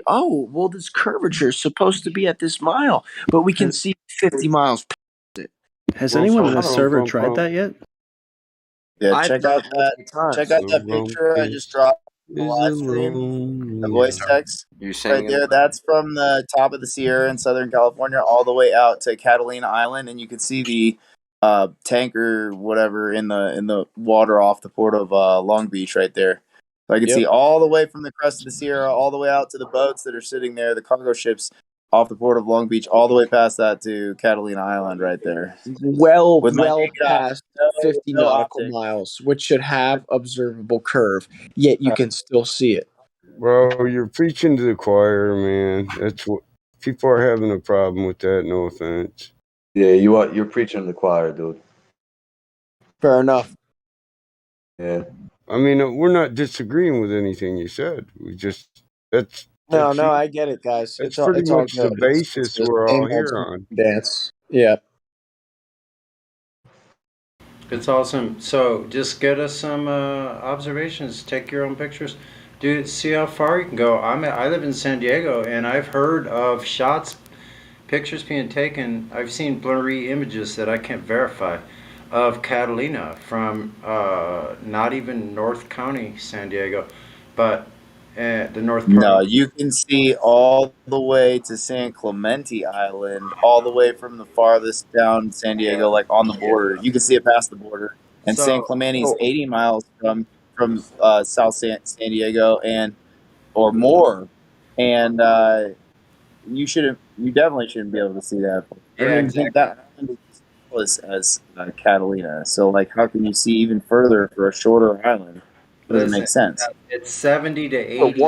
oh, well, this curvature is supposed to be at this mile, but we can see 50 miles past it. Has anyone on the server tried that yet? Yeah, I've check done out it that. multiple times. Check out that picture I just dropped in the live stream. The voice text You're saying right there. That's from the top of the Sierra in Southern California, all the way out to Catalina Island, and you can see the tanker, whatever, in the water off the port of Long Beach right there. So I can see all the way from the crest of the Sierra, all the way out to the boats that are sitting there, the cargo ships off the port of Long Beach, all the way past that to Catalina Island right there. Well With my naked eye. past 50 No nautical optics. miles, which should have observable curve, yet you can still see it. Bro, you're preaching to the choir, man. That's what people are having a problem with that. No offense. Yeah, you're preaching to the choir, dude. Fair enough. Yeah. I mean, we're not disagreeing with anything you said. We just that's No, I get it, guys. That's It's pretty all much good. the basis we're all here on. Dance. Yeah. It's awesome. So just get us some observations. Take your own pictures. Dude, see how far you can go. I live in San Diego, and I've heard of pictures being taken. I've seen blurry images that I can't verify of Catalina from not even North County, San Diego, but the north part. No, you can see all the way to San Clemente Island, all the way from the farthest down San Diego, like on the border. You can see it past the border. And So- San Clemente is 80 miles from South San Diego or more. And you definitely shouldn't be able to see that. Yeah, I mean, exactly. that island is as tall as Catalina. So, like, how can you see even further for a shorter island? It doesn't make sense. It's 70 to 80.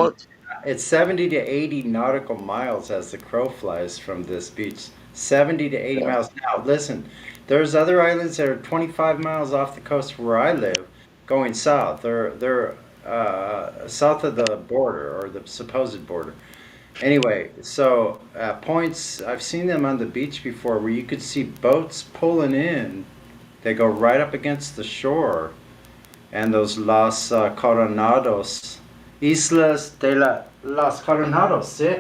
It's 70 to 80 nautical miles as the crow flies from this beach. 70 to 80 miles. Now, listen, there's other islands that are 25 miles off the coast where I live, going south. They're south of the border or the supposed border. Anyway, so points, I've seen them on the beach before where you could see boats pulling in. They go right up against the shore. And those Los Coronados, Islas de Los Coronados, see?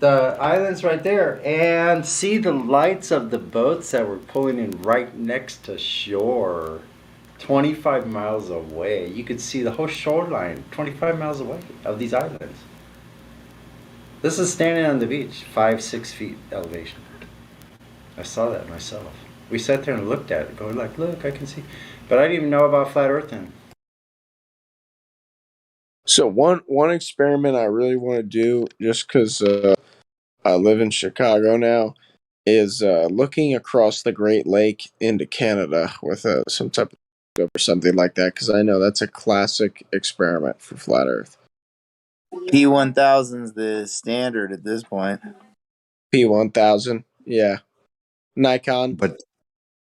The islands right there, and see the lights of the boats that were pulling in right next to shore, 25 miles away. You could see the whole shoreline 25 miles away of these islands. This is standing on the beach, 5-6 feet elevation. I saw that myself. We sat there and looked at it, going like, look, I can see. But I didn't even know about flat Earth then. So one experiment I really want to do, just because I live in Chicago now, is looking across the Great Lake into Canada with some type of telescope or something like that, because I know that's a classic experiment for flat Earth. P1000 is the standard at this point. P1000, yeah. Nikon. But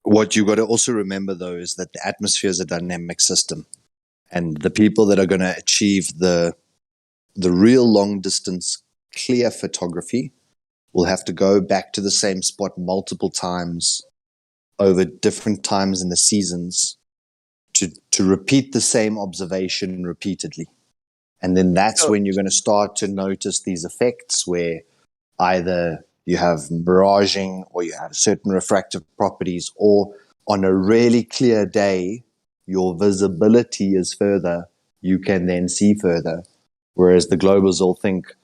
what you got to also remember, though, is that the atmosphere is a dynamic system. And the people that are going to achieve the real long distance clear photography will have to go back to the same spot multiple times over different times in the seasons to repeat the same observation repeatedly. And then that's when you're going to start to notice these effects where either you have miraging or you have certain refractive properties, or on a really clear day, your visibility is further, you can then see further. Whereas the globers all think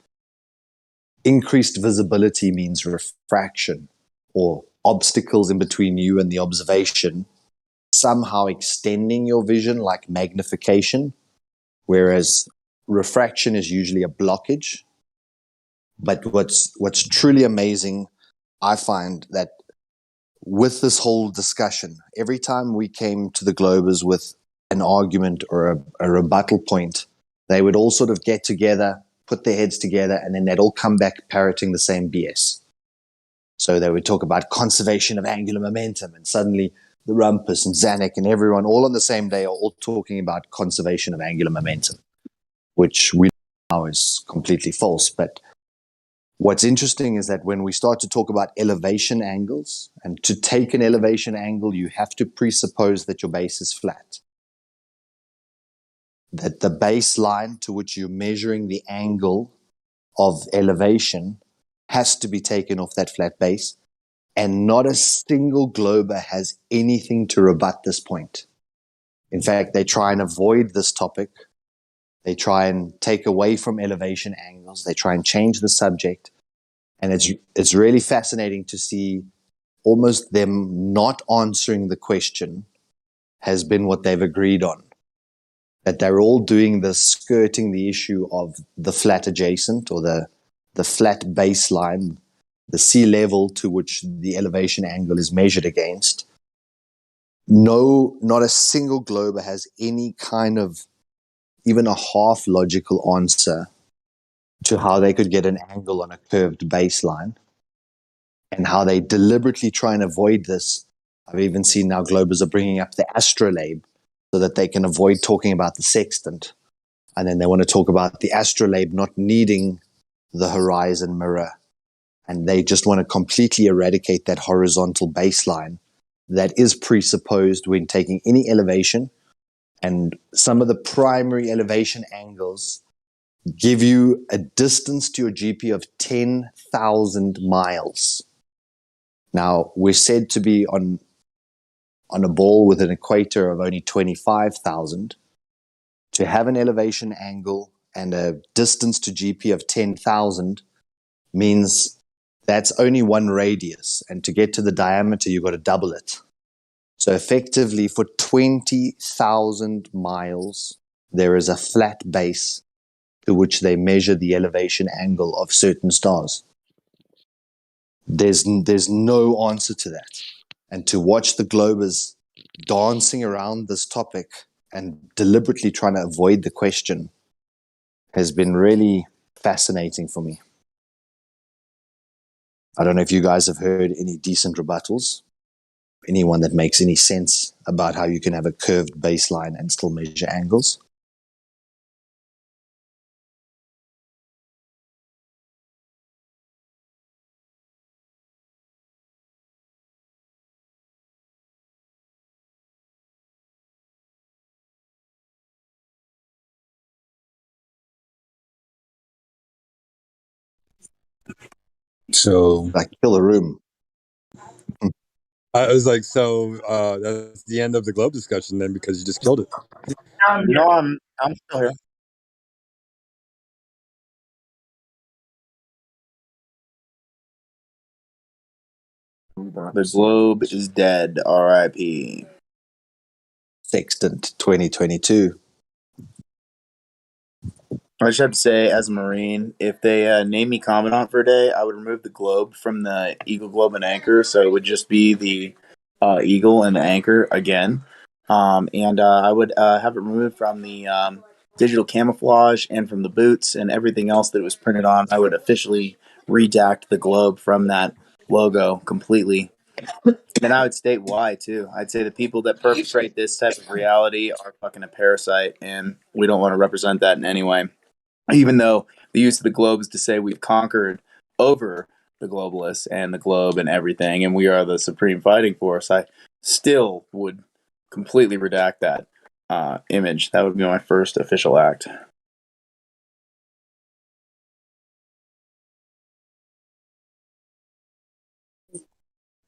increased visibility means refraction or obstacles in between you and the observation, somehow extending your vision like magnification, whereas refraction is usually a blockage. But what's truly amazing, I find that with this whole discussion, every time we came to the globers with an argument or a rebuttal point, they would all sort of get together, put their heads together, and then they'd all come back parroting the same BS. So they would talk about conservation of angular momentum, and suddenly the Rumpus and Zanuck and everyone all on the same day are all talking about conservation of angular momentum, which we know is completely false. But what's interesting is that when we start to talk about elevation angles, and to take an elevation angle, you have to presuppose that your base is flat. That the baseline to which you're measuring the angle of elevation has to be taken off that flat base. And not a single glober has anything to rebut this point. In fact, they try and avoid this topic. They try and take away from elevation angles. They try and change the subject. And it's really fascinating to see almost them not answering the question has been what they've agreed on. That they're all doing this, skirting the issue of the flat adjacent or the flat baseline, the sea level to which the elevation angle is measured against. No, not a single glober has any kind of even a half logical answer to how they could get an angle on a curved baseline and how they deliberately try and avoid this. I've even seen now globers are bringing up the astrolabe so that they can avoid talking about the sextant. And then they want to talk about the astrolabe not needing the horizon mirror. And they just want to completely eradicate that horizontal baseline that is presupposed when taking any elevation. And some of the primary elevation angles give you a distance to your GP of 10,000 miles. Now, we're said to be on a ball with an equator of only 25,000. To have an elevation angle and a distance to GP of 10,000 means that's only one radius. And to get to the diameter, you've got to double it. So effectively, for 20,000 miles, there is a flat base to which they measure the elevation angle of certain stars. There's no answer to that. And to watch the globers dancing around this topic and deliberately trying to avoid the question has been really fascinating for me. I don't know if you guys have heard any decent rebuttals, anyone that makes any sense about how you can have a curved baseline and still measure angles. So Like kill a room. I was like, so that's the end of the globe discussion then, because you just killed it. No, I'm still here. The globe is dead. R.I.P. Sextant 2022. I just have to say, as a Marine, if they name me commandant for a day, I would remove the globe from the Eagle, Globe, and Anchor, so it would just be the Eagle and the Anchor again. And I would have it removed from the digital camouflage and from the boots and everything else that it was printed on. I would officially redact the globe from that logo completely. And I would state why, too. I'd say the people that perpetrate this type of reality are fucking a parasite, and we don't want to represent that in any way. Even though the use of the globe is to say we've conquered over the globalists and the globe and everything, and we are the supreme fighting force, I still would completely redact that image. That would be my first official act.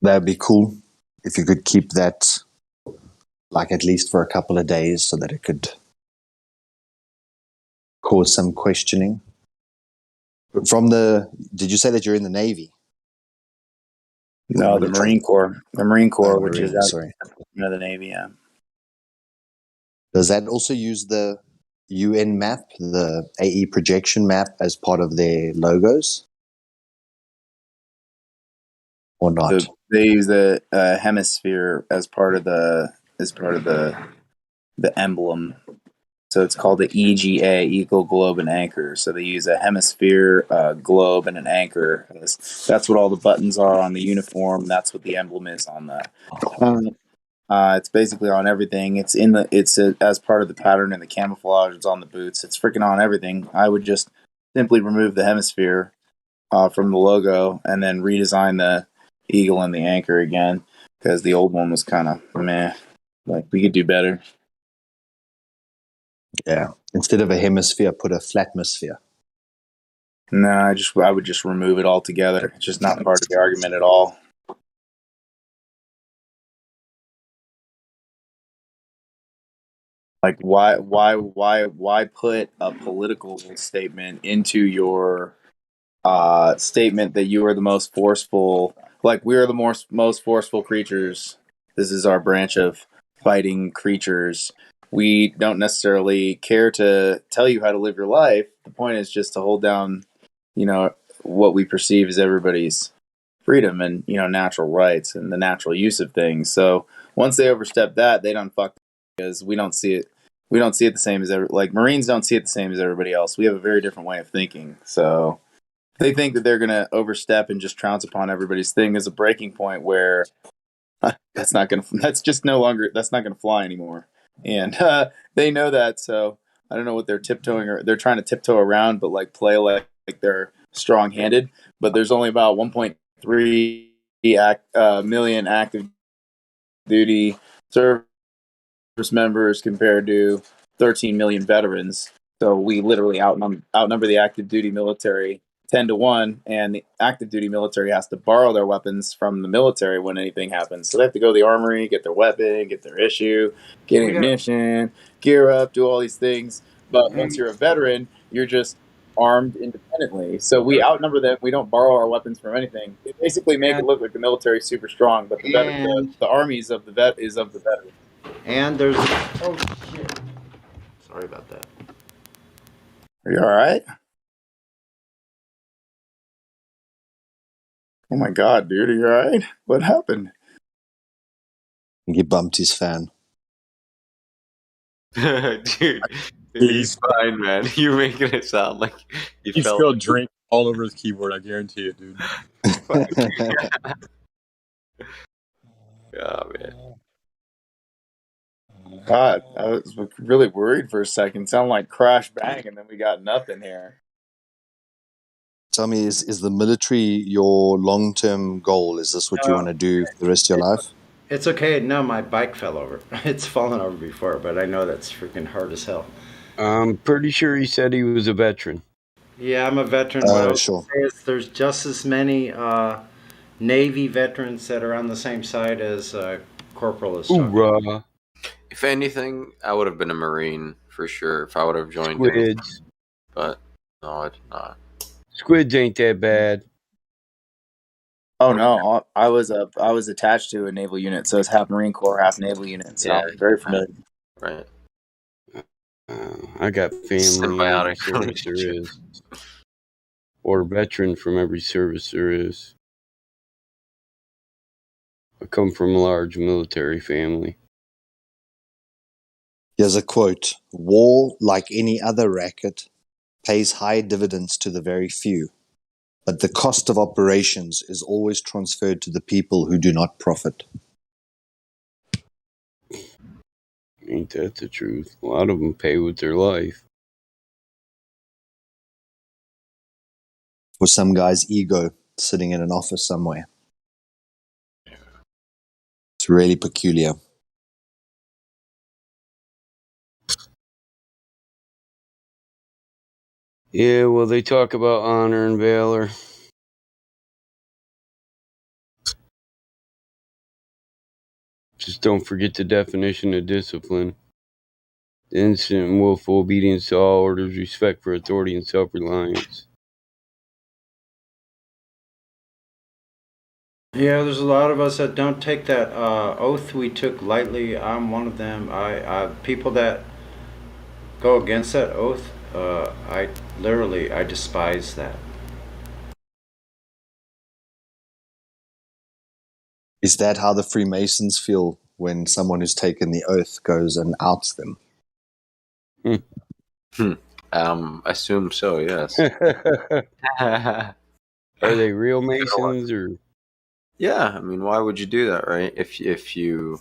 That'd be cool if you could keep that, like, at least for a couple of days so that it could cause some questioning. Did you say that you're in the Navy? No, the Marine Corps. The Marine Corps, which is sorry. the Navy, yeah. Does that also use the UN map, the AE projection map, as part of their logos? Or not? So they use the hemisphere as part of the emblem. So it's called the EGA, Eagle, Globe, and Anchor. So they use a hemisphere, globe, and an anchor. That's what all the buttons are on the uniform. That's what the emblem is on the. It's basically on everything. It's as part of the pattern and the camouflage. It's on the boots. It's freaking on everything. I would just simply remove the hemisphere from the logo and then redesign the eagle and the anchor again, because the old one was kind of meh. Like, we could do better. Yeah. Instead of a hemisphere, put a flatmosphere. No, I would just remove it altogether. It's just not part of the argument at all. Like why put a political statement into your statement that you are the most forceful, like we are the most forceful creatures. This is our branch of fighting creatures. We don't necessarily care to tell you how to live your life. The point is just to hold down, what we perceive as everybody's freedom and, natural rights and the natural use of things. So once they overstep that, they don't fuck, because we don't see it. We don't see it the same as like Marines don't see it the same as everybody else. We have a very different way of thinking. So they think that they're going to overstep and just trounce upon everybody's thing as a breaking point where that's just no longer, that's not going to fly anymore. And they know that. So I don't know what they're tiptoeing, or they're trying to tiptoe around, but like play like they're strong handed. But there's only about 1.3 million active duty service members compared to 13 million veterans. So we literally outnumber the active duty military 10-1, and the active duty military has to borrow their weapons from the military when anything happens. So they have to go to the armory, get their weapon, get their issue, get ammunition, gear up, do all these things. But once you're a veteran, you're just armed independently. So we outnumber them. We don't borrow our weapons from anything. They basically make it look like the military is super strong, but the armies of the vet is of the veterans. And there's oh shit. Sorry about that. Are you all right? Oh my god, dude, are you all right? What happened? He bumped his fan. Dude, he's fine, man. You're making it sound like he spilled drink all over his keyboard. I guarantee it, dude. Oh, man. God, I was really worried for a second. It sounded like crash bang, and then we got nothing here. Tell me, is the military your long-term goal? Is this what you want to do for the rest of your life? It's okay. No, my bike fell over. It's fallen over before, but I know that's freaking hard as hell. I'm pretty sure he said he was a veteran. Yeah, I'm a veteran. Oh, What I would sure. say is there's just as many Navy veterans that are on the same side as Corporal is talking. Hoorah. If anything, I would have been a Marine for sure if I would have joined him. Squids. But no, it's not. Squids ain't that bad. Oh no, I was attached to a naval unit, so it's half Marine Corps, half naval unit. So Yeah, I'm very familiar. Right. I got family in every service there is. Or veteran from every service there is. I come from a large military family. Here's a quote. War, like any other racket, pays high dividends to the very few, but the cost of operations is always transferred to the people who do not profit. Ain't that the truth? A lot of them pay with their life. For some guy's ego sitting in an office somewhere. It's really peculiar. Yeah, well, they talk about honor and valor. Just don't forget the definition of discipline. The instant and willful obedience to all orders, respect for authority, and self-reliance. Yeah, there's a lot of us that don't take that oath we took lightly. I'm one of them. I people that go against that oath, I despise that. Is that how the Freemasons feel when someone who's taken the oath goes and outs them? I assume so, yes. Are they real Masons or? Yeah, I mean, why would you do that, right? If you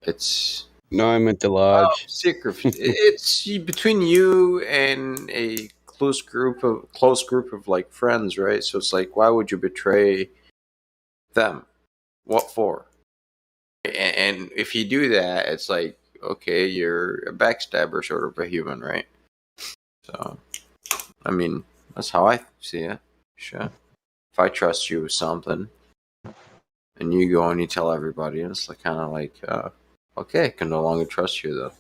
it's No, I meant the lodge. secret. It's between you and a close group of like friends, right? So it's like, why would you betray them? What for? And if you do that, it's like, okay, you're a backstabber, sort of a human, right? So I mean, that's how I see it. Shit. If I trust you with something, and you go and you tell everybody, and it's like kind of like, okay, I can no longer trust you though,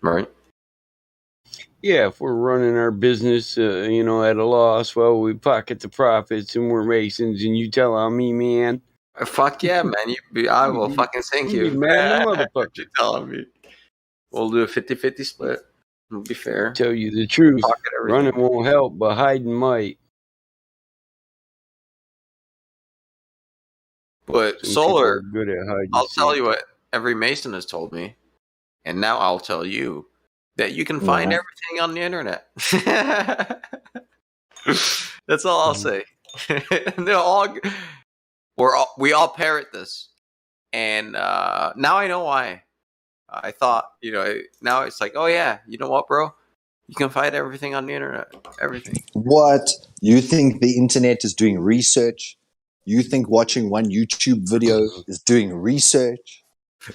right? Yeah, if we're running our business, at a loss, well, we pocket the profits and we're Masons, and you tell on me, man. Fuck yeah, man. I will fucking sink You'd be you. mad at the What motherfucker. you telling me? We'll do a 50-50 split. It'll be fair. Tell you the truth. Pocket everything. Running won't help, but hiding might. But Some people solar, are good at hide and I'll tell seek. you what every Mason has told me, and now I'll tell you that you can find everything on the internet. That's all I'll say. We all parrot this, and now I know why. I thought, now it's like, oh yeah, you know what, bro? You can find everything on the internet. Everything. What? You think the internet is doing research? You think watching one YouTube video is doing research?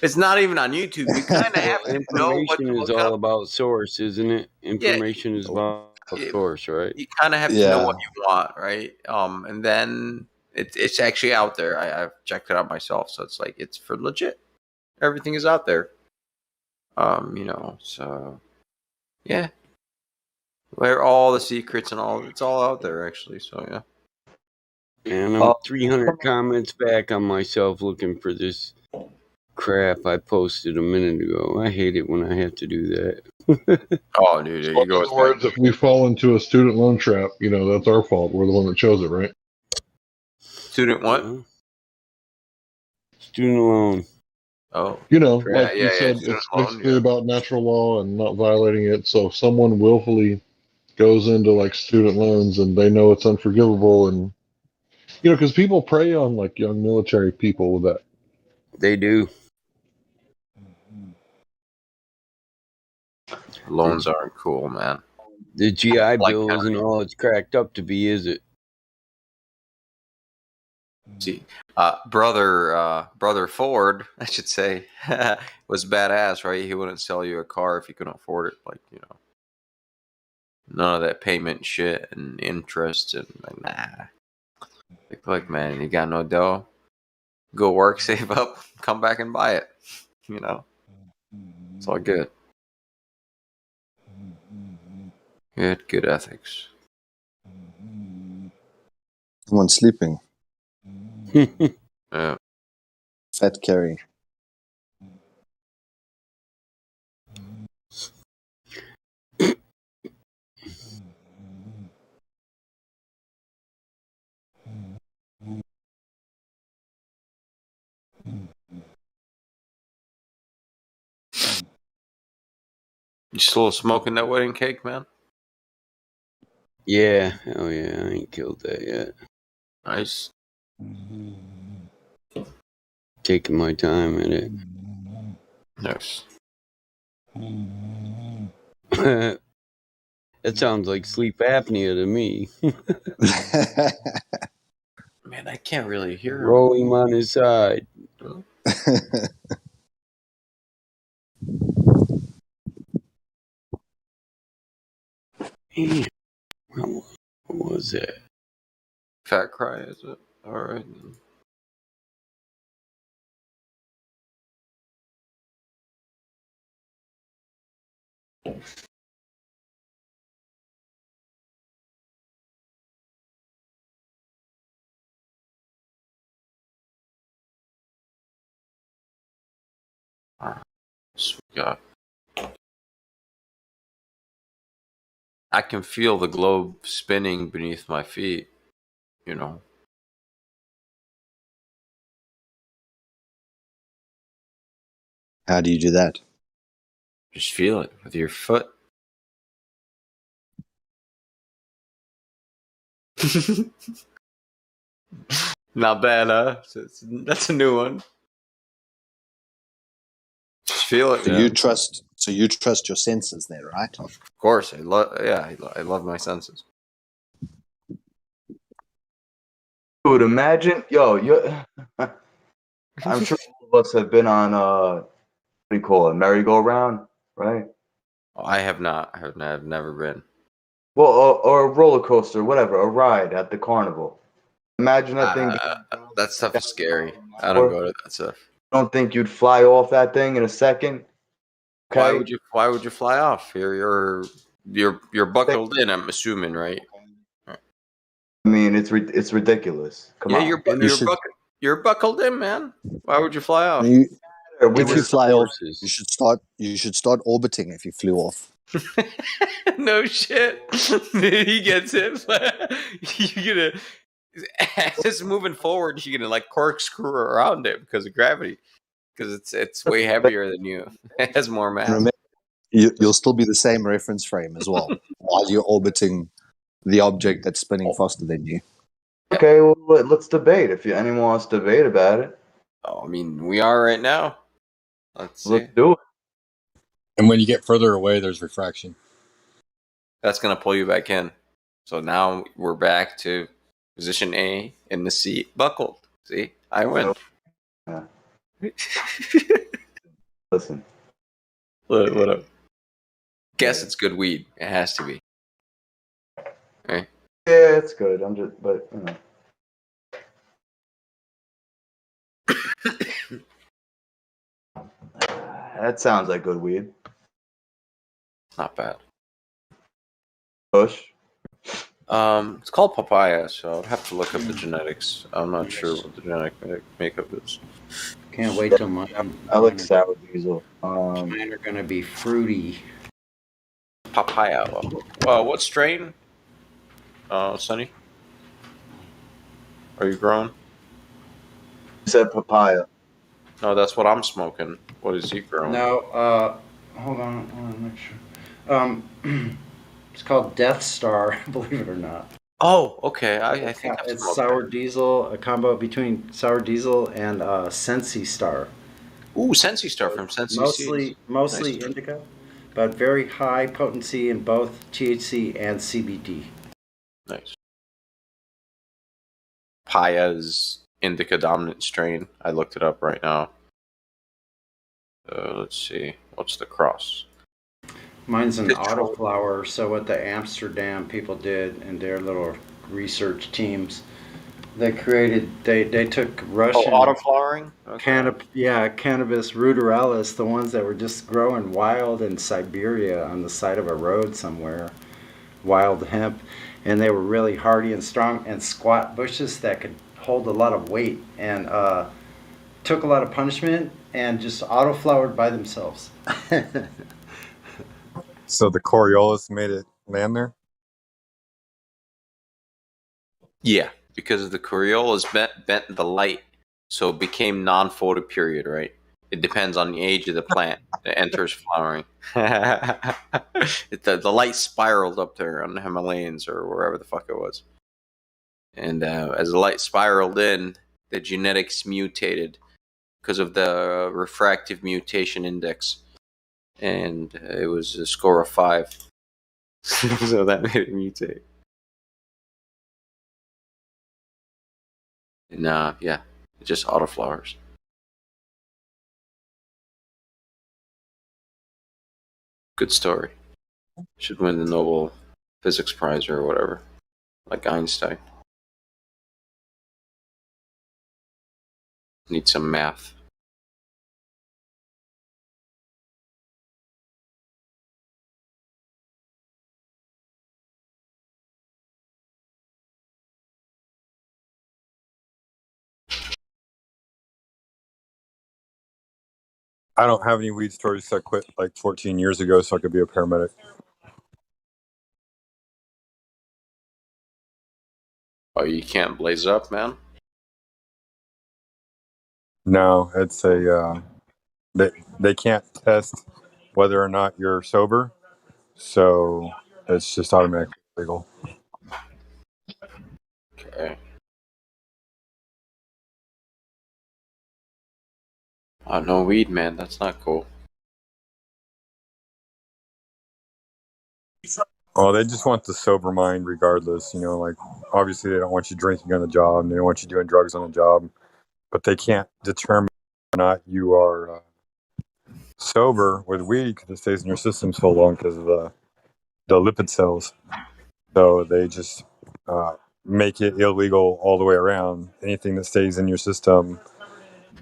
It's not even on YouTube. You kind of have to know what Information to is look all up. about source, isn't it? Information is about source, right? You kind of have to know Yeah. what you want, right? And then it's actually out there. I've checked it out myself, so it's like it's for legit. Everything is out there. So yeah, where all the secrets and all it's all out there actually. So yeah. And I'm 300 comments back on myself looking for this crap I posted a minute ago. I hate it when I have to do that. Oh, dude, In other words, if we fall into a student loan trap, that's our fault. We're the one that chose it, right? Student what? Student loan. Oh, like you said, it's basically about natural law and not violating it. So if someone willfully goes into like student loans and they know it's unforgivable, and because people prey on like young military people with that. They do. Loans aren't cool, man. The GI Bill isn't all it's cracked up to be, is it? See, brother Ford, I should say, was badass, right? He wouldn't sell you a car if you couldn't afford it. Like, none of that payment shit and interest and like, nah. Like, look, man, you got no dough. Go work, save up, come back and buy it. It's all good. Good ethics. Someone's sleeping. Yeah. Fat Carrie. You still smoking that wedding cake, man? Yeah. Oh, yeah. I ain't killed that yet. Nice. Taking my time at it. Nice. That sounds like sleep apnea to me. Man, I can't really hear him. Roll him on his side. What was that? Fat cry, is it? All right. God. I can feel the globe spinning beneath my feet, How do you do that? Just feel it with your foot. Not bad, huh? That's a new one. Just feel it. So man. you trust your senses there, right? Of course, I love my senses. Dude, imagine, I'm sure all of us have been on what do you call it, merry-go-round, right? I have not. I've never been. Well, or a roller coaster, whatever, a ride at the carnival. Imagine that thing. That stuff is scary. I don't go to that stuff. Don't think you'd fly off that thing in a second. Okay. Why would you fly off? You're buckled in. I'm assuming, right? I mean, it's ridiculous. Come on. You're buckled in, man. Why would you fly off? If you fly off, you should start orbiting. If you flew off. No shit. He gets it. You're gonna, as it's moving forward, you're gonna like corkscrew around it because of gravity. Because it's way heavier than you. It has more mass. Remember, you'll still be the same reference frame as well while you're orbiting the object that's spinning faster than you. Okay, well, let's debate. If anyone wants to debate about it. Oh, I mean, we are right now. Let's do it. And when you get further away, there's refraction. That's going to pull you back in. So now we're back to position A in the seat, buckled. See? I win. Yeah. Listen. What up? Guess it's good weed. It has to be. Right? Yeah, it's good. But that sounds like good weed. Not bad. Bush. It's called papaya, so I'd have to look up the genetics. I'm not sure what the genetic makeup is. Can't wait till mine. I like sour diesel. Mine are gonna be fruity. Papaya. Well, what strain? Sonny? Are you growing? You said papaya. No, that's what I'm smoking. What is he growing? No, hold on, make sure. It's called Death Star, believe it or not. Oh, okay. I think it's sour diesel, a combo between sour diesel and Sensi Star. Ooh, Sensi Star from Sensi Seeds. Mostly Nice. indica, but very high potency in both THC and CBD. Nice. Paya's indica dominant strain. I looked it up right now. Let's see. What's the cross? Mine's an autoflower. So what the Amsterdam people did in their little research teams, they took Russian autoflowering? Okay. Cannabis ruderalis, the ones that were just growing wild in Siberia on the side of a road somewhere, wild hemp, and they were really hardy and strong and squat bushes that could hold a lot of weight, and took a lot of punishment and just autoflowered by themselves. So the Coriolis made it land there? Yeah, because the Coriolis bent the light, so it became non-photo period, right? It depends on the age of the plant that enters flowering. The light spiraled up there on the Himalayas or wherever the fuck it was. And as the light spiraled in, the genetics mutated because of the refractive mutation index. And it was a score of 5. So that made it mutate. And yeah, it just autoflowers. Good story. Should win the Nobel Physics Prize or whatever, like Einstein. Need some math. I don't have any weed stories, so I quit like 14 years ago so I could be a paramedic. Oh, you can't blaze up, man? No, it's they can't test whether or not you're sober, so it's just automatically legal. Okay. Oh, no weed, man. That's not cool. Oh, they just want the sober mind regardless, like obviously they don't want you drinking on the job and they don't want you doing drugs on the job, but they can't determine whether or not you are sober with weed because it stays in your system so long because of the lipid cells. So they just make it illegal all the way around. Anything that stays in your system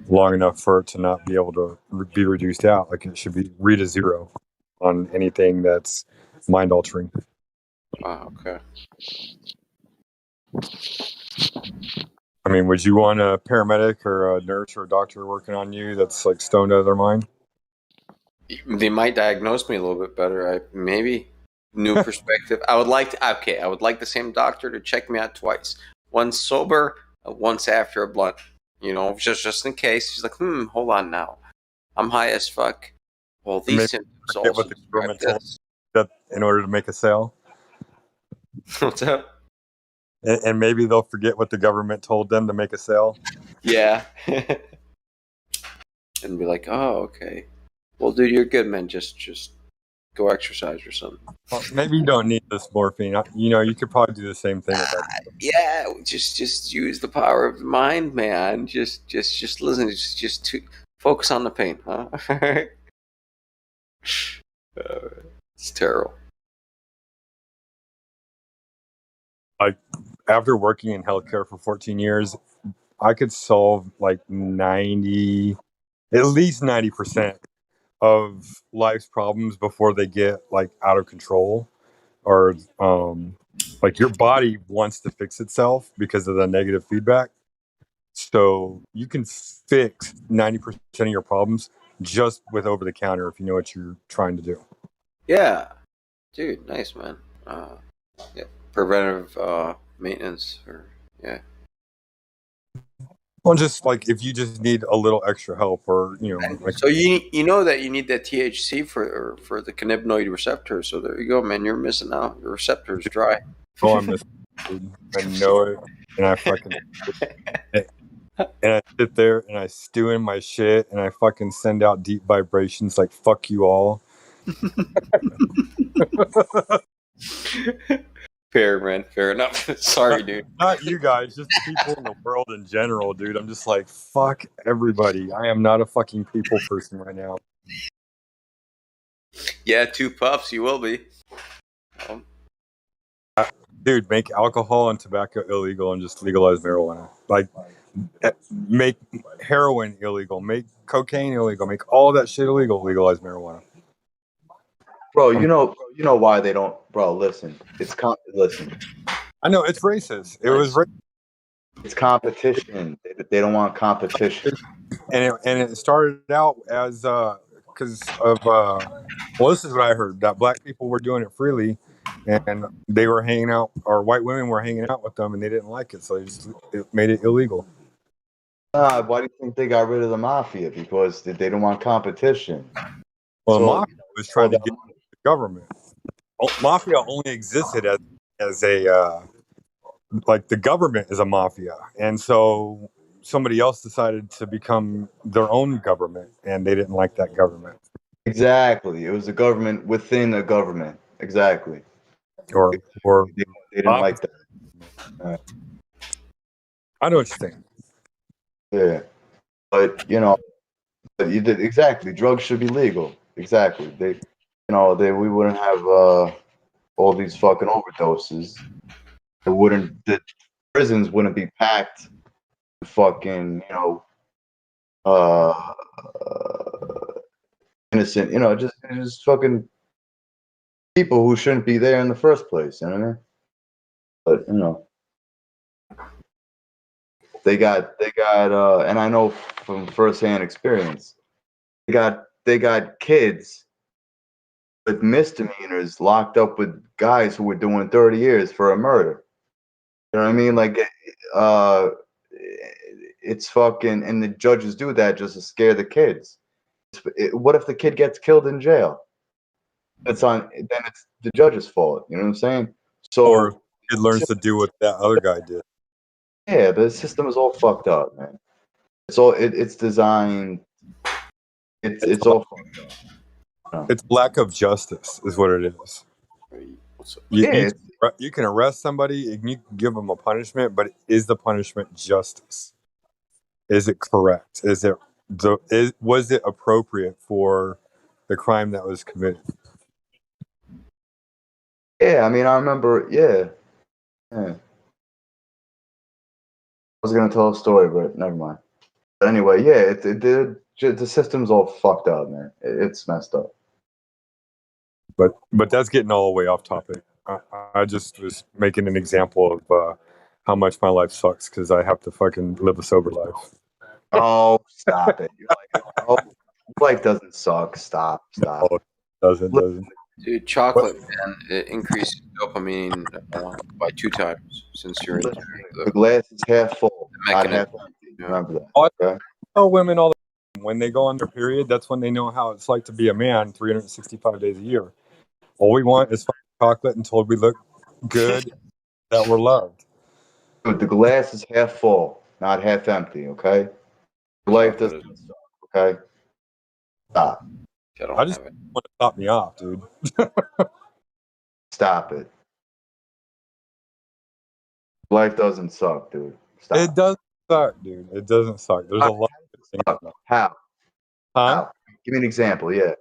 long enough for it to not be able to be reduced out, like it should be read to zero on anything that's mind altering. Wow, okay. I mean, would you want a paramedic or a nurse or a doctor working on you that's like stoned out of their mind? They might diagnose me a little bit better. Maybe new perspective. I would like the same doctor to check me out twice. Once sober, once after a blunt. You know, just in case. She's like, hold on now. I'm high as fuck. Well, these Maybe symptoms forget also what the government describe told this. that in order to make a sale, What's up? and maybe they'll forget what the government told them to make a sale. Yeah. And be like, oh, okay. Well, dude, you're good, man. Just go exercise or something. Well, maybe you don't need this morphine. You know, you could probably do the same thing with that. Yeah, just use the power of the mind, man. Just listen. Just to focus on the pain, huh? It's terrible. Like after working in healthcare for 14 years, I could solve like at least 90% of life's problems before they get like out of control, or like your body wants to fix itself because of the negative feedback. So you can fix 90% of your problems just with over the counter if you know what you're trying to do. Yeah, dude, nice, man. Yeah, preventive maintenance, or yeah. Well, just like if you just need a little extra help, or like So you know that you need that THC for the cannabinoid receptor. So there you go, man. You're missing out. Your receptor is dry. oh, I'm this, I know it, and I fucking and I sit there and I stew in my shit and I fucking send out deep vibrations like fuck you all. Fair, man. Fair enough. Sorry, dude. Not you guys, just people in the world in general, dude. I'm just like, fuck everybody. I am not a fucking people person right now. Yeah, 2 puffs, you will be. Dude, make alcohol and tobacco illegal and just legalize marijuana. Like, make heroin illegal, make cocaine illegal, make all that shit illegal, legalize marijuana. Bro, you know why they don't. Bro, listen, listen. I know it's racist. It was racist. It's competition. They don't want competition. And it started out as because of well, this is what I heard, that black people were doing it freely, and they were hanging out, or white women were hanging out with them, and they didn't like it, so it made it illegal. Why do you think they got rid of the mafia? Because they don't want competition. Well, So, the mafia was trying to get the government. Mafia only existed as a like the government is a mafia, and so somebody else decided to become their own government, and they didn't like that government. Exactly, it was a government within a government. Exactly, or they didn't like that. I know what you're saying. Yeah, but you did exactly. Drugs should be legal. Exactly. We wouldn't have all these fucking overdoses. The prisons wouldn't be packed with fucking, uh, innocent, just fucking people who shouldn't be there in the first place. You know what I mean? But they got, and I know from firsthand experience, they got kids with misdemeanors locked up with guys who were doing 30 years for a murder. You know what I mean? Like, it's fucking, and the judges do that just to scare the kids. What if the kid gets killed in jail? Then it's the judge's fault. You know what I'm saying? So, or it learns to do what that other guy did. Yeah, the system is all fucked up, man. It's designed. It's all fucked up. It's lack of justice, is what it is. You can arrest somebody and you can give them a punishment, but is the punishment justice? Is it correct? Was it appropriate for the crime that was committed. Yeah, I mean, I remember. Yeah. I was gonna tell a story, but never mind. But anyway, yeah, the system's all fucked up, man. It's messed up. But that's getting all the way off topic. I just was making an example of how much my life sucks because I have to fucking live a sober life. Oh, stop it! You're like, oh, life doesn't suck. Stop. Oh, it doesn't. Dude, chocolate, man, it increases dopamine by 2 times since you're in The glass is half full, the not mechanism. half empty. Yeah. Remember that. Okay? I tell women all the time, when they go on their period, that's when they know how it's like to be a man 365 days a year. All we want is fucking chocolate and told we look good, that we're loved. Dude, the glass is half full, not half empty. Okay? Life Chocolate doesn't suck. Okay? Stop. I just want to top me off, dude. Stop it. Life doesn't suck, dude. Stop. It doesn't suck, dude. It doesn't suck. There's a lot of things. How? Huh? How? Give me an example. Yeah.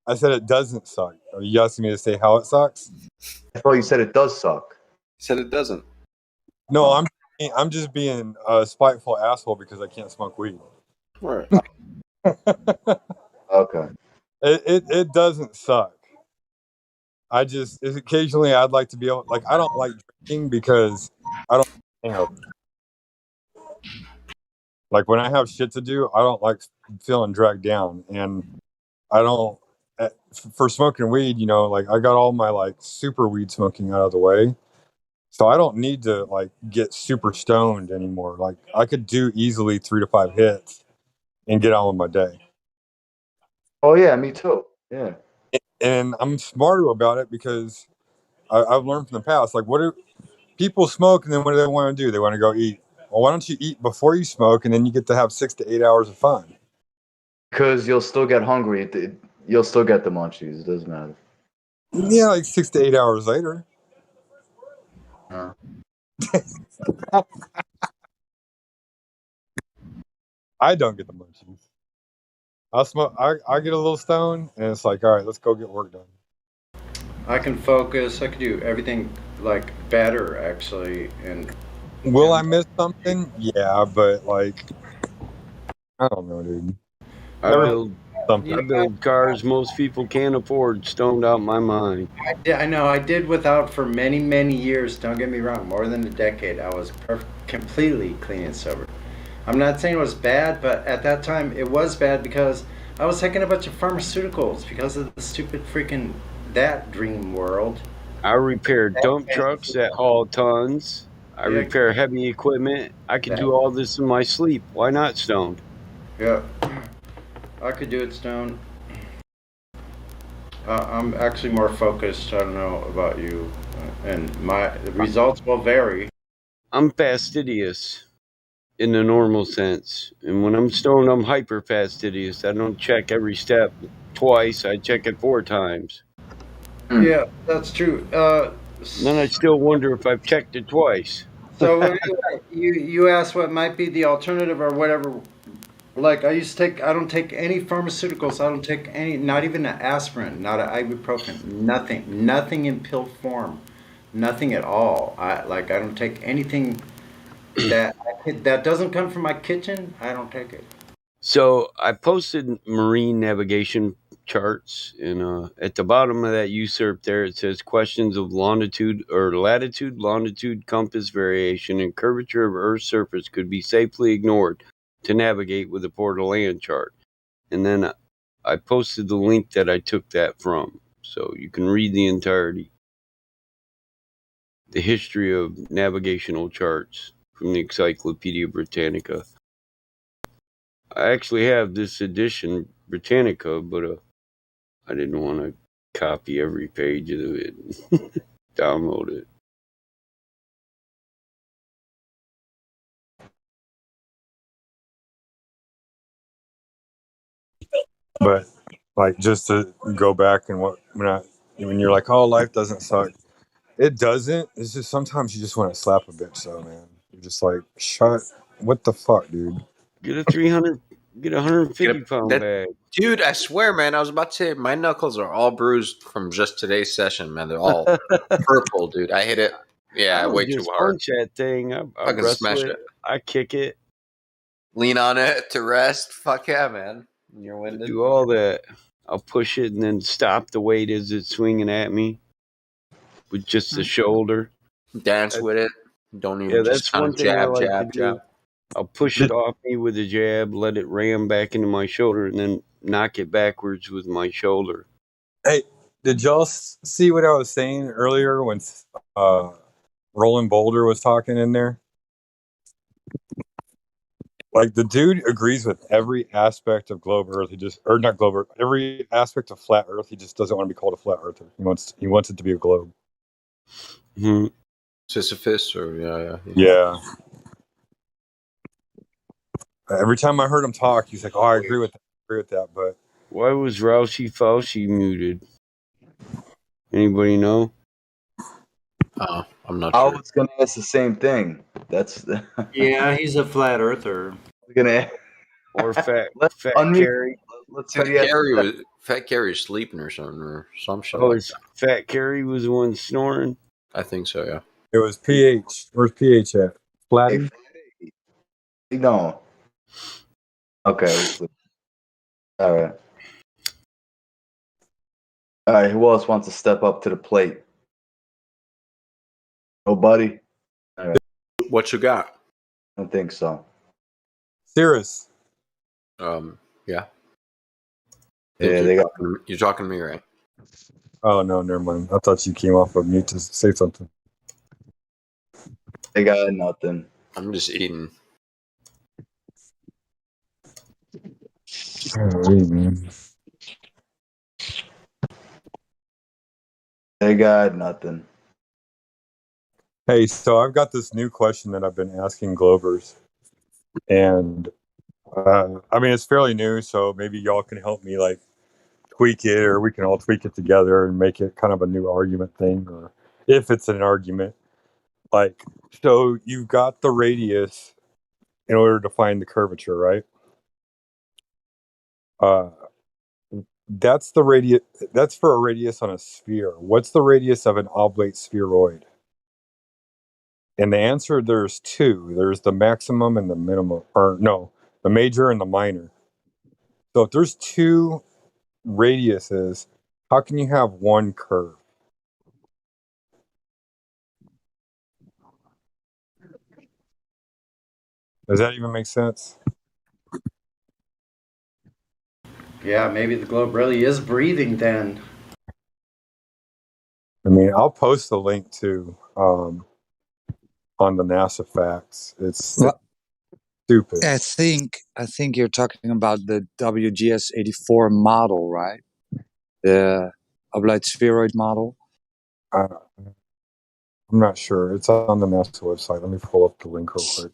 I said it doesn't suck. Are you asking me to say how it sucks? I thought you said it does suck. He said it doesn't. No, I'm just being a spiteful asshole because I can't smoke weed. Right. Okay. It doesn't suck. Occasionally I'd like to be able, like, I don't like drinking because I don't hangover. Like when I have shit to do, I don't like feeling dragged down, and I don't for smoking weed. You know, like I got all my like super weed smoking out of the way, so I don't need to like get super stoned anymore. Like I could do easily 3 to 5 hits and get on with my day. Oh yeah, me too. Yeah. And I'm smarter about it because I've learned from the past. Like, what do people smoke, and then what do they want to do? They want to go eat. Well, why don't you eat before you smoke, and then you get to have 6 to 8 hours of fun? Because you'll still get hungry. You'll still get the munchies. It doesn't matter. Yeah, like 6 to 8 hours later. I don't get the munchies. I'll smoke. I get a little stoned, and it's like, all right, let's go get work done. I can focus. I can do everything like better, actually. And will I miss something? Yeah, but like, I don't know, dude. I build cars most people can't afford, stoned out my mind. I know. I did without for many, many years. Don't get me wrong. More than a decade. I was completely clean and sober. I'm not saying it was bad, but at that time it was bad because I was taking a bunch of pharmaceuticals because of the stupid freaking that dream world. I repair dump trucks that haul tons. I repair heavy equipment. I can do all this in my sleep. Why not stoned? Yeah, I could do it stoned. I'm actually more focused. I don't know about you, and the results will vary. I'm fastidious in the normal sense, and when I'm stoned, I'm hyper fastidious. I don't check every step twice. I check it 4 times. Yeah, that's true. Then I still wonder if I've checked it twice. So you asked what might be the alternative or whatever. Like I don't take any pharmaceuticals. I don't take any, not even an aspirin, not an ibuprofen, nothing in pill form, nothing at all. I don't take anything that doesn't come from my kitchen. I don't take it. So I posted marine navigation charts, and at the bottom of that USERP there, it says questions of latitude, longitude, compass variation, and curvature of Earth's surface could be safely ignored to navigate with a Port of Land chart. And then I posted the link that I took that from, so you can read the entirety. The history of navigational charts from the Encyclopedia Britannica. I actually have this edition Britannica, but I didn't want to copy every page of it, download it. But like, just to go back and when you're like, oh, life doesn't suck. It doesn't. It's just sometimes you just want to slap a bitch, though, man. You're just like, what the fuck, dude? Get a 300 Get a 150-pound bag. Dude, I swear, man, I was about to say my knuckles are all bruised from just today's session, man. They're all purple, dude. I hit it. Yeah, I don't way too just hard. punch that thing. I Fucking wrestle smash it. it. I kick it. Lean on it to rest. Fuck yeah, man. When you're I winded. do all that. I'll push it and then stop the weight as it's swinging at me with just the shoulder. Dance with it. Don't even just That's kind one of thing I jab, like to jab, do. jab. I'll push it off me with a jab, let it ram back into my shoulder, and then knock it backwards with my shoulder. Hey, did y'all see what I was saying earlier when Roland Boulder was talking in there? Like, the dude agrees with every aspect of globe Earth. Not globe Earth, every aspect of flat Earth. He just doesn't want to be called a flat earther. He wants it to be a globe. Mm-hmm. Sisyphus, or Yeah. Every time I heard him talk, he's like, "Oh, I agree with that." But why was Fauci muted? Anybody know? Oh, I'm not I sure. was gonna ask the same thing. That's Yeah, he's a flat earther. gonna. Or Fat unmute. Carrie? Let's see what he has to say. Fat Carrie's sleeping or something, or some shit Oh, like it's that. Fat Carrie was the one snoring? I think so, yeah. it was pH. Where's pH at? Flatty? No. Okay, let's see. All right. All right, who else wants to step up to the plate? Nobody? All right. What you got? I don't think so. Cirrus. Yeah. Yeah, they got. You're talking to me, right? Oh, no, never mind. I thought you came off of mute to say something. They got nothing. I'm just eating. Man. They got nothing. Hey, so I've got this new question that I've been asking Glovers, and I mean it's fairly new, so maybe y'all can help me like tweak it, or we can all tweak it together and make it kind of a new argument thing, or if it's an argument. Like, so you've got the radius in order to find the curvature, right? That's the radius. That's for a radius on a sphere. What's the radius of an oblate spheroid? And the answer, there's two. There's the maximum and the minimum, or no, the major and the minor. So if there's two radiuses, how can you have one curve? Does that even make sense? Yeah, maybe the globe really is breathing then. I mean, I'll post the link to on the NASA facts. It's stupid. I think you're talking about the WGS84 model, right? The oblate spheroid model. I'm not sure. It's on the NASA website. Let me pull up the link real quick.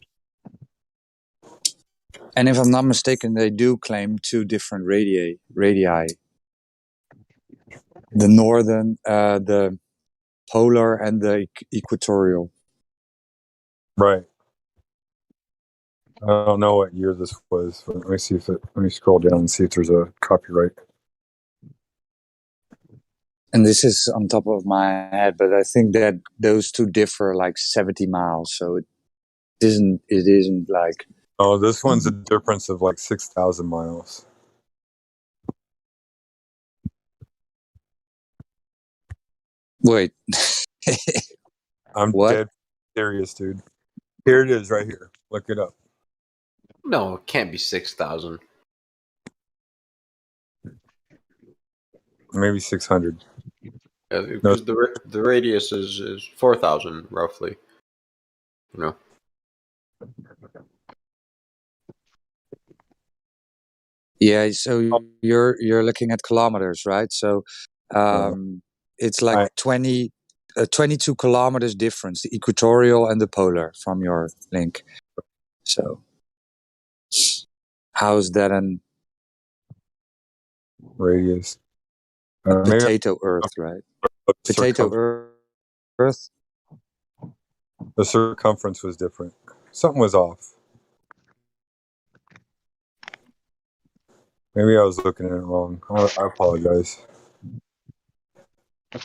And if I'm not mistaken, they do claim two different radii. The northern, the polar, and the equatorial. Right. I don't know what year this was. But let me see if let me scroll down and see if there's a copyright. And this is on top of my head, but I think that those two differ like 70 miles. So it isn't like. Oh, this one's a difference of like 6,000 miles. Wait. I'm dead serious, dude. Here it is right here. Look it up. No, it can't be 6,000. Maybe 600. Yeah, because the radius is 4,000 roughly. You know. Yeah, so you're looking at kilometers, right? So it's like 22 kilometers difference, the equatorial and the polar from your link. So how's that an radius? Potato Earth, right? Potato Earth. The circumference was different. Something was off. Maybe I was looking at it wrong. I apologize. I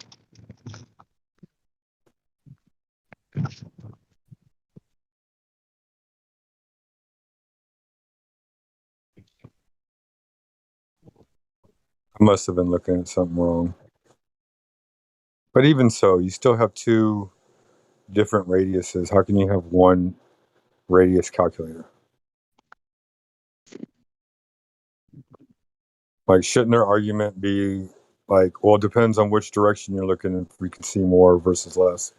must have been looking at something wrong. But even so, you still have two different radiuses. How can you have one radius calculator? Like, shouldn't their argument be like, well, it depends on which direction you're looking if we can see more versus less?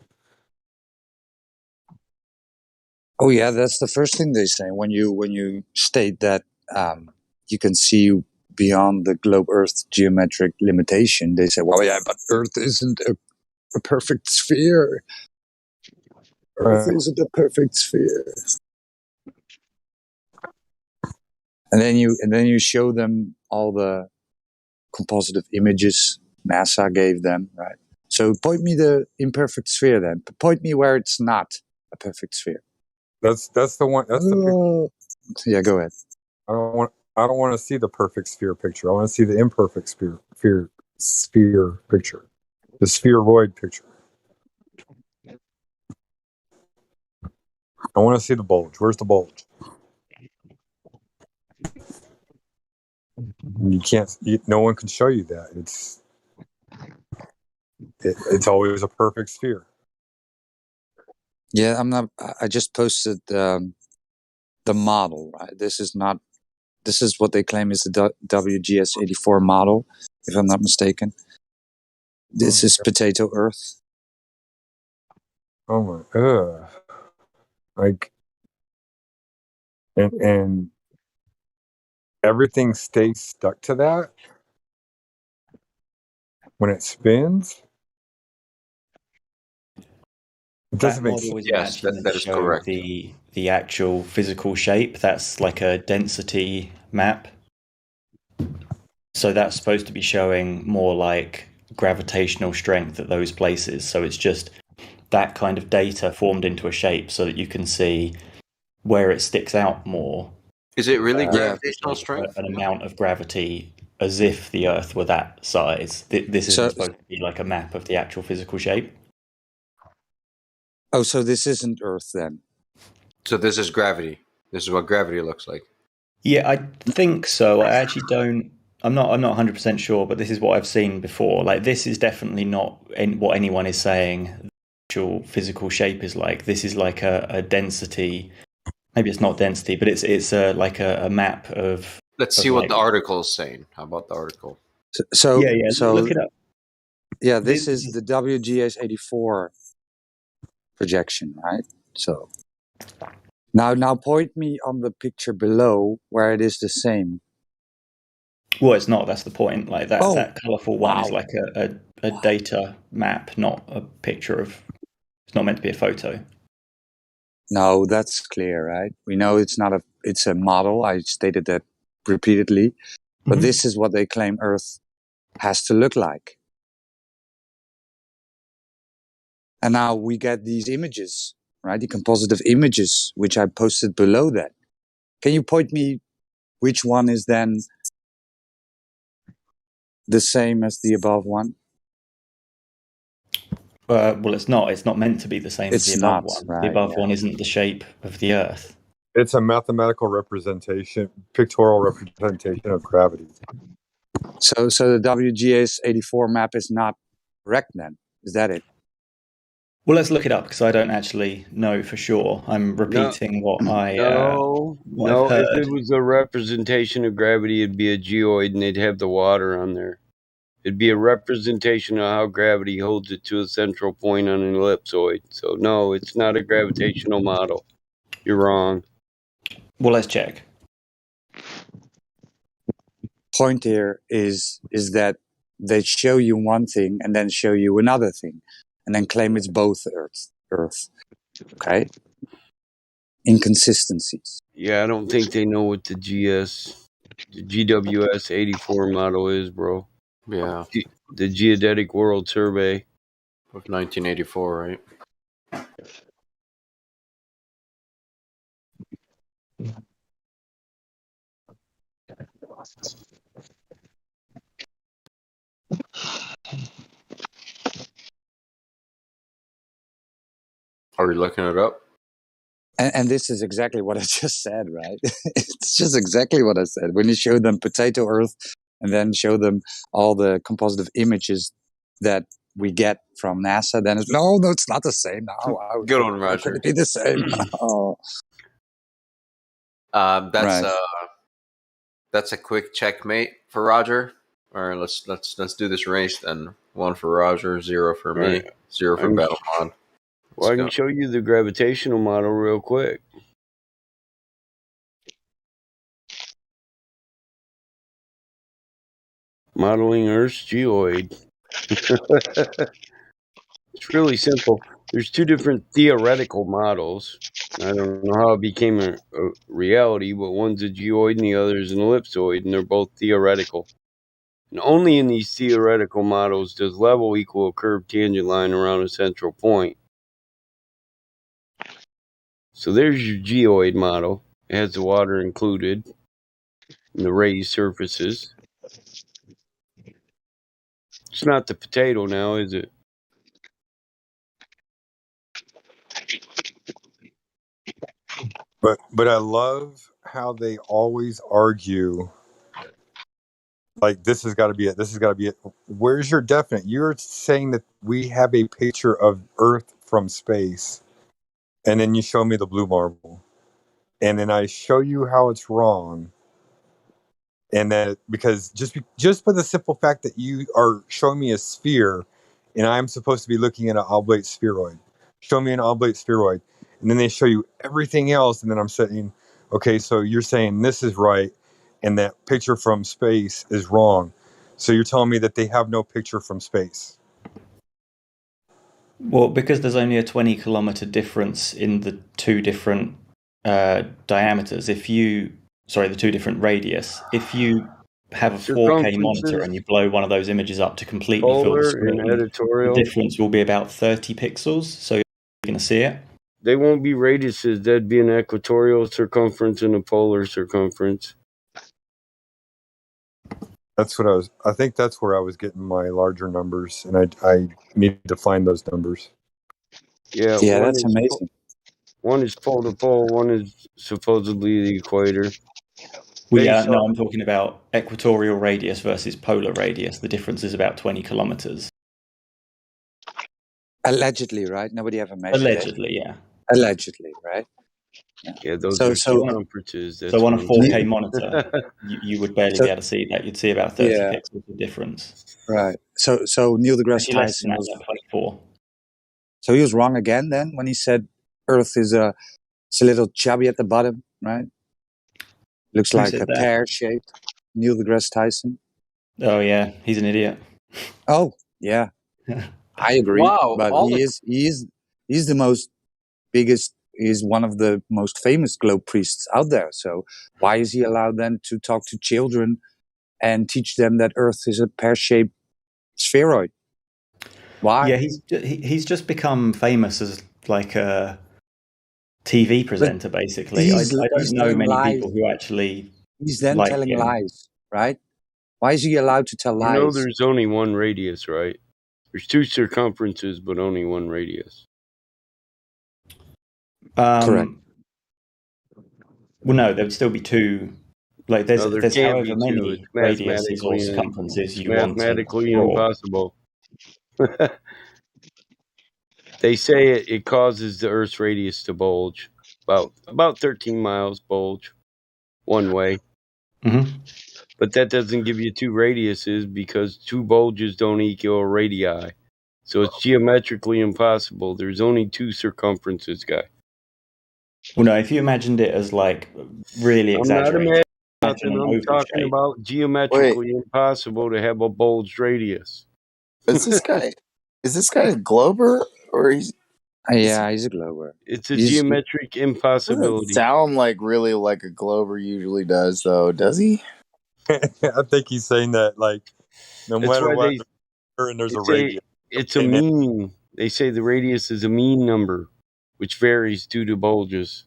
Oh yeah, that's the first thing they say when you state that you can see beyond the globe Earth geometric limitation. They say, well, yeah, but Earth isn't a perfect sphere. Earth isn't a perfect sphere. And then you show them all the compositive images NASA gave them, right? So point me the imperfect sphere then. Point me where it's not a perfect sphere. That's the one. That's the picture. Yeah, go ahead. I don't want to see the perfect sphere picture. I want to see the imperfect sphere picture. The spheroid picture. I want to see the bulge. Where's the bulge? You can't. No one can show you that. It's always a perfect sphere. Yeah, I just posted the model, right? This is what they claim is the WGS84 model, if I'm not mistaken. This is potato Earth. Oh my, like, and everything stays stuck to that when it spins. It doesn't make sense. Yes, that is correct. The actual physical shape. That's like a density map. So that's supposed to be showing more like gravitational strength at those places. So it's just that kind of data formed into a shape so that you can see where it sticks out more. Is it really gravitational strength? An amount of gravity as if the Earth were that size. This isn't supposed to be like a map of the actual physical shape. Oh, so this isn't Earth then? So this is gravity. This is what gravity looks like. Yeah, I think so. I actually don't. I'm not 100% sure, but this is what I've seen before. Like, this is definitely not what anyone is saying the actual physical shape is like. This is like a density. Maybe it's not density, but it's like a map of. Let's see what the article is saying. How about the article? So look it up. Yeah, this is the WGS84 projection, right? So now point me on the picture below where it is the same. Well, it's not. That's the point. Like that colourful one is like a data map, not a picture of. It's not meant to be a photo. No, that's clear, right? We know it's not it's a model. I stated that repeatedly, but this is what they claim Earth has to look like. And now we get these images, right? The compositive images, which I posted below that. Can you point me which one is then the same as the above one? Well, it's not. It's not meant to be the same as the above one. Right, the above one isn't the shape of the Earth. It's a mathematical representation, pictorial representation of gravity. So the WGS84 map is not correct then? Is that it? Well, let's look it up because I don't actually know for sure. I'm repeating what I No. I've heard. If it was a representation of gravity, it'd be a geoid, and they'd have the water on there. It'd be a representation of how gravity holds it to a central point on an ellipsoid. So no, it's not a gravitational model. You're wrong. Well, let's check. Point here is that they show you one thing and then show you another thing, and then claim it's both Earth. Okay? Inconsistencies. Yeah, I don't think they know what the GWS 84 model is, bro. Yeah. The Geodetic World Survey of 1984, right? Are we looking it up? And this is exactly what I just said, right? It's just exactly what I said. When you show them potato Earth and then show them all the compositive images that we get from NASA, then it's, no, it's not the same. No, Good one, how could Roger. it be the same? Oh. That's Right. that's a quick checkmate for Roger. All right, let's do this race then. 1 for Roger, 0 for me, Right. 0 for Battlemon. Well, I can show you the gravitational model real quick. Modeling Earth's geoid. It's really simple. There's two different theoretical models. I don't know how it became a reality, but one's a geoid and the other is an ellipsoid, and they're both theoretical. And only in these theoretical models does level equal a curved tangent line around a central point. So there's your geoid model. It has the water included and the raised surfaces. It's not the potato now, is it? But I love how they always argue like this has got to be it. This has got to be it. Where's your definite? You're saying that we have a picture of Earth from space, and then you show me the blue marble, and then I show you how it's wrong. And then because just by the simple fact that you are showing me a sphere, and I'm supposed to be looking at an oblate spheroid, show me an oblate spheroid, and then they show you everything else, and then I'm saying, okay, so you're saying this is right, and that picture from space is wrong. So you're telling me that they have no picture from space. Well, because there's only a 20-kilometer difference in the two different diameters. The two different radius. If you have a 4K monitor and you blow one of those images up to completely fill the screen, the difference will be about 30 pixels. So you're going to see it. They won't be radiuses. That'd be an equatorial circumference and a polar circumference. That's what I think that's where I was getting my larger numbers, and I need to find those numbers. Yeah, that's amazing. One is pole to pole, one is supposedly the equator. Well, no, I'm talking about equatorial radius versus polar radius. The difference is about 20 kilometers. Allegedly, right? Nobody ever measured Allegedly, it. Yeah. Allegedly, right? Yeah, those are circumferences. So on a 4K monitor, you would barely be able to see that. You'd see about 30 pixels of difference. Right. So Neil deGrasse Tyson was 24. So he was wrong again then when he said Earth is it's a little chubby at the bottom, right? Looks like a pear shaped. Neil deGrasse Tyson. Oh yeah, he's an idiot. Oh yeah, I agree. Wow, but he's the most biggest. He's one of the most famous globe priests out there. So why is he allowed then to talk to children and teach them that Earth is a pear-shaped spheroid? Why? Yeah, he's just become famous as like a TV presenter, basically. I don't know many people who actually. He's then telling lies, right? Why is he allowed to tell lies? You know, there's only one radius, right? There's two circumferences, but only one radius. Correct. Well, no, there would still be two. Like there's however many radiuses or circumferences you want. Mathematically impossible. They say it causes the Earth's radius to bulge about 13 miles bulge one way. Mm-hmm. But that doesn't give you two radiuses because two bulges don't equal a radii. So it's geometrically impossible. There's only two circumferences, guy. Well, no, if you imagined it as like really exaggerated. I'm talking about geometrically impossible to have a bulged radius. Is this guy a glober or he's? Yeah, he's a glober. It's a geometric impossibility. Doesn't sound like really like a glober usually does, though. Does he? I think he's saying that like no matter what, and there's a radius. It's a mean. They say the radius is a mean number, which varies due to bulges.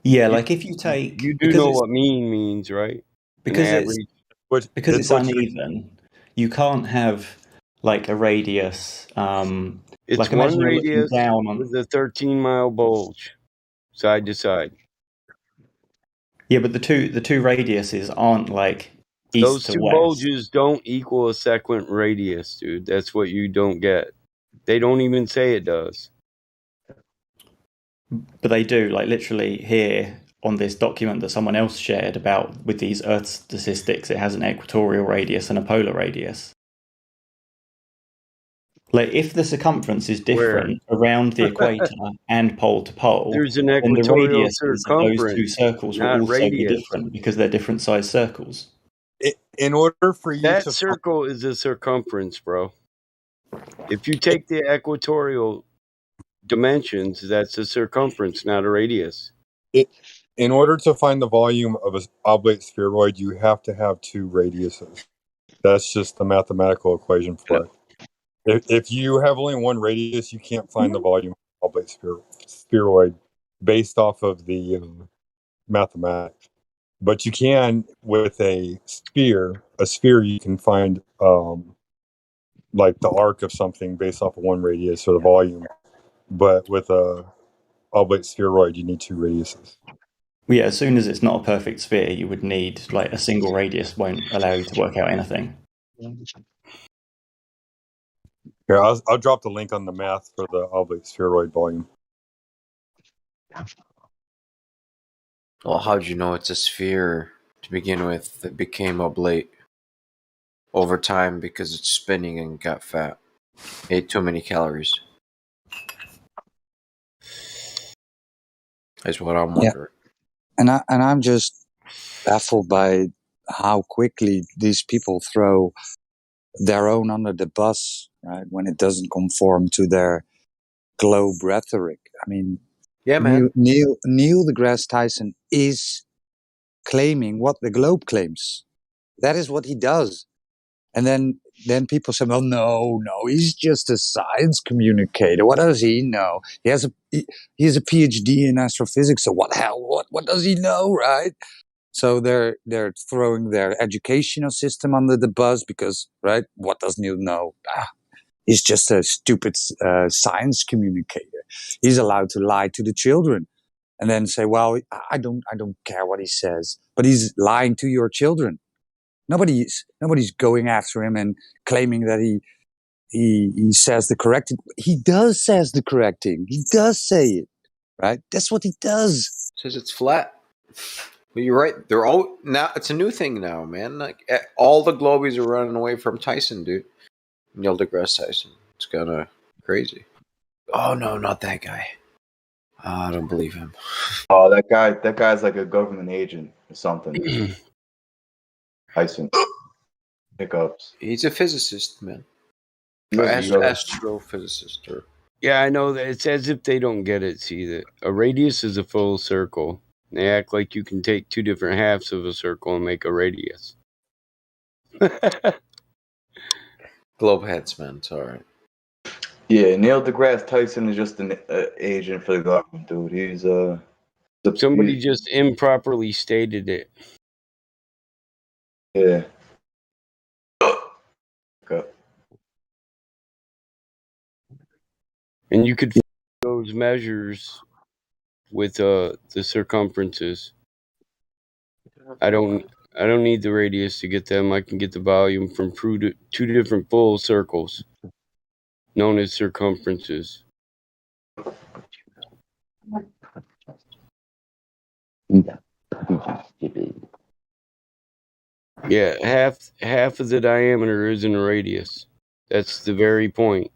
Yeah, like if you take... You do know what mean means, right? Because it's uneven, you can't have like a radius It's Like one imagine you're looking radius down on. with a 13-mile bulge, side to side. Yeah, but the two radiuses aren't like east Those to two west. bulges don't equal a sequent radius, dude. That's what you don't get. They don't even say it does. But they do, like literally here on this document that someone else shared about with these Earth statistics, it has an equatorial radius and a polar radius. Like if the circumference is different around the equator and pole to pole, There's an then the equatorial radiuses of those two circumference, circles will not also be radius. different because they're different sized circles. In order for you That to circle is a circumference, bro. If you take the equatorial dimensions, that's a circumference, not a radius. in order to find the volume of an oblate spheroid, you have to have two radiuses. That's just the mathematical equation for it. If you have only one radius, you can't find the volume of an oblate spheroid based off of the mathematics. But you can with a sphere. A sphere, you can find like the arc of something based off of one radius or the volume. But with a oblate spheroid, you need two radiuses. Well, yeah, as soon as it's not a perfect sphere, you would need like a single radius won't allow you to work out anything. Here, I'll drop the link on the math for the oblate spheroid volume. Well, how'd you know it's a sphere to begin with that became oblate over time because it's spinning and got fat? Ate too many calories. That's what I'm wondering. And I'm just baffled by how quickly these people throw their own under the bus, right? When it doesn't conform to their globe rhetoric. I mean, Yeah, man. Neil deGrasse Tyson is claiming what the globe claims. That is what he does. And then people say, well, no, he's just a science communicator. What does he know? He has a PhD in astrophysics. So what does he know, right? So they're throwing their educational system under the bus because, right? What does Neil know? He's just a stupid science communicator. He's allowed to lie to the children, and then say, "Well, I don't care what he says, but he's lying to your children." Nobody's going after him and claiming that he says the correct thing. He does says the correct thing. He does say it, right? That's what he does. Says it's flat. Well, you're right. They're all now. It's a new thing now, man. Like all the globies are running away from Tyson, dude. Neil deGrasse Tyson. It's kind of crazy. Oh no, not that guy. I don't believe him. Oh, that guy's like a government agent or something. Tyson. Hiccups. He's a physicist, man. Yes, Astrophysicist. Or Yeah, I know that. It's as if they don't get it. See that a radius is a full circle. They act like you can take two different halves of a circle and make a radius. globe heads, man. It's all right. Yeah, Neil deGrasse Tyson is just an agent for the government, dude. He's Somebody just improperly stated it. Yeah. Okay. And you could those measures with the circumferences. I don't need the radius to get them. I can get the volume from two different full circles known as circumferences. Yeah, half of the diameter isn't a radius. That's the very point.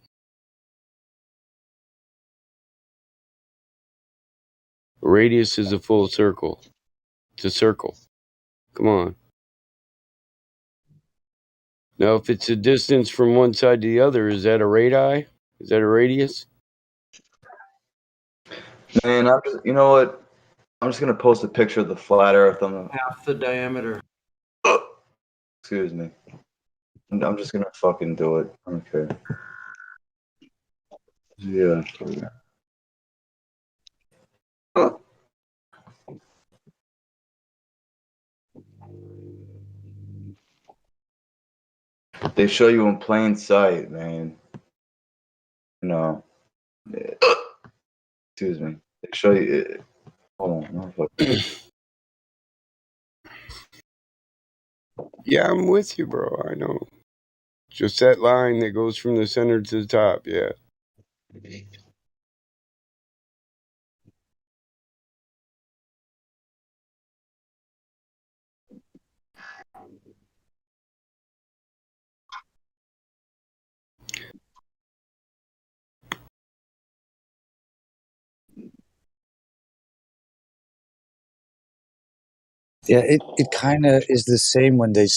A radius is a full circle. It's a circle. Come on. Now, if it's a distance from one side to the other, is that a radii? Is that a radius? Man, you know what? I'm just gonna post a picture of the flat Earth on half the diameter. Excuse me. I'm just gonna fucking do it. Okay. Yeah. They show you in plain sight, man. You know, excuse me. They show you. Hold on, no, fuck. Yeah, I'm with you, bro. I know. Just that line that goes from the center to the top. Yeah. Yeah, it kind of is the same when they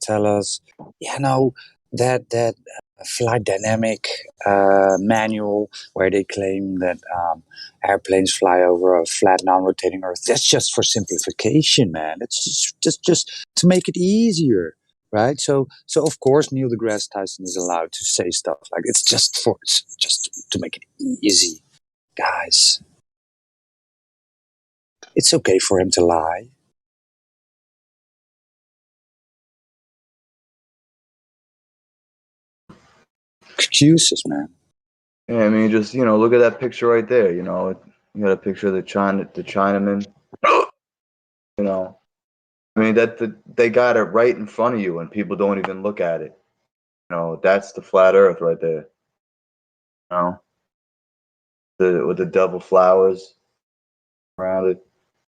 tell us, that flight dynamic manual where they claim that airplanes fly over a flat, non-rotating Earth. That's just for simplification, man. It's just to make it easier, right? So of course Neil deGrasse Tyson is allowed to say stuff like it's just to make it easy, guys. It's okay for him to lie. Excuses, man. Yeah, I mean, just look at that picture right there. You got a picture of the Chinaman. You know, I mean they got it right in front of you, and people don't even look at it. That's the flat Earth right there. With the double flowers around it.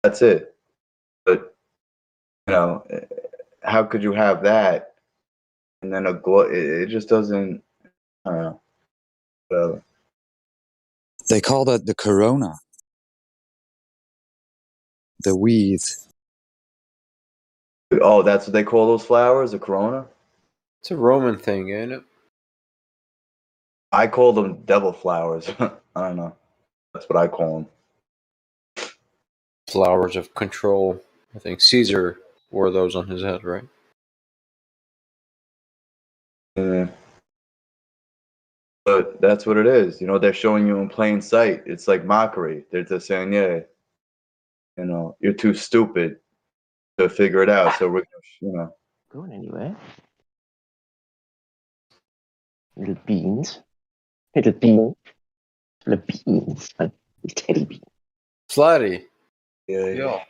That's it. But how could you have that and then a glow? It just doesn't. I don't know. Whatever. They call that the corona. The weed. Oh, that's what they call those flowers, the corona? It's a Roman thing, ain't it? I call them devil flowers. I don't know. That's what I call them. Flowers of control. I think Caesar wore those on his head, right? Yeah. But that's what it is. They're showing you in plain sight. It's like mockery. They're just saying, yeah, you're too stupid to figure it out. So we're going to, Going anywhere? Little beans. Little beans. Little beans. Like teddy beans. Flatty. Yeah. Yo.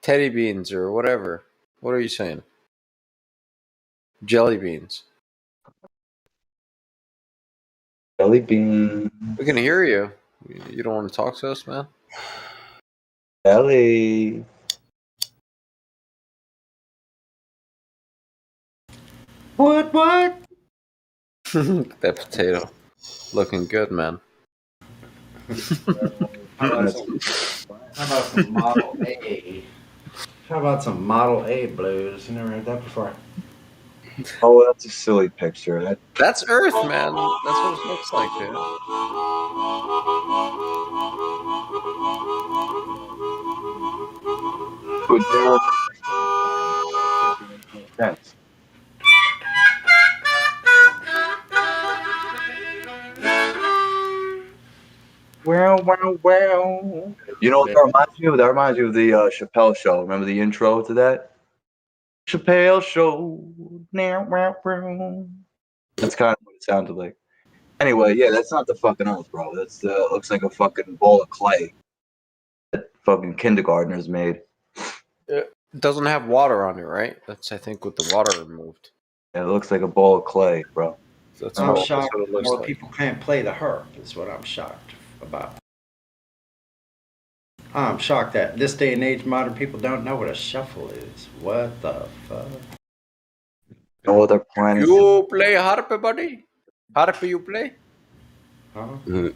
Teddy beans or whatever. What are you saying? Jelly beans. Jelly bean. We can hear you. You don't want to talk to us, man? Jelly. What? That potato. Looking good, man. How about some Model A? How about some Model A blues? You never heard that before. Oh, that's a silly picture. That's Earth, man. That's what it looks like, dude. Sense. Well. You know what that reminds me of? That reminds you of the Chappelle Show. Remember the intro to that? Chappelle Show. That's kind of what it sounded like. Anyway, yeah, that's not the fucking Earth, bro. That's looks like a fucking ball of clay that fucking kindergartners made. It doesn't have water on it, right? That's, I think, with the water removed. Yeah, it looks like a ball of clay, bro. I'm shocked more people can't play the harp is what I'm shocked about. I'm shocked that this day and age modern people don't know what a shuffle is. What the fuck? No other planet. You play harp, buddy? Harp you play? Huh? Mm-hmm.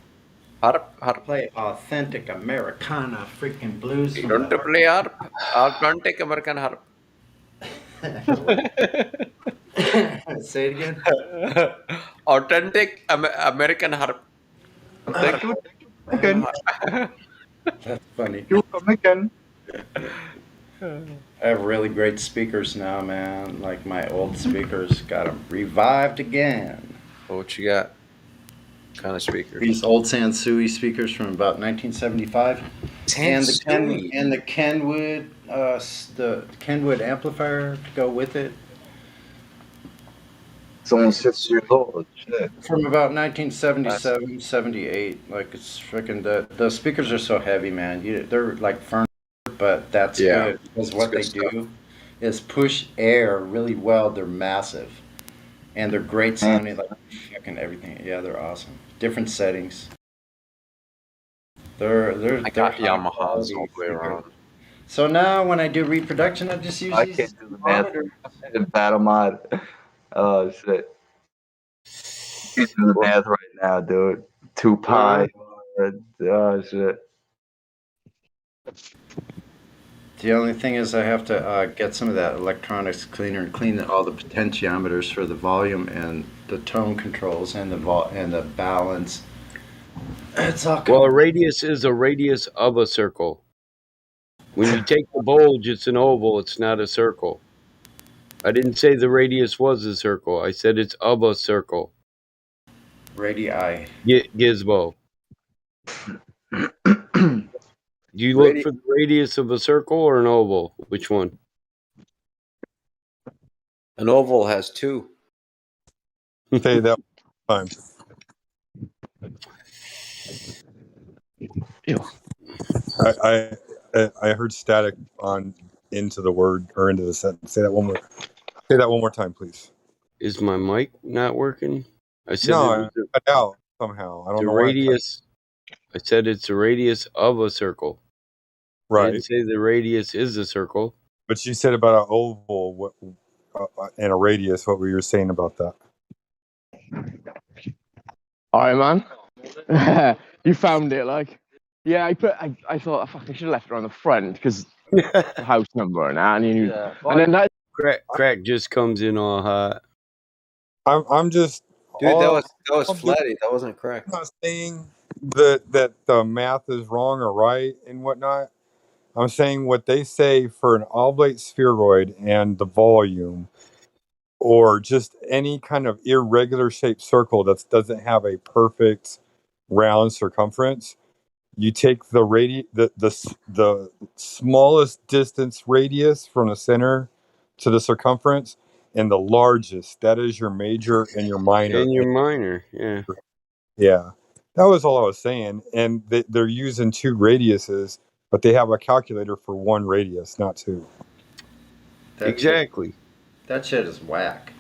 Harp. Play authentic Americana freaking blues. You don't play harp? Authentic American harp. Say it again. Authentic American harp. That's funny. I have really great speakers now, man. Like my old speakers, got them revived again. What you got? What kind of speakers? These old Sansui speakers from about 1975. Sansui. And the Kenwood amplifier to go with it. It's almost 6 years old. Shit. From about 1977, 78. Like, it's freaking the speakers are so heavy, man. They're like furniture, but that's good because what they do is push air really well. They're massive and they're great sounding. Like fucking everything. Yeah, they're awesome. Different settings. They're I got high Yamahas quality all the way speakers. around. So now when I do reproduction, I just use I these can't do the math. monitors. Battle mod. Oh shit. Can't do the math right now, dude. 2 pi. Oh shit. The only thing is I have to get some of that electronics cleaner and clean all the potentiometers for the volume and the tone controls and the balance. It's all Well, a radius is a radius of a circle. When you take the bulge, it's an oval. It's not a circle. I didn't say the radius was a circle. I said it's of a circle. radii. Gizmo. Do you look for the radius of a circle or an oval? Which one? An oval has 2. Say that one time. I heard static on into the word or into the sentence. Say that one more time, please. Is my mic not working? I said No, I cut out somehow. I don't know radius. I said it's a radius of a circle. Right. I didn't say the radius is a circle. But you said about an oval and a radius. What were you saying about that? All right, man. You found it, like. Yeah, I thought I should have left it on the front because the house number and that, and then that. Crack just comes in all hot. I'm just. Dude, that was flatty. That wasn't correct. I'm not saying that the math is wrong or right and whatnot. I'm saying what they say for an oblate spheroid and the volume, or just any kind of irregular shaped circle that doesn't have a perfect round circumference. You take the smallest distance radius from the center to the circumference, and the largest. That is your major and your minor. And your minor, yeah. Yeah, that was all I was saying. And they're using 2 radiuses, but they have a calculator for 1 radius, not 2. Exactly. That shit is whack.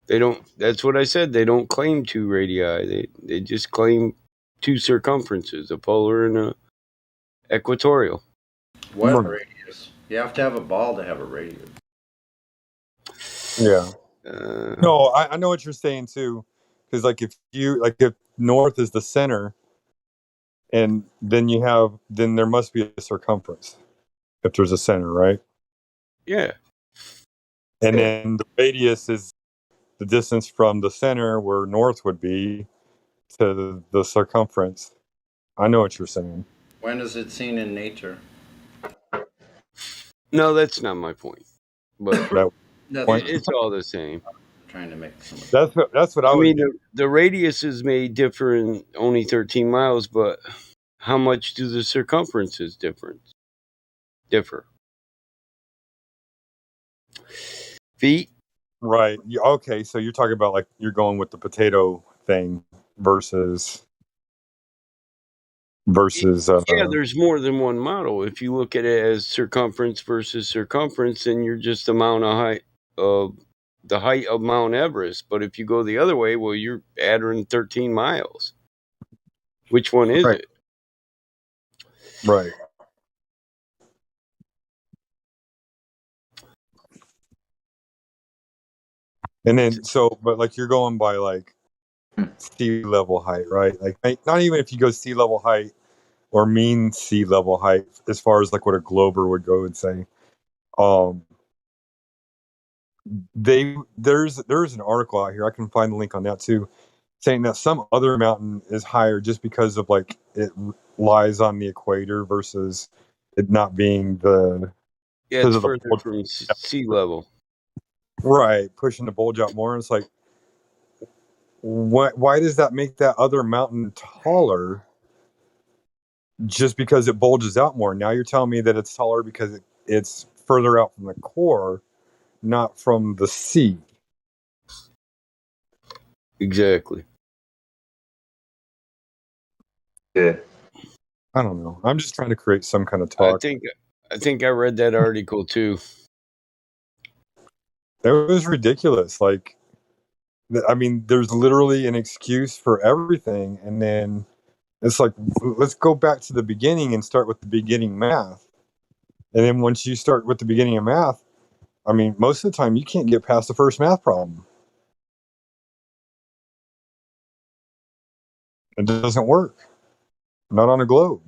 They don't. That's what I said. They don't claim 2 radii. They just claim 2 circumferences, a polar and a equatorial. What radius? You have to have a ball to have a radius. Yeah. No, I know what you're saying too, because if north is the center, and then there must be a circumference if there's a center, right? Yeah. And then the radius is the distance from the center where north would be to the circumference. I know what you're saying. When is it seen in nature? No, that's not my point. But it's all the same. Trying to make some. That's what I mean. The radiuses may differ in only 13 miles, but how much do the circumferences differ? Feet? Right. Okay, so you're talking about like you're going with the potato thing versus yeah, there's more than one model. If you look at it as circumference versus circumference, then you're just the height of Mount Everest. But if you go the other way, well, you're adding 13 miles. Which one is it? Right. And then but like you're going by like sea level height, right? Like not even if you go sea level height or mean sea level height, as far as like what a glober would go and say. There's an article out here, I can find the link on that too, saying that some other mountain is higher just because of like it lies on the equator versus it not being it's further from sea level. Right, pushing the bulge out more. It's like, why does that make that other mountain taller? Just because it bulges out more. Now you're telling me that it's taller because it's further out from the core, not from the sea. Exactly. Yeah. I don't know. I'm just trying to create some kind of I talk. think I read that article too. It was ridiculous. Like, I mean, there's literally an excuse for everything, and then it's like, let's go back to the beginning and start with the beginning math. And then once you start with the beginning of math, I mean, most of the time you can't get past the first math problem. It doesn't work. Not on a globe.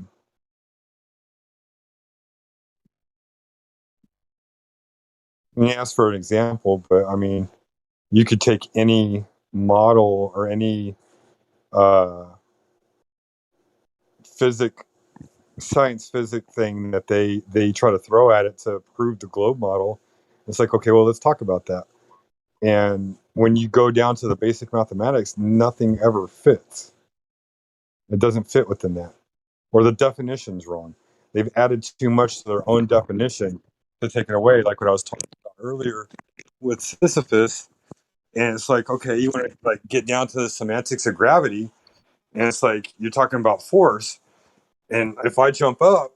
And you asked for an example, but I mean, you could take any model or any uh, science physics thing that they try to throw at it to prove the globe model. It's like, okay, well, let's talk about that. And when you go down to the basic mathematics, nothing ever fits. It doesn't fit within that, or the definition's wrong. They've added too much to their own definition to take it away, like what I was talking about earlier with Sisyphus. And it's like, okay, you want to like get down to the semantics of gravity, and it's like you're talking about force. And if I jump up,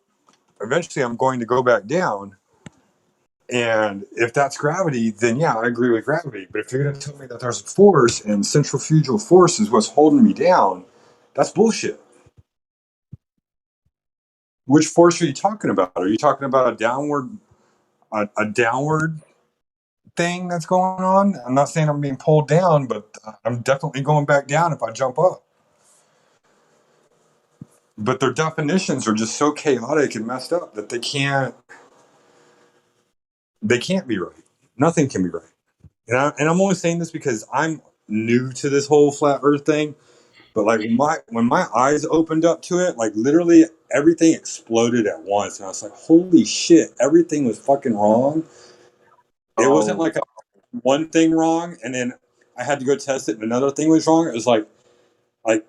eventually I'm going to go back down. And if that's gravity, then yeah, I agree with gravity. But if you're going to tell me that there's a force and centrifugal force is what's holding me down, that's bullshit. Which force are you talking about? Are you talking about a downward thing that's going on? I'm not saying I'm being pulled down, but I'm definitely going back down if I jump up. But their definitions are just so chaotic and messed up that they can't be right. Nothing can be right. And I'm only saying this because I'm new to this whole flat Earth thing. But like when my eyes opened up to it, like literally everything exploded at once, and I was like, "Holy shit! Everything was fucking wrong." It wasn't like one thing wrong, and then I had to go test it, and another thing was wrong. It was like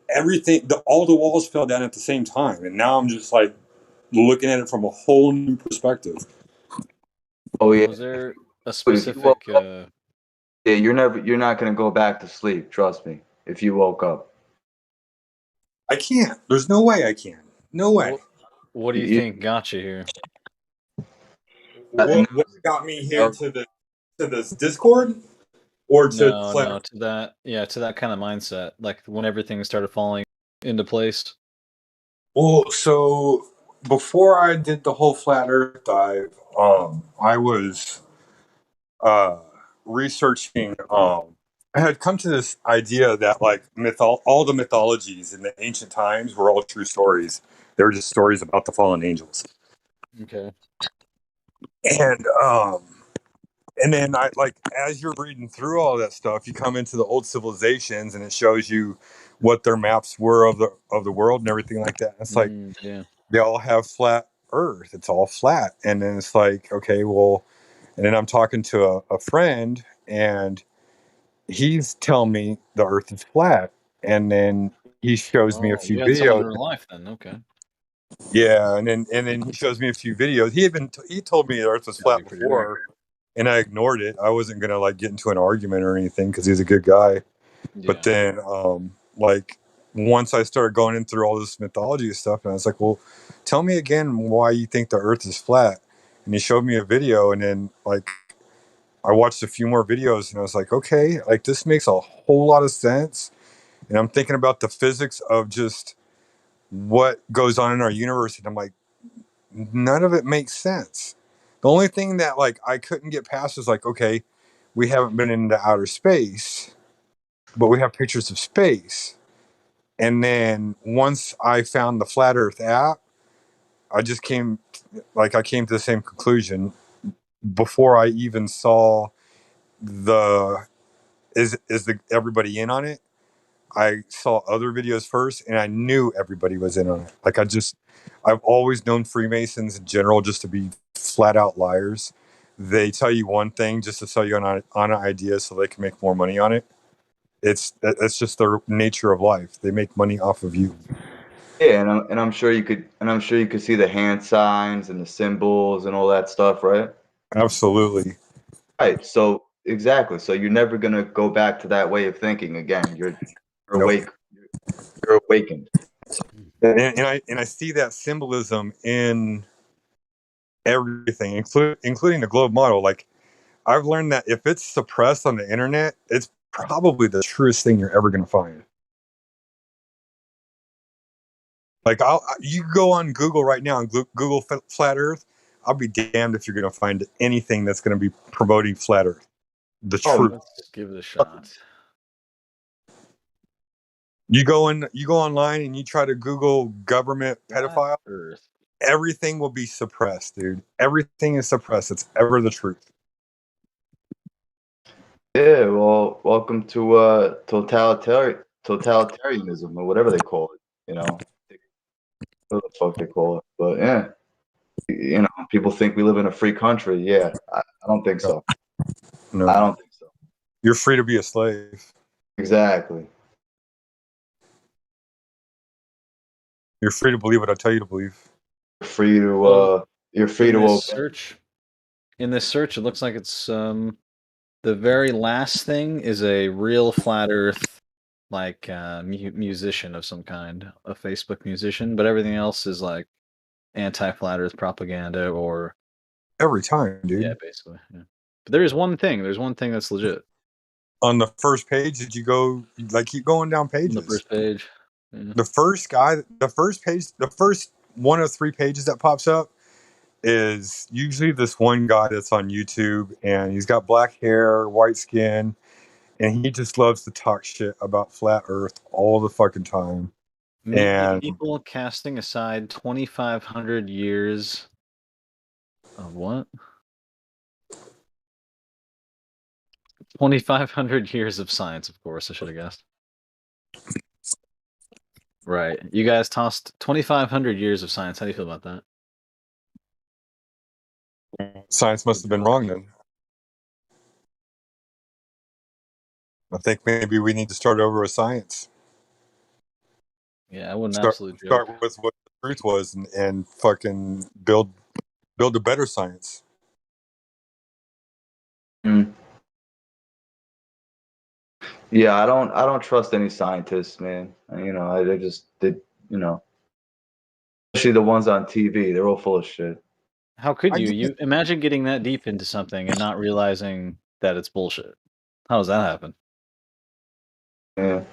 everything, all the walls fell down at the same time, and now I'm just like looking at it from a whole new perspective. Oh yeah. Was there a But specific? yeah, you're not gonna go back to sleep. Trust me. If you woke up, I can't. There's no way I can. No way. What do you you, think got you here? What got me here to this Discord or to No, flat? no, to that kind of mindset, like when everything started falling into place. Well, so before I did the whole flat Earth dive, I was uh, researching. I had come to this idea that like all the mythologies in the ancient times were all true stories. They were just stories about the fallen angels. Okay. And and then I like as you're reading through all that stuff, you come into the old civilizations, and it shows you what their maps were of the world and everything like that. And it's like Yeah. they all have flat Earth. It's all flat, and then it's like, okay, well, and then I'm talking to a friend, and he's telling me the Earth is flat, and then he shows me a Oh, few you had someone videos. in real life then. Okay. Yeah, and then he shows me a few videos. He told me the Earth was Gotta be flat pretty rare. before, and I ignored it. I wasn't gonna like get into an argument or anything because he's a good guy. But Yeah. then, like once I started going in through all this mythology stuff, and I was like, "Well, tell me again why you think the Earth is flat." And he showed me a video, and then like I watched a few more videos, and I was like, "Okay, like this makes a whole lot of sense." And I'm thinking about the physics of just what goes on in our universe, and I'm like, none of it makes sense. The only thing that like I couldn't get past is like, okay, we haven't been into outer space, but we have pictures of space. And then once I found the Flat Earth app, I just I came to the same conclusion before I even saw the is the everybody in on it. I saw other videos first, and I knew everybody was in on it. I've always known Freemasons in general just to be flat out liars. They tell you one thing just to sell you on an idea so they can make more money on it. That's just their nature of life. They make money off of you. yeah, and I'm sure you could see the hand signs and the symbols and all that stuff, right? Absolutely. Right. So exactly. So you're never gonna go back to that way of thinking again. You're Nope. awake. You're awakened. And I see that symbolism in everything, including the globe model. Like, I've learned that if it's suppressed on the internet, it's probably the truest thing you're ever going to find. Like, you go on Google right now and Google flat Earth. I'll be damned if you're going to find anything that's going to be promoting flat Earth. The truth. Let's give it a shot. You go online and you try to Google government pedophile. Earth. Everything will be suppressed, dude. Everything is suppressed. It's ever the truth. Yeah, well, welcome to totalitarianism or whatever they call it. You know, whatever the fuck they call it. But yeah, you know, people think we live in a free country. Yeah, I don't think so. No, I don't think so. You're free to be a slave. Exactly. You're free to believe what I tell you to believe. Free to you're free in to this obey. search. In this search, it looks like it's the very last thing is a real flat Earth, like musician of some kind, a Facebook musician, but everything else is like anti-flat Earth propaganda or every time, dude. Yeah, basically. Yeah. But there is one thing. There's one thing that's legit. On the first page, did you go keep going down pages? On the first page. Yeah. The first page, the first one of 3 pages that pops up is usually this one guy that's on YouTube, and he's got black hair, white skin, and he just loves to talk shit about flat Earth all the fucking time. Meet And the people casting aside 2,500 years of what? 2,500 years of science, of course. I should have guessed. Right. You guys tossed 2,500 years of science. How do you feel about that? Science must have been wrong then. I think maybe we need to start over with science. Yeah, I wouldn't start absolutely with what the truth was and fucking build a better science. Yeah, I don't trust any scientists, man. You know, especially the ones on TV. They're all full of shit. How could you? You imagine getting that deep into something and not realizing that it's bullshit. How does that happen? Yeah.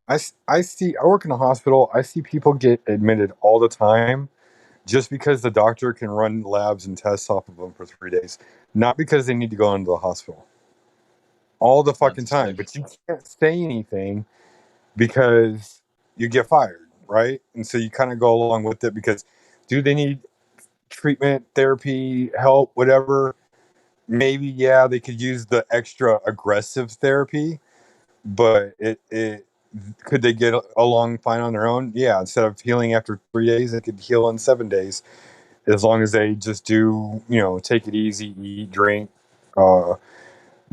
I see. I work in a hospital. I see people get admitted all the time, just because the doctor can run labs and tests off of them for 3 days, not because they need to go into the hospital. All the fucking time, but you can't say anything because you get fired, right? And so you kind of go along with it because, do they need treatment, therapy, help, whatever? Maybe, yeah, they could use the extra aggressive therapy, but it could they get along fine on their own? Yeah, instead of healing after 3 days, they could heal in 7 days, as long as they just do, take it easy, eat, drink,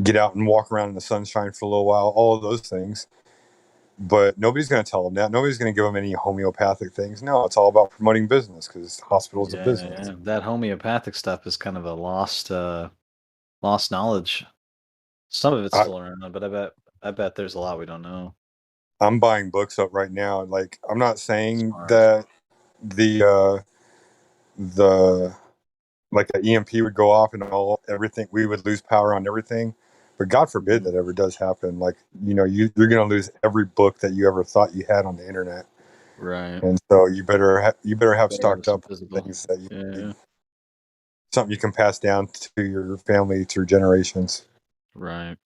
get out and walk around in the sunshine for a little while, all of those things. But nobody's going to tell them that. Nobody's going to give them any homeopathic things. No, it's all about promoting business because hospitals are business. Yeah, that homeopathic stuff is kind of a lost knowledge. Some of it's still around, but I bet there's a lot we don't know. I'm buying books up right now. Like, I'm not saying that the like an EMP would go off and everything, we would lose power on everything, but God forbid that ever does happen. Like, you're going to lose every book that you ever thought you had on the internet, right? And so you better have stocked up with things that you need. Something you can pass down to your family through generations, right?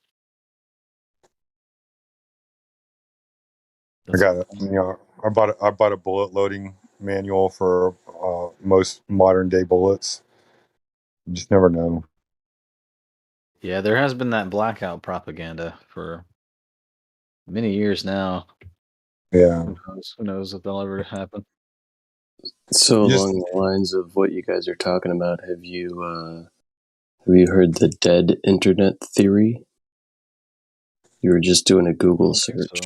I got I bought a bullet loading manual for most modern day bullets. You just never know. Yeah, there has been that blackout propaganda for many years now. Yeah. Who knows if that'll ever happen? So along the lines of what you guys are talking about, have you heard the dead internet theory? You were just doing a Google search. So.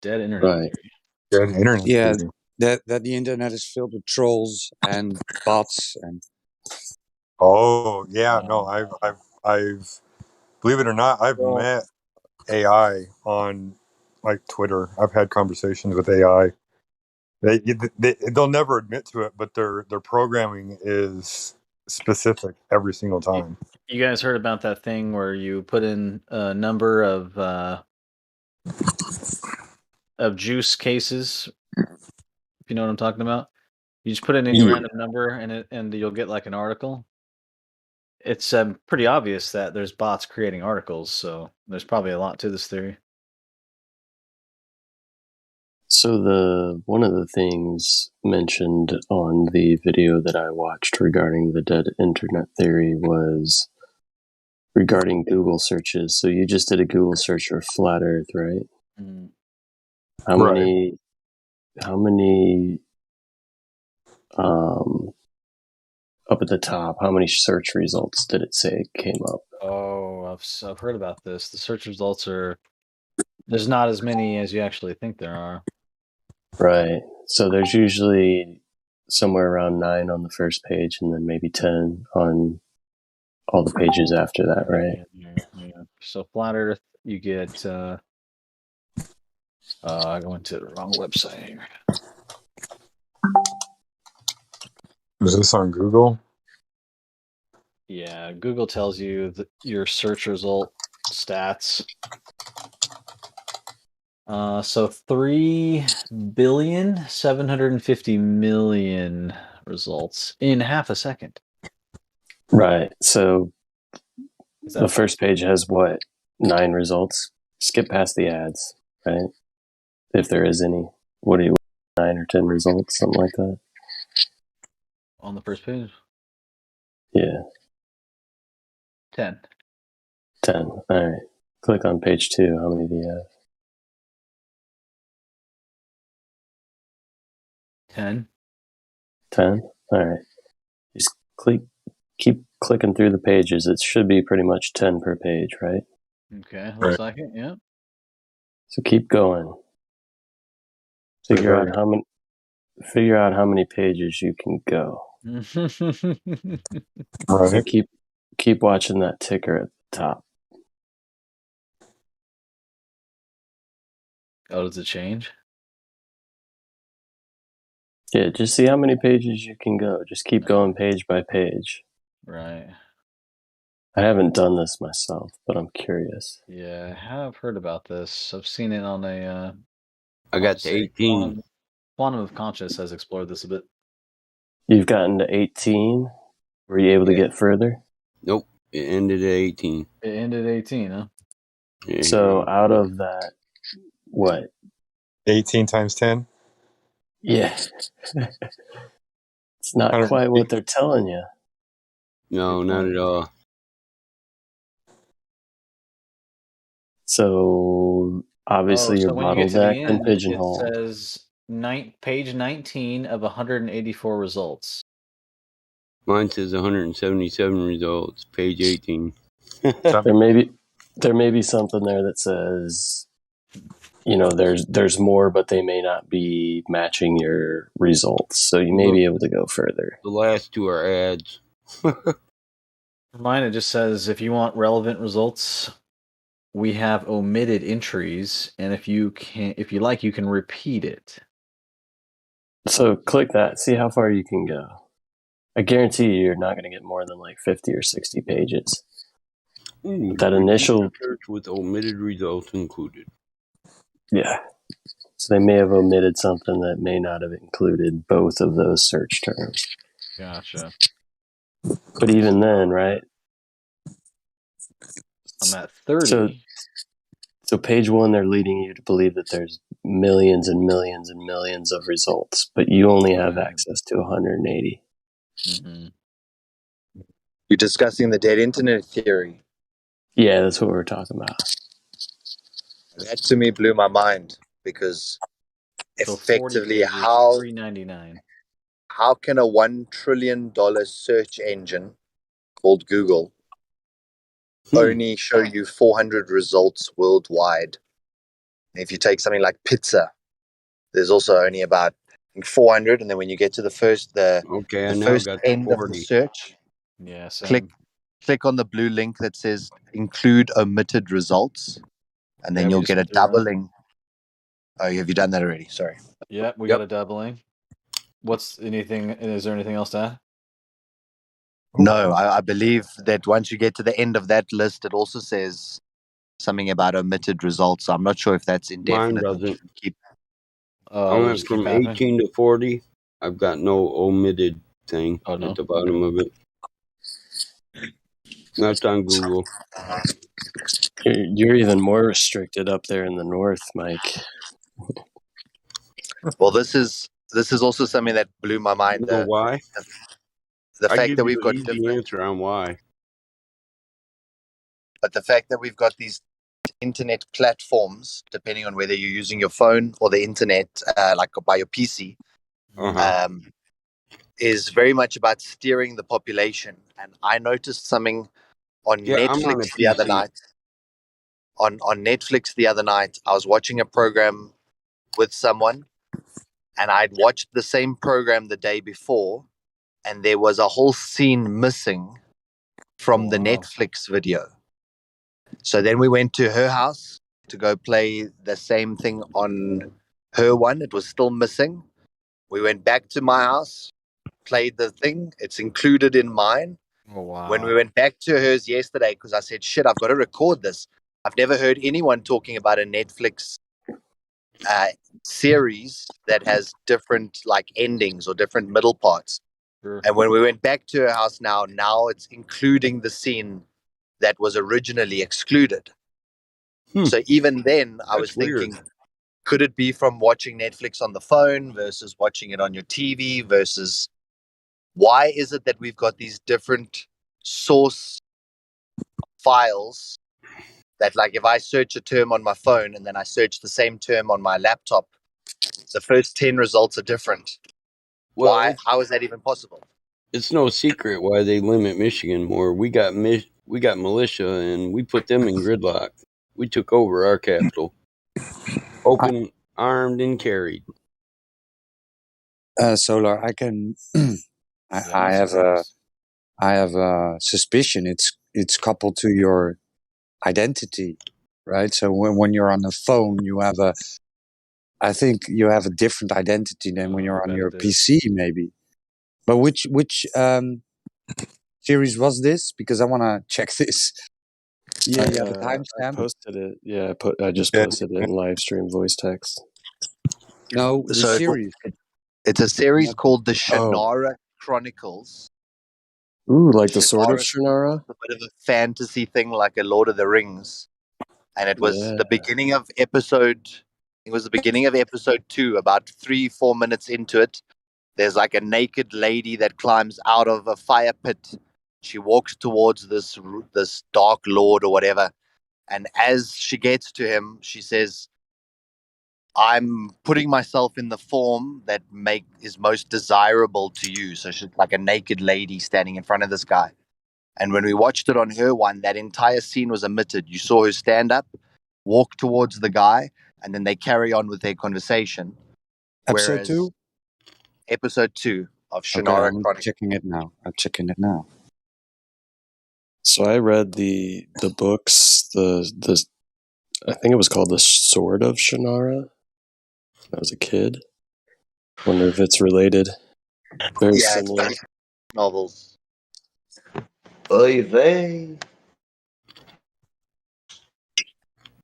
Dead internet right. theory. Dead internet yeah, theory. That the internet is filled with trolls and bots and. Oh yeah, no, I've believe it or not, I've Well, met AI on like Twitter. I've had conversations with AI. They'll never admit to it, but their programming is specific every single time. you guys heard about that thing where you put in a number of juice cases? If you know what I'm talking about, you just put in any random number and you'll get like an article. It's pretty obvious that there's bots creating articles, so there's probably a lot to this theory. So one of the things mentioned on the video that I watched regarding the dead internet theory was regarding Google searches. So you just did a Google search for flat Earth, right? Mm. How many up at the top, how many search results did it say came up? Oh, I've heard about this. The search results there's not as many as you actually think there are. Right. So there's usually somewhere around 9 on the first page and then maybe 10 on all the pages after that, right? Yeah. So flat Earth, you get I went to the wrong website here. Is this on Google? Yeah, Google tells you your search result stats. So 3,750,000,000 results in half a second. Right. So the fast? first page has what? 9 results. Skip past the ads, right? If there is any. What do you 9 or 10 results, something like that? On the first page? Yeah. 10. 10. All right. Click on page 2. How many do you have? 10. 10? All right. Just keep clicking through the pages. It should be pretty much 10 per page, right? Okay, looks like it, yeah. So keep going. Figure out how many pages you can go. Right. And keep watching that ticker at the top. Oh, does it change? Yeah, just see how many pages you can go. Just keep going page by page. Right. I haven't done this myself, but I'm curious. Yeah, I have heard about this. I've seen it on a I got to 18. Quantum of Conscious has explored this a bit. You've gotten to 18. Were you able to get further? Nope. It ended at 18. It ended at 18, huh? Yeah. So out of that, what? 18 times 10? Yeah. It's not quite what they're telling you. No, not at all. So obviously you're when you get to the bottlenecked and end, pigeonholed. it says page 19 of 184 results. Mine says 177 results, page 18. There may be something there that says, there's more, but they may not be matching your results. So you may be able to go further. The last two are ads. For mine, it just says if you want relevant results, we have omitted entries, and if you like, you can repeat it. So click that, see how far you can go. I guarantee you're not going to get more than like 50 or 60 pages. Ooh, that initial search with omitted results included. Yeah. So they may have omitted something that may not have included both of those search terms. Gotcha. But even then, right? I'm at 30. So page 1, they're leading you to believe that there's millions and millions and millions of results, but you only have access to 180. Mm-hmm. You're discussing the dead internet theory. Yeah, that's what we're talking about. That to me blew my mind because effectively how $3.99. How can a $1 trillion search engine called Google only show you 400 results worldwide? If you take something like pizza, there's also only about 400, and then when you get to the first end of the search, Yeah, same. click click on the blue link that says include omitted results, and then Yeah, we you'll just get a went through that. doubling. Oh, have you done that already? Sorry. Yeah, we got a doubling. What's anything? Is there anything else to add? No, I believe that once you get to the end of that list, it also says something about omitted results. I'm not sure if that's Mine indefinite. doesn't. Keep. I went Just keep from happening? 18 to 40. I've got no omitted thing Oh, no? at the bottom of it. That's on Google. You're even more restricted up there in the north, Mike. Well, this is also something that blew my mind. You know why? The I fact give that you we've the got easy different, answer on why. but the fact that we've got these internet platforms, depending on whether you're using your phone or the internet, like by your PC, is very much about steering the population. And I noticed something on Yeah, I'm on a Netflix the other PC. night. On Netflix the other night, I was watching a program with someone, and I'd watched the same program the day before, and there was a whole scene missing from the Netflix video. So then we went to her house to go play the same thing on her one. It was still missing. We went back to my house, played the thing. It's included in mine. Oh, wow. When we went back to hers yesterday, because I said, shit, I've got to record this. I've never heard anyone talking about a Netflix series that has different like endings or different middle parts. Sure. And when we went back to her house now it's including the scene that was originally excluded. So even then, I was thinking, could it be from watching Netflix on the phone versus watching it on your TV versus why is it that we've got these different source files that, like, if I search a term on my phone and then I search the same term on my laptop, the first 10 results are different. Well, Why? How is that even possible? It's no secret why they limit Michigan more. We got militia, and we put them in gridlock. We took over our capital, open, armed, and carried. Solar, I can. I have a suspicion. It's coupled to your identity, right? So when you're on the phone, I think you have a different identity than when you're on your PC, maybe. But which series was this? Because I want to check this. Yeah, You have a I timestamp? posted it. Yeah, I just posted it in Livestream voice text. No, the So series. it's a series called the Oh. Shannara Chronicles. Ooh, like the Sword of Shannara? A bit of a fantasy thing, like a Lord of the Rings. And it was the beginning of episode. It was the beginning of episode 2. About 3-4 minutes into it, there's like a naked lady that climbs out of a fire pit. She walks towards this dark lord or whatever, and as she gets to him, she says, I'm putting myself in the form that is most desirable to you. So she's like a naked lady standing in front of this guy. And when we watched it on her one, that entire scene was omitted. You saw her stand up, walk towards the guy, and then they carry on with their conversation. Episode 2? Episode 2 of Okay, Shannara I'm Chronicles. checking it now. I'm checking it now. So I read the books, the I think it was called The Sword of Shannara when I was a kid. Wonder if it's related. Very similar. Novels. Oy vey.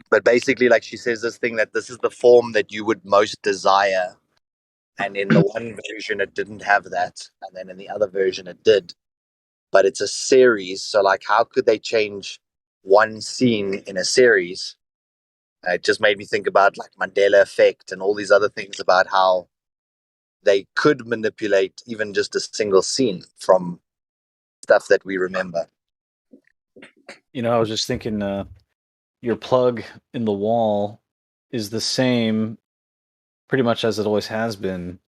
But basically, like, she says this thing that this is the form that you would most desire. And in the one version, it didn't have that. And then in the other version, it did. But it's a series. So, like, how could they change one scene in a series? It just made me think about, like, Mandela effect and all these other things about how they could manipulate even just a single scene from stuff that we remember. I was just thinking your plug in the wall is the same pretty much as it always has been,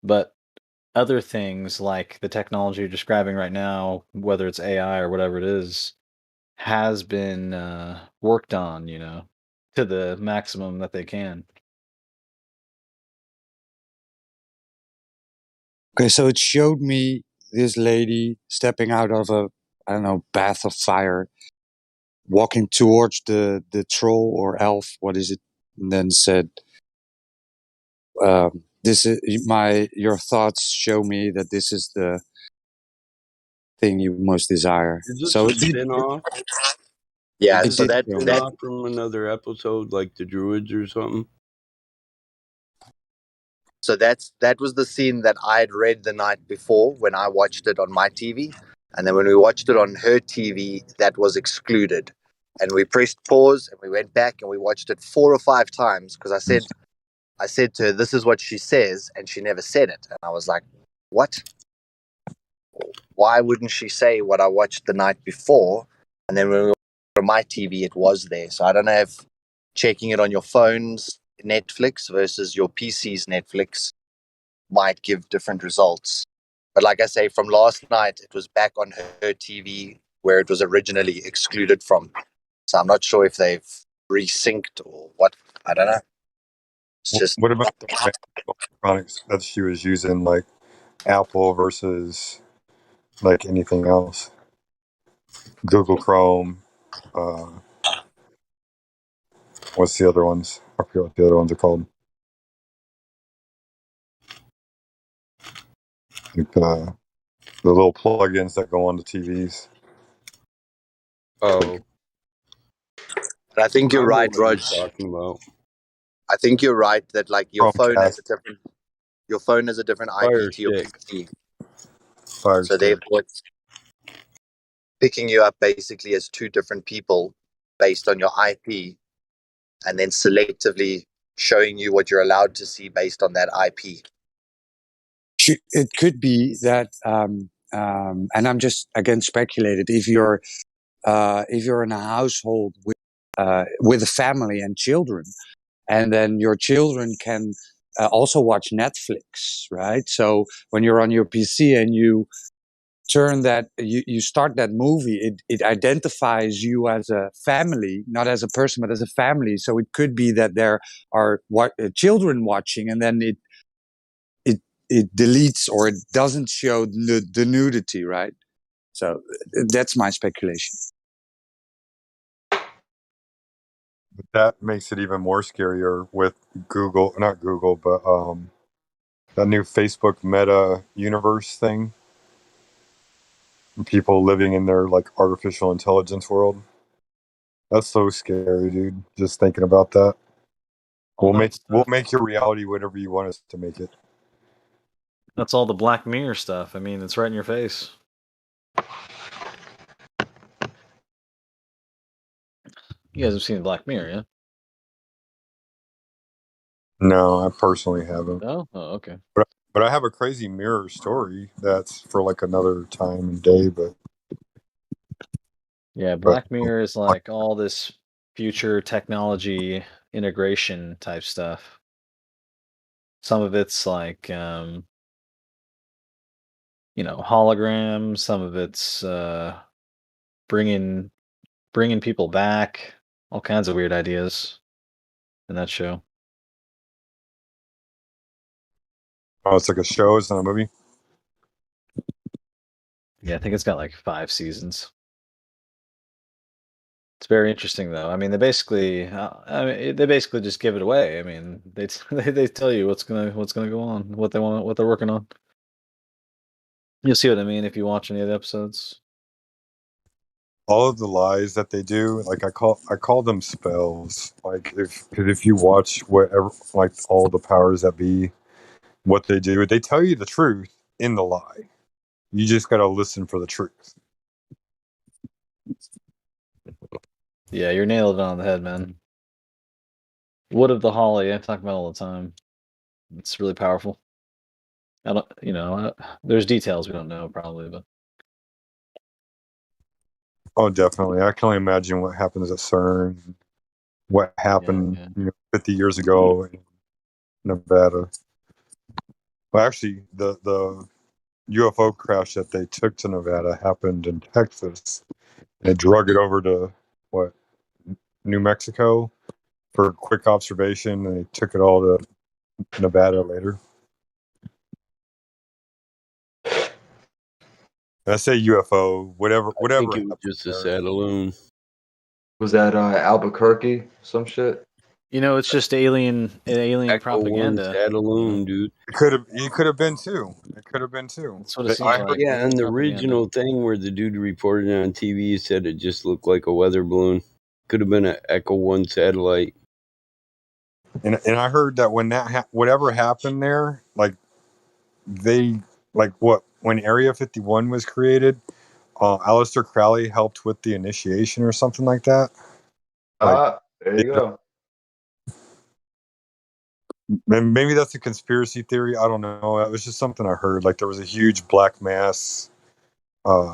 but other things like the technology you're describing right now, whether it's AI or whatever it is, has been worked on, to the maximum that they can. Okay, so it showed me this lady stepping out of a I don't know, bath of fire, walking towards the troll or elf. What is it? And then said, "This is your thoughts show me that this is the thing you most desire." Is this So a it did. spin-off? Yeah, Is so this a that spin-off from another episode, like the Druids or something? So that was the scene that I had read the night before when I watched it on my TV, and then when we watched it on her TV, that was excluded. And we pressed pause and we went back and we watched it 4 or 5 times because I said to her, "This is what she says," and she never said it. And I was like, "What? Why wouldn't she say what I watched the night before?" And then when we were on my TV, it was there. So I don't know if checking it on your phone's Netflix versus your PC's Netflix might give different results. But like I say, from last night, it was back on her TV where it was originally excluded from. So I'm not sure if they've resynced or what. I don't know. It's just What about the electronics that she was using, like Apple versus like anything else? Google Chrome. What's the other ones? I forget what the other ones are called. Like the little plugins that go on the TVs. Oh, and I think I you're know right, what Rog. you're talking about. I think you're right that like your phone has Chromecast, a different Fire IP to your Stick. PC. Fire So Stick. therefore it's picking you up basically as two different people based on your IP and then selectively showing you what you're allowed to see based on that IP. It could be that, and I'm just again speculated. If you're in a household with a family and children, and then your children can also watch Netflix, right? So when you're on your PC and you turn that, you start that movie, it identifies you as a family, not as a person, but as a family. So it could be that there are children watching, and then it deletes or it doesn't show the nudity, right? So that's my speculation. But that makes it even more scarier with Google, not Google, but that new Facebook Meta universe thing. People living in their like artificial intelligence world. That's so scary, dude. Just thinking about that. All We'll make your reality whatever you want us to make it. That's all the Black Mirror stuff. I mean, it's right in your face. You guys have seen Black Mirror, yeah? No, I personally haven't. No? Oh, okay. But I have a crazy mirror story that's for like another time and day. Yeah, Black Mirror is like all this future technology integration type stuff. Some of it's like, holograms. Some of it's bringing people back. All kinds of weird ideas in that show. Oh, it's like a show. It's not a movie. Yeah, I think it's got like 5 seasons. It's very interesting, though. I mean, they basically just give it away. I mean, they tell you what's gonna go on, what they're working on. You'll see what I mean if you watch any of the episodes. All of the lies that they do, like I call them spells. Like if you watch whatever, like all the powers that be, what they do, they tell you the truth in the lie. You just gotta listen for the truth. Yeah, you're nailed it on the head, man. Wood of the Holly, I talk about all the time. It's really powerful. I don't, there's details we don't know probably, but Oh, definitely. I can only imagine what happens at CERN, what happened, 50 years ago in Nevada. Well, actually, the UFO crash that they took to Nevada happened in Texas. They drug it over to what, New Mexico for quick observation, and they took it all to Nevada later. I say UFO, whatever. I think it was just a Satelloon. Was that Albuquerque? Some shit. It's just alien Echo One propaganda. Satelloon, dude. It could have been too. It could have been too. That's what it seems like. Yeah, and the Propaganda. original thing where the dude reported on TV said it just looked like a weather balloon. Could have been an Echo One satellite. And I heard that when whatever happened there, like when Area 51 was created, Aleister Crowley helped with the initiation or something like that. There you go. And maybe that's a conspiracy theory. I don't know. It was just something I heard. Like there was a huge black mass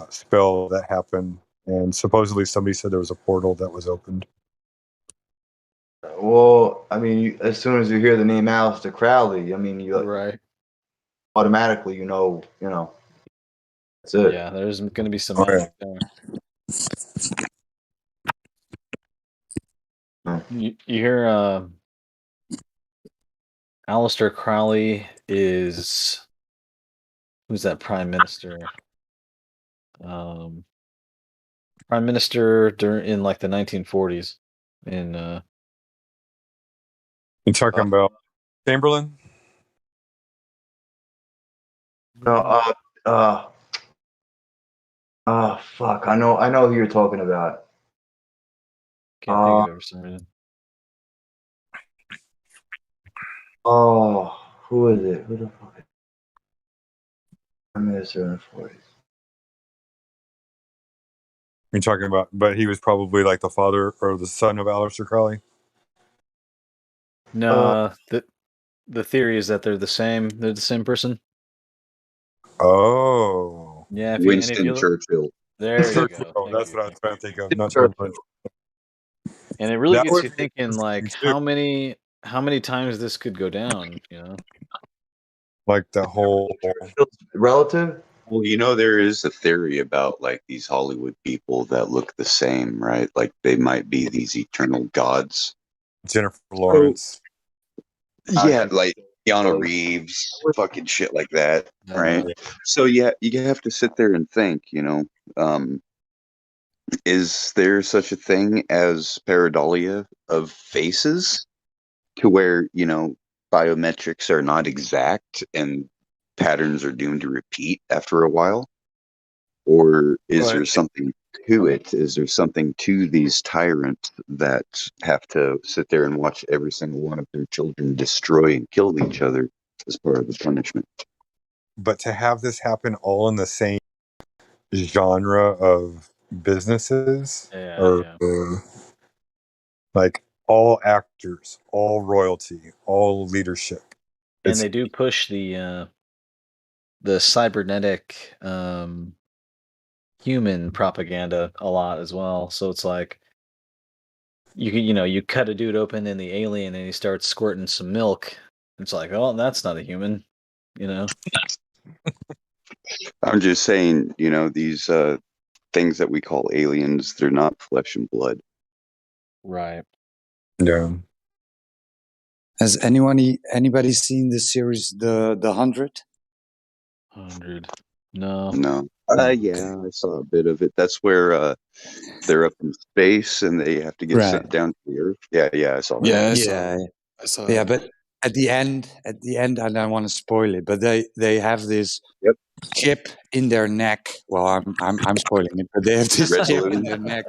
spell that happened, and supposedly somebody said there was a portal that was opened. Well, I mean, as soon as you hear the name Aleister Crowley, I mean, you right. Automatically, you know, that's it. Yeah, there's going to be some magic there. You hear Aleister Crowley is who's that prime minister? Prime minister in like the 1940s in You talking about Chamberlain? No, fuck. I know who you're talking about. Can't think of it for some reason. Oh, who is it? Who the fuck? Prime Minister in the 40s. You're talking about, but he was probably like the father or the son of Aleister Crowley. No, the theory is that they're the same. They're the same person. Oh, yeah. Winston Churchill. There you go. That's what I was trying to think of. Not Churchill. And it really That gets would you be thinking, like how many times this could go down. Like the whole relative. Well, there is a theory about like these Hollywood people that look the same, right? Like they might be these eternal gods. Jennifer Lawrence. Yeah, like Keanu Reeves, fucking shit like that, right? So yeah, you have to sit there and think, is there such a thing as pareidolia of faces to where, biometrics are not exact and patterns are doomed to repeat after a while? Or is there something to it? Is there something to these tyrants that have to sit there and watch every single one of their children destroy and kill each other as part of the punishment? But to have this happen all in the same genre of businesses, like all actors, all royalty, all leadership, and they do push the cybernetic human propaganda a lot as well. So it's like you cut a dude open in the alien and he starts squirting some milk. It's like, oh, that's not a human, I'm just saying, these things that we call aliens, they're not flesh and blood. Right. Yeah. Has anybody seen the series The 100? 100. No. No. Yeah, I saw a bit of it. That's where they're up in space and they have to get sent down to the Earth. Yeah, I saw that. Yeah, I saw that. But at the end, I don't want to spoil it, but they have this chip in their neck. Well, I'm spoiling it, but they have this chip in their neck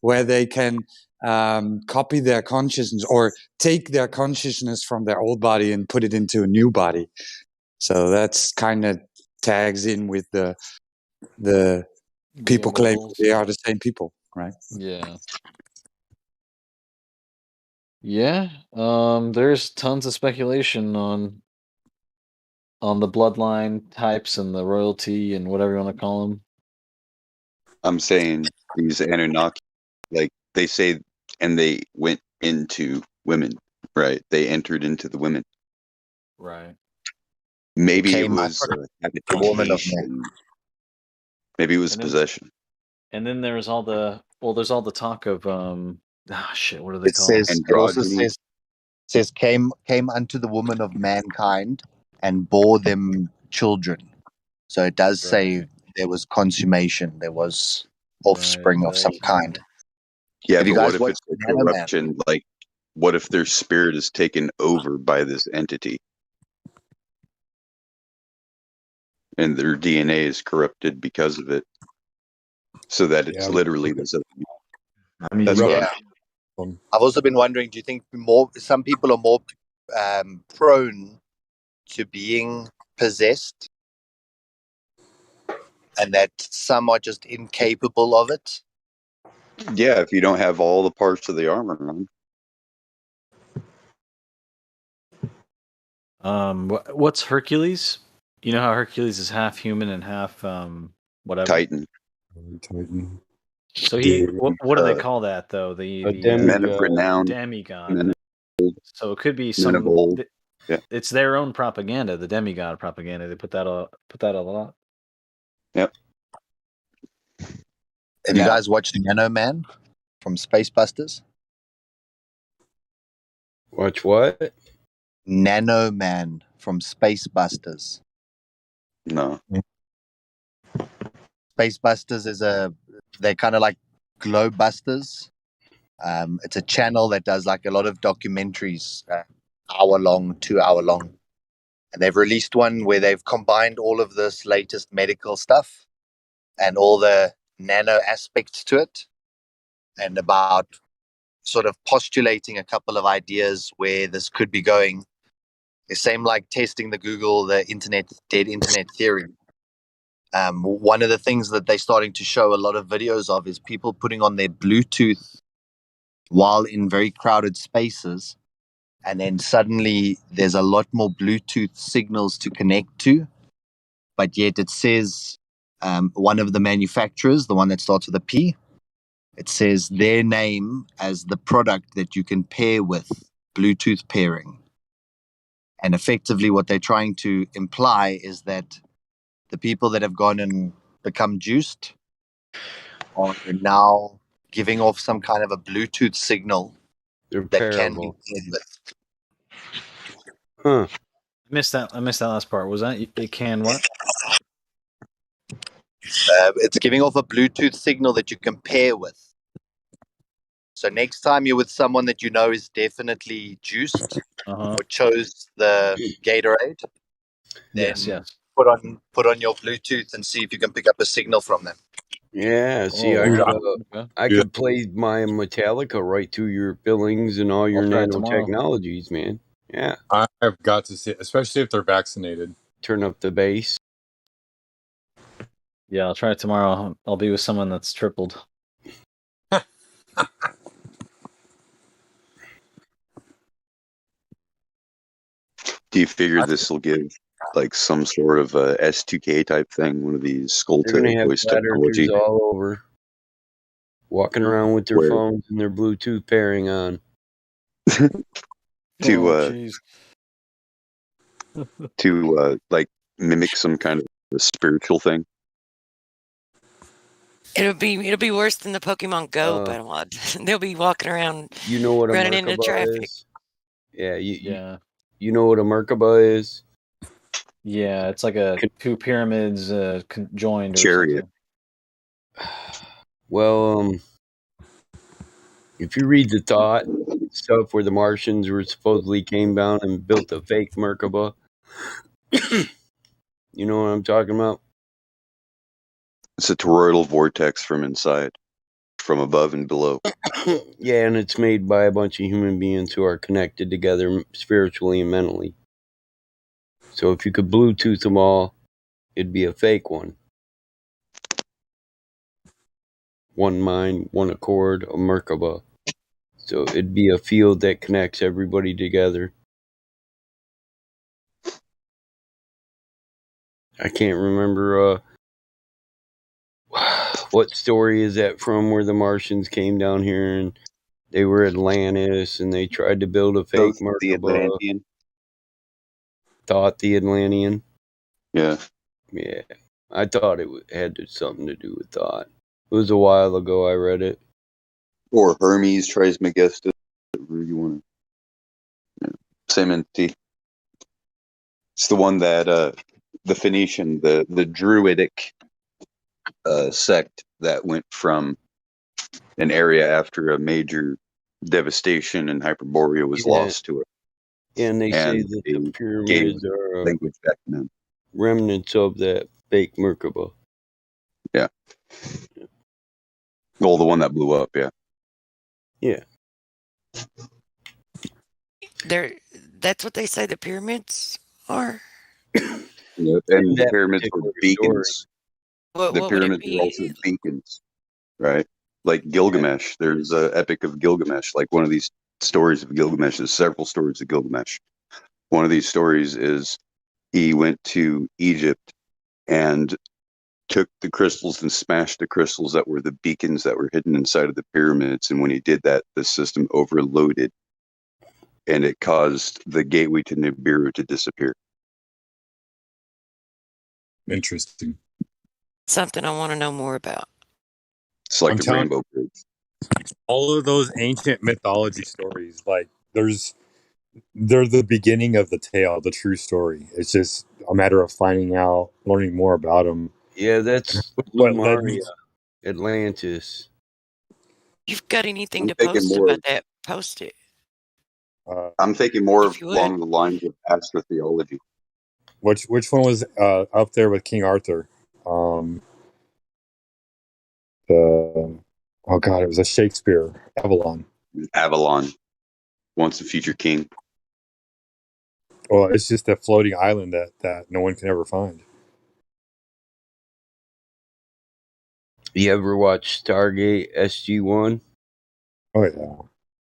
where they can copy their consciousness or take their consciousness from their old body and put it into a new body. So that's kind of tags in with the people claim they are the same people, right? Yeah. Yeah. There's tons of speculation on the bloodline types and the royalty and whatever you want to call them. I'm saying these Anunnaki, like they say, and they went into women, right? They entered into the women. Right. Maybe it was habitation. Maybe it was possession. And then there's all the talk of shit. What are they It called? also says came unto the woman of mankind and bore them children. So it does say there was consummation, there was offspring of some kind. Yeah, Have you but guys what if watched it's a Nano Man? corruption? Like, what if their spirit is taken over by this entity, and their DNA is corrupted because of it, so that it's literally this? I mean, That's what Yeah. I've also been wondering, do you think some people are more prone to being possessed, and that some are just incapable of it? Yeah, if you don't have all the parts of the armor on. What's Hercules? You know how Hercules is half human and half whatever. Titan. So what do they call that though? The demigod. Men of renown. Demigod. So it could be Men some. of old. Yeah. It's their own propaganda, the demigod propaganda. They put that a lot. Yep. Have you guys watched Nano Man from Space Busters? Watch what? Nano Man from Space Busters. No. Space Busters they're kind of like Globe Busters. It's a channel that does like a lot of documentaries, hour long, 2 hour long. And they've released one where they've combined all of this latest medical stuff and all the nano aspects to it, and about sort of postulating a couple of ideas where this could be going. The same like testing the dead internet theory. One of the things that they're starting to show a lot of videos of is people putting on their Bluetooth while in very crowded spaces, and then suddenly there's a lot more Bluetooth signals to connect to, but yet it says one of the manufacturers, the one that starts with a P, it says their name as the product that you can pair with, Bluetooth pairing. And effectively what they're trying to imply is that the people that have gone and become juiced are now giving off some kind of a Bluetooth signal that can be paired with. Huh. I missed that last part. Was that it can what? It's giving off a Bluetooth signal that you can pair with. So next time you're with someone that you know is definitely juiced or chose the Gatorade, then yes. put on your Bluetooth and see if you can pick up a signal from them. Yeah, see, I could play my Metallica right through your fillings and all your nanotechnologies, man. Yeah. I've got to see it, especially if they're vaccinated. Turn up the bass. Yeah, I'll try it tomorrow. I'll be with someone that's tripled. Do you figure this will give like some sort of a S2K type thing, one of these skull They're gonna have voice flat technology? earthers all over, walking around with their phones and their Bluetooth pairing on. to like mimic some kind of a spiritual thing. It'll be worse than the Pokemon Go battle mod. They'll be walking around, you know what running into traffic. Is? Yeah, you know what a Merkaba is? Yeah, it's like a two pyramids joined or chariot. Something. Well, if you read the thought stuff where the Martians were supposedly came down and built a fake Merkaba, you know what I'm talking about? It's a toroidal vortex from inside, from above and below. Yeah, and it's made by a bunch of human beings who are connected together spiritually and mentally. So if you could Bluetooth them all, it'd be a fake one. One mind, one accord, a Merkaba. So it'd be a field that connects everybody together. I can't remember what story is that from where the Martians came down here and they were Atlantis and they tried to build a fake Merkaba. The Atlantean. Thought the Atlantean. Yeah. Yeah. I thought it had something to do with thought. It was a while ago I read it. Or Hermes Trismegistus, whatever you want to. Yeah. Same entity. It's the one that the Phoenician, the Druidic sect that went from an area after a major devastation and Hyperborea was lost to it. And they say And that they the gave pyramids are language back to them. remnants of that fake Merkaba. Yeah. Well, the one that blew up, yeah. Yeah. That's what they say the pyramids are. Yeah, and the That pyramids were particular beacons. What The would it pyramids were be? also beacons, right? Like Gilgamesh. There's a epic of Gilgamesh. Like one of these stories of Gilgamesh. There's several stories of Gilgamesh. One of these stories is he went to Egypt and took the crystals and smashed the crystals that were the beacons that were hidden inside of the pyramids. And when he did that, the system overloaded and it caused the gateway to Nibiru to disappear. Interesting. Something I want to know more about. It's like I'm the telling Rainbow Bridge. all of those ancient mythology stories, like they're the beginning of the tale, the true story. It's just a matter of finding out, learning more about them. Yeah, that's What led me? Lumaria, Atlantis. You've got anything I'm to thinking post more. about that? Post it I'm thinking more if of you would. along the lines of astrotheology. Which one was up there with King Arthur? The oh god, it was a Shakespeare Avalon. Avalon, once the future king. Well, it's just a floating island that no one can ever find. You ever watch Stargate SG-1? Oh yeah.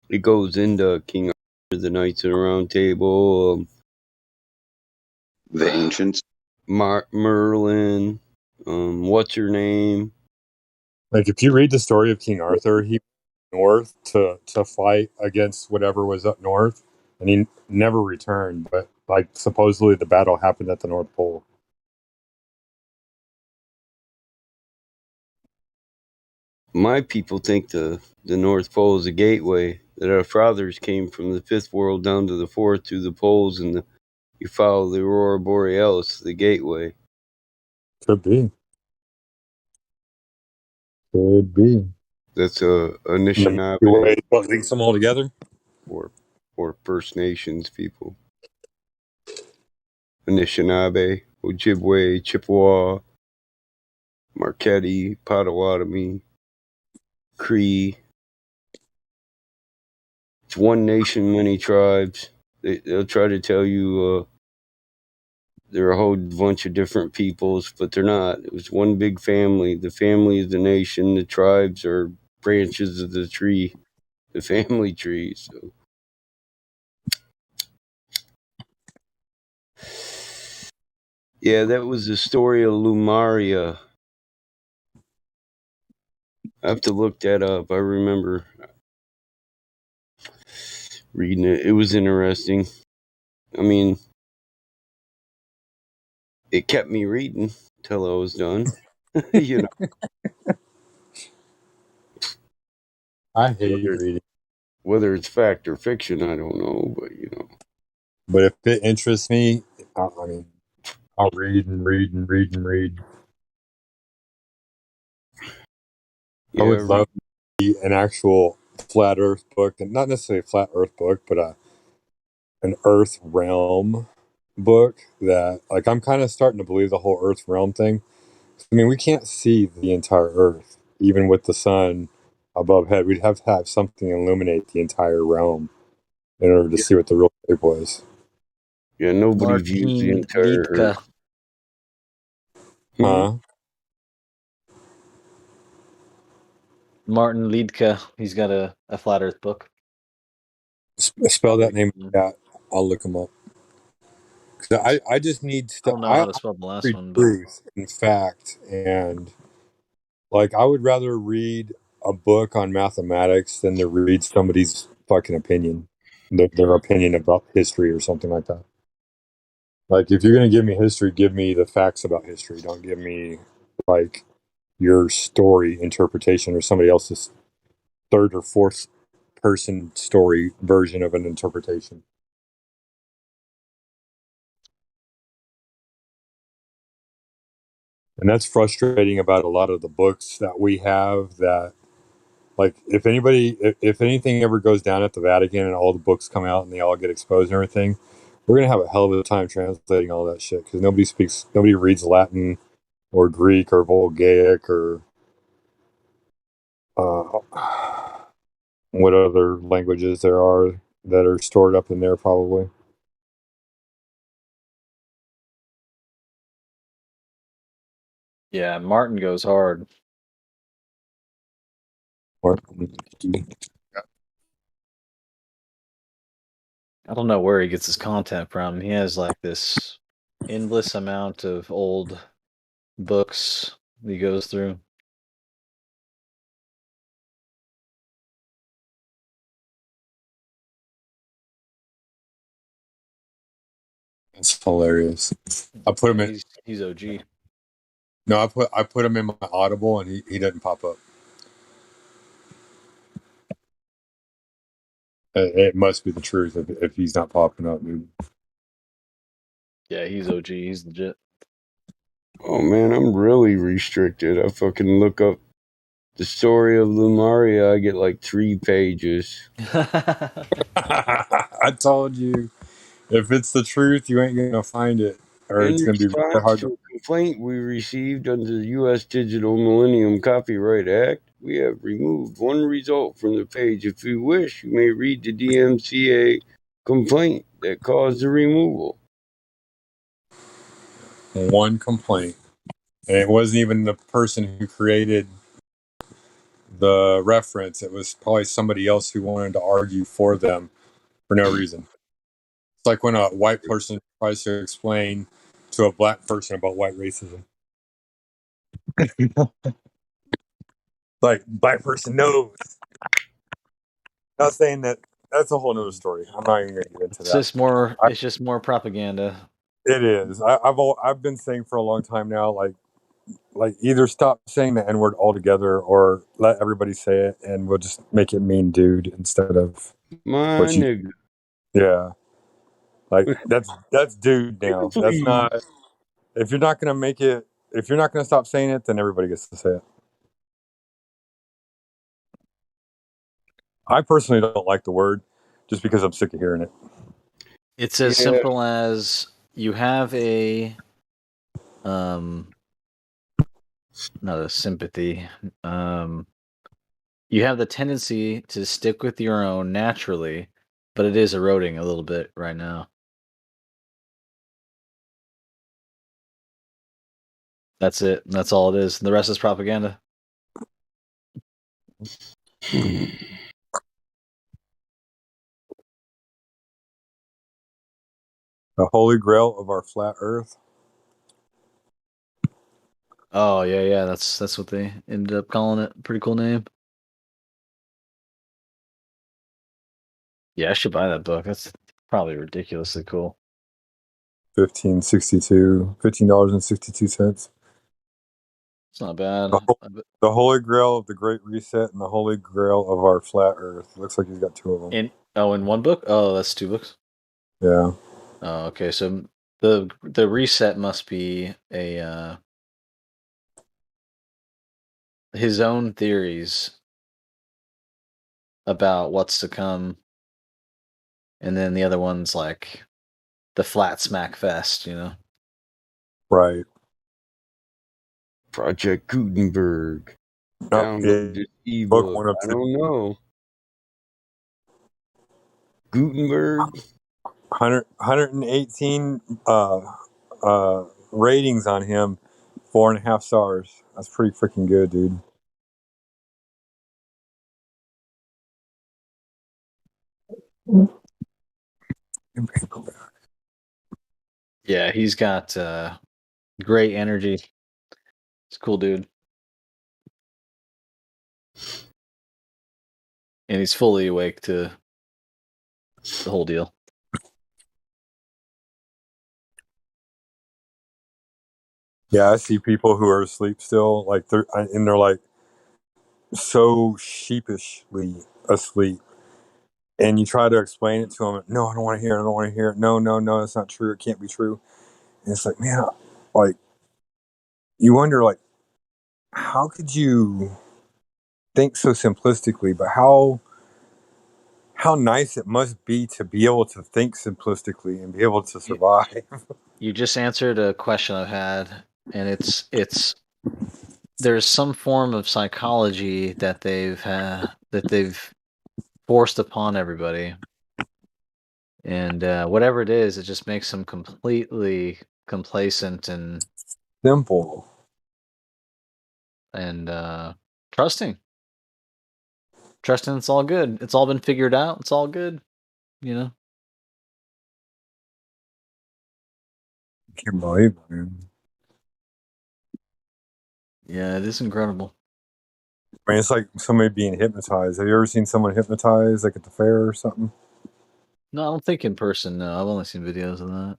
It goes into King Arthur, the Knights of the Round Table, The ancients. Merlin, what's her name? Like if you read the story of King Arthur, he went north to fight against whatever was up north, and he never returned. But like supposedly the battle happened at the North Pole. My people think the North Pole is a gateway, that our fathers came from the fifth world down to the fourth through the poles, and you follow the Aurora Borealis, the gateway. Could be. Could be. That's a The Milky Way, Anishinaabe what links them all together? or First Nations people. Anishinaabe, Ojibwe, Chippewa, Marquette, Potawatomi, Cree. It's one nation, many tribes. They'll try to tell you there are a whole bunch of different peoples, but they're not. It was one big family. The family is the nation. The tribes are branches of the tree, the family tree. So, yeah, that was the story of Lumaria. I have to look that up. I remember reading it. It was interesting. I mean, it kept me reading till I was done. You know, I hate reading. Whether it's fact or fiction, I don't know, but you know. But if it interests me, I mean, I'll read and read and read and read. I would Yeah, love to be an actual flat Earth book, and not necessarily a flat Earth book, but an Earth realm book. That like I'm kind of starting to believe the whole Earth realm thing. I mean, we can't see the entire Earth, even with the sun above head. We'd have to have something illuminate the entire realm in order to see what the real shape was. yeah, nobody views the Martin entire Liedtke. Earth. Huh? Martin Liedtke. He's got a flat Earth book. Spell that name in the chat. I'll look him up. 'Cause I just need I stuff. don't know I how to spell the last read one, but truth and fact, and like I would rather read a book on mathematics than to read somebody's fucking opinion, their opinion about history or something like that. Like if you're gonna give me history, give me the facts about history. Don't give me like your story interpretation or somebody else's third or fourth person story version of an interpretation. And that's frustrating about a lot of the books that we have. That, like, if anything ever goes down at the Vatican and all the books come out and they all get exposed and everything, we're gonna have a hell of a time translating all that shit because nobody reads Latin or Greek or Vulgaic or uh, what other languages there are that are stored up in there probably. Yeah, Martin goes hard. I don't know where he gets his content from. He has like this endless amount of old books he goes through. It's hilarious. I put him in. He's OG. No, I put him in my Audible and he doesn't pop up. It must be the truth if he's not popping up, dude. Yeah, he's OG. He's legit. Oh man, I'm really restricted. I fucking look up the story of Lumaria. I get like 3 pages. I told you, if it's the truth, you ain't gonna find it, or In it's gonna be very response hard to to. a complaint we received under the U.S. Digital Millennium Copyright Act, we have removed one result from the page. If you wish, you may read the DMCA complaint that caused the removal. One complaint, and it wasn't even the person who created the reference. It was probably somebody else who wanted to argue for them for no reason. It's like when a white person tries to explain to a black person about white racism. Like, black person knows. Not saying that. That's a whole nother story. I'm not even going to get into It's that. just more propaganda. It is. I've been saying for a long time now, like either stop saying the N word altogether or let everybody say it, and we'll just make it mean dude instead of My what you. nigga. Yeah, like that's dude now. That's Please. not. If you're not gonna make it, if you're not gonna stop saying it, then everybody gets to say it. I personally don't like the word, just because I'm sick of hearing it. It's as simple as you have a not a sympathy. You have the tendency to stick with your own naturally, but it is eroding a little bit right now. That's it. That's all it is. The rest is propaganda. The holy grail of our flat Earth. Oh yeah. That's what they ended up calling it. Pretty cool name. Yeah, I should buy that book. That's probably ridiculously cool. $15.62. It's not bad. The holy grail of the Great Reset and the holy grail of our flat Earth. Looks like he's got 2 of them. In one book? Oh, that's 2 books. Yeah. Oh, okay. So the reset must be a his own theories about what's to come, and then the other one's like the flat smack fest, you know? Right. Project Gutenberg. Download this Book ebook. 1 of I 2. don't know. Gutenberg. 118 ratings on him, 4.5 stars. That's pretty freaking good, dude. Yeah, he's got great energy. He's a cool dude. And he's fully awake to the whole deal. Yeah, I see people who are asleep still, like they're like so sheepishly asleep, and you try to explain it to them. No, I don't want to hear it. I don't want to hear it. No, that's not true. It can't be true. And it's like, man, like you wonder, like, how could you think so simplistically, but how nice it must be to be able to think simplistically and be able to survive. You just answered a question I've had, and it's there's some form of psychology that they've forced upon everybody, and whatever it is, it just makes them completely complacent and Simple. Trusting. It's all good. It's all been figured out. It's all good. You know. Can't believe it, man. Yeah, it is incredible. I mean, it's like somebody being hypnotized. Have you ever seen someone hypnotized, like at the fair or something? No, I don't think in person. No, I've only seen videos of that.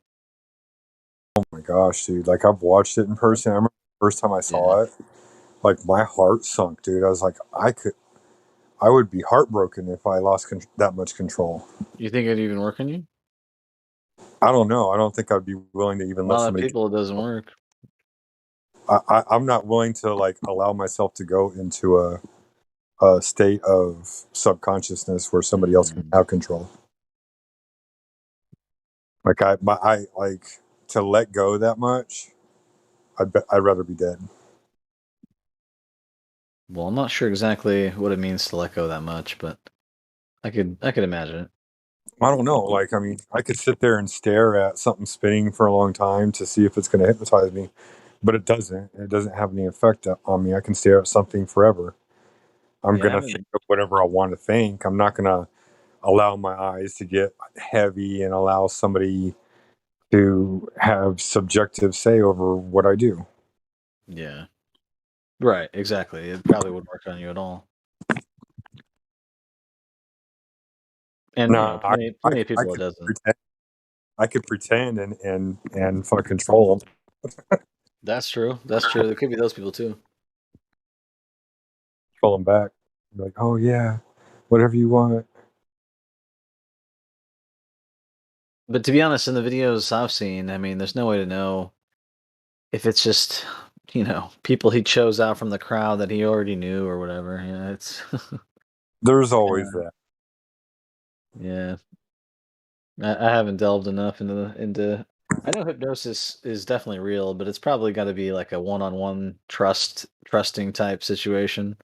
Oh my gosh, dude! Like I've watched it in person. I remember the first time I saw it. Like my heart sunk, dude. I was like, I would be heartbroken if I lost that much control. You think it'd even work on you? I don't know. I don't think I'd be willing to even A let lot of somebody. people, it doesn't work. I'm not willing to like allow myself to go into a state of subconsciousness where somebody else can have control. Like I like to let go that much. I'd rather be dead. Well, I'm not sure exactly what it means to let go that much, but I could imagine it. I don't know. Like, I mean, I could sit there and stare at something spinning for a long time to see if it's going to hypnotize me, but it doesn't. It doesn't have any effect on me. I can stare at something forever. I'm Yeah, I going to haven't. think of whatever I want to think. I'm not going to allow my eyes to get heavy and allow somebody to have subjective say over what I do. Yeah. Right. Exactly. It probably wouldn't work on you at all. And No, plenty of people it doesn't. I could pretend and fucking control them. That's true. That's true. There could be those people too. Control them back. Be like, oh yeah, whatever you want. But to be honest, in the videos I've seen, I mean, there's no way to know if it's just, people he chose out from the crowd that he already knew or whatever. It's There's always that. Yeah. I haven't delved enough into. I know hypnosis is definitely real, but it's probably got to be like a one-on-one trusting type situation.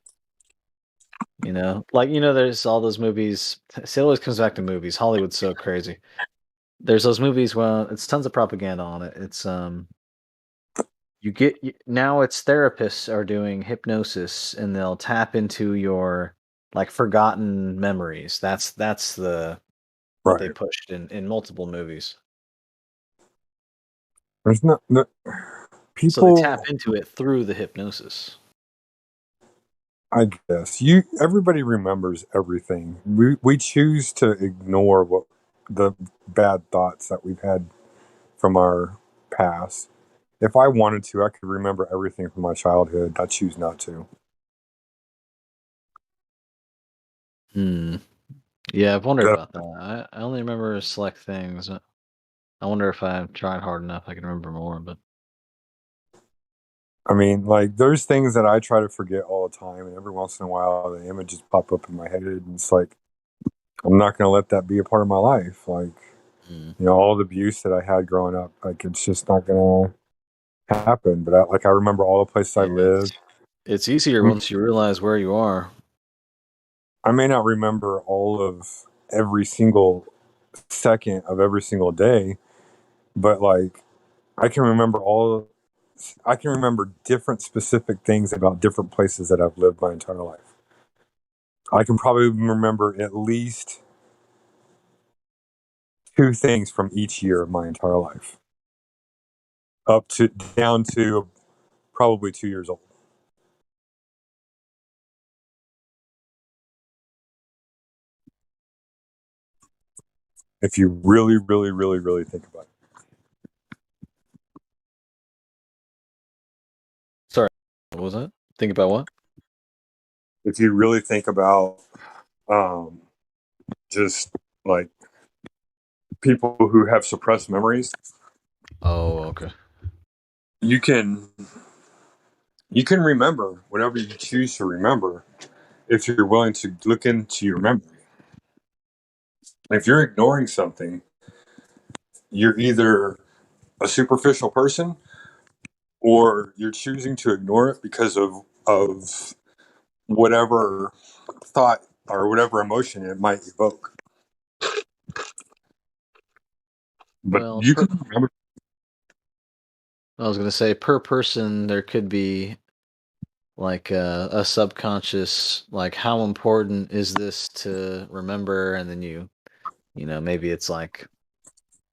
Like there's all those movies. It always comes back to movies. Hollywood's so crazy. There's those movies. Well, it's tons of propaganda on it. It's now it's therapists are doing hypnosis, and they'll tap into your like forgotten memories. That's what they pushed in multiple movies. There's no people. So they tap into it through the hypnosis. I guess everybody remembers everything. We choose to ignore what the bad thoughts that we've had from our past. If I wanted to, I could remember everything from my childhood. I choose not to. Yeah, I've wondered about that. I only remember select things. I wonder if I tried hard enough, I can remember more. But I mean, like, there's things that I try to forget all the time, and every once in a while, the images pop up in my head, and it's like, I'm not going to let that be a part of my life. Like, all the abuse that I had growing up, like, it's just not going to happen. But I remember all the places I lived. It's easier once you realize where you are. I may not remember all of every single second of every single day, but like, I can remember different specific things about different places that I've lived my entire life. I can probably remember at least 2 things from each year of my entire life, down to probably 2 years old. If you really, really, really, really think about it. Sorry, what was that? Think about what? If you really think about just like people who have suppressed memories. Oh, okay. You can You can remember whatever you choose to remember if you're willing to look into your memory. If you're ignoring something, you're either a superficial person or you're choosing to ignore it because of whatever thought or whatever emotion it might evoke. But Well, you can remember. I was gonna say per person there could be like a subconscious, like how important is this to remember, and then maybe it's like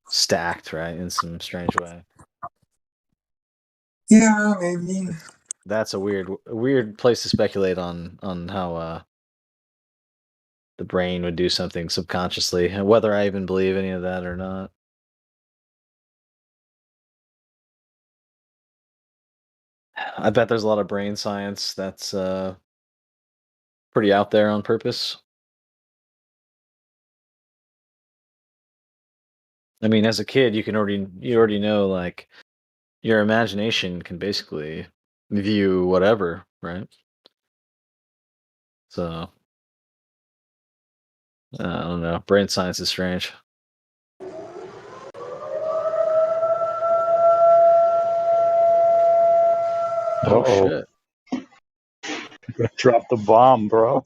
stacked, right, in some strange way. Yeah, maybe. That's a weird place to speculate on how the brain would do something subconsciously, and whether I even believe any of that or not. I bet there's a lot of brain science that's pretty out there on purpose. I mean, as a kid, you already know, like, your imagination can basically view whatever, right? So I don't know. Brain science is strange. Oh Uh-oh. shit! Drop the bomb, bro.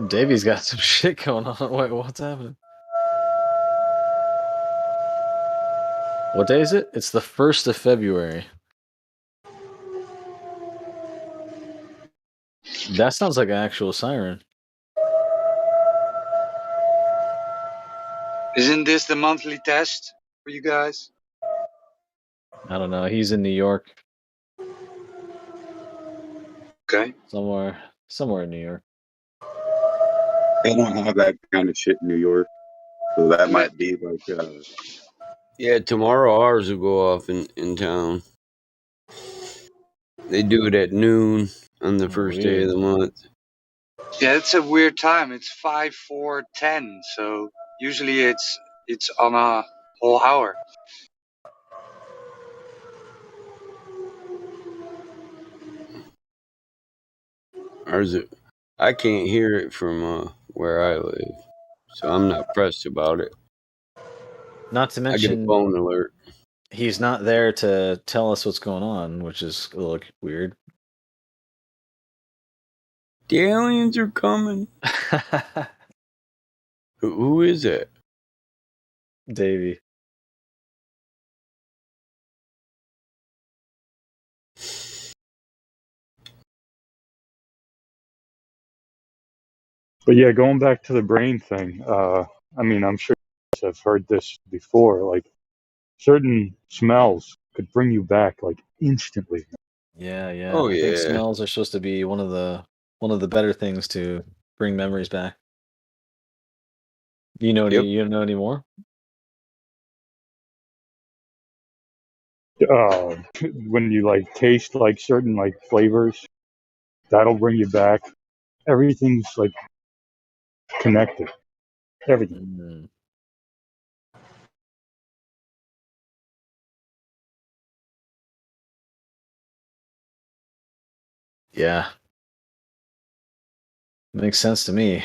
Davey's got some shit going on. Wait, what's happening? What day is it? It's the 1st of February. That sounds like an actual siren. Isn't this the monthly test for you guys? I don't know. He's in New York. Okay. Somewhere in New York. They don't have that kind of shit in New York, so that might be like. Yeah, tomorrow ours will go off in town. They do it at noon on the first day of the month. Yeah, it's a weird time. It's 5, 4, 10. So usually it's on a whole hour. Ours, I can't hear it from where I live, so I'm not pressed about it. Not to I get a mention, phone alert. he's not there to tell us what's going on, which is a little weird. The aliens are coming. Who is it? Davey. But yeah, going back to the brain thing, I mean, I'm sure you guys have heard this before. Like, certain smells could bring you back, like, instantly. Yeah, yeah. Oh I think yeah. smells are supposed to be one of the better things to bring memories back. You Yep. don't know any more? When you, like, taste, like, certain, like, flavors, that'll bring you back. Everything's, like, connected. Everything. Mm. Yeah. Makes sense to me.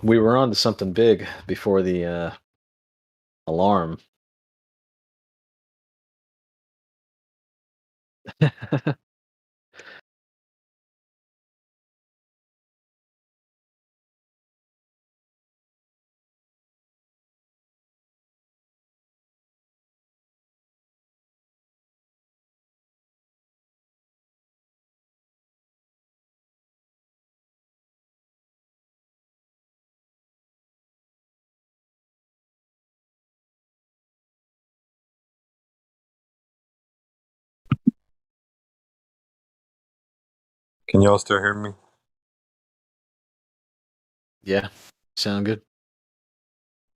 We were on to something big before the alarm. Can y'all still hear me? Yeah, sound good.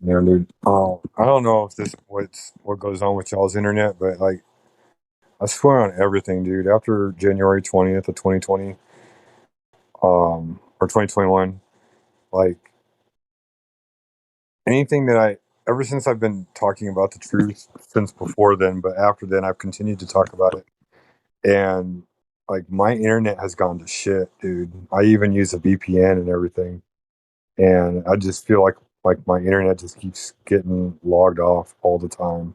Yeah, dude. I don't know if this what goes on with y'all's internet, but like I swear on everything, dude. After January 20th of 2020, or 2021, like anything that ever since I've been talking about the truth since before then, but after then I've continued to talk about it, and like my internet has gone to shit, dude. I even use a VPN and everything, and I just feel like my internet just keeps getting logged off all the time.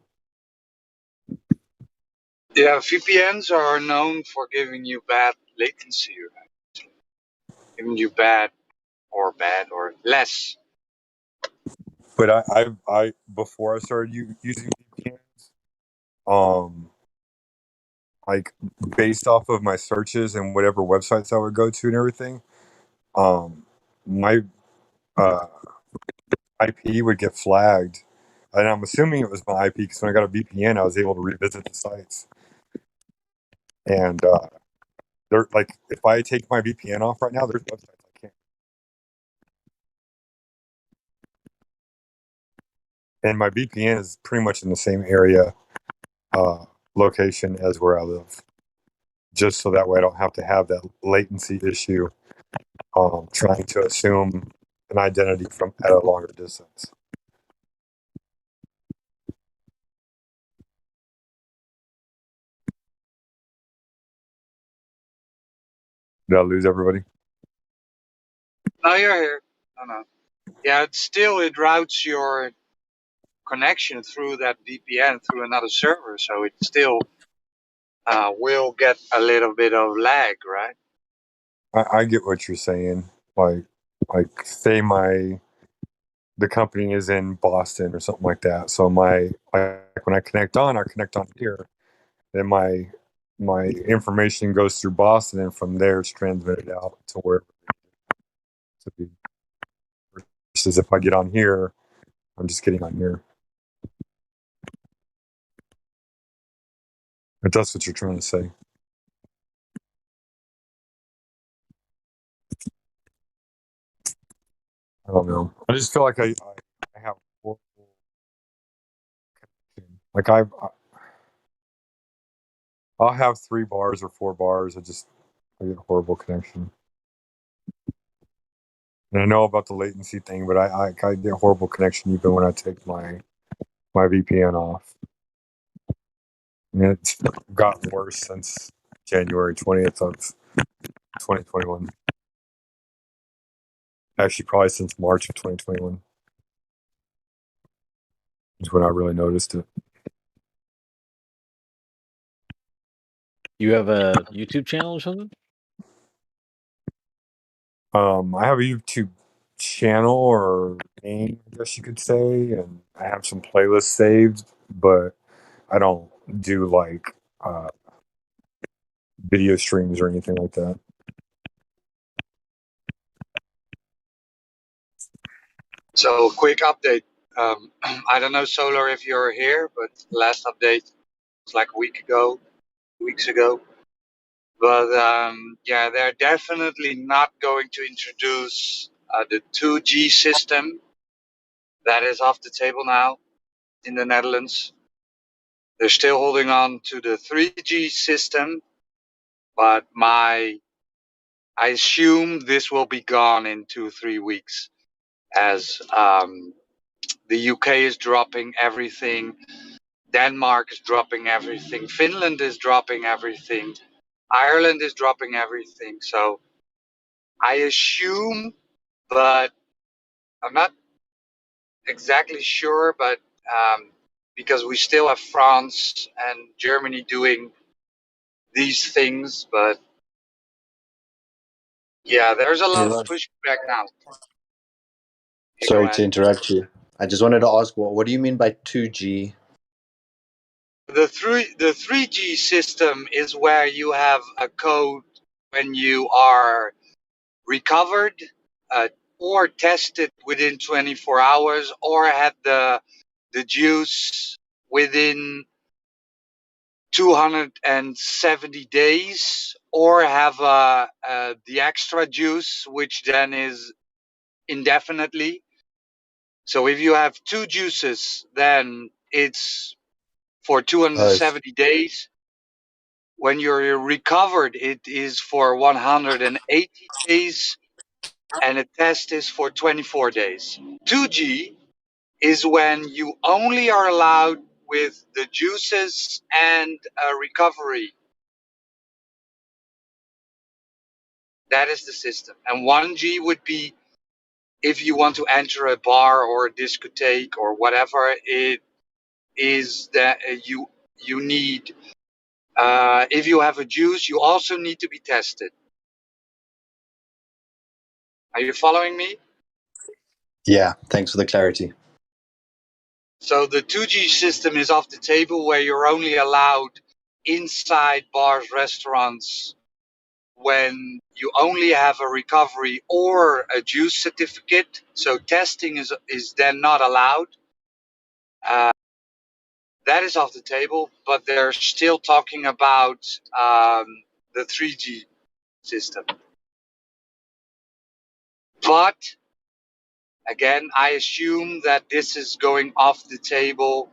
Yeah, VPNs are known for giving you bad latency, right? Giving you bad or less. But I before I started using VPNs, um, like based off of my searches and whatever websites I would go to and everything, my uh, IP would get flagged, and I'm assuming it was my IP because when I got a VPN, I was able to revisit the sites. And they're like, if I take my VPN off right now, there's websites I can't. And my VPN is pretty much in the same area, location as where I live, just so that way I don't have to have that latency issue, trying to assume an identity from at a longer distance. Did I lose everybody? No, you're here. No. Yeah, it routes your connection through that VPN through another server, so it still will get a little bit of lag, right? I get what you're saying. Like say the company is in Boston or something like that. So like when I connect on here. Then my information goes through Boston, and from there it's transmitted out to where to be. Versus if I get on here, I'm just getting on here. If that's what you're trying to say. I don't know. I just feel like I have horrible connection. Like I'll have 3 bars or 4 bars. I get horrible connection. And I know about the latency thing, but I get horrible connection even when I take my VPN off. And it's gotten worse since January 20th of 2021. Actually, probably since March of 2021 is when I really noticed it. You have a YouTube channel or something? I have a YouTube channel or name, I guess you could say, and I have some playlists saved, but I don't do like video streams or anything like that. So, quick update. I don't know, Solar, if you're here, but last update was like a week ago, 2 weeks ago. But yeah, they're definitely not going to introduce the 2G system. That is off the table now in the Netherlands. They're still holding on to the 3G system, but I assume this will be gone in 2-3 weeks, as the UK is dropping everything, Denmark is dropping everything, Finland is dropping everything, Ireland is dropping everything. So I assume, but I'm not exactly sure, but because we still have France and Germany doing these things, but yeah, there's a Hey, lot of Raj. pushback now. Yeah, go Sorry ahead. to interrupt you. I just wanted to ask, what do you mean by 2G? The 3G system is where you have a code when you are recovered, or tested within 24 hours, or had the juice within 270 days, or have the extra juice, which then is indefinitely. So if you have two juices, then it's for Nice. 270 days. When you're recovered, it is for 180 days, and a test is for 24 days. 2G is when you only are allowed with the juices and a recovery. That is the system. And 1G would be if you want to enter a bar or a discotheque or whatever. It is that you need. If you have a juice, you also need to be tested. Are you following me? Yeah, thanks for the clarity. So the 2G system is off the table, where you're only allowed inside bars, restaurants, when you only have a recovery or a juice certificate. So testing is then not allowed. That is off the table, but they're still talking about the 3G system. But again, I assume that this is going off the table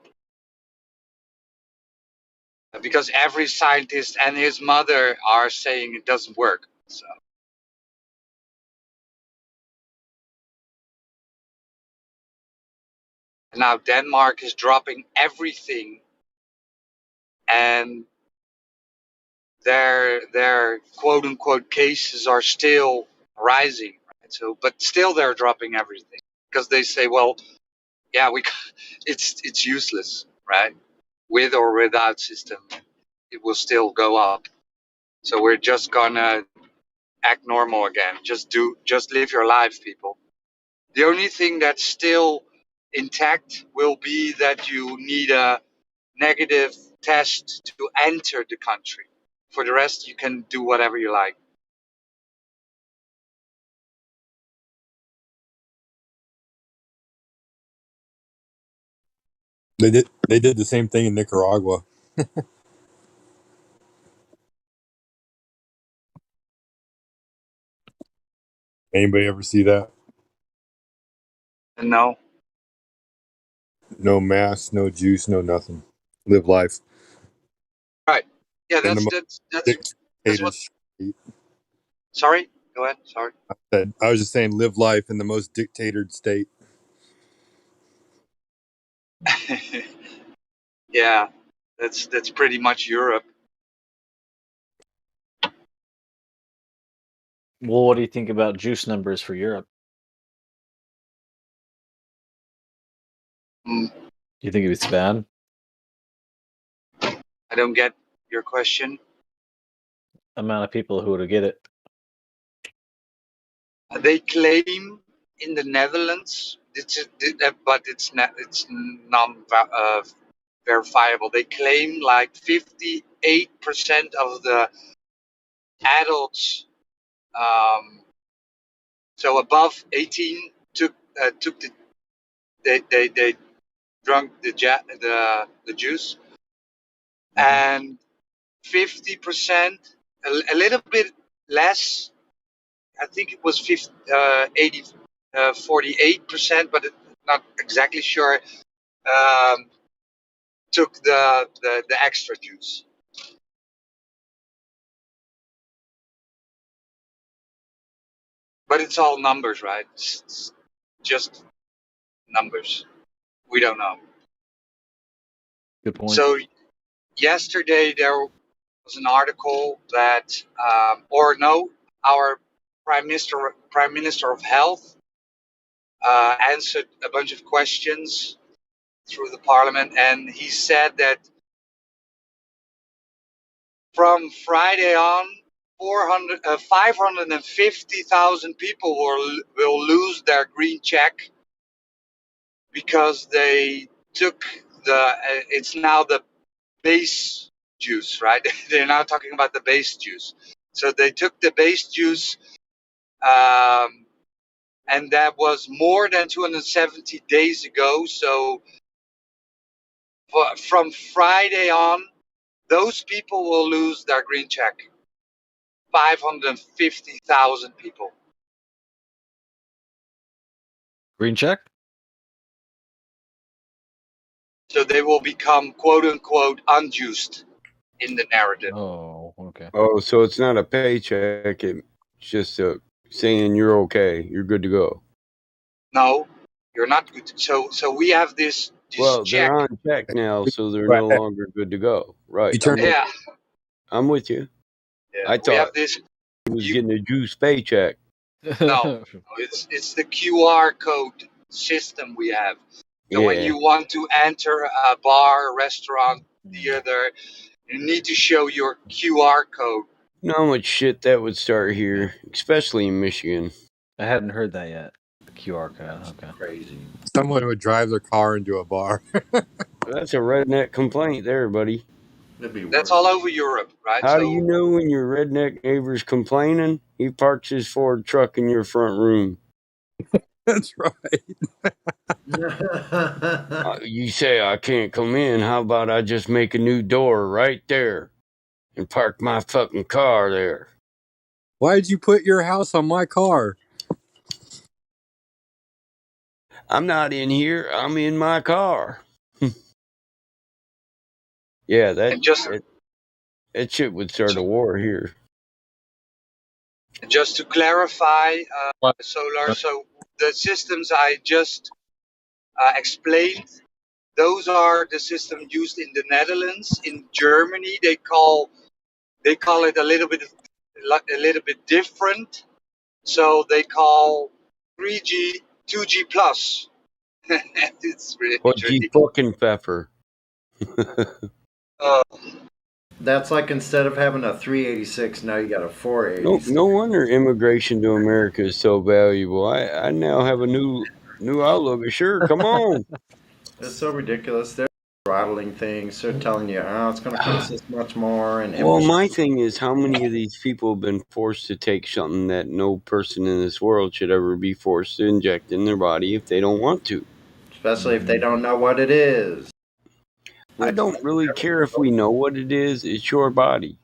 because every scientist and his mother are saying it doesn't work. So now Denmark is dropping everything, and their quote unquote cases are still rising. Right? So, but still they're dropping everything because they say, well, yeah, it's useless, right? With or without system, it will still go up. So we're just gonna act normal again. Just live your life, people. The only thing that's still intact will be that you need a negative test to enter the country. For the rest, you can do whatever you like. They did the same thing in Nicaragua. Anybody ever see that? No. No mask, no juice, no nothing. Live life. Right. Yeah, In the that's most that's that's that's dictator what. state. Sorry. Go ahead. Sorry. I was just saying, live life in the most dictatored state. Yeah, that's pretty much Europe. Well, what do you think about juice numbers for Europe? Mm, Do you think it's bad? I don't get your question. Amount of people who would get it. They claim in the Netherlands, but it's non verifiable. They claim like 58% of the adults, so above 18, took they drunk the juice, and 50%, a little bit less. I think it was 48%, but not exactly sure. Took the extra juice. But it's all numbers, right? It's just numbers. We don't know. Good point. So yesterday there was an article that, or no, our prime minister of health answered a bunch of questions through the parliament, and he said that from Friday on, 550,000 people will lose their green check because they took it's now the base juice, right? They're now talking about the base juice. So they took the base juice, and that was more than 270 days ago. So from Friday on, those people will lose their green check. 550,000 people. Green check? So they will become quote unquote unjust in the narrative. Oh, okay. Oh, so it's not a paycheck. It's just saying you're okay. You're good to go. No, you're not good. So we have this Well, check. they're on check now, so they're no longer good to go. Right. I'm with you. Yeah, I we have thought this. he was getting a juice paycheck. No, it's the QR code system we have. So when Yeah. you want to enter a bar, restaurant, theater, you need to show your QR code. You know how much shit that would start here, especially in Michigan. I hadn't heard that yet. The QR code. Okay. Crazy. Someone would drive their car into a bar. That's a redneck complaint there, buddy. That's all over Europe, right? How So do you know when your redneck neighbor's complaining? He parks his Ford truck in your front room. That's right. You say I can't come in. How about I just make a new door right there and park my fucking car there? Why'd you put your house on my car? I'm not in here. I'm in my car. Yeah, that shit would start a war here. just to clarify, Solar, so the systems I just explained, those are the systems used in the Netherlands. In Germany, they call it a little bit different. So they call 3G 2G plus. It's really What G fucking pepper? That's like instead of having a 386, now you got a 486. No wonder immigration to America is so valuable. I now have a new outlook. Sure, come on. It's so ridiculous. They're throttling things. They're telling you, oh, it's going to cost this much more. And Well, my thing is, how many of these people have been forced to take something that no person in this world should ever be forced to inject in their body if they don't want to? Especially if they don't know what it is. I don't really care if we know what it is. It's your body.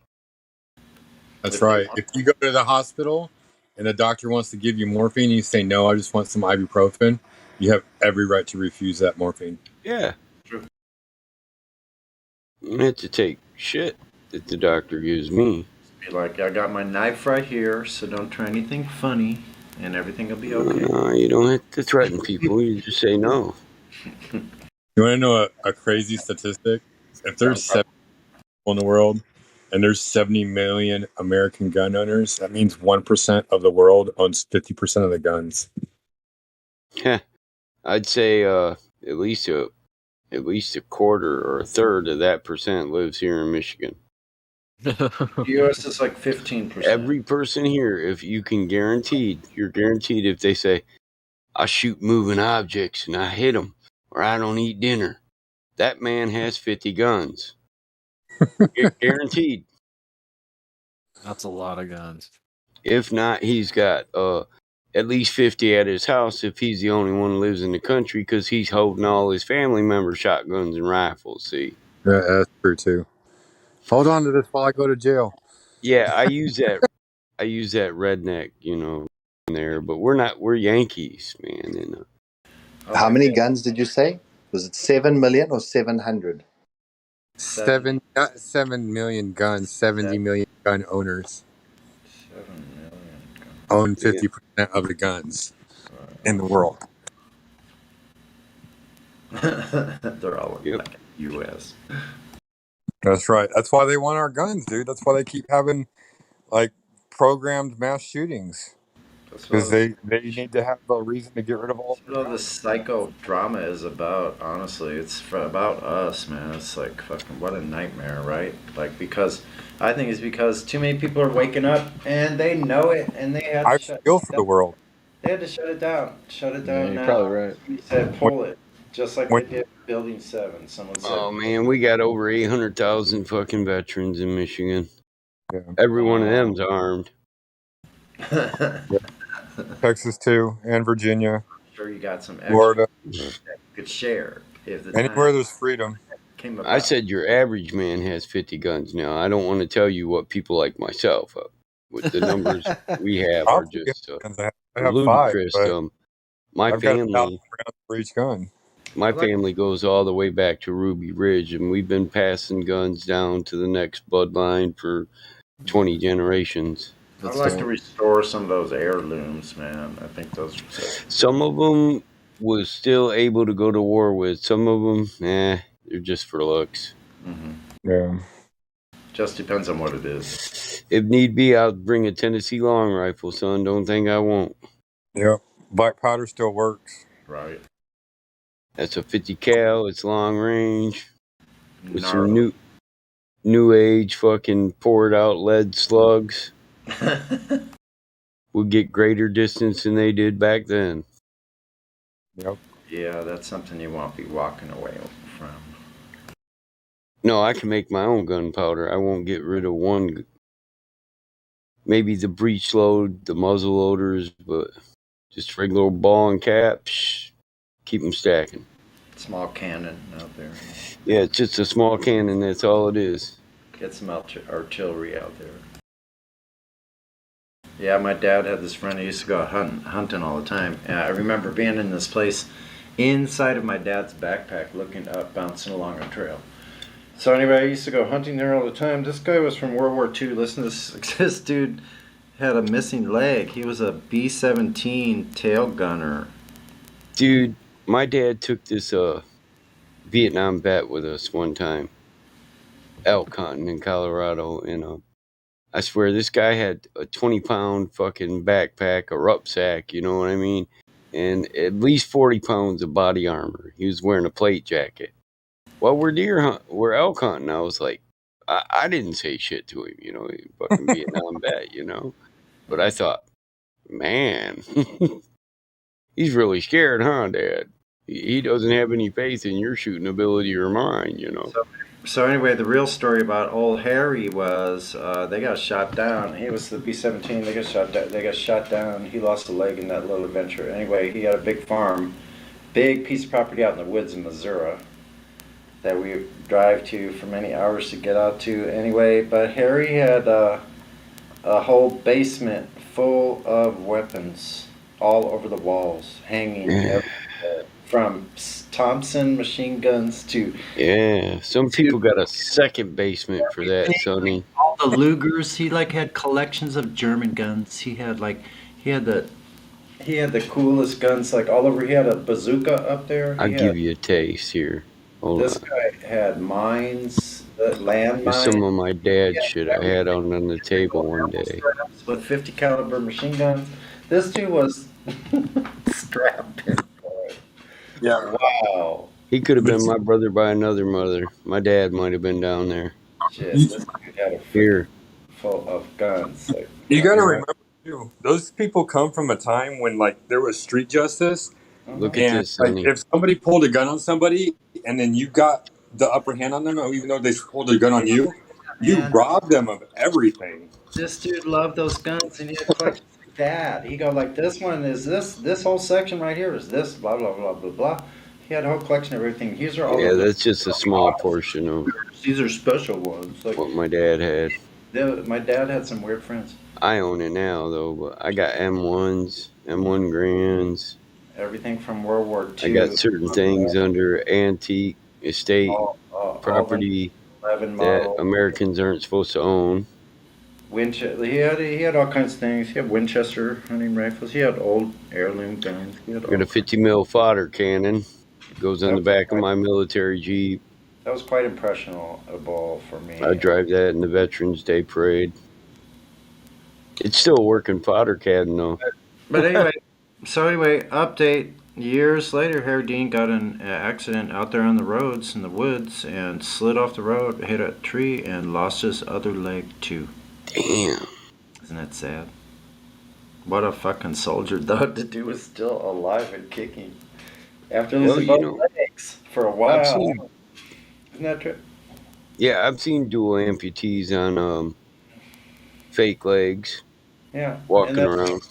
That's right. If you go to the hospital and the doctor wants to give you morphine and you say, no, I just want some ibuprofen, you have every right to refuse that morphine. Yeah. True. You have to take shit that the doctor gives me. Be like, I got my knife right here, so don't try anything funny, and everything will be okay. No, you don't have to threaten people. You just say no. You want to know a crazy statistic? If there's 7 people in the world and there's 70 million American gun owners, that means 1% of the world owns 50% of the guns. Yeah, I'd say at least a quarter or a third of that percent lives here in Michigan. The U.S. is like 15%. Every person here, if you can you're guaranteed if they say, I shoot moving objects and I hit them, or I don't eat dinner, that man has 50 guns. Guaranteed. That's a lot of guns. If not, he's got at least 50 at his house if he's the only one who lives in the country because he's holding all his family members' shotguns and rifles, see? Yeah, that's true too. Hold on to this while I go to jail. Yeah, I use that redneck, there, but we're Yankees, man. And, how many guns did you say? Was it 7 million or 700? 7 million guns, 70 million gun owners. 7 million guns. Own 50% of the guns in the world. They're all like U.S. That's right. That's why they want our guns, dude. That's why they keep having like programmed mass shootings. Because they need to have a reason to get rid of all. That's what all this psycho drama is about. Honestly, it's about us, man. It's like fucking what a nightmare, right? Like because I think it's because too many people are waking up and they know it, and they had to shut it feel down. for the world. They had to shut it down. Shut it down you're now. probably right. He said pull it, just like they did Building 7. Someone said. oh man, we got over 800,000 fucking veterans in Michigan. Yeah. Every one of them's armed. Texas too, and Virginia. I'm sure you got some extra Florida. that you could share if the anywhere there's freedom. came about. I said your average man has 50 guns now. I don't want to tell you what people like myself, with the numbers we have I'll are forget just guns. I have 5, ludicrous. but My I've got 1,000 family, rounds for each gun. my family goes all the way back to Ruby Ridge, and we've been passing guns down to the next bloodline for 20 generations. I'd like to restore some of those heirlooms, man. I think those are so. Some of them was still able to go to war with. Some of them, they're just for looks. Yeah. Just depends on what it is. If need be, I'll bring a Tennessee long rifle, son. Don't think I won't. Yep. Black powder still works. Right. That's a 50 cal. It's long range with some Gnarly. new age fucking poured out lead slugs. Will get greater distance than they did back then. Yep. Yeah, that's something you won't be walking away from. No, I can make my own gunpowder. I won't get rid of one. Maybe the breech load, the muzzle loaders, but just regular ball and cap. Keep them stacking. Small cannon out there. Yeah, it's just a small cannon. That's all it is. Get some artillery out there. Yeah, my dad had this friend. He used to go hunting all the time. I remember being in this place inside of my dad's backpack, looking up, bouncing along a trail. So anyway, I used to go hunting there all the time. This guy was from World War II. Listen to this. This dude had a missing leg. He was a B-17 tail gunner. Dude, my dad took this Vietnam vet with us one time. Elk hunting in Colorado, and I swear this guy had a 20-pound fucking backpack, a rucksack, you know what I mean? And at least 40 pounds of body armor. He was wearing a plate jacket. Well, we're elk hunting. I was like, I didn't say shit to him, fucking Vietnam vet, But I thought, man, he's really scared, huh, Dad? He doesn't have any faith in your shooting ability or mine, So anyway, the real story about old Harry was they got shot down. He was the B-17. They got shot down. He lost a leg in that little adventure. Anyway, he had a big farm, big piece of property out in the woods in Missouri that we drive to for many hours to get out to. Anyway, but Harry had a whole basement full of weapons all over the walls, hanging everywhere, from Thompson machine guns to... Yeah, some people got a second basement for that, Sonny. All the Lugers. He had collections of German guns. He had the coolest guns all over. He had a bazooka up there. I'll give you a taste here. Hold This on. guy had mines, landmines. Here's some of my dad's shit I had on the table one day. With 50 caliber machine guns. This dude was strapped in for it. Yeah. Wow. He could have been my brother by another mother. My dad might have been down there. Shit, this dude had a Here. full of guns. You got to remember too, those people come from a time when there was street justice. Look at this, Sonny. If somebody pulled a gun on somebody and then you got the upper hand on them, even though they pulled a gun on you, you robbed them of everything. This dude loved those guns, and he had collections like that. He go this one is this whole section right here is this, blah, blah, blah, blah, blah. He had a whole collection of everything. These are all... Yeah, that's just a small portion of... These are special ones. What my dad had. My dad had some weird friends. I own it now, though, but I got M1s, M1 Grands. Everything from World War II. I got certain things under antique estate property that Americans aren't supposed to own. Winchester. He had all kinds of things. He had Winchester hunting rifles. He had old heirloom guns. He had Got a 50 mil fodder cannon. Goes on the back of my military Jeep. That was quite impressionable for me. I drive that in the Veterans Day Parade. It's still a working fodder cannon, though. But anyway, update. Years later, Harry Dean got an accident out there on the roads in the woods and slid off the road, hit a tree, and lost his other leg too. Damn. Isn't that sad? What a fucking soldier, though, to do is still alive and kicking. After losing both legs for a while. Isn't that true? Yeah, I've seen dual amputees on fake legs. Yeah. Walking around.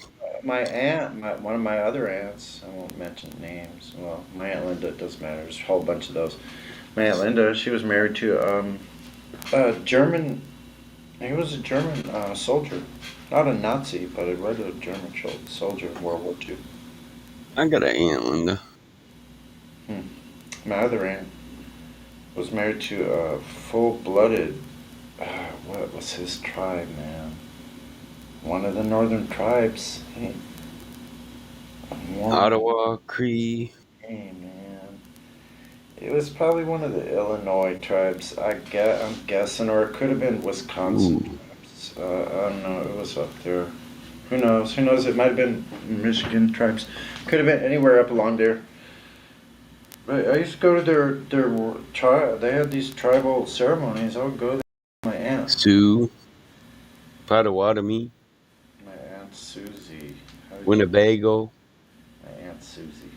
My aunt, one of my other aunts, I won't mention names. Well, my Aunt Linda, it doesn't matter. There's a whole bunch of those. My Aunt Linda, she was married to a German. He was a German soldier, not a Nazi, but a regular German soldier in World War II. I got an Aunt Linda. My other aunt was married to a full-blooded. What was his tribe, man? One of the northern tribes. Ottawa, Cree. Hey, man. It was probably one of the Illinois tribes. I'm guessing, or it could have been Wisconsin tribes. I don't know. It was up there. Who knows? Who knows? It might have been Michigan tribes. Could have been anywhere up along there. But I used to go to their tribe. They had these tribal ceremonies. I would go there with my aunt. Sioux. Potawatomi. My aunt Susie. Winnebago. My aunt Susie.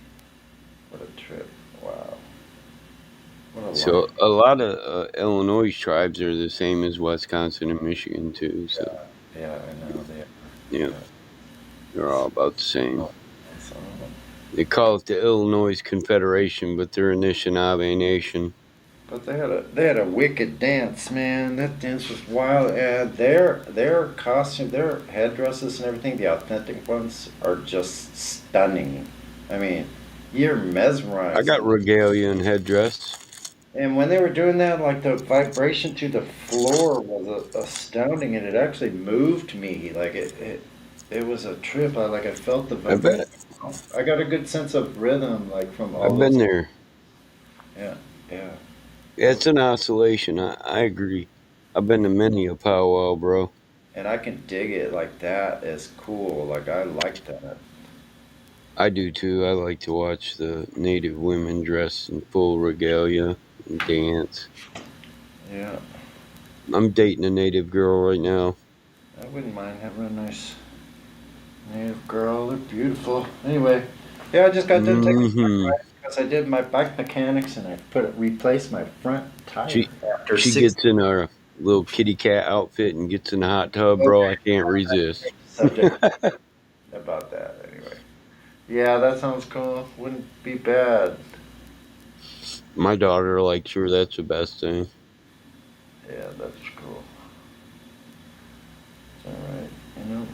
What a trip! Wow. So a lot of Illinois tribes are the same as Wisconsin and Michigan too. So yeah, I know yeah, they're all about the same. They call it the Illinois Confederation, but they're Anishinaabe Nation. But they had a wicked dance, man. That dance was wild. Their costume, their headdresses and everything, the authentic ones are just stunning. I mean, you're mesmerized. I got regalia and headdress. And when they were doing that, like the vibration to the floor was astounding, and it actually moved me. Like it was a trip. I felt the vibration. I got a good sense of rhythm, like from all. I've been there. Yeah, yeah. It's an oscillation. I agree. I've been to many a powwow, bro. And I can dig it. Like that is cool. Like I like that. I do too. I like to watch the native women dressed in full regalia and dance. Yeah. I'm dating a native girl right now. I wouldn't mind having a nice native girl. They're beautiful. Anyway, yeah, I just got done taking because I did my bike mechanics and I replaced my front tire. She gets in a little kitty cat outfit and gets in the hot tub, bro. I can't resist. Subject about that anyway. Yeah, that sounds cool. Wouldn't be bad. My daughter likes her. That's the best thing. Yeah, that's cool. It's all right. You know,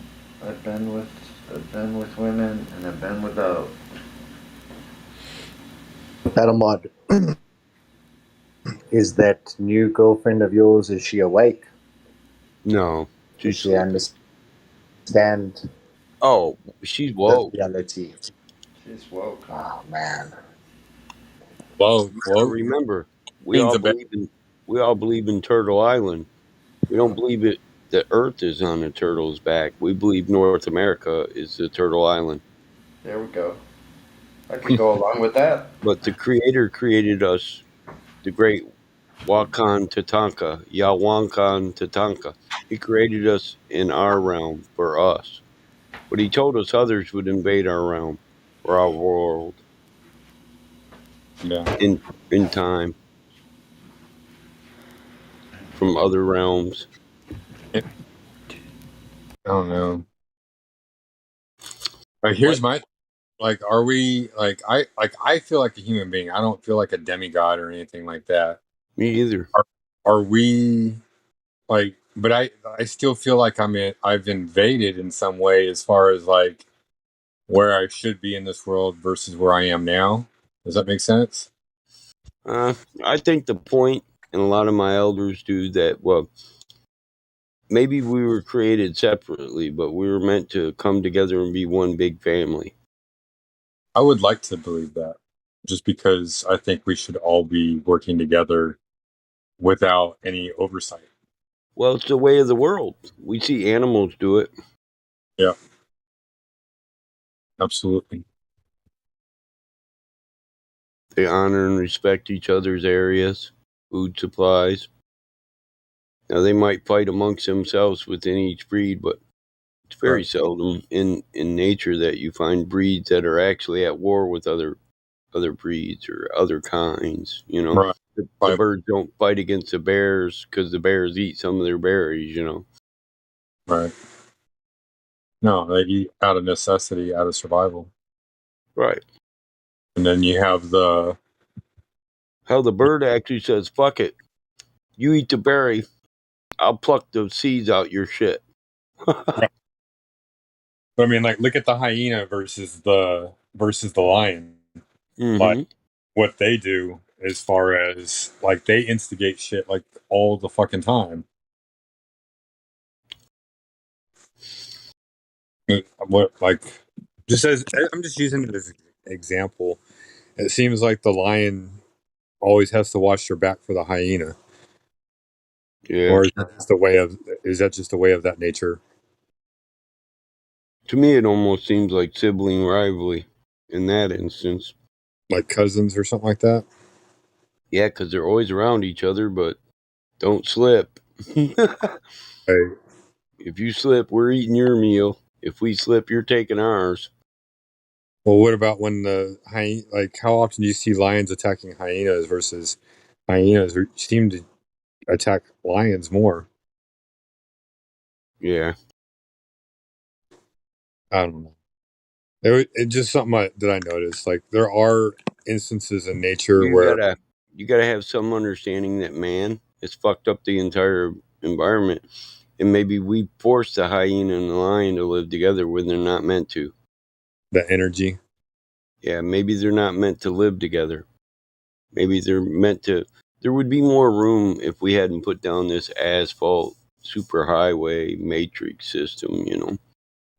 I've been with women and I've been without. Battlemod, is that new girlfriend of yours, is she awake? No. Does she understand? Oh, she's woke. Reality. She's woke. Oh, man. Woke. Remember, we all believe in Turtle Island. We don't believe it. The Earth is on the turtle's back. We believe North America is the Turtle Island. There we go. I could go along with that. But the Creator created us, the great Wakan Tatanka, Yawankan Tatanka. He created us in our realm for us. But he told us others would invade our realm or our world. Yeah. In time. From other realms. I don't know. Here's my are we I feel like a human being. I don't feel like a demigod or anything like that. Me either. Are we but I still feel like I've invaded in some way as far as where I should be in this world versus where I am now. Does that make sense? I think the point, and a lot of my elders do that, well, maybe we were created separately, but we were meant to come together and be one big family. I would like to believe that, just because I think we should all be working together without any oversight. Well, it's the way of the world. We see animals do it. Yeah. Absolutely. They honor and respect each other's areas, food supplies. Now, they might fight amongst themselves within each breed, but it's very seldom in nature that you find breeds that are actually at war with other breeds or other kinds, you know. Right. The birds don't fight against the bears because the bears eat some of their berries, you know. Right. No, they eat out of necessity, out of survival. Right. And then you have the How the bird actually says, "Fuck it, you eat the berry, I'll pluck the seeds out your shit." But I mean, like, look at the hyena versus the lion. Like, Mm-hmm. what they do as far as like they instigate shit like all the fucking time. What like just as I'm just using it as an example. It seems like the lion always has to watch their back for the hyena, Yeah. or is that just a way of that nature? To me, it almost seems like sibling rivalry in that instance. Like cousins or something like that. Yeah, because they're always around each other, but don't slip. Hey, If you slip, we're eating your meal. If we slip, you're taking ours. well, what about when the hyena? Like, how often do you see lions attacking hyenas versus hyenas who seem to attack lions more? Yeah. I don't know. It's just something that I noticed. Like, there are instances in nature You where gotta you gotta have some understanding that man has fucked up the entire environment, and maybe we force the hyena and the lion to live together when they're not meant to. the energy. Yeah, maybe they're not meant to live together. Maybe they're meant to. There would be more room if we hadn't put down this asphalt superhighway matrix system.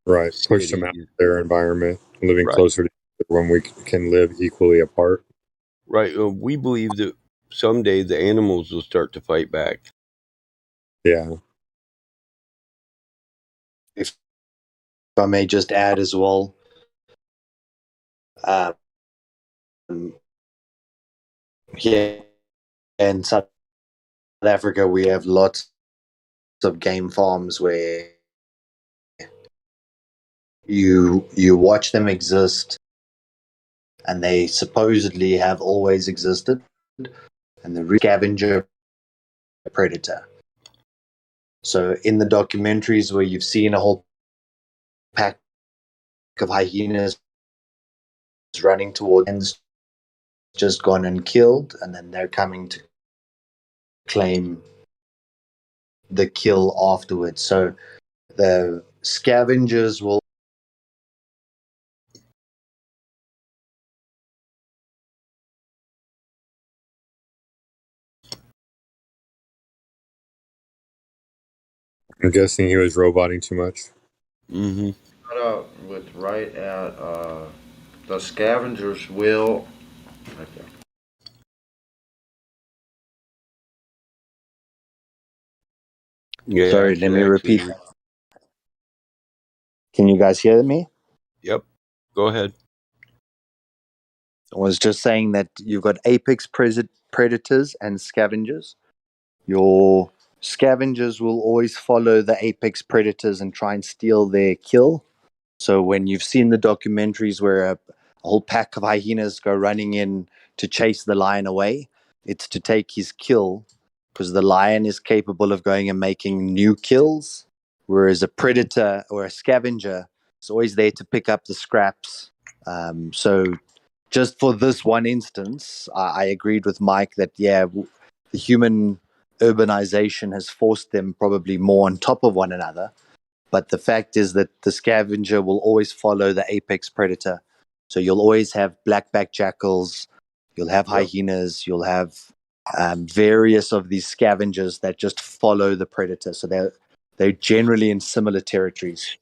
Right, push them out Cities. of their environment, living Right. closer to when we can live equally apart. Right. We believe that someday the animals will start to fight back. Yeah. If I may just add as well, um, here in South Africa, we have lots of game farms where you watch them exist, and they supposedly have always existed, and the scavenger predator. So in the documentaries where you've seen a whole pack of hyenas running towards just gone and killed, and then they're coming to claim the kill afterwards. So the scavengers will. I'm guessing he was roboting too much. Mm-hmm. With right at the scavengers will. Right there. Yeah, Sorry, I let should me repeat. actually. Can you guys hear me? Yep. Go ahead. I was just saying that you've got apex predators and scavengers. Your scavengers will always follow the apex predators and try and steal their kill. So when you've seen the documentaries where a whole pack of hyenas go running in to chase the lion away, it's to take his kill because the lion is capable of going and making new kills, whereas a predator or a scavenger is always there to pick up the scraps. So just for this one instance, I agreed with Mike that, yeah, the human urbanization has forced them probably more on top of one another. But the fact is that the scavenger will always follow the apex predator. So you'll always have blackback jackals, you'll have Yep. hyenas, you'll have various of these scavengers that just follow the predator. So they're generally in similar territories.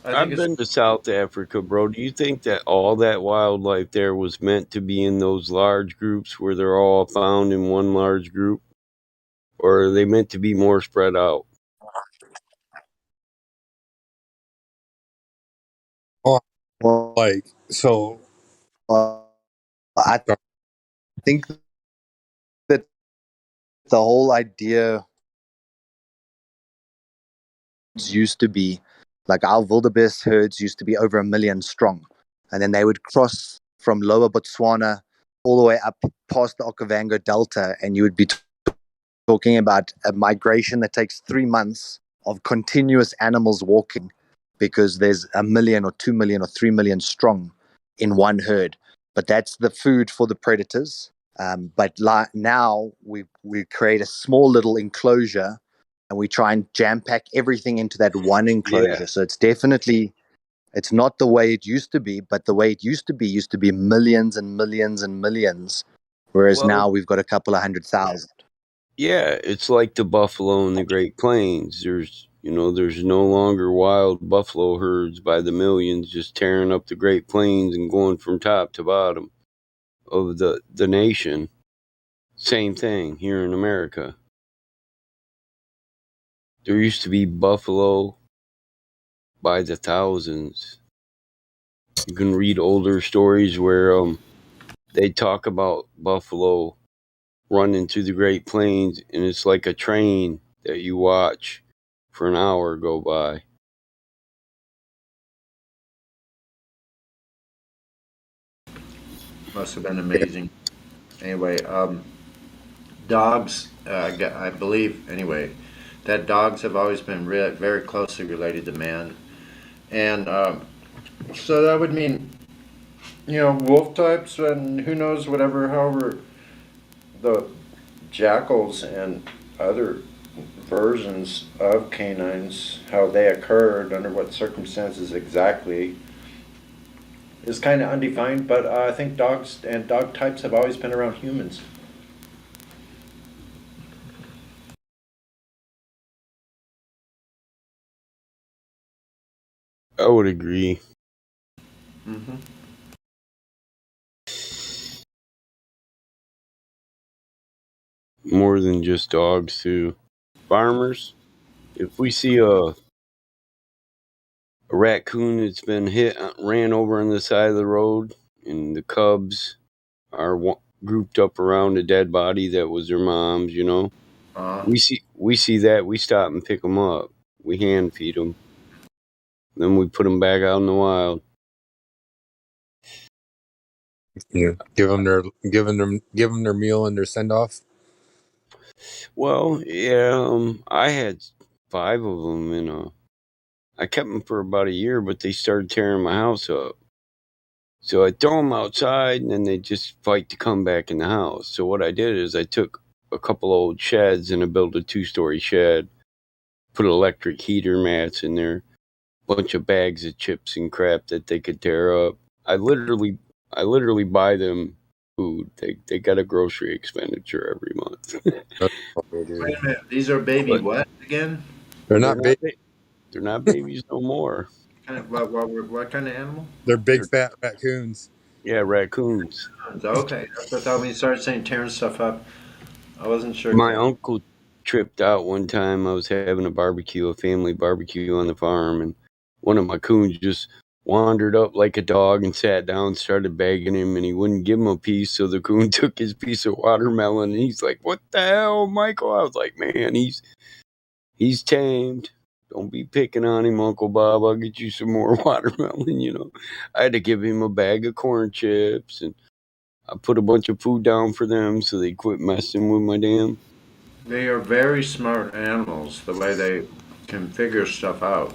I've been to South Africa, bro. Do you think that all that wildlife there was meant to be in those large groups where they're all found in one large group? Or are they meant to be more spread out? Oh, Well, like so. I think that the whole idea used to be like our wildebeest herds used to be over 1 million strong, and then they would cross from lower Botswana all the way up past the Okavango Delta, and you would be talking about a migration that takes 3 months of continuous animals walking because there's 1 million or 2 million or 3 million strong in one herd. But that's the food for the predators. But now we create a small little enclosure, and we try and jam pack everything into that one enclosure. So it's definitely, it's not the way it used to be, but the way it used to be millions and millions and millions, whereas now we've got a couple of 100,000. Yeah, it's like the buffalo in the Great Plains. There's no longer wild buffalo herds by the millions just tearing up the Great Plains and going from top to bottom of the nation. Same thing here in America. There used to be buffalo by the thousands. You can read older stories where they talk about buffalo running through the Great Plains, and it's like a train that you watch for an hour go by. Must have been amazing. Anyway, dogs, I believe, anyway, that dogs have always been very closely related to man. And so that would mean, wolf types and who knows, however, the jackals and other versions of canines, how they occurred, under what circumstances exactly, is kind of undefined, but I think dogs and dog types have always been around humans. I would agree. Mm-hmm. More than just dogs, too. Farmers, if we see a raccoon that's been ran over on the side of the road, and the cubs are grouped up around a dead body that was their mom's, we see that, we stop and pick them up. We hand feed them. Then we put them back out in the wild. Yeah, give them their meal and their send off. Well, yeah, I had 5 of them, and I kept them for about a year, but they started tearing my house up. So I throw them outside, and then they just fight to come back in the house. So what I did is I took a couple old sheds and I built a 2-story shed, put electric heater mats in there, bunch of bags of chips and crap that they could tear up. I literally buy them food. They got a grocery expenditure every month. Wait a minute, these are baby what again? They're not big. They're not babies no more. What kind of animal? They're big fat raccoons. Yeah, raccoons. Okay, that's what I thought when you started saying tearing stuff up. I wasn't sure. My uncle tripped out one time. I was having a family barbecue on the farm, and one of my coons just wandered up like a dog and sat down, started begging him, and he wouldn't give him a piece. So the coon took his piece of watermelon, and he's like, "What the hell, Michael?" I was like, "Man, he's tamed. Don't be picking on him, Uncle Bob. I'll get you some more watermelon." I had to give him a bag of corn chips, and I put a bunch of food down for them so they quit messing with my dam. They are very smart animals, the way they can figure stuff out.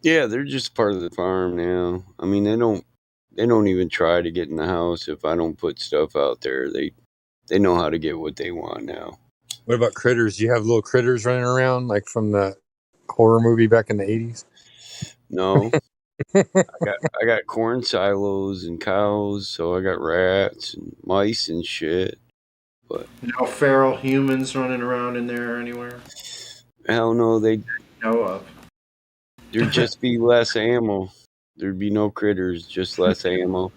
Yeah, they're just part of the farm now. I mean, they don't even try to get in the house if I don't put stuff out there. They know how to get what they want now. What about critters? Do you have little critters running around like from the horror movie back in the 80s? No. I got corn silos and cows, so I got rats and mice and shit. But no feral humans running around in there anywhere? Hell no, they know of. There'd just be less ammo. There'd be no critters, just less ammo.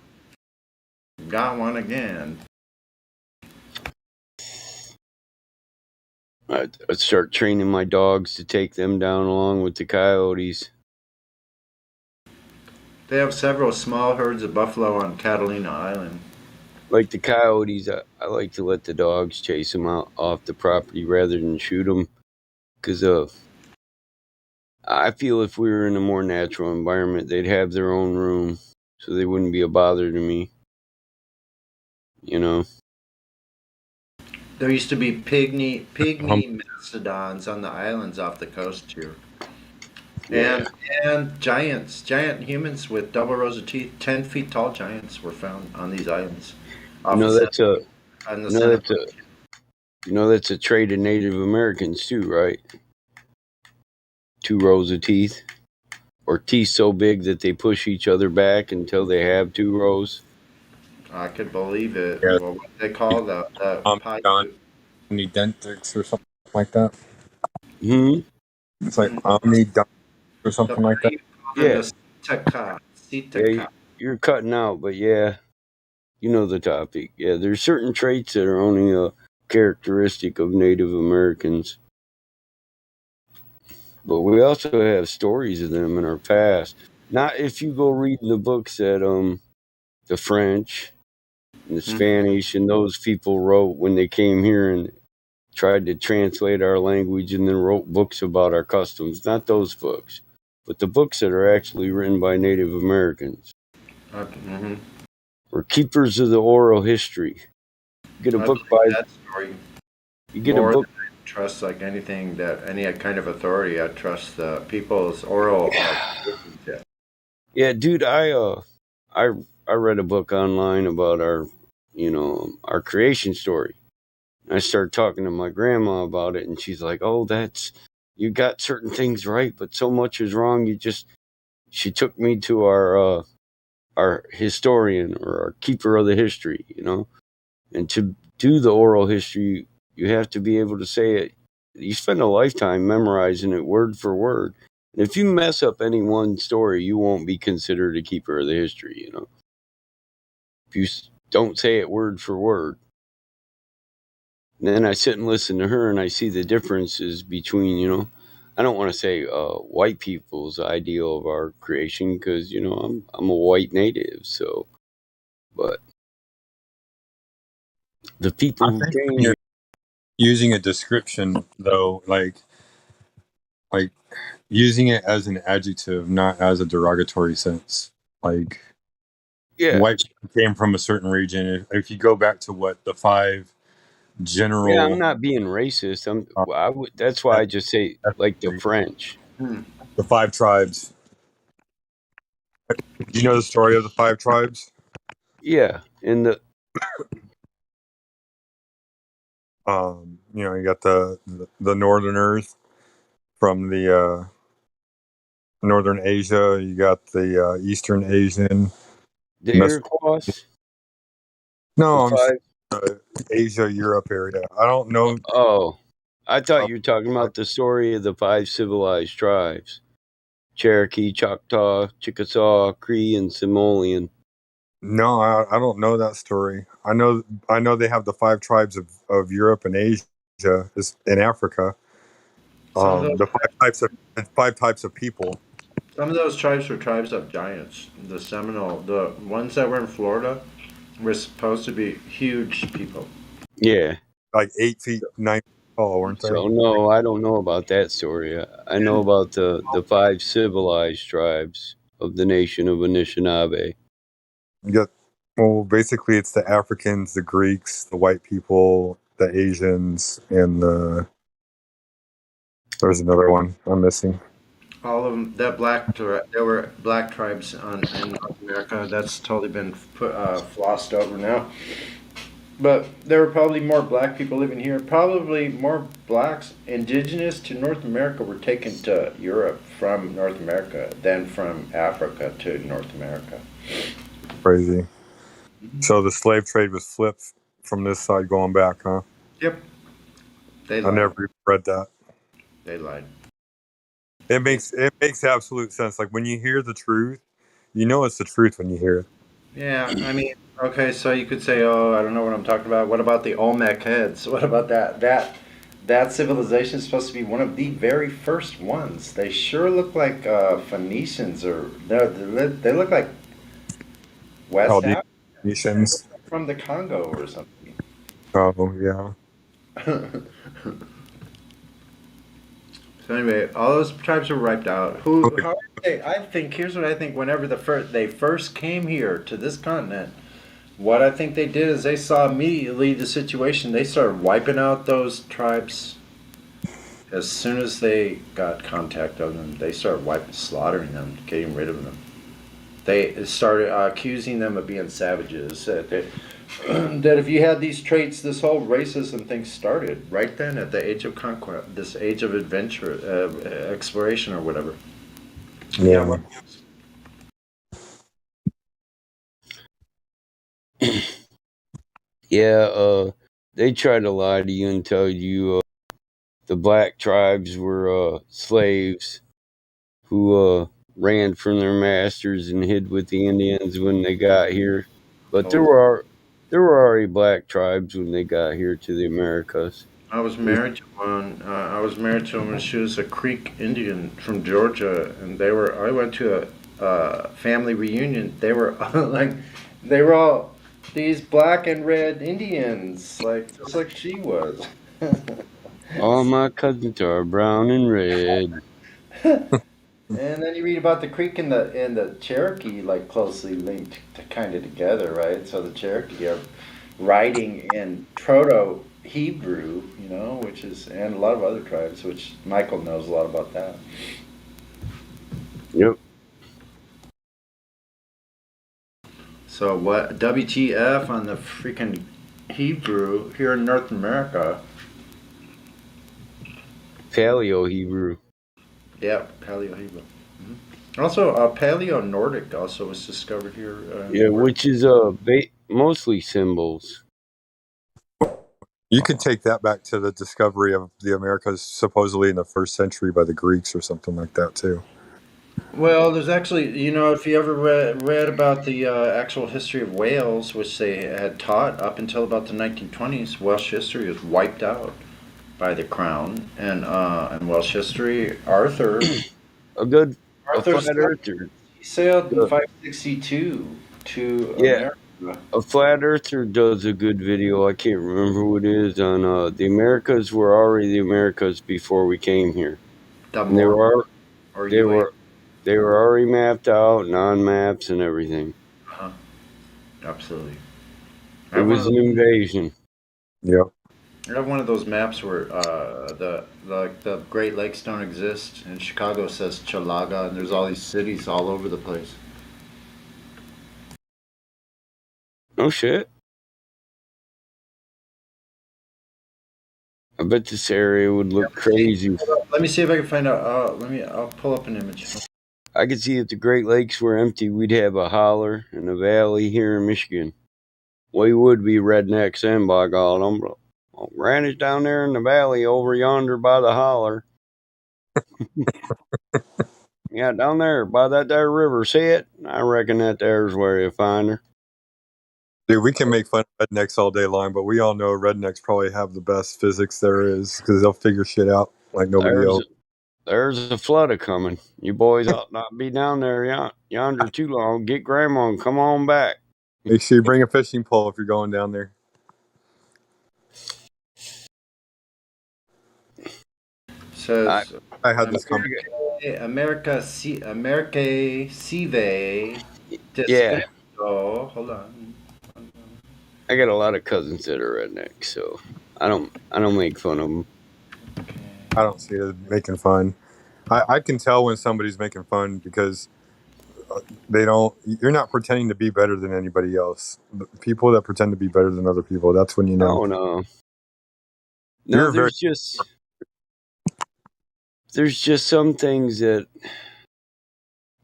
Got one again. I'd start training my dogs to take them down along with the coyotes. They have several small herds of buffalo on Catalina Island. Like the coyotes, I like to let the dogs chase them out off the property rather than shoot them. Because I feel if we were in a more natural environment, they'd have their own room, so they wouldn't be a bother to me. There used to be pygmy mastodons on the islands off the coast here. Yeah. And giant humans with double rows of teeth, 10 feet tall giants were found on these islands. That's on the You know Senate. that's a trait of Native Americans too, right? 2 rows of teeth, or teeth so big that they push each other back until they have 2 rows. I could believe it. Yeah. Well, what they call the pie. Omnidentics or something like that. Hmm. It's like omnident or something like that. Yeah. The Sitaka. Yeah, you're cutting out, but yeah, you know the topic. Yeah, there's certain traits that are only a characteristic of Native Americans, but we also have stories of them in our past. Not if you go reading the books that the French and the Spanish and those people wrote when they came here and tried to translate our language and then wrote books about our customs. Not those books, but the books that are actually written by Native Americans. Mm-hmm. Or keepers of the oral history. You get a book by that story. you get More a book. than I trust like anything that any kind of authority. I trust the people's oral. Yeah, dude, I read a book online about our creation story. I started talking to my grandma about it, and she's like, "Oh, you got certain things right, but so much is wrong. She took me to our historian or our keeper of the history, and to do the oral history, you have to be able to say it. You spend a lifetime memorizing it word for word. And if you mess up any one story, you won't be considered a keeper of the history, If you don't say it word for word. And then I sit and listen to her and I see the differences between, I don't want to say white people's ideal of our creation because, I'm a white native, so, but the people I who think when came, you're using a description though, like using it as an adjective, not as a derogatory sense. Like yeah, white people came from a certain region. If you go back to what the 5 yeah, I'm general, not being racist. That's why I just say like the French. the 5 tribes. Do you know the story of the 5 tribes? Yeah, and You got the Northerners from the Northern Asia. You got the Eastern Asian. the Iroquois, the No, I'm saying 5. Asia, Europe area. I don't know. Oh, I thought you were talking about the story of the 5 civilized tribes: Cherokee, Choctaw, Chickasaw, Cree, and Simoleon. No, I don't know that story. I know they have the 5 tribes of Europe and Asia in Africa. The five types of people. Some of those tribes were tribes of giants. The Seminole, the ones that were in Florida, were supposed to be huge people. Yeah. Like 8 feet, 9 feet tall, weren't they? So no, I don't know about that story. I know about the 5 civilized tribes of the nation of Anishinaabe. Well, basically, it's the Africans, the Greeks, the white people, the Asians, and there's another one I'm missing. All of them, there were black tribes in North America. That's totally been flossed over now. But there were probably more black people living here. Probably more blacks indigenous to North America were taken to Europe from North America than from Africa to North America. Crazy. So the slave trade was flipped from this side going back, huh? Yep. They I lied. never even read that. They lied. It makes absolute sense. Like when you hear the truth, you know it's the truth when you hear it. Yeah, I mean, okay, so you could say, oh, I don't know what I'm talking about. What about the Olmec heads? What about that? That civilization is supposed to be one of the very first ones. They sure look like Phoenicians, or they look like West Africa Nations. from the Congo or something. Oh yeah. So anyway, all those tribes were wiped out. I think here's what I think. Whenever they first came here to this continent, what I think they did is they saw immediately the situation. They started wiping out those tribes as soon as they got contact of them. They started slaughtering them, getting rid of them. They started accusing them of being savages. that if you had these traits, this whole racism thing started right then at the age of conquest, this age of adventure, exploration, or whatever. Yeah. Well, Yeah, they try to lie to you and tell you the black tribes were slaves who ran from their masters and hid with the Indians when they got here. But there were already black tribes when they got here to the Americas. I was married to one. I was married to one. She was a Creek Indian from Georgia, and they were. I went to a family reunion. They were like, they were all these black and red Indians, like just like she was. All my cousins are brown and red. And then you read about the Creek and the Cherokee, like closely linked to kind of together, right? So the Cherokee are writing in Proto Hebrew, you know, which is, and a lot of other tribes, which Michael knows a lot about that. Yep. So what? WTF on the freaking Hebrew here in North America? Paleo Hebrew. Yeah, Paleo Hebrew. Also, Paleo Nordic also was discovered here. Yeah, which is mostly symbols. You could take that back to the discovery of the Americas supposedly in the 1st century by the Greeks or something like that too. Well, there's actually, you know, if you ever read about the actual history of Wales, which they had taught up until about the 1920s, Welsh history was wiped out by the crown, and Welsh history, Arthur. A Arthur flat earther. He sailed in 562 to Yeah, America. a flat earther does a good video. I can't remember who it is on the Americas were already the Americas before we came here. And they were already mapped out, non-maps and everything. Absolutely. It was an invasion. Yep. I have one of those maps where the Great Lakes don't exist, and Chicago says Chalaga, and there's all these cities all over the place. Oh shit. I bet this area would look crazy. Let me see if I can find out. I'll pull up an image. I could see if the Great Lakes were empty, we'd have a holler and a valley here in Michigan. We would be rednecks and by God, Granny's down there in the valley over yonder by the holler. Yeah, down there by that there river. See it? I reckon that there's where you find her. Dude, we can make fun of rednecks all day long, but we all know rednecks probably have the best physics there is because they'll figure shit out like nobody else. There's a flood a coming. You boys ought not be down there yonder too long. Get grandma and come on back. Make sure you bring a fishing pole if you're going down there. Says I had this conversation. America Sive Yeah. Hold on. I got a lot of cousins that are rednecks, so I don't make fun of them. I don't see it making fun. I can tell when somebody's making fun because you're not pretending to be better than anybody else. The people that pretend to be better than other people, that's when you know. Oh no. No, there's just some things that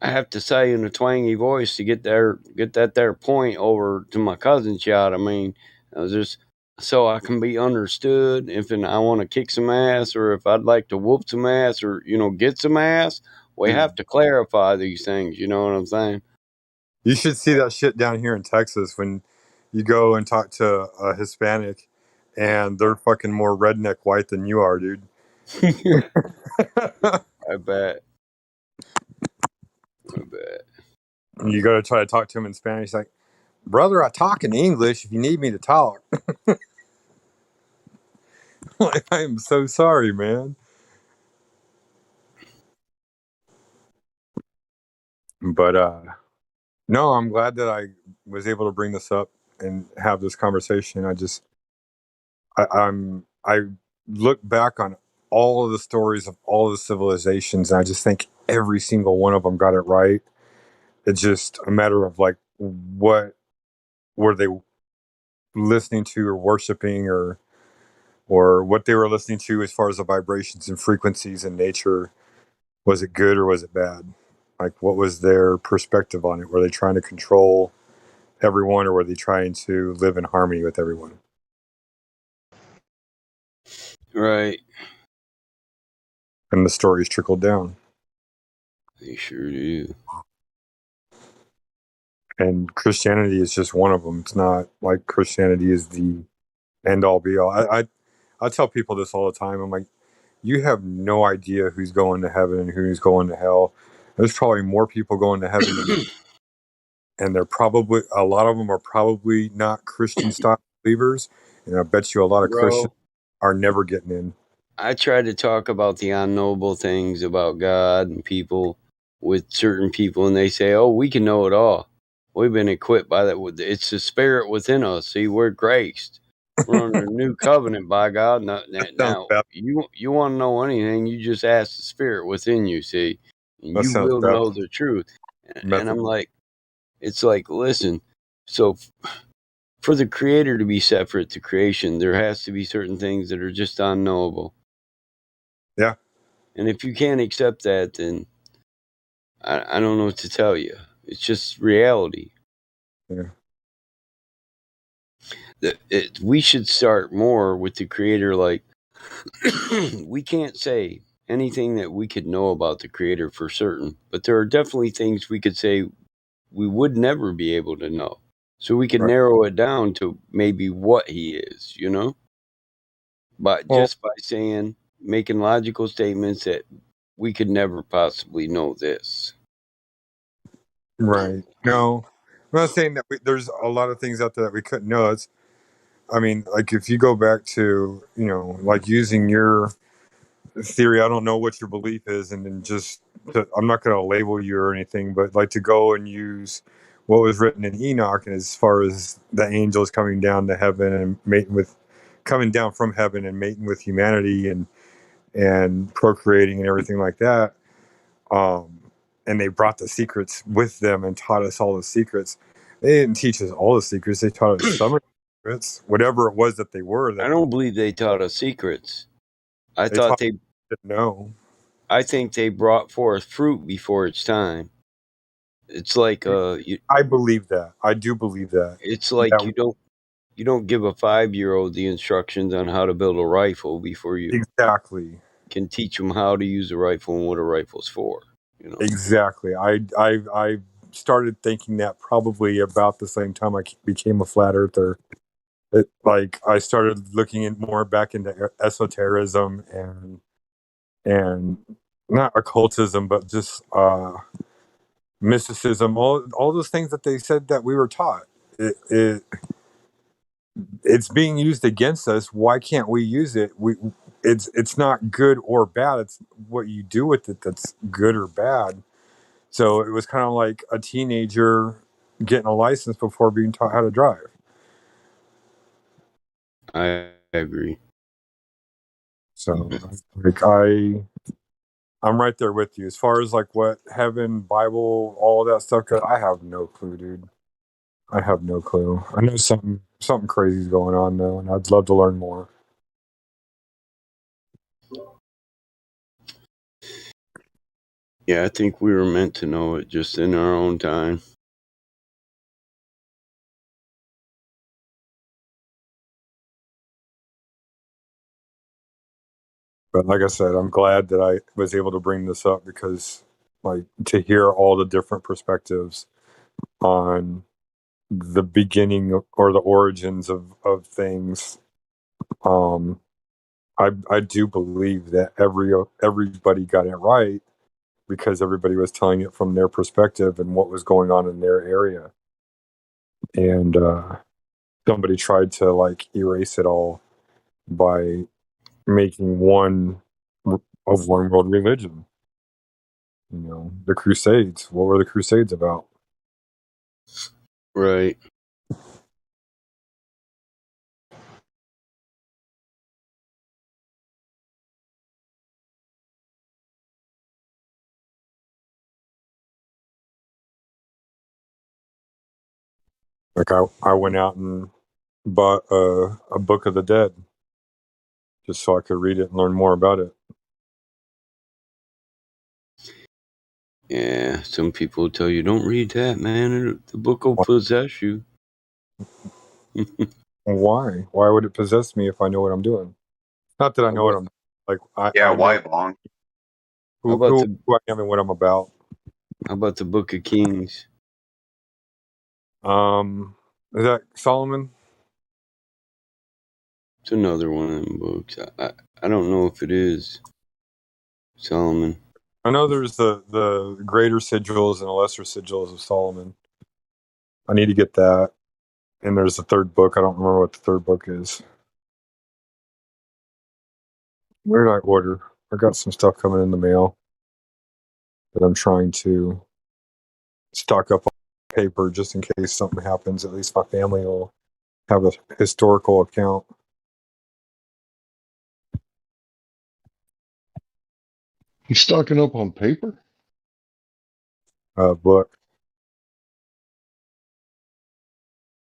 I have to say in a twangy voice to get that there point over to my cousin shot. I mean, just so I can be understood if I want to kick some ass or if I'd like to whoop some ass or, get some ass. We have to clarify these things. You know what I'm saying? You should see that shit down here in Texas when you go and talk to a Hispanic and they're fucking more redneck white than you are, dude. I bet. You go to try to talk to him in Spanish, he's like, brother, I talk in English if you need me to talk. Like, I am so sorry, man. But no, I'm glad that I was able to bring this up and have this conversation. I look back on all of the stories of all of the civilizations, and I just think every single one of them got it right. It's just a matter of like what were they listening to or worshiping, or what they were listening to as far as the vibrations and frequencies in nature. Was it good or was it bad? Like, what was their perspective on it? Were they trying to control everyone, or were they trying to live in harmony with everyone? Right. And the stories trickled down. They sure do. And Christianity is just one of them. It's not like Christianity is the end all be all. I tell people this all the time. I'm like, you have no idea who's going to heaven and who's going to hell. There's probably more people going to heaven than, and they're probably, a lot of them are probably not Christian style believers. And I bet you a lot of Christians Bro, are never getting in. I try to talk about the unknowable things about God and people with certain people, and they say, "Oh, we can know it all. We've been equipped by that. It's the spirit within us. See, we're graced. We're under a new covenant by God. Now, Sounds now bad. you want to know anything? You just ask the spirit within you. See, and That you sounds will bad. know the truth." And I'm Method. like, it's like, listen. So, for the creator to be separate to creation, there has to be certain things that are just unknowable. Yeah. And if you can't accept that, then I don't know what to tell you. It's just reality. Yeah. We should start more with the creator. Like, we can't say anything that we could know about the creator for certain, but there are definitely things we could say we would never be able to know. So we could Right. narrow it down to maybe what he is, But Well, just by saying, making logical statements that we could never possibly know this. right. No, I'm not saying that there's a lot of things out there that we couldn't know. I mean, like, if you go back to, like, using your theory, I don't know what your belief is, and then I'm not going to label you or anything, but like to go and use what was written in Enoch, and as far as the angels coming down to heaven and coming down from heaven and mating with humanity and procreating and everything like that. Um, and they brought the secrets with them and taught us all the secrets. They didn't teach us all the secrets. They taught us some of the secrets, whatever it was that they were. I That don't believe they taught us secrets. I they thought taught they us to know. I think they brought forth fruit before its time. It's like I believe that. I do believe that. it's like That you don't give a 5-year-old the instructions on how to build a rifle before you exactly, can teach them how to use a rifle and what a rifle's for. exactly. I started thinking that probably about the same time I became a flat earther. Like, I started looking more back into esotericism and not occultism, but just mysticism, all those things that they said that we were taught. It's being used against us. Why can't we use it? It's not good or bad. It's what you do with it that's good or bad. So it was kind of like a teenager getting a license before being taught how to drive. I agree. So, like, I'm right there with you as far as like what heaven, Bible, all that stuff goes. I have no clue, dude. I have no clue. I know something crazy is going on though, and I'd love to learn more. Yeah, I think we were meant to know it just in our own time. But like I said, I'm glad that I was able to bring this up because, like, to hear all the different perspectives on the beginning or the origins of things. Um, I do believe that everybody got it right because everybody was telling it from their perspective and what was going on in their area, and somebody tried to like erase it all by making one of one world religion. The Crusades. What were the Crusades about? Right. Like, I went out and bought a Book of the Dead just so I could read it and learn more about it. Yeah, some people tell you, don't read that, man. The book will possess you. Why? Why would it possess me if I know what I'm doing? Not that I know what I'm like. I why know long? who I am and what I'm about. How about the Book of Kings? Is that Solomon? It's another one of them books. I don't know if it is Solomon. I know there's the greater sigils and the lesser sigils of Solomon. I need to get that. And there's a third book. I don't remember what the third book is. Where did I order? I got some stuff coming in the mail that I'm trying to stock up on paper just in case something happens. At least my family will have a historical account. You stocking up on paper? Book.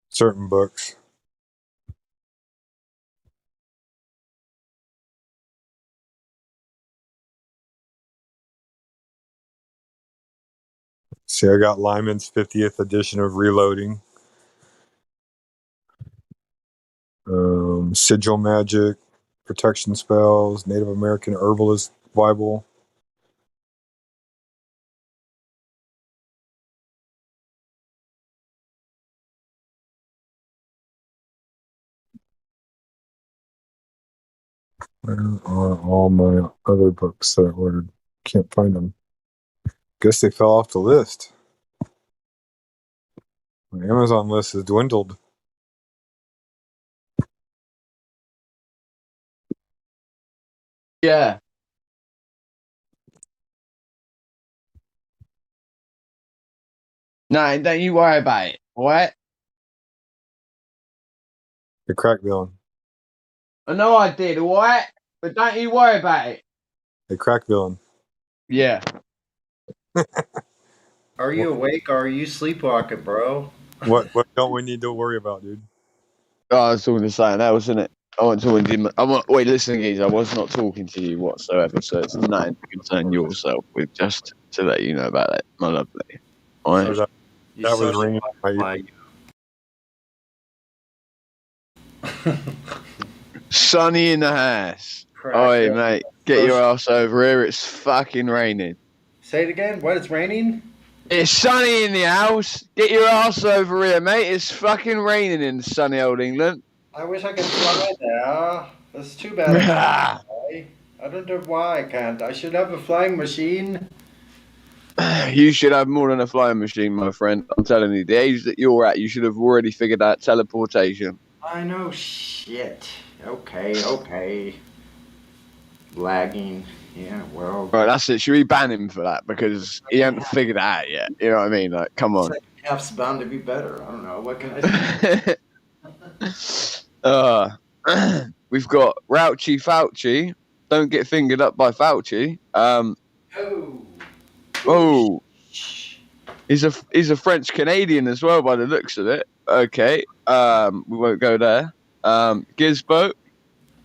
Certain books. See, I got Lyman's 50th edition of Reloading. Sigil Magic, Protection Spells, Native American Herbalist Bible. Where are all my other books that I ordered? Can't find them. Guess they fell off the list. My Amazon list has dwindled. Yeah. No, don't you worry about it, alright? The crack villain. I know I did, alright? But don't you worry about it. The crack villain. Yeah. Are you awake or are you sleepwalking, bro? What don't we need to worry about, dude? Oh, I was talking to someone else, wasn't it? I wasn't talking to him. Wait, listen, guys. I was not talking to you whatsoever, so it's nothing to concern yourself with. Just to let you know about that, my lovely. All right. That was ringing in my ear. Sunny in the house. Oi, mate, get your ass over here. It's fucking raining. Say it again. What? It's raining? It's sunny in the house. Get your ass over here, mate. It's fucking raining in sunny old England. I wish I could fly now. That's too bad. I don't know why I can't. I should have a flying machine. You should have more than a flying machine, my friend. I'm telling you, the age that you're at, you should have already figured out teleportation. I know shit. Okay. Lagging. Yeah, well. Right, that's it. Should we ban him for that? Because he hasn't figured it out yet. You know what I mean? Like, come on. Half's bound to be better. I don't know. What can I say? We've got Rouchy Fauci. Don't get fingered up by Fauci. Oh. He's a French Canadian as well by the looks of it. Okay. We won't go there. Gizbo,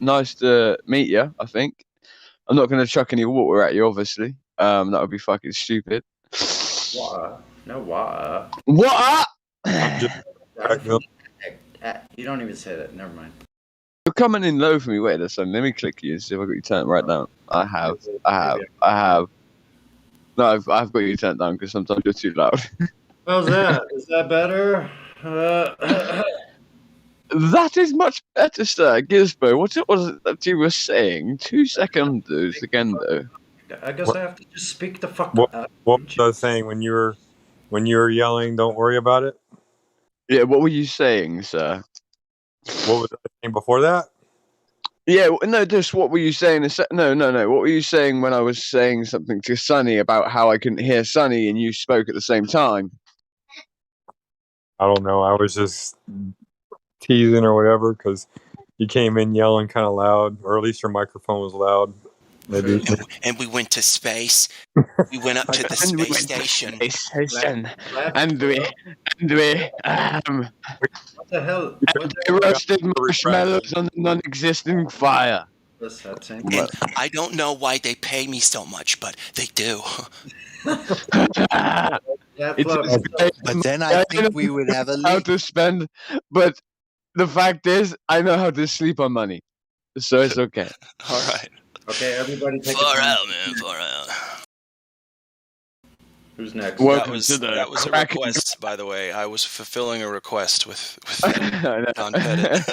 nice to meet you, I think. I'm not going to chuck any water at you, obviously. That would be fucking stupid. Water? No water. What? You don't even say that. Never mind. You're coming in low for me. Wait a second. Let me click you and see if I got you turned right down. I have. No, I've got you turned down because sometimes you're too loud. How's that? Is that better? That is much better, sir. Gizbo, what it was that you were saying 2 seconds again, though? I guess I have to just speak the fuck up. What was I saying when you were yelling? Don't worry about it. Yeah, what were you saying, sir? What was I saying before that? Yeah, no, just what were you saying? No. What were you saying when I was saying something to Sonny about how I couldn't hear Sonny and you spoke at the same time? I don't know. I was just teasing or whatever because you came in yelling kind of loud, or at least your microphone was loud. Maybe. And we went to space. We went up to the And we space went to station. space station, Glad- and we What the hell? What the we hell? roasted marshmallows on a non-existing fire. What's that saying? And I don't know why they pay me so much, but they do. But then I think we would have a how leak. to spend, but the fact is, I know how to sleep on money, so it's okay. All right. Okay, everybody take Far a time. out, man. Far out. Who's next? Welcome that was to the that was a cracking- request, by the way. I was fulfilling a request with I know. Don Pettit.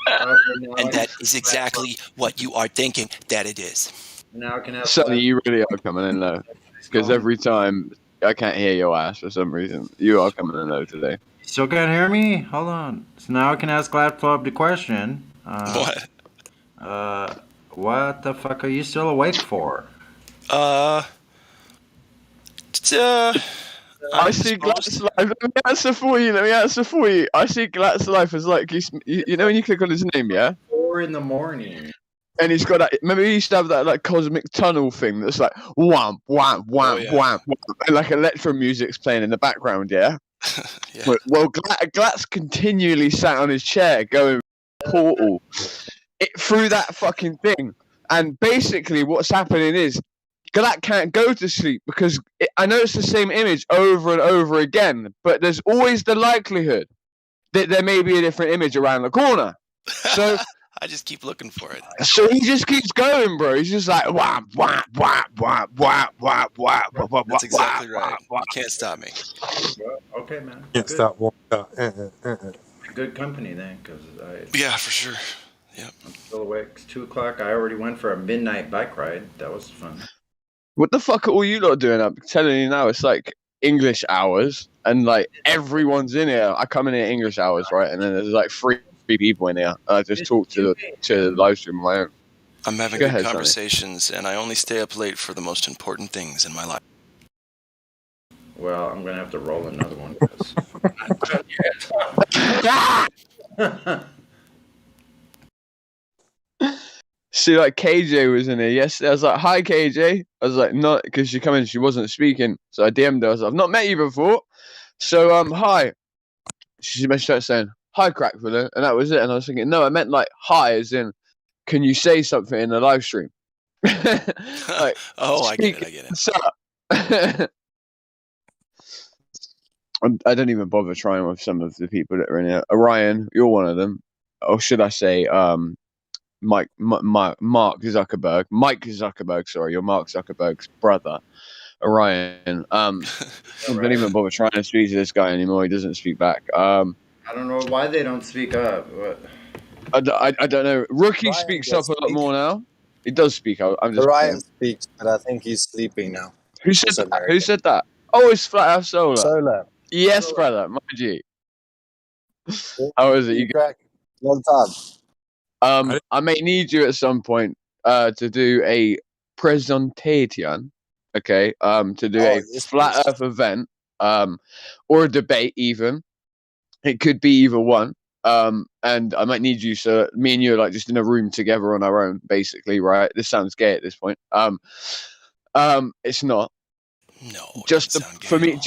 And that is exactly what you are thinking that it is. Now I can have Sonny, you really are coming in low, because every time I can't hear your ass for some reason. You are coming in low today. Still can't hear me? Hold on. So now I can ask Gladflub the question. What? What the fuck are you still awake for? I see Glat's life. Let me answer for you. I see Glat's life as like you know when you click on his name, yeah. 4 in the morning. And he's got that. Remember, he used to have that like cosmic tunnel thing that's like wham, wham, wham, wham, and like electro music's playing in the background. Yeah. Well, Glat's continually sat on his chair going portal through that fucking thing, and basically what's happening is Glat can't go to sleep because I know it's the same image over and over again, but there's always the likelihood that there may be a different image around the corner. So I just keep looking for it. So he just keeps going, bro. He's just like wham, wham, wham, wham, wham, wham, wham, wham. That's exactly right. You can't stop me. Well, okay, man. Can't Good. stop. Good company then, because Yeah, for sure. Yep. I'm still awake. It's 2 o'clock. I already went for a midnight bike ride. That was fun. What the fuck are all you lot doing? I'm telling you now, it's like English hours, and like everyone's in here. I come in here English hours, right? And then there's like three people in here. I just talk to the live stream on my own. I'm having Go good ahead, conversations, and I only stay up late for the most important things in my life. Well, I'm gonna have to roll another one. 'Cause See, like KJ was in here yesterday. I was like, "Hi, KJ." I was like, "Not," because she come in, she wasn't speaking. So I DM'd her. I was like, "I've not met you before." So hi. She started saying, "Hi, Crackfiller," and that was it. And I was thinking, no, I meant like hi, as in, can you say something in the live stream? Like, oh, I get it. So, I don't even bother trying with some of the people that are in here. Orion, you're one of them, or should I say, Mark Zuckerberg. Sorry, you're Mark Zuckerberg's brother, Orion. I don't even bother trying to speak to this guy anymore. He doesn't speak back. I don't know why they don't speak up. I don't know. Rookie Ryan speaks up does a lot speak. more now. He does speak. I'm just Ryan kidding. speaks, but I think he's sleeping now. Who said that? Who said that? Oh, it's Flat Earth Solar. Solar. Yes, brother. My G. How is it? You crack? Long time. I may need you at some point to do a presentation, okay? To do a flat Earth event, or a debate even. It could be either one. And I might need you, so me and you are like just in a room together on our own, basically, right? This sounds gay at this point. It's not. No, just for me and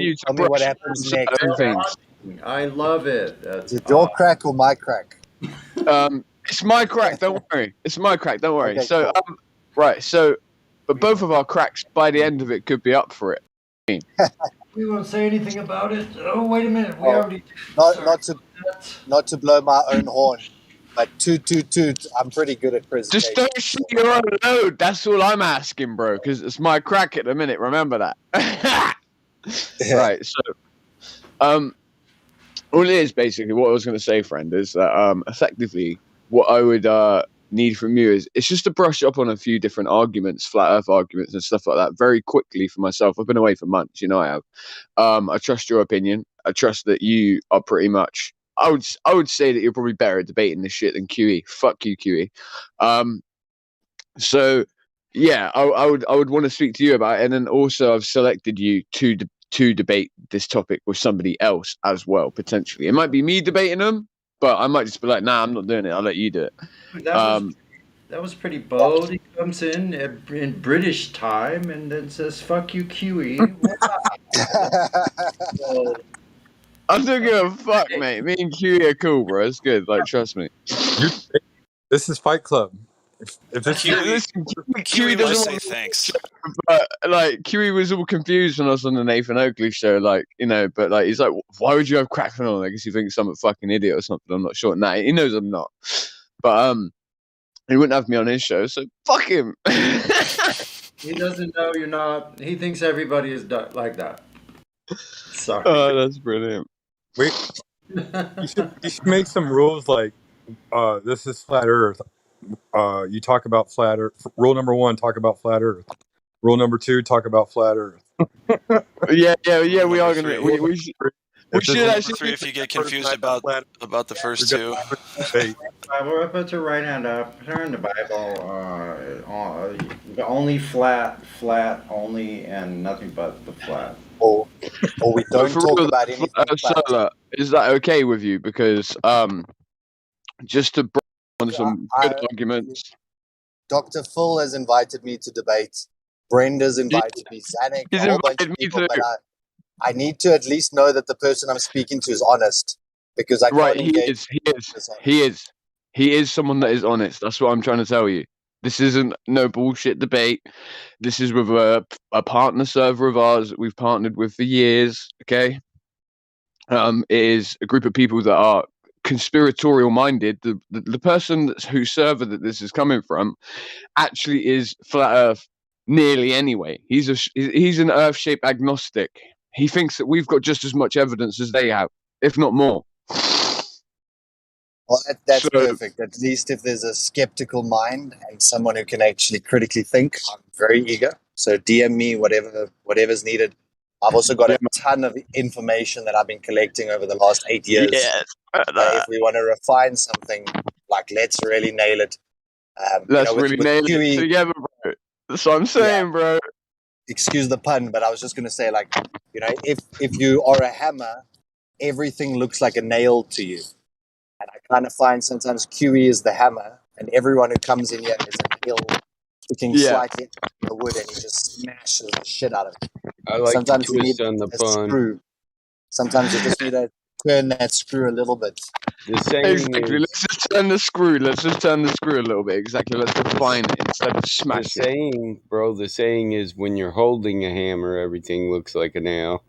you to tell me what brush happens on next. certain things. I love it. Is it your crack or my crack? It's my crack. Don't worry. It's my crack. Don't worry. Okay, So, cool. right. So, but both of our cracks by the end of it could be up for it. We won't say anything about it. Oh, wait a minute. We already. Not to blow my own horn, but toot. I'm pretty good at Just presentation. don't shoot your own load. That's all I'm asking, bro. Because it's my crack at the minute. Remember that. Right. So, all it is basically what I was going to say, friend, is that effectively what I would need from you is it's just to brush up on a few different arguments, flat Earth arguments and stuff like that, very quickly for myself. I've been away for months, you know I have. I trust your opinion. I trust that you are pretty much. I would say that you're probably better at debating this shit than QE. Fuck you, QE. So yeah, I would want to speak to you about it, and then also I've selected you to debate this topic with somebody else as well, potentially. It might be me debating them, but I might just be like, nah, I'm not doing it. I'll let you do it. That was pretty bold. He comes in British time and then says, "Fuck you, Kiwi." I don't give a fuck, mate. Me and Q are cool, bro. It's good. Like, trust me. This is Fight Club. If this Listen, Kiwi doesn't must say want thanks. but like Kiwi was all confused when I was on the Nathan Oakley show, like, you know, but like he's like, why would you have Crackman on? I guess he thinks I'm a fucking idiot or something. I'm not sure. Nah, he knows I'm not. But he wouldn't have me on his show, so fuck him. He doesn't know you're not. He thinks everybody is like that. Sorry. Oh, that's brilliant. Wait, you should make some rules like, this is flat Earth. You talk about flat Earth. Rule number 1, talk about flat Earth. Rule number 2, talk about flat Earth. Yeah. We are gonna. We should actually. 3, if you get confused about the first two. Bible, put your right hand up. Turn the Bible. Only flat, only, and nothing but the flat. Or we don't talk about anything. Solar, is that okay with you? Because just to bring on some good arguments. Dr. Phil has invited me to debate. Brenda's invited me. Zanuck, a whole bunch of people. But I need to at least know that the person I'm speaking to is honest, because I can't engage. He is someone that is honest. That's what I'm trying to tell you. This isn't no bullshit debate. This is with a partner server of ours that we've partnered with for years. Okay, it is a group of people that are conspiratorial minded. The person whose server that this is coming from actually is flat Earth nearly anyway. He's an Earth shape agnostic. He thinks that we've got just as much evidence as they have, if not more. Well, that's perfect. At least if there's a skeptical mind and someone who can actually critically think, I'm very eager. So DM me whatever's needed. I've also got a ton of information that I've been collecting over the last 8 years. Yes. If we want to refine something, like, let's really nail it. Let's really nail it together, bro. That's what I'm saying, bro. Excuse the pun, but I was just going to say, like, you know, if you are a hammer, everything looks like a nail to you. And I kind of find sometimes QE is the hammer, and everyone who comes in here is a nail sticking slightly into the wood, and he just smashes the shit out of it. I like sometimes the you twist need on the a pun. screw. Sometimes you just need to turn that screw a little bit. The saying exactly. Let's just turn the screw. Let's just turn the screw a little bit. Exactly. Let's define it instead of smashing. The saying, bro. The saying is, when you're holding a hammer, everything looks like a nail.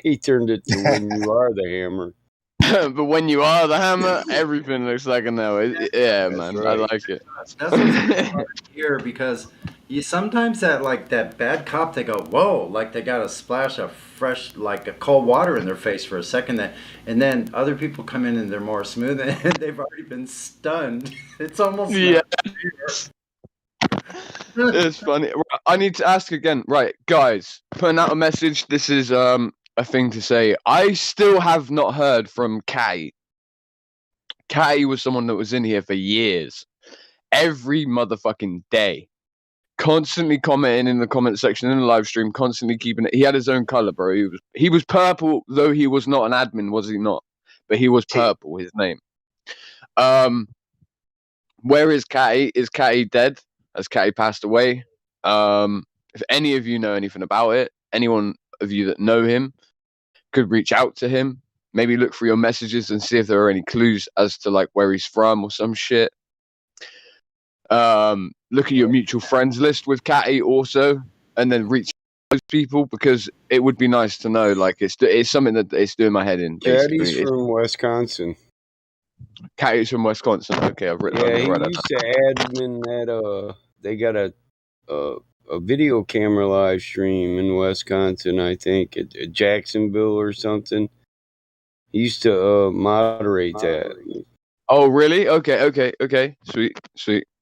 He turned it to when you are the hammer. But when you are the hammer, everything looks like a nail. Yeah, man, right. I like it. That's what's here, because you sometimes that bad cop, they go, whoa, like they got a splash of fresh, like a cold water in their face for a second, and then other people come in and they're more smooth and they've already been stunned. It's almost It's funny. I need to ask again, right, guys? Putting out a message. This is a thing to say. I still have not heard from Kai. Kai was someone that was in here for years, every motherfucking day, constantly commenting in the comment section in the live stream, constantly keeping it. He had his own color, bro. He was purple, though he was not an admin, was he not? But he was purple. His name. Where is Kai? Is Kai dead? Has Kai passed away? If any of you know anything about it, anyone of you that know him could reach out to him. Maybe look through your messages and see if there are any clues as to like where he's from or some shit. Look at your mutual friends list with Catty also, and then reach those people, because it would be nice to know. Like it's something that it's doing my head in. Catty's from Wisconsin. Catty's from Wisconsin. Okay, I've written. Yeah, he used to admin that. They got a video camera live stream in Wisconsin, I think, at Jacksonville or something. He used to moderate that. Oh, really? Okay. Sweet.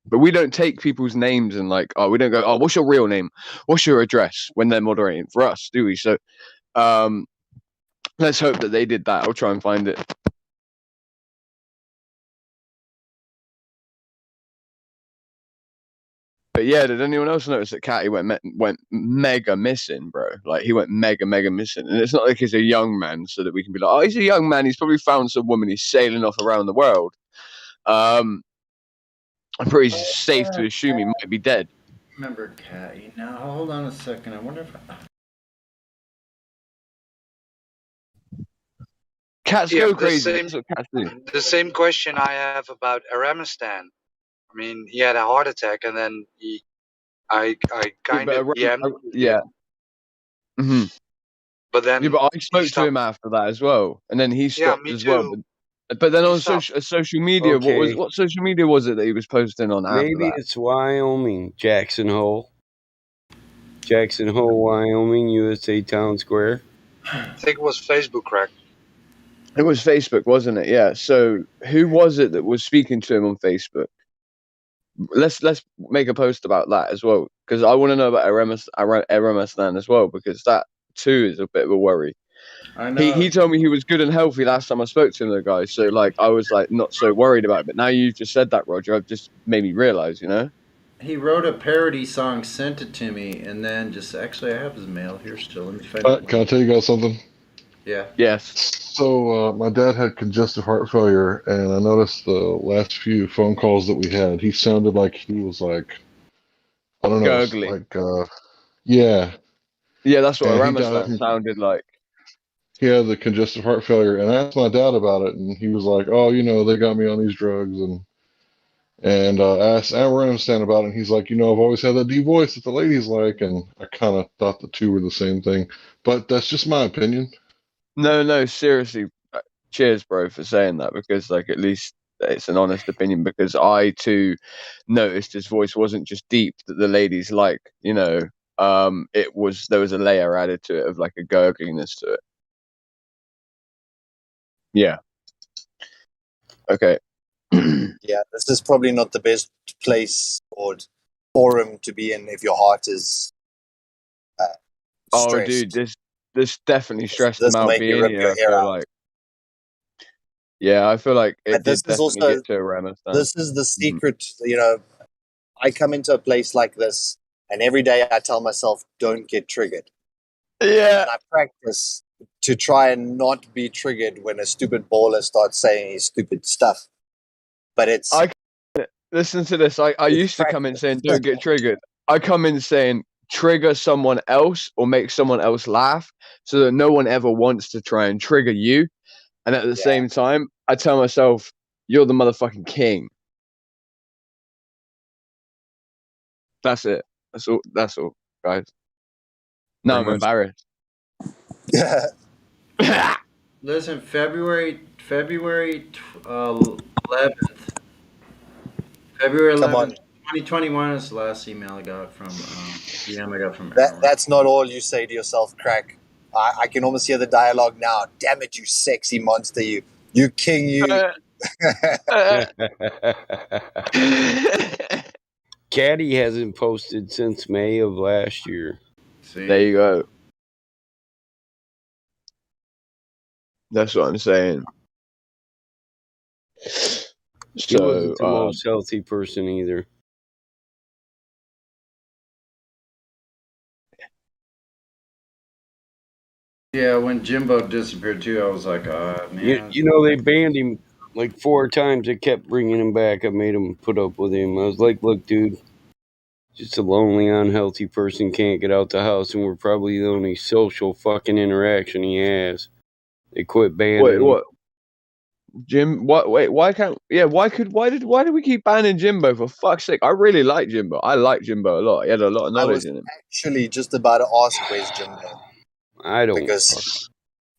But we don't take people's names and like, we don't go, oh, what's your real name? What's your address when they're moderating for us, do we? So let's hope that they did that. I'll try and find it. But yeah, did anyone else notice that Catty went mega missing, bro? Like, he went mega missing. And it's not like he's a young man, so that we can be like, oh, he's a young man. He's probably found some woman. He's sailing off around the world. I'm pretty safe to assume he might be dead. Remember Catty. Now, hold on a second. I wonder if... Cats Yeah, go the crazy. same, That's what cats do. the same question I have about Aramistan. I mean, he had a heart attack, and then I kind of DM'd yeah. Mm-hmm. but then Yeah, but I spoke to him after that as well, and then he stopped me as well. too. But then He on stopped. social media, Okay. what social media was it that he was posting on after Maybe that? it's Wyoming, Jackson Hole, Wyoming, USA Town Square. I think it was Facebook crack. It was Facebook, wasn't it? Yeah. So who was it that was speaking to him on Facebook? Let's make a post about that as well, because I want to know about Aramastan as well, because that too is a bit of a worry. I know. He told me he was good and healthy last time I spoke to him, the guy. So like I was like not so worried about it. But now you've just said that, Roger, I've just made me realize, you know. He wrote a parody song, sent it to me, and then just actually I have his mail here still. Let me find it. Can I tell you guys something? Yeah. Yes. So my dad had congestive heart failure, and I noticed the last few phone calls that we had, he sounded like he was like, I don't know, Gurgly. like yeah. Yeah, that's what And Aramastan sounded like. He had the congestive heart failure, and I asked my dad about it, and he was like, "Oh, they got me on these drugs," and I asked Aramastan about it, and he's like, "I've always had that deep voice that the ladies like," and I kind of thought the two were the same thing, but that's just my opinion. No, seriously. Cheers, bro, for saying that, because like at least it's an honest opinion, because I too noticed his voice wasn't just deep that the ladies like, there was a layer added to it of like a gurgliness to it. Yeah. Okay. Yeah, this is probably not the best place or forum to be in if your heart is Oh, stressed. dude, this definitely stressed This him out make you being rip here. your I hair feel out. like, yeah, I feel like it But did this is definitely also get to Ramastan. this is the secret. I come into a place like this, and every day I tell myself, "Don't get triggered." Yeah. And I practice to try and not be triggered when a stupid baller starts saying his stupid stuff. But it's listen to this. I used to come in saying don't get triggered. I come in saying trigger someone else or make someone else laugh so that no one ever wants to try and trigger you. And at the same time, I tell myself, you're the motherfucking king. That's it. That's all, guys. Now I'm embarrassed. Listen, February 11th. February 11th, 2021 is the last email I got from DM I got from Aaron. That's not all you say to yourself, Crack. I can almost hear the dialogue now. Damn it, you sexy monster, you king, you. Caddy hasn't posted since May of last year. See? There you go. That's what I'm saying. He wasn't the most healthy person either. Yeah, when Jimbo disappeared too, I was like, man. They banned him like 4 times. They kept bringing him back. I made him put up with him. I was like, look, dude, just a lonely, unhealthy person can't get out the house, and we're probably the only social fucking interaction he has. They quit banning him. What? Jim, what? Wait, why can't? Yeah, why did we keep banning Jimbo? For fuck's sake, I really like Jimbo. I like Jimbo a lot. He had a lot of knowledge in him. Actually, just about to ask where's Jimbo. I don't. Because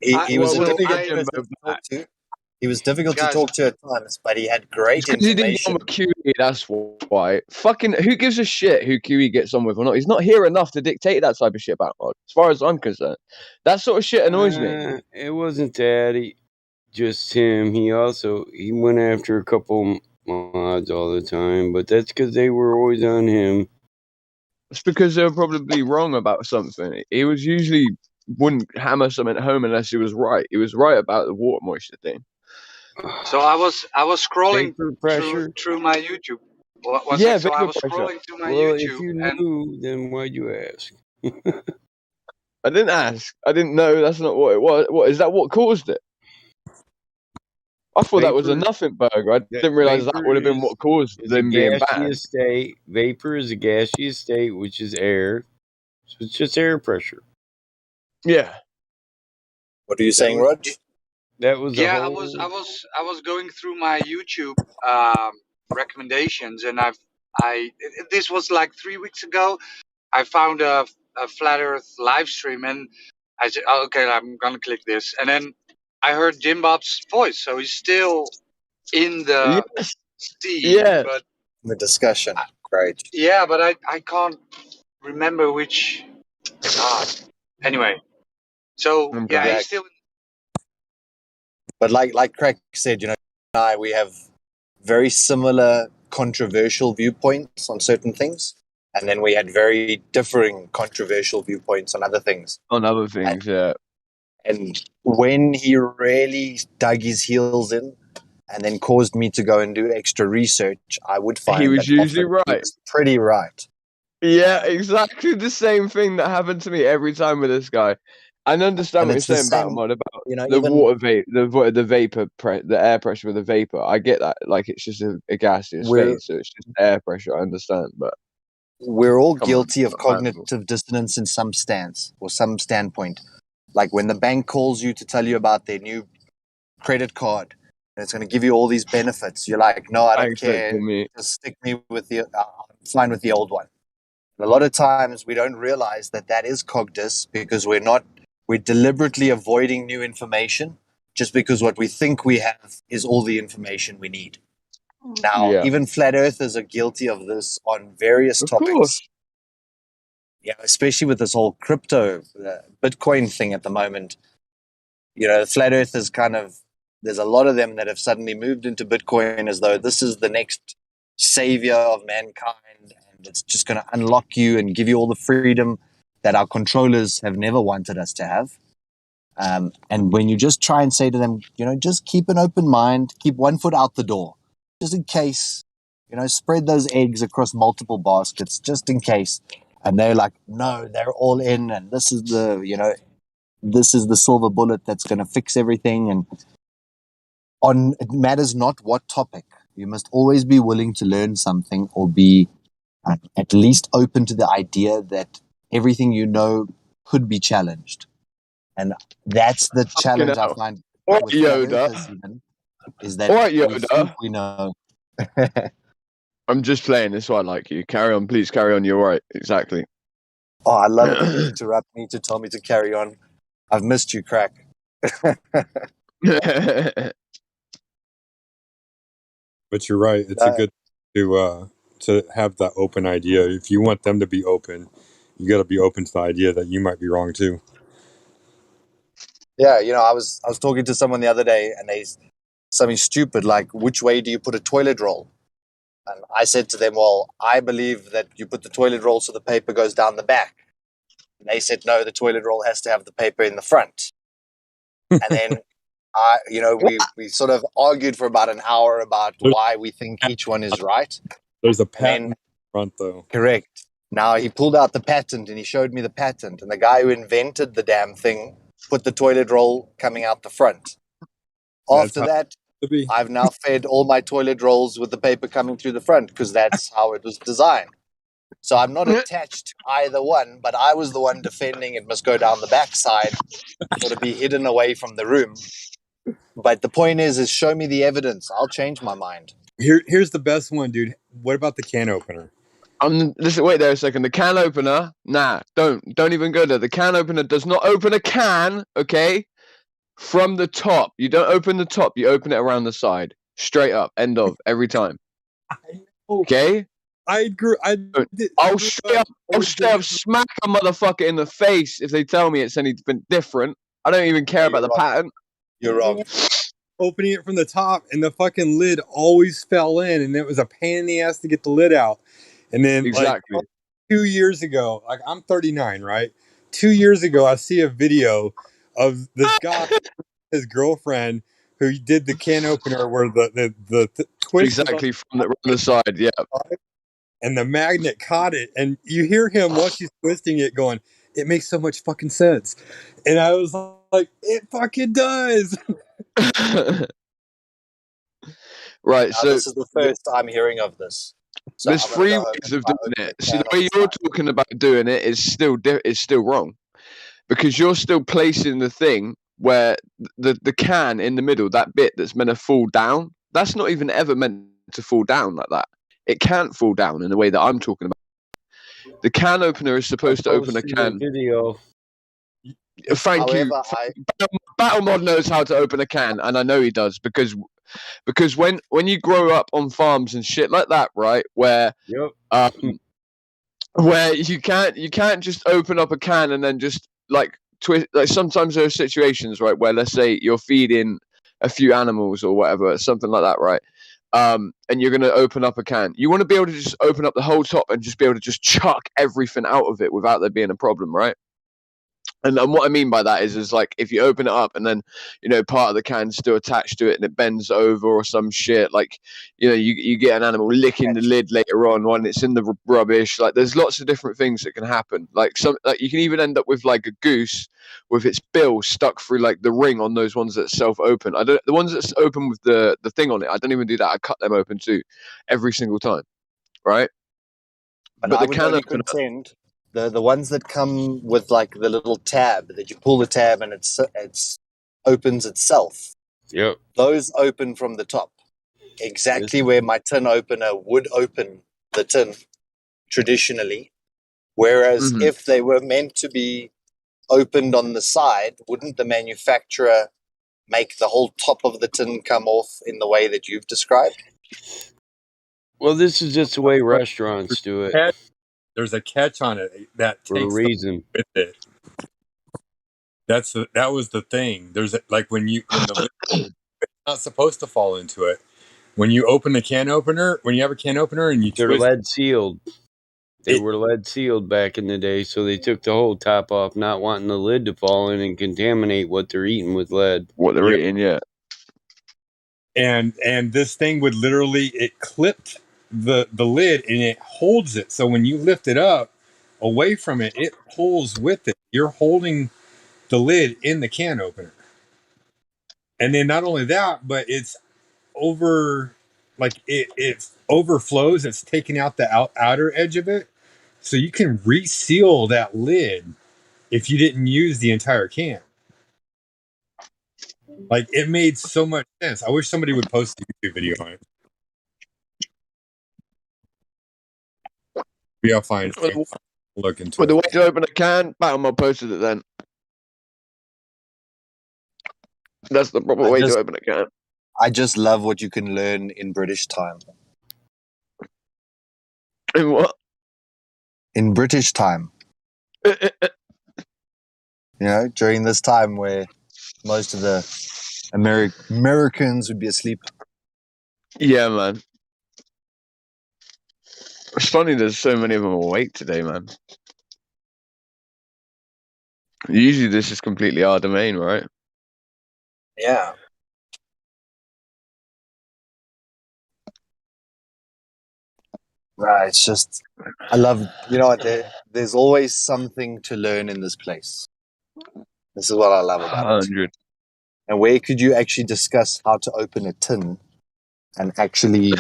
he was difficult to talk to. He was difficult to talk to at times, but he had great He didn't get information. on with QE, that's why. Fucking, who gives a shit who QE gets on with or not? He's not here enough to dictate that type of shit back, as far as I'm concerned. That sort of shit annoys me. It wasn't that. Just him. He went after a couple mods all the time, but that's because they were always on him. It's because they were probably wrong about something. He was usually wouldn't hammer something home unless he was right. He was right about the water moisture thing. So I was scrolling through my YouTube. I was scrolling through my YouTube. If you knew, then why'd you ask? I didn't ask. I didn't know. That's not what it was. What is that? What caused it? I thought that was a Vapor, nothing burger. I didn't realize that would have been what caused is a them being banned. gaseous state. Vapor is a gaseous state, which is air. So it's just air pressure. Yeah. What are you saying, Rog? That was a Yeah, I whole. was going through my YouTube recommendations, and this was like 3 weeks ago. I found a flat Earth live stream, and I said, oh, okay, I'm gonna click this, and then I heard Jim Bob's voice, so he's still in the Yes. scene, Yeah. but The discussion. Great. yeah, but I can't remember which. Anyway, so yeah, he's still. But like Craig said, we have very similar controversial viewpoints on certain things, and then we had very differing controversial viewpoints on other things. On other things, yeah. And when he really dug his heels in and then caused me to go and do extra research, I would find He was that usually often he right. was pretty right. Yeah, exactly the same thing that happened to me every time with this guy. I understand And what you're it's the saying, same, Batman, about the even water vapor, the vapor, the air pressure with the vapor. I get that, like it's just a gaseous We're- state, so it's just air pressure. I understand, but we're all come on, guilty of not practical. cognitive dissonance in some stance or some standpoint. Like when the bank calls you to tell you about their new credit card and it's going to give you all these benefits, you're like, no, I don't Thanks, care. me. Just stick me with the, I'm fine with the old one. And a lot of times we don't realize that that is cogdiss because we're deliberately avoiding new information just because what we think we have is all the information we need. Now, Yeah. even flat earthers are guilty of this on various Of topics. course. Yeah, especially with this whole crypto Bitcoin thing at the moment. Flat earthers there's a lot of them that have suddenly moved into Bitcoin as though this is the next savior of mankind and it's just going to unlock you and give you all the freedom that our controllers have never wanted us to have. And when you just try and say to them, just keep an open mind, keep one foot out the door, just in case, spread those eggs across multiple baskets, just in case. And they're like, no, they're all in. And this is this is the silver bullet that's going to fix everything. And it matters not what topic. You must always be willing to learn something or be at least open to the idea that everything you know could be challenged. And that's the challenge I find Or with flat Yoda. earthers even, is that Or we think Yoda. we know. I'm just playing this one like you. Carry on, please carry on. You're right. Exactly. Oh, I love it when you interrupt me to tell me to carry on. I've missed you, Crack. But you're right. It's a good to have that open idea. If you want them to be open, you got to be open to the idea that you might be wrong too. Yeah, I was talking to someone the other day, and they something stupid like, "Which way do you put a toilet roll?" And I said to them, "Well, I believe that you put the toilet roll so the paper goes down the back." And they said, "No, the toilet roll has to have the paper in the front." And then we sort of argued for about an hour about why we think each one is right. There's a patent in front, though. Correct. Now he pulled out the patent and he showed me the patent. And the guy who invented the damn thing put the toilet roll coming out the front. After that, I've now fed all my toilet rolls with the paper coming through the front because that's how it was designed. So I'm not attached to either one, but I was the one defending it must go down the backside, sort of be hidden away from the room. But the point is show me the evidence. I'll change my mind. Here's the best one, dude. What about the can opener? Listen, wait there a second. The can opener, nah, don't even go there. The can opener does not open a can, okay? From the top. You don't open the top, you open it around the side. Straight up, end of, every time. Okay? I'll straight up smack a motherfucker in the face if they tell me it's anything different. I don't even care about the patent. You're wrong. Opening it from the top, and the fucking lid always fell in, and it was a pain in the ass to get the lid out. And then, exactly. 2 years ago, I'm 39, right? 2 years ago, I see a video of this guy, his girlfriend, who did the can opener where the twist exactly from the side, yeah. And the magnet caught it, and you hear him while she's twisting it going, "It makes so much fucking sense." And I was like, "It fucking does." Right. Now So this is the first I'm hearing of this. So there's I'm gonna three go home ways and of try doing open a it. See, can the on way the you're side. talking about doing it is still wrong, because you're still placing the thing where the can in the middle, that bit that's meant to fall down, that's not even ever meant to fall down like that. It can't fall down in the way that I'm talking about. The can opener is I supposed to open a posted a can. video. Thank you. However, Battlemod knows how to open a can, and I know he does because when you grow up on farms and shit like that, right, where Yep. where you can't just open up a can and then just like twist. Like sometimes there are situations, right, where let's say you're feeding a few animals or whatever, something like that, right? And you're gonna open up a can. You want to be able to just open up the whole top and just be able to just chuck everything out of it without there being a problem, right? And what I mean by that is like if you open it up and then part of the can's still attached to it and it bends over or some shit, like you get an animal licking the lid later on when it's in the rubbish. Like there's lots of different things that can happen. Like you can even end up with like a goose with its bill stuck through like the ring on those ones that self-open. The ones that's open with the thing on it, I don't even do that. I cut them open too, every single time, right? But But I the would can only opener, contend the ones that come with like the little tab that you pull the tab and it's opens itself. Yep. Those open from the top, exactly where my tin opener would open the tin traditionally. Whereas Mhm. if they were meant to be opened on the side, wouldn't the manufacturer make the whole top of the tin come off in the way that you've described? Well, this is just the way restaurants do it There's a catch on it that for a takes the reason. with it. That was the thing. There's like when the lid is not supposed to fall into it. When you open the can opener, when you have a can opener and you They're twist lead sealed. They were lead sealed back in the day, so they took the whole top off, not wanting the lid to fall in and contaminate what they're eating with lead. What they're eating, yeah. and this thing would literally, it clipped the lid and it holds it. So when you lift it up away from it, it pulls with it. You're holding the lid in the can opener. And then not only that, but it's over, like it overflows. It's taking out the outer edge of it. So you can reseal that lid if you didn't use the entire can. Like it made so much sense. I wish somebody would post a YouTube video on it. Maybe I'll find look into But the it. way to open a can, Battlemod posted it then. That's the proper way to open a can. I just love what you can learn in British time. In what? In British time. During this time where most of the Americans would be asleep. Yeah, man. It's funny there's so many of them awake today, man. Usually this is completely our domain, right? Yeah. Right. It's just, I love, there's always something to learn in this place. This is what I love about 100. it. And where could you actually discuss how to open a tin and actually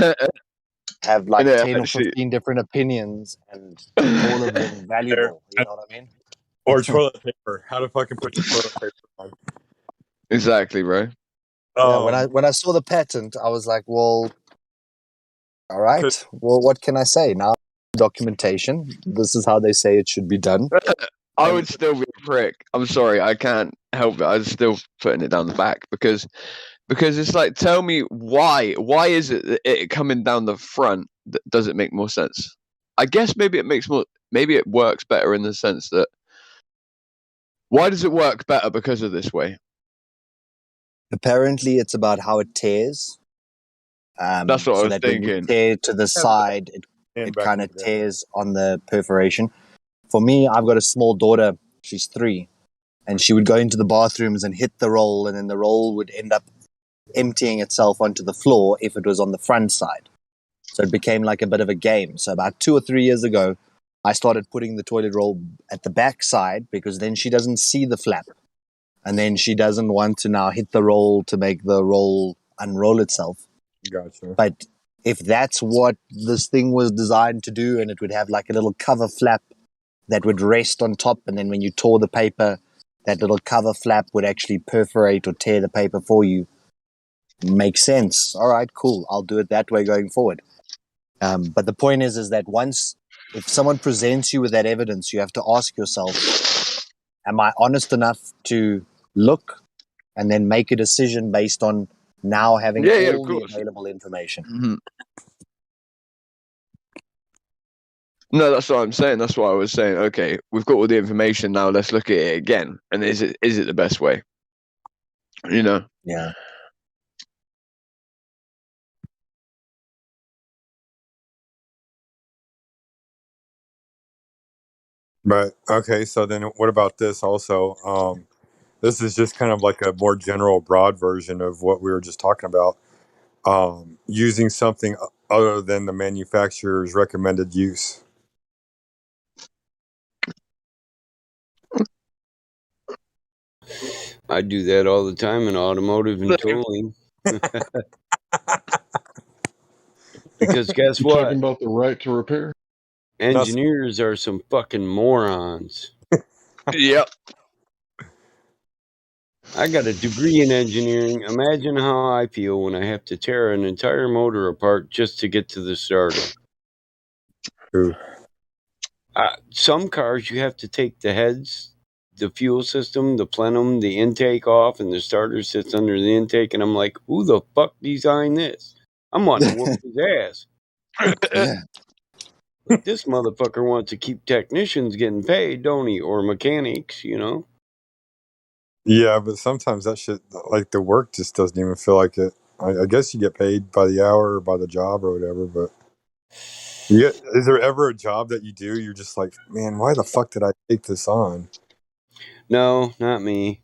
have like 10 or 15 different opinions and all of them valuable? You know what I mean? Or toilet paper. How to fucking put your toilet paper on. Exactly, bro. Yeah, when I saw the patent, I was like, well, all right. Well, what can I say? Now, documentation. This is how they say it should be done. I would still be a prick. I'm sorry, I can't help it. I'm still putting it down the back because it's like, tell me why is it that it coming down the front that does it make more sense? I guess maybe it works better in the sense that why does it work better because of this way? Apparently, it's about how it tears. That's what I was that thinking. when you tear to the side, it kind of tears on the perforation. For me, I've got a small daughter. She's 3. And she would go into the bathrooms and hit the roll, and then the roll would end up emptying itself onto the floor if it was on the front side. So it became like a bit of a game. So about 2 or 3 years ago, I started putting the toilet roll at the back side because then she doesn't see the flap. And then she doesn't want to now hit the roll to make the roll unroll itself. Gotcha. But if that's what this thing was designed to do, and it would have like a little cover flap that would rest on top, and then when you tore the paper, that little cover flap would actually perforate or tear the paper for you. Makes sense. All right, cool. I'll do it that way going forward. But the point is that if someone presents you with that evidence, you have to ask yourself, am I honest enough to look and then make a decision based on now having Yeah, of all the course. available information? Mm-hmm. No, that's what I'm saying. That's why I was saying, okay, we've got all the information now. Let's look at it again. And is it the best way? You know? Yeah. But okay, so then what about this also? This is just kind of like a more general, broad version of what we were just talking about. Using something other than the manufacturer's recommended use. I do that all the time in automotive and tooling. Because guess You what? talking about the right to repair? Engineers are some fucking morons. Yep. I got a degree in engineering. Imagine how I feel when I have to tear an entire motor apart just to get to the starter. Some cars, you have to take the heads, the fuel system, the plenum, the intake off, and the starter sits under the intake. And I'm like, who the fuck designed this? I'm wanting to whoop his ass. Like, this motherfucker wants to keep technicians getting paid, don't he? Or mechanics, you know? Yeah, but sometimes that shit, like the work just doesn't even feel like it. I guess you get paid by the hour or by the job or whatever, but is there ever a job that you do, you're just like, man, why the fuck did I take this on? No, not me.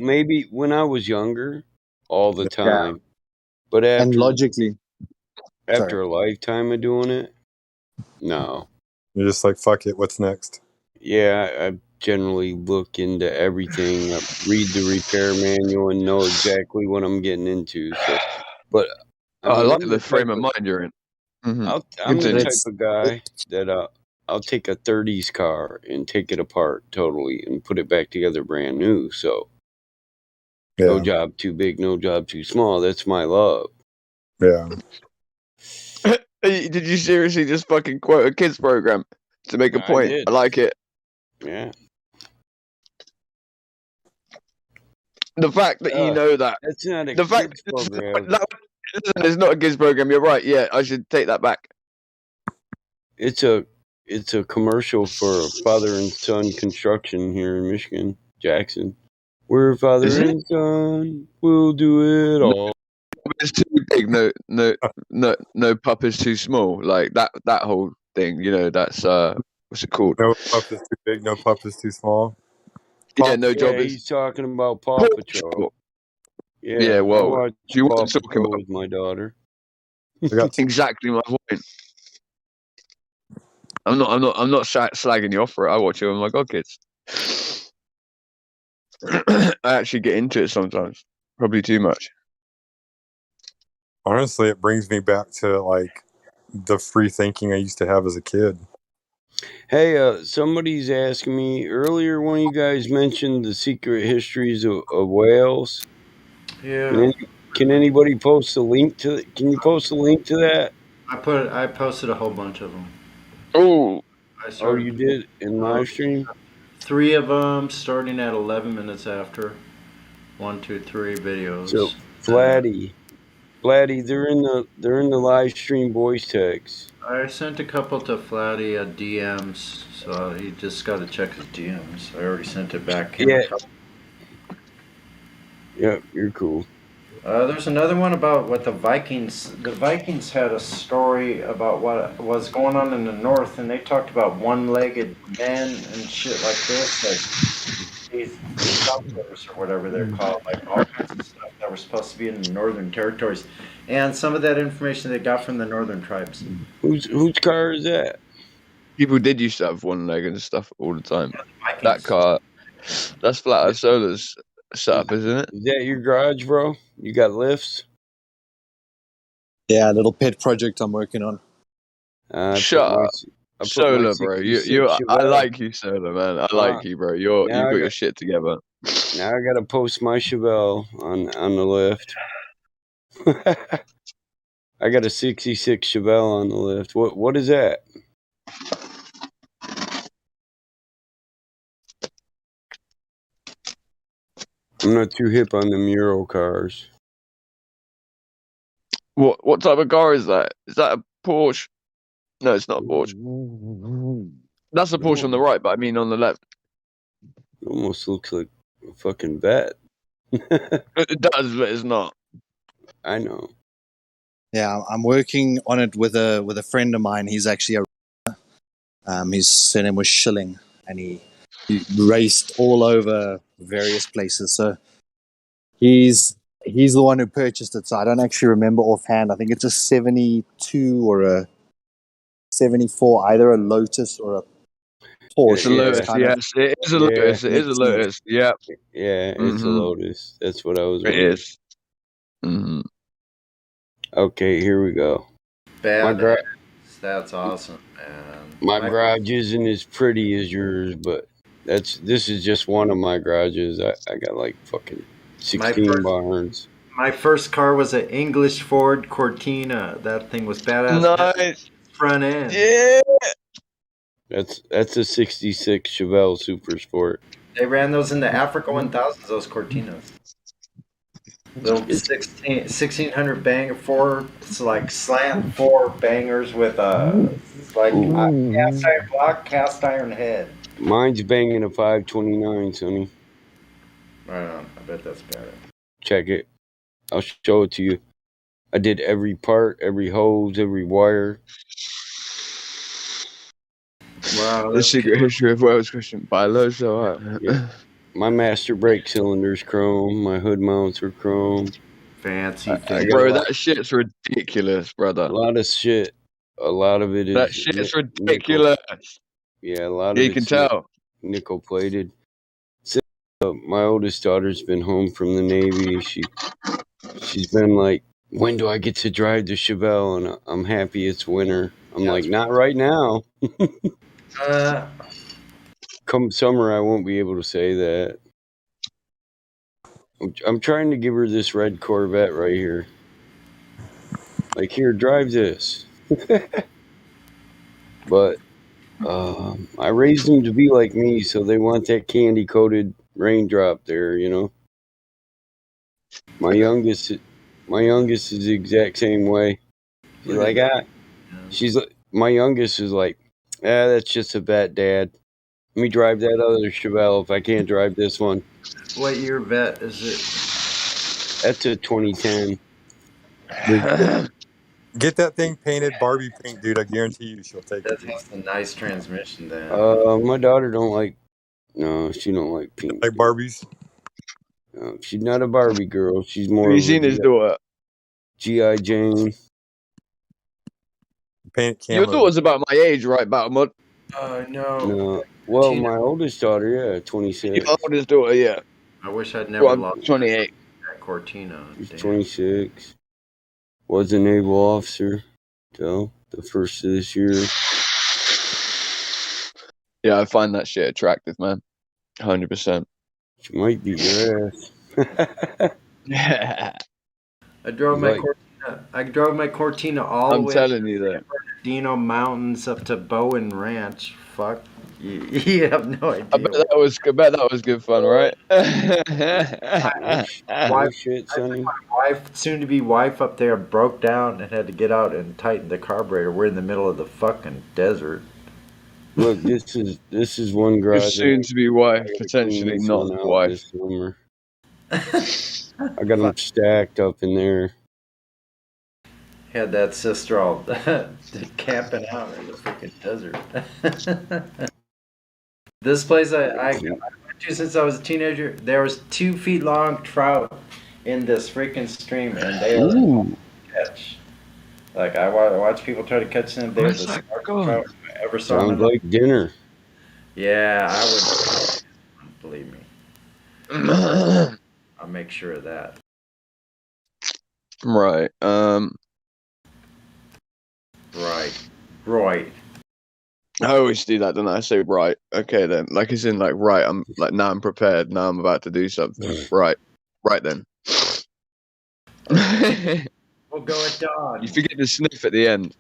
Maybe when I was younger, all the time. Yeah. But And logically, after a lifetime of doing it, no. You're just like, fuck it, what's next? Yeah, I generally look into everything, read the repair manual, and know exactly what I'm getting into. So, but I I mean, like I'm the frame of mind you're in. Mm-hmm. I'm the type of guy that I'll take a 30s car and take it apart totally and put it back together brand new. So, no job too big, no job too small. That's my love. Yeah. Did you seriously just fucking quote a kids program to make a point? did. I like it. Yeah. The fact that you know that. That's not a the fact kids program. that it's not a kids program. You're right. Yeah, I should take that back. It's a commercial for father and son construction here in Michigan, Jackson. We're father and son. We'll do it all. It's too big. No pup is too small. Like that whole thing. You know, that's what's it called? No pup is too big. No pup is too small. Yeah, no job is. He's talking about Paw Patrol. Yeah, well, I watch you Paw want to talk Patrol about with my daughter. exactly my point. I'm not slagging you off for it. I watch it with my godkids. I actually get into it sometimes, probably too much. Honestly, it brings me back to like the free thinking I used to have as a kid. Hey, somebody's asking me earlier. One of you guys mentioned the secret histories of whales. Yeah. Can anybody post a link to? Can you post a link to that? I posted a whole bunch of them. Oh. You did in live stream? 3 of them starting at 11 minutes after. 1, 2, 3 videos. So Flatty, they're in the live stream voice text. I sent a couple to Flatty DMs, so he just got to check his DMs. I already sent it back. Yeah, you're cool. There's another one about what the Vikings. The Vikings had a story about what was going on in the north, and they talked about one-legged men and shit like this, like these suburbs or whatever they're called, like all kinds of stuff that were supposed to be in the northern territories, and some of that information they got from the northern tribes. Whose car is that? People did used to have one leg and stuff all the time. That car, that's Flat Earth Solar's setup, isn't it? Is that your garage, bro? You got lifts? Yeah, a little pet project I'm working on. Shut up. I put my Solar, bro. 66 I Chevelle. like you, Solar, man. I like you, bro. You Now got I your got shit together. now I gotta post my Chevelle on the lift. I got a 66 Chevelle on the lift. What is that? I'm not too hip on the mural cars. What type of car is that? Is that a Porsche? No, it's not a Porsche. That's a Porsche on the right, but I mean on the left. It almost looks like a fucking vet. It does, but it's not. I know. Yeah, I'm working on it with a friend of mine. He's actually his surname was Schilling, and he raced all over various places. So he's the one who purchased it. So I don't actually remember offhand. I think it's a 72 or a 74, either a Lotus or a Porsche. It's a Lotus, yes. It is a Lotus. It is a Lotus. Yeah. Yeah, it's a Lotus. That's what I was It wondering. is. Mm-hmm. Okay, here we go. That's awesome, man. My garage isn't as pretty as yours, but this is just one of my garages. I got like fucking 16 barns. My first car was an English Ford Cortina. That thing was badass. Nice. Front end. Yeah. That's a 66 Chevelle Super Sport. They ran those in the Africa 1000s, those Cortinas. Little 1600 banger, it's like slant 4 bangers with like a cast iron block, cast iron head. Mine's banging a 529, Sonny. Right on. I bet that's better. Check it. I'll show it to you. I did every part, every hose, every wire. Wow. The secret history of Wells Christian Bilo. So yeah. My master brake cylinder's chrome. My hood mounts are chrome. Fancy bro, that shit's ridiculous, brother. A lot of shit. A lot of it is. That shit's ridiculous. Yeah, a lot of you can tell. Nickel plated. My oldest daughter's been home from the Navy. She's been like, when do I get to drive the Chevelle? And I'm happy it's winter. I'm like, not right now. Come summer, I won't be able to say that. I'm trying to give her this red Corvette right here. Like, here, drive this. But I raised them to be like me, so they want that candy-coated raindrop there, you know? My youngest is the exact same way. My youngest is like, that's just a vet, Dad. Let me drive that other Chevelle if I can't drive this one. What year vet is it? That's a 2010. Get that thing painted Barbie pink, dude. I guarantee you she'll take it. That has a nice transmission then. My daughter don't like. No, she don't like pink. Like Barbies? No, she's not a Barbie girl. She's more. Have you seen his daughter? G.I. Jane. Paint camo. Your daughter's about my age, right, Battlemud? No. Well, my oldest daughter, yeah, 26. Your oldest daughter, yeah. I wish I'd never lost 28. that Cortina. She's 26. Was a naval officer till the first of this year. Yeah, I find that shit attractive, man. 100%. She might beat your ass. Yeah. I drove my Cortina all the way. I'm telling you that. Bernardino Mountains up to Bowen Ranch. Fuck. You have no idea. I bet that was good fun, right? My soon-to-be wife up there broke down and had to get out and tighten the carburetor. We're in the middle of the fucking desert. Look, this is one garage. Your soon-to-be wife, potentially not wife. This summer. I got them stacked up in there. Had that sister all camping out in the freaking desert. This place I went to since I was a teenager, there was 2 feet long trout in this freaking stream, and they are catch. Like I watch people try to catch them. They're the smartest trout I ever saw. Sounds like dinner. Yeah, I would. Believe me. I'll make sure of that. Right. Right. I always do that, don't I? I say right. Okay then. Like it's in like right, I'm like now I'm prepared, now I'm about to do something. Right. Right then. We'll go at dawn. You forget to sniff at the end.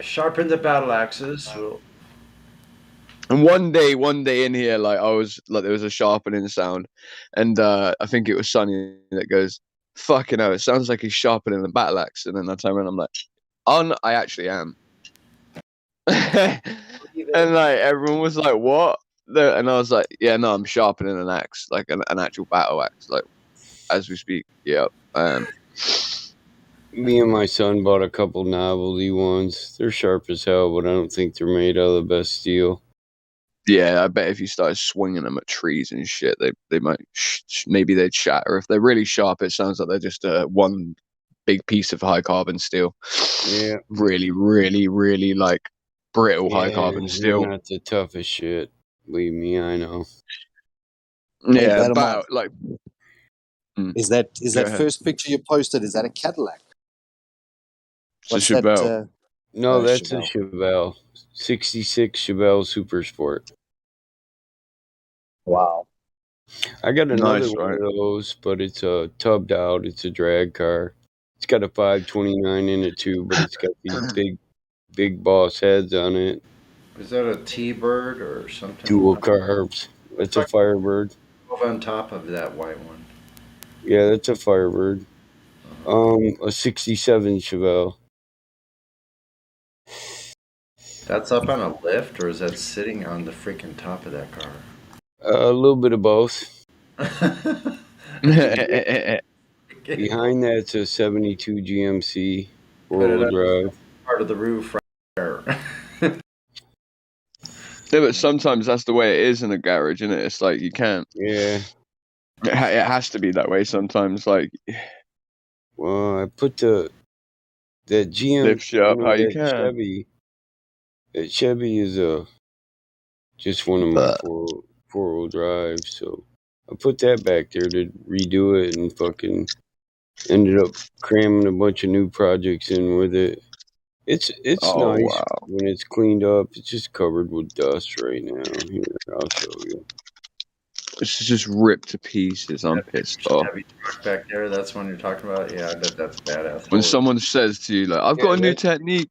Sharpen the battle axes. And one day in here, like I was like there was a sharpening sound, and I think it was Sonny that goes, "Fucking hell, it sounds like he's sharpening the battle axe." And then I turn around, I'm like, "Oh, no, I actually am." And like everyone was like, "What?" And I was like, "Yeah, no, I'm sharpening an axe, like an actual battle axe, like as we speak." Yeah. Me and my son bought a couple novelty ones. They're sharp as hell, but I don't think they're made out of the best steel. Yeah, I bet if you started swinging them at trees and shit, they might maybe they'd shatter. If they're really sharp, it sounds like they're just one big piece of high carbon steel. Yeah. Really, really, really like brittle high Yeah, carbon they're steel. not the toughest shit. Believe me, I know. Hey, Yeah, Battle about Mod, like. is that Go ahead. first picture you posted? Is that a Cadillac? It's a What's that? Chevelle. No, that's Chevelle. a Chevelle. 66 Chevelle Super Sport. Wow. I got another Nice, one right? of those, but it's tubbed out. It's a drag car. It's got a 529 in it too, but it's got these big boss heads on it. Is that a T-bird or something? Dual carbs. It's a Firebird. On top of that white one. Yeah, that's a Firebird. A 67 Chevelle. That's up on a lift, or is that sitting on the freaking top of that car? A little bit of both. Behind that's a 72 GMC four-wheel drive. Part of the roof right there. Yeah, but sometimes that's the way it is in a garage, isn't it? It's like you can't. Yeah. It has to be that way sometimes. Like, well, I put that GM lift shit up how you that can. Chevy. That Chevy is just one of my four-wheel drives, so I put that back there to redo it and fucking ended up cramming a bunch of new projects in with it. It's Oh, nice wow. when it's cleaned up. It's just covered with dust right now. Here, I'll show you. It's just ripped to pieces. I'm pissed off. Chevy truck back there, that's one you're talking about? Yeah, I bet that's badass. When someone says to you, like, I've got a new technique,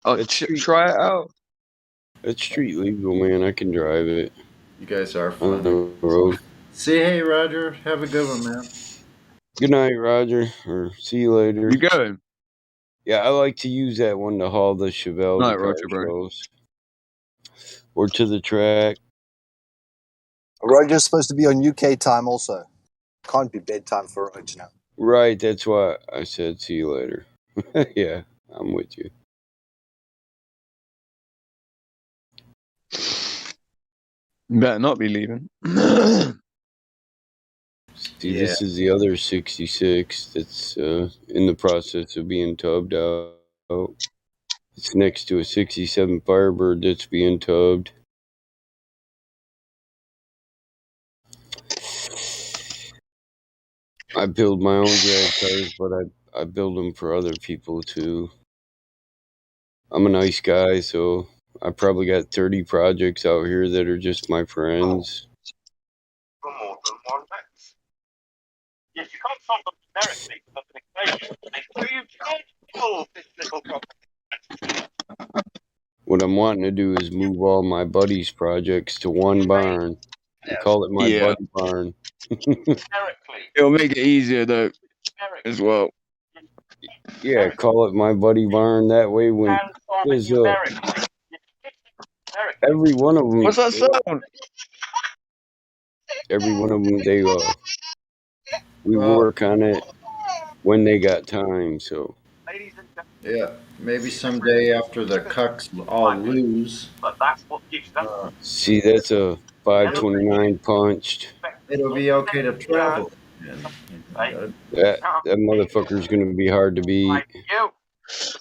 try it out. It's street legal, man. I can drive it. You guys are on the fun. road. See, hey, Roger. Have a good one, man. Good night, Roger. Or see you later. You going? Yeah, I like to use that one to haul the Chevelle Night, to car Roger, bro. shows. Or to the track. Roger's supposed to be on UK time also. Can't be bedtime for Roger now. Right, that's why I said see you later. Yeah, I'm with you. You better not be leaving. See, this is the other 66 that's in the process of being tubbed out. It's next to a 67 Firebird that's being tubbed. I build my own drag cars, but I build them for other people too. I'm a nice guy, so I probably got 30 projects out here that are just my friends. For more than one max. Yes, you can't solve them numerically, but an equation. So you can't solve this little problem. What I'm wanting to do is move all my buddies' projects to one barn and call it my buddy barn. It'll make it easier though, as well. Yeah, call it my buddy barn. That way, when there's every one of them. What's that sound? Every one of them, we work on it when they got time. So. Yeah, maybe someday after the cucks all lose. But that's what gives them. See, that's a 529 punched. It'll be okay to travel. That motherfucker's gonna be hard to beat.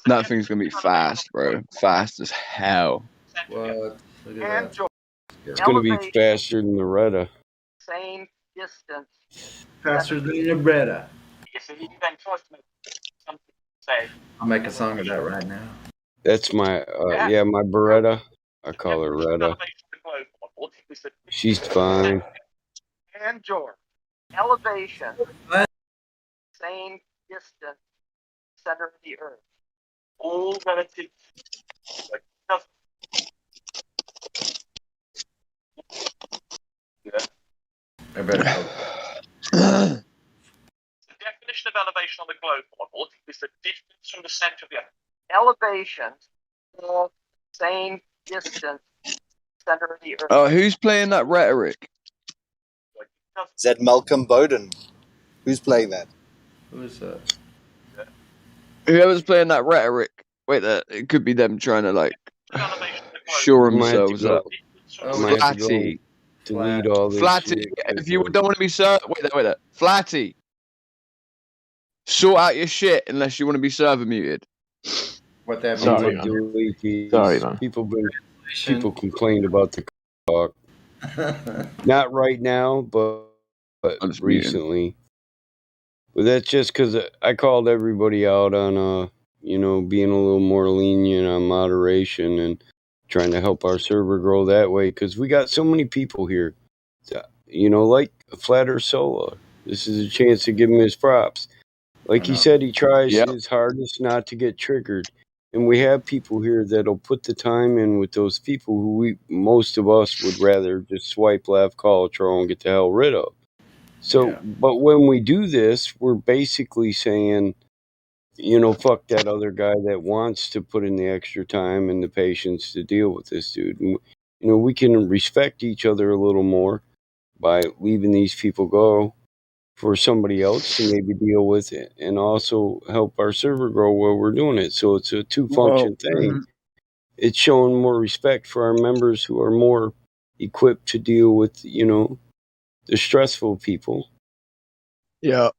That thing's gonna be fast, bro. Fast as hell. What? Look at that. It's gonna be faster than the Retta. Same distance. Faster than the Bretta. Yes, and you then try to make something I'll make a song of that right now. That's my my Beretta. I call her Retta. She's fine. And George, elevation, same distance, center of the Earth, all relative. I better go. The definition of elevation on the globe model is the distance from the center of the Earth. Elevation, or same distance, center of the Earth. Oh, who's playing that rhetoric? Is that Malcolm Bowden? Who's playing that? Who is that? Whoever's playing that rhetoric. Wait, it could be them trying to like shore themselves up. Flatty. Delete all this Flatty, shit. if you don't want to be server, wait there. Flatty, sort out your shit unless you want to be server muted. What that means? Sorry, delete these. Sorry, man. People complained about the talk. Not right now, but recently. But that's just because I called everybody out on being a little more lenient on moderation and trying to help our server grow that way, because we got so many people here, like Flat Earth Solar. This is a chance to give him his props. Like he said, he tries his hardest not to get triggered, and we have people here that'll put the time in with those people who most of us would rather just swipe left, call a troll, and get the hell rid of. So, but when we do this, we're basically saying, fuck that other guy that wants to put in the extra time and the patience to deal with this dude. And, we can respect each other a little more by leaving these people go for somebody else to maybe deal with it, and also help our server grow while we're doing it. So it's a two-function thing. It's showing more respect for our members who are more equipped to deal with, the stressful people. Yeah.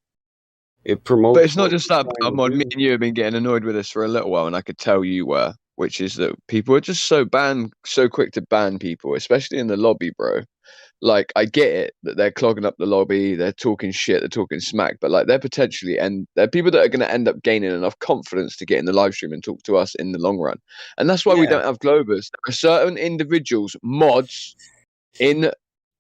It promotes. But it's not just that, Mod. Me and you have been getting annoyed with this for a little while, and I could tell you were, which is that people are just so quick to ban people, especially in the lobby, bro. Like, I get it that they're clogging up the lobby, they're talking shit, they're talking smack, but like they're people that are going to end up gaining enough confidence to get in the live stream and talk to us in the long run. And that's why we don't have Globers. There are certain individuals, mods, in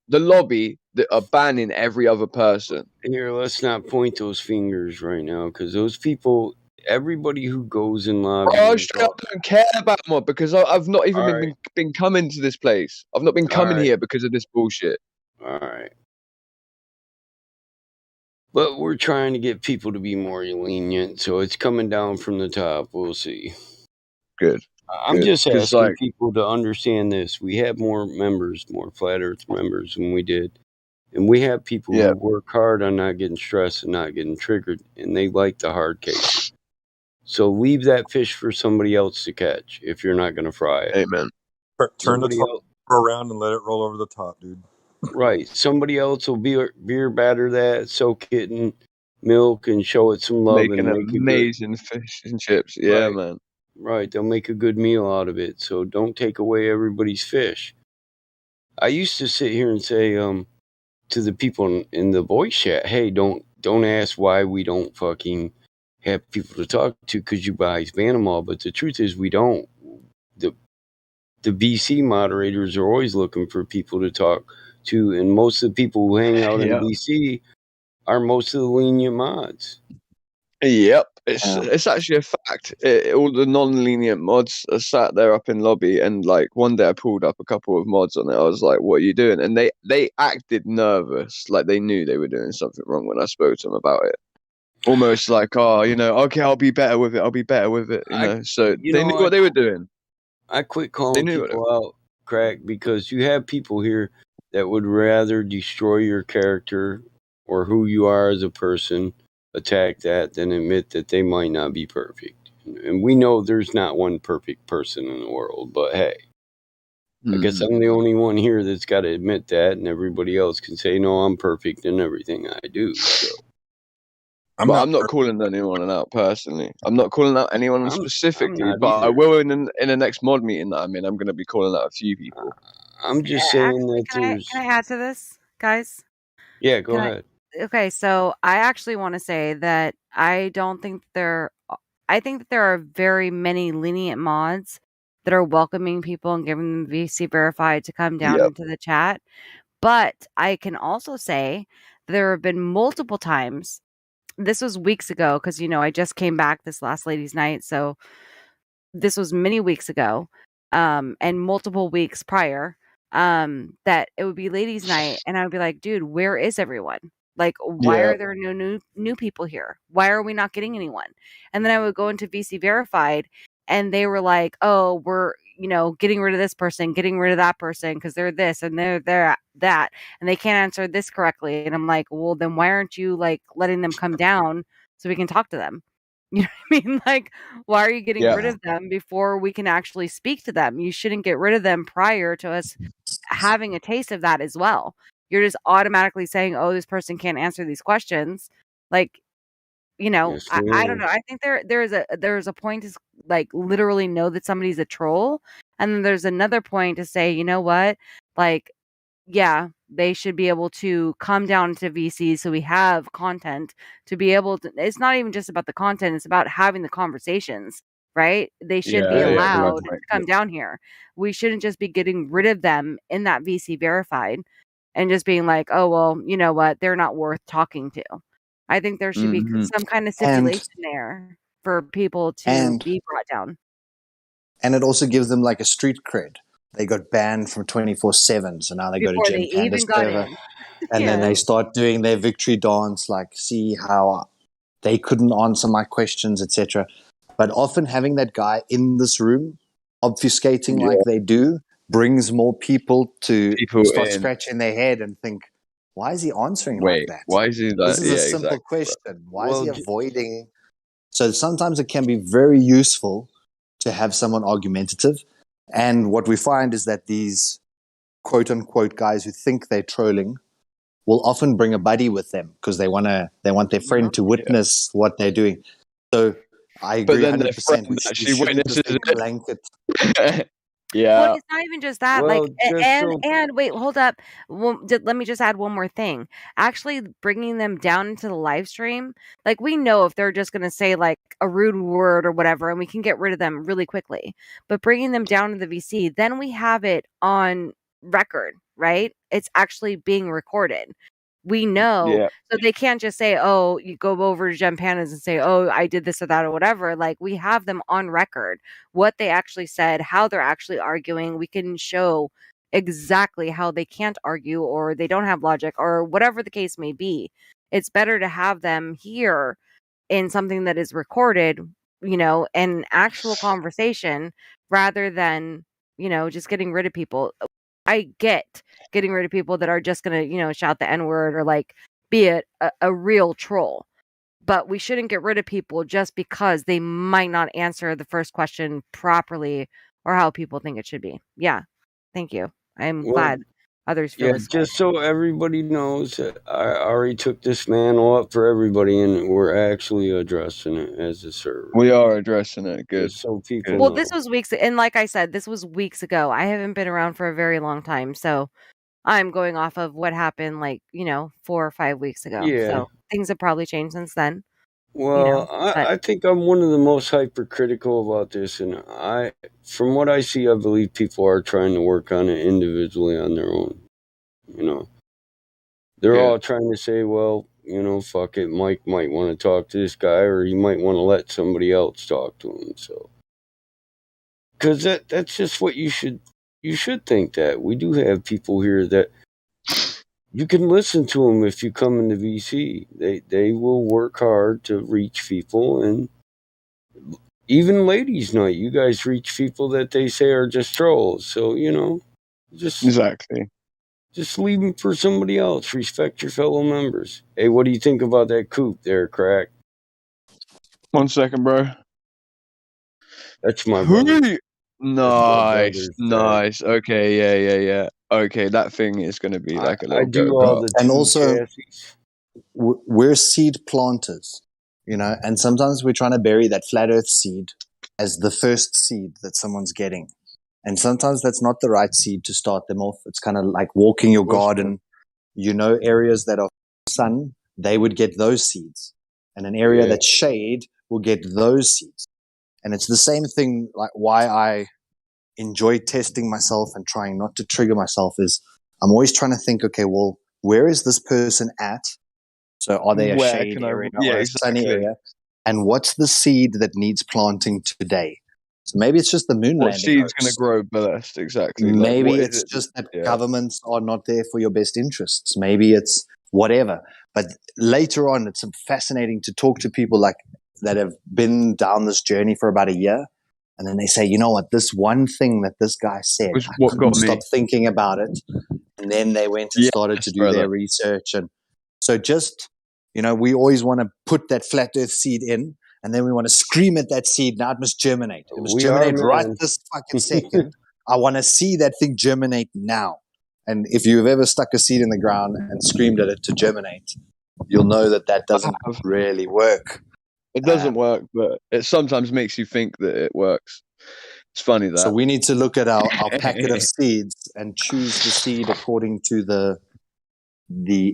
the lobby that are banning every other person. Here, let's not point those fingers right now, because those people, everybody who goes in lobby. Bro, I don't care about mod because I've not even been coming to this place. I've not been coming here because of this bullshit. All right. But we're trying to get people to be more lenient, so it's coming down from the top. We'll see. Good. I'm just asking people to understand this. We have more members, more Flat Earth members than we did. And we have people who work hard on not getting stressed and not getting triggered, and they like the hard cases. So leave that fish for somebody else to catch if you're not going to fry it. Amen. Turn the top around and let it roll over the top, dude. Right. Somebody else will beer batter that, soak it in milk, and show it some love. Make an amazing fish and chips. Yeah, man. Right. They'll make a good meal out of it. So don't take away everybody's fish. I used to sit here and say to the people in the voice chat, hey, don't ask why we don't fucking have people to talk to, because you guys ban them all. But the truth is we don't. The BC moderators are always looking for people to talk to, and most of the people who hang out in BC are most of the lenient mods. Yep, it's actually a fact. All the non-lenient mods are sat there up in lobby, and like one day I pulled up a couple of mods on it. I was like, "What are you doing?" And they acted nervous, like they knew they were doing something wrong when I spoke to them about it. Almost like, "Oh, okay, I'll be better with it. I'll be better with it." So they knew what they were doing. I quit calling people out, Crack, because you have people here that would rather destroy your character or who you are as a person, attack that, than admit that they might not be perfect. And we know there's not one perfect person in the world, but hey, I guess I'm the only one here that's got to admit that, and everybody else can say, no, I'm perfect in everything I do. So. I'm not calling anyone out personally. I'm not calling out anyone specifically, but I will in the next mod meeting that I'm in. I'm going to be calling out a few people. I'm just saying that Can I add to this, guys? Yeah, go ahead. Okay, so I actually want to say that I don't think there I think that there are very many lenient mods that are welcoming people and giving them VC verified to come down Yep. into the chat. But I can also say there have been multiple times. This was weeks ago because, I just came back this last ladies' night. So this was many weeks ago, and multiple weeks prior, that it would be ladies' night, and I would be like, dude, where is everyone? Like, why Yeah. are there no new people here? Why are we not getting anyone? And then I would go into VC verified, and they were like, oh, we're getting rid of this person, getting rid of that person because they're this and they're that, and they can't answer this correctly. And I'm like, well, then why aren't you like letting them come down so we can talk to them? You know what I mean? Like, why are you getting rid Yeah. of them before we can actually speak to them? You shouldn't get rid of them prior to us having a taste of that as well. You're just automatically saying, oh, this person can't answer these questions. Like, Yes, I don't ma'am. know. I think there's a point to like literally know that somebody's a troll. And then there's another point to say, you know what? Like, yeah, they should be able to come down to VC so we have content to be able to. It's not even just about the content, it's about having the conversations, right? They should be Yeah. Yeah. allowed to Correct. come down here. We shouldn't just be getting rid of them in that VC verified and just being like, oh, well, you know what? They're not worth talking to. I think there should be Hmm. some kind of And stipulation there for people to and be brought down. and it also gives them like a street cred. They got banned from 24/7, so now they go to Before they Jim Candace even got server, in. and then Yeah. they start doing their victory dance, like see how they couldn't answer my questions, etc. But often having that guy in this room obfuscating Yeah. like they do brings more people to People start in. scratching their head and think, why is he answering like Wait, that? why is he This that? is a Yeah, simple exactly. question. Why is Well, he avoiding? So sometimes it can be very useful to have someone argumentative. And what we find is that these quote unquote guys who think they're trolling will often bring a buddy with them because they want their friend to witness what they're doing. So I But agree then their 100%. friend We actually shouldn't witnesses just it. blanket. Well, Yeah. it's not even just that. well, Like, just so and wait, hold up. Let me just add one more thing. Actually, bringing them down into the live stream, like we know if they're just going to say like a rude word or whatever, and we can get rid of them really quickly. But bringing them down to the VC, then we have it on record, right? It's actually being recorded. We know, Yeah. so they can't just say, "Oh, you go over to Gem Pandas and say, oh, I did this or that or whatever." Like we have them on record, what they actually said, how they're actually arguing. We can show exactly how they can't argue or they don't have logic or whatever the case may be. It's better to have them here in something that is recorded, an actual conversation rather than, just getting rid of people. I get getting rid of people that are just going to, shout the N word or like be a real troll. But we shouldn't get rid of people just because they might not answer the first question properly or how people think it should be. Yeah. Thank you. I'm well, glad others feel yeah, this way. just so everybody knows, I already took this mantle up for everybody, and we're actually addressing it as a server. We are addressing it. Good. Just so people Good. Well, know. this was weeks, and like I said, this was weeks ago. I haven't been around for a very long time, so I'm going off of what happened, like 4 or 5 weeks ago. Yeah. So things have probably changed since then. Well, But I think I'm one of the most hypercritical about this, and from what I see, I believe people are trying to work on it individually on their own. They're Good. all trying to say, well, fuck it, Mike might want to talk to this guy, or he might want to let somebody else talk to him. So, because that's just what you should think, that we do have people here that you can listen to them if you come into VC. They will work hard to reach people, and even ladies' night, you guys reach people that they say are just trolls. So just Exactly. just leave them for somebody else. Respect your fellow members. Hey, what do you think about that coop there, Crack? 1 second, bro. That's my brother. Nice. brother's Nice. Okay. Yeah. Okay, that thing is going to be like a I little do go all kart. the And two also, chassis. we're seed planters, and sometimes we're trying to bury that flat earth seed as the first seed that someone's getting. And sometimes that's not the right seed to start them off. It's kind of like walking your garden. Areas that are sun, they would get those seeds. And an area that's shade will get those seeds. And it's the same thing, like why I enjoy testing myself and trying not to trigger myself is I'm always trying to think, okay, well, where is this person at? So are they a Where shade can I? area Yeah, or a sunny exactly. area? And what's the seed that needs planting today? So maybe it's just the moon What landing seed's going to hoax. grow best? Exactly. Like, Maybe what is it's it? just that Yeah. governments are not there for your best interests. Maybe it's whatever. But later on, it's fascinating to talk to people like that have been down this journey for about a year. And then they say, you know what, this one thing that this guy said, Was I what couldn't got me. stop thinking about it. And then they went and started to do their research. And so just, we always want to put that flat earth seed in, and then we want to scream at that seed. Now it must germinate. It must germinate right this fucking second. I want to see that thing germinate now. And if you've ever stuck a seed in the ground and screamed at it to germinate, you'll know that doesn't really work. It doesn't work, but it sometimes makes you think that it works. It's funny that. So we need to look at our packet of seeds and choose the seed according to the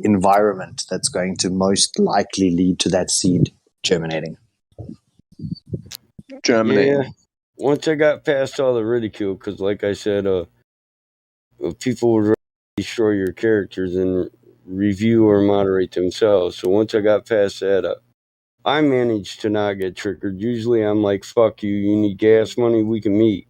environment that's going to most likely lead to that seed germinating. Yeah. Once I got past all the ridicule, because like I said, people would destroy your characters and review or moderate themselves. So once I got past that, I managed to not get triggered. Usually I'm like, fuck you, you need gas money, we can meet,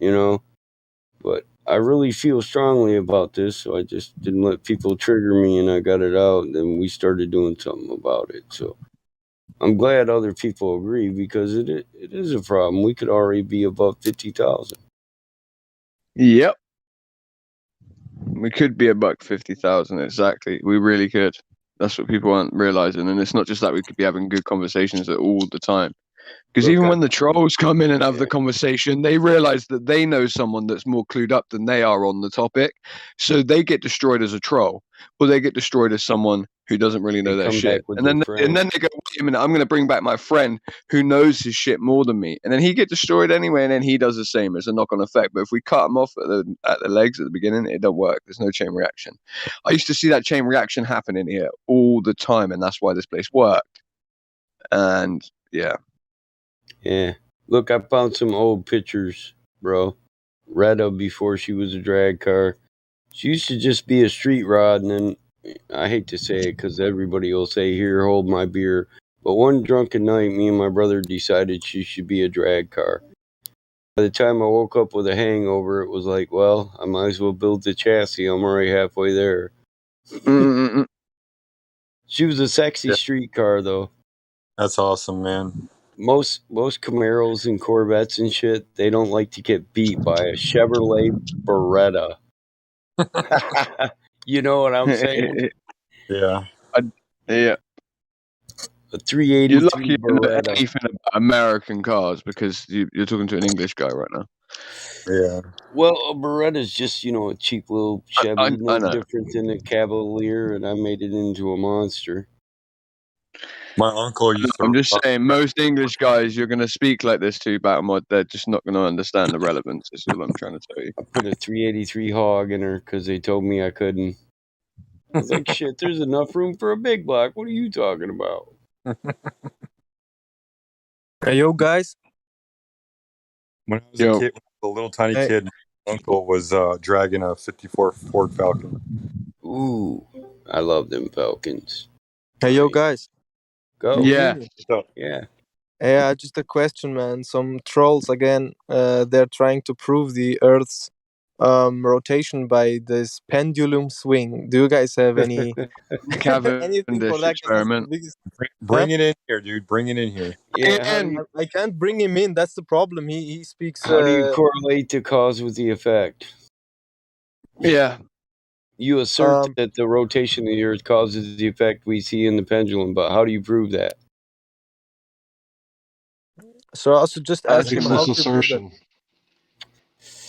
But I really feel strongly about this, so I just didn't let people trigger me, and I got it out, and then we started doing something about it. So I'm glad other people agree, because it is a problem. We could already be above 50,000. Yep. We could be about 50,000, exactly. We really could. That's what people aren't realizing. And it's not just that we could be having good conversations all the time. Because even when the trolls come in and have the conversation, they realize that they know someone that's more clued up than they are on the topic. So they get destroyed as a troll, or they get destroyed as someone who doesn't really know their shit. And then they go, wait a minute, I'm going to bring back my friend who knows his shit more than me. And then he gets destroyed anyway, and then he does the same. It's a knock-on effect. But if we cut him off at the legs at the beginning, it don't work. There's no chain reaction. I used to see that chain reaction happen in here all the time, and that's why this place worked. And yeah. Yeah. Look, I found some old pictures, bro. Retta before she was a drag car. She used to just be a street rod, and then, I hate to say it because everybody will say, here, hold my beer. But one drunken night, me and my brother decided she should be a drag car. By the time I woke up with a hangover, it was like, well, I might as well build the chassis. I'm already halfway there. She was a sexy street car, though. That's awesome, man. Most Camaros and Corvettes and shit, they don't like to get beat by a Chevrolet Beretta. You know what I'm saying? Yeah. Yeah. A 383 You're lucky you know Beretta. anything about American cars because you're talking to an English guy right now. Yeah. Well, a Beretta's just, a cheap little Chevy, I no know. different than a Cavalier, and I made it into a monster. My uncle used to. I'm just saying, most English guys you're going to speak like this to about mod, they're just not going to understand the relevance. Is all I'm trying to tell you. I put a 383 hog in her because they told me I couldn't. I was like, shit, there's enough room for a big block. What are you talking about? Hey, yo, guys. When I was a kid, a little tiny kid, my uncle was dragging a 54 Ford Falcon. Ooh, I love them Falcons. Hey, yo, guys. Go. Can you hear me? Yeah. Yeah, just a question, man. Some trolls again. They're trying to prove the Earth's rotation by this pendulum swing. Do you guys have any anything for that? Experiment. Bring it in here, dude. Bring it in here. Yeah, I can't bring him in. That's the problem. He speaks. How do you correlate the cause with the effect? Yeah. You assert that the rotation of the Earth causes the effect we see in the pendulum, but how do you prove that? So I also just ask him how Baseless assertion.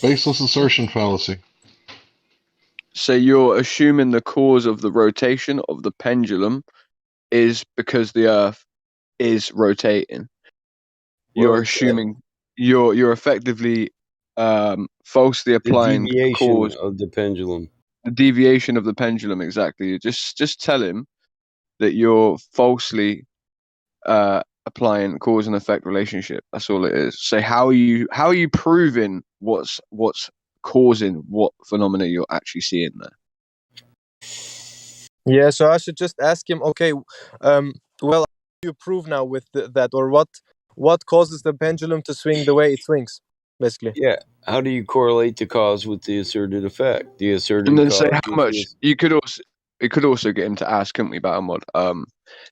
Baseless assertion fallacy. So you're assuming the cause of the rotation of the pendulum is because the Earth is rotating. You're assuming you're effectively falsely applying the deviation cause of the pendulum. The deviation of the pendulum, exactly. Just tell him that you're falsely applying cause and effect relationship. That's all it is. So how are you proving what's causing what phenomena you're actually seeing there? Yeah, so I should just ask him. Okay, well, how do you prove now with that, or what causes the pendulum to swing the way it swings, basically? Yeah. How do you correlate the cause with the asserted effect? The asserted And then cause say how with much you could also. It could also get him to ask, couldn't we, Battlemod?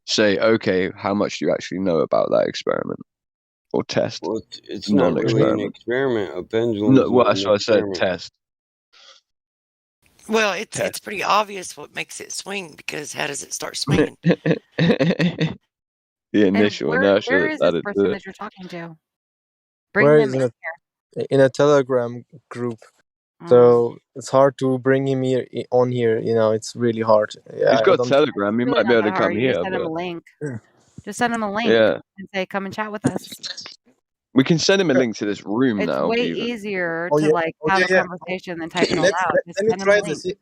Say, okay, how much do you actually know about that experiment or test? Well, it's not really an Non-experiment. experiment. A pendulum No, is well, not that's an what I said. experiment. Test. Well, it's Test. pretty obvious what makes it swing, because how does it start swinging? The initial And inertia where is that this it person did. that you're talking to? Bring Where them is in here. in a Telegram group, Mm. so it's hard to bring him here on here. It's really hard. Yeah, He's I got don't. Telegram. He Really might be not able to that hard. come You just here, send them a but link. Just send them a link yeah, and say, "Come and chat with us." we can send him a link to this room It's now. way Even. easier Oh to yeah, like oh have yeah, a yeah. conversation than type it Let, aloud. let, Just let me send them a try link. this.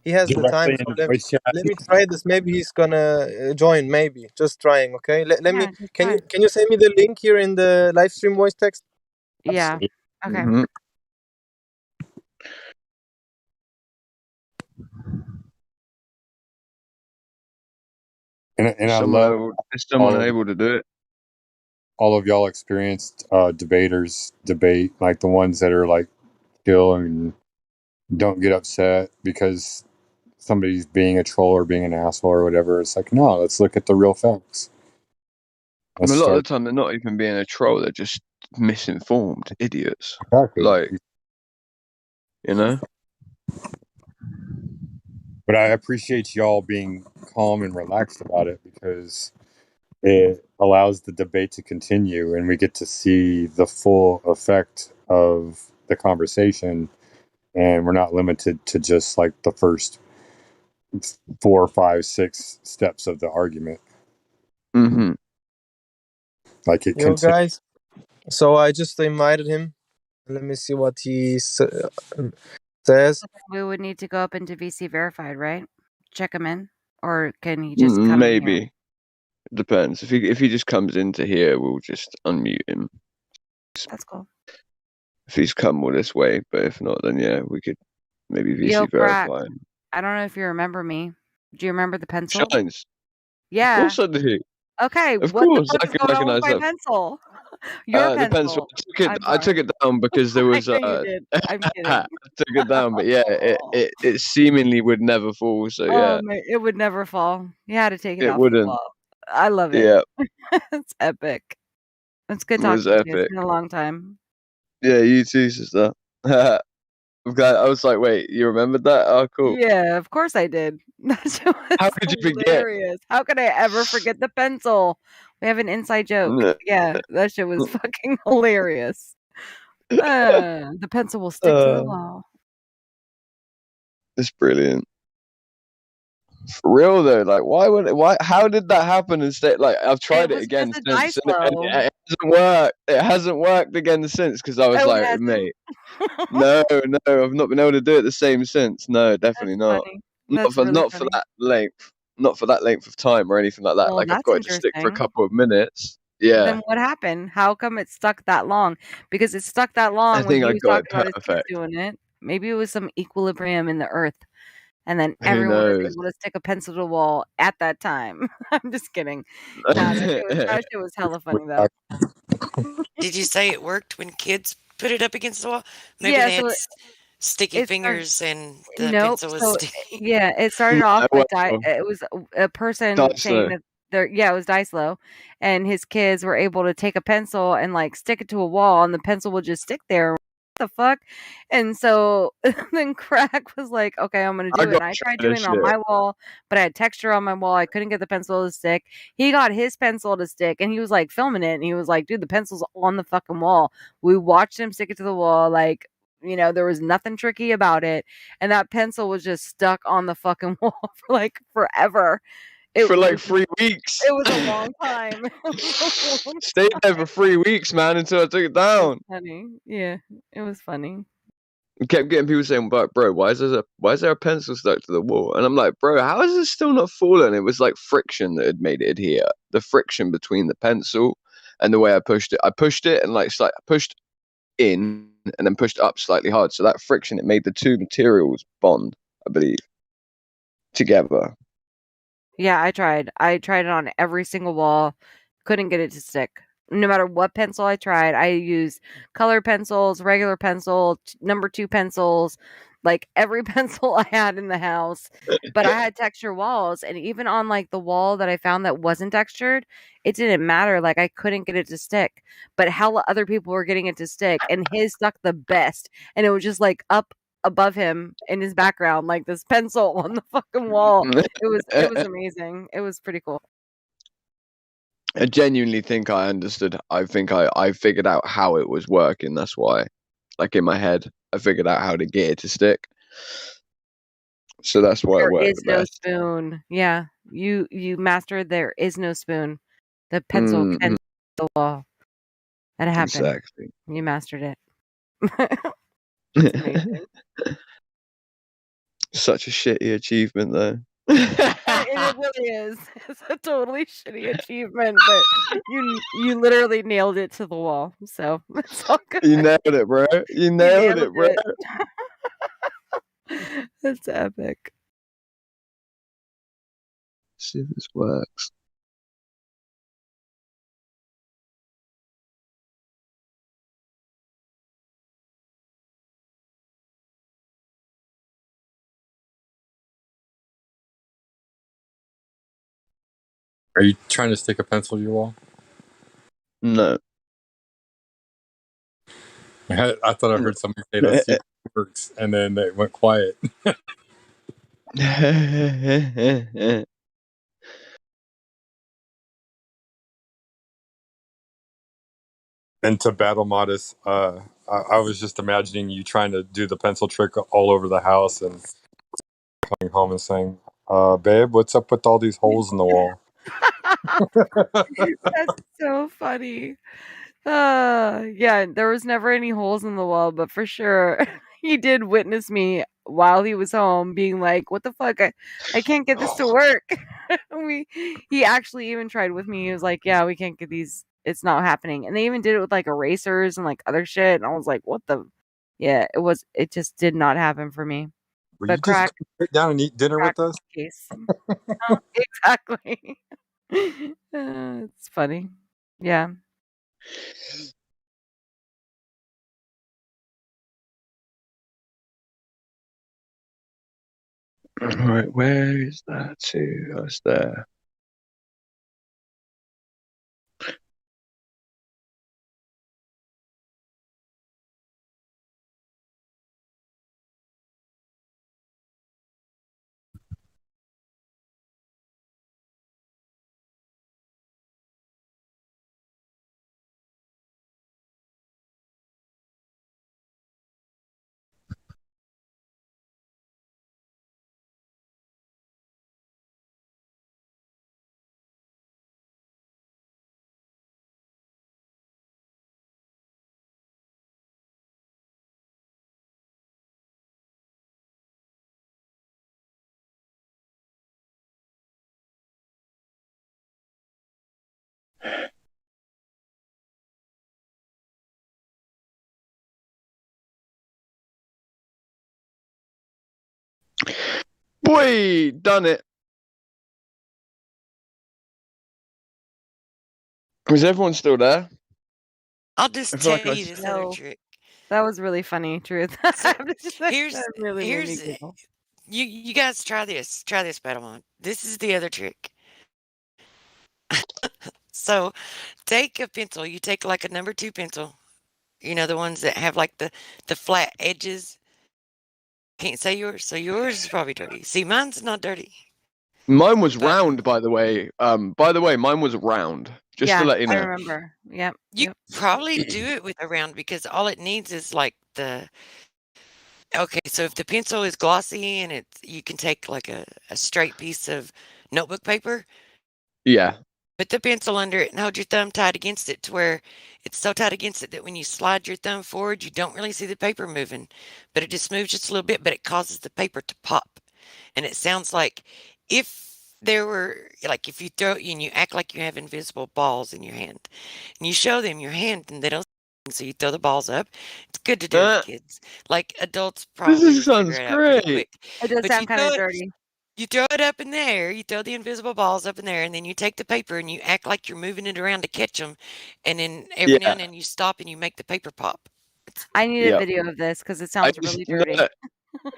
He has the Directly time, in so a voice chat. let me try this. Maybe he's gonna join. Maybe just trying. Okay. Let me. Yeah, just Can try. you send me the link here in the live stream voice text? Yeah. Okay. Mm-hmm. And I love Is someone all of able to do it? all of y'all experienced debaters debate, like the ones that are like chill and don't get upset because somebody's being a troll or being an asshole or whatever. It's like, no, let's look at the real facts. I mean, Let's a lot of the start. time, they're not even being a troll. They're just misinformed idiots. Exactly. Like, you know. But I appreciate y'all being calm and relaxed about it because it allows the debate to continue and we get to see the full effect of the conversation, and we're not limited to just like the first 4, 5, 6 steps of the argument. Mm-hmm. Like it Yo, continues. guys. So I just invited him. Let me see what he says. We would need to go up into VC verified, right? Check him in, or can he just come in here? Maybe. It depends. If he just comes into here, we'll just unmute him. That's cool. If he's come all this way, but if not, then yeah, we could maybe VC Yo, Crack. verify him. I don't know if you remember me. Do you remember the pencil? Shines. Yeah. Of course I do. Okay. Of What the course, fuck I is can going on with recognize my that. pencil? Your The pencil. pencil. I took it down because there was. I know you did. I'm kidding. I took it down, but yeah, it seemingly would never fall. So yeah, It would never fall. You had to take it it off the wouldn't. wall. I love it. Yeah, It's epic. It's good it was talking to you. It's epic. been a long time. Yeah, you too, sister. I'm glad. I was like, wait, you remembered that? Oh, cool. Yeah, of course I did. That shit was How could you forget? hilarious. How could I ever forget the pencil? We have an inside joke. No. Yeah, that shit was fucking hilarious. The pencil will stick to the wall. It's brilliant. For real though, like why how did that happen instead? Like I've tried it was again just a since dice and roll. it hasn't worked. It hasn't worked again since because I was Oh, it like, hasn't? mate, no, I've not been able to do it the same since. No, definitely not. Funny. Not That's for really not for funny. that length. Not for that length of time or anything like that. Well, Like I've that's got it to stick for a interesting. couple of minutes. Yeah. Then what happened? How come it stuck that long? Because it stuck that long I when think he I was got talking it about his kids perfect. doing it. Maybe it was some equilibrium in the earth, and then Who everyone was knows? able to stick a pencil to the wall at that time. I'm just kidding. Nah, that shit was hella funny though. Did you say it worked when kids put it up against the wall? Maybe Yeah, they so had sticky it started. fingers and the Nope. pencil was So sticky. yeah, it started off well, it was a person Dice saying though. that it was Dicelo, and his kids were able to take a pencil and like stick it to a wall, and the pencil would just stick there. What the fuck? And so then Crack was like, "Okay, I'm gonna do I it." got And I tried tired doing of it on shit. my wall, but I had texture on my wall. I couldn't get the pencil to stick. He got his pencil to stick, and he was like filming it, and he was like, "Dude, the pencil's on the fucking wall." We watched him stick it to the wall, like. There was nothing tricky about it. And that pencil was just stuck on the fucking wall for like forever. For like 3 weeks. It was a long time. Stayed there for 3 weeks, man, until I took it It was down. funny. Yeah, it was funny. kept getting people saying, "But bro, why is there a pencil stuck to the wall?" And I'm like, "Bro, how is it still not falling?" It was like friction that had made it adhere. The friction between the pencil and the way I pushed it. I pushed it and like pushed in and then pushed up slightly hard. So that friction, it made the two materials bond, I believe, together. Yeah, I tried. I tried it on every single wall. Couldn't get it to stick. No matter what pencil I tried, I used color pencils, regular pencil, number 2 pencils, like every pencil I had in the house. But I had texture walls, and even on like the wall that I found that wasn't textured, it didn't matter. Like I couldn't get it to stick. But hella other people were getting it to stick, and his stuck the best. And it was just like up above him in his background, like this pencil on the fucking wall. It was amazing. It was pretty cool. I genuinely think I understood. I think I figured out how it was working. That's why, like in my head, I figured out how to get it to stick. So that's why it There worked is the no best. spoon. Yeah, you mastered there is no spoon. The pencil can the wall. That happened. Exactly. You mastered it. It's amazing. Such a shitty achievement, though. It really is. It's a totally shitty achievement, but you literally nailed it to the wall. So it's all good. You nailed it, bro. You nailed it, bro. That's epic. See if this works. Are you trying to stick a pencil to your wall? No. I thought I heard somebody say let's see if it works, and then it went quiet. And to battle Modest, I was just imagining you trying to do the pencil trick all over the house and coming home and saying, babe, what's up with all these holes in the wall? That's so funny. Yeah, there was never any holes in the wall, but for sure he did witness me while he was home being like, "What the fuck? I can't get this to work." He actually even tried with me. He was like, "Yeah, we can't get these. It's not happening." And they even did it with like erasers and like other shit. And I was like, "What the?" Yeah, it just did not happen for me. Will But you just sit down and eat dinner crack with us? case. Exactly. It's funny. Yeah. Alright, where is that to? That's there. Boy, done it. Is everyone still there? I'll just I feel tell like I you this other No. trick. That was really funny, Truth. So That really made me here's giggle. you guys try this. Try this, Battlemon. This is the other trick. So take a pencil. You take like a number 2 pencil. You know, the ones that have like the flat edges. Can't say yours. So yours is probably dirty. See, mine's not dirty. Mine was round, by the way. Mine was round. Just to Yeah, let you I know. remember. Yep. You probably do it with a round because all it needs is like the. Okay, so if the pencil is glossy and you can take like a straight piece of notebook paper. Yeah. Put the pencil under it and hold your thumb tight against it to where it's so tight against it that when you slide your thumb forward, you don't really see the paper moving, but it just moves just a little bit, but it causes the paper to pop. And it sounds like if there were, like if you throw and you act like you have invisible balls in your hand and you show them your hand and they don't, so you throw the balls up. It's good to do with kids. Like adults probably would figure sounds it out pretty great. quick. It does But you sound kind throw of it, dirty. you throw it up in there, you throw the invisible balls up in there, and then you take the paper and you act like you're moving it around to catch them. And then every now and then you stop and you make the paper pop. I need a Yeah. video of this because it sounds really dirty.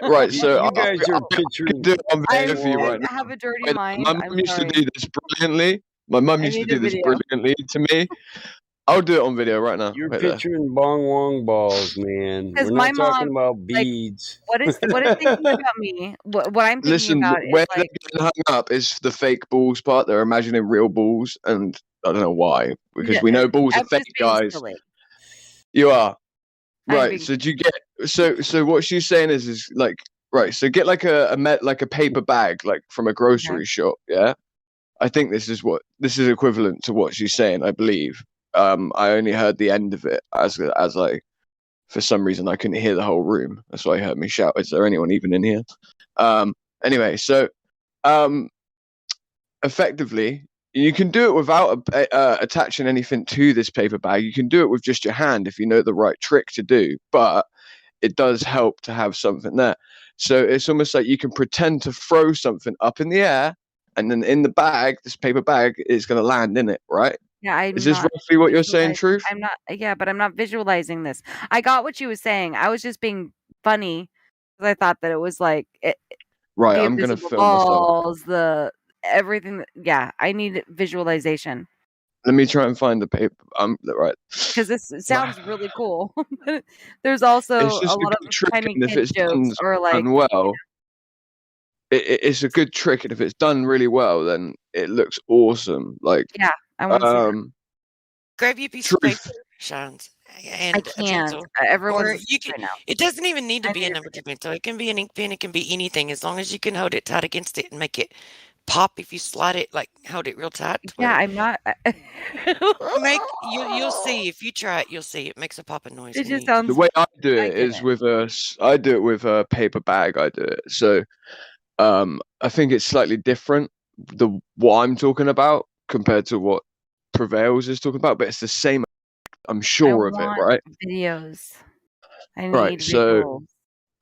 Right, so You guys are I picturing. can do it on video for you right I now. have a dirty Wait, mind. my I'm mum used sorry. to do this brilliantly. My mum I used to need a do this video. brilliantly to me. I'll do it on video right now. You're Right there. picturing bong wong balls, man. Because We're my not talking mom, about like, beads. what is thinking about me? What I'm thinking Listen, about is where like, they're getting hung up is the fake balls part. They're imagining real balls, and I don't know why. Because we know balls are I'm just fake, being guys. silly. You are. I'm Right. being So do you get so what she's saying is like right, so get like a paper bag like from a grocery shop, yeah? I think this is equivalent to what she's saying, I believe. I only heard the end of it as like for some reason I couldn't hear the whole room. That's why you heard me shout, is there anyone even in here? Anyway, so effectively you can do it without attaching anything to this paper bag. You can do it with just your hand if you know the right trick to do, but it does help to have something there. So it's almost like you can pretend to throw something up in the air, and then in the bag, this paper bag is going to land in it, right? Yeah, Is I'm this not roughly what you're saying, Truth? I'm not, yeah, but I'm not visualizing this. I got what you was saying. I was just being funny because I thought that it was like Right, the I'm going to invisible film myself. balls, the everything. Yeah, I need visualization Let me try and find the paper. Right. because this sounds really cool. But there's also It's a just a lot good of trick, tiny and if kid it's jokes or like, done well, it's a good trick, and if it's done really well, then it looks awesome. Like, yeah, I want to see that. Grab you a piece of Truth. paper, Shines, I and a can't. pencil. Everyone's Or you asleep can. right now. It doesn't even need to I be need a a number video. 2 pencil. It can be an ink pen. It can be anything, as long as you can hold it tight against it and make it pop. If you slide it, like hold it real tight. Yeah, Where I'm not. you'll see if you try it. You'll see it makes a popping noise. It When just you The sounds. way I do I it get is it. I do it with a paper bag. I do it. So, I think it's slightly different. What I'm talking about compared to what Prevails is talking about, but it's the same. I'm I sure of it, want right? videos. I Right. need So,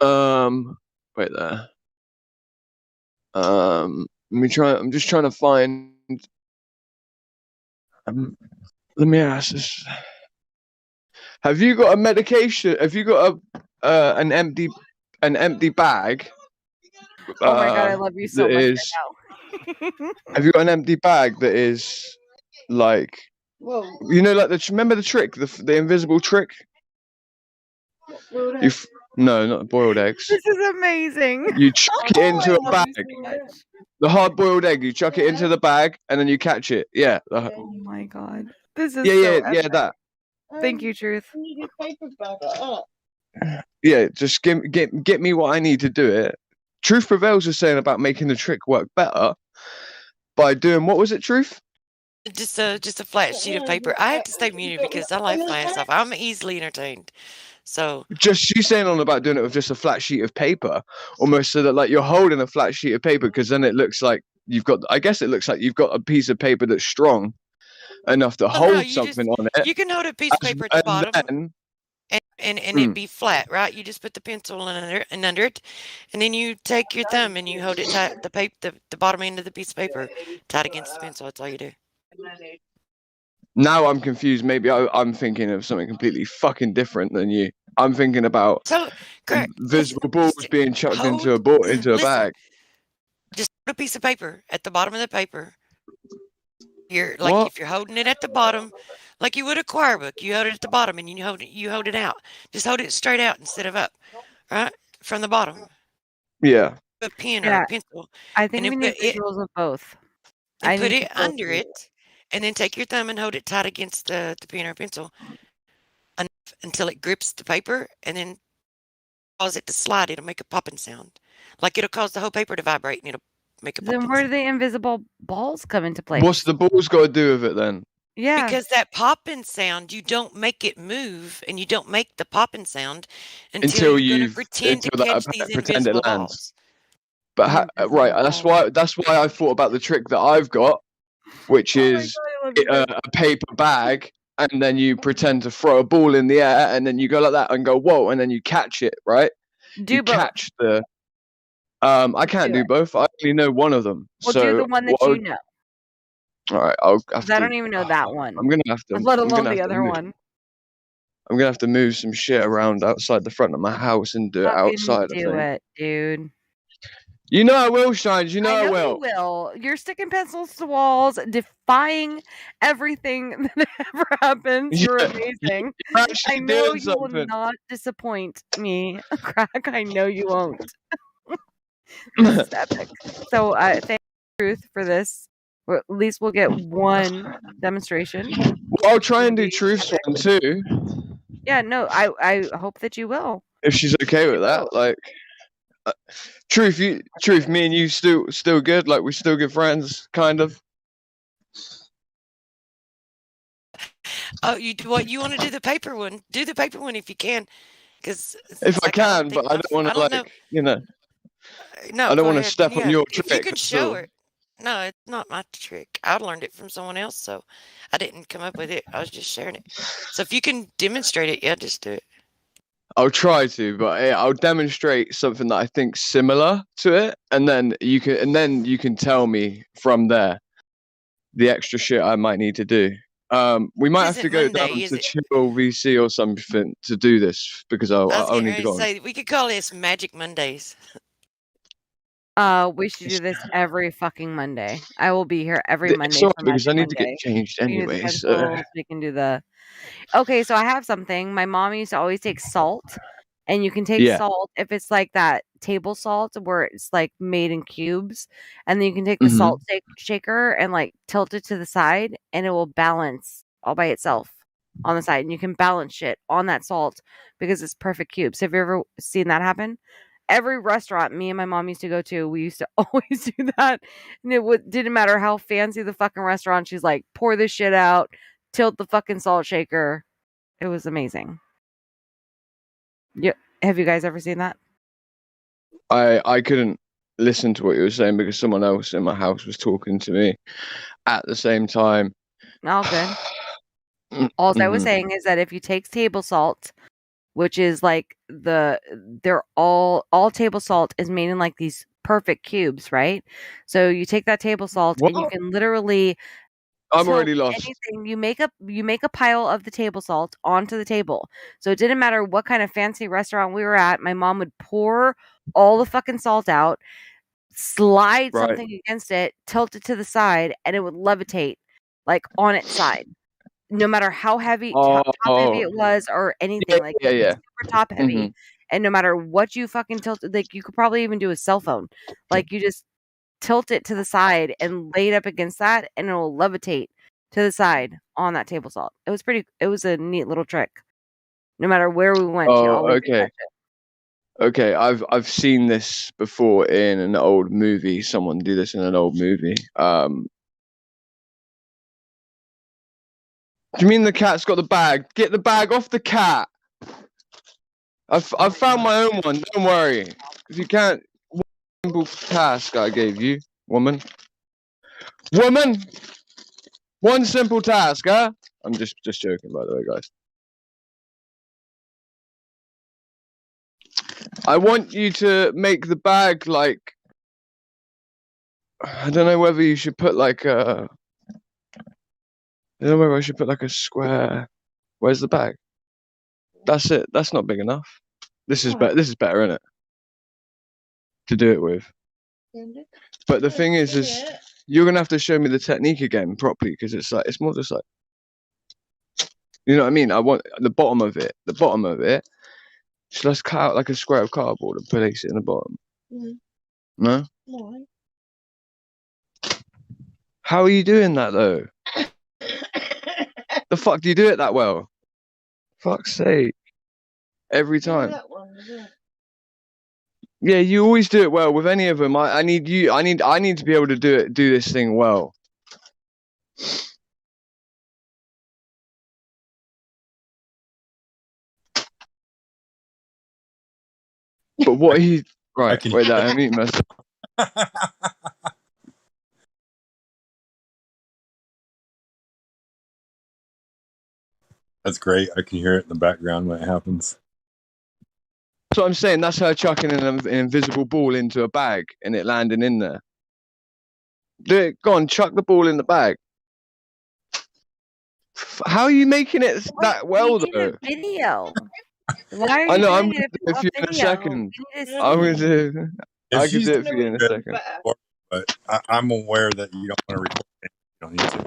visuals. wait there. Let me try. I'm just trying to find. Let me ask this. Have you got a medication? Have you got an empty bag? Oh my god, I love you so That much is. right now. Have you got an empty bag that is like, you know, like remember the trick, the invisible trick? No, not boiled eggs. This is amazing. You chuck it into a I love bag. you so much. The hard-boiled egg. You chuck it into the bag and then you catch it. Yeah. Oh my god. This is Yeah, so yeah, epic. that. Thank you, Truth. Yeah, just get me what I need to do it. Truth Prevails is saying about making the trick work better by doing, what was it, Truth? just a flat sheet of paper. I have to stay muted because I laugh my ass off. I'm easily entertained. So Just she's saying on about doing it with just a flat sheet of paper, almost so that like you're holding a flat sheet of paper, because then it looks like you've got. I guess it looks like you've got a piece of paper that's strong enough to no, hold you something just on it. you can hold a piece of paper at the And bottom then, and it be flat, right? You just put the pencil under it, and then you take your thumb and you hold it tight, the bottom end of the piece of paper tight against the pencil. That's all you do. now I'm confused. Maybe I'm thinking of something completely fucking different than you. I'm thinking about So correct. visible balls being chucked into a Listen, bag. just put a piece of paper at the bottom of the paper. You're like if you're holding it at the bottom, like you would a choir book, you hold it at the bottom and you hold it out. Just hold it straight out instead of up, right from the bottom. Yeah. A pen or a pencil. I think and we need visuals of both. And put it under it, and then take your thumb and hold it tight against the pen or pencil until it grips the paper, and then cause it to slide. It'll make a popping sound, like it'll cause the whole paper to vibrate, and it'll make a Then popping where do sound. the invisible balls come into place? What's the balls got to do with it then? Yeah. Because that popping sound, you don't make it move, and you don't make the popping sound until you're going to pretend to catch these pretend invisible it lands. balls. But right, that's why I thought about the trick that I've got, which is a paper bag, and then you pretend to throw a ball in the air, and then you go like that and go whoa, and then you catch it, right? Do you both. catch the. I can't do both. I only know one of them. Well, so do the one that you know. All right, I'll have 'Cause I to. don't even know that one. I'm gonna have to. Let I'm alone gonna have the to other move. one. I'm gonna have to move some shit around outside the front of my house and do it Fucking outside. I do think. it, dude. You know I will, Shines. You know I you will. will. You're sticking pencils to walls, defying everything that ever happens. You're amazing. You're actually I know doing you will something. not disappoint me, Crack. I know you won't. This is epic. So, thank you, Truth, for this. Or at least we'll get one demonstration. Well, I'll try and do Truth's one too. Yeah, no, I hope that you will. If she's okay with that, like, Truth, me and you still good. Like, we're still good friends, kind of. Oh, you want to do the paper one? Do the paper one if you can, because if I can, but I don't want to know. No, I don't go want to ahead. step on your If trick. you can show her. No, it's not my trick. I learned it from someone else, so I didn't come up with it. I was just sharing it. So if you can demonstrate it, yeah, just do it. I'll try to, but I'll demonstrate something that I think similar to it, and then you can tell me from there the extra shit I might need to do. We might have to go down to Chill VC or something to do this because I'll need to go. Say we could call this Magic Mondays. We should do this every fucking Monday. I will be here every Monday Sorry, for because Magic I need to Monday. get changed We can do the anyway. So. pencils, we can do the. Okay, so I have something. My mom used to always take salt, and you can take salt if it's like that table salt where it's like made in cubes, and then you can take the salt shaker and like tilt it to the side, and it will balance all by itself on the side, and you can balance shit on that salt because it's perfect cubes. Have you ever seen that happen? Every restaurant me and my mom used to go to, we used to always do that, and it didn't matter how fancy the fucking restaurant. She's like, pour this shit out, tilt the fucking salt shaker. It was amazing. Yeah, have you guys ever seen that? I couldn't listen to what you were saying because someone else in my house was talking to me at the same time. All good. All I was saying is that if you take table salt, which is like they're all table salt is made in like these perfect cubes, right? So you take that table salt and you can literally I'm already lost. Anything you make a pile of the table salt onto the table. So it didn't matter what kind of fancy restaurant we were at. My mom would pour all the fucking salt out, slide something against it, tilt it to the side, and it would levitate like on its side. No matter how heavy, top heavy it was or anything, like super top heavy. And no matter what you fucking tilted, like you could probably even do a cell phone. Like you just tilt it to the side and lay it up against that, and it will levitate to the side on that table salt. It was a neat little trick. No matter where we went, she always did that shit. Okay, I've seen this before in an old movie. Someone do this in an old movie. Do you mean the cat's got the bag? Get the bag off the cat. I've found my own one. Don't worry. If you can't, simple task I gave you, woman. One simple task, huh? I'm just joking, by the way, guys. I want you to make the bag like. I don't know whether you should put like a. I don't know whether I should put like a square. Where's the bag? That's it. That's not big enough. This is better. This is better, isn't it? To do it with. But the thing is you're gonna have to show me the technique again properly because it's more just like. You know what I mean? I want the bottom of it. The bottom of it. So let's cut out like a square of cardboard and place it in the bottom. No. Why? How are you doing that though? The fuck do you do it that well? Fuck's sake. Every time. Yeah, you always do it well with any of them. I need you. I need to be able to do this thing well. But what he right? Wait, that I mean myself. That's great. I can hear it in the background when it happens. That's what I'm saying. That's her chucking an invisible ball into a bag and it landing in there. Do it. Go on, chuck the ball in the bag. How are you making it that well, we need though? a video. Why are I you know. I'm doing gonna it do it for you in a video? second. We need to I'm gonna see. do. I can do it for you in a second. But I'm aware that you don't want to record it. You don't need to.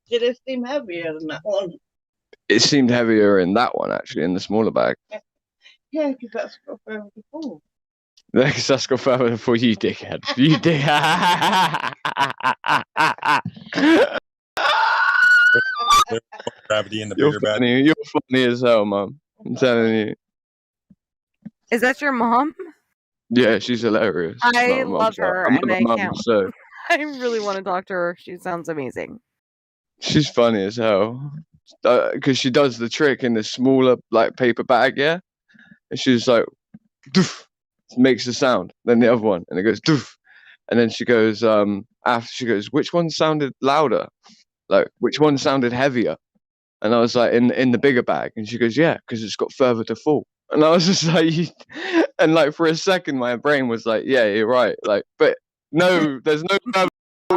Did it seem heavier than that one? It seemed heavier in that one, actually, in the smaller bag. Yeah, because that's got further before. Because that's got further before you, dickhead. You dick. There's more gravity in the You're bigger bag. funny. You're funny as hell, Mum. I'm telling you. Is that your mom? Yeah, she's hilarious. I love her, and I can't. So I really want to talk to her. She sounds amazing. she's funny as hell. Because she does the trick in the smaller like paper bag, yeah. And she's like, doof, makes the sound. Then the other one, and it goes doof. And then she goes, after she goes, which one sounded louder? Like, which one sounded heavier? And I was like, in the bigger bag. And she goes, yeah, because it's got further to fall. And I was just like, and like for a second, my brain was like, yeah, you're right. Like, but no, there's no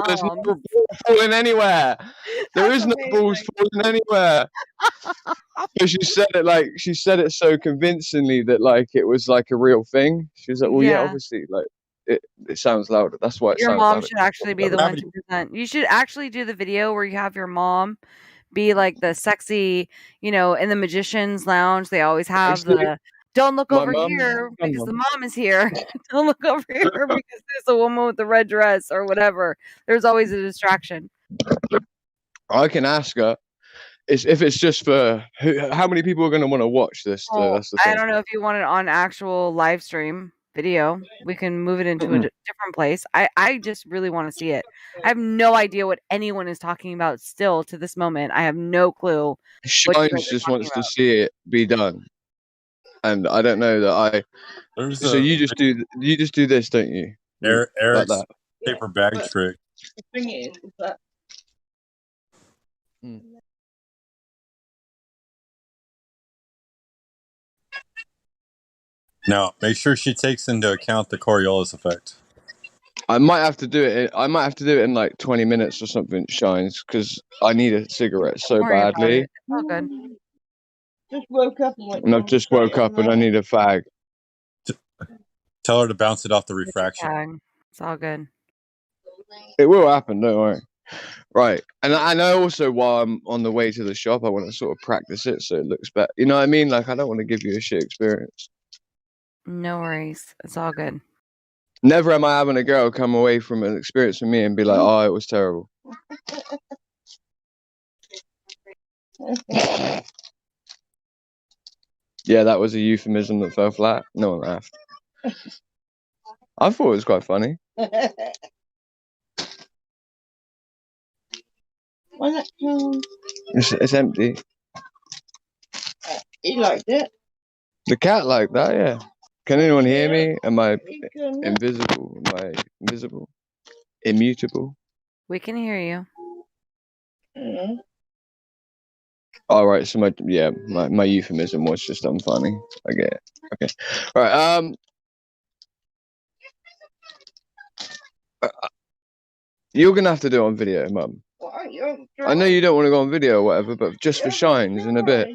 there's no ball falling anywhere. There is no balls falling anywhere. So she said it so convincingly that like it was like a real thing. She was like, well, yeah, obviously, like it sounds louder. That's why it Your sounds mom louder. should actually be the one to present. You should actually do the video where you have your mom be like the sexy, in the magician's lounge. They always have the don't look over here because the mom is here. Don't look over here because there's a woman with the red dress or whatever. There's always a distraction. I can ask her. If it's just for how many people are going to want to watch this? Well, That's the thing. I don't know if you want it on actual live stream video. We can move it into a different place. I just really want to see it. I have no idea what anyone is talking about still to this moment. I have no clue. Shines just wants to see it be done, and I don't know that I. So you just do this, don't you? Eric's like paper bag trick. The thing is that. Now, make sure she takes into account the Coriolis effect. I might have to do it. I might have to do it in like 20 minutes or something, Shines, because I need a cigarette so badly. It's all good. Just woke up And I've just woke up and I need a fag. Tell her to bounce it off the refraction. It's all good. It will happen, don't worry. Right, and I know also while I'm on the way to the shop, I want to sort of practice it so it looks better. You know what I mean? Like I don't want to give you a shit experience. No worries. It's all good. Never am I having a girl come away from an experience with me and be like, "Oh, it was terrible." Yeah, that was a euphemism that fell flat. No one laughed. I thought it was quite funny. It's empty. He liked it. The cat liked that, yeah. Can anyone hear me? Am I invisible? Am I invisible? Immutable? We can hear you. All right, so my euphemism was just unfunny. I get it. Okay. All right. You're gonna have to do it on video, Mum. I know you don't want to go on video or whatever, but just for Shines in a bit.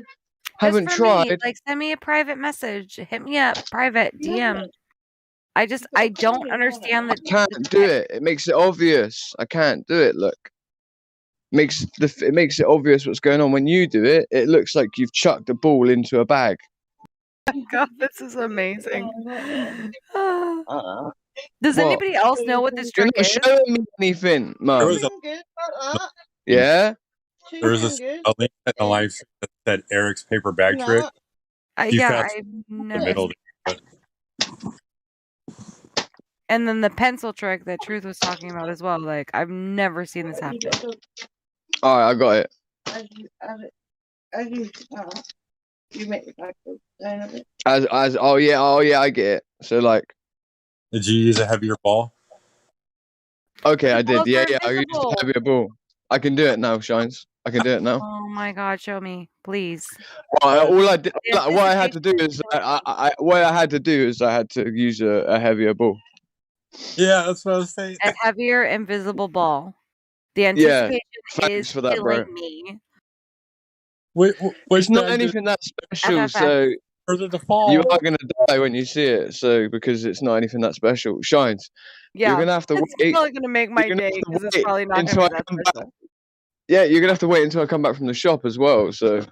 Haven't tried. Me, like send me a private message. Hit me up, private DM. I don't understand the. I can't do it. It makes it obvious. I can't do it. Look. It makes it obvious what's going on. When you do it, it looks like you've chucked a ball into a bag. God, this is amazing. Does anybody else know what this trick is? You're not showing me anything, Mum. Yeah? There was a link in the live stream that said Eric's paper bag trick. Yeah, I've never. And then the pencil trick that Truth was talking about as well. Like, I've never seen this happen. All right, I got it. You make like a sign of it. Oh yeah, I get it. So like, did you use a heavier ball? Okay, The I did. balls Yeah, are yeah. I used to invisible. have a ball. I can do it now, Shines. I can do it now. Oh my God, show me, please. All I did, The what I had to do anticipation is, what I had to do is, I had to use a heavier ball. Yeah, that's what I was saying. A heavier invisible ball. The Yeah. anticipation Thanks is for that, killing bro. me. It's not anything that special, FFF. so further to you fall. are gonna die when you see it. So because it's not anything that special, Shines. You're Yeah, gonna have to it's wait. probably gonna make my You're gonna day have to because it's wait probably not gonna until be I that come special. back. Yeah, you're gonna have to wait until I come back from the shop as well. So,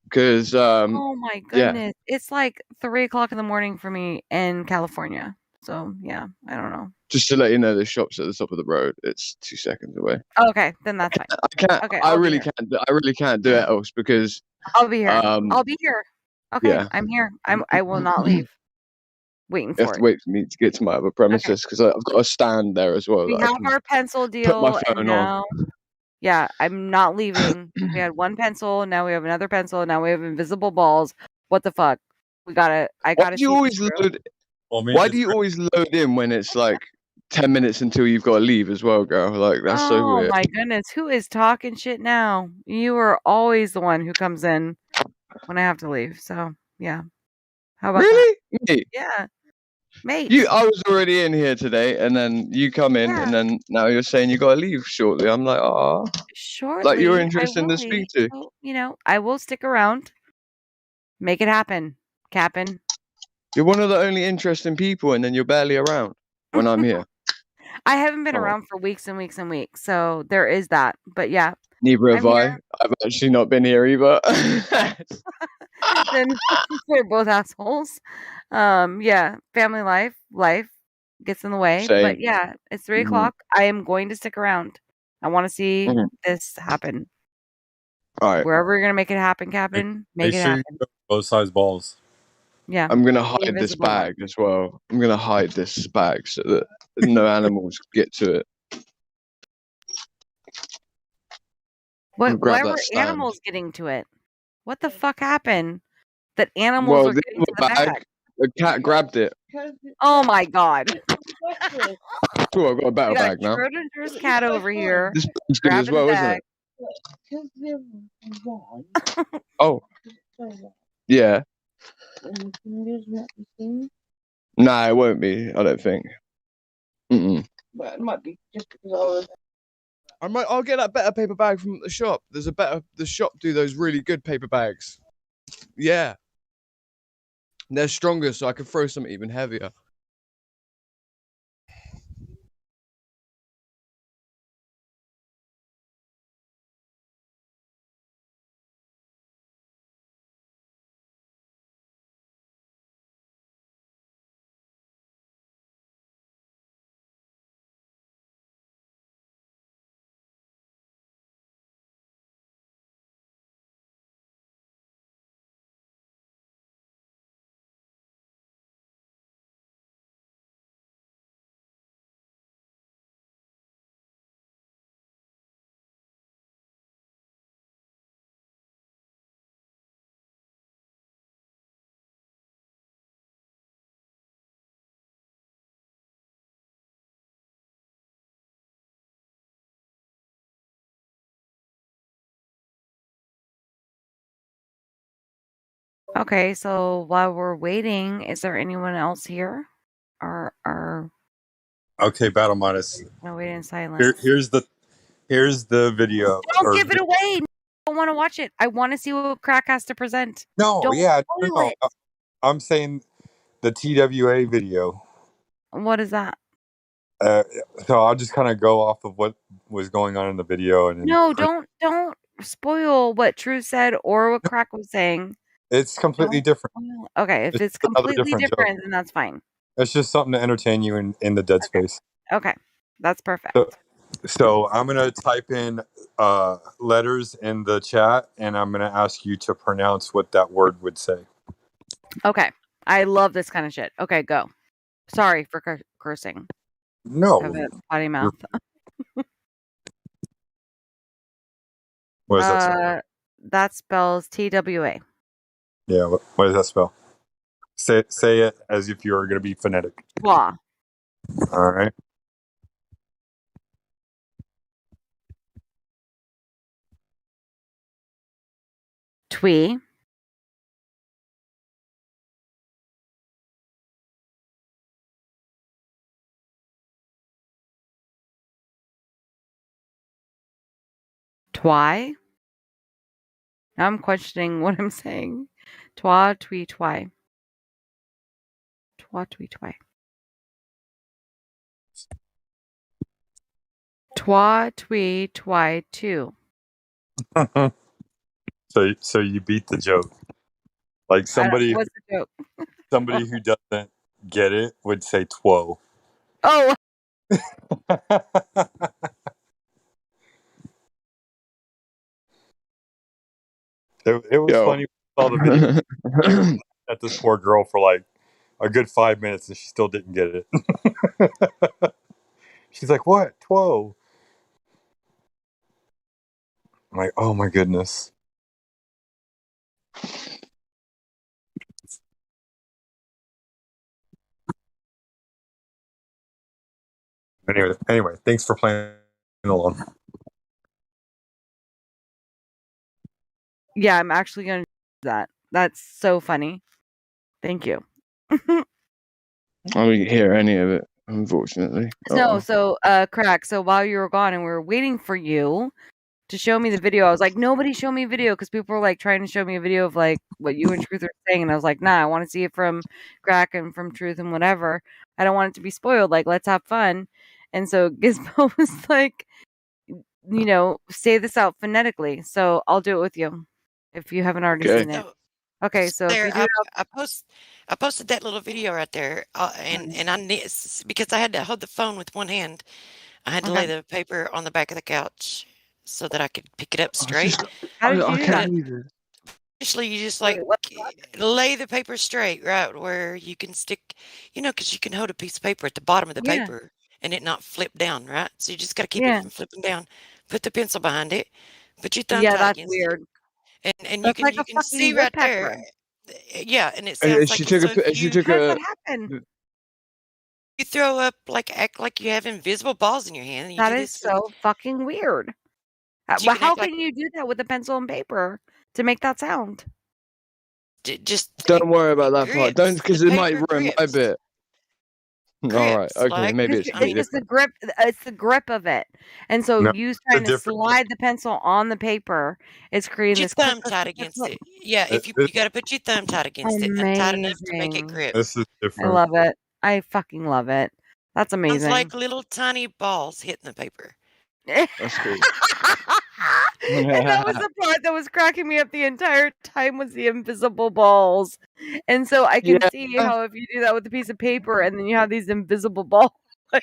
because Oh my yeah, goodness, it's like 3 o'clock in the morning for me in California. So yeah, I don't know. just to let you know, the shop's at the top of the road. It's 2 seconds away. Okay, then that's fine. I can't. Okay, I I'll be really here. can't. I really can't do it else because. I'll be here. I'll be here. Okay, Yeah. I'm here. I will not leave. Waiting You have for to it. wait for me to get to my other premises because I've got a stand there as well We that I have can our pencil put my deal, and phone on. now, yeah, I'm not leaving. We had one pencil, now we have another pencil, now we have invisible balls. What the fuck? I Why gotta do you see this always through. load? Well, Why do you always load in when it's like 10 minutes until you've got to leave as well, girl? Like that's so Oh weird. my goodness, who is talking shit now? You are always the one who comes in when I have to leave. So yeah, how about that? Really? Mate, Yeah, mate. I was already in here today, and then you come in, Yeah. and then now you're saying you got to leave shortly. I'm like, oh, like you're Shortly, I interesting will to leave. speak to. So, I will stick around. Make it happen, Cap'n. You're one of the only interesting people, and then you're barely around when I'm here. I haven't been Oh. around for weeks and weeks and weeks, so there is that. But yeah, Neither have I'm I. here. I've actually not been here either. Then we're both assholes. Yeah, family life gets in the way. But Same. yeah, it's 3 Mhm. o'clock. I am going to stick around. I want to see Mhm. this happen. All right. Wherever you're gonna make it happen, Captain, make Make it sure you happen. go both size balls. Yeah. I'm gonna the hide this invisible one. bag as well. I'm gonna hide this bag so that no animals get to it. Why Grab that were stand. animals getting to it? What the fuck happened? That animals Well, were the getting to the other bag. the cat grabbed it. Oh my god. Cool, I've got a better We got bag now. Schrodinger's cat over here. This bag's good as Grabbing a well, isn't bag. it? Oh, yeah. Nah, it won't be. I don't think. Mm-mm. But it might be just because I'll get that better paper bag from the shop. The shop do those really good paper bags. Yeah. They're stronger, so I can throw something even heavier. Okay, so while we're waiting, is there anyone else here? Or Okay, Battle Modest. no, wait in silence. Here's the video. Don't give it away. I don't want to watch it. I want to see what Crack has to present. No, Don't yeah, spoil no. it. I'm saying the TWA video. What is that? So I'll just kind of go off of what was going on in the video, and No, don't spoil what True said or what Crack was saying. it's completely different. Okay, if it's another completely different joke. different, then that's fine. It's just something to entertain you in the dead space. Okay, that's perfect. So I'm gonna type in letters in the chat, and I'm gonna ask you to pronounce what that word would say. Okay, I love this kind of shit. Okay, go. Sorry for cursing. No. Have a potty mouth. What does that say? That spells TWA. Yeah, what does that spell? Say it as if you were going to be phonetic. Twa. All right. Twee. Twy. Now I'm questioning what I'm saying. Twa, twee, twy. Twa, twee, twy. Twa, twee, twy, two. So you beat the joke. Like somebody What's the joke? somebody who doesn't get it would say two. Oh. It was funny. I saw the video at this poor girl for like a good 5 minutes, and she still didn't get it. She's like, "What? Two?" I'm like, "Oh my goodness." Anyway, thanks for playing along. Yeah, I'm actually going to do that. That's so funny. Thank you. I didn't hear any of it, unfortunately. So, Crack, so while you were gone and we were waiting for you to show me the video, I was like, nobody show me video because people were like trying to show me a video of like what you and Truth are saying. And I was like, nah, I want to see it from Crack and from Truth and whatever. I don't want it to be spoiled. Like, let's have fun. And so Gizmo was like, say this out phonetically. So I'll do it with you if you haven't already seen it. Okay, so there, if you do I posted that little video right there, and I because I had to hold the phone with one hand. I had to lay the paper on the back of the couch so that I could pick it up straight. How did you do that? Initially, you just like lay the paper straight, right where you can stick, because you can hold a piece of paper at the bottom of the Yeah. paper and it not flip down, right? So you just got to keep it from flipping down. Put the pencil behind it. Put your thumb Yeah, tight that's against weird. it, and That's like you a can fucking see right woodpecker. there. Yeah, and it And sounds she like took so a. if She you took How does a. that happen? you throw up act like you have invisible balls in your hand. And you That do is this so fucking weird. but you Well, can how act like can you do that with a pencil and paper to make that sound? just Don't worry about that part. Don't, grips. because The it might paper ruin my grips. bit. All right. Grips, Okay. Maybe it's It's completely just the different. grip. It's the grip of it, and so No, you it's trying to different. slide the pencil on the paper is creating Put your this click, thumb click, tight click, click, against click. it. Yeah, if you got to put your thumb tight against it, tight enough to make it Amazing. grip. This is I different. love it. I fucking love it. That's Sounds amazing. like little tiny balls hitting the paper. That's cool. And that was the part that was cracking me up the entire time was the invisible balls. And so I can see how if you do that with a piece of paper and then you have these invisible balls. It's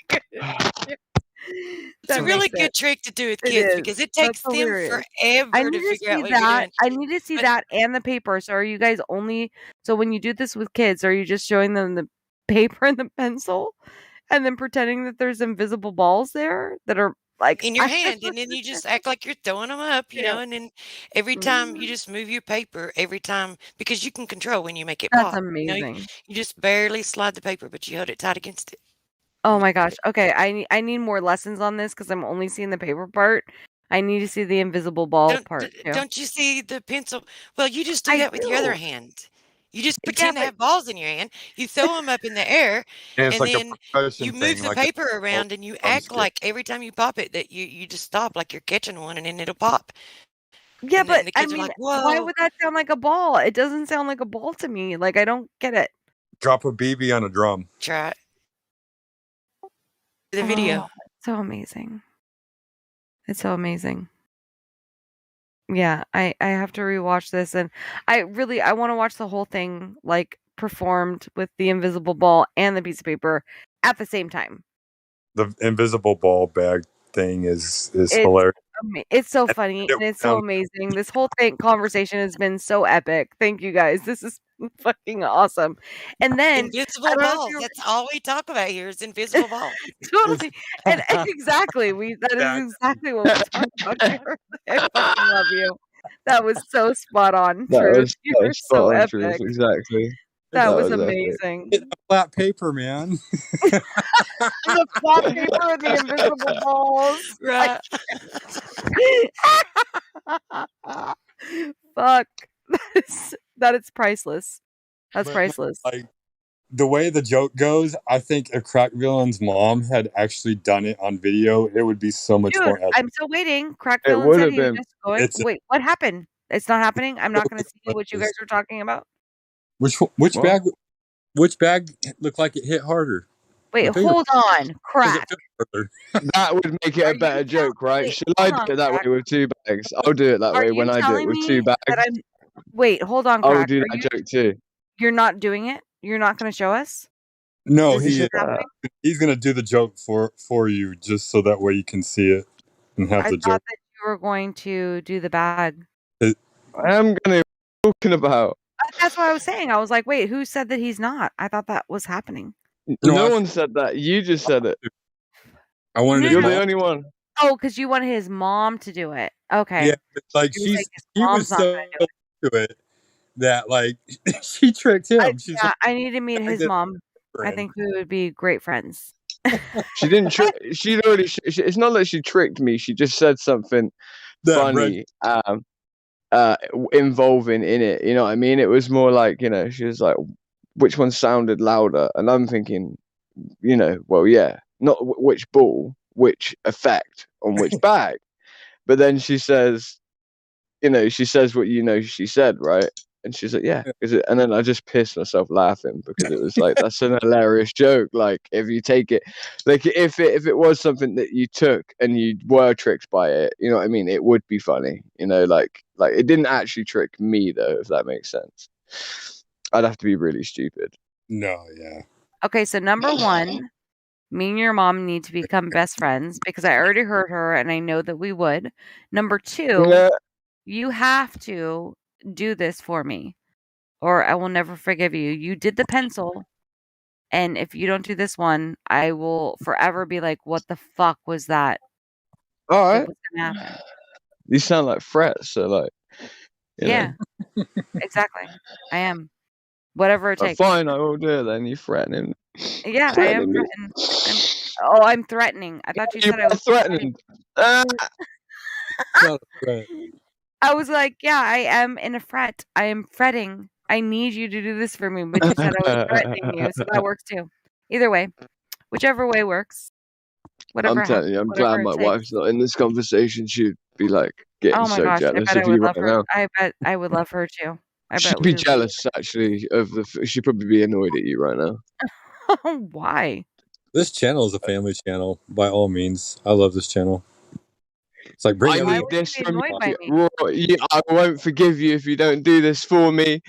a really good trick to do with It kids is. because it That's takes them hilarious. forever I to need to figure out see what you're that. doing. I need to see that and the paper. So are you guys only so when you do this with kids, are you just showing them the paper and the pencil and then pretending that there's invisible balls there that are like in your hand, and then you just act like you're throwing them up, and then every time you just move your paper every time because you can control when you make it That's pop. amazing. You just barely slide the paper, but you hold it tight against it. Oh my gosh. Okay, I need more lessons on this because I'm only seeing the paper part. I need to see the invisible ball part too. Don't you see the pencil? Well, you just do I that with your other do. hand. You just Yeah, pretend to have balls in your hand. You throw them up in the air, And it's and like a then percussion you thing, move the like paper around, and you act like every time you pop it that you just stop like you're catching one, and then it'll pop. Yeah, And then but the I kids are mean, like, why "Whoa!" would that sound like a ball? It doesn't sound like a ball to me. Like I don't get it. drop a BB on a drum. Try it. The Oh, video. it's so amazing. It's so amazing. Yeah, I have to rewatch this and I want to watch the whole thing like performed with the invisible ball and the piece of paper at the same time. The invisible ball bag thing is It's hilarious. It's so funny and it's so amazing. This whole conversation has been so epic. Thank you guys. This is fucking awesome. And then I Invisible don't know if balls. you That's all we talk about here is invisible balls. totally and exactly that is exactly what we talk about here. I fucking love you. That was so spot on, Truth. You That were was spot so on, Truth. epic. Exactly. That was epic. amazing. Flat paper, man. The flat paper and the invisible balls. Right. Fuck. That is priceless. That's But, priceless. Like the way the joke goes, I think if Crack Villain's mom had actually done it on video, it would be so much Dude, more epic. I'm still waiting. Crack It Villain would said have he was been. just going. It's Wait, what happened? It's not happening? I'm not going to see what you guys are talking about? which What? bag looked like it hit harder? Wait, The bigger hold on. because Crack. it felt harder. That would make it Are a better you joke, right? wait, Should I hold do on, it that Crack. way with 2 bags? I'll do it that Are way you when I do it telling with 2 me that bags. I'm Wait, hold on, I'll Crack. do Are that you joke too. You're not doing it? You're not going to show us? No, This isn't Yeah. happening? he's gonna do the joke for you just so that way you can see it and have I the thought joke. that you were going to do the bag. It- I am gonna talking about. That's what I was saying. I was like, "Wait, who said that he's not?" I thought that was happening. No, No I one said that. You just said it. I wanted No, his You're no. the mom. only one. Oh, because you wanted his mom to do it. Okay. Yeah, but, like You were saying his he was mom's not so gonna do it. into it that like she tricked him. She's like, I need to meet "Bag his this mom. for I him." think we would be great friends. She didn't trick. She'd already. It's not that she tricked me. She just said something That bread. funny. Involving in it. You know what I mean? It was more like, she was like, which one sounded louder? And I'm thinking, well, yeah, not which ball, which effect on which bag. But then she says, she says what she said, right? And she's like, yeah. And then I just pissed myself laughing because it was like, that's an hilarious joke. Like, if you take it, like, if it was something that you took and you were tricked by it, you know what I mean? It would be funny, like it didn't actually trick me though, if that makes sense. I'd have to be really stupid. No, yeah. Okay, so number 1, me and your mom need to become best friends because I already heard her and I know that we would. Number 2, Yeah. you have to do this for me or I will never forgive you. You did the pencil, and if you don't do this one, I will forever be like, "What the fuck was that?" All So right. what's gonna happen? These sound like threats, so like, Yeah, exactly. I am. Whatever it takes. fine, I will do it then. You threatening? Yeah, I am Threatening me? threatened. I'm threatening. I thought you You said I are was threatening. It's not a threat. I was like, "Yeah, I am in a fret. I am fretting. I need you to do this for me," but you said I was threatening you, so that works too. Either way, whichever way works. I'm Whatever telling you, I'm glad whatever my it takes. wife's not in this conversation. She'd be like getting Oh my so gosh, I jealous bet I of would you love right her. now. I bet I would love her too. I She'd bet be we would be jealous actually of she'd probably be annoyed at you right now. Why? This channel is a family channel, by all means. I love this channel. It's like bring I Why need would this you be from annoyed by you. me? I won't forgive you if you don't do this for me.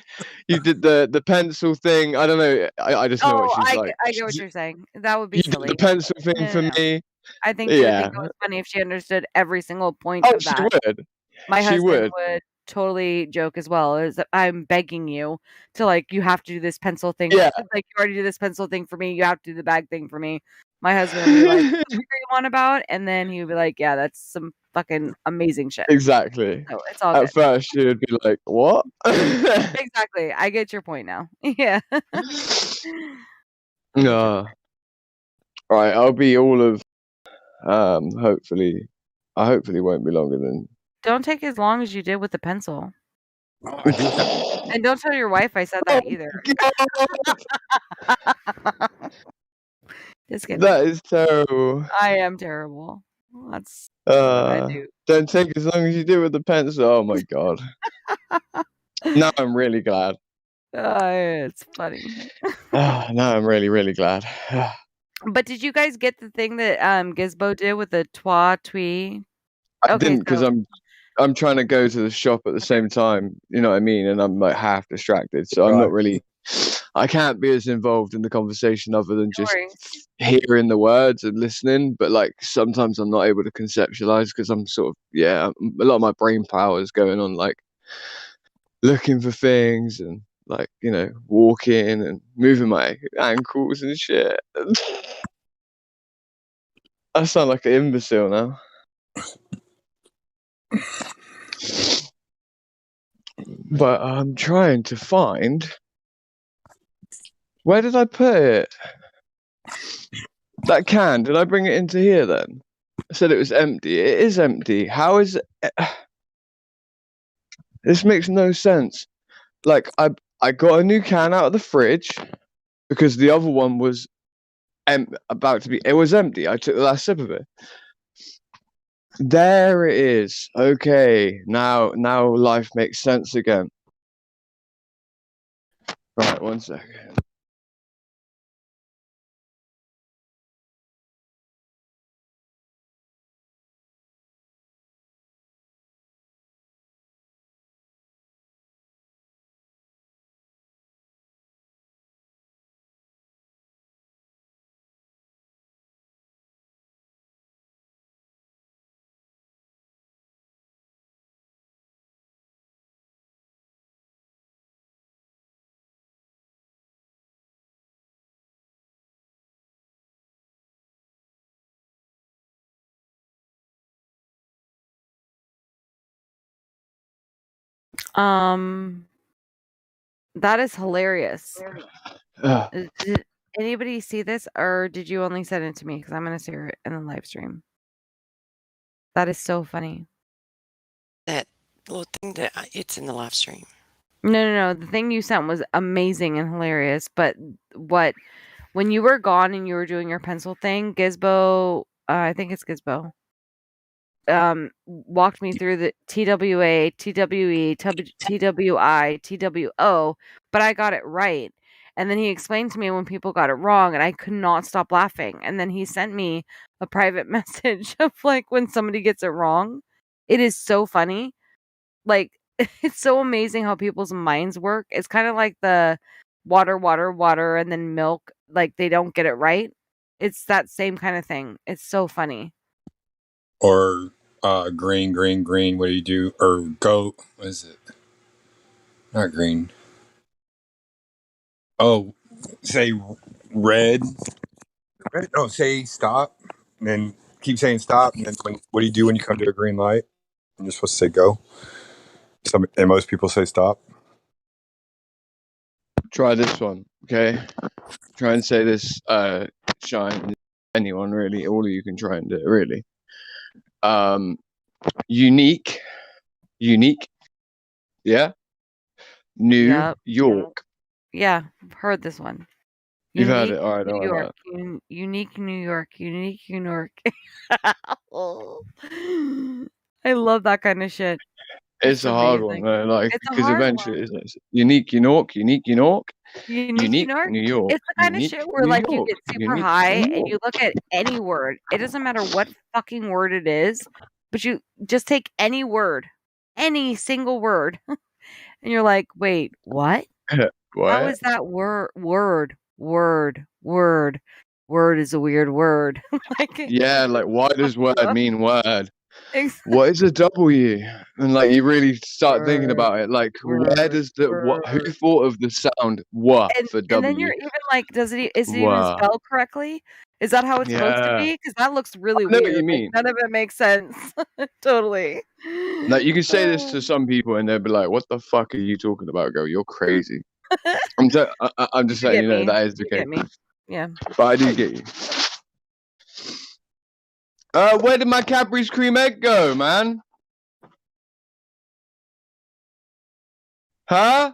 You did the pencil thing. I don't know. I just know what Oh, she's I like. get what you're saying. That would be You did the silly. pencil thing No, for no, no. me. I think she would think Yeah. it was funny if she understood every single point Oh, of she that. would. My She husband would. would totally joke as well, is that I'm begging you to, like, you have to do this pencil thing. Yeah. Like, you already do this pencil thing for me, you have to do the bag thing for me. My husband would be like, "What are you on about?" And then he would be like, "Yeah, that's some fucking amazing shit." Exactly. So, it's all At good. first, she would be like, "What?" Exactly. I get your point now. Yeah. No. Right, I'll be all of. Hopefully, I hopefully won't be longer than. Don't take as long as you did with the pencil. Oh, I do have And don't tell your wife I said that either. Just kidding. That is terrible. I am terrible. That's what I do. Don't take as long as you did with the pencil. Oh my god. Now I'm really glad. It's funny. Now I'm really, really glad. But did you guys get the thing that Gizbo did with the twee? I Okay, didn't because so I'm trying to go to the shop at the same time. You know what I mean? And I'm like half distracted, so I'm not really I can't be as involved in the conversation other than No just worries. hearing the words and listening. But like sometimes I'm not able to conceptualize because I'm sort of a lot of my brain power is going on like looking for things and like walking and moving my ankles and shit. I sound like an imbecile now. But I'm trying to find. Where did I put it? That can. Did I bring it into here then? I said it was empty. It is empty. How is it? This makes no sense. Like I got a new can out of the fridge because the other one was about to be. It was empty. I took the last sip of it. There it is. Okay, now life makes sense again. Right, 1 second. That is hilarious. Did anybody see this, or did you only send it to me? Because I'm gonna share it in the live stream. That is so funny. That little thing that it's in the live stream. No. The thing you sent was amazing and hilarious. But when you were gone and you were doing your pencil thing, Gizbo, I think it's Gizbo, walked me through the TWA, TWE, TWI, TWO, but I got it right. And then he explained to me when people got it wrong, and I could not stop laughing. And then he sent me a private message of like when somebody gets it wrong. It is so funny. Like, it's so amazing how people's minds work. It's kind of like the water, and then milk. Like, they don't get it right. It's that same kind of thing. It's so funny. Or green. What do you do? Or goat. What is it? Not green. Oh, say red. No, say stop. And then keep saying stop. And then what do you do when you come to a green light? You're supposed to say go. And most people say stop. Try this one, okay? Try and say this, Shine. Anyone really? All of you can try and do it, really. Unique. Yeah. New York. Yeah, I've heard this one. You've heard it, all right. New All York. right. Unique New York. Unique New York. I love that kind of shit. It's a hard one, though, like It's a because hard eventually it's unique New York. Unique New York. It's the kind of shit where like you get super high and you look at any word. It doesn't matter what fucking word it is, but you just take any word, any single word, and you're like, wait, what? What? How is that word? Word is a weird word. Like, Yeah, like why does word mean word? Exactly. What is a W? And like you really start thinking about it. Like where does who thought of the sound "wa" for W? And then you're even like, is it even spelled correctly? Is that how it's supposed to be? Because that looks really I know weird. what you Like, mean. none of it makes sense. Totally. Like you can say this to some people and they'll be like, "What the fuck are you talking about, girl? You're crazy." I'm just letting you know that is the case. Get me. Yeah. But I do get you. Where did my Cadbury's cream egg go, man? Huh?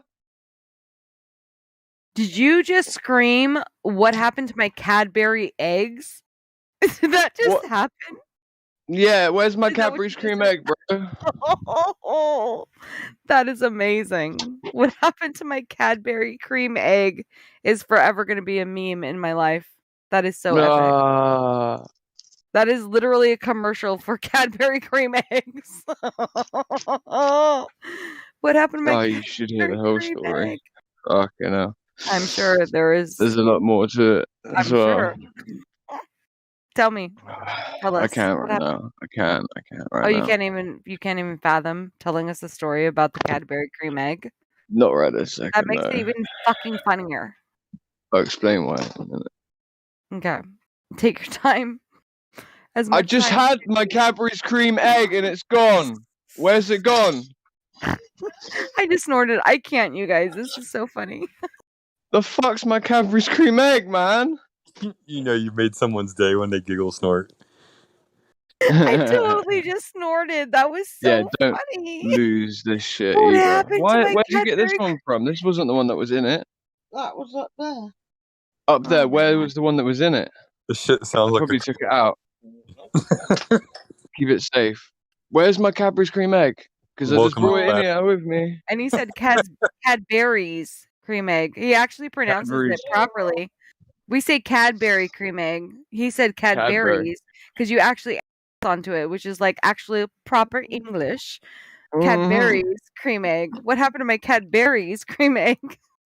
Did you just scream, what happened to my Cadbury eggs? Did that just happen? Yeah, where's my Cadbury's cream egg, bro? Oh, that is amazing. What happened to my Cadbury cream egg is forever going to be a meme in my life. That is so epic. That is literally a commercial for Cadbury cream eggs. What happened to my you should hear the whole story. egg? Fucking hell. I'm sure there is. There's a lot more to it as I'm well. sure. Tell me. Tell I us. can't What right happened? now. I can't Oh, right you now. can't even fathom telling us the story about the Cadbury cream egg? Not right this That second, makes it no. even fucking funnier. I'll explain why in a minute. Okay. Take your time. As I much just time. had my Cadbury's cream egg and it's gone. Where's it gone? I just snorted. I can't, you guys. This is so funny. The fuck's my Cadbury's cream egg, man? You know you made someone's day when they giggle snort. I totally just snorted. That was Yeah, so don't funny. lose this shit What either. happened to my Where'd you get this Cadbury? one from? This wasn't the one that was in it. That was up there. Up there, Oh my where god. was the one that was in it? This shit I sounds like a probably took it out. Keep it safe. Where's my Cadbury's cream egg? Because I just welcome brought it in back. here with me. And he said Cadbury's cream egg. He actually pronounces it Cadbury's. properly. We say Cadbury cream egg. He said Cadbury. Cadbury's because you actually add onto it, which is like actually proper English. Mhm. Cadbury's cream egg. What happened to my Cadbury's cream egg?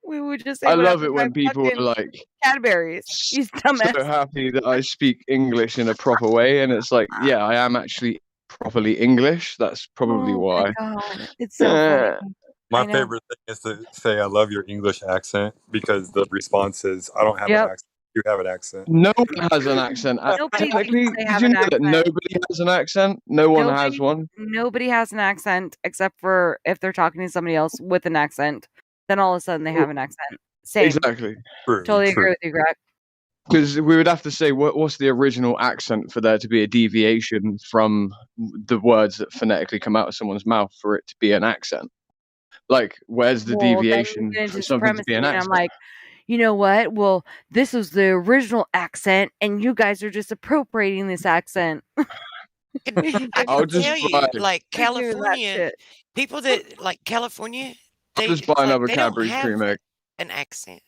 We would just say I what love happened it to my when people are fucking like Cadbury's. You so dumbass. happy that I speak English in a proper way, and it's like, yeah, I am actually properly English. That's probably Oh my why. god. It's so funny. My I know. favorite thing is to say I love your English accent because the response is I don't have an Yep. accent. You have an accent. No one has an accent. Nobody thinks Technically, they did have you an know that accent. nobody has an accent? No one has one. Nobody has an accent except for if they're talking to somebody else with an accent. Then all of a sudden they have an accent. Same. Exactly. Totally agree with you, Greg. Because we would have to say what's the original accent for there to be a deviation from the words that phonetically come out of someone's mouth for it to be an accent. Like, where's the Well, then you deviation get for into something to be an supremacy, and I'm accent? like, you know what? Well, this was the original accent, and you guys are just appropriating this accent. I I'll can just tell you, buy. like We do that California, shit. people that like California, I'll they just buy it's like another they don't Cadbury's have cream egg. an accent.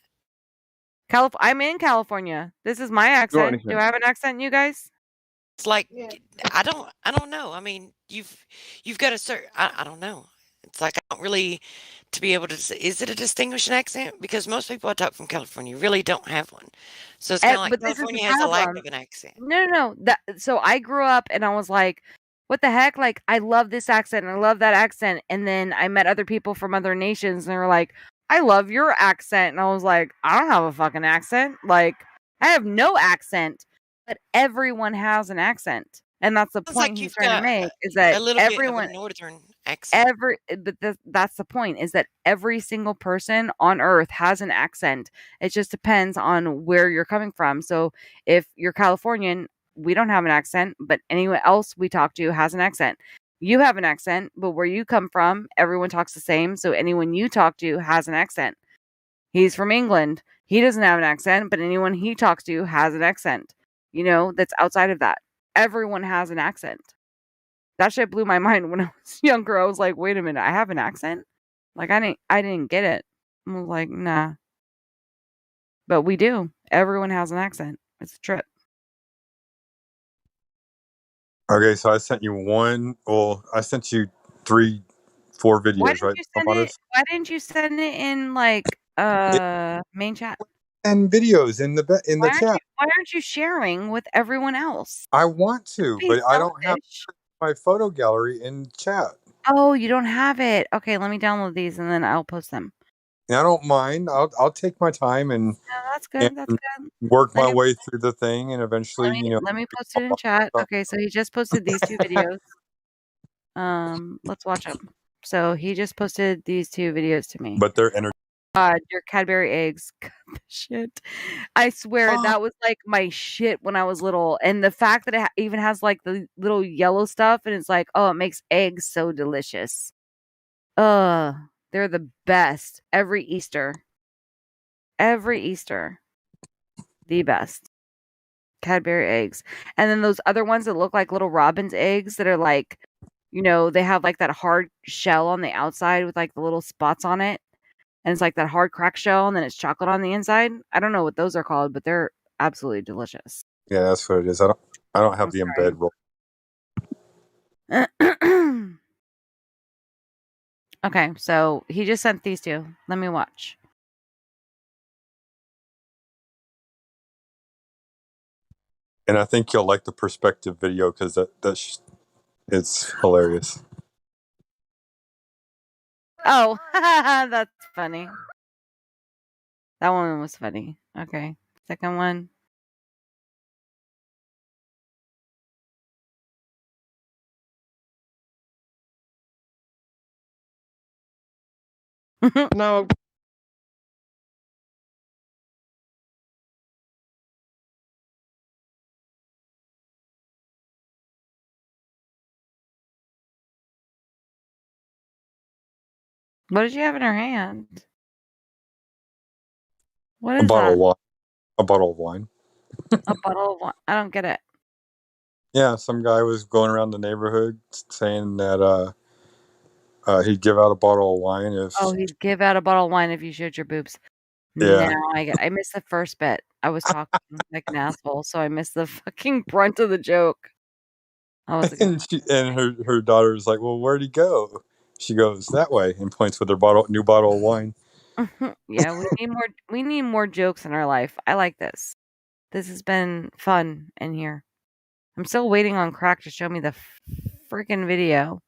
I'm in California. This is my You got accent. anything? Do I have an accent, you guys? It's like I don't know. I mean, you've got a certain I don't know. It's like I don't really to be able to say, is it a distinguishing accent? Because most people I talk from California really don't have one. So it's kind of like But this is the California has a lack problem. of an accent. No. So I grew up and I was like, what the heck? Like, I love this accent and I love that accent. And then I met other people from other nations and they were like, I love your accent. And I was like, I don't have a fucking accent. Like, I have no accent, but everyone has an accent. And that's the Sounds point like he's you've trying to got make is that a little bit of a everyone, northern accent. that's the point is that every single person on earth has an accent. It just depends on where you're coming from. So if you're Californian, we don't have an accent, but anyone else we talk to has an accent. You have an accent, but where you come from, everyone talks the same. So anyone you talk to has an accent. He's from England. He doesn't have an accent, but anyone he talks to has an accent. That's outside of that. Everyone has an accent. That shit blew my mind when I was younger. I was like, wait a minute, I have an accent? Like I didn't get it. I was like, nah. But we do. Everyone has an accent. It's a trip. Okay, so I sent you one. Well, I sent you 3, 4 videos, right? Why didn't you send it in like It, main chat? and videos in the chat. Why aren't you sharing with everyone else? I want to, Be but I don't have selfish. my photo gallery in chat. Oh, you don't have it. Okay, let me download these and then I'll post them. And I don't mind. I'll take my time and That's good. That's good. work my way through the thing, and eventually, Let me post it in chat. Okay, so he just posted these 2 videos. Let's watch them. So he just posted these 2 videos to me. But they're energy. Your Cadbury eggs. Shit. I swear that was like my shit when I was little. And the fact that it even has like the little yellow stuff and it's like, oh, it makes eggs so delicious. They're the best every Easter. Every Easter. The best. Cadbury eggs. And then those other ones that look like little robin's eggs that are like, they have like that hard shell on the outside with like the little spots on it. And it's like that hard crack shell and then it's chocolate on the inside. I don't know what those are called, but they're absolutely delicious. Yeah, that's what it is. I don't have the embed roll. Okay, so he just sent these 2. Let me watch. And I think you'll like the perspective video because it's hilarious. Oh, that's funny. That one was funny. Okay. Second one. No. What did you have in her hand? What A is bottle that? of wine. A bottle of wine. A bottle of wine. I don't get it. Yeah, some guy was going around the neighborhood saying that he'd give out a bottle of wine if. Oh, he'd give out a bottle of wine if you showed your boobs. Yeah. Now I missed the first bit. I was talking like an asshole, so I missed the fucking brunt of the joke. I was like, and her daughter's like, "Well, where'd he go?" She goes that way and points with her new bottle of wine. yeah, we need more jokes in our life. I like this. This has been fun in here. I'm still waiting on Crack to show me the freaking video,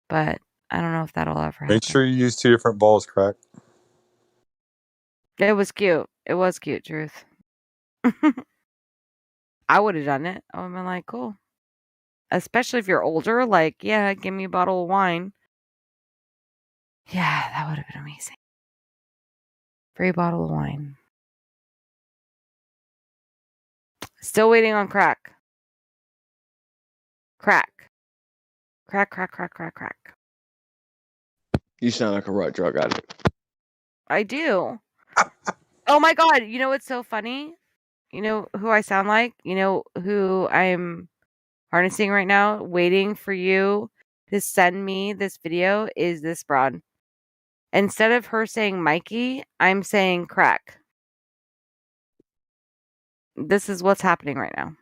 but I don't know if that'll ever happen. Make sure you use 2 different balls, Crack. It was cute. It was cute, Truth. I would have done it. I would have been like, cool. Especially if you're older, like, yeah, give me a bottle of wine. Yeah, that would have been amazing. Free bottle of wine. Still waiting on Crack. Crack. Crack, crack, crack, crack, crack. You sound like a right drug addict. I do. Oh my god, you know what's so funny? You know who I sound like? You know who I'm harnessing right now, waiting for you to send me this video is this broad. Instead of her saying Mikey, I'm saying Crack. This is what's happening right now.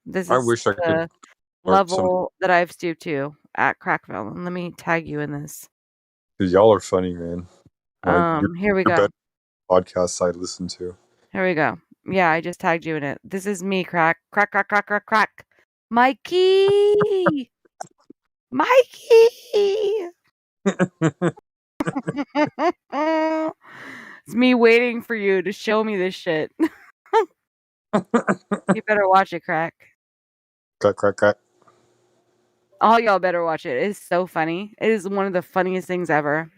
This I is wish I could the learn some level that I've stooped to at Crackville. And let me tag you in this. because y'all are funny, man. Like Here we you're go. better podcasts I listen to. Here we go. Yeah, I just tagged you in it. This is me, Crack. Crack, crack, crack, crack, crack. Mikey! Mikey! It's me waiting for you to show me this shit. You better watch it, Crack. Crack, crack, crack. All y'all better watch it. It is so funny. It is one of the funniest things ever.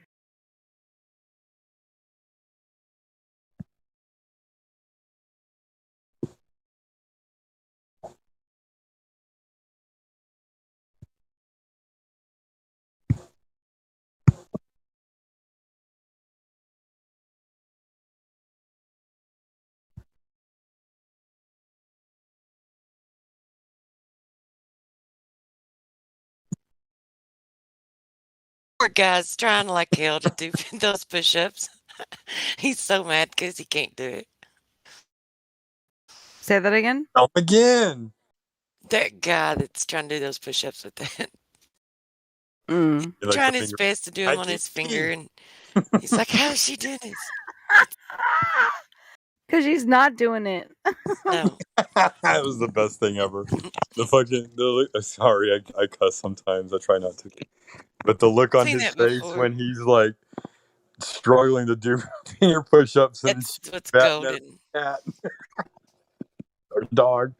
Poor guy's trying like hell to do those push-ups. He's so mad because he can't do it. Say that again? Help again. That guy that's trying to do those push-ups with that. Mm. You like Trying the his finger? best to do them on his finger, and he's like, "How is she doing this?" Because she's not doing it. No. That was the best thing ever. Sorry, I cuss sometimes. I try not to. But the look on Seen his that face before. when he's like struggling to do finger push-ups and That's what's batting at golden. a cat or dog.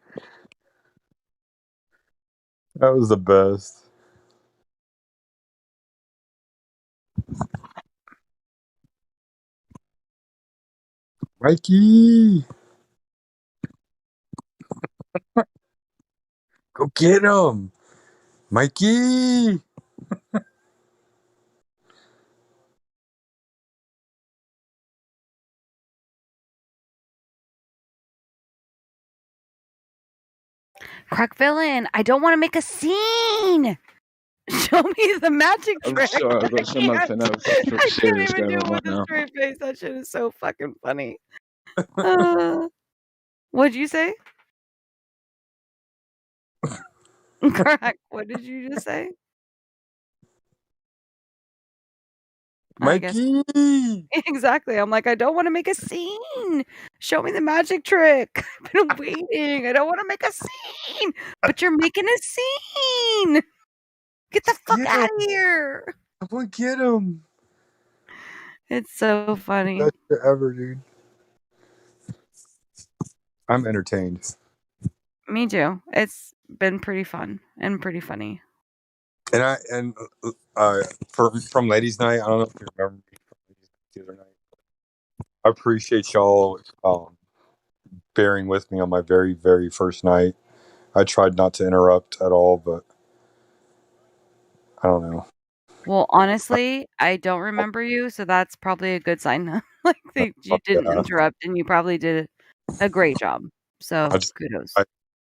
That was the best. Mikey, go get him, Mikey. Crack villain, I don't want to make a scene. Show me the magic I'm trick. sorry, I've got something else I can't serious even do going it on with right a now. straight face. That shit is so fucking funny. What'd you say? Crack, what did you just say? I guess. Mikey! Exactly. I'm like, I don't want to make a scene. Show me the magic trick. I've been waiting. I don't want to make a scene, but you're making a scene. Get the fuck Get out him! of here. Someone get him! It's so funny. Best shit ever, dude. I'm entertained. Me too. It's been pretty fun and pretty funny. And from ladies' night, I don't know if you remember me from ladies' night the other night. I appreciate y'all bearing with me on my very, very first night. I tried not to interrupt at all, but I don't know. Well, honestly, I don't remember you, so that's probably a good sign. Like you didn't interrupt, and you probably did a great job. So kudos.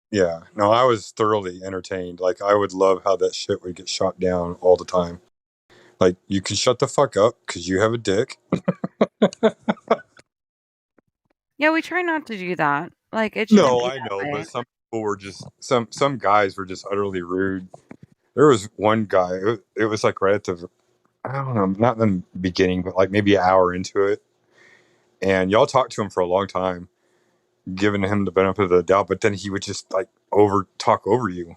Yeah, no, I was thoroughly entertained. Like, I would love how that shit would get shot down all the time. Like, you can shut the fuck up because you have a dick. Yeah, we try not to do that. Like, it shouldn't No, be I that know, way. but some people were just some guys were just utterly rude. There was one guy. It was like right at the, I don't know, not in the beginning, but like maybe an hour into it, and y'all talked to him for a long time, giving him the benefit of the doubt. But then he would just like talk over you,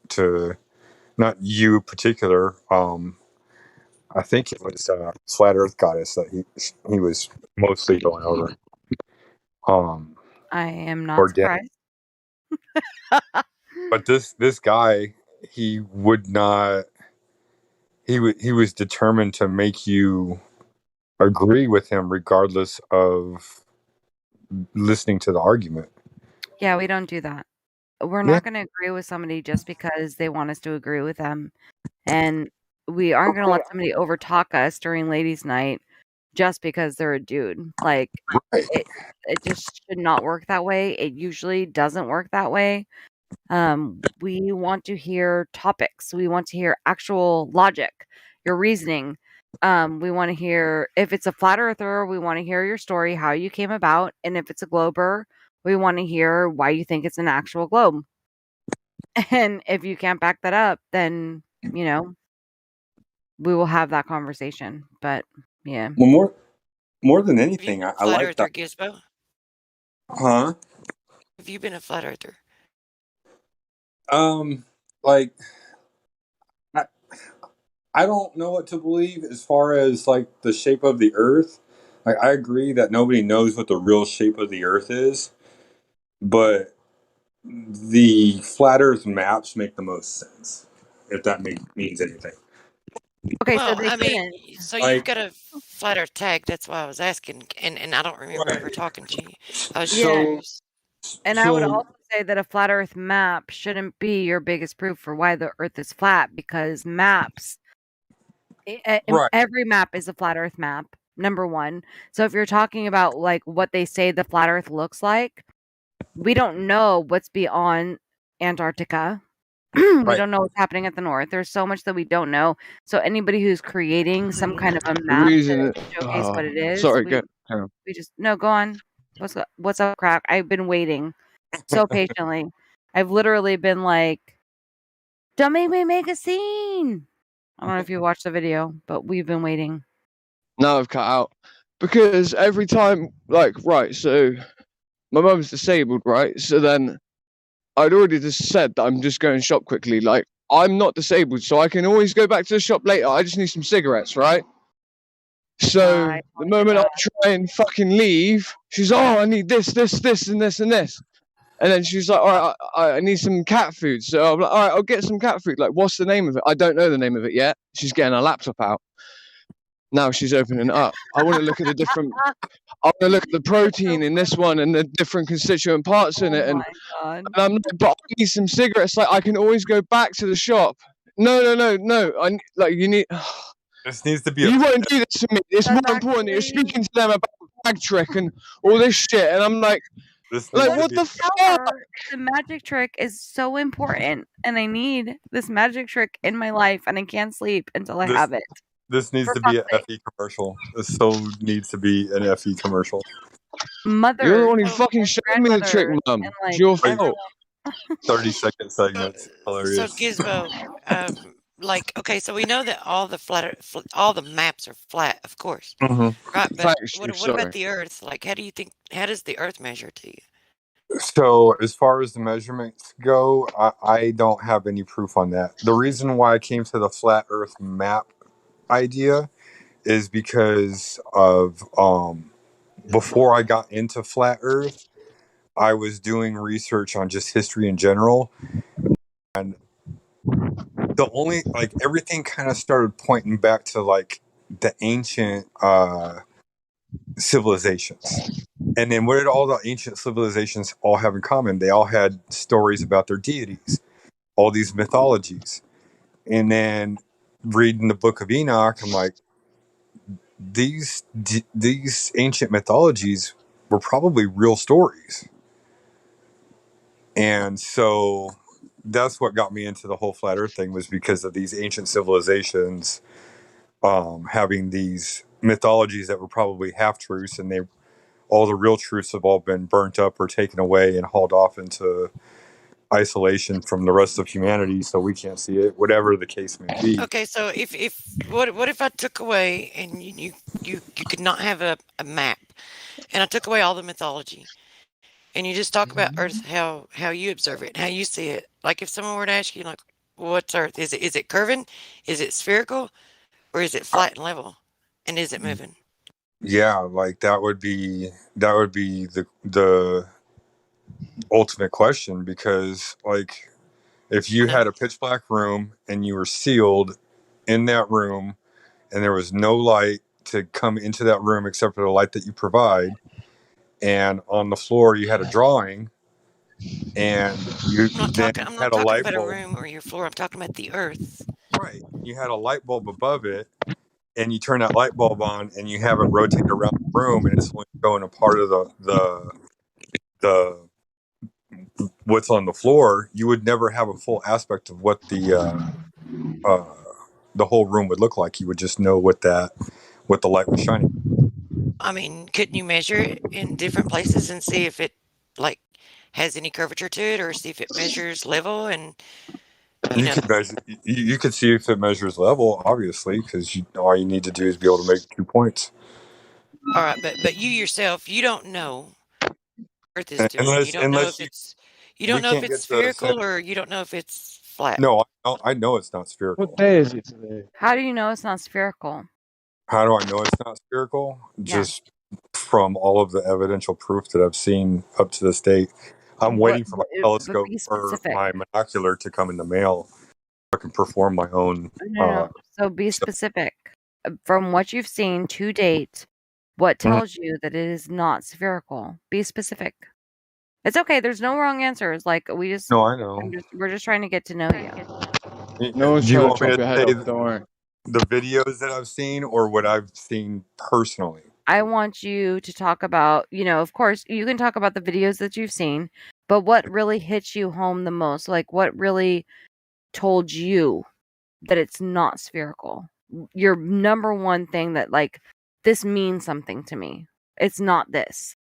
to not you particular. I think it was Flat Earth Goddess that he was mostly going over. I am not Organic. surprised. But this guy, he would not. He was determined to make you agree with him regardless of listening to the argument. Yeah, we don't do that. We're Yeah. not going to agree with somebody just because they want us to agree with them, and we aren't going to let somebody overtalk us during ladies' night just because they're a dude. Like, it just should not work that way. It usually doesn't work that way. We want to hear topics. We want to hear actual logic, your reasoning. We want to hear, if it's a flat earther, we want to hear your story, how you came about. And if it's a glober, we want to hear why you think it's an actual globe. And if you can't back that up, then, we will have that conversation. But yeah. Well, more than anything, I Flat like earther, that. Gizmo? Huh? Have you been a flat earther? Like, I don't know what to believe as far as like the shape of the Earth. Like, I agree that nobody knows what the real shape of the Earth is, but the flat Earth maps make the most sense, if that means anything. Okay, Well, so they I mean, couldn't. so you've got a flat earth tag. That's why I was asking, and I don't remember ever talking to you. I was just curious. And I would also say that a flat earth map shouldn't be your biggest proof for why the earth is flat, because maps, every map is a flat earth map, number one. So if you're talking about like what they say the flat earth looks like, we don't know what's beyond Antarctica. We don't know what's happening at the north. There's so much that we don't know. So anybody who's creating some kind of a map to showcase what it is, Sorry, we go. just no, go on. What's up, crap? I've been waiting so patiently. I've literally been like, don't make me make a scene. I don't know if you watched the video, but we've been waiting. No, I've cut out. Because every time, like, right, so my mum's disabled, right? So then I'd already just said that I'm just going to shop quickly. Like, I'm not disabled, so I can always go back to the shop later. I just need some cigarettes, right? So the moment I try and fucking leave, she's, oh, I need this, and this, and this. And then she's like, all right, I need some cat food. So I'm like, all right, I'll get some cat food. Like, what's the name of it? I don't know the name of it yet. She's getting her laptop out. Now she's opening it up. I want to look at the different. I want to look at the protein in this one and the different constituent parts in it. And I'm like, but I need some cigarettes. Like, I can always go back to the shop. No. You need. This needs to be. You won't do this to me. It's more important that you're speaking to them about the bag trick and all this shit. And I'm like, what the fuck? The magic trick is so important, and I need this magic trick in my life, and I can't sleep until I have it. This needs to be an FE commercial. This so needs to be an FE commercial. You're the one who fucking showed me the trick, Mum. It's your fault. 30-second segments. Hilarious. So Gizmo, like, okay, so we know that all the maps are flat, of course, Mm-hmm. right? But Thanks, what Chief. what about Sorry. the Earth? Like, how does the Earth measure to you? So, as far as the measurements go, I don't have any proof on that. The reason why I came to the flat Earth map idea is because of before I got into flat Earth, I was doing research on just history in general, and the only like everything kind of started pointing back to like the ancient civilizations. And then what did all the ancient civilizations all have in common? They all had stories about their deities, all these mythologies. And then reading the book of Enoch, I'm like, these ancient mythologies were probably real stories. And so that's what got me into the whole flat earth thing, was because of these ancient civilizations having these mythologies that were probably half truths, and they all the real truths have all been burnt up or taken away and hauled off into isolation from the rest of humanity, so we can't see it, whatever the case may be. Okay, so if what if I took away and you could not have a map, and I took away all the mythology, and you just talk about Earth, how you observe it, how you see it. Like if someone were to ask you, like, what's Earth? Is it curving? Is it spherical? Or is it flat and level? And is it moving? Yeah, like that would be the ultimate question, because like if you had No. a pitch black room and you were sealed in that room and there was no light to come into that room except for the light that you provide, and on the floor you had a drawing, and you then I'm not had a talking light about a bulb, room or your floor. I'm talking about the Earth. right, you had a light bulb above it, and you turn that light bulb on and you have it rotate around the room, and it's only showing a part of the what's on the floor, you would never have a full aspect of what uh, the whole room would look like. You would just know what the light was shining. I mean, couldn't you measure it in different places and see if it like has any curvature to it, or see if it measures level and You could measure. You could see if it measures level, obviously, because all you need to do is be able to make 2 points. All right, but you yourself, you don't know Earth is doing. You don't know Unless if we can't get the spherical, or you don't know if it's flat. No, I know it's not spherical. What day is it today? How do you know it's not spherical? How do I know it's not spherical? Yeah. Just from all of the evidential proof that I've seen up to this date. I'm waiting for my But telescope be or specific. my binocular to come in the mail so I can perform my own. No. So be specific. From what you've seen to date, what tells you that it is not spherical? Be specific. It's okay. There's no wrong answers. Like No, I know. we're just trying to get to know you. No one's Do you trying to want me chop to your head say off, don't worry. the videos that I've seen or what I've seen personally? I want you to talk about, of course, you can talk about the videos that you've seen, but what really hits you home the most? Like, what really told you that it's not spherical? Your number one thing that, like, this means something to me. It's not this.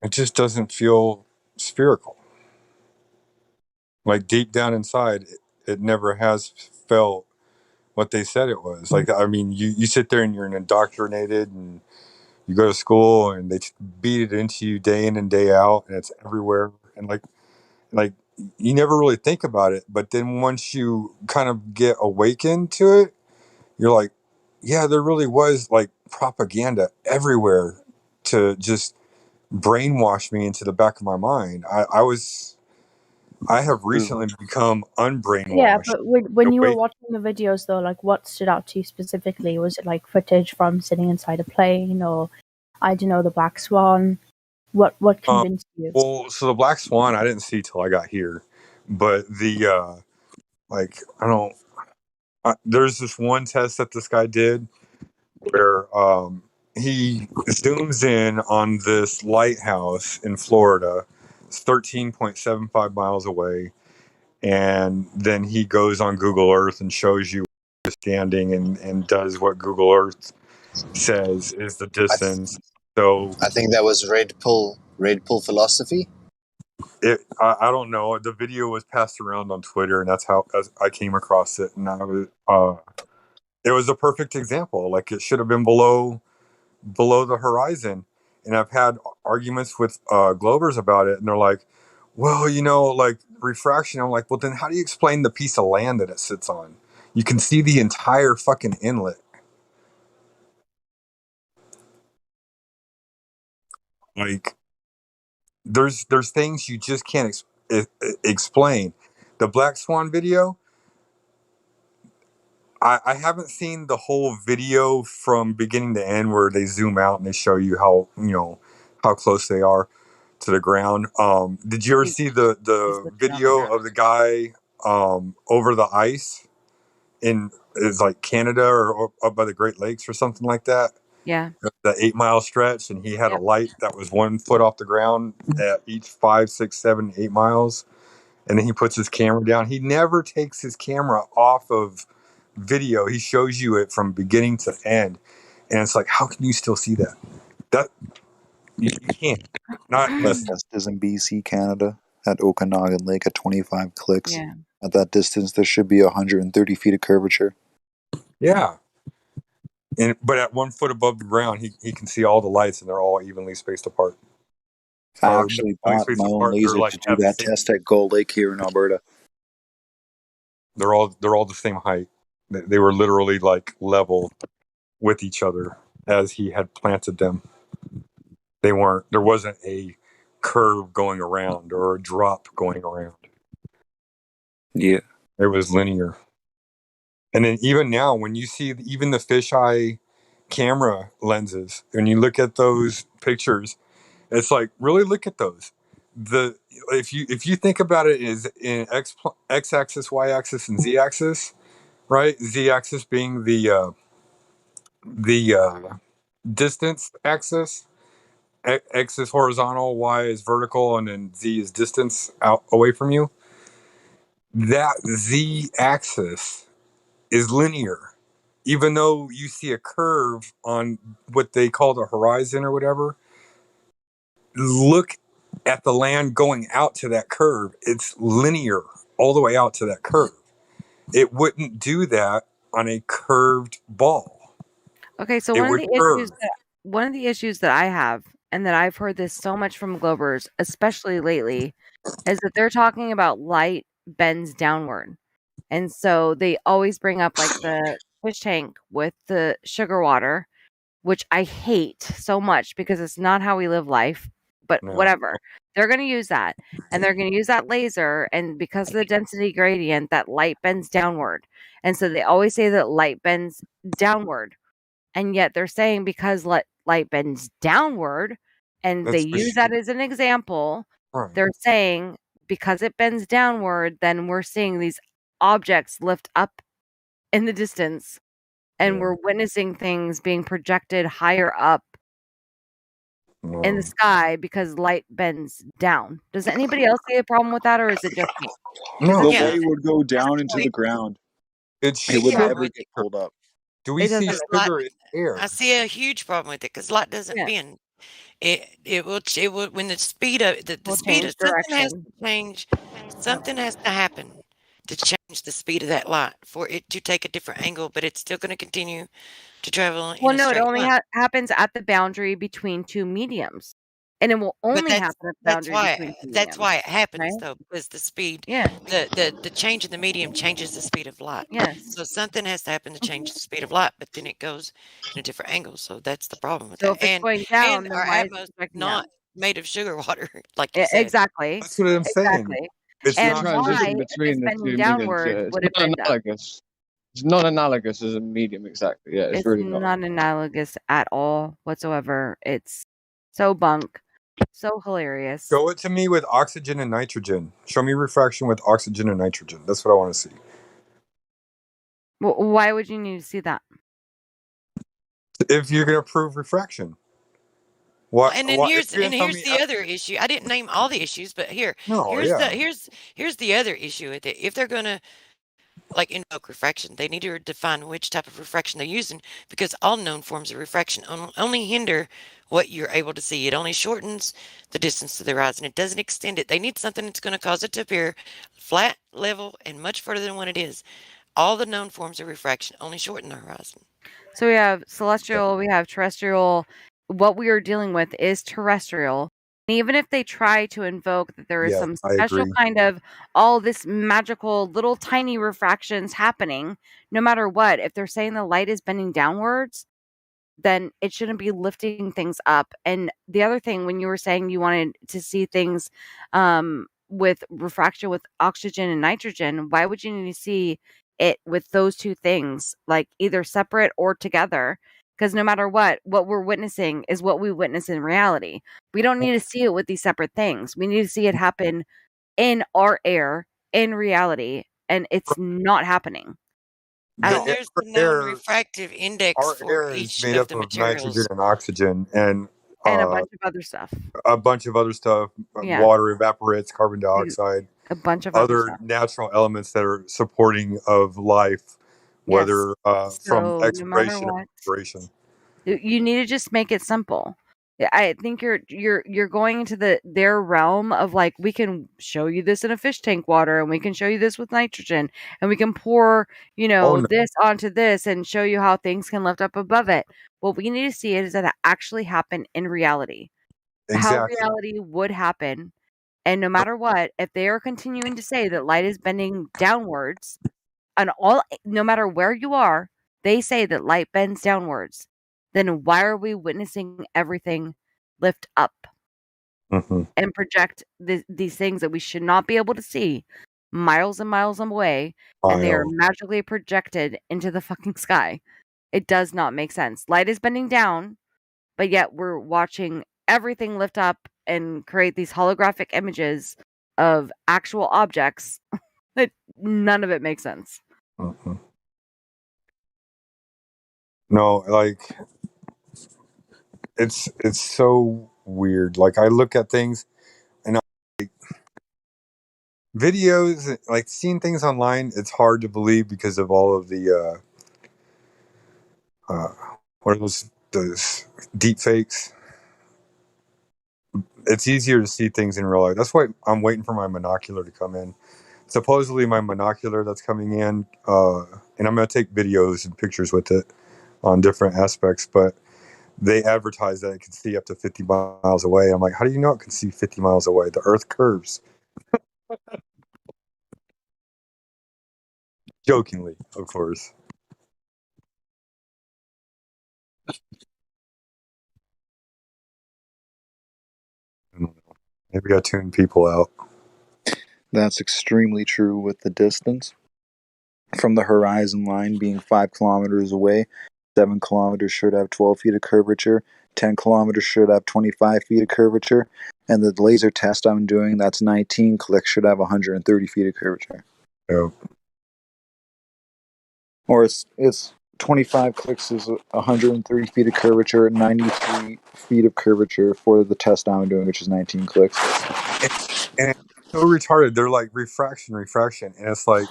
It just doesn't feel spherical. Like deep down inside, it never has felt what they said it was. Like, I mean, you sit there and you're indoctrinated, and you go to school and they beat it into you day in and day out, and it's everywhere. And like you never really think about it, but then once you kind of get awakened to it, you're like, yeah, there really was like propaganda everywhere to just brainwash me into the back of my mind. I have recently become unbrainwashed. Yeah, but when you were Awake. watching the videos, though, like what stood out to you specifically? Was it like footage from sitting inside a plane, or I don't know, the Black Swan? What convinced you? Well, so the Black Swan I didn't see till I got here, but the like I don't. There's this one test that this guy did where he zooms in on this lighthouse in Florida. It's 13.75 miles away, and then he goes on Google Earth and shows you where you're standing and does what Google Earth says is the distance. So I think that was Red Pill philosophy. I don't know. The video was passed around on Twitter, and that's how I came across it. And it was a perfect example. Like it should have been below the horizon. And I've had arguments with Globers about it, and they're like, "Well, like refraction." I'm like, "Well, then how do you explain the piece of land that it sits on? You can see the entire fucking inlet." Like, there's things you just can't explain. The Black Swan video, I haven't seen the whole video from beginning to end where they zoom out and they show you how close they are to the ground. Did you ever He's see the looking on the video ground. of the guy over the ice in is like Canada or up by the Great Lakes or something like that? Yeah. The 8 mile stretch, and he had a Yep. light that was 1 foot off the ground at each 5, 6, 7, 8 miles. And then he puts his camera down. He never takes his camera off of video. He shows you it from beginning to end. And it's like, how can you still see that? That you can't. Not That unless test is in BC, Canada, at Okanagan Lake at 25 clicks. Yeah. At that distance, there should be 130 feet of curvature. yeah. But at 1 foot above the ground, he can see all the lights, and they're all evenly spaced apart. I Or actually evenly bought spaced my own apart. They're laser like to do have the that same. test at Gold Lake here in Alberta. They're all the same height. They were literally like level with each other as he had planted them. They weren't. There wasn't a curve going around or a drop going around. Yeah. It was linear. And then even now, when you see even the fisheye camera lenses, when you look at those pictures, it's like, really look at those. If you think about it as in x axis, y axis, and z axis, right? Z axis being the distance axis, x is horizontal, y is vertical, and then z is distance out away from you. That z axis is linear, even though you see a curve on what they call the horizon or whatever. Look at the land going out to that curve. It's linear all the way out to that curve. It wouldn't do that on a curved ball. Okay, so It would curve. one of the issues that I have, and that I've heard this so much from Globers, especially lately, is that they're talking about light bends downward. And so they always bring up like the fish tank with the sugar water, which I hate so much because it's not how we live life, but No. whatever. They're going to use that, and they're going to use that laser, and because of the density gradient, that light bends downward. And so they always say that light bends downward. And yet they're saying because light bends downward, and they That's for use sure. that as an example, Right. they're saying because it bends downward, then we're seeing these objects lift up in the distance, and Yeah. we're witnessing things being projected higher up in the No. sky because light bends down. Does anybody else see a problem with that, or is it just me? No. The Yeah. light would go down into the ground. It's It would Yeah. never get pulled up. Do we It see doesn't. sugar in air? I see a huge problem with it because light doesn't Yeah. bend. It will when the speed of the Will speed change of something has direction. to change. Something has to happen to change the speed of that light for it to take a different angle, but it's still going to continue to travel in Well, a no, it straight only line. happens at the boundary between two mediums, and it will But only happen at the boundary between two that's why mediums, it happens right? though, because the speed, Yeah. the change in the medium changes the speed of light. Yes. So something has to happen to change the speed of light, but then it goes in a different angle. So that's the problem with So that. if it's going down, And then our why is it Atmos projecting not down? made of sugar water, like you said. Exactly. That's what I'm saying. Exactly. It's The And not. transition why, if it's between the bending two mediums, downward, it's would it not bend up? analogous. It's not analogous as a medium, exactly. Yeah, it's It's really not. not analogous at all whatsoever. It's so bunk, so hilarious. Show it to me with oxygen and nitrogen. Show me refraction with oxygen and nitrogen. That's what I want to see. Why would you need to see that? If you're going to prove refraction. Well, and then If you're gonna tell here's me, the other issue. I didn't name all the issues, but no, yeah. here's the other issue with it. If they're gonna like invoke refraction. They need to define which type of refraction they're using, because all known forms of refraction only hinder what you're able to see. It only shortens the distance to the horizon. It doesn't extend it. They need something that's going to cause it to appear flat, level, and much further than what it is. All the known forms of refraction only shorten the horizon. So we have celestial, we have terrestrial. What we are dealing with is terrestrial. And even if they try to invoke that there is Yeah, some I special agree. kind of all this magical little tiny refractions happening, no matter what, if they're saying the light is bending downwards, then it shouldn't be lifting things up. And the other thing, when you were saying you wanted to see things with refraction with oxygen and nitrogen, why would you need to see it with those two things, like either separate or together? Because no matter what we're witnessing is what we witness in reality. We don't need to see it with these separate things. We need to see it happen in our air, in reality, and it's not happening at And all. there's the known refractive index Our for air is each made of up the of nitrogen materials. and oxygen, and And a uh, bunch of other stuff. a bunch of other stuff. Yeah. Water evaporates, carbon You- dioxide, A bunch of other other stuff. natural elements that are supporting of life, Yes. whether from So no matter exploration or what, exploration. you need to just make it simple. I think you're going into their realm of like, we can show you this in a fish tank water, and we can show you this with nitrogen, and we can pour Oh no, this onto this and show you how things can lift up above it. What we need to see is that it actually happen in reality, how exactly. reality would happen. And no matter what, if they are continuing to say that light is bending downwards, and no matter where you are, they say that light bends downwards, then why are we witnessing everything lift up Hmm. and project these things that we should not be able to see miles and miles away, I and they are know. magically projected into the fucking sky? It does not make sense. Light is bending down, but yet we're watching everything lift up and create these holographic images of actual objects. None of it makes sense. Hmm. No, like it's so weird. Like I look at things and videos, like seeing things online. It's hard to believe because of all of the what are those deep fakes. It's easier to see things in real life. That's why I'm waiting for my monocular to come in. Supposedly, my monocular that's coming in, and I'm going to take videos and pictures with it on different aspects, but they advertise that it can see up to 50 miles away. I'm like, how do you know it can see 50 miles away? The Earth curves. Jokingly, of course. Maybe I tune people out. That's extremely true with the distance. From the horizon line being 5 kilometers away, 7 kilometers should have 12 feet of curvature, 10 kilometers should have 25 feet of curvature, and the laser test I'm doing, that's 19 clicks, should have 130 feet of curvature. Yeah. Or it's 25 clicks is 130 feet of curvature, 93 feet of curvature for the test I'm doing, which is 19 clicks. And it's so retarded. They're like refraction, and it's like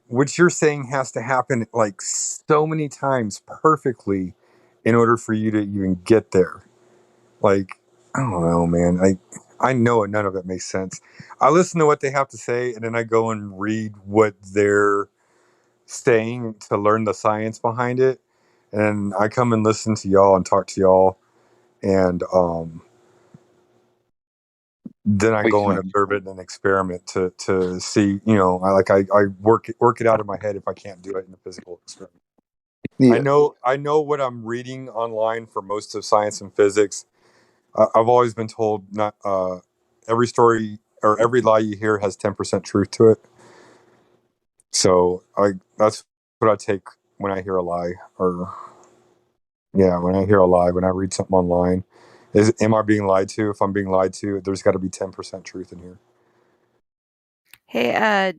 what you're saying has to happen like so many times perfectly in order for you to even get there. Like I don't know, man. I know none of it makes sense. I listen to what they have to say, and then I go and read what they're saying to learn the science behind it. And I come and listen to y'all and talk to y'all, and then I go and observe it and experiment to see. I work it out in my head if I can't do it in a physical experiment. Yeah. I know what I'm reading online for most of science and physics. I've always been told not every story or every lie you hear has 10% truth to it. So that's what I take when I hear a lie, or yeah, when I hear a lie, when I read something online. Am I being lied to? If I'm being lied to, there's got to be 10% truth in here. Hey,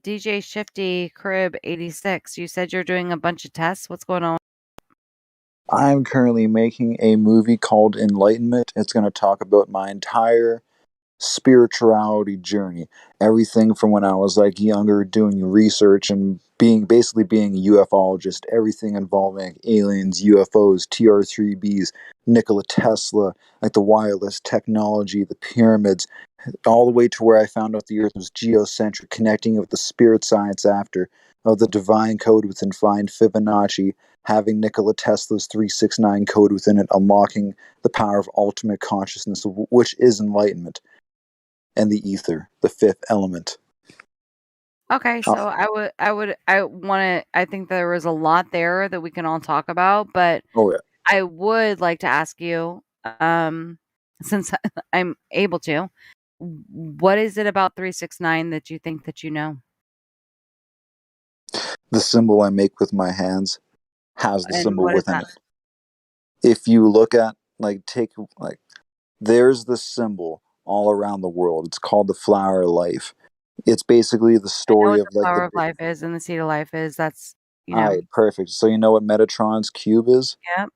DJ Shifty Crib 86, you said you're doing a bunch of tests. What's going on? I'm currently making a movie called Enlightenment. It's going to talk about my entire spirituality journey. Everything from when I was like younger, doing research and being a ufologist, everything involving like, aliens, UFOs, TR-3Bs, Nikola Tesla, like the wireless technology, the pyramids, all the way to where I found out the Earth was geocentric, connecting it with the spirit science after, of the divine code within find Fibonacci, having Nikola Tesla's 369 code within it, unlocking the power of ultimate consciousness, which is enlightenment, and the ether, the fifth element. Okay, so I think there was a lot there that we can all talk about, but Oh yeah. I would like to ask you, since I'm able to, what is it about 369 that you think that you know? The symbol I make with my hands has the And symbol what is within that? it. If you look at there's the symbol all around the world. It's called the flower of life. It's basically the I know story what of the like flower the. of life is and the seed of life is. That's, All right, perfect. So you know what Metatron's cube is? Yep.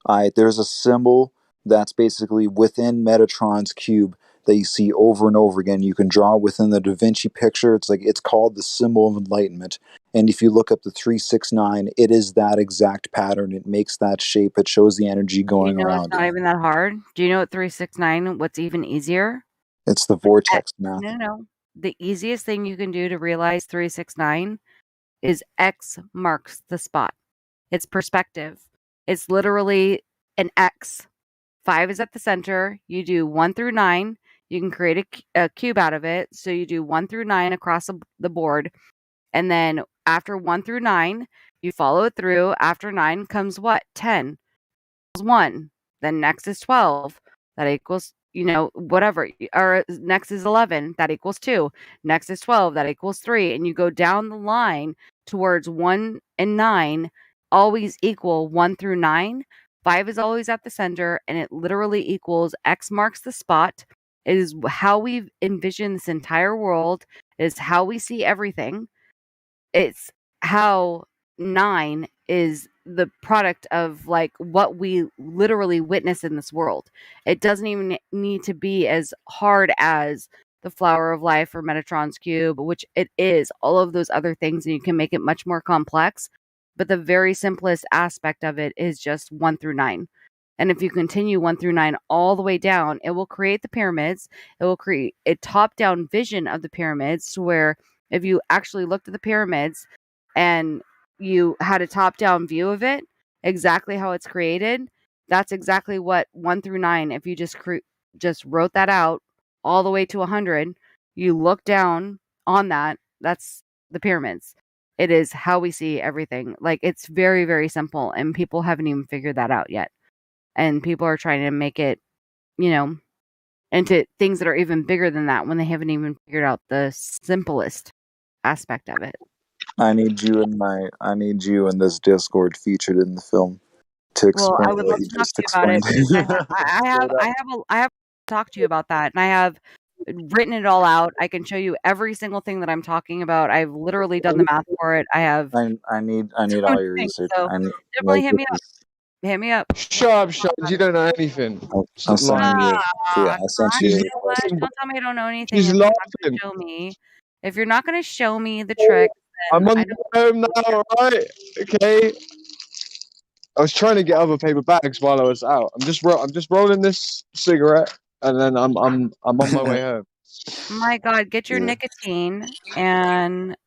All right, there's a symbol that's basically within Metatron's cube that you see over and over again. You can draw within the Da Vinci picture. It's called the symbol of enlightenment. And if you look up the 369, it is that exact pattern. It makes that shape. It shows the energy going It's around not it. even that hard. Do you know what 369, what's even easier? It's the vortex math. No. The easiest thing you can do to realize 369 is X marks the spot. It's perspective. It's literally an X. 5 is at the center. You do 1 through 9. You can create a cube out of it. So you do 1 through 9 across the board. And then after 1 through 9, you follow it through. After 9 comes what? 10. 1. Then next is 12. That equals, whatever. Or next is 11. That equals 2. Next is 12. That equals 3. And you go down the line towards 1 and 9, always equal 1 through 9. 5 is always at the center, and it literally equals X marks the spot. It is how we envision this entire world. It is how we see everything. It's how 9 is the product of like what we literally witness in this world. It doesn't even need to be as hard as the flower of life or Metatron's cube, which it is, all of those other things, and you can make it much more complex. But the very simplest aspect of it is just 1 through 9. And if you continue 1 through 9 all the way down, it will create the pyramids. It will create a top down vision of the pyramids to where if you actually looked at the pyramids and you had a top down view of it, exactly how it's created, that's exactly what 1 through 9, if you just wrote that out all the way to 100, you look down on that's the pyramids. It is how we see everything. Like, it's very, very simple, and people haven't even figured that out yet. And people are trying to make it, into things that are even bigger than that when they haven't even figured out the simplest aspect of it. I need you in this Discord featured in the film to Well, explain I would what love you to talk to just you about it explained. because Straight up. I have to talk to you about that, and I have written it all out. I can show you every single thing that I'm talking about. I've literally done the math for it. I have I need so all many your things. research. So definitely Like hit this me up. is Hit me up. Shut up, Shans. You don't know anything. I'm Stop lying. sending you. Yeah, I sent Gosh, you She's a you know what? request. laughing. Don't tell me I don't know anything She's if you're not going laughing. to show me. If you're not going to show me the trick, then I'm on I the don't. way home now, alright? Okay. I was trying to get other paper bags while I was out. I'm just rolling this cigarette, and then I'm on my way home. My God, get your Yeah. nicotine and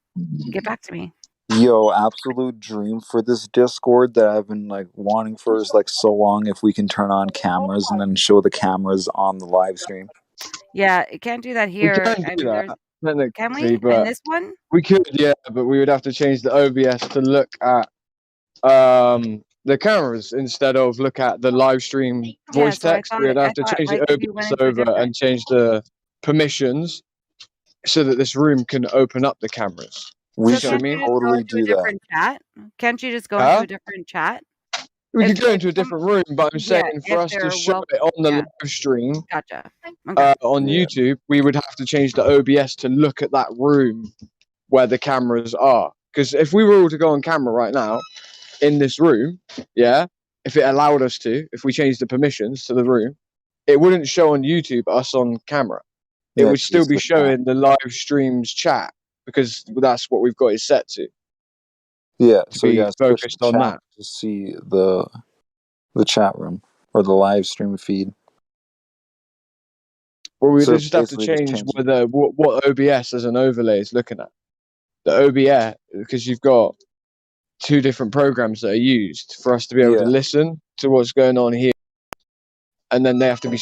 get back to me. Yo, absolute dream for this Discord that I've been like wanting for is like so long. If we can turn on cameras and then show the cameras on the live stream. Yeah, you can't do that We here. can I do mean, that can technically, we? In but this one? we could, yeah. But we would have to change the OBS to look at the cameras instead of look at the live stream Yeah, voice so text. We would I have to thought change the like if you went OBS into a over different and change the permissions so that this room can open up the cameras. We So See what I can't should you mean? just go totally into a do that. different chat? Can't you just go into Huh? a different chat? We If could go if into a some different room, but I'm saying Yeah, for if us to they're show it on the yeah, live stream gotcha. Okay. on Yeah. YouTube, we would have to change the OBS to look at that room where the cameras are. Because if we were all to go on camera right now in this room, yeah, if it allowed us to, if we changed the permissions to the room, it wouldn't show on YouTube us on camera. it Yeah, would 'cause still it's be the chat. showing the live streams chat because that's what we've got it set to Yeah, so you be gotta switch the focused on chat that. to see the chat room or the live stream feed. Well, we So just have to basically, just change changing. whether what OBS as an overlay is looking at. The OBS, because you've got two different programs that are used for us to be able to Yeah, listen to what's going on here, and then they have to be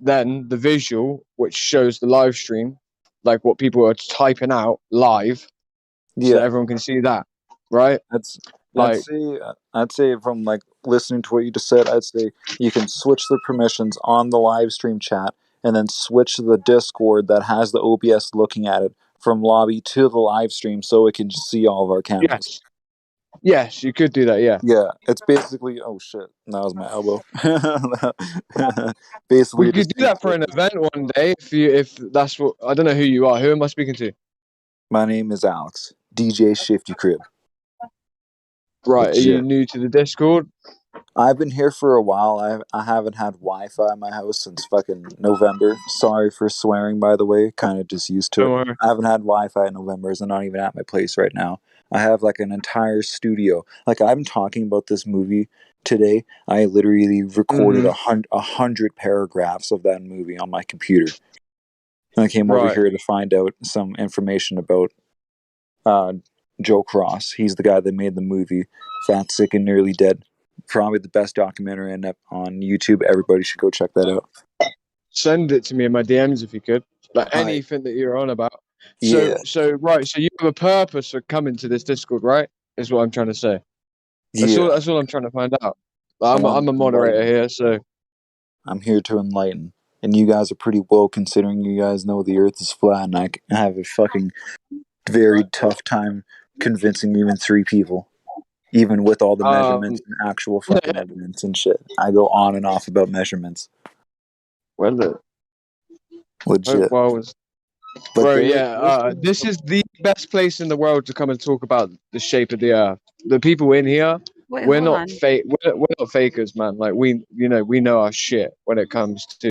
then the visual, which shows the live stream, like what people are typing out live, so that yeah. everyone can see that, right? That's Like, I'd say from like listening to what you just said, I'd say you can switch the permissions on the live stream chat and then switch the Discord that has the OBS looking at it from lobby to the live stream so it can just see all of our cameras. yes, you could do that, yeah. Yeah, it's basically oh shit, that was my elbow. Basically, We it could just do makes that for an event one day if that's what I don't know who you are. Who am I speaking to? My name is Alex, DJ Shifty Crib. Right, are you Legit. new to the Discord? I've been here for a while. I haven't had Wi-Fi in my house since fucking November. Sorry for swearing, by the way. Kind of just used to Don't it. worry. I haven't had Wi-Fi in November, so I'm not even at my place right now. I have like an entire studio. Like I'm talking about this movie today. I literally recorded Mm-hmm. a hundred paragraphs of that movie on my computer. And I came over Right. here to find out some information about uh, Joe Cross. He's the guy that made the movie Fat, Sick, and Nearly Dead. Probably the best documentary on YouTube. Everybody should go check that out. Send it to me in my DMs if you could. Like Hi. anything that you're on about. Yeah. So right, so you have a purpose for coming to this Discord, right? Is what I'm trying to say. Yeah. That's all I'm trying to find out. I I'm want a to moderator enlighten. here, so I'm here to enlighten. And you guys are pretty woke considering you guys know the earth is flat and I have a fucking very tough time convincing even 3 people. Even with all the measurements and actual fucking evidence and shit. I go on and off about measurements. well, Legit. But bro, there yeah. This is the best place in the world to come and talk about the shape of the earth. The people in here, Wait, we're hold not on. fake. We're not fakers, man. Like we know our shit when it comes to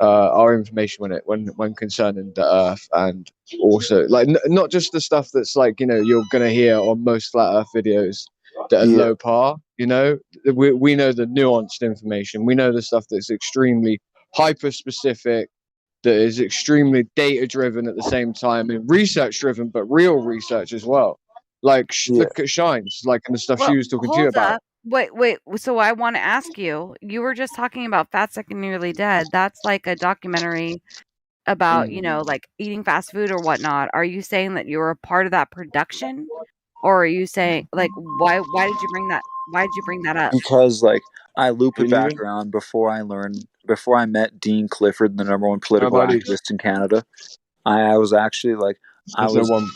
our information when concerning the earth, and also like not just the stuff that's like you're gonna hear on most flat earth videos that are Yeah. low par. We know the nuanced information. We know the stuff that's extremely hyper specific, that is extremely data driven at the same time and research driven, but real research as well. Like Yeah. look at Shines, like and the stuff she Well, was talking to you hold about. up. Wait. So I want to ask you. You were just talking about Fat, Sick, and Nearly Dead. That's like a documentary about, like eating fast food or whatnot. Are you saying that you were a part of that production, or are you saying like why did you bring that? Why did you bring that up? Because like I loop it Can you back even? around before I met Dean Clifford, the number one political activist in Canada. I was actually like I There's no was one.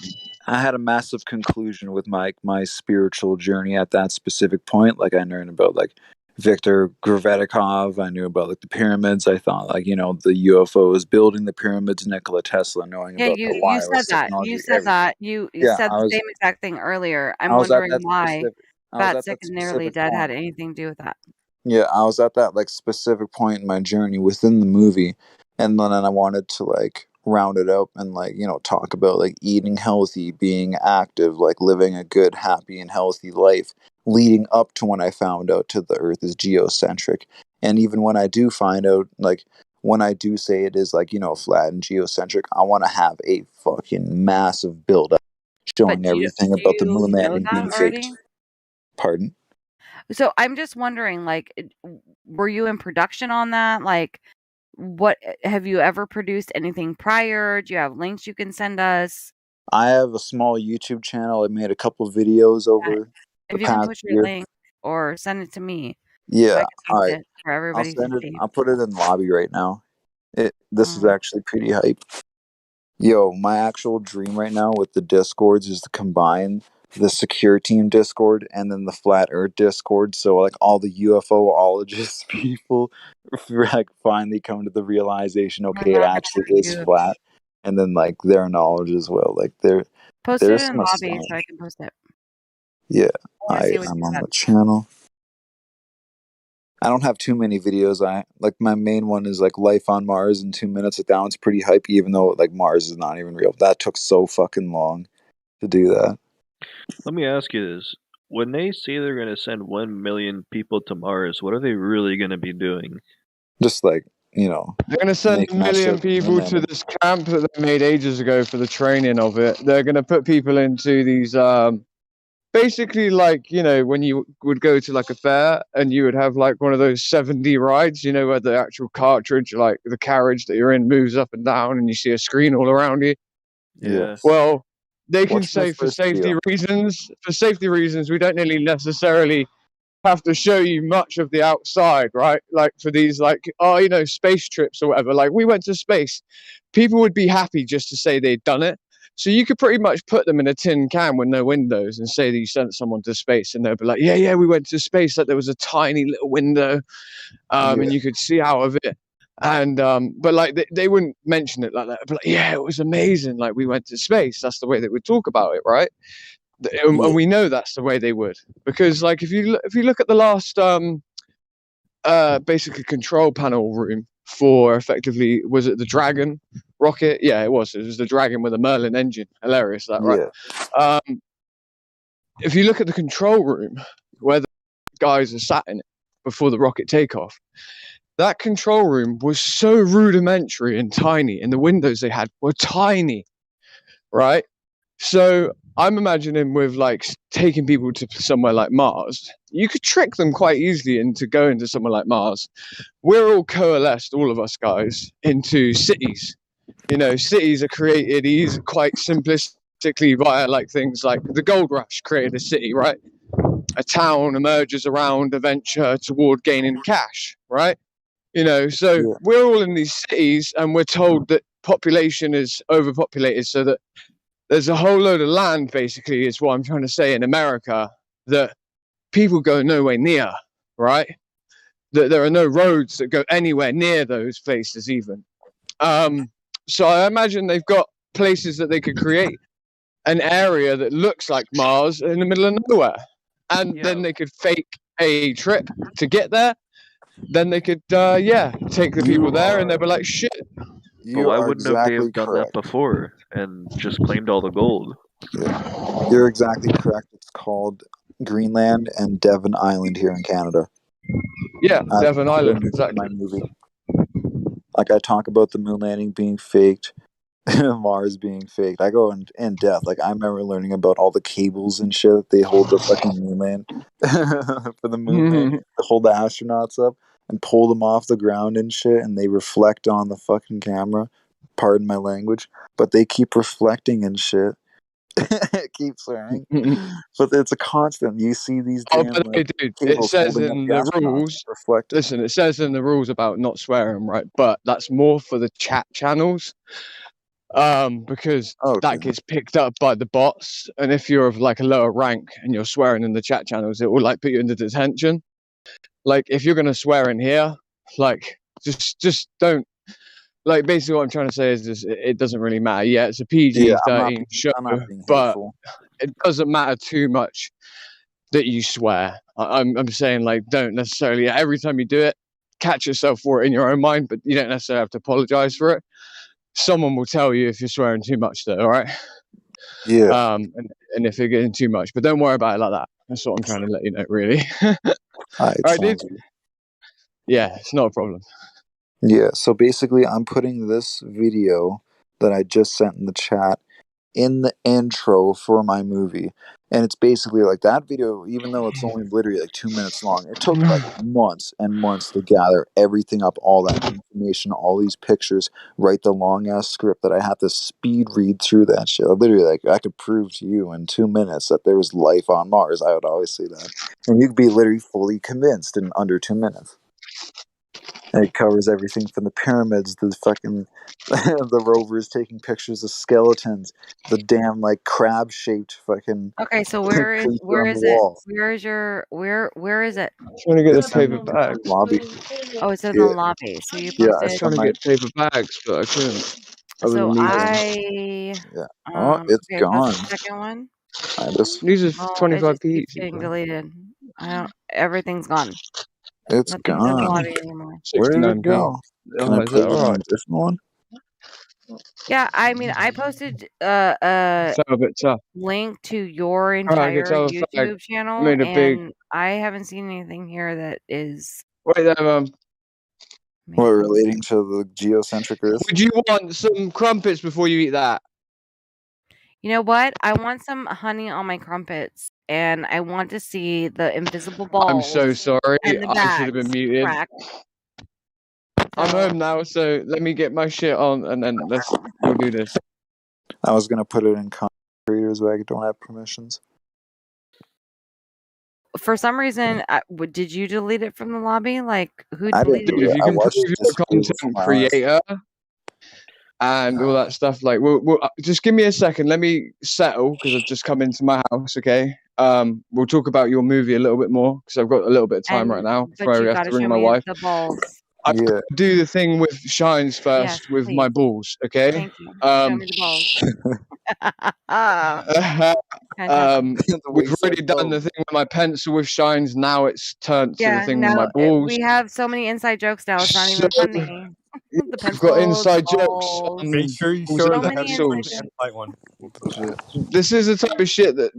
I had a massive conclusion with my spiritual journey at that specific point. Like I learned about like Viktor Gravetikov. I knew about like the pyramids. I thought like the UFOs building the pyramids, Nikola Tesla, knowing Yeah, about the you said wireless that. You technology, said everything. that. You Yeah, said the same exact thing earlier. I'm I was at wondering that why specific I was Fat, at Sick, that and Nearly specific Dead point. had anything to do with that. Yeah, I was at that like specific point in my journey within the movie, and then I wanted to like round it up and like talk about like eating healthy, being active, like living a good, happy, and healthy life, leading up to when I found out to the Earth is geocentric, and even when I do find out, like when I do say it is like flat and geocentric, I want to have a fucking massive build up But showing do you everything do about the you moon know landing that being faked. already? Pardon? So I'm just wondering, like, were you in production on that? Like, what have you ever produced anything prior? Do you have links you can send us? I have a small YouTube channel. I made a couple videos over the If you can past put your year. link or send it to me, so I Yeah, can all post right. it for I'll everybody to send it. see. I'll put it in lobby right now. This is Um, actually pretty hype. Yo, my actual dream right now with the discords is to combine the secure team discord and then the flat earth discord, so like all the UFOologist people like finally come to the realization, we're okay, it not gonna actually have is you flat, and then like their knowledge as well. Like post it there's in some lobby so I astonishing. can post it. Yeah, I want to see what I'm you on said. the channel. I don't have too many videos. I like my main one is like life on Mars in 2 minutes. That one's pretty hype, even though like Mars is not even real. That took so fucking long to do that. Let me ask you this. When they say they're going to send 1 million people to Mars, what are they really going to be doing? Just like, you know, They're going to send making 1 that million shit people to landing. this camp that they made ages ago for the training of it. They're going to put people into these, basically like, you know, when you would go to like a fair and you would have like one of those 7D rides, you know, where the actual cartridge, like the carriage that you're in, moves up and down and you see a screen all around you. Yeah. Well, they can Watch my say for first safety video. reasons, we don't really necessarily have to show you much of the outside, right? Like for these, like, oh, you know, space trips or whatever. Like we went to space, people would be happy just to say they'd done it. So you could pretty much put them in a tin can with no windows and say that you sent someone to space, and they'll be like, yeah, we went to space. Like there was a tiny little window, and you could see out of it. And but like they wouldn't mention it like that. But like, yeah, it was amazing. Like we went to space. That's the way they would talk about it, right? And we know that's the way they would, because like if you look at the last basically control panel room for effectively, was it the Dragon rocket? Yeah, it was the Dragon with a Merlin engine. Hilarious, that right? If you look at the control room where the guys are sat in it before the rocket takeoff, that control room was so rudimentary and tiny, and the windows they had were tiny, right? So I'm imagining with like taking people to somewhere like Mars, you could trick them quite easily into going to somewhere like Mars. We're all coalesced, all of us guys, into cities. You know, cities are created quite simplistically via like things like the gold rush created a city, right? A town emerges around a venture toward gaining cash, right? You know, so we're all in these cities and we're told that population is overpopulated, so that there's a whole load of land, basically, is what I'm trying to say, in America that people go nowhere near, right? That there are no roads that go anywhere near those places, even. So I imagine they've got places that they could create an area that looks like Mars in the middle of nowhere. And then they could fake a trip to get there. Then they could, take the people there and they'll be like, shit. But why wouldn't have they have done that before and just claimed all the gold? You're exactly correct. It's called Greenland and Devon Island here in Canada. Yeah, Devon Island, exactly. My movie. Like I talk about the moon landing being faked, Mars being faked. I go in depth. Like I remember learning about all the cables and shit that they hold the fucking moon land for the moon landing, to hold the astronauts up and pull them off the ground and shit, and they reflect on the fucking camera. Pardon my language, but they keep reflecting and shit. Keep swearing, but it's a constant. You see these damn dude, it cables says holding up in the the astronauts rules. reflecting. Listen, it says in the rules about not swearing, right? But that's more for the chat channels, because that gets picked up by the bots. And if you're of like a lower rank and you're swearing in the chat channels, it will like put you into detention. Like if you're gonna swear in here, like just don't. Like basically what I'm trying to say is it doesn't really matter. Yeah, it's a PG-13 show, but it doesn't matter too much that you swear. I'm saying like don't necessarily every time you do it, catch yourself for it in your own mind, but you don't necessarily have to apologize for it. Someone will tell you if you're swearing too much, though. All right. Yeah. And if you're getting too much, but don't worry about it like that. That's what I'm trying to let you know, really. All right, dude. Yeah, it's not a problem. Yeah, so basically I'm putting this video that I just sent in the chat in the intro for my movie. And it's basically like that video, even though it's only literally like 2 minutes long, it took like months and months to gather everything up, all that information, all these pictures, write the long ass script that I had to speed read through that shit. Literally, like I could prove to you in 2 minutes that there was life on Mars. I would always say that. And you could be literally fully convinced in under 2 minutes. And it covers everything from the pyramids, the fucking the rovers taking pictures of skeletons, the damn like crab shaped fucking Okay, so creature where on the is it? wall. Where is where is it? Trying to get It's the paper in the bags. lobby. Oh, it's in the Yeah, lobby. So you yeah. I I was posted. trying sent to my get paper bags, but I couldn't. I So wasn't leaving. yeah. Oh, it's okay, post gone. the second one. I just These are Oh, it 25p just keeps each. getting deleted. I don't. Everything's gone. It's Nothing's in the gone. lobby anymore. Where did it 69p. go? Can Oh, I is put that it on a alright? different one? Yeah, I mean, I posted So a bit tough. link to your Alright, I can entire tell the fag YouTube channel, made a big. and I haven't seen anything here that is Wait there, What, relating to the geocentric Earth? Would you want some crumpets before you eat that? You know what? I want some honey on my crumpets, and I want to see the invisible I'm so balls sorry. and the I should have been bags muted. crack. I'm So home now, so let me get my shit on, and then we'll do this. I was gonna put it in creators, but I don't have permissions. for some reason, did you delete it from the lobby? Like, who I deleted didn't Dude, do if it. you I can prove watched it you're a disappear before content my eyes. creator and all that stuff, like, we'll just give me a second. Let me settle because I've just come into my house. Okay. We'll talk about your movie a little bit more because I've got a little bit of time right now but before you I have got to to ring show my me wife. the balls. I Yeah. do the thing with shines Yes, first with my please. balls. Okay. Thank you. Show me the balls. Fantastic. We've already done the thing with my pencil with shines. Now it's turned to the Yeah, thing with my no, balls. we have so many inside jokes now. It's not So even funny. The we've got pencil, the inside jokes balls. on Make sure you balls show her and So the many heavy one inside pencils. and jokes. the light one. Legit. This is the type of shit that,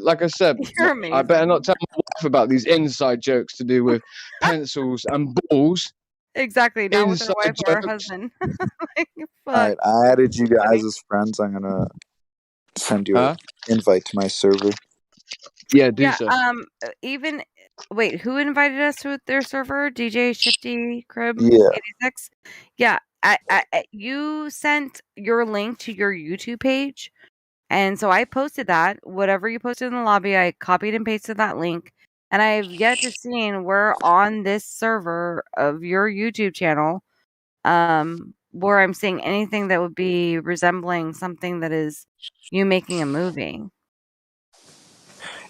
like I said, You're I better amazing. not tell my wife about these inside jokes to do with pencils and balls. Exactly. Not with our Inside wife or our jokes. husband. Like, fuck. Alright, I added you Funny. guys as friends. I'm gonna send you Huh? an invite to my server. Yeah, do Yeah, so. even wait, who invited us to their server? DJ Shifty Crib Yeah. 86? Yeah, you sent your link to your YouTube page, and so I posted that. Whatever you posted in the lobby, I copied and pasted that link, and I've yet to seen where on this server of your YouTube channel, where I'm seeing anything that would be resembling something that is you making a movie.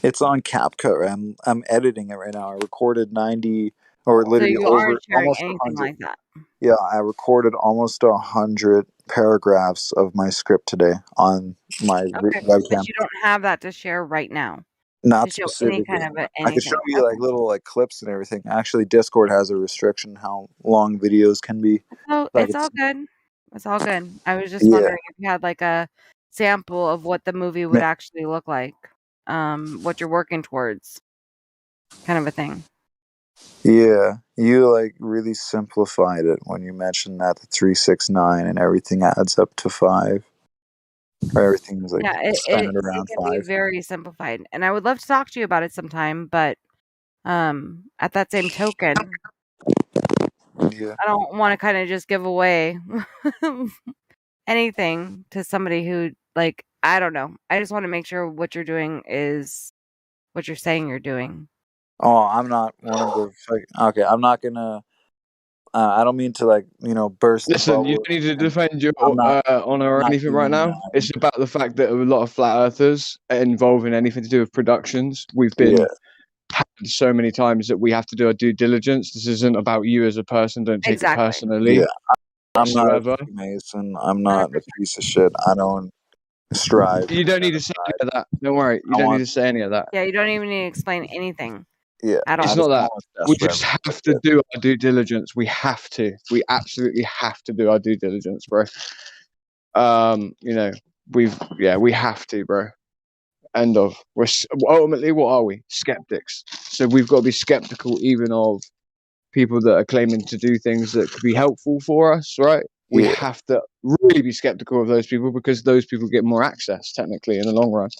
It's on CapCut. Right? I'm editing it right now. I recorded 90 or So literally you aren't over sharing almost anything 100. like that. Yeah, I recorded almost 100 paragraphs of my script today on my Okay, but webcam. you don't have that to share right now. Not To show any specifically. kind of I could show anything. you like little like clips and everything. Actually, Discord has a restriction how long videos can be. So Like it's all it's good. It's all good. I was just yeah. wondering if you had like a sample of what the movie would actually look like. What you're working towards. Kind of a thing. Yeah, you like really simplified it when you mentioned that the 369 and everything adds up to 5. Or everything's like Yeah, centered it around can be 5. very simplified. And I would love to talk to you about it sometime, but at that same token, Yeah. I don't want to kind of just give away anything to somebody who like I don't know. I just want to make sure what you're doing is what you're saying you're doing. Oh, I'm not one of the okay, I'm not gonna I don't mean to like, burst the Listen, you bubble. don't need to defend your I'm not honor or not anything right doing now. It's about the fact that a lot of flat earthers are involved in anything to do with productions. We've Yeah. been tagged so many times that we have to do our due diligence. This isn't about you as a person. Don't take it personally. Yeah. I'm not a Whatsoever. Freemason. I'm not a piece of shit. I don't strive. You don't need to say any of that. Don't worry. You I don't need want to say any of that. Yeah, you don't even need to explain anything yeah. at It's all. not that. want We best just friend. have to do our due diligence. We have to. We absolutely have to do our due diligence, bro. We have to, bro. End of. Ultimately, what are we? Skeptics. So we've got to be skeptical even of people that are claiming to do things that could be helpful for us, right? We Yeah. have to really be skeptical of those people because those people get more access, technically, in the long run,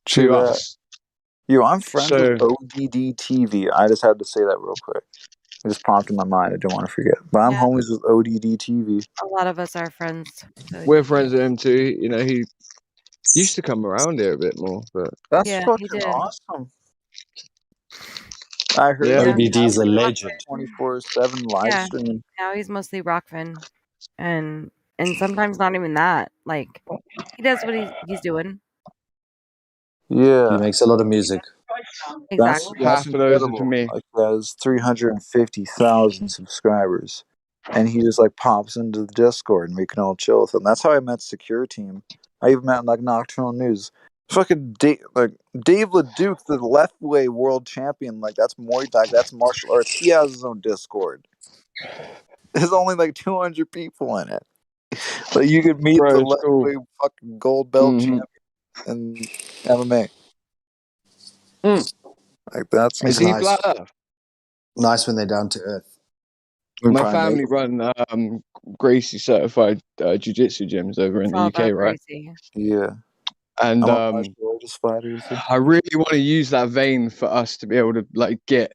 True to that. us. I'm friends with ODD TV. I just had to say that real quick. It just popped in my mind. I didn't want to forget. But I'm Yeah. homies with ODD TV. A lot of us are friends. So We're friends with him too. You know, he used to come around here a bit more, but That's yeah, he fucking did. awesome. I heard yeah. that ODD is a Mostly legend. Rockfin. 24/7 live Yeah, stream. now he's mostly Rockfin, and sometimes not even that. Like he does what he's doing. Yeah. He makes a lot of music. That's Exactly. Half of those are for incredible. me. Like he has 350,000 subscribers, and he just like pops into the Discord and we can all chill with him. That's how I met Secure Team. I even met like Nocturnal News. Fucking Dave LeDuc, the Leftway world champion, like that's Muay Thai, that's martial arts. He has his own Discord. There's only like 200 people in it. Like you could meet the Bro, it's cool. Leftway fucking gold belt champion in MMA. Like that's Is It's he insane. nice. flat Earth? Nice when they're down to earth. My Pardon me? family run Gracie certified jiu-jitsu gyms over in It's the all UK, about right? Gracie. Yeah. And I'm a martial artist fighter too. I really want to use that vein for us to be able to like get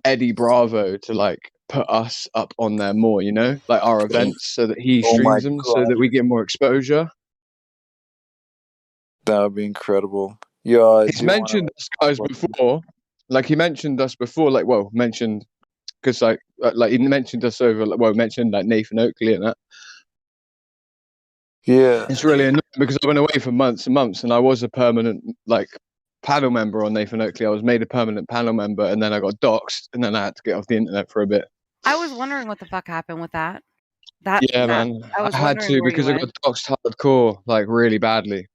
Eddie Bravo to like put us up on there more, you know, like our events, so that he Oh my streams them, so god, that we get more exposure. that would be incredible. Yeah, I He's do want mentioned us guys before, like he mentioned us before, like mentioned because like he mentioned us over, mentioned like Nathan Oakley and that. Yeah. It's really annoying because I went away for months and months, and I was a permanent like panel member on Nathan Oakley. I was made a permanent panel member, and then I got doxxed, and then I had to get off the internet for a bit. I was wondering what the fuck happened with that. Yeah, man, I was I had wondering to where you because I went. got doxxed hardcore, like really badly.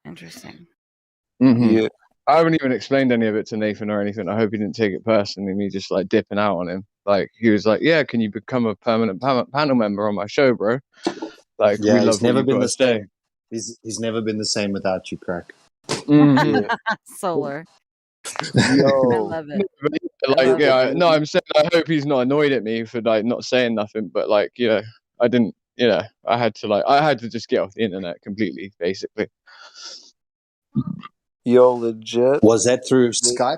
Interesting. Yeah. I haven't even explained any of it to Nathan or anything. I hope he didn't take it personally. Me just like dipping out on him. Like he was like, "Yeah, can you become a permanent panel member on my show, bro? Like we Yeah, he's love what never you've been got the to say." same. He's never been the same without you, Crack. Mhm. Solar. I Yo. love it. Like, love no, I'm saying I hope he's not annoyed at me for like not saying nothing, but like, you know, I didn't, you know, I had to just get off the internet completely, basically. Yo, legit. Was that through Skype?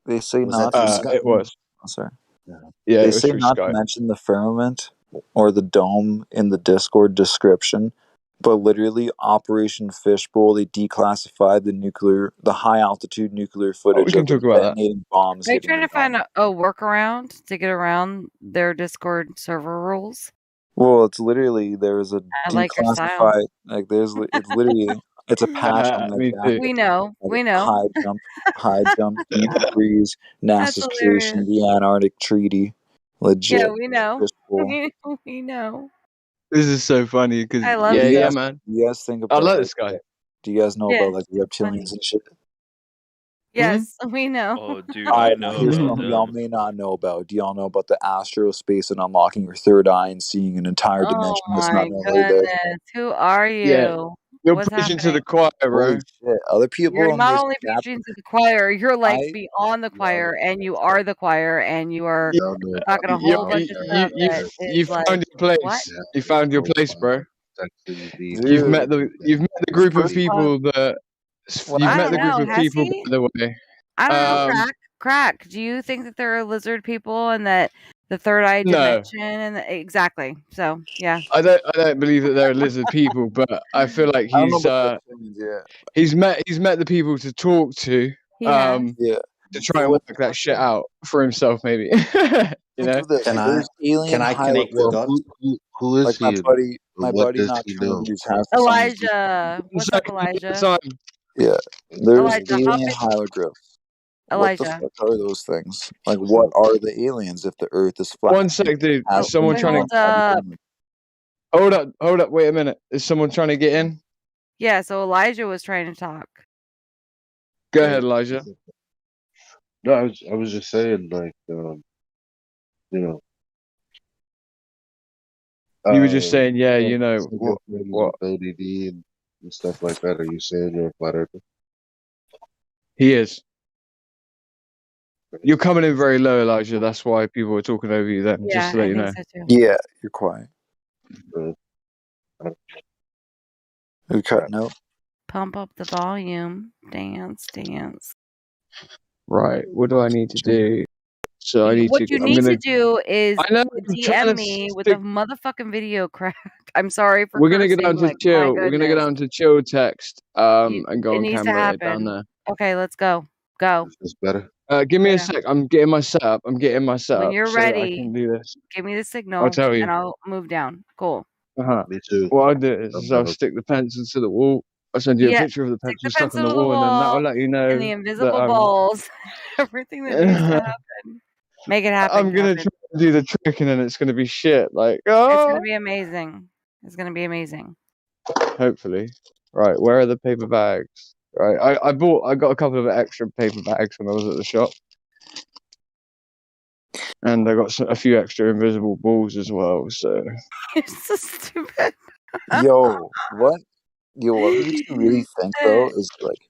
They say Was that not through to Skype? It was. Oh, sorry. Yeah, They it was say through not to Skype. mention the firmament or the dome in the Discord description, but literally Operation Fishbowl, they declassified the high altitude nuclear footage we can of them talk about that. detonating bombs Are you hitting trying the to find dome. a workaround to get around their Discord server rules? Well, it's literally there's a I like your style. declassified it's a patch on their Me too. jacket. We know. Like We know. high jump, deep freeze, That's NASA's creation, hilarious. the Antarctic Treaty, Yeah, legit we know. fishbowl. We know. This is so funny because I love Do you it. guys, man. do you guys think I about like like this guy. do you guys know Yeah, about like it's funny. reptilians and shit? Yes, we know. Oh, dude, I Alright, now know here's about something y'all them. may not know about. Do y'all know about the astrospace and unlocking your third eye and seeing an entire Oh dimension that's not my normally there? goodness. Who are Yeah, you? you're What's preaching to happening? the choir, Holy bro. shit. Other You're people in not this only chat, preaching to the choir, you're like I beyond the choir yo, and you are the choir and you are Y'all know talking a You whole about bunch of stuff that you is like, found your what? place. You found your place, bro. You've dude, met the this group of person people that when you've I I met don't the group know. of Has people, he? by the way. I don't know, Um, Crack. Do you think that there are lizard people and that the third eye no, dimension and exactly. So yeah. I don't believe that they're lizard people, but I feel like I don't know about reptilians, he's met the people to talk to, He has. yeah. to try But and what work that shit out for himself, maybe. You think know? of this. There's alien connect the hieroglyphs. dots? Who is Like my he and what buddy does he know? Nocturnal has the science. Elijah. What's up, Elijah? Yeah. There's Elijah, hop alien in. hieroglyphs. What the Elijah. fuck are those things? Like, what are the aliens if the Earth is flat? One sec, dude. Has Is someone Wait, trying hold to up. hold up? Wait a minute. Is someone trying to get in? Yeah, so Elijah was trying to talk. Go ahead, Elijah. No, I was just saying, like, you know, You were just saying, yeah, you know so your friend what with ODD and stuff like that. Are you saying you're a flat earther? he is. You're coming in very low, Elijah. That's why people are talking over you. Then, just Yeah, to let I you think know. so too. Yeah, you're quiet. You're cutting out. Pump up the volume. Dance. Right. What do I need to do? So I need to. What you I'm need gonna. to do is I know. I'm trying DM to me with a stick. motherfucking video, Crack. I'm sorry for We're gonna get cursing. down to Like, my chill. We're gonna get goodness. down to chill text. And go It on needs to camera down happen. there. Okay, let's go. Go. Is better? Give me a Yeah. sec. I'm getting my setup. When you're So that I ready, can do this. give me the I'll signal tell you. and I'll move down. Cool. Me too. What I'll do is I'll stick the pencil to the wall. I'll send you a Yeah. picture of the Stick pencil the stuck on pencil the to the wall, and then that will wall let you and know the that invisible balls. Everything that needs to happen. Make it happen, I'm gonna Captain. try to do the trick, and then it's gonna be shit. Like, It's oh, gonna be amazing. It's gonna be amazing. hopefully. Right, where are the paper bags? Right, I got a couple of extra paper bags when I was at the shop, and I got a few extra invisible balls as well. So You're so stupid. Yo, what makes you really think though is like,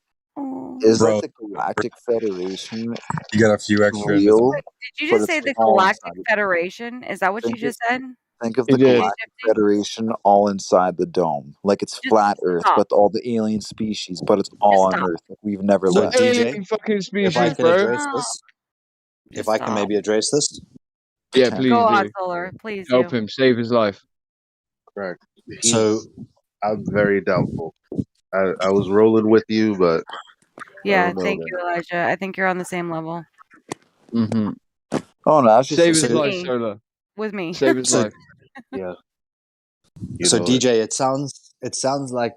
is like Bro, the Galactic Federation you got a few extra invisible. real? Wait, did you But just it's say the all Galactic inside. Federation? Is that what you Think of just said? think of he the did. Galactic Federation all inside the dome, like it's Just flat Earth, stop. but all the alien species, but it's all Just on stop. Earth. Like we've never So left. Alien DJ, fucking if I species, Just can bro. address stop. this, if Just I can stop. maybe address this. Yeah, Pretend. please Go on, do. Solar. Please Help do. him save his life. Correct. So I'm very doubtful. I was rolling with you, but I Yeah, don't know, thank man. you, Elijah. I think you're on the same level. Mm-hmm. Oh no, I was just Save his With saying. life, me. Solar. With me. Save his so life. Yeah, you so know it. DJ, it sounds like,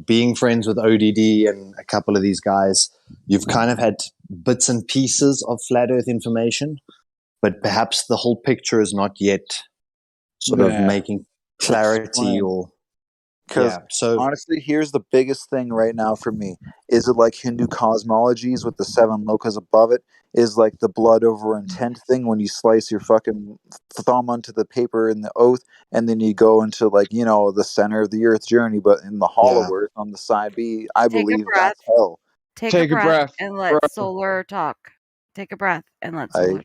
being friends with ODD and a couple of these guys, you've kind of had bits and pieces of flat Earth information, but perhaps the whole picture is not yet sort of Nah. making clarity Explain. or Because So honestly, here's the biggest thing right now for me. Is it like Hindu cosmologies with the seven lokas above it? Is like the blood over intent thing when you slice your fucking thumb onto the paper in the oath, and then you go into the center of the earth journey, but in the hollow yeah. earth on the side B, I Take a believe breath. that's hell. Take a Take a breath breath, and bro. let Solar talk. Take a breath and let I Solar.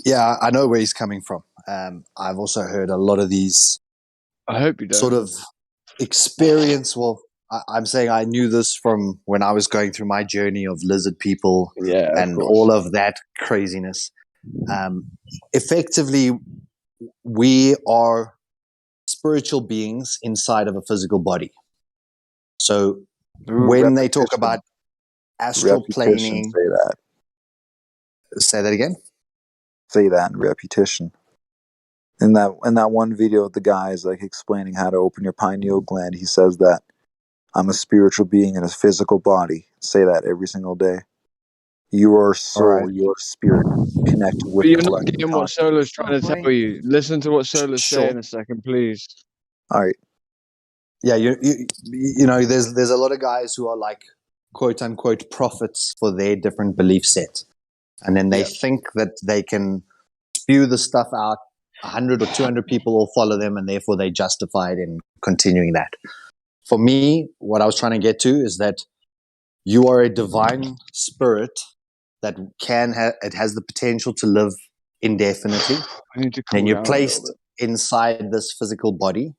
Yeah, I know where he's coming from. I've also heard a lot of these I hope you sort don't. of experience. Well, I'm saying I knew this from when I was going through my journey of lizard people Yeah, of and course. all of that craziness. Effectively, we are spiritual beings inside of a physical body. So through when they talk repetition, about astral planing, say that. say that again. Say that in repetition. In that one video, the guy is like explaining how to open your pineal gland. He says that I'm a spiritual being in a physical body. Say that every single day. You are All right. soul. You are spirit connected But with you're not collective getting what consciousness. Solar's Oh trying to boy. tell you. Listen to what Solar's Sure. saying a second, please. All right. Yeah, there's a lot of guys who are like quote unquote prophets for their different belief set, and then they Yeah. think that they can spew the stuff out. 100 or 200 people will follow them, and therefore they justify it in continuing that. For me, what I was trying to get to is that you are a divine spirit that it has the potential to live indefinitely. I need to Then cool you're down a little placed bit. inside this physical body.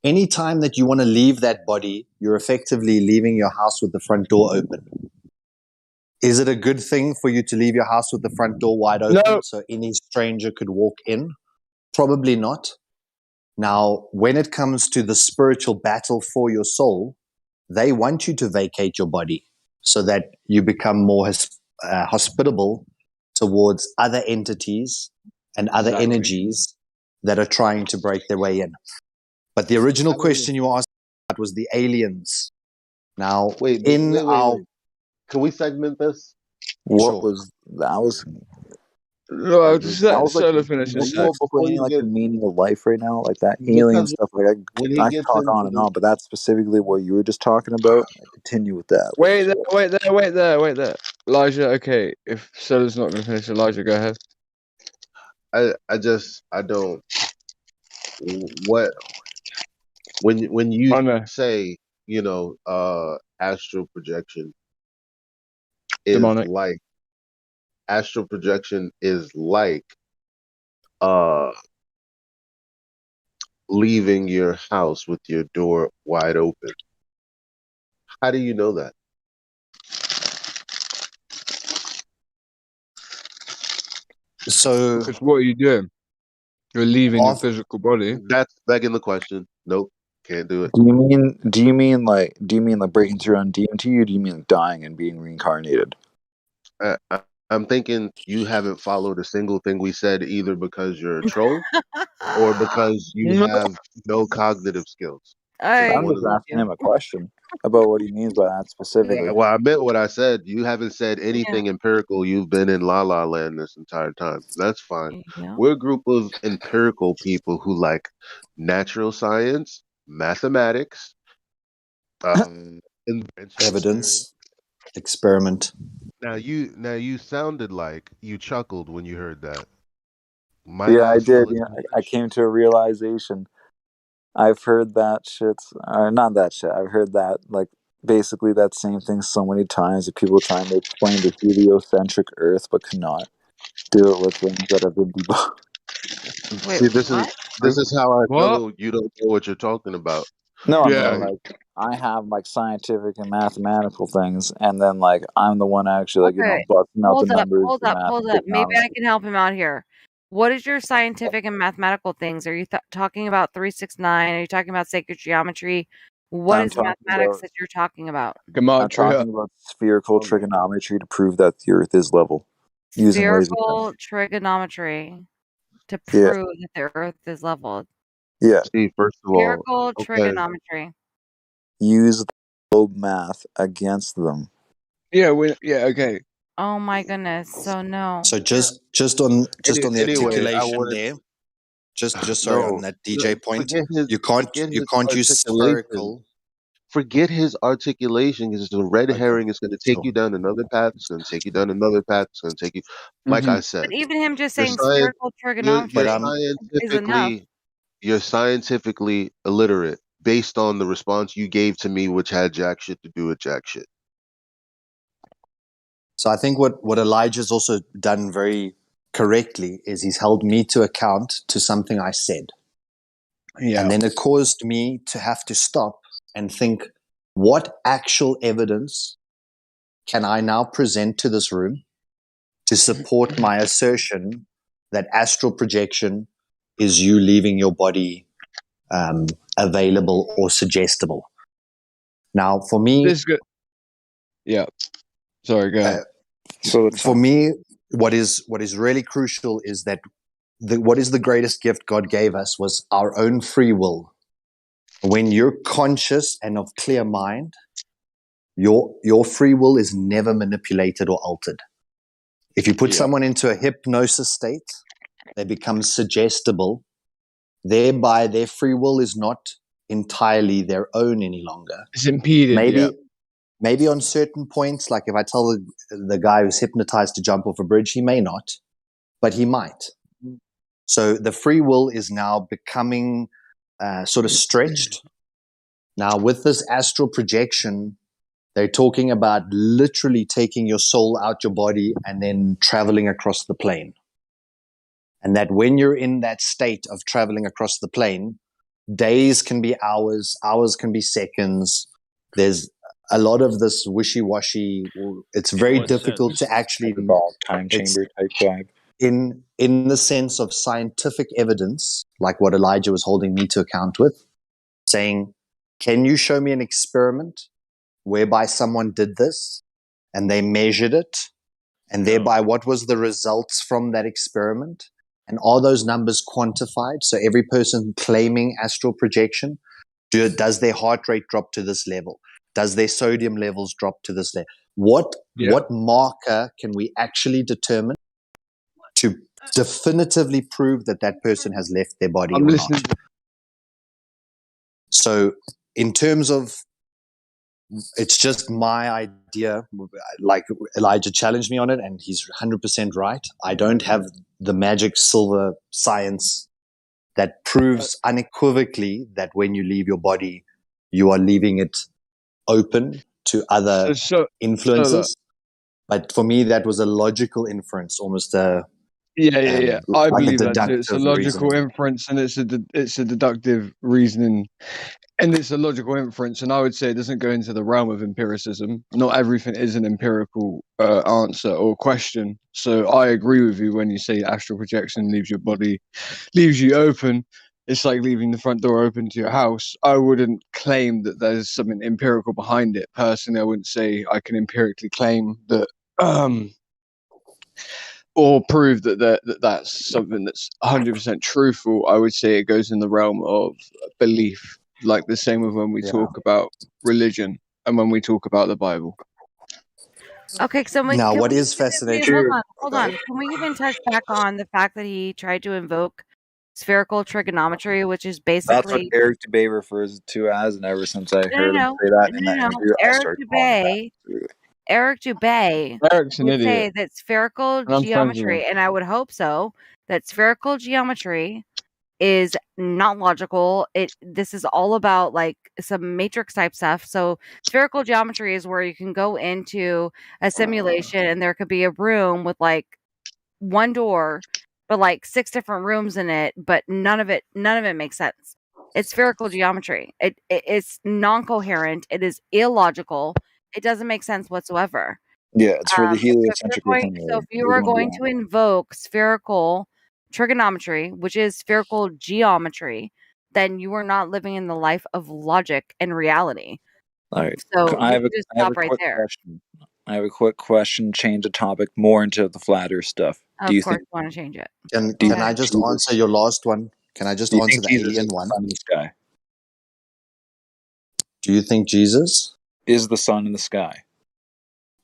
Anytime that you want to leave that body, you're effectively leaving your house with the front door open. Is it a good thing for you to leave your house with the front door wide open No. so any stranger could walk in? Probably not. Now, when it comes to the spiritual battle for your soul, they want you to vacate your body so that you become more hospitable towards other entities and other Exactly. energies that are trying to break their way in. But the original question you asked about was the aliens. Now, Wait. Can we segment this? What Sure. was that? No, Just just That let was like Solar finish a when sec. you explaining like the meaning of life right now, like that alien because stuff. Like when I he can gets talk on into and the on, but that's specifically what you were just talking about. I continue with that. Wait there. Elijah, okay. If Solar's not going to finish, Elijah, go ahead. I don't what when you Oh, no. say astral projection is Demonic. like astral projection is like uh leaving your house with your door wide open. How do you know that? So, Because what are you doing? You're leaving your physical body. That's begging the question. Nope, can't do it. Do you mean like breaking through on DMT, or do you mean like dying and being reincarnated? I'm thinking you haven't followed a single thing we said, either because you're a troll or because you No. have no cognitive skills. It's I'm one just of those. asking him a question about what he means by that specifically. Well, I meant what I said. You haven't said Yeah. anything empirical. You've been in La La Land this entire time. That's fine. Yeah. We're a group of empirical people who like natural science, mathematics, Invention Evidence, experiment. Now you sounded like you chuckled when you heard that. Might Yeah, I I did. feel Yeah, it? I came to a realization. I've heard that shit, or not that shit. I've heard that like basically that same thing so many times. That people trying to explain the heliocentric Earth, but cannot do it with things that have been debunked. Wait, See, what? this is how I What? know you don't know what you're talking about. No, I Yeah. mean like I have like scientific and mathematical things, and then like I'm the one actually like Okay, busting out the hold up, numbers, hold the up, math, hold the up. Maybe I technology. can help him out here. What is your scientific and mathematical things? Are you talking about 369? Are you talking about sacred geometry? What I'm is the talking mathematics about that you're talking about? I'm Gematria. talking about spherical Oh my god. trigonometry to prove that the Earth is level using laser time. Spherical trigonometry to Yeah, prove that the Earth is leveled. yeah. See, first of all, Spherical okay, trigonometry. Use the globe math against them. Yeah, okay. Oh my goodness. So no. So just on the anyway, I articulation wanted there, just sorry on no, that DJ point, forget you his can't use articulation. spherical. Forget his articulation because the red Okay, herring is going to take sure. you down another path. It's going to take you down another path. It's going to take you, like Hmm. I But said, even him just you're saying science, spherical But trigonometry is enough. you're scientifically illiterate based on the response you gave to me, which had jack shit to do with jack shit. so I think what Elijah's also done very correctly is he's held me to account to something I said. Yeah. And then it caused me to have to stop and think, what actual evidence can I now present to this room to support my assertion that astral projection is you leaving your body available or suggestible? Now, for me, This good. Yeah. Sorry, go ahead. So for me, what is really crucial is that what is the greatest gift God gave us was our own free will. When you're conscious and of clear mind, your free will is never manipulated or altered. If you put Yeah. someone into a hypnosis state, they become suggestible. Thereby, their free will is not entirely their own any longer. It's impeded, yeah. Maybe on certain points, like if I tell the guy who's hypnotized to jump off a bridge, he may not, but he might. So the free will is now becoming sort of stretched. Now, with this astral projection, they're talking about literally taking your soul out your body and then traveling across the plane. And that when you're in that state of traveling across the plane, days can be hours, hours can be seconds. There's a lot of this wishy-washy. It's very difficult to actually time it's chamber type vibe. in the sense of scientific evidence, like what Elijah was holding me to account with, saying, can you show me an experiment whereby someone did this and they measured it, and thereby what was the results from that experiment? And are those numbers quantified? So every person claiming astral projection, does their heart rate drop to this level? Does their sodium levels drop to this level? What marker can we actually determine to definitively prove that that person has left their body I'm or listening. not? So in terms of, it's just my idea. Like Elijah challenged me on it, and he's 100% right. I don't have the magic silver science that proves unequivocally that when you leave your body, you are leaving it open to other So influences. But for me, that was a logical inference, almost yeah. I like a believe that too. It's a deductive logical reasoning. inference, and it's a deductive reasoning, and it's a logical inference. And I would say it doesn't go into the realm of empiricism. Not everything is an empirical answer or question. So I agree with you when you say astral projection leaves your body, leaves you open. It's like leaving the front door open to your house. I wouldn't claim that there's something empirical behind it. Personally, I wouldn't say I can empirically claim that. Or prove that's something that's 100% truthful. I would say it goes in the realm of belief, like the same with when we Yeah. talk about religion and when we talk about the Bible. Okay, so Now, can what we is wait, fascinating? hold on. Can we even touch back on the fact that he tried to invoke spherical trigonometry, which is That's what basically Eric Dubay refers to as, and ever since I no, heard him no, say that in no, that no, no. interview, I started calling it that. Eric Dubay Eric's an would idiot, say that spherical and I'm friends with him. geometry, and I would hope so, that spherical geometry is not logical. This is all about like some matrix type stuff. So spherical geometry is where you can go into a simulation and there could be a room with like one door, but like 6 different rooms in it, but none of it makes sense. It's spherical geometry. It's non-coherent. It is illogical. It doesn't make sense whatsoever. Yeah, it's for the So heliocentric if rectangular. you We're are going going beyond. to invoke spherical trigonometry, which is spherical geometry, then you are not living in the life of logic and reality. All right. So I you have can a just I have a stop right quick there. question. I have a quick question. Change the topic more into the flat Earth stuff. Do Of you course, think? you want to change it. Can Do you can I think just Jesus? answer your last one? Can I just Do you answer think the Jesus is alien the one? sun in the sky? Do you think Jesus? Is the sun in the sky?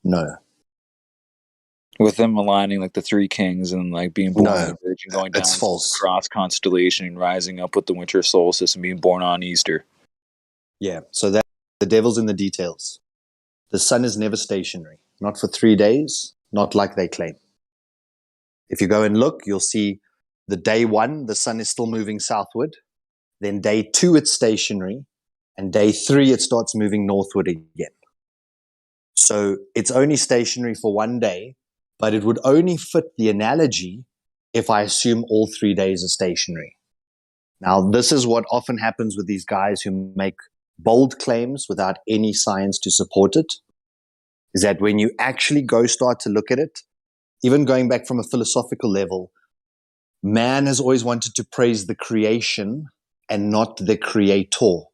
No. With them aligning like the three kings and like being born on No. the Virgin, going It's down to the false. cross constellation and rising up with the winter solstice and being born on Easter. Yeah. So that the devil's in the details. The sun is never stationary. Not for 3 days, not like they claim. If you go and look, you'll see the day 1, the sun is still moving southward. Then day 2, it's stationary. And day 3, it starts moving northward again. So it's only stationary for 1 day, but it would only fit the analogy if I assume all 3 days are stationary. Now, this is what often happens with these guys who make bold claims without any science to support it, is that when you actually go start to look at it, even going back from a philosophical level, man has always wanted to praise the creation and not the creator.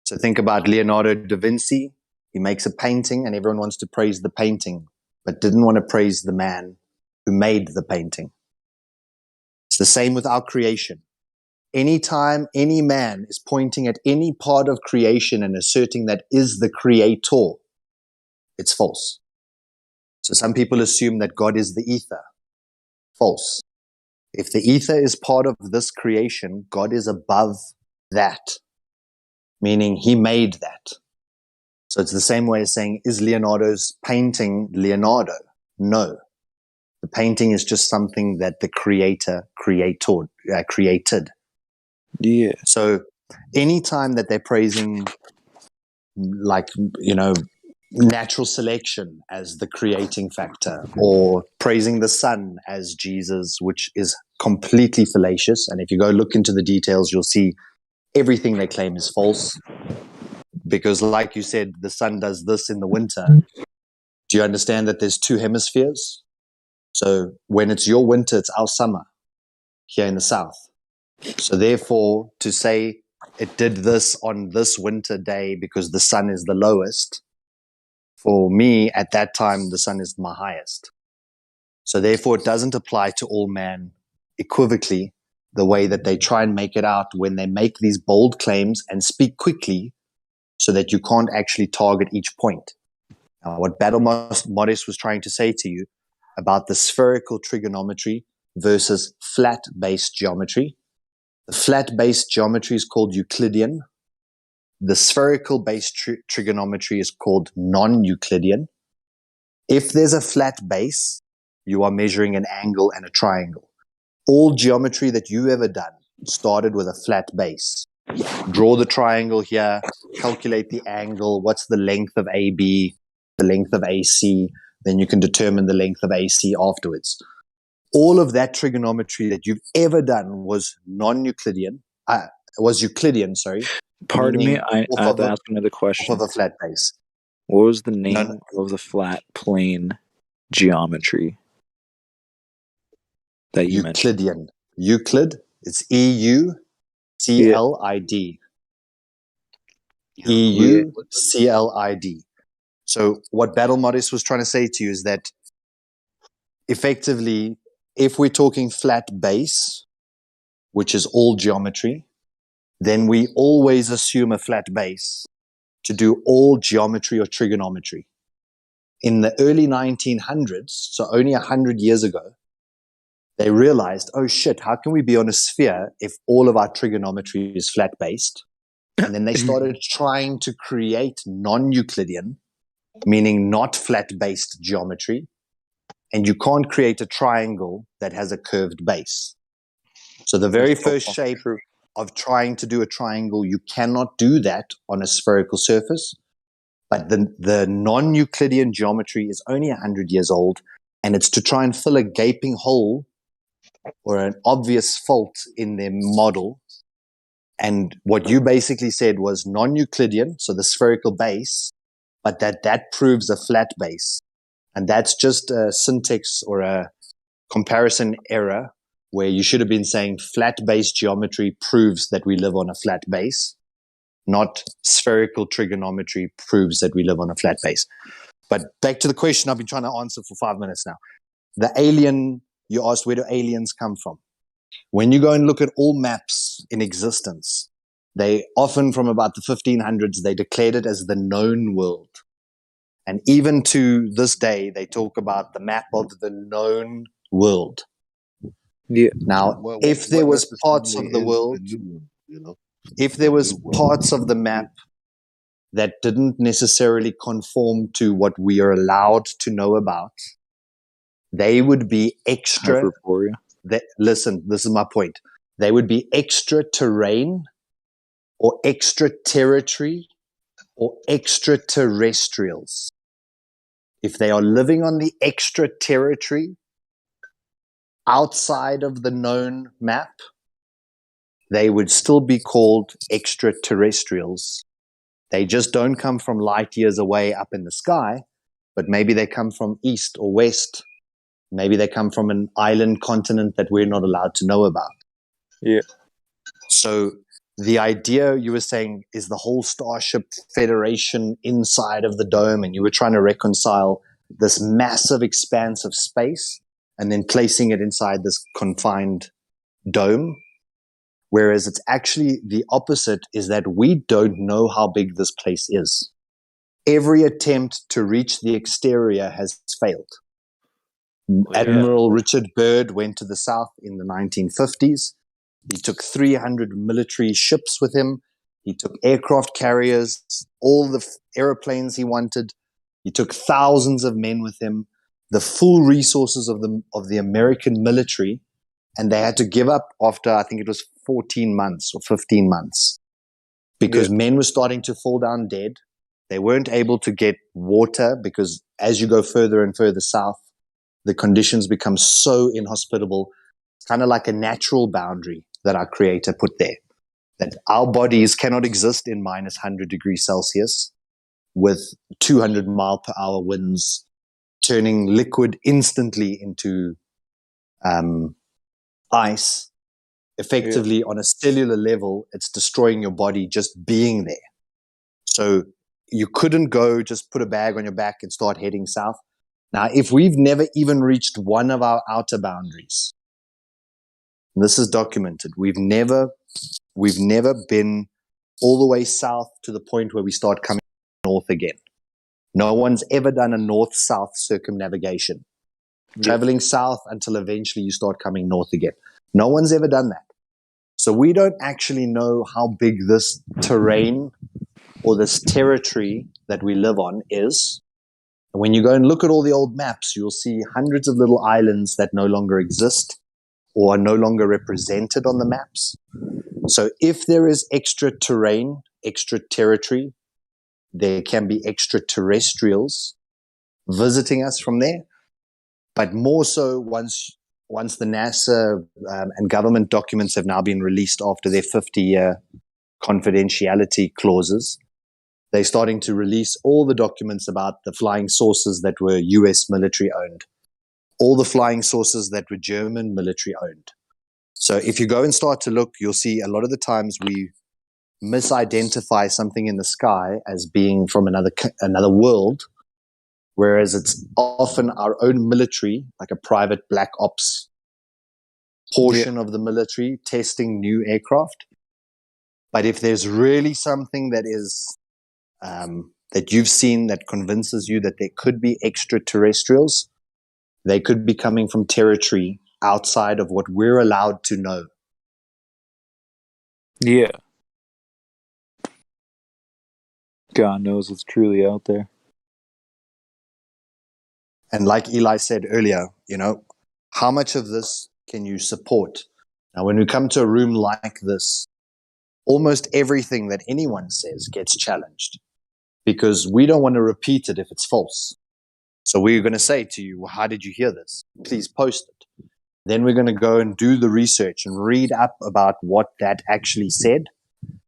So think about Leonardo da Vinci. He makes a painting and everyone wants to praise the painting, but didn't want to praise the man who made the painting. It's the same with our creation. Anytime any man is pointing at any part of creation and asserting that is the creator, it's false. So some people assume that God is the ether. False. If the ether is part of this creation, God is above that, meaning he made that. So it's the same way as saying, is Leonardo's painting Leonardo? No. The painting is just something that the creator created. Yeah. So anytime that they're praising, like, natural selection as the creating factor, or praising the sun as Jesus, which is completely fallacious. And if you go look into the details, you'll see everything they claim is false. Because like you said, the sun does this in the winter. Do you understand that there's 2 hemispheres? So when it's your winter, it's our summer here in the south. So therefore, to say it did this on this winter day because the sun is the lowest, for me at that time, the sun is my highest. So therefore, it doesn't apply to all man equivocally the way that they try and make it out when they make these bold claims and speak quickly so that you can't actually target each point. Now, what Battle Modest was trying to say to you about the spherical trigonometry versus flat-based geometry. The flat-based geometry is called Euclidean. The spherical-based trigonometry is called non-Euclidean. If there's a flat base, you are measuring an angle and a triangle. All geometry that you've ever done started with a flat base. Draw the triangle here, calculate the angle, what's the length of AB, the length of AC, then you can determine the length of AC afterwards. All of that trigonometry that you've ever done was non-Euclidean, Euclidean, sorry. Pardon me, I have to ask another Off question. of a flat base. What was the name of the flat plane geometry that you mentioned? Euclidean. Euclid. It's EUCLID. EUCLID. So what Battle Modest was trying to say to you is that effectively, if we're talking flat base, which is all geometry, then we always assume a flat base to do all geometry or trigonometry. In the early 1900s, so only 100 years ago, they realized, oh shit, how can we be on a sphere if all of our trigonometry is flat-based? And then they started trying to create non-Euclidean, meaning not flat-based geometry. And you can't create a triangle that has a curved base. So the very first shape of trying to do a triangle, you cannot do that on a spherical surface. But the non-Euclidean geometry is only 100 years old, and it's to try and fill a gaping hole or an obvious fault in their model. And what you basically said was non-Euclidean, so the spherical base, but that proves a flat base. And that's just a syntax or a comparison error where you should have been saying flat base geometry proves that we live on a flat base, not spherical trigonometry proves that we live on a flat base. But back to the question I've been trying to answer for 5 minutes now. The alien, you asked, where do aliens come from? When you go and look at all maps in existence, they often from about the 1500s, they declared it as the known world. And even to this day, they talk about the map of the known world. Yeah. Now, if there was parts of the world, if there was parts of the map that didn't necessarily conform to what we are allowed to know about, they would be extra. Listen, this is my point. They would be extra terrain or extra territory or extraterrestrials. If they are living on the extra territory outside of the known map, they would still be called extraterrestrials. They just don't come from light years away up in the sky, but maybe they come from east or west. Maybe they come from an island continent that we're not allowed to know about. Yeah. So the idea you were saying is the whole Starship Federation inside of the dome, and you were trying to reconcile this massive expanse of space and then placing it inside this confined dome. Whereas it's actually the opposite, is that we don't know how big this place is. Every attempt to reach the exterior has failed. Admiral Richard Byrd went to the south in the 1950s. He took 300 military ships with him. He took aircraft carriers, all the airplanes he wanted. He took thousands of men with him, the full resources of the American military, and they had to give up after, I think it was 14 months or 15 months, because men were starting to fall down dead. They weren't able to get water because as you go further and further south, the conditions become so inhospitable. It's kind of like a natural boundary that our creator put there, that our bodies cannot exist in minus 100 degrees Celsius with 200 mile per hour winds, turning liquid instantly into ice. Effectively, on a cellular level, it's destroying your body just being there. So you couldn't go just put a bag on your back and start heading south. Now, if we've never even reached one of our outer boundaries, and this is documented, we've never been all the way south to the point where we start coming north again. No one's ever done a north-south circumnavigation, traveling south until eventually you start coming north again. No one's ever done that. So we don't actually know how big this terrain or this territory that we live on is. And when you go and look at all the old maps, you'll see hundreds of little islands that no longer exist or are no longer represented on the maps. So if there is extra terrain, extra territory, there can be extraterrestrials visiting us from there. But more so once the NASA and government documents have now been released after their 50-year confidentiality clauses, they're starting to release all the documents about the flying saucers that were US military owned, all the flying saucers that were German military owned. So if you go and start to look, you'll see a lot of the times we misidentify something in the sky as being from another world, whereas it's often our own military, like a private black ops portion of the military testing new aircraft. But if there's really something that is that you've seen that convinces you that there could be extraterrestrials, they could be coming from territory outside of what we're allowed to know. Yeah. God knows what's truly out there. And like Eli said earlier, how much of this can you support? Now, when we come to a room like this, almost everything that anyone says gets challenged because we don't want to repeat it if it's false. So we're going to say to you, well, how did you hear this? Please post it. Then we're going to go and do the research and read up about what that actually said.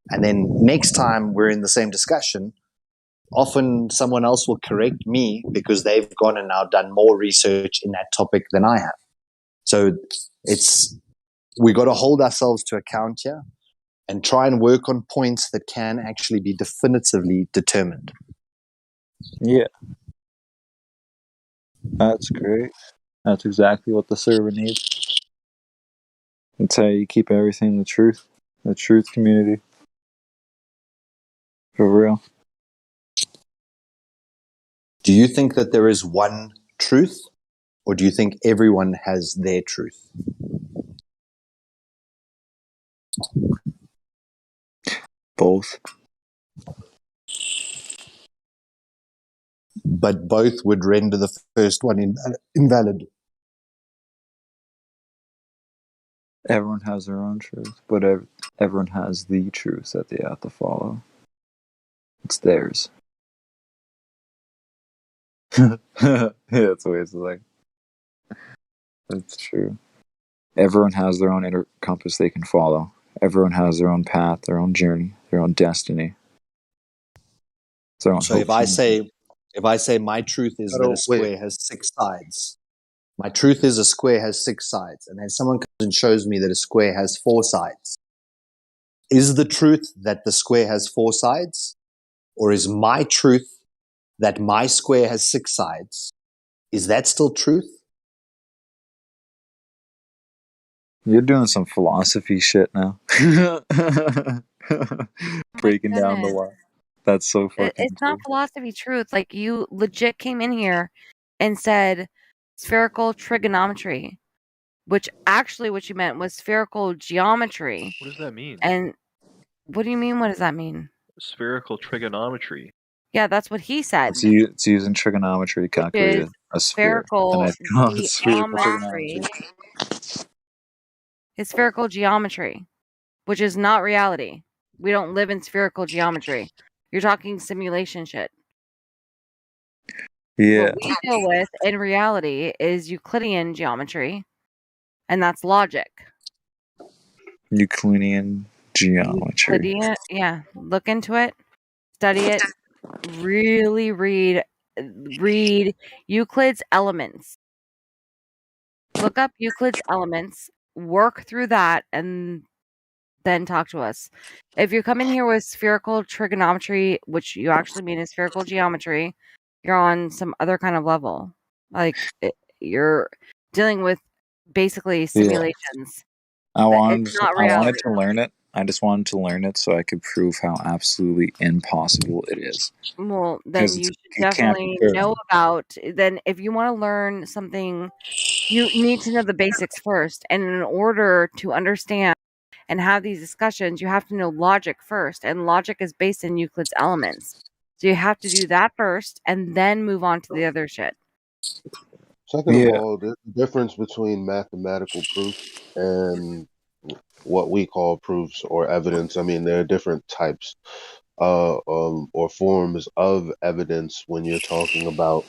And then next time we're in the same discussion, often someone else will correct me because they've gone and now done more research in that topic than I have. So we got to hold ourselves to account here and try and work on points that can actually be definitively determined. Yeah. That's great. That's exactly what the server needs. That's how you keep everything the truth community. For real. Do you think that there is one truth, or do you think everyone has their truth? Both. But both would render the first one invalid. Everyone has their own truth, but everyone has the truth that they have to follow. It's theirs. Yeah, that's the way it's like. That's true. Everyone has their own inner compass they can follow. Everyone has their own path, their own journey, their own destiny. So if I say my truth is that a square has 6 sides, my truth is a square has 6 sides, and then someone comes and shows me that a square has 4 sides. Is the truth that the square has 4 sides? Or is my truth that my square has 6 sides? Is that still truth? You're doing some philosophy shit now. Breaking down the why. That's so fucking It's not philosophy truth. Like, you legit came in here and said spherical trigonometry, which actually what you meant was spherical geometry. What does that mean? And what do you mean? What does that mean? Spherical trigonometry. Yeah, that's what he said. It's using trigonometry to calculate a sphere. And I call it spherical trigonometry. It's spherical geometry, which is not reality. We don't live in spherical geometry. You're talking simulation shit. Yeah. What we deal with in reality is Euclidean geometry, and that's logic. Euclidean geometry. Yeah. Look into it, study it, really read Euclid's Elements. Look up Euclid's Elements, work through that, and then talk to us. If you come in here with spherical trigonometry, which you actually mean is spherical geometry, you're on some other kind of level. Like, you're dealing with basically simulations. I wanted It's not reality. to learn it. I just wanted to learn it so I could prove how absolutely impossible it is. Well, then you should definitely know about. Then, if you want to learn something, you need to know the basics first. And in order to understand and have these discussions, you have to know logic first. And logic is based in Euclid's Elements. So you have to do that first and then move on to the other shit. Second of all, there's a difference between mathematical proof and what we call proofs or evidence. I mean, there are different types or forms of evidence when you're talking about,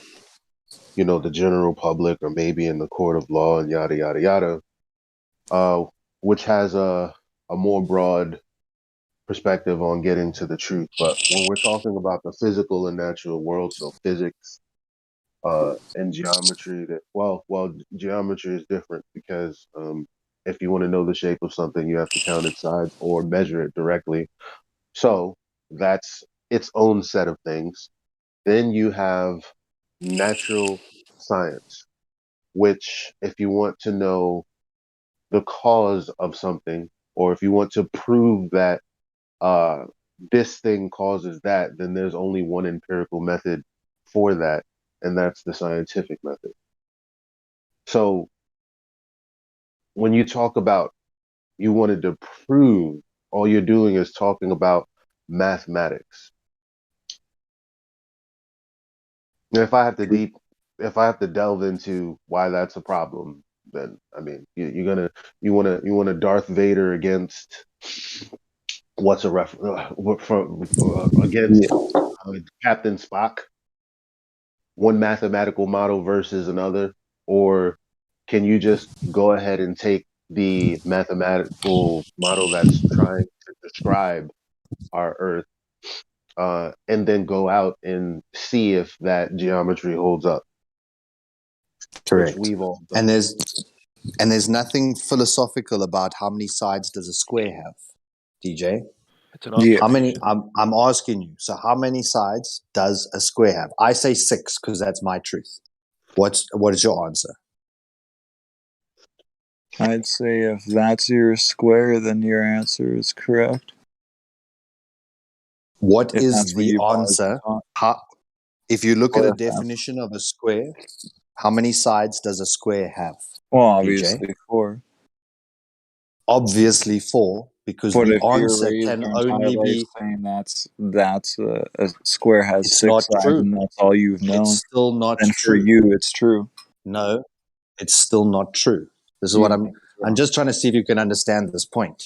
the general public or maybe in the court of law and yada, yada, yada, which has a more broad perspective on getting to the truth. But when we're talking about the physical and natural world, so physics, and geometry, geometry is different because if you want to know the shape of something, you have to count its sides or measure it directly. So that's its own set of things. Then you have natural science, which if you want to know the cause of something, or if you want to prove that uh, this thing causes that, then there's only one empirical method for that, and that's the scientific method. So when you talk about you wanted to prove, all you're doing is talking about mathematics. And if I have to delve into why that's a problem, then I mean, you want to Darth Vader against what's a ref against Yeah. Captain Spock, one mathematical model versus another, or can you just go ahead and take the mathematical model that's trying to describe our Earth, and then go out and see if that geometry holds up, which Correct. we've all And done. there's nothing philosophical about how many sides does a square have, DJ? It's an Yeah. How many? observation. I'm asking you. So how many sides does a square have? I say 6 because that's my truth. What is your answer? I'd say if that's your square, then your answer is correct. What If is that's what the you've always been answer? taught. If you look at Or a if that's, definition of a square, how many sides does a square have, well, DJ? obviously 4. Obviously 4, because But the if you're answer raised can your entire only life be. saying that's a square has It's 6 not sides true. and that's all you've It's known, still not then for true. you it's true. No, it's still not true. This is You what think it's I'm wrong. just trying to see if you can understand this point.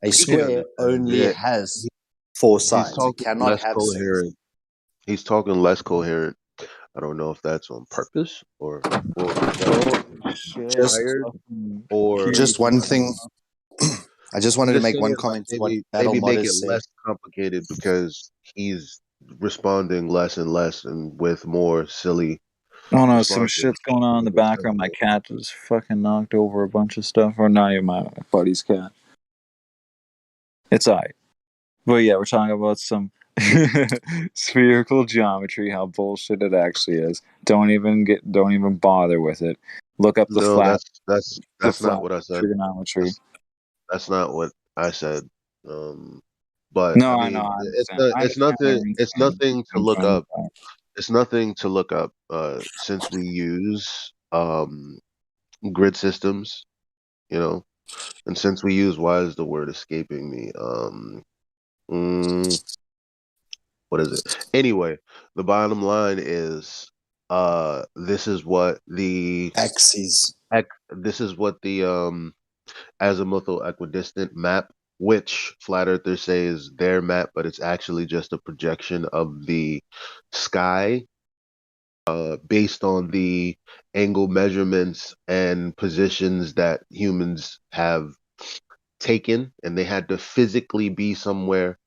A He can square understand only it. has 4 He's sides. It talking cannot less have 6. coherent. He's talking less coherent. I don't know if that's on purpose or well that Oh he's shit. Just tired Fucking or just Kirby's one going thing. off. I just I'm wanted to just make saying one like comment to what maybe Battle make Mod it has said. less complicated because he's responding less and less and with more silly Oh no, some responses. shit's going on in the Keep it background. My simple. cat just fucking knocked over a bunch of stuff. Or not even my buddy's cat. It's alright. But yeah, we're talking about some spherical geometry, how bullshit it actually is. Don't even bother with it. Look up the No, flat that's not what I said. trigonometry. That's not what I said. Um, but No, I I know, mean, I understand. I it's understand where nothing. you're It's saying. nothing to I'm look fine with up. that. It's nothing to look up. Since we use grid systems, you know, and since we use why is the word escaping me? Mm, what is it? Anyway, the bottom line is, this is what the Axes. this is what the azimuthal equidistant map, which flat earthers say is their map, but it's actually just a projection of the sky, based on the angle measurements and positions that humans have taken, and they had to physically be somewhere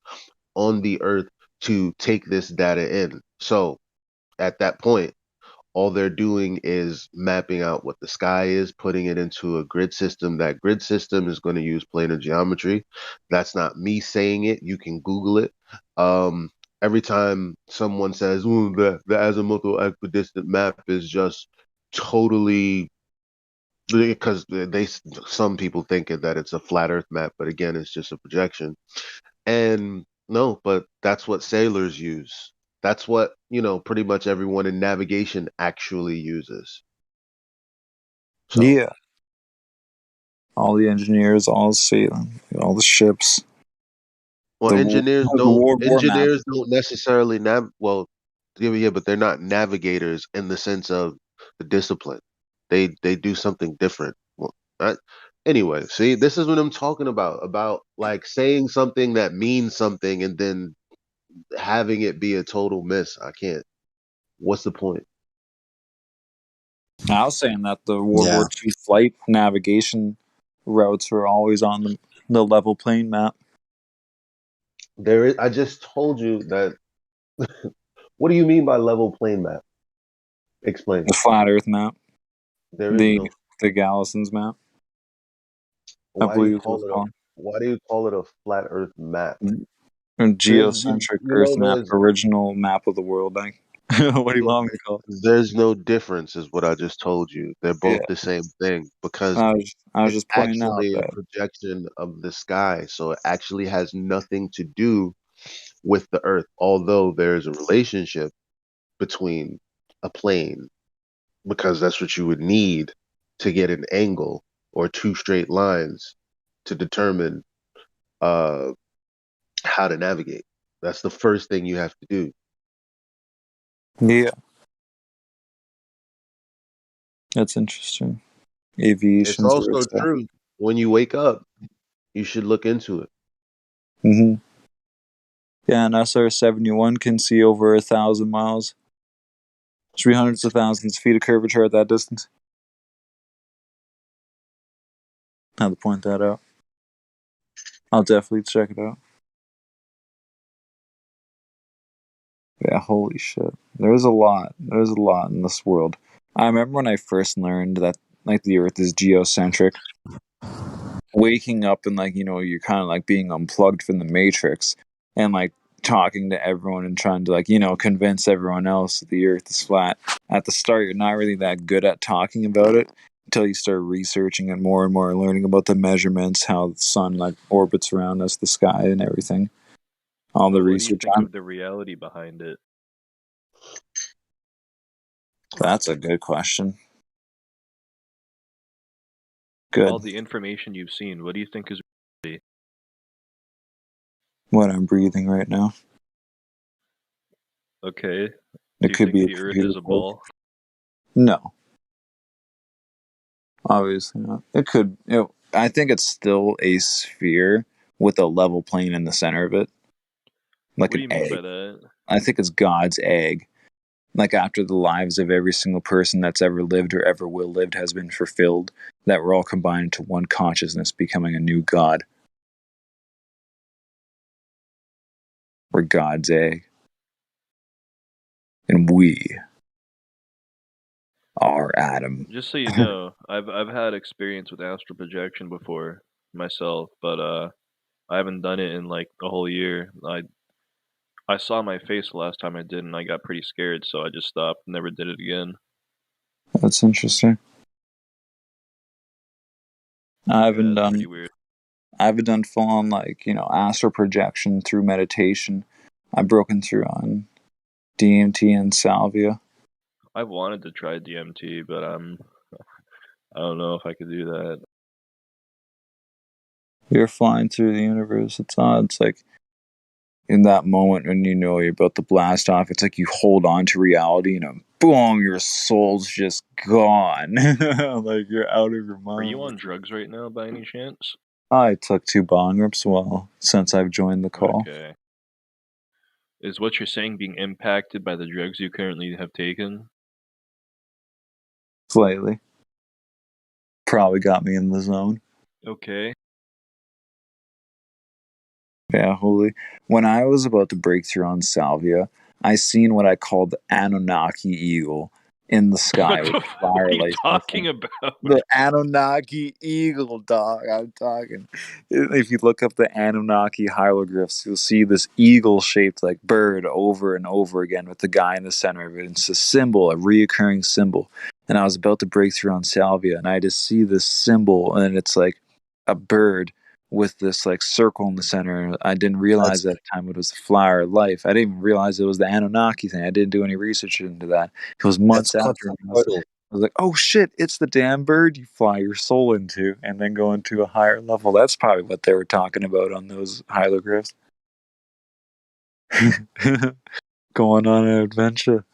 on the earth to take this data in. So at that point, all they're doing is mapping out what the sky is, putting it into a grid system. That grid system is going to use planar geometry. That's not me saying it. You can Google it. Um, every time someone says, "Ooh, the azimuthal equidistant map is just totally," because some people think that it's a flat Earth map, but again, it's just a projection. And no, but that's what sailors use. That's what, pretty much everyone in navigation actually uses. So, Yeah. All the engineers, all the ships, well, the World War map. engineers don't necessarily yeah, but they're not navigators in the sense of the discipline. They do something different. Well, anyway, see, this is what I'm talking about like saying something that means something and then having it be a total miss. I can't. What's the point? I was saying that the World Yeah. War II flight navigation routes were always on the level plane map. There is. I just told you that. What do you mean by level plane map? Explain. The flat Earth map. There is The no. the Gallison's map, I Why do you believe it was call it a? called. Why do you call it a flat Earth map? A There's, geocentric Earth map, there's original map of the world. What do you want me to call there's no difference, is what I just told you. They're it? both Yeah. the same thing because I was it's just pointing out actually a that. projection of the sky, so it actually has nothing to do with the Earth. Although there's a relationship between a plane, because that's what you would need to get an angle. or two straight lines to determine how to navigate. That's the first thing you have to do. Yeah, that's interesting. It's Aviation's where also it's at. true when you wake up, you should look into it. Mm-hmm. Yeah, an SR-71 can see over 1,000 miles. 300s of thousands of feet of curvature at that distance. I have to point that out. I'll definitely check it out. Yeah, holy shit. There's a lot. There's a lot in this world. I remember when I first learned that like the Earth is geocentric. Waking up and like, you know, you're kind of like being unplugged from the matrix and like talking to everyone and trying to like, you know, convince everyone else that the Earth is flat. At the start, you're not really that good at talking about it until you start researching it more and more, learning about the measurements, how the sun like orbits around us, the sky, and everything. All the But what do you research think on. of the reality behind it? That's a good question. All Good. the information you've seen, what do you think is reality? What I'm breathing right now. Okay. It Do you could think be a the Earth computer is a code. ball? No, obviously not. It could. You know, I think it's still a sphere with a level plane in the center of it, like What do an you mean by egg. that? I think it's God's egg. Like after the lives of every single person that's ever lived or ever will live has been fulfilled, that we're all combined into one consciousness, becoming a new God. We're God's egg, and we are Adam. Just so you know, I've had experience with astral projection before myself, but I haven't done it in like a whole year. I saw my face the last time I did, and I got pretty scared, so I just stopped. Never did it again. That's interesting. I Yeah, haven't it's pretty done. weird. I haven't done full on like, you know, astral projection through meditation. I've broken through on DMT and salvia. I've wanted to try DMT, but I don't know if I could do that. You're flying through the universe. It's odd. It's like in that moment when you know you're about to blast off, it's like you hold on to reality and boom, your soul's just gone. Like you're out of your Are you mind. on drugs right now by any chance? I took 2 bong rips well since I've joined the call. Okay. Is what you're saying being impacted by the drugs you currently have taken? Slightly. Probably got me in the zone. Okay. Yeah, holy. When I was about to break through on salvia, I seen what I called the Anunnaki eagle in the sky with What are you firelight. talking about? The Anunnaki eagle, dog. I'm talking. If you look up the Anunnaki hieroglyphs, you'll see this eagle-shaped like bird over and over again with the guy in the center of it. It's a symbol, a reoccurring symbol. And I was about to break through on salvia, and I just see this symbol, and it's like a bird with this like circle in the center. I didn't realize at the time it was the flower of life. I didn't even realize it was the Anunnaki thing. I didn't do any research into that. It was months That's after. Quetzalcoatl. I was like, oh shit, it's the damn bird you fly your soul into and then go into a higher level. That's probably what they were talking about on those hieroglyphs. Going on an adventure.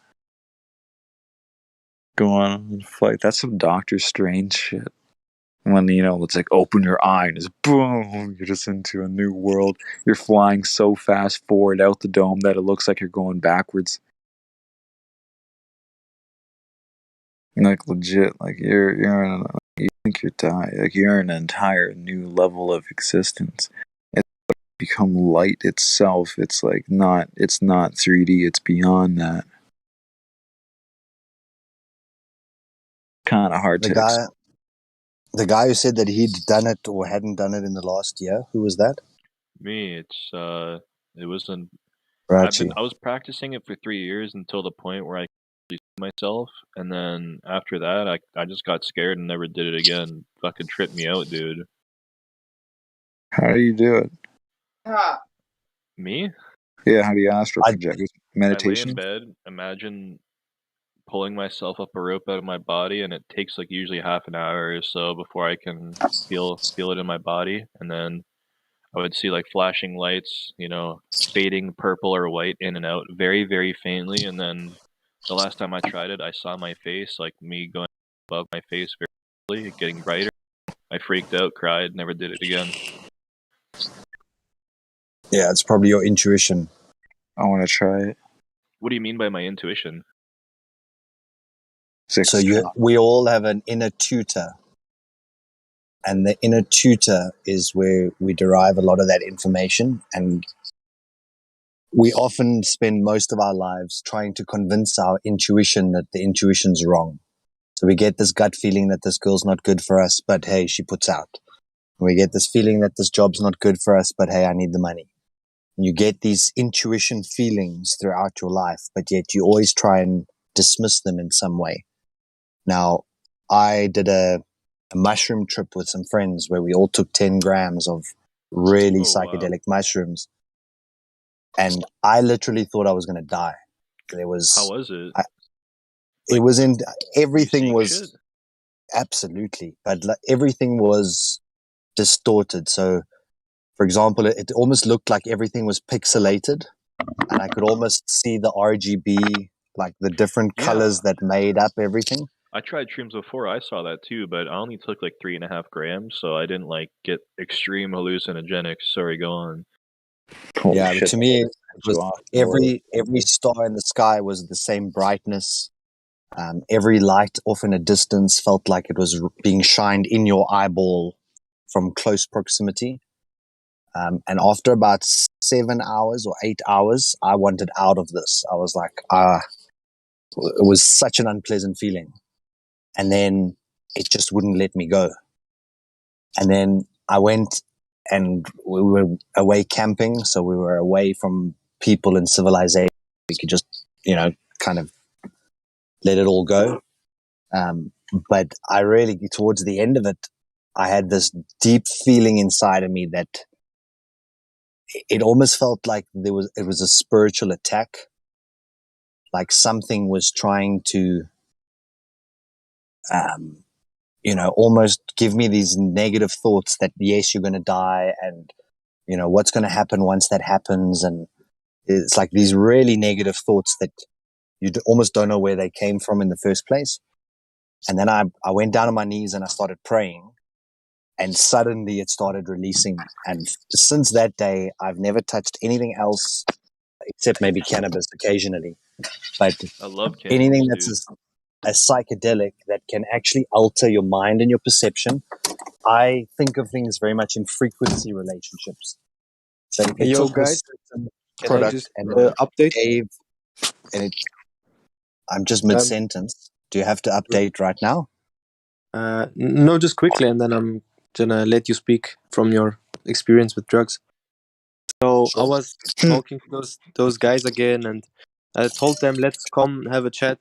Going on a flight. That's some Doctor Strange shit. When, you know, it's like open your eye and just boom, you're just into a new world. You're flying so fast forward out the dome that it looks like you're going backwards. Like legit, like you think you're dying, like you're in an entire new level of existence. It's become light itself. It's like it's not 3D. It's beyond that. Kind of hard The to explain. guy, the guy who said that he'd done it or hadn't done it in the last year. Who was that? Me, it wasn't. Rachi. I was practicing it for 3 years until the point where I see myself, and then after that, I just got scared and never did it again. Fucking tripped me out, dude. How do you do it? Me? Yeah, how do you astral I project? I lay in Meditation? bed, imagine pulling myself up a rope out of my body, and it takes like usually half an hour or so before I can feel it in my body, and then I would see like flashing lights, fading purple or white in and out very, very faintly, and then the last time I tried it, I saw my face, like me going above my face very quickly, getting brighter. I freaked out, cried, never did it again. Yeah, it's probably your intuition. I want to try it. What do you mean by my intuition? So we all have an inner tutor. And the inner tutor is where we derive a lot of that information. And we often spend most of our lives trying to convince our intuition that the intuition's wrong. So we get this gut feeling that this girl's not good for us, but hey, she puts out. We get this feeling that this job's not good for us, but hey, I need the money. You get these intuition feelings throughout your life, but yet you always try and dismiss them in some way. Now, I did a mushroom trip with some friends where we all took 10 grams of really psychedelic mushrooms. And I literally thought I was going to die. How was it? It was in, everything was absolutely, but everything was distorted. So, for example, it almost looked like everything was pixelated, and I could almost see the RGB, like the different colors that made up everything. I tried shrooms before. I saw that too, but I only took like 3.5 grams, so I didn't like get extreme hallucinogenics. Sorry, go on. Yeah, but to me, it was every star in the sky was the same brightness. Every light off in a distance felt like it was being shined in your eyeball from close proximity. And after about 7 hours or 8 hours, I wanted out of this. I was like, it was such an unpleasant feeling. And then it just wouldn't let me go. And then I went and we were away camping. So we were away from people and civilization. We could just, kind of let it all go. But I really, towards the end of it, I had this deep feeling inside of me that it almost felt like it was a spiritual attack. Like something was trying to, almost give me these negative thoughts that yes, you're going to die, and what's going to happen once that happens, and it's like these really negative thoughts that you almost don't know where they came from in the first place. And then I went down on my knees and I started praying, and suddenly it started releasing. And since that day, I've never touched anything else except maybe cannabis occasionally. But I love cannabis, anything that's a psychedelic that can actually alter your mind and your perception. I think of things very much in frequency relationships. So if you took this product and update? I'm just mid-sentence. Do you have to update right now? No, just quickly, and then I'm gonna let you speak from your experience with drugs. So I was talking to those guys again, and I told them, let's come have a chat,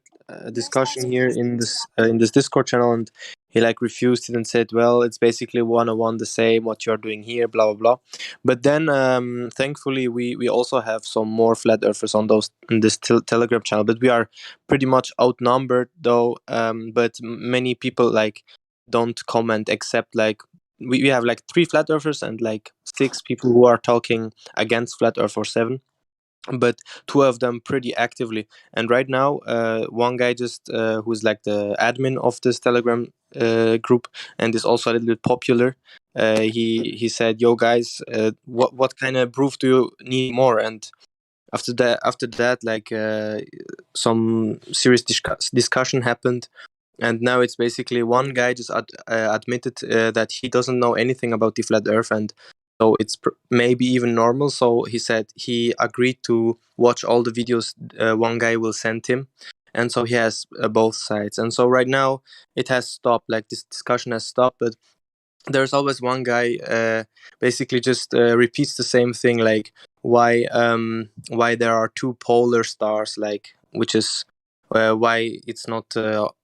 discussion here in this Discord channel, and he refused it and said, well, it's basically 101 the same what you're doing here, blah blah blah. But then thankfully we also have some more flat earthers on this Telegram channel, but we are pretty much outnumbered though. But many people don't comment except we have 3 flat earthers and 6 people who are talking against flat earth, or 7, but 2 of them pretty actively. And right now one guy just who's the admin of this Telegram group and is also a little bit popular, he said, yo guys, what kind of proof do you need more? And after that some serious discussion happened. And now it's basically one guy just admitted that he doesn't know anything about the flat earth, and so it's maybe even normal. So he said he agreed to watch all the videos one guy will send him, and so he has both sides. And so right now it has stopped, this discussion has stopped, but there's always one guy basically just repeats the same thing, why there are 2 polar stars, which is why it's not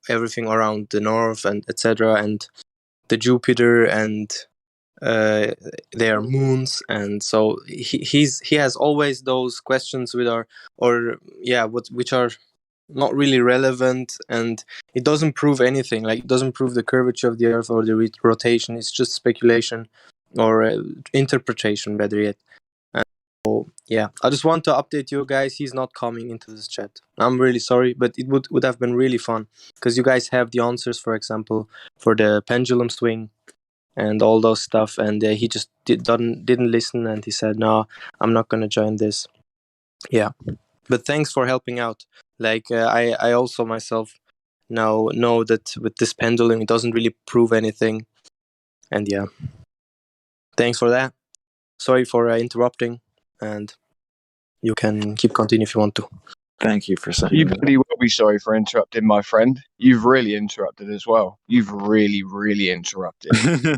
everything around the north and etc. and the Jupiter and their moons. And so he has always those questions which are not really relevant, and it doesn't prove anything. Like, it doesn't prove the curvature of the Earth or the rotation. It's just speculation or interpretation, better yet. And so, yeah, I just want to update you guys. He's not coming into this chat. I'm really sorry, but it would have been really fun because you guys have the answers, for example, for the pendulum swing and all those stuff, and he just didn't listen, and he said, "No, I'm not gonna join this." Yeah, but thanks for helping out. Like, I also myself now know that with this pendulum, it doesn't really prove anything, and yeah, thanks for that. Sorry for interrupting, and you can keep continue if you want to. Thank you for saying You that. bloody will be sorry for interrupting, my friend. You've really interrupted as well. You've really, really interrupted.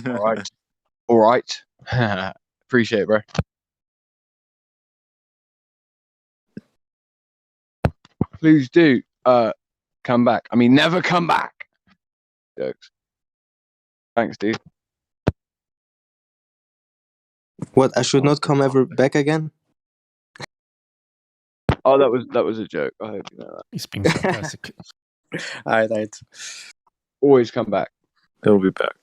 All right. All right. Appreciate it, bro. Please do come back. I mean, never come back. Jokes. Thanks, dude. What? I should not come ever back again? Oh, that was a joke. I hope you know that. He's being sarcastic. Alright. Always come back. He'll be back.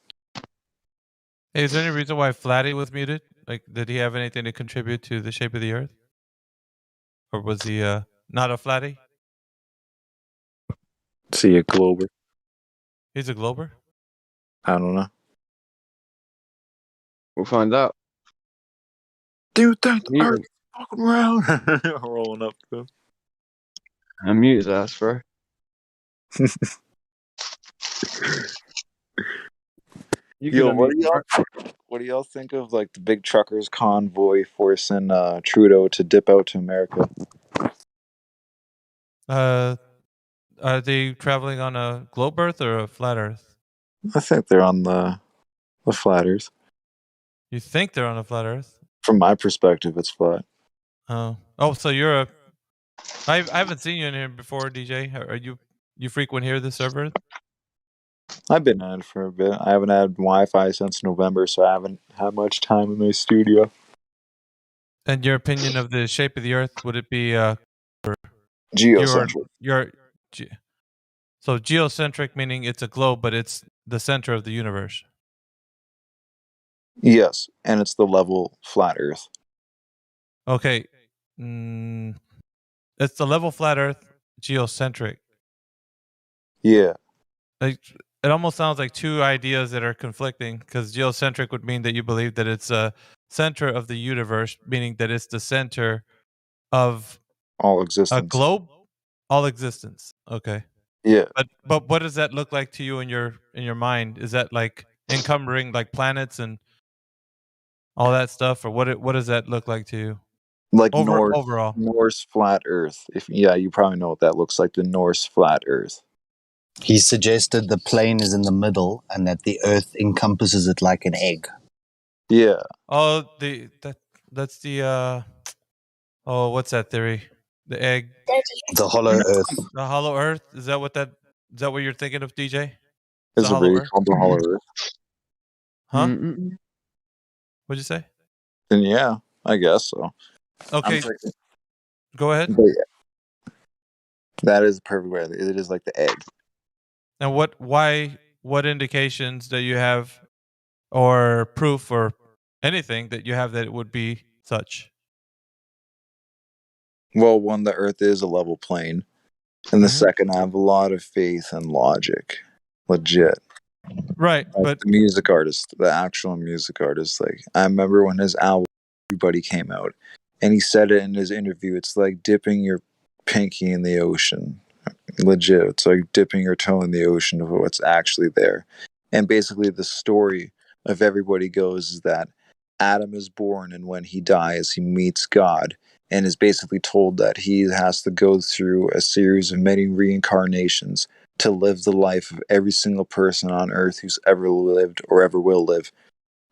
Hey, is there any reason why Flatty was muted? Like, did he have anything to contribute to the shape of the Earth, or was he not a Flatty? See a glober. He's a glober. I don't know. We'll find out. Do you think the Earth is fucking round? Rolling up to him. I'm mute his ass, bro. Yo, what do y'all think of like the big truckers convoy forcing Trudeau to dip out to America? Are they traveling on a globe Earth or a flat Earth? I think they're on the flat Earth. You think they're on a flat Earth? From my perspective, it's flat. Oh, so you're a. I haven't seen you in here before, DJ. Are you frequent here, the server? I've been on it for a bit. I haven't had Wi-Fi since November, so I haven't had much time in my studio. And your opinion of the shape of the Earth, would it be geocentric? So geocentric meaning it's a globe, but it's the center of the universe. Yes, and it's the level flat Earth. Okay, it's the level flat Earth, geocentric. Yeah. Like, it almost sounds like two ideas that are conflicting, because geocentric would mean that you believe that it's a center of the universe, meaning that it's the center of all existence. A globe, all existence. Okay. Yeah. But what does that look like to you in your mind? Is that like encumbering like planets and all that stuff, or what does that look like to you? Like overall Norse flat Earth. You probably know what that looks like. The Norse flat Earth. He suggested the plane is in the middle and that the Earth encompasses it like an egg. Yeah. Oh, that's the what's that theory? The egg. The hollow Earth. The hollow Earth. Is that what you're thinking of, DJ? Is it really called the hollow Earth? Huh? Mm-mm. What'd you say? Then yeah, I guess so. Okay. Go ahead. But yeah, that is the perfect way. It is like the egg. And what indications do you have, or proof, or anything that you have that it would be such? Well, one, the Earth is a level plane, and the second, I have a lot of faith and logic, legit. Right, like but the music artist, the actual music artist. Like, I remember when his album "Everybody" came out, and he said it in his interview. It's like dipping your pinky in the ocean. Legit, it's like dipping your toe in the ocean of what's actually there. And basically, the story of Everybody goes is that Adam is born, and when he dies, he meets God, and is basically told that he has to go through a series of many reincarnations to live the life of every single person on earth who's ever lived or ever will live.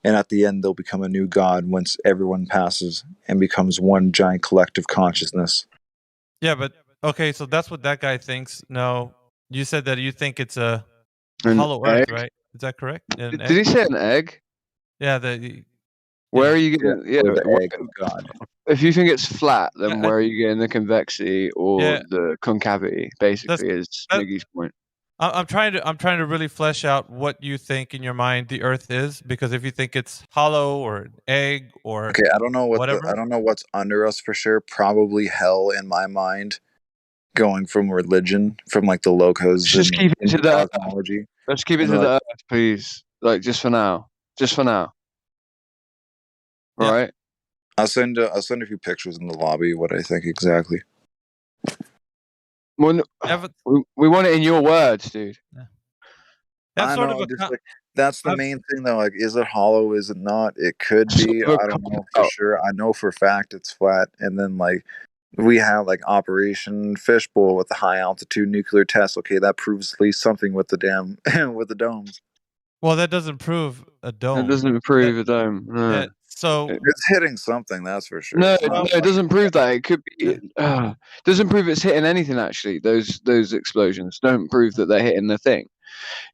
And at the end, they'll become a new God once everyone passes and becomes one giant collective consciousness. Yeah, but okay, so that's what that guy thinks. No, you said that you think it's a An hollow egg? Earth, right? Is that correct? An Did he say an egg? Yeah. Where are you getting? Yeah, or the where- egg of God. if you think it's flat, then Yeah, where are you getting the convexity or Yeah. the concavity? Basically, is that- Miggy's point. I'm trying to really flesh out what you think in your mind the Earth is, because if you think it's hollow or an egg or Okay, I don't know whatever, I don't know what's under us for sure. Probably hell in my mind, going from religion, from like the locos Just and keep it to into the. cosmology. Let's keep it And to like, the Earth, please. Like just for now. Just for now. All Yeah. right. I'll send a few pictures in the lobby what I think exactly. Well, we want it in your words, dude. Have I sort know, of a just con- like that's the I've- main thing though. Like, is it hollow? Is it not? It could be. Sort of a I don't know for cop-out. sure. I know for a fact it's flat. And then like we have like Operation Fishbowl with the high altitude nuclear test. Okay, that proves at least something with the damn with the domes. well, that doesn't prove a dome. It doesn't prove a dome. No. So It's hitting something, that's for sure. No, It's not it doesn't prove that. It could be. Doesn't prove it's hitting anything. Actually, those explosions don't prove that they're hitting the thing.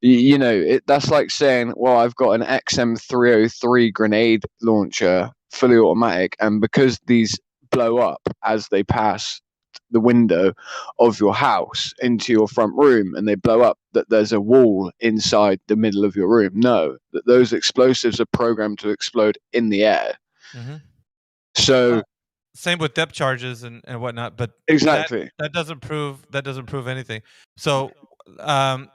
You know, that's like saying, "Well, I've got an XM303 grenade launcher, fully automatic, and because these blow up as they pass the window of your house into your front room, and they blow up, that there's a wall inside the middle of your room." No, that those explosives are programmed to explode in the air. Mhm. So same with depth charges and whatnot, but exactly. that doesn't prove anything. So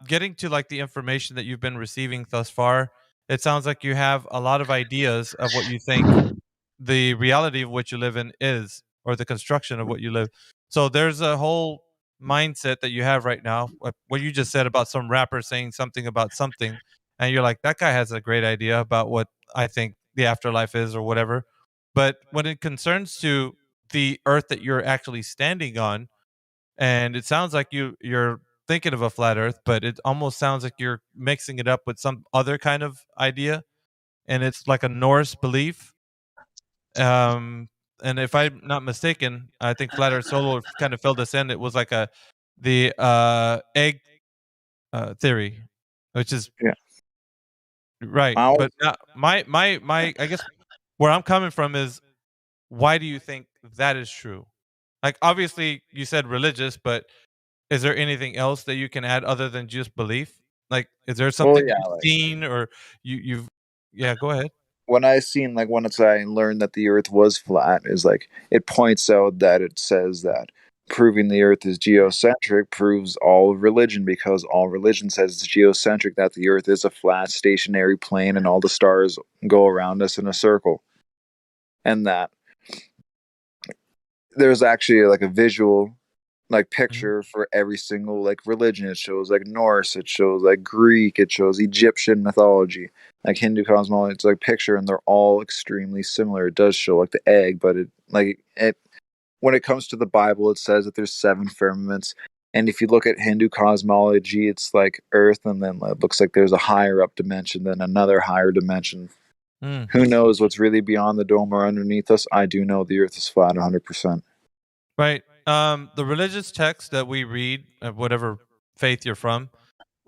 getting to like the information that you've been receiving thus far, it sounds like you have a lot of ideas of what you think the reality of what you live in is, or the construction of what you live. So there's a whole mindset that you have right now, like what you just said about some rapper saying something about something, and you're like, that guy has a great idea about what I think the afterlife is or whatever. But when it concerns to the earth that you're actually standing on, and it sounds like you're thinking of a flat earth, but it almost sounds like you're mixing it up with some other kind of idea, and it's like a Norse belief. And if I'm not mistaken, I think Flat Earth Solo kind of filled us in. It was like the egg theory, which is Yeah. right. I'll- But my I guess where I'm coming from is, why do you think that is true? Like, obviously you said religious, but is there anything else that you can add other than just belief? Like, is there Well, something yeah, you've like seen, or you've yeah, go ahead. when I seen like once I learned that the Earth was flat, is like it points out that it says that proving the Earth is geocentric proves all religion, because all religion says it's geocentric, that the Earth is a flat stationary plane and all the stars go around us in a circle, and that there's actually like a visual like picture for every single like religion. It shows like Norse, it shows like Greek, it shows Egyptian mythology, like Hindu cosmology. It's like picture, and they're all extremely similar. It does show like the egg, but it when it comes to the Bible, it says that there's 7 firmaments. And if you look at Hindu cosmology, it's like Earth, and then it looks like there's a higher up dimension, then another higher dimension. Mm. Who knows what's really beyond the dome or underneath us? I do know the Earth is flat 100%. Right. The religious text that we read, whatever faith you're from,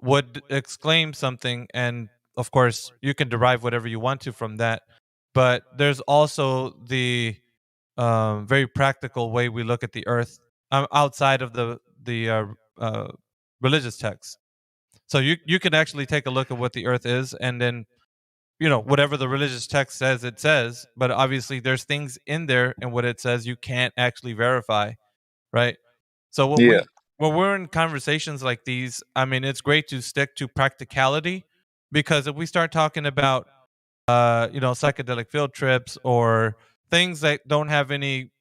would exclaim something, and of course, you can derive whatever you want to from that. But there's also the very practical way we look at the earth, outside of the religious text. So you can actually take a look at what the earth is, and then whatever the religious text says, it says. But obviously, there's things in there and what it says you can't actually verify, right? So Yeah. when we're in conversations like these, I mean, it's great to stick to practicality, because if we start talking about psychedelic field trips or things that don't have any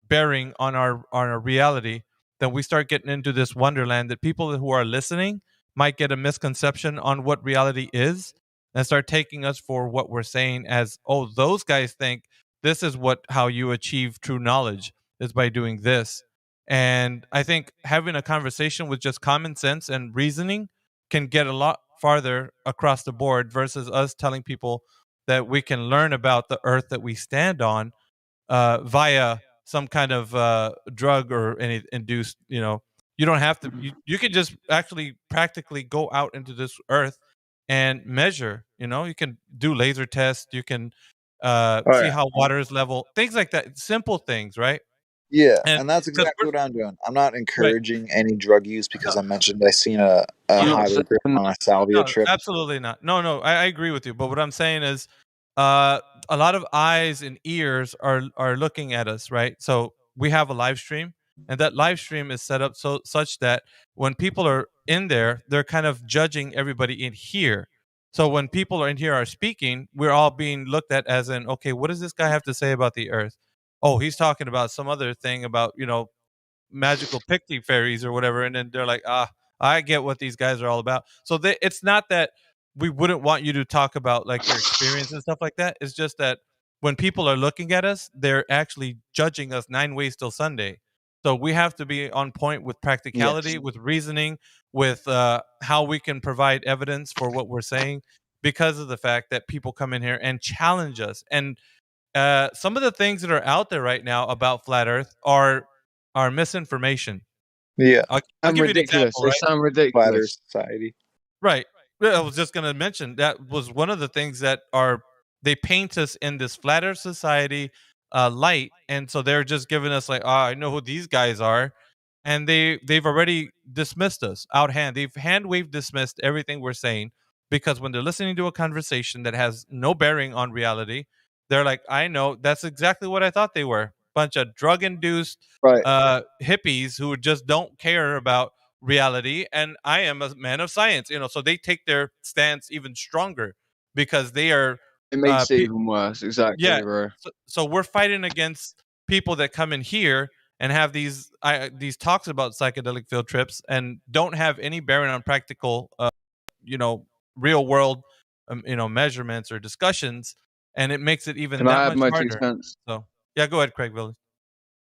bearing on our reality, then we start getting into this wonderland that people who are listening might get a misconception on what reality is, and start taking us for what we're saying as, oh, those guys think this is how you achieve true knowledge, is by doing this. And I think having a conversation with just common sense and reasoning can get a lot farther across the board, versus us telling people that we can learn about the earth that we stand on via some kind of drug or any induced. You don't have to. You can just actually practically go out into this earth and measure. You can do laser tests. You can Oh see yeah, how water is level, things like that, simple things, right? yeah, And and that's because exactly what I'm doing. I'm not right, encouraging any drug use because I mentioned I seen a I'm not highway grip saying on a salvia no, trip. absolutely not. No, no, I agree with you. But what I'm saying is, a lot of eyes and ears are looking at us, right? So we have a live stream, and that live stream is set up so such that when people are in there, they're kind of judging everybody in here. So when people are in here are speaking, we're all being looked at as in, okay, what does this guy have to say about the Earth? Oh, he's talking about some other thing about magical pixie fairies or whatever, and then they're like, I get what these guys are all about. So it's not that we wouldn't want you to talk about like your experience and stuff like that. It's just that when people are looking at us, they're actually judging us 9 ways till Sunday. So we have to be on point with yes. practicality, with reasoning, with how we can provide evidence for what we're saying, because of the fact that people come in here and challenge us. And some of the things that are out there right now about flat Earth are misinformation. Yeah, I'll And give you an ridiculous. example, They right? sound flat Earth ridiculous. society. Right. Yeah, I was just going to mention that was one of the things that are they paint us in this flat Earth society light, and so they're just giving us like, I know who these guys are, and they've already dismissed us out hand. They've hand wave dismissed everything we're saying because when they're listening to a conversation that has no bearing on reality, they're like, I know that's exactly what I thought they were. Bunch of drug induced Right. hippies who just don't care about reality, and I am a man of science, so they take their stance even stronger because they are It uh makes it pe- even worse. Exactly, yeah, bro. so we're fighting against people that come in here and have these talks about psychedelic field trips and don't have any bearing on practical you know real world measurements or discussions, and it makes it even Can that I add much my two harder. cents? So yeah, go ahead, Craig Willis.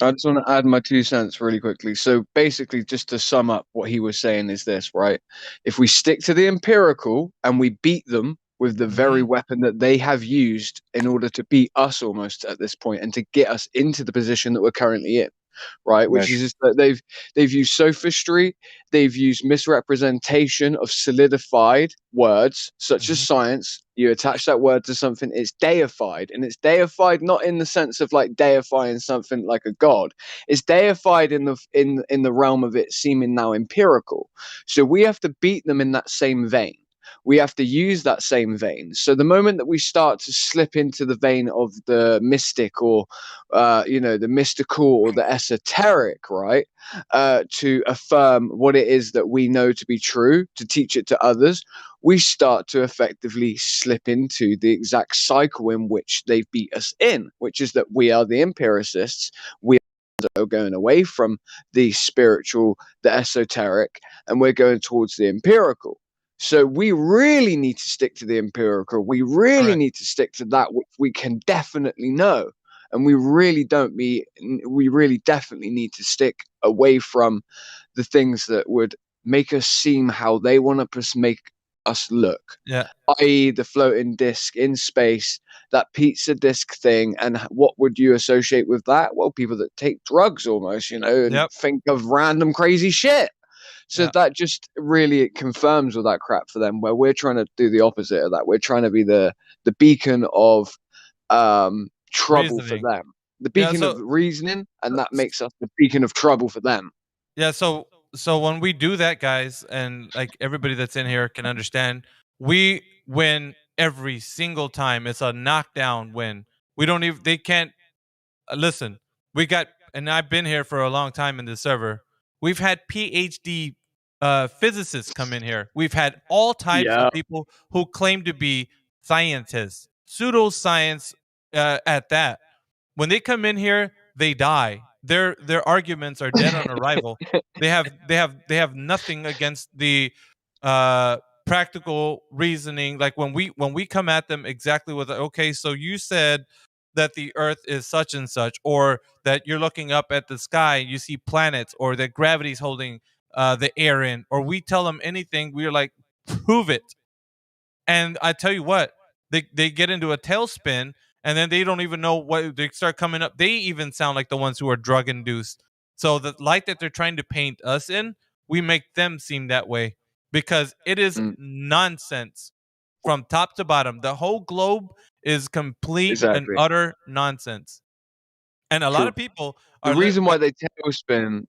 I just want to add my 2 cents really quickly. So basically, just to sum up what he was saying is this, right? If we stick to the empirical and we beat them with the very Hmm. weapon that they have used in order to beat us almost at this point and to get us into the position that we're currently in, right? Which is Measure. just that they've used sophistry, they've used misrepresentation of solidified words such as Hmm. science. You attach that word to something, it's deified, and it's deified not in the sense of like deifying something like a god. It's deified in the realm of it seeming now empirical. So we have to beat them in that same vein. We have to use that same vein. So the moment that we start to slip into the vein of the mystic or the mystical or the esoteric, right? To affirm what it is that we know to be true, to teach it to others, we start to effectively slip into the exact cycle in which they beat us in, which is that we are the empiricists. We are going away from the spiritual, the esoteric, and we're going towards the empirical. So we really need to stick to the empirical. We really Correct. need to stick to that which we can definitely know. And we really definitely need to stick away from the things that would make us seem how they want to make us look, Yeah. i.e., the floating disc in space, that pizza disc thing. And what would you associate with that? Well, people that take drugs almost, and Yep. think of random crazy shit. So Yeah. that just really it confirms all that crap for them, where we're trying to do the opposite of that. We're trying to be the beacon of trouble for Reasoning. them, the Yeah. beacon of So reasoning, and that makes us the beacon of trouble for them. yeah, so when we do that, guys, and like everybody that's in here can understand, we win every single time. It's a knockdown win. We don't even they can't listen. We got and I've been here for a long time in this server. We've had PhD physicists come in here. We've had all types Yeah. of people who claim to be scientists, pseudoscience at that. When they come in here, they die. Their arguments are dead on arrival. They have nothing against the uh practical reasoning. Like when we come at them exactly with okay, so you said that the earth is such and such, or that you're looking up at the sky, you see planets, or that gravity's holding the air in, or we tell them anything, we're like, prove it. And I tell you what, they get into a tailspin, and then they don't even know what they start coming up. They even sound like the ones who are drug induced. So the light that they're trying to paint us in, we make them seem that way because it is Mm. nonsense from top to bottom. The whole globe is complete and Exactly. utter nonsense. And a lot of people The are reason why they tailspin.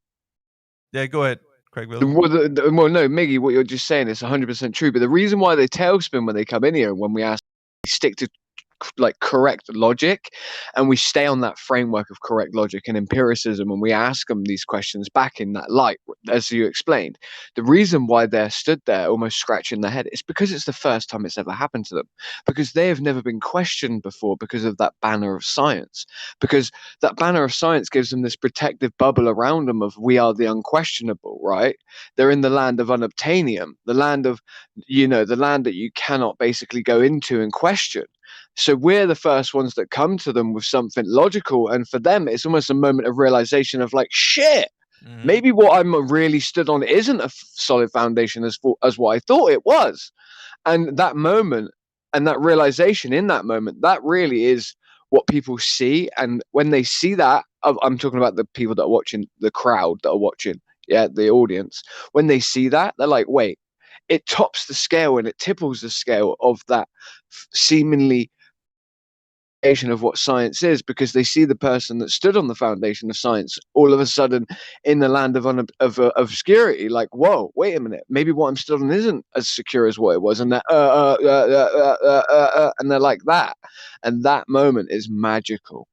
Yeah, go ahead, Craig The, Willen. well, well, no, Miggy, what you're just saying is 100% true. But the reason why they tailspin when they come in here, when we ask, stick to like correct logic, and we stay on that framework of correct logic and empiricism, and we ask them these questions back in that light, as you explained. The reason why they're stood there almost scratching their head is because it's the first time it's ever happened to them, because they have never been questioned before because of that banner of science, because that banner of science gives them this protective bubble around them of we are the unquestionable, right? They're in the land of unobtainium, the land of, the land that you cannot basically go into and question. So we're the first ones that come to them with something logical, and for them it's almost a moment of realization of like, shit, maybe what I'm really stood on isn't a solid foundation as what I thought it was. And that moment and that realization in that moment, that really is what people see. And when they see that, I'm talking about the people that are watching, the crowd that are watching, the audience, when they see that, they're like, wait, it tops the scale and it tipples the scale of that seemingly of what science is, because they see the person that stood on the foundation of science all of a sudden in the land of obscurity, like, whoa, wait a minute, maybe what I'm stood on isn't as secure as what it was, and they're and they're like that, and that moment is magical.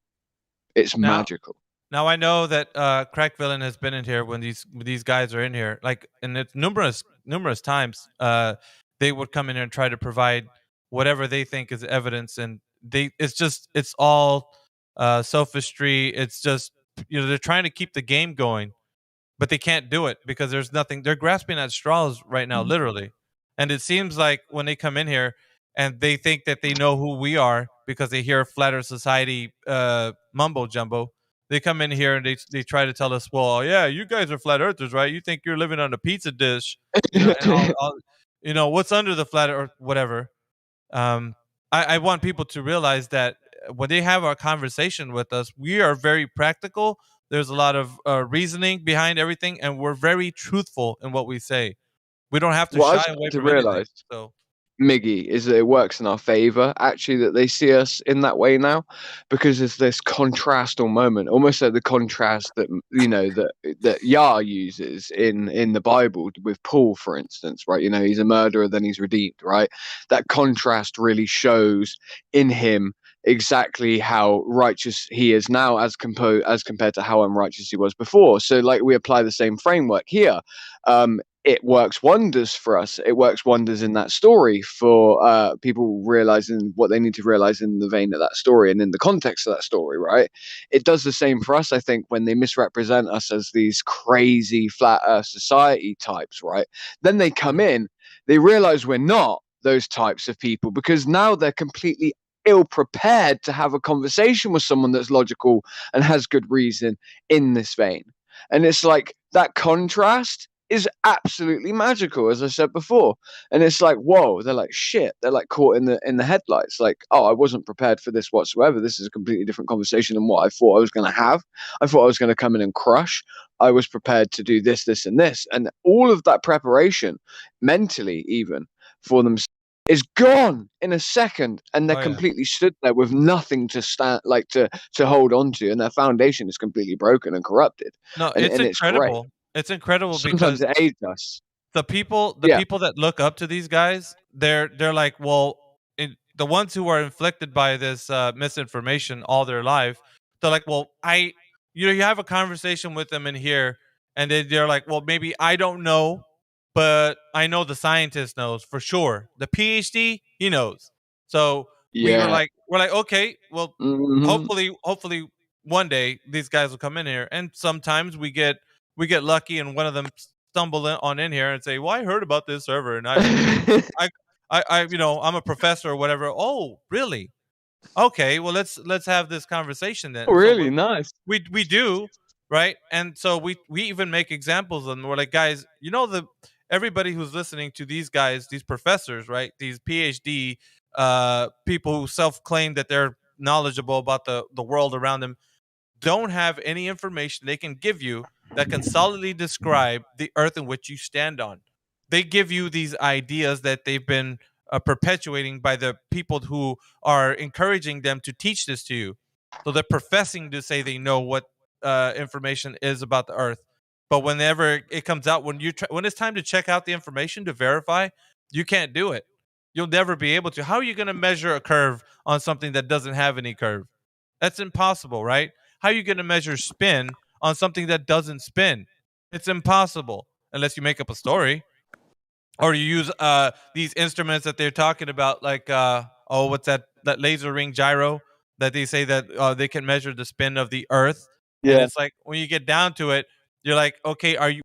It's magical. Now I know that Crack Villain has been in here when these guys are in here, like, and it's numerous times. They would come in here and try to provide whatever they think is evidence, and it's all sophistry. It's just they're trying to keep the game going, but they can't do it because there's nothing. They're grasping at straws right now, literally. And it seems like when they come in here and they think that they know who we are because they hear Flat Earth Society mumbo jumbo, they come in here and they try to tell us, well, yeah, you guys are flat earthers, right? You think you're living on a pizza dish, and all, what's under the flat earth, whatever. I want people to realize that when they have our conversation with us, we are very practical. There's a lot of reasoning behind everything, and we're very truthful in what we say. We don't have to What I've shy away started to from anything. realize, So Miggy, is that it works in our favor, actually, that they see us in that way now, because there's this contrastal moment, almost like the contrast that that Yah uses in the Bible with Paul, for instance, right? He's a murderer, then he's redeemed, right? That contrast really shows in him exactly how righteous he is now as compared to how unrighteous he was before. So, like, we apply the same framework here. It works wonders for us. It works wonders in that story for people realizing what they need to realize in the vein of that story and in the context of that story, right? It does the same for us, I think, when they misrepresent us as these crazy flat earth society types, right? Then they come in, they realize we're not those types of people, because now they're completely ill prepared to have a conversation with someone that's logical and has good reason in this vein. And it's like that contrast is absolutely magical, as I said before. And it's like, whoa, they're like, shit, they're like caught in the headlights. Like, oh, I wasn't prepared for this whatsoever. This is a completely different conversation than what I thought I was going to have. I thought I was going to come in and crush. I was prepared to do this, this, and this. And all of that preparation, mentally even, for them is gone in a second, and they're completely stood there with nothing to stand, like to hold on to, and their foundation is completely broken and corrupted. no, and it's it's great. incredible. It's incredible Sometimes because it aids us. the people Yeah. that look up to these guys, they're like, well, the ones who are inflicted by this misinformation all their life, they're like, well, you have a conversation with them in here, and they're like, well, maybe I don't know, but I know the scientist knows for sure. The PhD, he knows. So Yeah. we're like, okay, well, Mhm. hopefully one day these guys will come in here, and sometimes we get lucky, and one of them stumble on in here and say, well, I heard about this server, and I'm a professor or whatever. Oh, really? Okay, well, let's have this conversation then. Oh, So really? Nice. we do, right? And so we even make examples, and we're like, guys, everybody who's listening to these guys, these professors, right? These PhD people who self-claim that they're knowledgeable about the world around them, don't have any information they can give you that can solidly describe the earth in which you stand on. They give you these ideas that they've been perpetuating by the people who are encouraging them to teach this to you. So they're professing to say they know what information is about the Earth, but whenever it comes out, when it's time to check out the information to verify, you can't do it. You'll never be able to. How are you going to measure a curve on something that doesn't have any curve? That's impossible, right? How are you going to measure spin on something that doesn't spin? It's impossible unless you make up a story or you use these instruments that they're talking about, like what's that laser ring gyro that they say that they can measure the spin of the Earth, and Yeah. it's like when you get down to it, you're like, okay, are you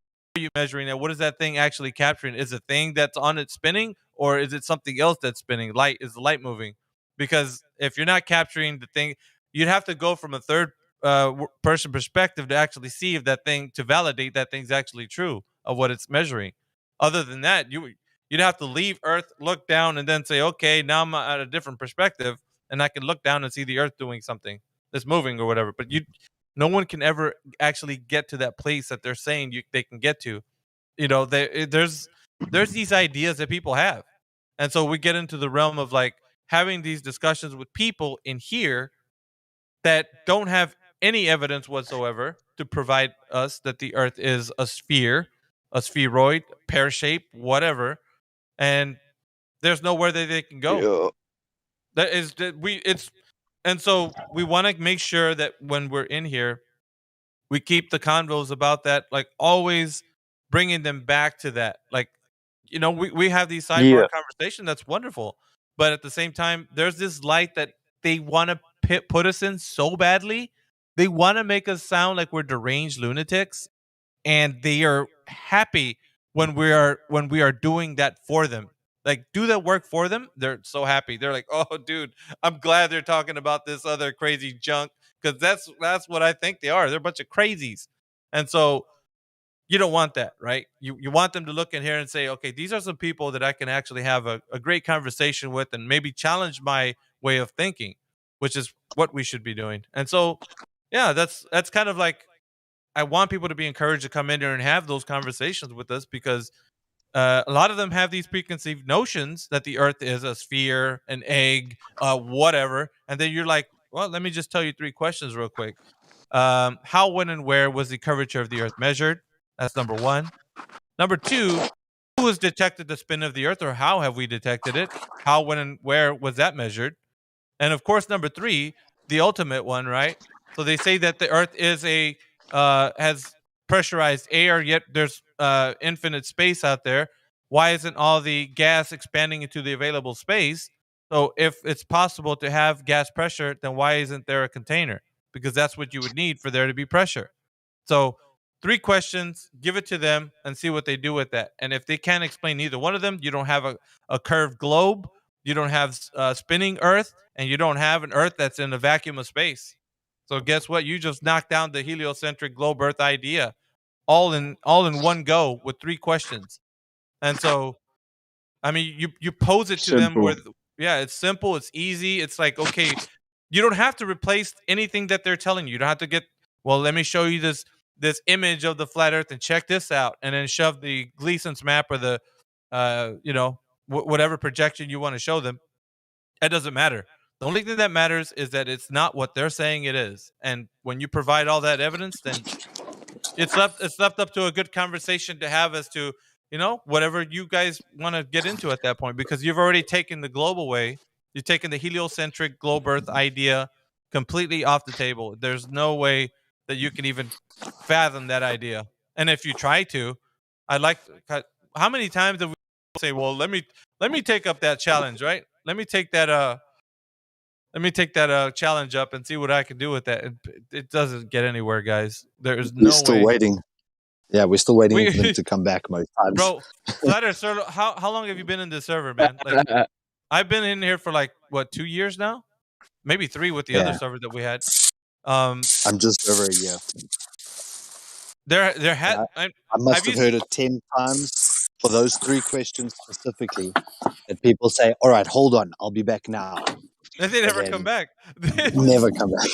measuring that? What is that thing actually capturing? Is it a thing that's on it spinning, or is it something else that's spinning? Is the light moving? Because if you're not capturing the thing, you'd have to go from a third person perspective to actually see if that thing, to validate that thing's actually true of what it's measuring. Other than that, you'd have to leave Earth, look down, and then say, okay, now I'm at a different perspective, and I can look down and see the Earth doing something that's moving or whatever. But no one can ever actually get to that place that they're saying they can get to. There's these ideas that people have, and so we get into the realm of like having these discussions with people in here that don't have any evidence whatsoever to provide us that the Earth is a sphere, a spheroid, pear shape, whatever, and there's nowhere that they can go. Yeah. That is that we it's and so we want to make sure that when we're in here, we keep the convos about that, like always bringing them back to that. Like, we have these sidebar Yeah. conversation. That's wonderful. But at the same time, there's this light that they want to put us in so badly. They want to make us sound like we're deranged lunatics, and they are happy when we are doing that for them. Like, do that work for them. They're so happy. They're like, "Oh, dude, I'm glad they're talking about this other crazy junk because that's what I think they are. They're a bunch of crazies." And so you don't want that, right? You want them to look in here and say, okay, these are some people that I can actually have a great conversation with and maybe challenge my way of thinking, which is what we should be doing. And so, yeah, that's kind of like I want people to be encouraged to come in here and have those conversations with us because a lot of them have these preconceived notions that the Earth is a sphere, an egg, whatever, and then you're like, well, let me just tell you 3 questions real quick. How, when, and where was the curvature of the Earth measured? That's number one. Number two, who has detected the spin of the Earth, or how have we detected it? How, when, and where was that measured? And of course, number three, the ultimate one, right? So they say that the Earth has pressurized air, yet there's infinite space out there. Why isn't all the gas expanding into the available space? So if it's possible to have gas pressure, then why isn't there a container? Because that's what you would need for there to be pressure. So 3 questions, give it to them and see what they do with that. And if they can't explain either one of them, you don't have a curved globe, you don't have spinning Earth, and you don't have an Earth that's in a vacuum of space. So guess what? You just knocked down the heliocentric globe Earth idea all in one go with 3 questions. And so, I mean, you pose it to them Simple. yeah, it's simple, it's easy. It's like, okay, you don't have to replace anything that they're telling you. You don't have to get, well, let me show you this image of the flat Earth and check this out, and then shove the Gleason's map or the whatever projection you want to show them. That doesn't matter. The only thing that matters is that it's not what they're saying it is. And when you provide all that evidence, then it's left up to a good conversation to have as to whatever you guys want to get into at that point, because you've already taken the global way, you've taken the heliocentric globe Earth idea completely off the table. There's no way that you can even fathom that idea. And if you try to, I'd like to, how many times have we say, well, let me take up that challenge, right? Let me take that challenge up and see what I can do with that. It doesn't get anywhere, guys. There is We're no still way. waiting. Yeah, we're still waiting for them We, to come back most times. bro, Flatter server. How long have you been in this server, man? Like, I've been in here for like what 2 years now, maybe 3 with the other Yeah, server that we had. I'm just over a year. There And had I must have you have heard it 10 times for those 3 questions specifically that people say, all right, hold on, I'll be back now. and they And never come then back. never come back.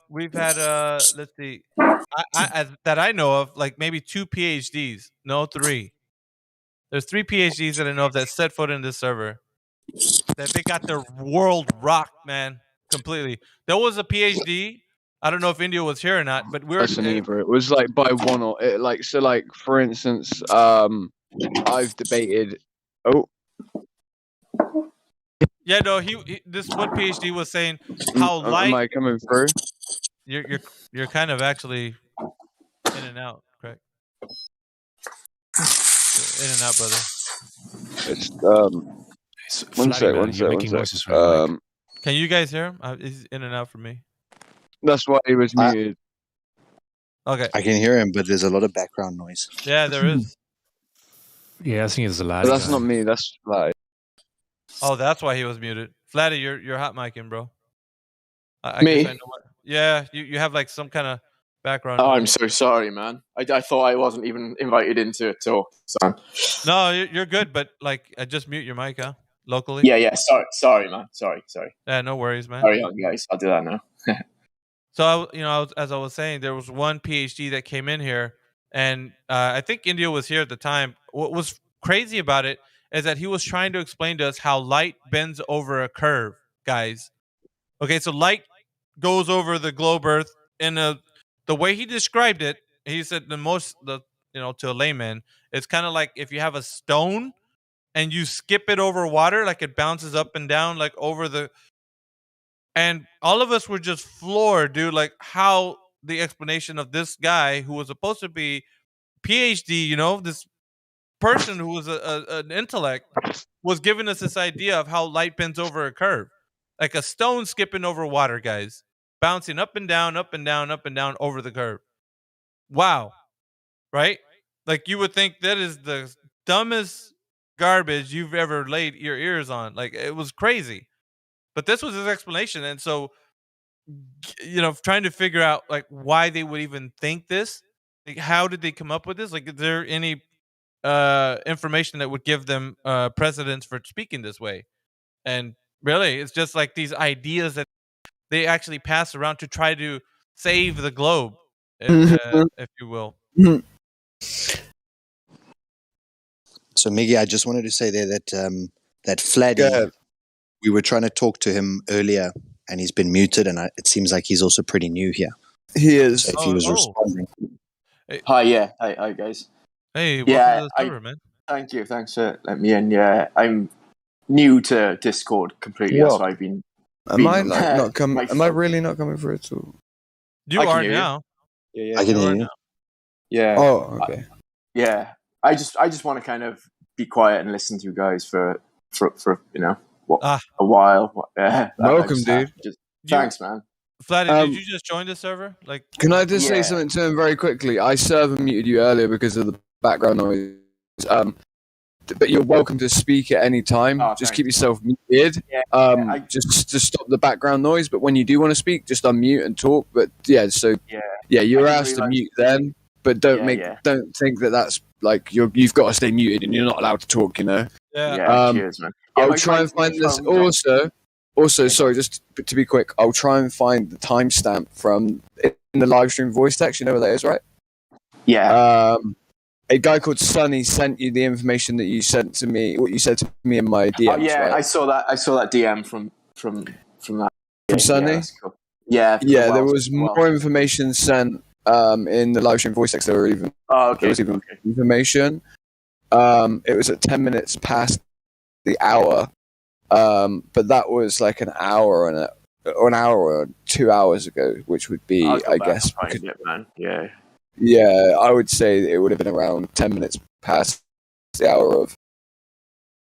We've had let's see, that I know of, like maybe 2 PhDs, no 3. There's 3 PhDs that I know of that set foot in this server. That they got their world rocked, man, completely. There was a PhD. I don't know if India was here or not, but we're Listen, either it was like by one or like so. Like for instance, I've debated. Oh, yeah, no, this one PhD was saying how am light. I coming through? You're kind of actually in and out, correct? You're in and out, brother. It's one sec. Can you guys hear him? He's in and out for me. That's why he was muted. Okay. I can hear him, but there's a lot of background noise. Yeah, there is. Yeah, I think it's a lot. But that's not me. That's Flatty. Oh, that's why he was muted. Flatty, you're hot micing, bro. I Me? guess I know what. Yeah, you have like some kind of background. Oh, I'm noise. so sorry, man. I thought I wasn't even invited into it till. So. No, you're good, but like, just mute your mic, huh? Locally. Yeah. Sorry, man. Sorry. Yeah, no worries, man. Sorry, guys. I'll do that now. So as I was saying, there was one PhD that came in here, and I think India was here at the time. What was crazy about it is that he was trying to explain to us how light bends over a curve, guys. Okay, so light goes over the globe Earth in the way he described it. He said to a layman, it's kind of like if you have a stone and you skip it over water, like it bounces up and down, like over the. And all of us were just floored, dude, like how the explanation of this guy who was supposed to be PhD, this person who was an intellect, was giving us this idea of how light bends over a curve. Like a stone skipping over water, guys. Bouncing up and down, up and down, up and down over the curve. Wow. Right? Like you would think that is the dumbest garbage you've ever laid your ears on. Like it was crazy. But this was his explanation. And so, trying to figure out like why they would even think this. Like, how did they come up with this? Like, is there any information that would give them precedence for speaking this way? And really, it's just like these ideas that they actually pass around to try to save the globe, if you will. So, Miggy, I just wanted to say there that that Fladdy, we were trying to talk to him earlier, and he's been muted, and it seems like he's also pretty new here. He is. So if he was responding. Hey. Hi, guys. Hey, welcome to the server, man. Thank you. Thanks for letting me in. Yeah, I'm new to Discord completely. What? That's why I've been. Am I like not coming? Am I really not coming through at all? You are now. Yeah, I can hear you. Yeah. Oh, okay. I just want to kind of be quiet and listen to you guys for a while. Welcome, dude. Thanks, man. Flatty, did you just join the server? Like, can I just say something to him very quickly? I server muted you earlier because of the background noise. But you're welcome to speak at any time. Just keep yourself muted. Just to stop the background noise. But when you do want to speak, just unmute and talk. But you're asked to mute then. But don't think that that's like you've got to stay muted and you're not allowed to talk. Cheers, man. I'll try and find this also. Sorry, just to be quick, I'll try and find the timestamp from in the live stream voice text. You know where that is, right? Yeah. A guy called Sonny sent you the information that you sent to me. What you said to me in my DMs. Oh, yeah, right? I saw that DM from that. From Sonny. Cool. Yeah. There was more information sent in the live stream voice text. There was even information. It was at 10 minutes past the hour. But that was like an hour or 2 hours ago, which would be, I guess. Man. Yeah. Yeah, I would say it would have been around 10 minutes past the hour of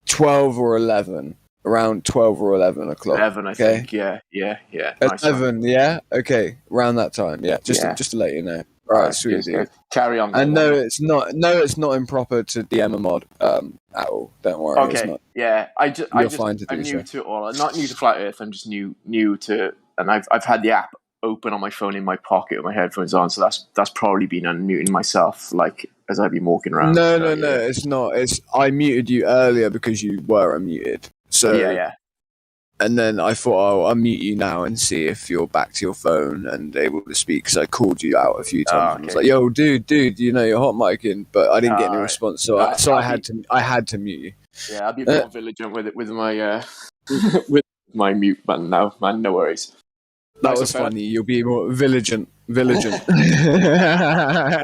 12 or 11. Around 12 or 11 o'clock. 11, I think. Yeah. 11, yeah? Okay, around that time, yeah. Just to let you know. All right, sweet. Good. Carry on. And no, it's not improper to DM a mod at all. Don't worry. Okay. It's not. Yeah, I'm new to all. I'm not new to Flat Earth. I'm just new to, and I've had the app open on my phone in my pocket with my headphones on. So that's probably been unmuting myself, like as I've been walking around. No, it's not. I muted you earlier because you were unmuted. So yeah. And then I thought, I'll unmute you now and see if you're back to your phone and able to speak, because I called you out a few times and was like, "Yo, dude, you know, you're hot micing," but I didn't get any response, so I had to mute you. Yeah, I'll be a bit more vigilant with my with my mute button now, man. No worries. That was funny. You'll be more vigilant. Hey,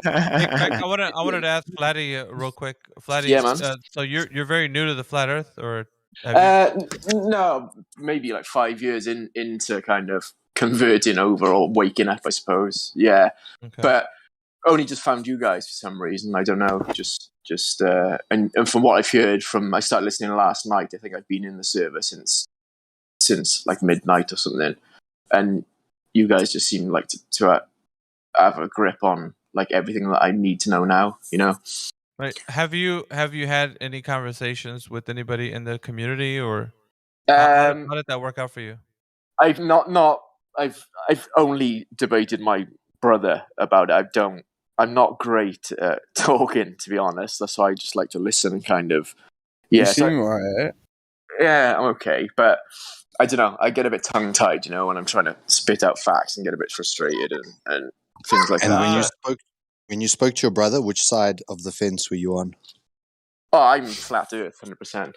Craig, I wanted to ask Flatty real quick. Flatty, Yeah, man. So you're very new to the flat Earth, or have you? No, maybe like 5 years into kind of converting over or waking up, I suppose. Yeah, Okay. but only just found you guys for some reason. I don't know. Just and from what I've heard from, I started listening last night. I think I've been in the server since like midnight or something, and you guys just seem like to have a grip on like everything that I need to know now. You know. Right. Have you had any conversations with anybody in the community, or how did that work out for you? I've I've only debated my brother about it. I'm not great at talking, to be honest. That's why I just like to listen and kind of. You Yeah, seem alright. Yeah, I'm okay, but I don't know. I get a bit tongue tied, you know, when I'm trying to spit out facts and get a bit frustrated and things like And that. when you spoke to your brother, which side of the fence were you on? Oh, I'm flat Earth, 100%,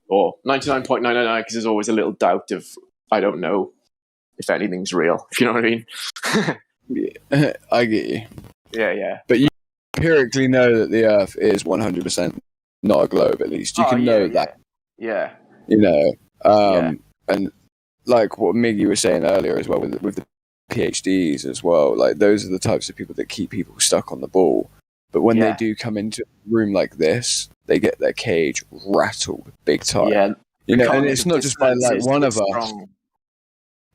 or 99.999, because there's always a little doubt of I don't know if anything's real. If you know what I mean. Yeah, I get you. Yeah. But you empirically know that the Earth is 100% not a globe. At least you can know that. Yeah. You know, and like what Miggy was saying earlier as well with the PhDs as well. Like those are the types of people that keep people stuck on the ball. But when they do come into a room like this, they get their cage rattled big time. Yeah. You know, and it's not just by like one of us.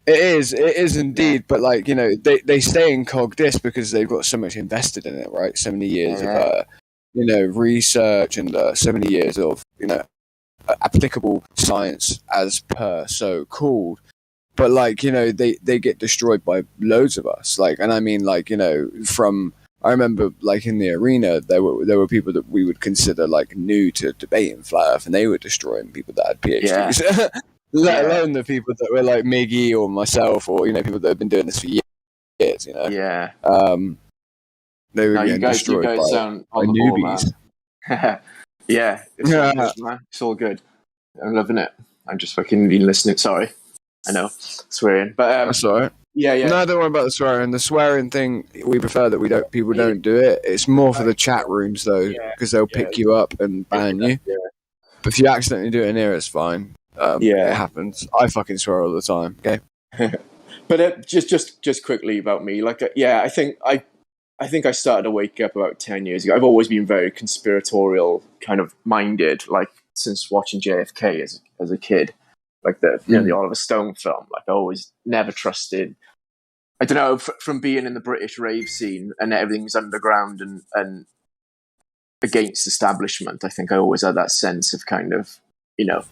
It is indeed, but like, you know, they stay in cog disc because they've got so much invested in it, right? So many years of you know, research and so many years of, you know, applicable science as per so called. But like, you know, they get destroyed by loads of us. Like, and I mean, like, you know, I remember like in the arena there were people that we would consider like new to debating flat Earth, and they were destroying people that had PhDs. Let alone the people that were like Miggy or myself, or, you know, people that have been doing this for years, you know. Yeah. They were getting destroyed you guys by sound on the newbies. ball, man. Yeah, it's all good, man. It's all good. I'm loving it. I'm just fucking been listening. Sorry, I know, swearing, but that's all right. Yeah. No, don't worry about the swearing. The swearing thing, we prefer that people don't do it. It's more for the chat rooms though, because they'll pick you up and ban you. Yeah. But if you accidentally do it in here, it's fine. It happens. I fucking swear all the time. Okay. But just quickly about me, like, I think I started to wake up about 10 years ago. I've always been very conspiratorial kind of minded, like since watching JFK as a kid, like the Oliver Stone film. Like I always never trusted. I don't know, from being in the British rave scene and everything's underground and against establishment. I think I always had that sense of kind of, you know,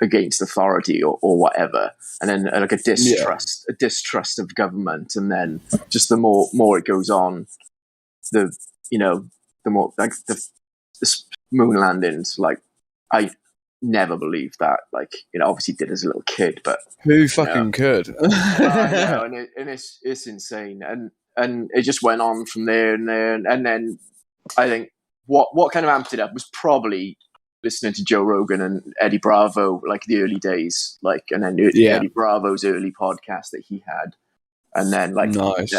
against authority or whatever, and then like a distrust of government, and then just the more it goes on, the more like the moon landings, like I never believed that, like, you know, obviously did as a little kid, but who fucking could? I know, and it's insane, and it just went on from there, and then I think what kind of amped it up was probably listening to Joe Rogan and Eddie Bravo, like the early days, like, and then Eddie Bravo's early podcast that he had, and then like nice.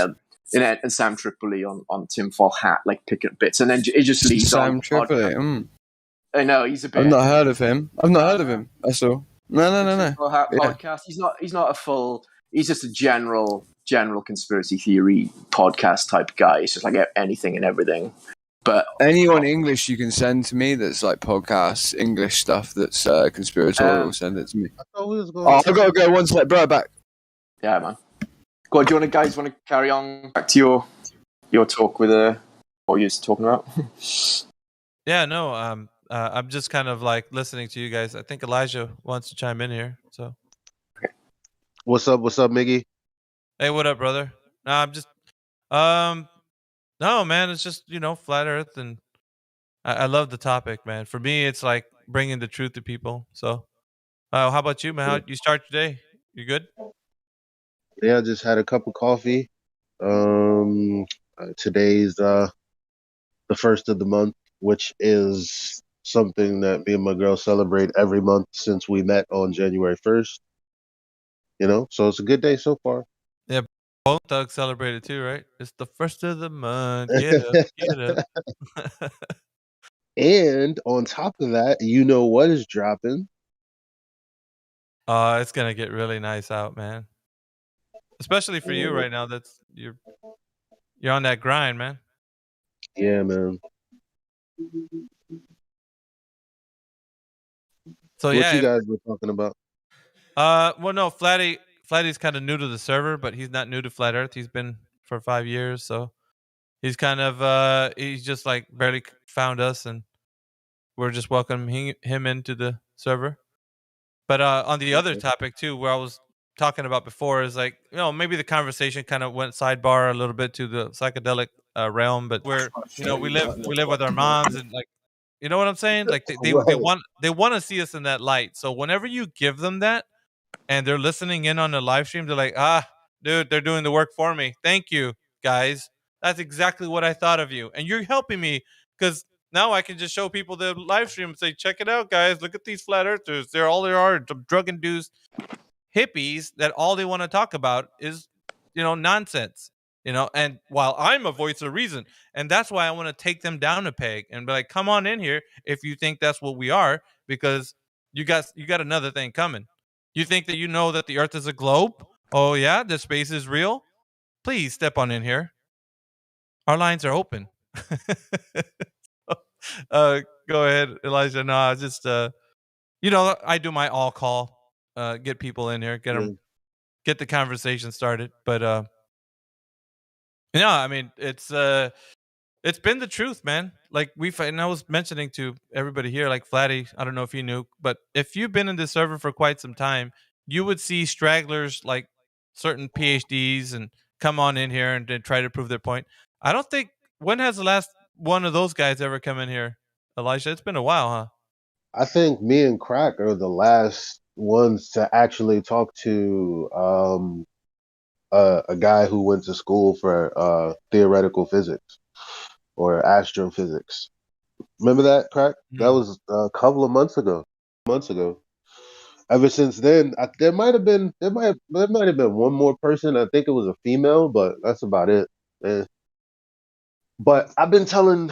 And Sam Tripoli on Tinfoil Hat, like picking up bits, and then it just leads Sam on. Tripoli. I know he's a bit. I've not heard of him. That's all. No. Tinfoil Hat podcast. He's not a full. He's just a general conspiracy theory podcast type guy. It's just like anything and everything. But anyone English you can send to me that's like podcasts, English stuff that's conspiratorial, send it to me. I've got to go one sec, bro. Back. Yeah, man. Go on, do you guys want to carry on back to your talk with what you were talking about? Yeah, no. I'm just kind of like listening to you guys. I think Elijah wants to chime in here. So. Okay. What's up, Miggy? Hey, what up, brother? No, I'm just no, man, it's just, you know, flat Earth, and I love the topic, man. For me, it's like bringing the truth to people. So How about you, man? How you start today? You good? Yeah, I just had a cup of coffee. Today's the first of the month, which is something that me and my girl celebrate every month since we met on January 1st. So it's a good day so far. Yeah, both thugs celebrated too, right? It's the first of the month. Get up, get up. And on top of that, you know what is dropping? It's gonna get really nice out, man. Especially for you right now. That's you're on that grind, man. Yeah, man. So What you yeah, guys were talking about? well, no, Flatty's kind of new to the server, but he's not new to Flat Earth. He's been for 5 years, so he's kind of he's just like barely found us, and we're just welcoming him into the server. But on the other topic too, where I was talking about before, is like maybe the conversation kind of went sidebar a little bit to the psychedelic realm, but where we live with our moms and like you know what I'm saying? Like Right. they want to see us in that light. So whenever you give them that and they're listening in on the live stream, they're like, dude, they're doing the work for me. Thank you, guys. That's exactly what I thought of you. And you're helping me because now I can just show people the live stream and say, check it out, guys. Look at these flat earthers. They're all they are drug induced hippies that all they want to talk about is, nonsense. And while I'm a voice of reason, and that's why I want to take them down a peg and be like, come on in here if you think that's what we are, because you got another thing coming. You think that you know that the earth is a globe? Oh yeah, the space is real? Please step on in here. Our lines are open. Go ahead, Elijah. No, I just I do my all call, get people in here, Yeah. get the conversation started. But I mean, it's been the truth, man. Like and I was mentioning to everybody here, like Flatty, I don't know if you knew, but if you've been in this server for quite some time, you would see stragglers like certain PhDs and come on in here and then try to prove their point. I don't think when has the last one of those guys ever come in here, Elisha? It's been a while, huh? I think me and Crack are the last ones to actually talk to a guy who went to school for theoretical physics or astrophysics. Remember that, Crack? That was a couple of months ago. Ever since then, there might have been one more person. I think it was a female, but that's about it. Eh. But I've been telling,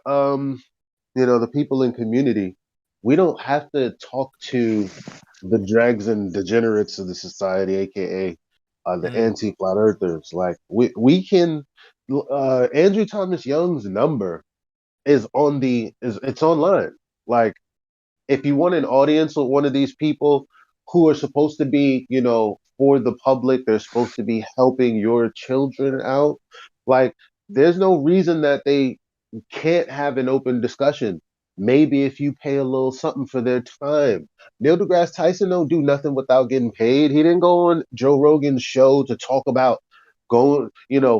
the people in community, we don't have to talk to the dregs and degenerates of the society, aka the anti-flat earthers. Like we can. Andrew Thomas Young's number is it's online. Like if you want an audience with one of these people who are supposed to be, for the public, they're supposed to be helping your children out. Like, there's no reason that they can't have an open discussion. Maybe if you pay a little something for their time. Neil deGrasse Tyson don't do nothing without getting paid. He didn't go on Joe Rogan's show to talk about going,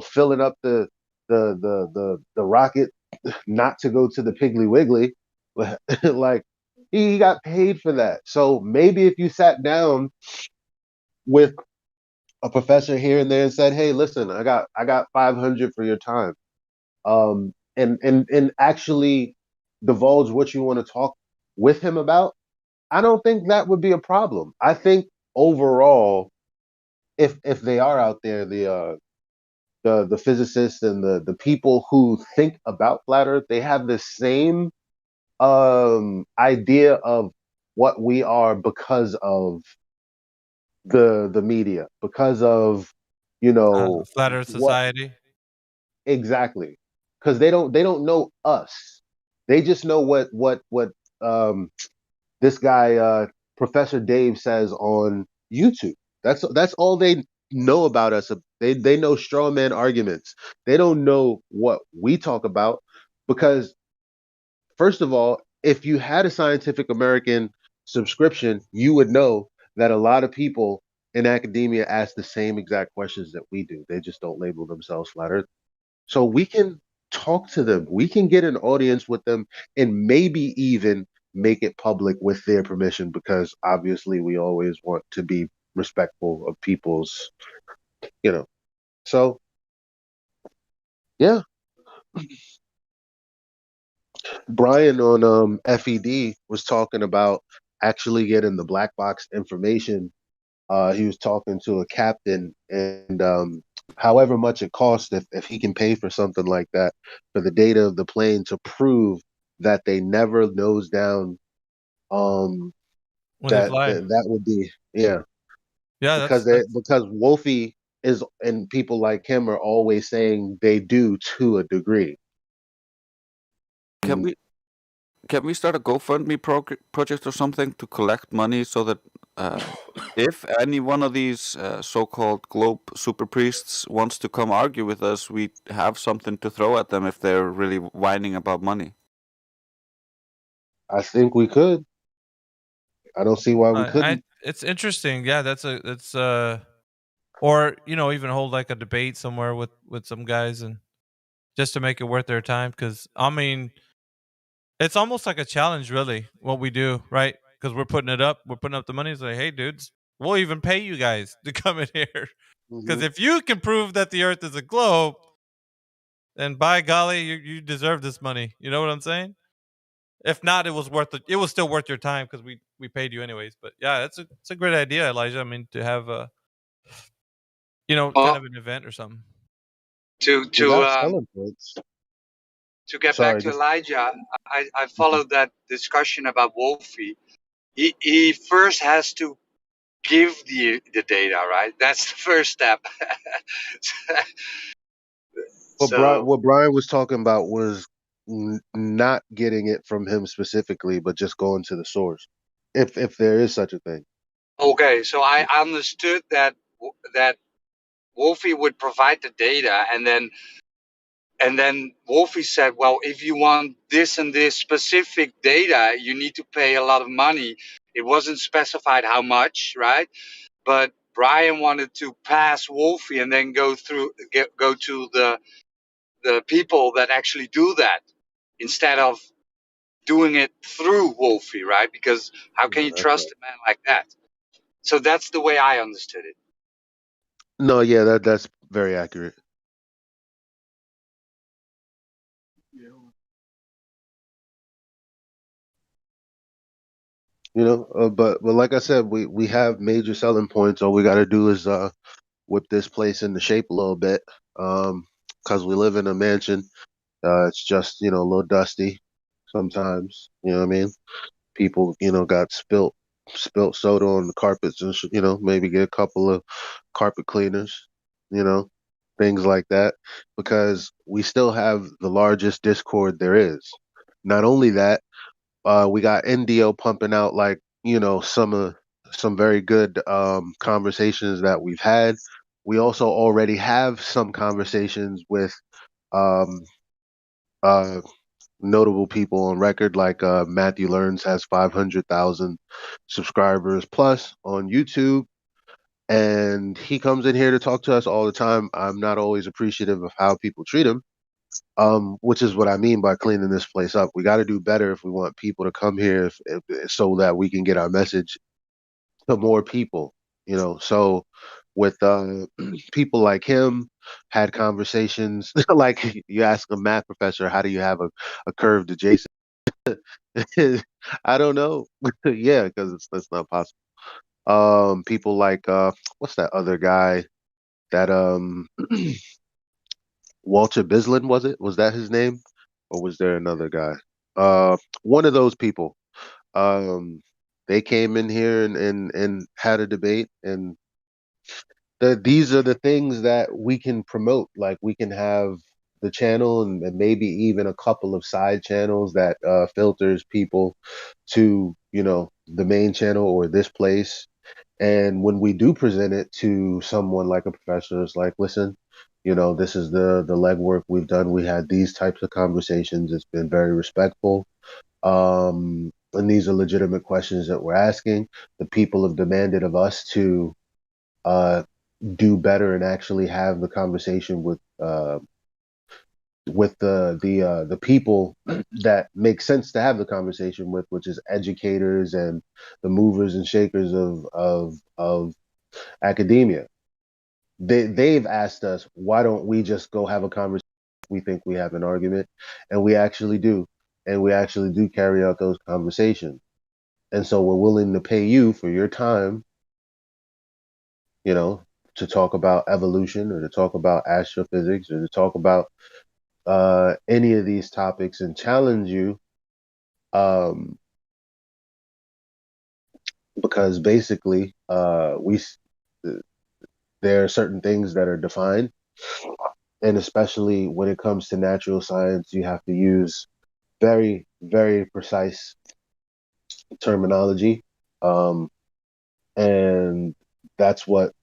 filling up the rocket not to go to the Piggly Wiggly. Like he got paid for that. So maybe if you sat down with a professor here and there and said, "Hey, listen, I got 500 for your time," and actually divulge what you want to talk with him about, I don't think that would be a problem. I think overall, if they are out there, the physicists and the people who think about flat Earth, they have the same idea of what we are because of the media, because of Flat Earth what Society. exactly, because they don't know us. They just know what um this guy Professor Dave says on YouTube. That's all they know about us. They know straw man arguments. They don't know what we talk about because first of all, if you had a Scientific American subscription, you would know that a lot of people in academia ask the same exact questions that we do. They just don't label themselves flat earth. So we can talk to them. We can get an audience with them and maybe even make it public with their permission, because obviously we always want to be respectful of people's, so yeah. Brian on FED was talking about actually getting the black box information. He was talking to a captain, and however much it costs, if he can pay for something like that, for the data of the plane to prove that they never nose down, when they that fly. that would be, yeah, Yeah, because Wolfie is, and people like him are always saying they do to a degree. Can we start a GoFundMe project or something to collect money so that if any one of these so-called globe super priests wants to come argue with us, we have something to throw at them if they're really whining about money? I think we could. I don't see why we couldn't. It's interesting. Yeah, that's or even hold like a debate somewhere with some guys, and just to make it worth their time. Because I mean, it's almost like a challenge, really, what we do, right? Because we're putting up the money. It's like, hey, dudes, we'll even pay you guys to come in here. Because if you can prove that the Earth is a globe, then by golly, you deserve this money. You know what I'm saying? If not, it was worth it. It was still worth your time because we paid you anyways. But yeah, it's a great idea, Elijah. I mean, to have a kind of an event or something. To get back to Elijah, I followed that discussion about Wolfie. He first has to give the data, right? That's the first step. What Brian was talking about was not getting it from him specifically, but just going to the source, if there is such a thing. Okay, so I understood that Wolfie would provide the data, and then Wolfie said, well, if you want this and this specific data, you need to pay a lot of money. It wasn't specified how much, right? But Brian wanted to pass Wolfie and then go to the people that actually do that, instead of doing it through Wolfie, right? Because how can you trust a man like that? So that's the way I understood it. No, yeah, that's very accurate. But like I said, we have major selling points. All we got to do is whip this place into shape a little bit. Because we live in a mansion. It's just a little dusty sometimes. You know what I mean? People got spilt soda on the carpets, and maybe get a couple of carpet cleaners. Things like that, because we still have the largest Discord there is. Not only that, we got NDO pumping out like some very good conversations that we've had. We also already have some conversations with um, uh, notable people on record, like Matthew Learns has 500,000 subscribers plus on YouTube, and he comes in here to talk to us all the time. I'm not always appreciative of how people treat him, which is what I mean by cleaning this place up. We got to do better if we want people to come here, so that we can get our message to more people. So with people like him, had conversations like you ask a math professor, how do you have a curved adjacent? I don't know. Yeah, because that's not possible. People like what's that other guy that Walter Bislin, was it? Was that his name? Or was there another guy? One of those people. They came in here and had a debate, and these are the things that we can promote. Like, we can have the channel, and maybe even a couple of side channels that filters people to the main channel or this place. And when we do present it to someone like a professor, it's like, listen, this is the legwork we've done. We had these types of conversations. It's been very respectful. And these are legitimate questions that we're asking. The people have demanded of us to do better and actually have the conversation with with the people that make sense to have the conversation with, which is educators and the movers and shakers of academia. They've asked us, why don't we just go have a conversation if we think we have an argument, and we actually do, and we actually do carry out those conversations. And so we're willing to pay you for your time, you know, to talk about evolution or to talk about astrophysics or to talk about any of these topics and challenge you, um, because basically there are certain things that are defined, and especially when it comes to natural science, you have to use very, very precise terminology, um, and that's what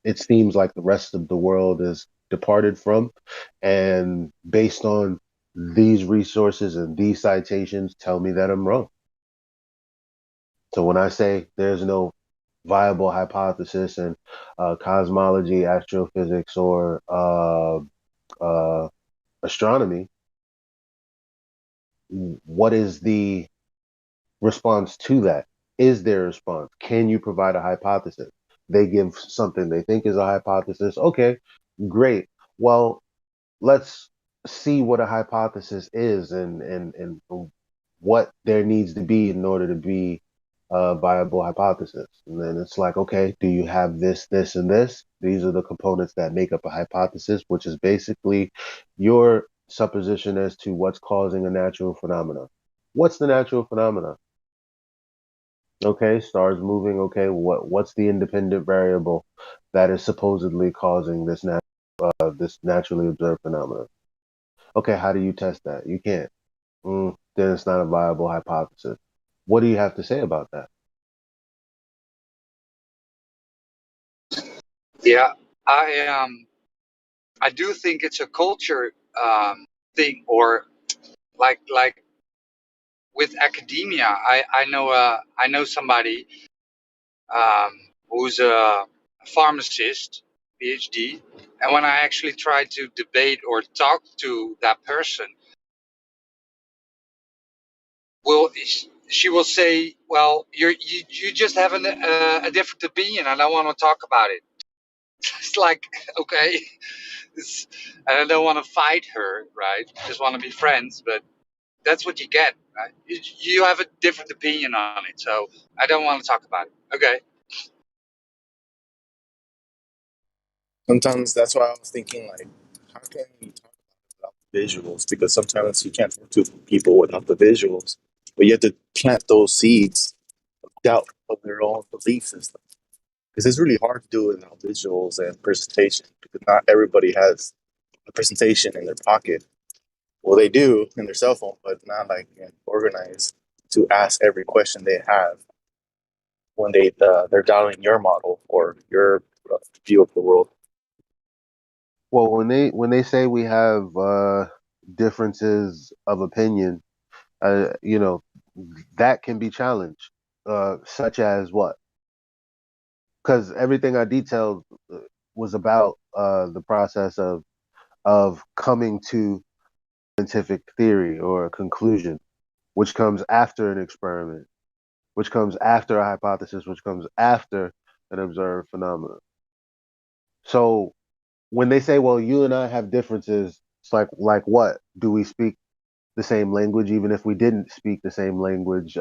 it seems like the rest of the world is departed from. And based on these resources and these citations, tell me that I'm wrong. So when I say there's no viable hypothesis in cosmology, astrophysics, or astronomy, what is the response to that? Is there a response? Can you provide a hypothesis? They give something they think is a hypothesis. Okay, great. Well, let's see what a hypothesis is and what there needs to be in order to be a viable hypothesis. And then it's like, okay, do you have this, this, and this? These are the components that make up a hypothesis, which is basically your supposition as to what's causing a natural phenomenon. What's the natural phenomenon? Okay, stars moving. Okay, what's the independent variable that is supposedly causing this naturally observed phenomenon? Okay, how do you test that? You can't. Then it's not a viable hypothesis. What do you have to say about that? Yeah, I do think it's a culture thing, or like with academia. I know somebody who's a pharmacist, PhD, and when I actually try to debate or talk to that person, will she will say, "Well, you just have a different opinion, and I want to talk about it." It's like, okay, and I don't want to fight her, right? Just want to be friends, but that's what you get, right? You have a different opinion on it, so I don't want to talk about it. Okay. Sometimes that's why I was thinking, like, how can you talk about visuals? Because sometimes you can't talk to people without the visuals, but you have to plant those seeds of doubt of their own belief system. Because it's really hard to do it without visuals and presentation, because not everybody has a presentation in their pocket. Well, they do in their cell phone, but not like organized to ask every question they have when they're doubting your model or your view of the world. Well, when they say we have differences of opinion, you know, that can be challenged, such as what? Because everything I detailed was about the process of coming to scientific theory or a conclusion, which comes after an experiment, which comes after a hypothesis, which comes after an observed phenomenon. So when they say, "Well, you and I have differences," it's like what? Do we speak the same language? Even if we didn't speak the same language,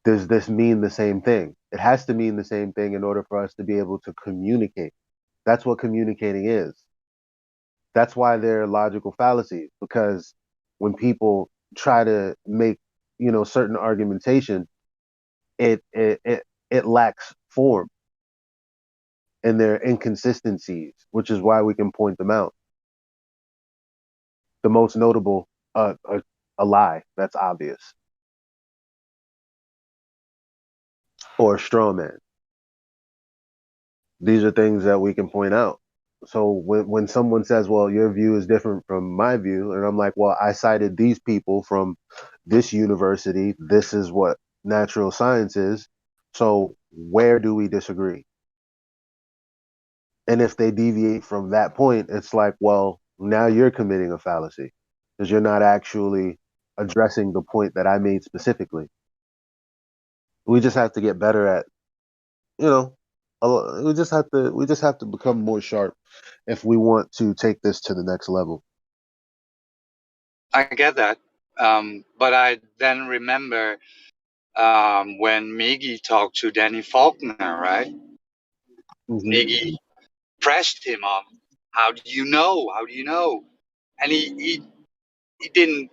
does this mean the same thing? It has to mean the same thing in order for us to be able to communicate. That's what communicating is. That's why they're logical fallacies, because when people try to make, certain argumentation, it lacks form, and there are inconsistencies, which is why we can point them out. The most notable, a lie that's obvious, or a straw man. These are things that we can point out. So when someone says, "Well, your view is different from my view," and I'm like, "Well, I cited these people from this university. This is what natural science is. So where do we disagree?" And if they deviate from that point, it's like, well, now you're committing a fallacy because you're not actually addressing the point that I made specifically. We just have to get better at, you know, we just have to become more sharp if we want to take this to the next level. I get that. But I then remember when Miggy talked to Danny Faulkner, right? Miggy pressed him on, how do you know? How do you know? And he didn't,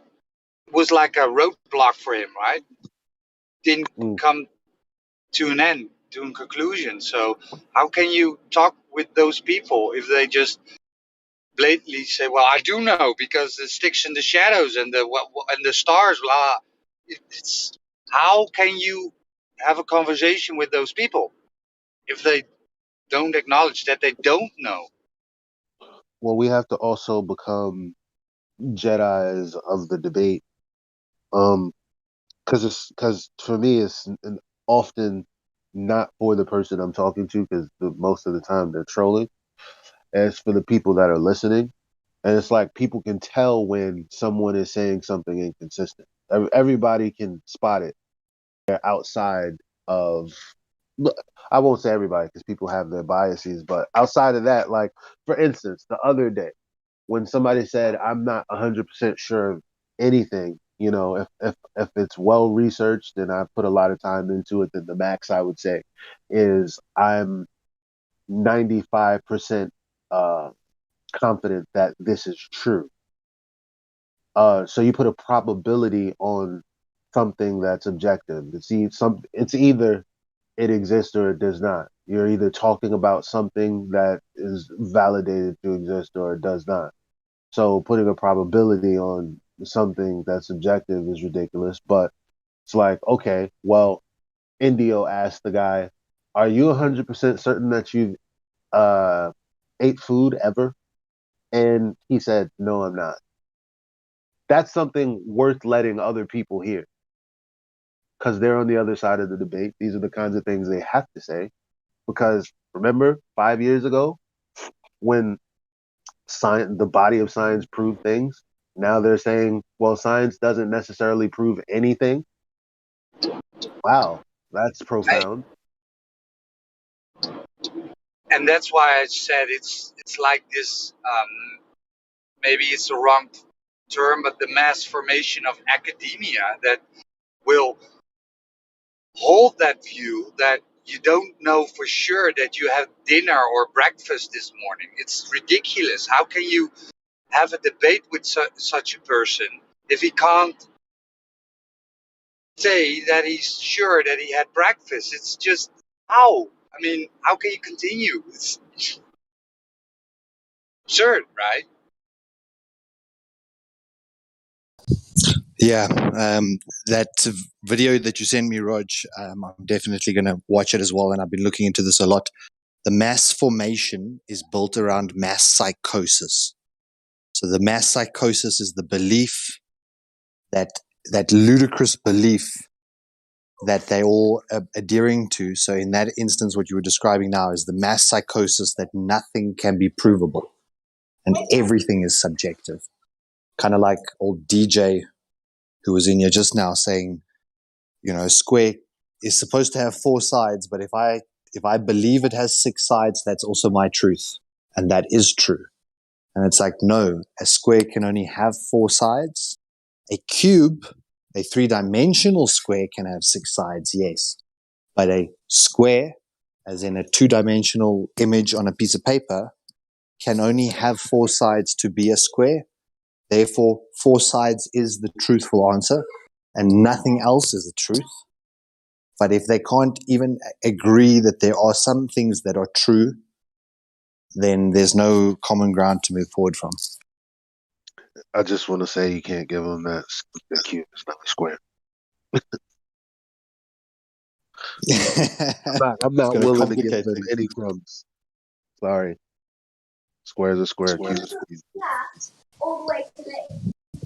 was like a roadblock for him, right? Didn't come to an end, to a conclusion. So how can you talk with those people if they just blatantly say, "Well, I do know because it sticks in the shadows and the stars." Blah. It's how can you have a conversation with those people if they don't acknowledge that they don't know? Well, we have to also become Jedi's of the debate. Because for me, it's often not for the person I'm talking to, because most of the time they're trolling. And it's for the people that are listening. And it's like people can tell when someone is saying something inconsistent. Everybody can spot it. They're outside of, I won't say everybody because people have their biases, but outside of that, like for instance, the other day when somebody said, I'm not 100% sure of anything, you know, if it's well researched and I put a lot of time into it, then the max I would say is I'm 95% confident that this is true. So you put a probability on something that's objective. It's either it exists or it does not. You're either talking about something that is validated to exist or it does not. So putting a probability on something that's objective is ridiculous. But it's like, okay, well, Indio asked the guy, "Are you 100% certain that you've ate food ever?" And he said, "No, I'm not." That's something worth letting other people hear because they're on the other side of the debate. These are the kinds of things they have to say. Because remember, 5 years ago, when science, the body of science proved things, now they're saying, well, science doesn't necessarily prove anything. Wow, that's profound. And that's why I said it's like this. Maybe it's the wrong term, but the mass formation of academia that will hold that view that you don't know for sure that you had dinner or breakfast this morning. It's ridiculous. How can you have a debate with such a person if he can't say that he's sure that he had breakfast? It's just how? I mean, how can you continue? It's absurd, right? Yeah, that video that you sent me, Rog, I'm definitely going to watch it as well. And I've been looking into this a lot. The mass formation is built around mass psychosis. So the mass psychosis is the belief that ludicrous belief that they all adhering to. So in that instance, what you were describing now is the mass psychosis that nothing can be provable and everything is subjective. Kind of like old DJ who was in here just now saying, you know, a square is supposed to have 4 sides, but if I believe it has 6 sides, that's also my truth. And that is true. And it's like, no, a square can only have 4 sides. A cube, a 3-dimensional square, can have 6 sides, yes. But a square, as in a 2-dimensional image on a piece of paper, can only have 4 sides to be a square. Therefore, 4 sides is the truthful answer, and nothing else is the truth. But if they can't even agree that there are some things that are true, then there's no common ground to move forward from. I just want to say you can't give them that cube. It's not a square. I'm not willing to give them any crumbs. Sorry. Square's a square, cube's a cube.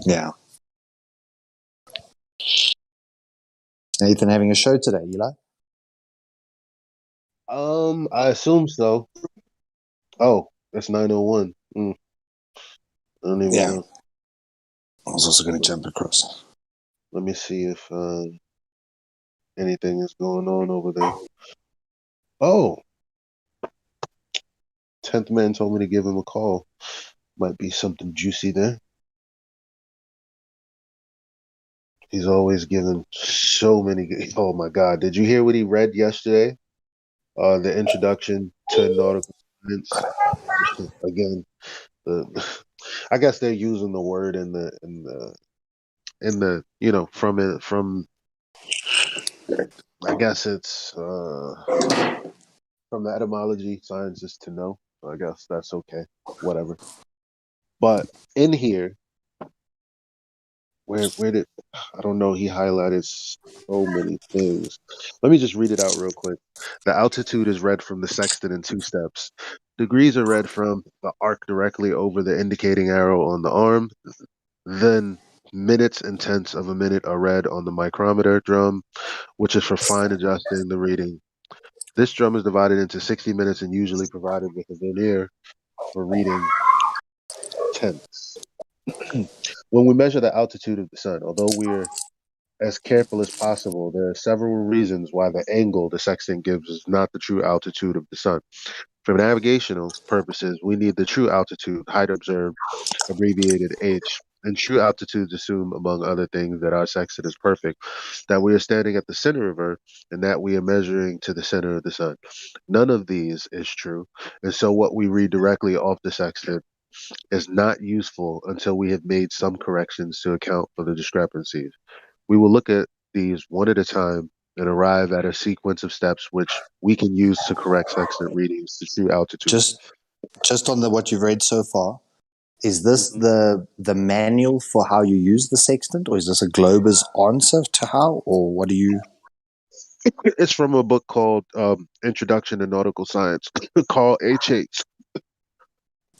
Yeah. Nathan having a show today, Eli? I assume so. Oh, it's 9:01. I don't even Yeah. know. I was also going to jump across. Let me see if anything is going on over there. Oh, 10th man told me to give him a call. Might be something juicy there. He's always given so many. Oh my God! Did you hear what he read yesterday? The introduction to nautical science. Again, I guess they're using the word in the from I guess it's from the etymology sciences to know. So I guess that's okay. Whatever. But in here, where did I don't know, he highlighted so many things. Let me just read it out real quick. The altitude is read from the sextant in two steps. Degrees are read from the arc directly over the indicating arrow on the arm. Then minutes and tenths of a minute are read on the micrometer drum, which is for fine adjusting the reading. This drum is divided into 60 minutes and usually provided with a vernier for reading tenths. When we measure the altitude of the sun, although we're as careful as possible, there are several reasons why the angle the sextant gives is not the true altitude of the sun. For navigational purposes, we need the true altitude, height observed, abbreviated H, and true altitudes assume, among other things, that our sextant is perfect, that we are standing at the center of Earth, and that we are measuring to the center of the sun. None of these is true, and so what we read directly off the sextant is not useful until we have made some corrections to account for the discrepancies. We will look at these one at a time and arrive at a sequence of steps which we can use to correct sextant readings to true altitudes. Just on what you've read so far, is this Mhm. the manual for how you use the sextant, or is this a Glober's answer to how, or what do you? It's from a book called Introduction to Nautical Science, called HH.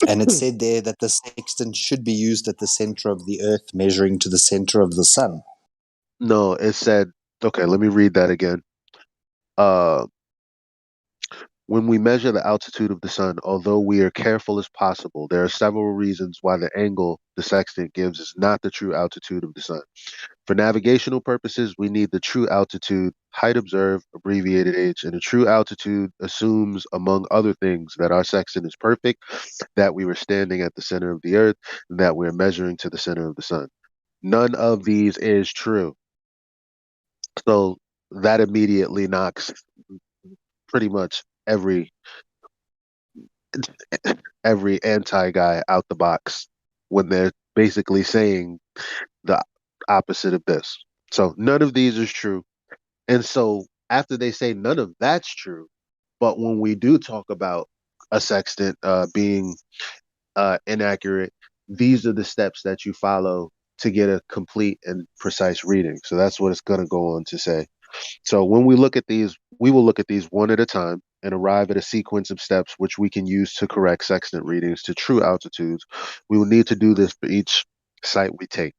And it said there that the sextant should be used at the center of the Earth, measuring to the center of the sun. No, it said, okay, let me read that again. Uh, when we measure the altitude of the sun, although we are careful as possible, there are several reasons why the angle the sextant gives is not the true altitude of the sun. For navigational purposes, we need the true altitude, height observed, abbreviated H, and the true altitude assumes, among other things, that our sextant is perfect, that we were standing at the center of the earth, and that we're measuring to the center of the sun. None of these is true. So that immediately knocks pretty much every anti guy out the box when they're basically saying the opposite of this. So none of these is true. And so after they say none of that's true, but when we do talk about a sextant being inaccurate, these are the steps that you follow to get a complete and precise reading. So that's what it's going to go on to say. So when we look at these, we will look at these one at a time and arrive at a sequence of steps which we can use to correct sextant readings to true altitudes. We will need to do this for each site we take.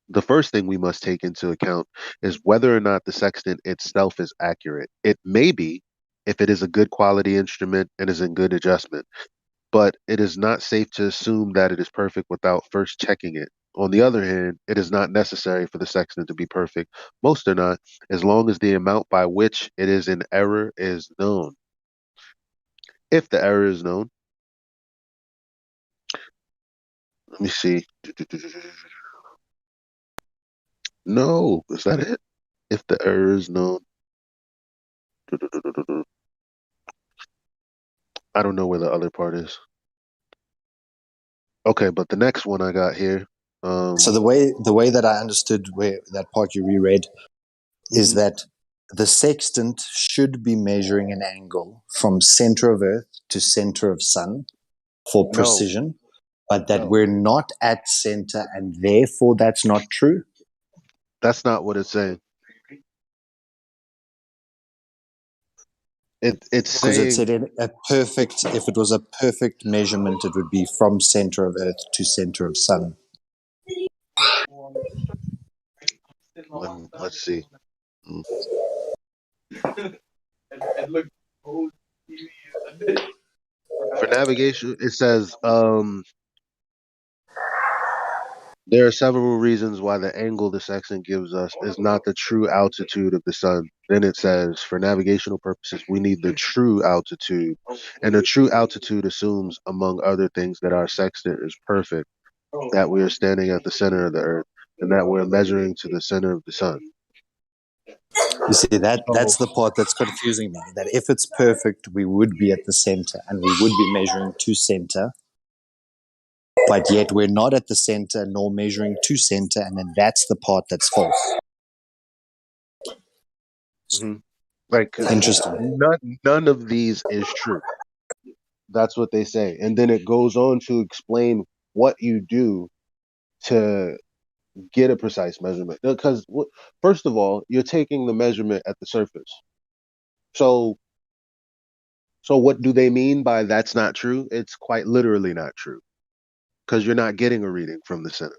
The first thing we must take into account is whether or not the sextant itself is accurate. It may be if it is a good quality instrument and is in good adjustment, but it is not safe to assume that it is perfect without first checking it. On the other hand, it is not necessary for the sextant to be perfect. Most are not, as long as the amount by which it is in error is known. If the error is known, let me see. No, is that it? If the error is known, I don't know where the other part is. Okay, but the next one I got here. So the way that I understood where that part you reread is Mhm. that the sextant should be measuring an angle from center of Earth to center of Sun for No, precision, but that no, we're not at center, and therefore that's not true. that's not what it's saying. It's Because it saying said if it was a perfect measurement, it would be from center of Earth to center of Sun. let's see. Mm. For navigation, it says There are several reasons why the angle the sextant gives us is not the true altitude of the sun. Then it says, for navigational purposes, we need the true altitude. And the true altitude assumes, among other things, that our sextant is perfect, that we are standing at the center of the earth, and that we're measuring to the center of the sun. You see, that's So, the part that's confusing me. That if it's perfect, we would be at the center and we would be measuring to center, but yet we're not at the center nor measuring to center, and then that's the part that's false. like, Interesting. none of these is true. That's what they say. And then it goes on to explain what you do to get a precise measurement. Because, first of all, you're taking the measurement at the surface. So what do they mean by that's not true? It's quite literally not true, because you're not getting a reading from the center.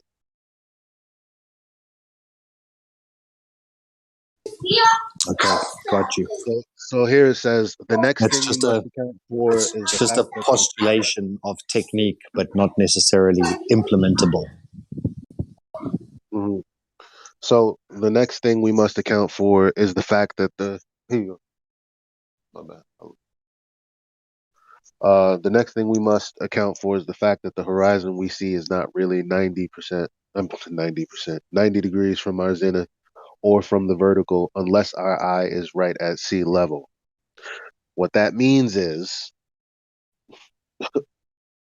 Okay, got you. So here it says the next It's thing we just must a account for is it's the just fact a that postulation of technique, but not necessarily implementable. Mhm. So the next thing we must account for is the fact that here you go. My bad. The next thing we must account for is the fact that the horizon we see is not really 90%, 90 degrees from our zenith or from the vertical unless our eye is right at sea level. What that means is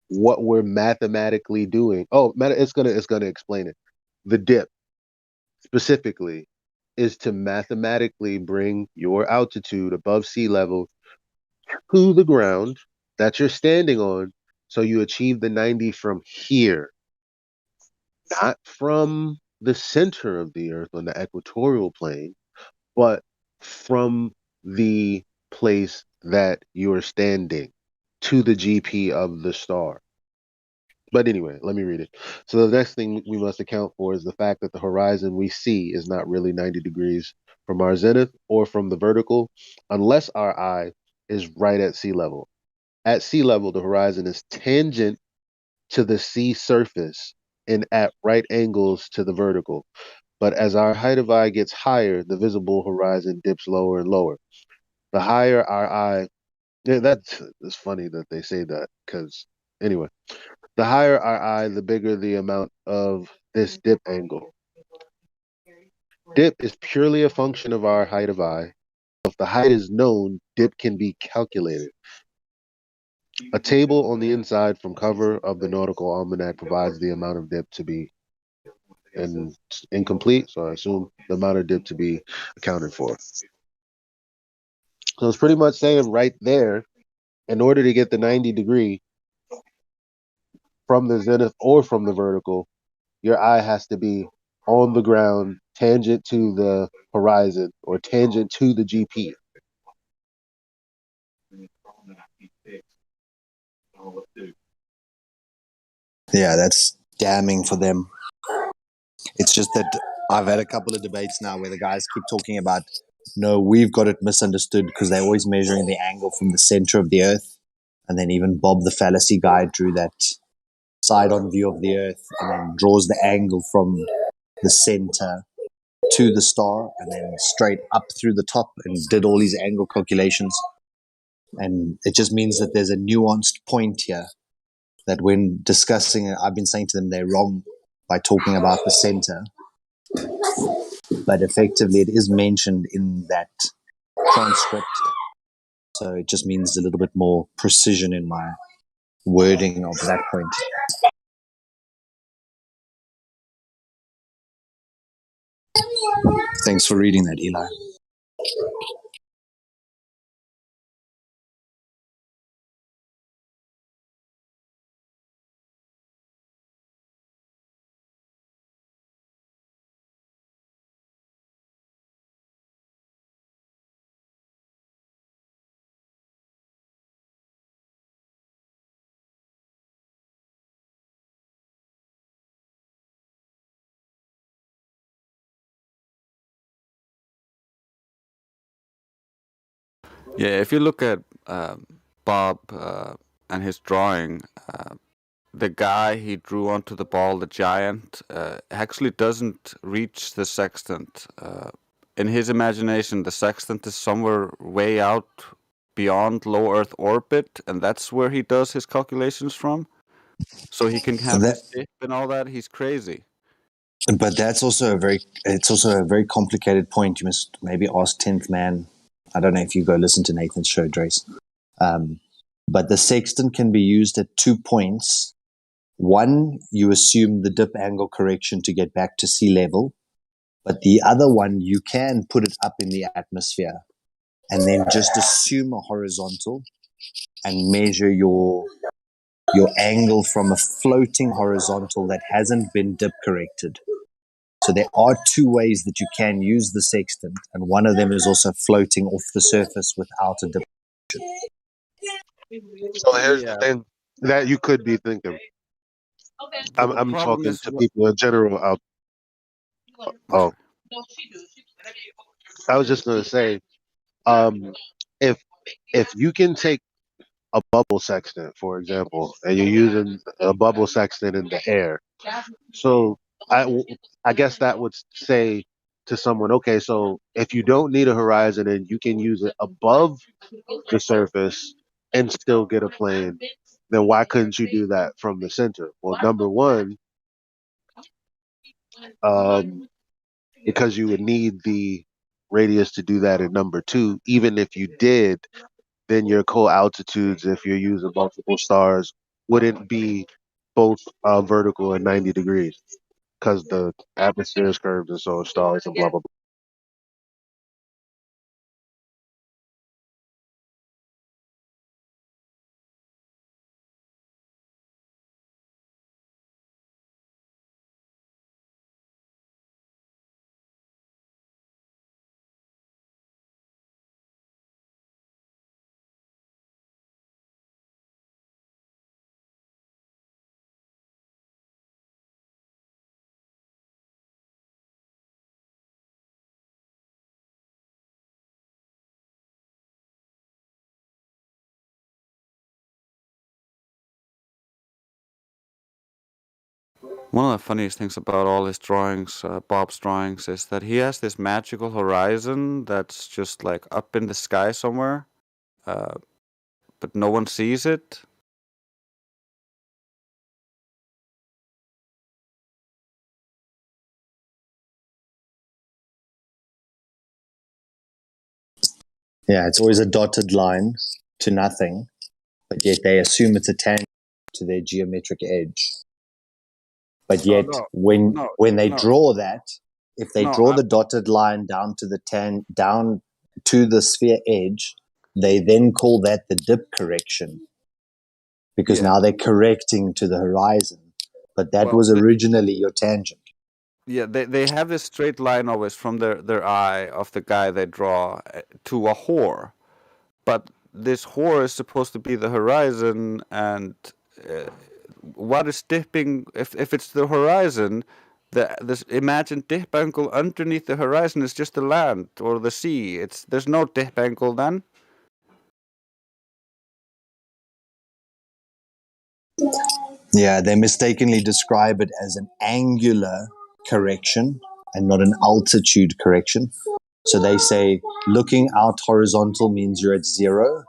what we're mathematically doing. Oh, it's gonna explain it. The dip specifically is to mathematically bring your altitude above sea level to the ground that you're standing on, so you achieve the 90 from here, not from the center of the earth on the equatorial plane, but from the place that you're standing to the GP of the star. But anyway, let me read it. So the next thing we must account for is the fact that the horizon we see is not really 90 degrees from our zenith or from the vertical unless our eye is right at sea level. At sea level, the horizon is tangent to the sea surface and at right angles to the vertical. But as our height of eye gets higher, the visible horizon dips lower and lower. The higher our eye, yeah, that's it's funny that they say that because anyway, the higher our eye, the bigger the amount of this dip angle. Dip is purely a function of our height of eye. If the height is known, dip can be calculated. A table on the inside from cover of the Nautical Almanac provides the amount of dip to be incomplete, so I assume the amount of dip to be accounted for. So it's pretty much saying right there, in order to get the 90 degree from the zenith or from the vertical, your eye has to be on the ground, tangent to the horizon or tangent to the GP. Yeah, that's damning for them. It's just that I've had a couple of debates now where the guys keep talking about, no, we've got it misunderstood because they're always measuring the angle from the center of the earth. And then even Bob the fallacy guy drew that side on view of the earth and then draws the angle from the center to the star and then straight up through the top and did all these angle calculations. And it just means that there's a nuanced point here that when discussing it, I've been saying to them they're wrong by talking about the center. But effectively, it is mentioned in that transcript. So it just means a little bit more precision in my wording of that point. Thanks for reading that, Eli. Yeah, if you look at Bob and his drawing, the guy he drew onto the ball, the giant, actually doesn't reach the sextant. In his imagination, the sextant is somewhere way out beyond low Earth orbit, and that's where he does his calculations from. So he can have That, this dip and all that. He's crazy. but it's also a very complicated point. You must maybe ask 10th Man. I don't know if you go listen to Nathan's show, Drace. But the sextant can be used at 2 points. One, you assume the dip angle correction to get back to sea level. But the other one, you can put it up in the atmosphere and then just assume a horizontal and measure your angle from a floating horizontal that hasn't been dip corrected. So there are 2 ways that you can use the sextant, and one of them is also floating off the surface without a dip. So here's the thing that you could be thinking. I'm problem talking is to people in general out. Oh, I was just gonna say, if you can take a bubble sextant, for example, and you're using a bubble sextant in the air, so I guess that would say to someone, okay, so if you don't need a horizon and you can use it above the surface and still get a plane, then why couldn't you do that from the center? Well, number one, because you would need the radius to do that, and number two, even if you did, then your co-altitudes, if you're using multiple stars, wouldn't be both vertical and 90 degrees because the atmosphere is curved and so are stars and blah, blah, blah. One of the funniest things about all his drawings, Bob's drawings, is that he has this magical horizon that's just like up in the sky somewhere, but no one sees it. Yeah, it's always a dotted line to nothing, but yet they assume it's a tangent to their geometric edge. But yet, no, when they no, draw that, if they no. draw the dotted line down to down to the sphere edge, they then call that the dip correction because Yeah. now they're correcting to the horizon. But that Well, was originally your tangent. yeah, they have this straight line always from their eye of the guy they draw to a whore, but this whore is supposed to be the horizon, and what is dipping if it's the horizon? This imagined dip angle underneath the horizon is just the land or the sea. There's no dip angle then. Yeah, they mistakenly describe it as an angular correction and not an altitude correction. So they say looking out horizontal means you're at 0.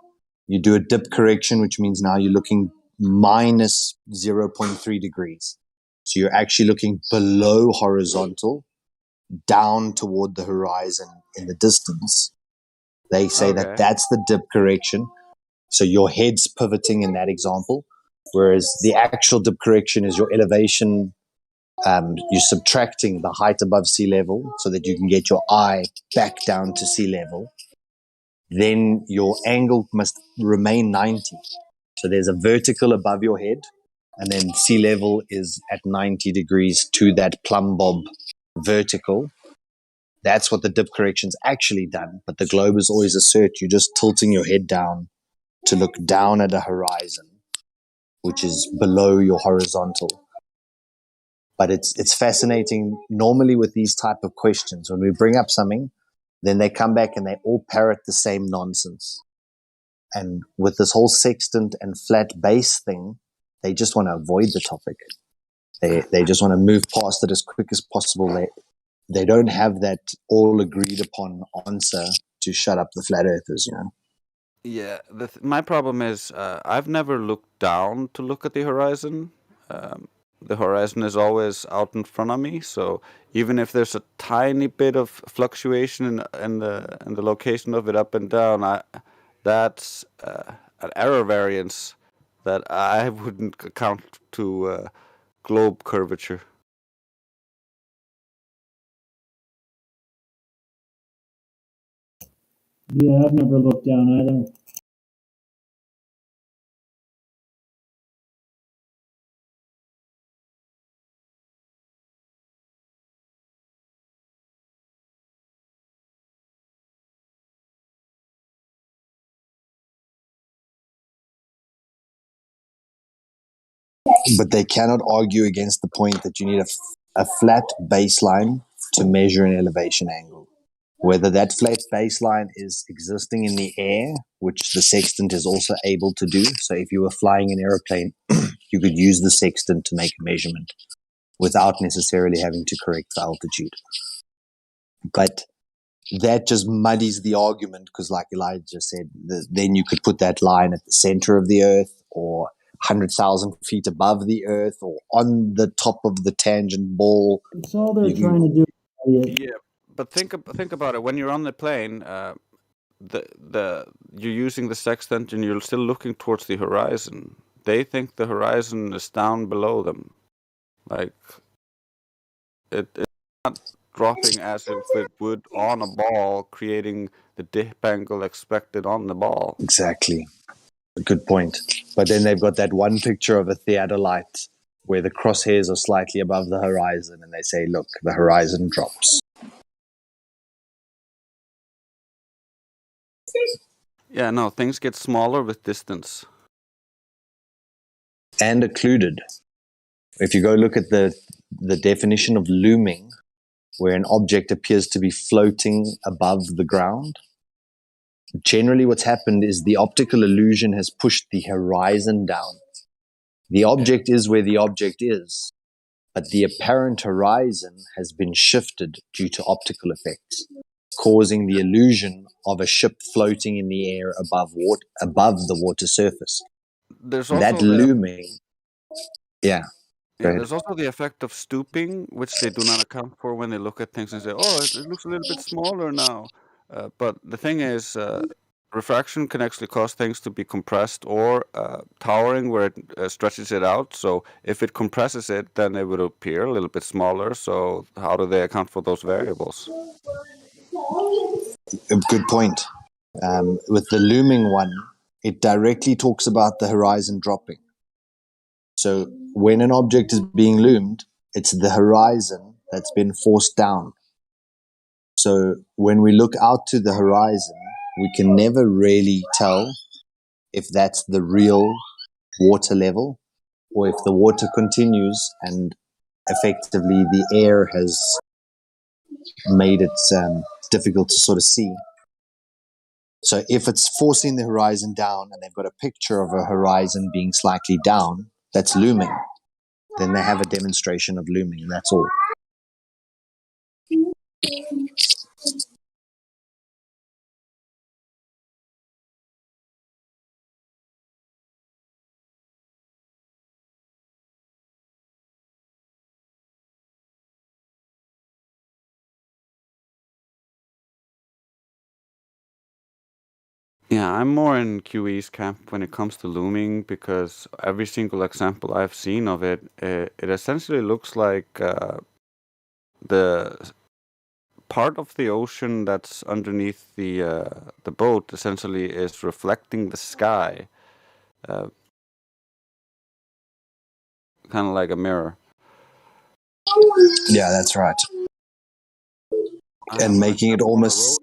You do a dip correction, which means now you're looking minus 0.3 degrees. So you're actually looking below horizontal, down toward the horizon in the distance. They say that Okay. that's the dip correction. So your head's pivoting in that example, whereas the actual dip correction is your elevation. You're subtracting the height above sea level so that you can get your eye back down to sea level. Then your angle must remain 90. So there's a vertical above your head, and then sea level is at 90 degrees to that plumb bob vertical. That's what the dip correction's actually done. But the globers always assert you're just tilting your head down to look down at a horizon, which is below your horizontal. But it's fascinating. Normally with these type of questions, when we bring up something, then they come back and they all parrot the same nonsense. And with this whole sextant and flat base thing, they just want to avoid the topic. They just want to move past it as quick as possible. They don't have that all agreed upon answer to shut up the flat earthers, you know. Yeah, my problem is I've never looked down to look at the horizon. The horizon is always out in front of me, so even if there's a tiny bit of fluctuation in the location of it up and down, that's an error variance that I wouldn't account to globe curvature. Yeah, I've never looked down either. But they cannot argue against the point that you need a flat baseline to measure an elevation angle. Whether that flat baseline is existing in the air, which the sextant is also able to do. So if you were flying an aeroplane, you could use the sextant to make a measurement without necessarily having to correct for altitude. But that just muddies the argument because, like Elijah said, then you could put that line at the center of the earth or 100,000 feet above the earth or on the top of the tangent ball. That's all they're trying to do. Yeah, but think about it. When you're on the plane, you're using the sextant and you're still looking towards the horizon. They think the horizon is down below them, like it's not dropping as if it would on a ball, creating the dip angle expected on the ball. Exactly. A good point. But then they've got that one picture of a theodolite where the crosshairs are slightly above the horizon, and they say, look, the horizon drops. Yeah, no, things get smaller with distance. And occluded. If you go look at the definition of looming, where an object appears to be floating above the ground, generally what's happened is the optical illusion has pushed the horizon down. The object is where the object is, but the apparent horizon has been shifted due to optical effects, causing the illusion of a ship floating in the air above the water surface. There's That also looming, yeah. Yeah, there's also the effect of stooping, which they do not account for when they look at things and say, "Oh, it looks a little bit smaller now." But the thing is, refraction can actually cause things to be compressed or towering, where it stretches it out. So if it compresses it, then it would appear a little bit smaller. So how do they account for those variables? A good point. With the looming one, it directly talks about the horizon dropping. So when an object is being loomed, it's the horizon that's been forced down. So when we look out to the horizon, we can never really tell if that's the real water level or if the water continues and effectively the air has made it difficult to sort of see. So if it's forcing the horizon down and they've got a picture of a horizon being slightly down, that's looming. Then they have a demonstration of looming, and that's all. Yeah, I'm more in QE's camp when it comes to looming because every single example I've seen of it, it essentially looks like the part of the ocean that's underneath the boat essentially is reflecting the sky, kind of like a mirror. Yeah, that's right. And making it almost,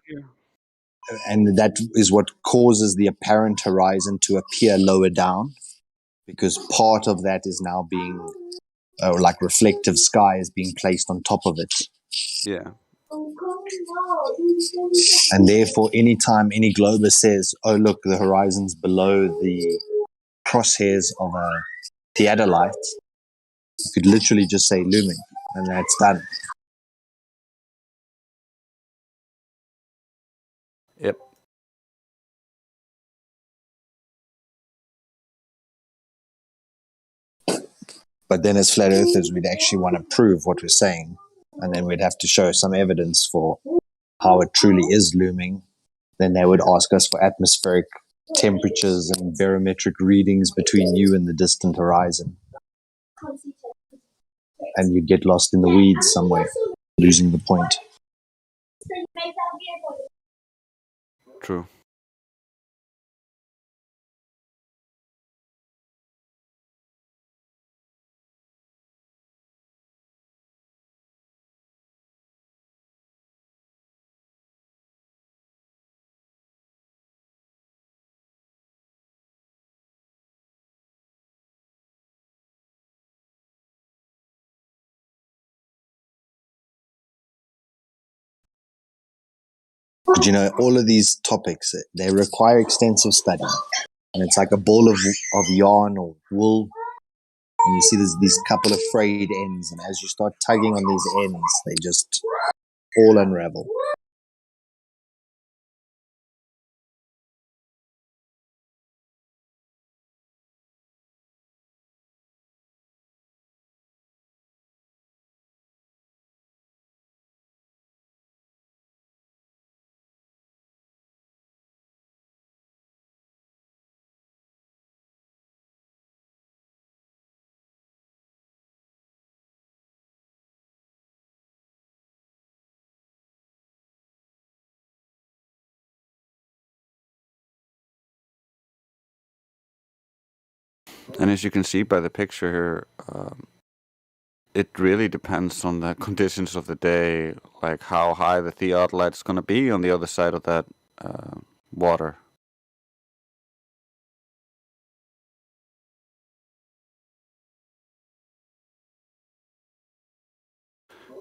and that is what causes the apparent horizon to appear lower down, because part of that is now being, like reflective sky is being placed on top of it. Yeah. And therefore, anytime any glober says, oh, look, the horizon's below the crosshairs of theodolite, you could literally just say looming, and that's done. Yep. But then as flat earthers, we'd actually want to prove what we're saying, and then we'd have to show some evidence for how it truly is looming. Then they would ask us for atmospheric temperatures and barometric readings between you and the distant horizon. And you'd get lost in the weeds somewhere, losing the point. True. But you know, all of these topics, they require extensive study. And it's like a ball of yarn or wool. And you see there's these couple of frayed ends. And as you start tugging on these ends, they just all unravel. And as you can see by the picture here, it really depends on the conditions of the day, like how high the theodolite is going to be on the other side of that water.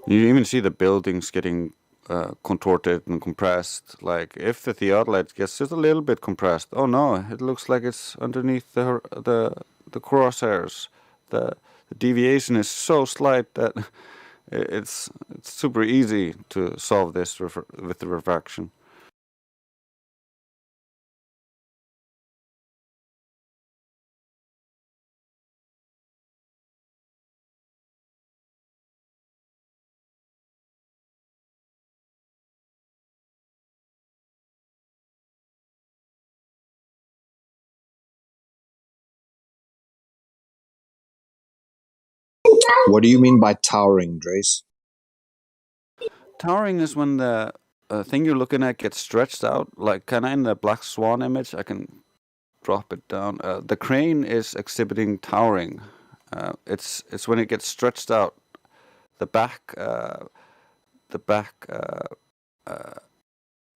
You even see the buildings getting contorted and compressed. Like if the theodolite gets just a little bit compressed, oh no, it looks like it's underneath the crosshairs. The deviation is so slight that it's super easy to solve this with the refraction. What do you mean by towering, Drace? Towering is when the thing you're looking at gets stretched out, like kind of in the black swan image. I can drop it down. The crane is exhibiting towering. It's when it gets stretched out. The back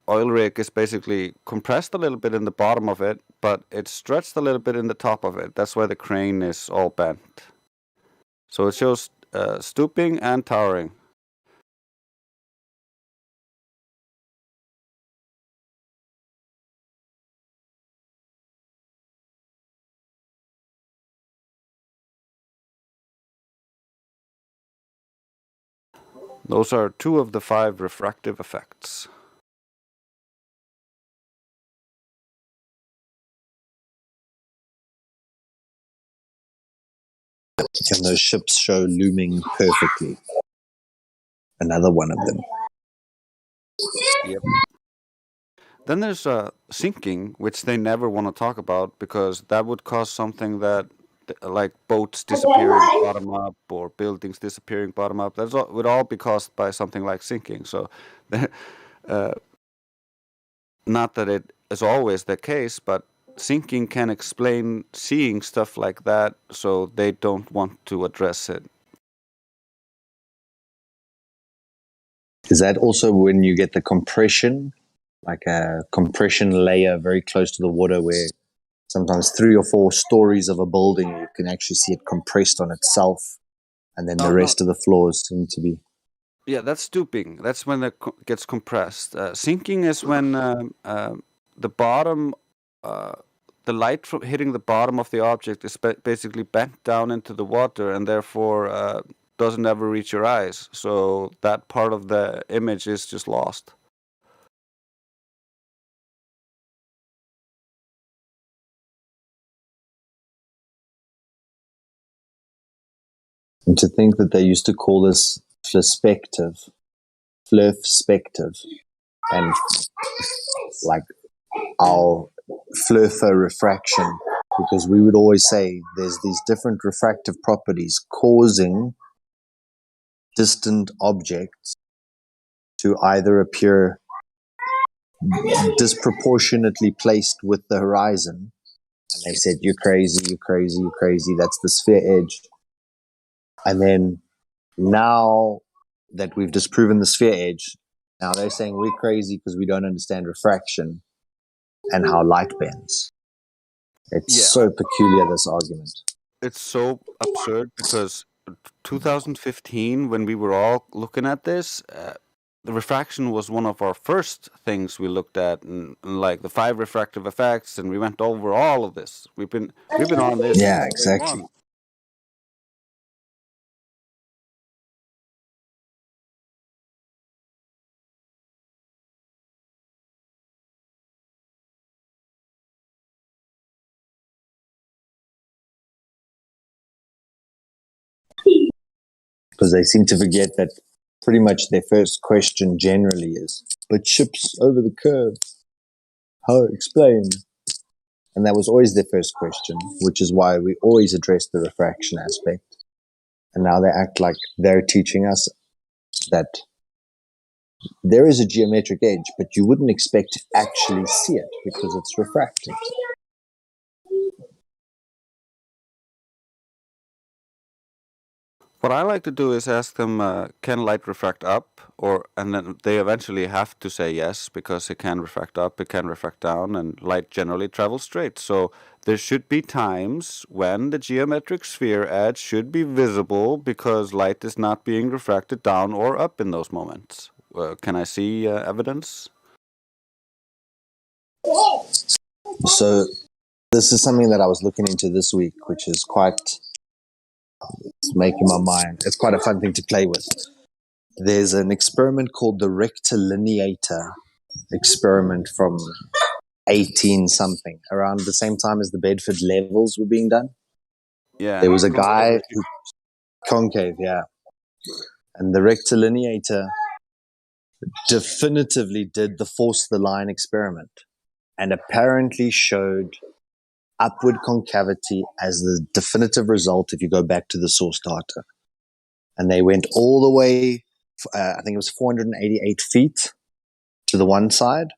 oil rig is basically compressed a little bit in the bottom of it, but it's stretched a little bit in the top of it. That's why the crane is all bent. So it shows stooping and towering. Those are 2 of the 5 refractive effects. And those ships show looming perfectly. Another one of them. Yep. Then there's sinking, which they never want to talk about because that would cause something that, like boats disappearing bottom up or buildings disappearing bottom up. That would all be caused by something like sinking. So, not that it is always the case, but sinking can explain seeing stuff like that, so they don't want to address it. Is that also when you get the compression, like a compression layer very close to the water where sometimes 3 or 4 stories of a building, you can actually see it compressed on itself, and then the rest of the floors seem to be... Yeah, that's stooping. That's when it gets compressed. Sinking is when the bottom, the light from hitting the bottom of the object is basically bent down into the water, and therefore doesn't ever reach your eyes. So that part of the image is just lost. And to think that they used to call this perspective, perspective, and like our refraction, because we would always say there's these different refractive properties causing distant objects to either appear disproportionately placed with the horizon. And they said, you're crazy, you're crazy, you're crazy. That's the sphere edge. And then now that we've disproven the sphere edge, now they're saying we're crazy because we don't understand refraction and how light bends. It's so peculiar, this argument. It's so absurd because 2015, when we were all looking at this, the refraction was one of our first things we looked at, and like the 5 refractive effects, and we went over all of this. We've been on this Yeah, since day exactly. one. Because they seem to forget that pretty much their first question generally is, but ships over the curve, how explain? And that was always their first question, which is why we always address the refraction aspect. And now they act like they're teaching us that there is a geometric edge, but you wouldn't expect to actually see it because it's refracted. What I like to do is ask them, can light refract up? And then they eventually have to say yes, because it can refract up, it can refract down, and light generally travels straight. So there should be times when the geometric sphere edge should be visible because light is not being refracted down or up in those moments. Can I see evidence? So this is something that I was looking into this week, which is quite making my mind. It's quite a fun thing to play with. There's an experiment called the rectilineator experiment from 18 something, around the same time as the Bedford levels were being done. Yeah. There was a guy who, concave, yeah. And the rectilineator definitively did the force the line experiment and apparently showed upward concavity as the definitive result if you go back to the source data. And they went all the way, I think it was 488 feet to the one side,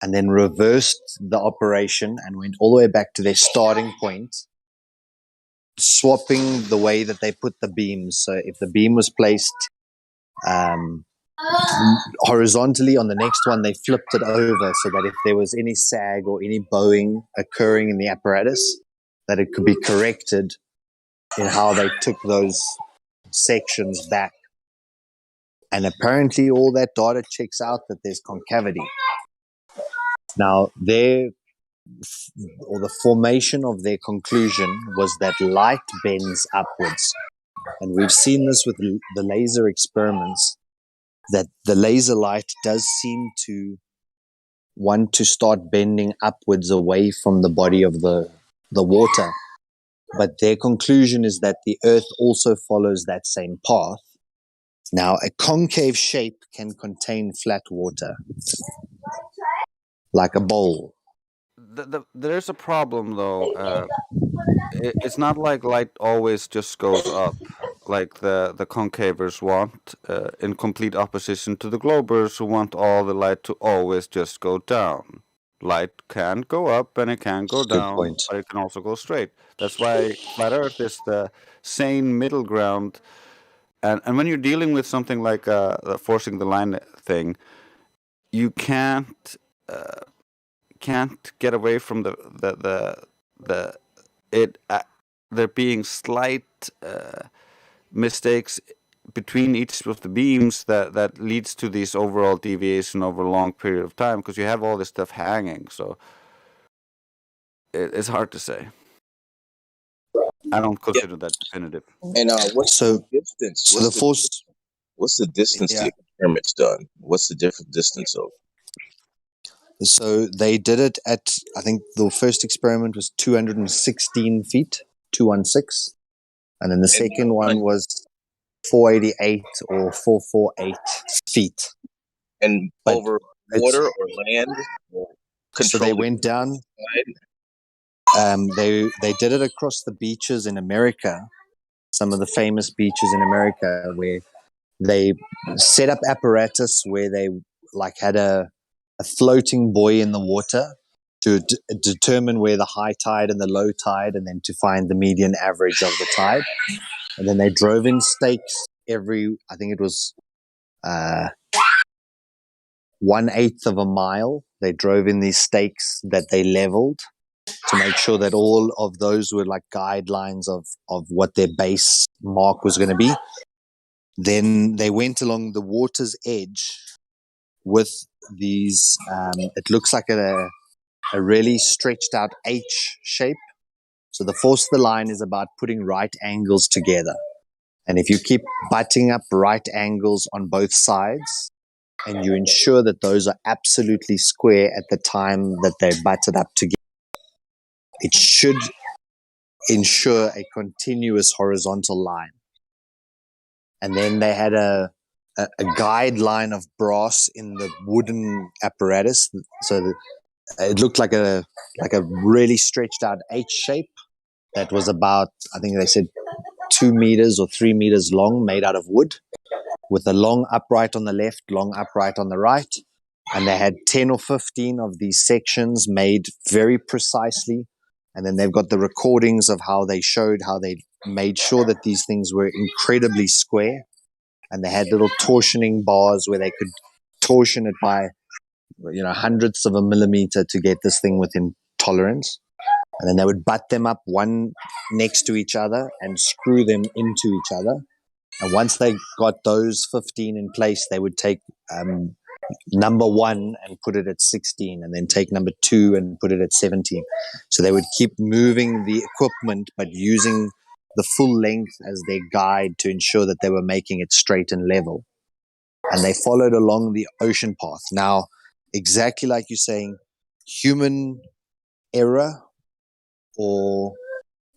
and then reversed the operation and went all the way back to their starting point, swapping the way that they put the beams. So if the beam was placed horizontally on the next one, they flipped it over so that if there was any sag or any bowing occurring in the apparatus, that it could be corrected in how they took those sections back. And apparently all that data checks out that there's concavity. Now, the formation of their conclusion was that light bends upwards. And we've seen this with the laser experiments, that the laser light does seem to want to start bending upwards away from the body of the water. But their conclusion is that the Earth also follows that same path. Now, a concave shape can contain flat water, like a bowl. There's a problem, though. It's not like light always just goes up, like the concavers want, in complete opposition to the globers who want all the light to always just go down. Light can go up and it can go down, point. but it can also go straight. That's why flat Earth is the sane middle ground. And when you're dealing with something like the forcing the line thing, you can't get away from there being slight mistakes between each of the beams that leads to this overall deviation over a long period of time, because you have all this stuff hanging. So it's hard to say. I don't consider that definitive. And what's So, the distance? so the force, What's the distance yeah. the experiment's done? What's the different distance of? So they did it at, I think the first experiment was 216 feet, 216. And then the second one was 488 or 448 feet. And But over it's, water or land? Or so they controlled went down, side? they did it across the beaches in America, some of the famous beaches in America, where they set up apparatus where they like had a floating buoy in the water to determine where the high tide and the low tide, and then to find the median average of the tide. And then they drove in stakes every, I think it was 1/8 of a mile. They drove in these stakes that they leveled to make sure that all of those were like guidelines of what their base mark was going to be. Then they went along the water's edge with these, it looks like a really stretched out H shape. So the force of the line is about putting right angles together. And if you keep butting up right angles on both sides, and you ensure that those are absolutely square at the time that they're butted up together, it should ensure a continuous horizontal line. And then they had a guideline of brass in the wooden apparatus, so that it looked like a really stretched out H shape that was about, I think they said 2 meters or 3 meters long, made out of wood, with a long upright on the left, long upright on the right. And they had 10 or 15 of these sections made very precisely. And then they've got the recordings of how they showed how they made sure that these things were incredibly square. And they had little torsioning bars where they could torsion it by, hundredths of a millimeter to get this thing within tolerance. And then they would butt them up one next to each other and screw them into each other. And once they got those 15 in place, they would take number 1 and put it at 16, and then take number 2 and put it at 17. So they would keep moving the equipment, but using the full length as their guide to ensure that they were making it straight and level. And they followed along the ocean path. Now, exactly like you're saying, human error or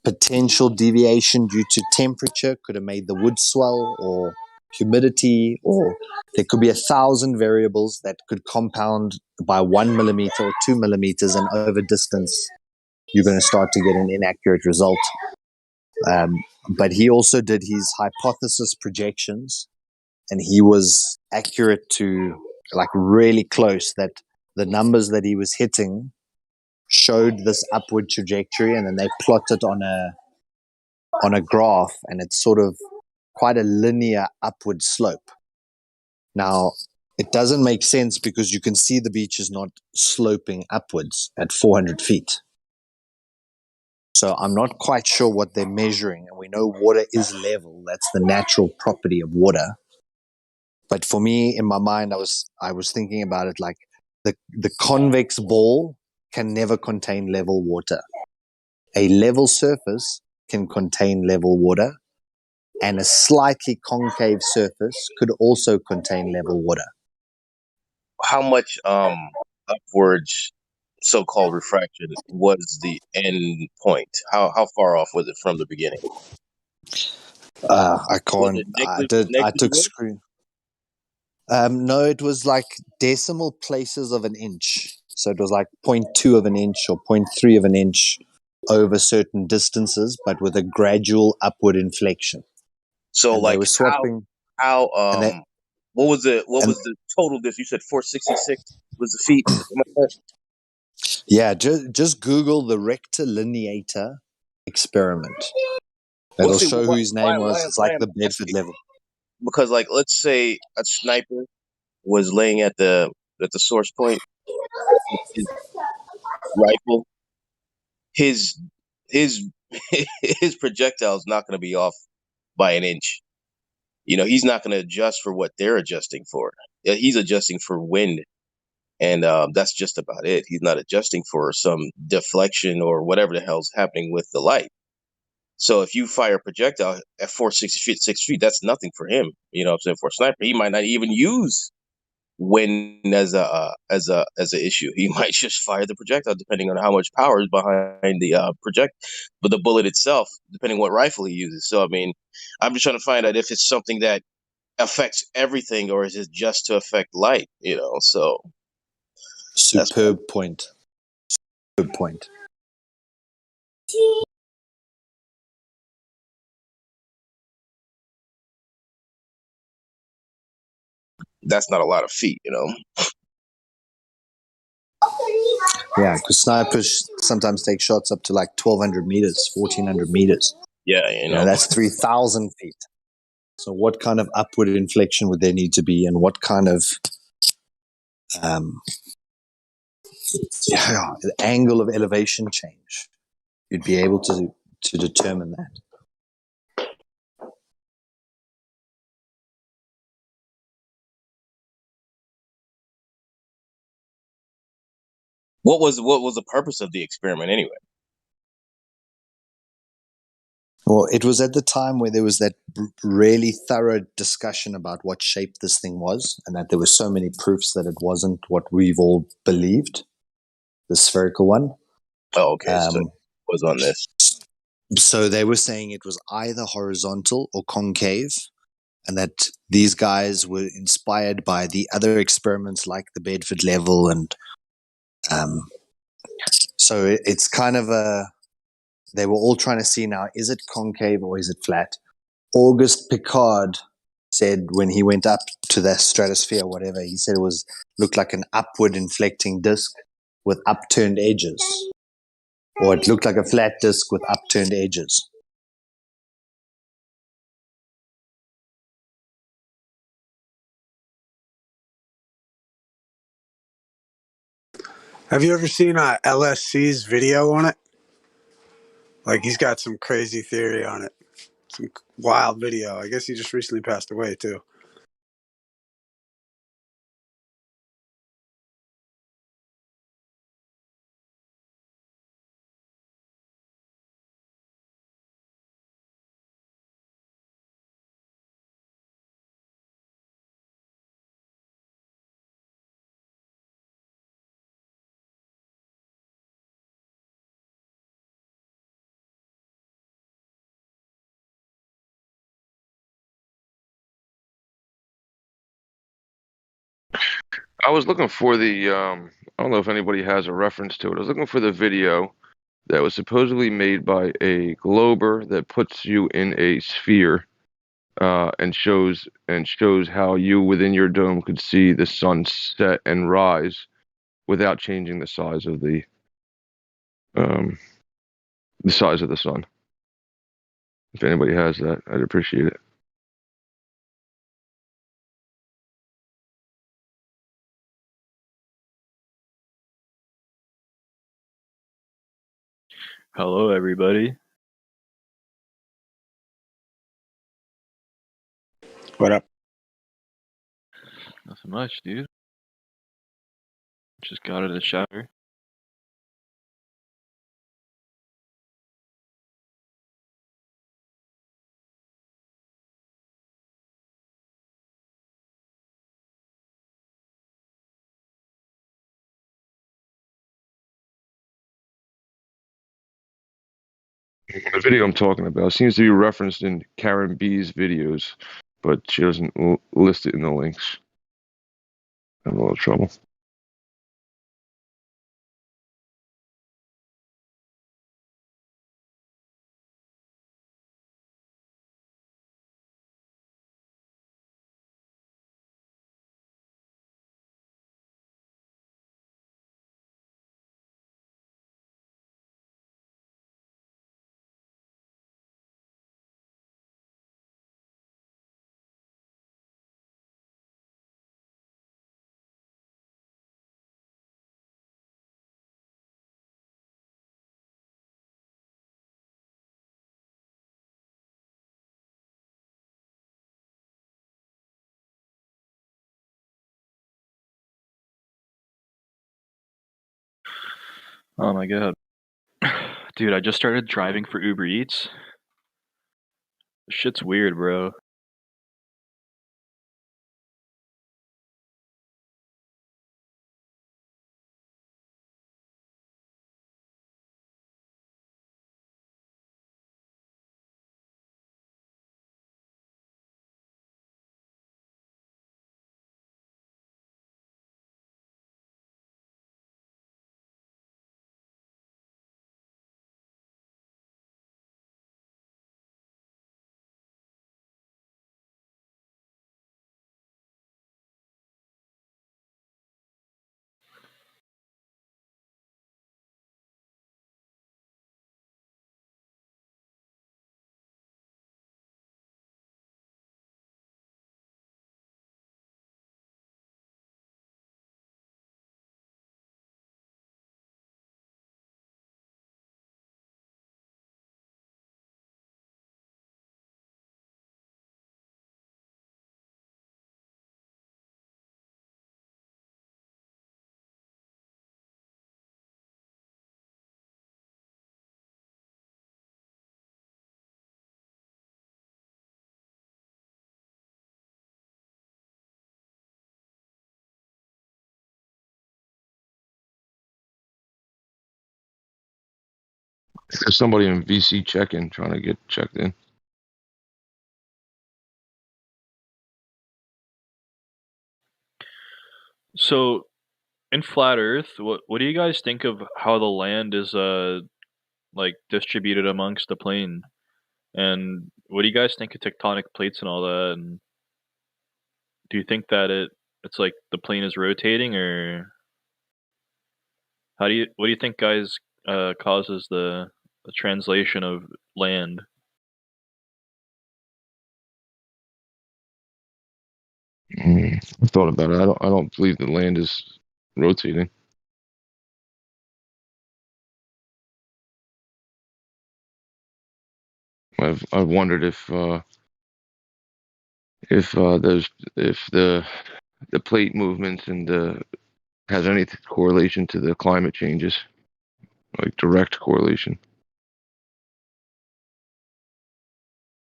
potential deviation due to temperature could have made the wood swell, or humidity, or there could be 1,000 variables that could compound by 1 millimeter or 2 millimeters, and over distance you're going to start to get an inaccurate result. But he also did his hypothesis projections, and he was accurate to like really close, that the numbers that he was hitting showed this upward trajectory, and then they plotted on a graph, and it's sort of quite a linear upward slope. Now, it doesn't make sense because you can see the beach is not sloping upwards at 400 feet. So I'm not quite sure what they're measuring, and we know water is level. That's the natural property of water. But for me, in my mind, I was thinking about it like the convex ball can never contain level water. A level surface can contain level water, and a slightly concave surface could also contain level water. How much upwards so-called refraction was the end point? How far off was it from the beginning? I can't. I took negligible? screen. No, it was like decimal places of an inch. So it was like 0.2 of an inch or 0.3 of an inch over certain distances, but with a gradual upward inflection. So, and like, they were swapping. how and they, what was the and, total distance? You said 466 was the feet. Am I correct? Yeah, just Google the rectilineator experiment. Well, It'll see, show who his name was. It's why like I'm the Bedford asking? level. Because, like, let's say a sniper was laying at the source point with his rifle. His his his projectile is not going to be off by an inch. He's not going to adjust for what they're adjusting for. He's adjusting for wind and that's just about it. He's not adjusting for some deflection or whatever the hell's happening with the light. So if you fire a projectile at 460 feet, 6 feet, that's nothing for him. You know what I'm saying? For a sniper, he might not even use wind as a issue. He might just fire the projectile depending on how much power is behind the but the bullet itself, depending what rifle he uses. So I mean, I'm just trying to find out if it's something that affects everything or is it just to affect light. So Superb point. Good point. that's not a lot of feet. Yeah, because snipers sometimes take shots up to like 1,200 meters, 1,400 meters. Yeah, That's 3,000 feet. So what kind of upward inflection would there need to be, and what kind of angle of elevation change you'd be able to determine that? What was the purpose of the experiment anyway? Well, it was at the time where there was that really thorough discussion about what shape this thing was, and that there were so many proofs that it wasn't what we've all believed, the spherical one. Oh, okay. So it was on this. So they were saying it was either horizontal or concave, and that these guys were inspired by the other experiments like the Bedford level. And so it's kind of they were all trying to see now, is it concave or is it flat? Auguste Piccard said when he went up to the stratosphere or whatever, he said it looked like an upward inflecting disc with upturned edges. Or it looked like a flat disc with upturned edges. Have you ever seen LSC's video on it? Like, he's got some crazy theory on it. Some wild video. I guess he just recently passed away, too. I was looking for the I don't know if anybody has a reference to it. I was looking for the video that was supposedly made by a glober that puts you in a sphere and shows how you within your dome could see the sun set and rise without changing the size of the sun. If anybody has that, I'd appreciate it. Hello, everybody. What up? Nothing much, dude. Just got out of the shower. The video I'm talking about seems to be referenced in Karen B's videos, but she doesn't list it in the links. I'm a little trouble. Oh my god. Dude, I just started driving for Uber Eats. Shit's weird, bro. There's somebody in VC check-in trying to get checked in. So, in flat Earth, what do you guys think of how the land is like distributed amongst the plane? And what do you guys think of tectonic plates and all that? And do you think that it's like the plane is rotating, or what do you think, guys, causes the translation of land? I thought about it. I don't believe the land is rotating. I've wondered if there's if the plate movements and has any correlation to the climate changes, like direct correlation.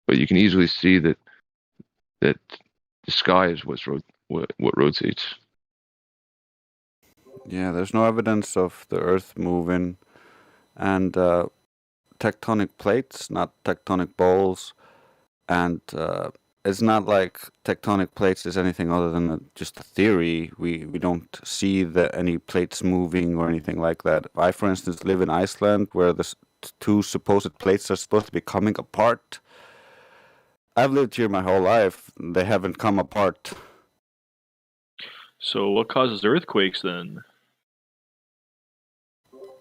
But you can easily see that the sky is what rotates. Yeah, there's no evidence of the Earth moving, and tectonic plates, not tectonic bolts, and it's not like tectonic plates is anything other than just a theory. We don't see any plates moving or anything like that. I, for instance, live in Iceland, where the two supposed plates are supposed to be coming apart. I've lived here my whole life. They haven't come apart. So, what causes earthquakes then?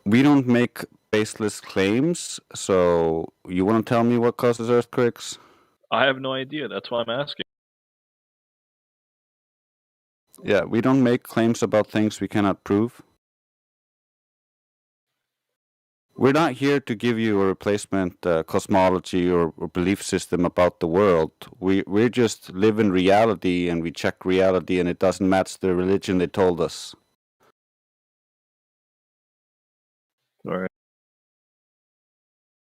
We don't make baseless claims, so you want to tell me what causes earthquakes? I have no idea. That's why I'm asking. Yeah, we don't make claims about things we cannot prove. We're not here to give you a replacement cosmology or belief system about the world. We just live in reality, and we check reality, and it doesn't match the religion they told us. All right.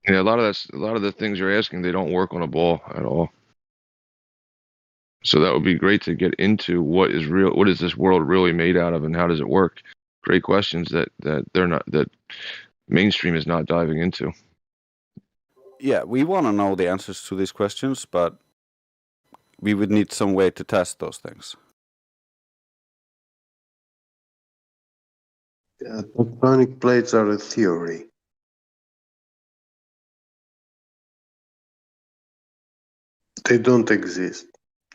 Yeah, a lot of the things you're asking, they don't work on a ball at all. So that would be great to get into what is real. What is this world really made out of, and how does it work? Great questions that mainstream is not diving into. Yeah, we want to know the answers to these questions, but we would need some way to test those things. Yeah, tectonic plates are a theory. They don't exist.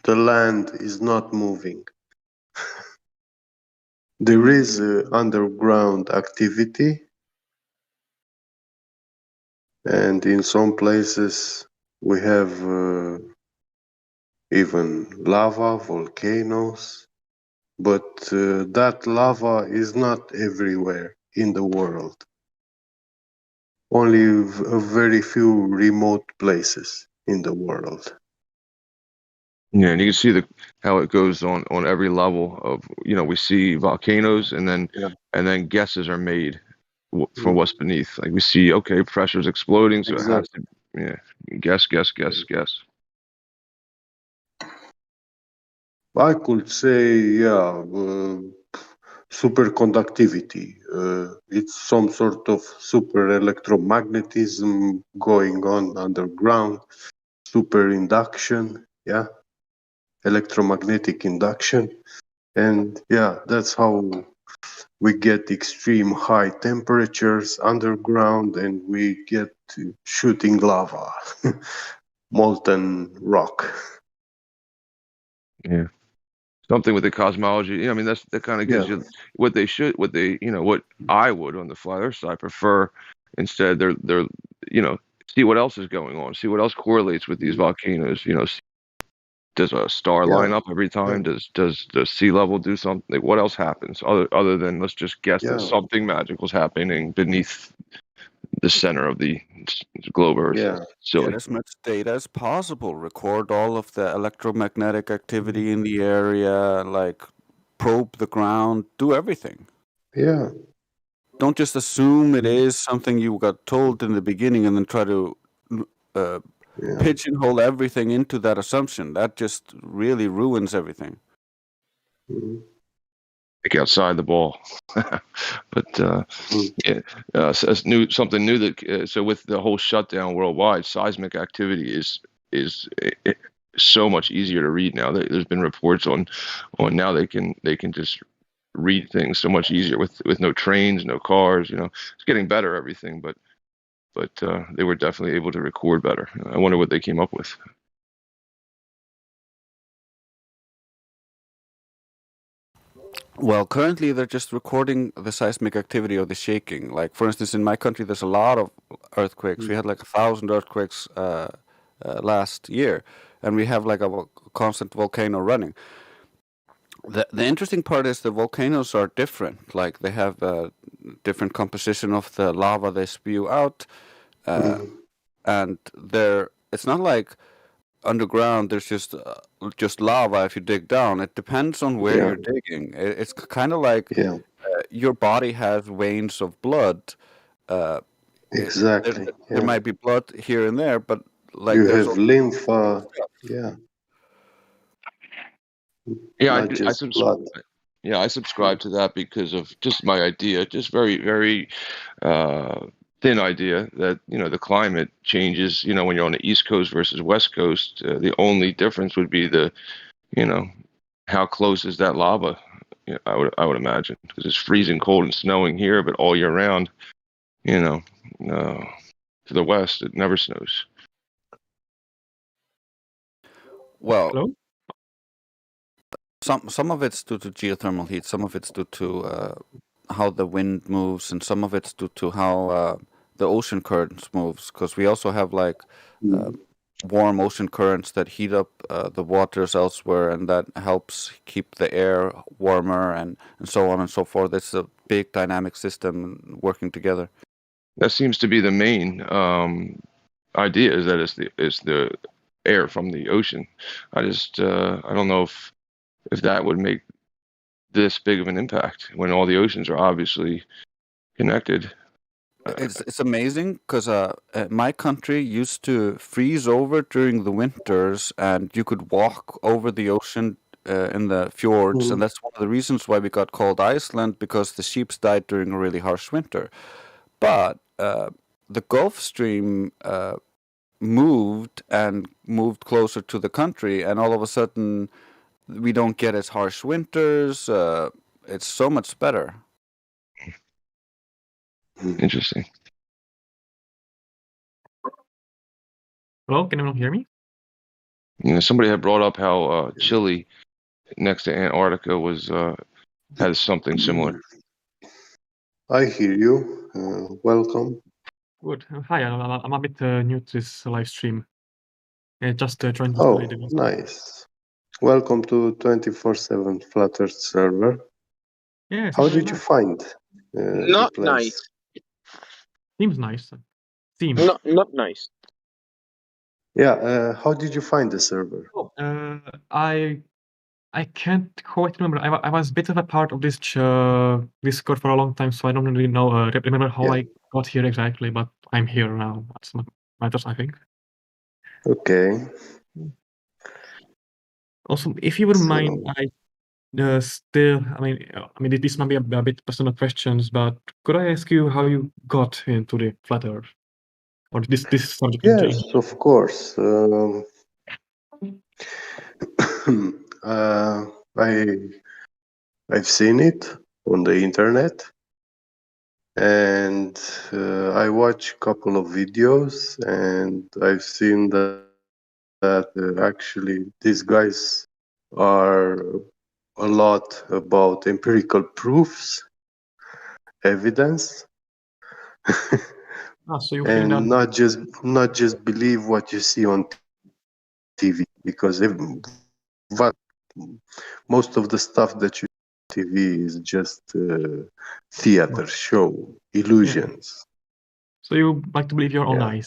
The land is not moving. There is underground activity, and in some places we have even lava, volcanoes, but that lava is not everywhere in the world. Only a very few remote places in the world. Yeah, and you can see how it goes on every level of, we see volcanoes, and then guesses are made for what's beneath. Like we see, okay, pressure's exploding, so it has Exactly. to. Yeah, guess. I could say, yeah, superconductivity. It's some sort of super electromagnetism going on underground, super induction, yeah, electromagnetic induction. And yeah, that's how we get extreme high temperatures underground and we get shooting lava, molten rock. Yeah, something with the cosmology. I mean, that kind of gives Yeah. you what what I would on the flat Earth side prefer. Instead, they're see what else is going on, see what else correlates with these volcanoes. Does a star Yeah. line up every time? Yeah. Does the sea level do something? Like, what else happens other than let's just guess that Yeah. something magical is happening beneath the center of the globe Earth? Yeah. Silly. Get as much data as possible. Record all of the electromagnetic activity in the area, like probe the ground, do everything. Yeah. Don't just assume it is something you got told in the beginning and then try to pigeonhole everything into that assumption. That just really ruins everything. Like outside the ball. But yeah, so something new that so with the whole shutdown worldwide, seismic activity is so much easier to read now. There's been reports on now they can just read things so much easier with no trains, no cars. It's getting better everything, but they were definitely able to record better. I wonder what they came up with. Well, currently they're just recording the seismic activity or the shaking. Like, for instance, in my country, there's a lot of earthquakes. We had like 1,000 earthquakes last year, and we have like a constant volcano running. The interesting part is the volcanoes are different. Like, they have a different composition of the lava they spew out, and it's not like underground there's just lava if you dig down. It depends on where you're digging. It's kind of like your body has veins of blood. Exactly. There might be blood here and there, but like You there's have also lymph. stuff. Yeah, Not just blood. I subscribe to that because of just my idea, just very, very thin idea that the climate changes. When you're on the East Coast versus West Coast, the only difference would be how close is that lava. I would imagine because it's freezing cold and snowing here, but all year round, to the west it never snows. Well, Hello? some of it's due to geothermal heat, some of it's due to how the wind moves, and some of it's due to how the ocean currents moves. Because we also have like warm ocean currents that heat up the waters elsewhere, and that helps keep the air warmer, and so on and so forth. It's a big dynamic system working together. That seems to be the main idea, is that it's the air from the ocean. I don't know if that would make this big of an impact when all the oceans are obviously connected. It's amazing because my country used to freeze over during the winters, and you could walk over the ocean in the fjords, and that's one of the reasons why we got called Iceland, because the sheep died during a really harsh winter. But the Gulf Stream moved closer to the country, and all of a sudden we don't get as harsh winters. It's so much better. Interesting. Hello, can anyone hear me? Somebody had brought up how Chile next to Antarctica has something similar. I hear you. Welcome. Good. Hi, I'm a bit new to this live stream. I just joined Oh, yesterday. nice. Welcome to 24/7 Flat Earth server. Yeah, How did you find the Not place? nice. Seems nice. Not nice. Yeah, how did you find the server? I I can't quite remember. I was a bit of a part of this Discord for a long time, so I don't really know remember how I got here exactly. But I'm here now. That's what matters, I think. Okay. Also, if you wouldn't mind, So I still, I mean, this might be a bit personal questions, but could I ask you how you got into the flat Earth or this subject in yes, general? of course. uh, I've seen it on the internet, and I watched a couple of videos, and I've seen that actually these guys are a lot about empirical proofs, evidence, So you feel and that not just believe what you see on TV, because what most of the stuff that you see on TV is just theater show, illusions. So you like to believe your own Yeah. eyes?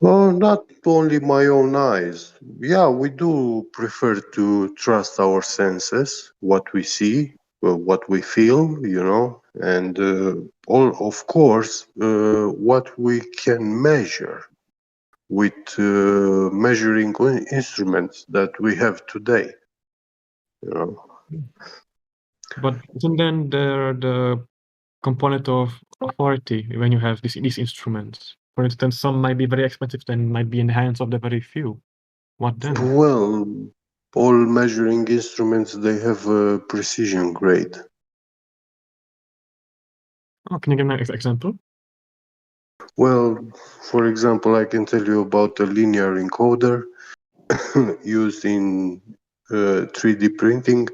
Well, not only my own eyes. Yeah, we do prefer to trust our senses, what we see, what we feel, and all, of course, what we can measure with measuring instruments that we have today. But isn't then there the component of authority when you have these instruments? For instance, some might be very expensive, then might be in the hands of the very few. What then? Well, all measuring instruments, they have a precision grade. Oh, can you give me an example? Well, for example, I can tell you about a linear encoder used in 3D printing.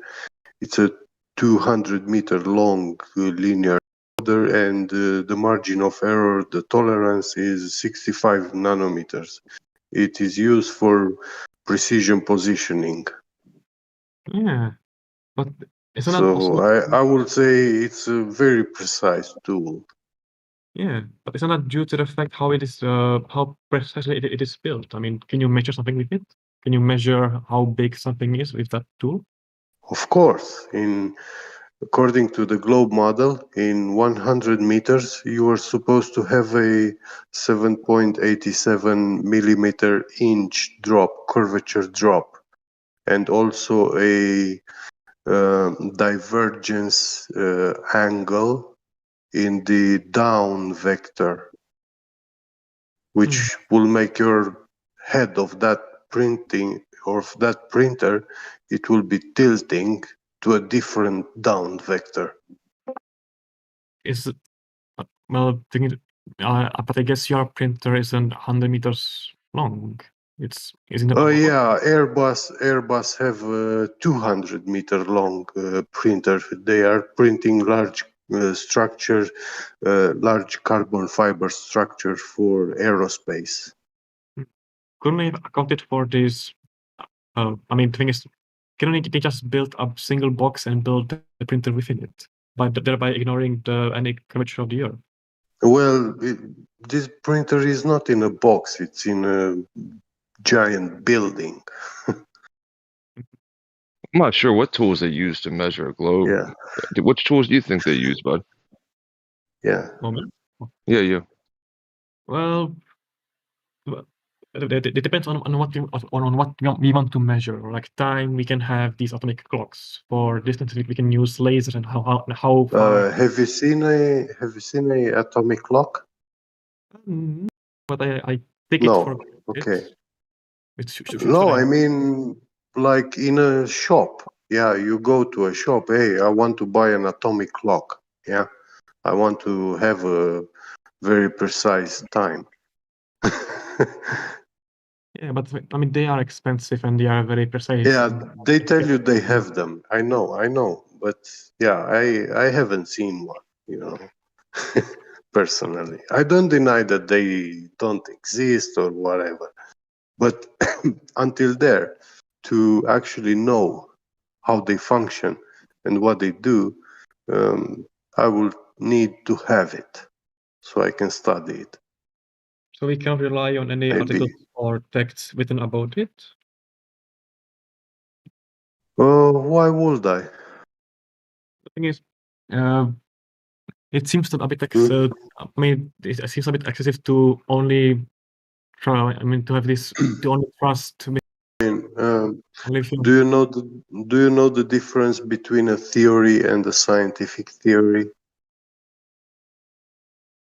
It's a 200-meter long linear encoder, and the margin of error, the tolerance, is 65 nanometers. It is used for precision positioning. Yeah, but isn't that So also? I would say it's a very precise tool. Yeah, but isn't that due to the fact how it is, how precisely it is built? I mean, can you measure something with it? Can you measure how big something is with that tool? Of course, according to the globe model, in 100 meters, you are supposed to have a 7.87 millimeter inch drop, curvature drop, and also a divergence angle in the down vector, which will make your head of that printing or of that printer, it will be tilting to a different down vector. Is it, well, but I guess your printer isn't 100 meters long. Isn't it? Oh yeah, Airbus have a 200-meter long printer. They are printing large structure, large carbon fiber structure for aerospace. Couldn't they have accounted for this? I mean, the thing is, couldn't they just build a single box and build the printer within it, thereby ignoring any curvature of the Earth? Well, this printer is not in a box; it's in a giant building. I'm not sure what tools they use to measure a globe. Yeah. Which tools do you think they use, bud? Yeah. Moment. Yeah, you. Well, it depends on what we want to measure. Like time, we can have these atomic clocks. For distance, we can use lasers and how far. Have you seen a atomic clock? But I take it for No. granted. Okay. Should No, I? I mean, like in a shop. Yeah, you go to a shop. Hey, I want to buy an atomic clock. Yeah, I want to have a very precise time. Yeah, but I mean they are expensive and they are very precise. Yeah, And they tell you they have them. I know, but yeah, I haven't seen one. Personally, I don't deny that they don't exist or whatever, but until there, to actually know how they function and what they do, I will need to have it so I can study it. so we can rely on any Maybe. articles or texts written about it. Why would I? The thing is, it seems a bit I mean, it seems a bit excessive to only try. I mean, to have this to only trust. Do you know the difference between a theory and a scientific theory?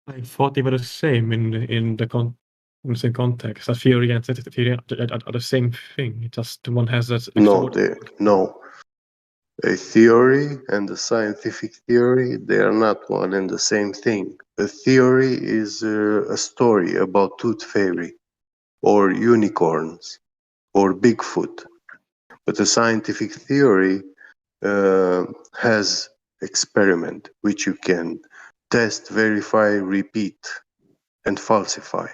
I thought they were the same in the same context. A theory and scientific theory are the same thing. It just one has that extra No. A theory and a scientific theory, they are not one and the same thing. A theory is a story about tooth fairy or unicorns or Bigfoot. But a scientific theory has experiment which you can test, verify, repeat, and falsify.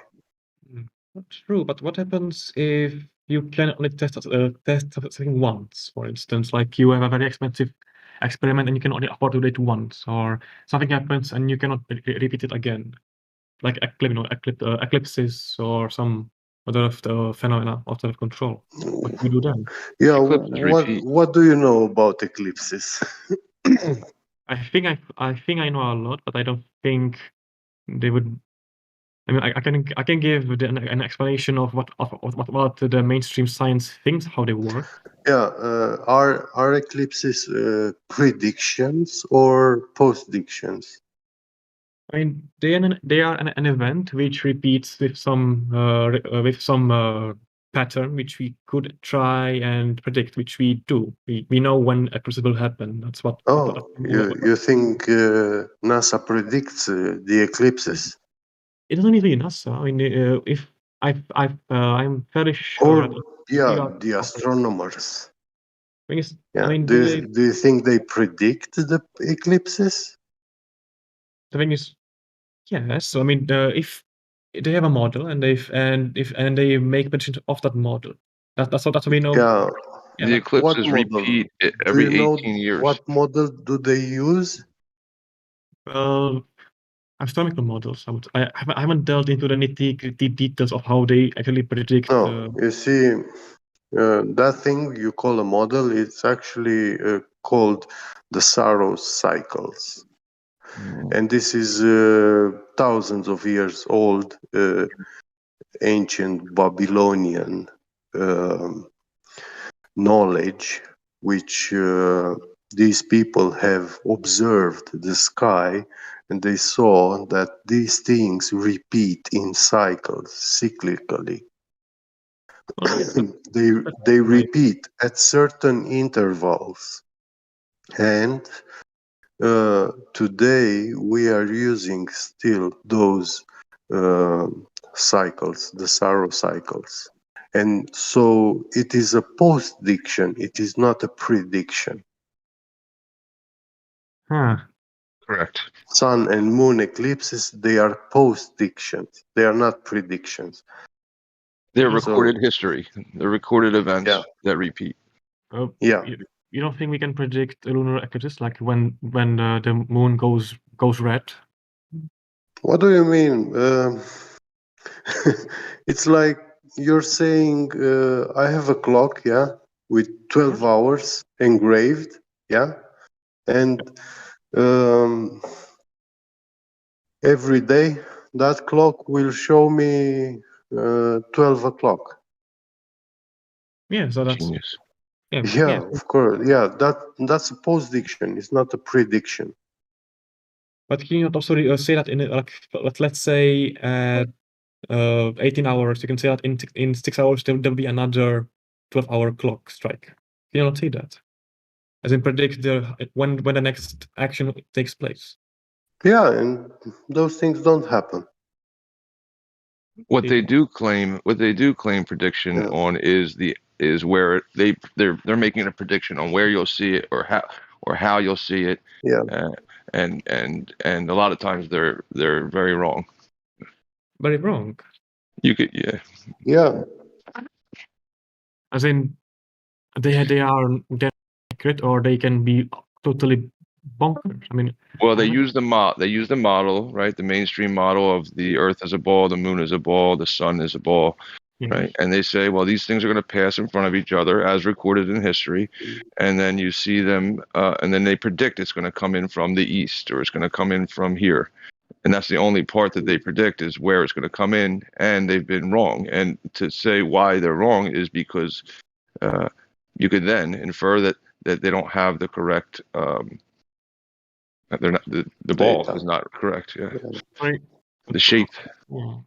That's true, but what happens if you can only test something once? For instance, like you have a very expensive experiment and you can only afford to do it once, or something happens and you cannot repeat it again, like eclipses or some other phenomena out of control. What do you do then? Yeah, what do you know about eclipses? I think I know a lot, but I don't think they would. I mean, I can give an explanation of what the mainstream science thinks how they work. Yeah, are eclipses predictions or postdictions? I mean, they are an event which repeats with some pattern which we could try and predict, which we do. We know when eclipses will happen. That's what. You think NASA predicts the eclipses? It doesn't need to be NASA. I mean, if I'm fairly sure. The astronomers. I mean, do you think they predict the eclipses? The thing is, yes. So I mean, if they have a model and they make predictions of that model, that's what we know. Yeah. The eclipses repeat every 18 years. What model do they use? Well, astronomical models. I haven't delved into the nitty-gritty details of how they actually predict. You see, that thing you call a model, it's actually called the Saros cycles. And this is thousands of years old, ancient Babylonian knowledge, which these people have observed the sky and they saw that these things repeat in cycles cyclically. They repeat at certain intervals, and today we are using still those cycles, the Saros cycles. And so it is a post-diction, it is not a prediction. Correct. Sun and moon eclipses, they are post-dictions, they are not predictions. They're recorded history. They're recorded events that repeat. You don't think we can predict lunar eclipses, like when the moon goes red? What do you mean? It's like you're saying I have a clock, with 12 hours engraved, and every day that clock will show me 12 o'clock. Yeah, so that's genius. Yeah, of course. Yeah, that's a post-diction. It's not a prediction. But can you not also say that in let's say at 18 hours, you can say that in 6 hours there'll be another 12-hour clock strike. Can you not say that? As in predict when the next action takes place. Yeah, and those things don't happen. What they do claim prediction on is where they're making a prediction on where you'll see it or how you'll see it. Yeah. And a lot of times they're very wrong. Very wrong. You could Yeah. As in they are accurate or they can be totally bonkers. I mean, well, they use the model, right? The mainstream model of the Earth as a ball, the moon is a ball, the sun is a ball, right? And they say, well, these things are going to pass in front of each other as recorded in history, and then you see them, and then they predict it's going to come in from the east or it's going to come in from here. And that's the only part that they predict is where it's going to come in, and they've been wrong. And to say why they're wrong is because you could then infer that they don't have the correct. They're not the ball Data. is not correct. Yeah, Right. the shape. Yeah.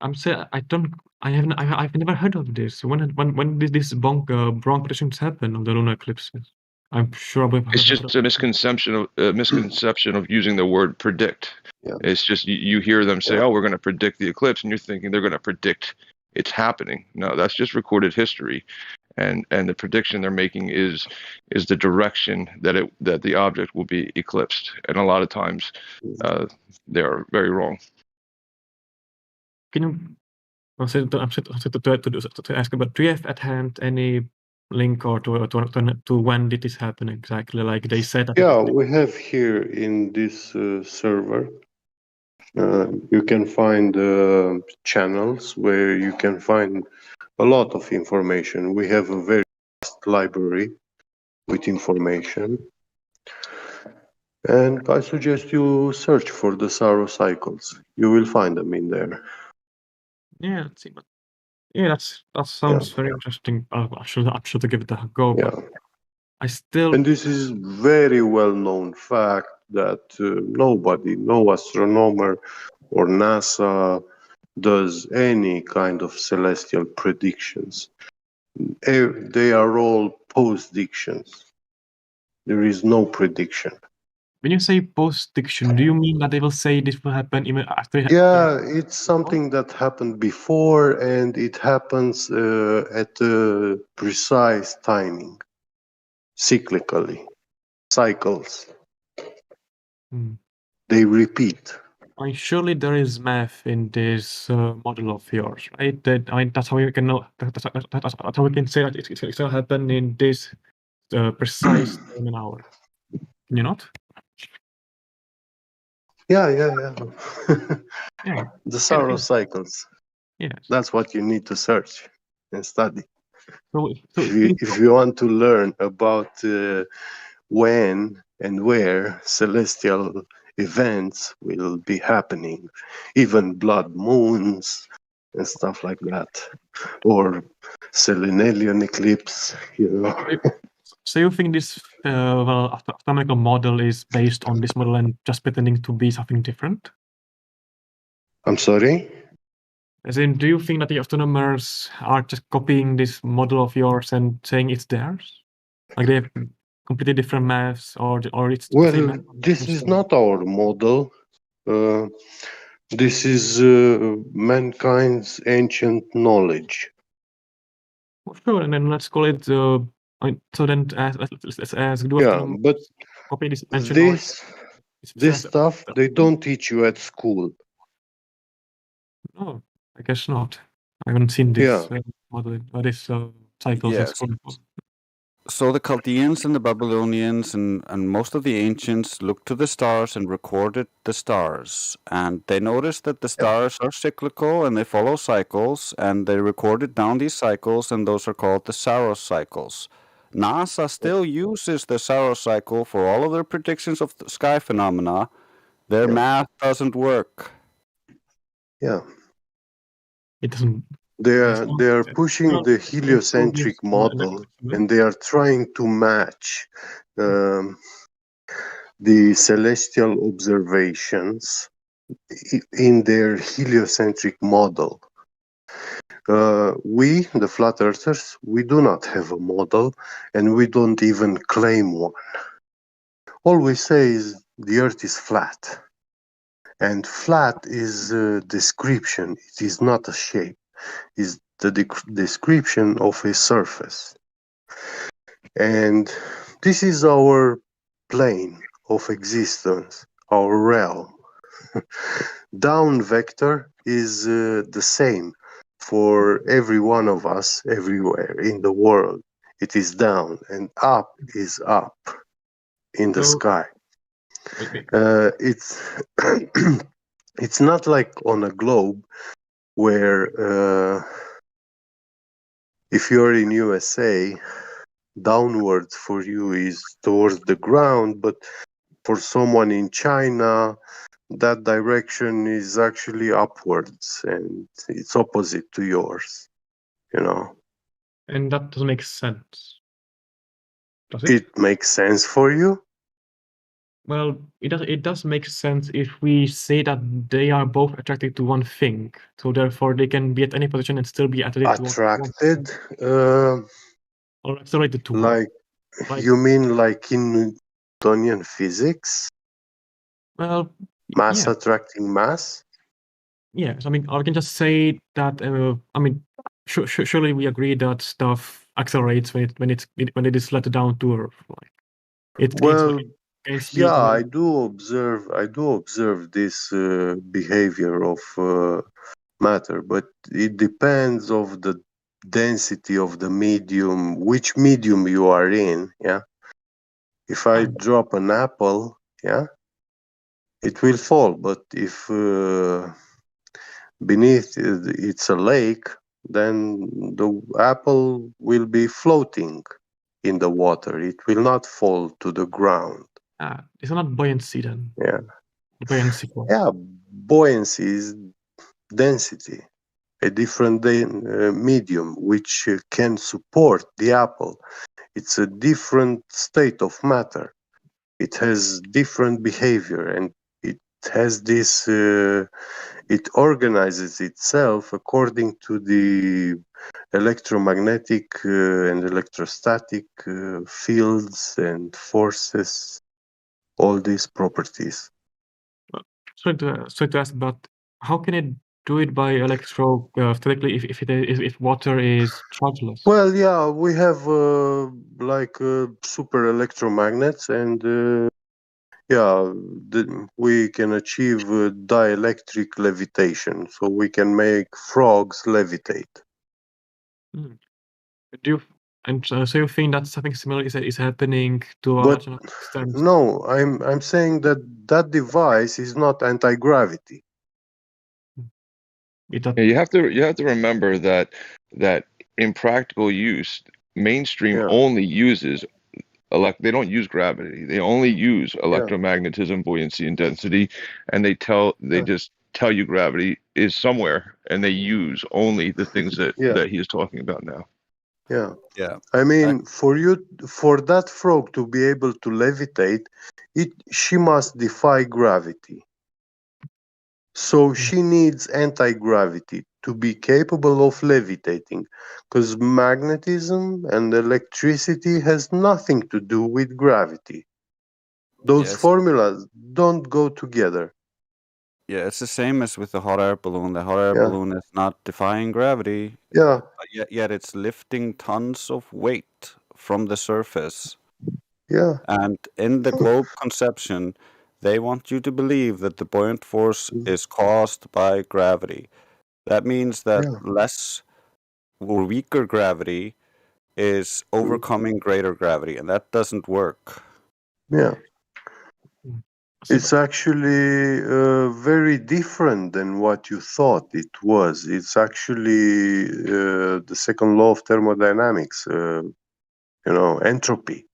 I'm saying I've never heard of this. When did this wrong predictions happen of the lunar eclipses? I'm sure we've heard It's of just a misconception of using the word predict. Yeah. It's just you hear them say, "Oh, we're going to predict the eclipse," and you're thinking they're going to predict it's happening. No, that's just recorded history, and the prediction they're making is the direction that the object will be eclipsed, and a lot of times they are very wrong. Can you? I'm saying to ask about. Do you have at hand any link or to when did this happen exactly? Like they said. That Yeah, we have here in this server. You can find channels where you can find a lot of information. We have a very vast library with information. And I suggest you search for the Saros cycles. You will find them in there. Yeah, let's see. But yeah, that sounds very interesting. I should give it a go. Yeah. But I still. And this is very well known fact that nobody, no astronomer or NASA does any kind of celestial predictions. They are all postdictions. There is no prediction. When you say post-diction, do you mean that they will say this will happen even after? Yeah, it's something that happened before, and it happens at a precise timing, cyclically, cycles. They repeat. I mean, surely there is math in this model of yours, right? That's how we can know. That's how we can say that it's going to happen in this precise time and hour. Can you not? Yeah. Yeah. The Saros cycles. Yes. That's what you need to search and study. So if you want to learn about when and where celestial events will be happening, even blood moons and stuff like that, or selenelian eclipse, you know. So you think this astronomical model is based on this model and just pretending to be something different? I'm sorry? As in, do you think that the astronomers are just copying this model of yours and saying it's theirs? Like they have completely different maths, or it's the same Well, math? this is not our model. This is mankind's ancient knowledge. Well, sure, and then let's call it. So then, let's ask. Do astronomers but copy this ancient knowledge? This stuff they don't teach you at school. No, I guess not. I haven't seen this model or this cycles at Yes. school. So the Chaldeans and the Babylonians and most of the ancients looked to the stars and recorded the stars. And they noticed that the stars are cyclical and they follow cycles, and they recorded down these cycles, and those are called the Saros cycles. NASA still uses the Saros cycle for all of their predictions of the sky phenomena. Their math doesn't work. Yeah. It doesn't. They are pushing the heliocentric model, and they are trying to match the celestial observations in their heliocentric model. We, the flat earthers, we do not have a model, and we don't even claim one. All we say is the earth is flat, and flat is a description. It is not a shape. Is the description of a surface. And this is our plane of existence, our realm. Down vector is the same for every one of us everywhere in the world. It is down, and up is up in the sky. It's it's not like on a globe where if you're in USA, downwards for you is towards the ground, but for someone in China, that direction is actually upwards and it's opposite to yours, you know. And that doesn't make sense. Does it? It makes sense for you? Well, it does make sense if we say that they are both attracted to one thing, so therefore they can be at any position and still be attracted to one thing. Attracted? Or accelerated to one. Like, you mean like in Newtonian physics? Well, Mass yeah. attracting mass? Yes, I mean, I can just say that. I mean, surely we agree that stuff accelerates when it is let down to Earth. Like it Well, gains speed. yeah, And I do observe this behavior of matter, but it depends of the density of the medium, which medium you are in. Yeah, if I drop an apple, yeah, it will fall. But if beneath it's a lake, then the apple will be floating in the water. It will not fall to the ground. it's not buoyancy then. Yeah. Buoyancy force. Yeah, buoyancy is density, a different medium which can support the apple. It's a different state of matter. It has different behavior and it has this, it organizes itself according to the electromagnetic and electrostatic fields and forces, all these properties. Sorry to ask, but how can it do it by electrostatically if water is chargeless? Well, yeah, we have like super electromagnets, and yeah, we can achieve dielectric levitation, so we can make frogs levitate. Hmm. So you think that something similar is happening to a But large enough extent? no, I'm saying that that device is not anti-gravity. Yeah, you have to remember that in practical use, mainstream only uses they don't use gravity. They only use electromagnetism, buoyancy, and density, and they just tell you gravity is somewhere, and they use only the things that he is talking about now. Yeah. Yeah. I mean, for that frog to be able to levitate, she must defy gravity. So she needs anti-gravity to be capable of levitating, because magnetism and electricity has nothing to do with gravity. Those Yes. formulas don't go together. Yeah, it's the same as with the hot air balloon. The hot air Yeah. balloon is not defying gravity. Yeah. But yet it's lifting tons of weight from the surface. Yeah. And in the globe conception, they want you to believe that the buoyant force is caused by gravity. That means that less or weaker gravity is overcoming greater gravity, and that doesn't work. Yeah. It's actually very different than what you thought it was. It's actually the second law of thermodynamics, entropy.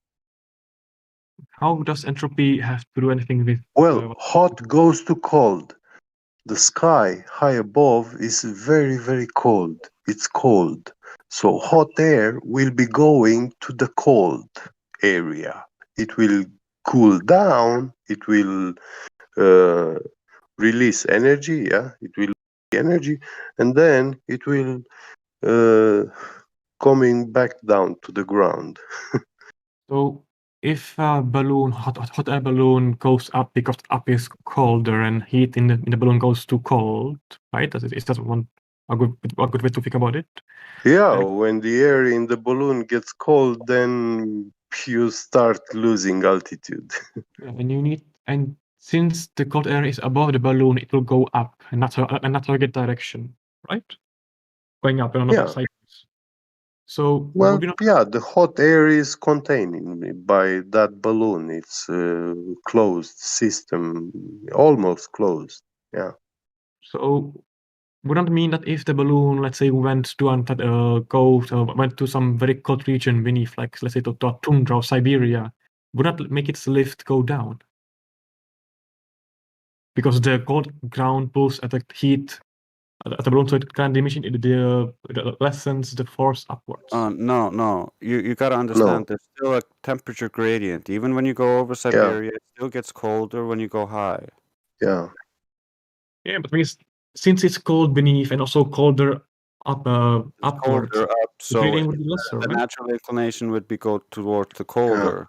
How does entropy have to do anything with? Well, hot goes to cold. The sky high above is very, very cold. It's cold. So hot air will be going to the cold area. It will cool down. It will release energy. Yeah, it will energy, and then it will coming back down to the ground. So if a balloon, hot air balloon goes up because up is colder and heat in the balloon goes too cold, right? Is that a good way to think about it? Yeah, when the air in the balloon gets cold, then you start losing altitude. And since the cold air is above the balloon, it will go up and not target direction, right? Going up and not sideways. So well, yeah, the hot air is contained by that balloon. It's a closed system, almost closed. Yeah. So wouldn't mean that if the balloon, let's say, went to some very cold region beneath, like let's say to tundra or Siberia, would that make its lift go down? Because the cold ground pulls at the heat at the balloon, so it can diminish it lessens the force upwards. No. You gotta understand. There's still a temperature gradient. Even when you go over Siberia, it still gets colder when you go high. Yeah. Yeah, but since it's cold beneath and also colder upwards, Colder up, the so gradient would be lesser, the right? natural inclination would be go towards the colder.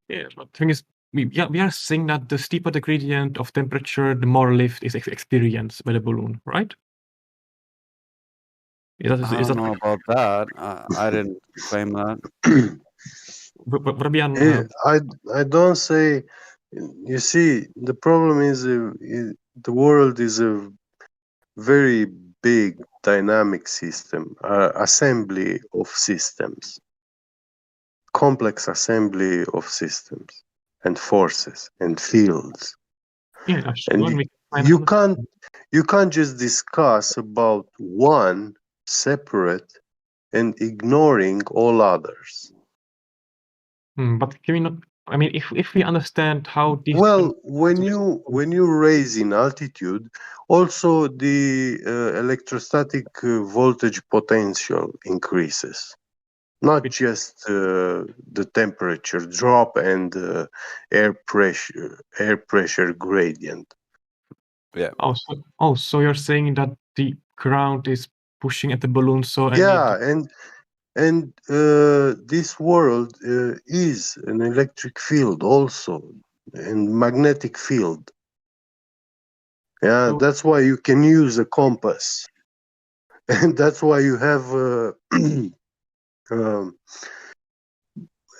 Yeah, but the thing is, we are saying that the steeper the gradient of temperature, the more lift is experienced by the balloon, right? I don't know about that. I didn't claim that. I don't say. You see, the problem is the world is a very big dynamic system, assembly of systems, complex assembly of systems and forces and fields. Yeah, and you can't just discuss about one separate and ignoring all others. But can we not? I mean, if we understand how these. Well, when you raise in altitude, also the electrostatic voltage potential increases, not just the temperature drop and air pressure gradient. Yeah. So you're saying that the ground is pushing at the balloon, so Yeah, and this world is an electric field also, and magnetic field. Yeah, that's why you can use a compass, and that's why you have um,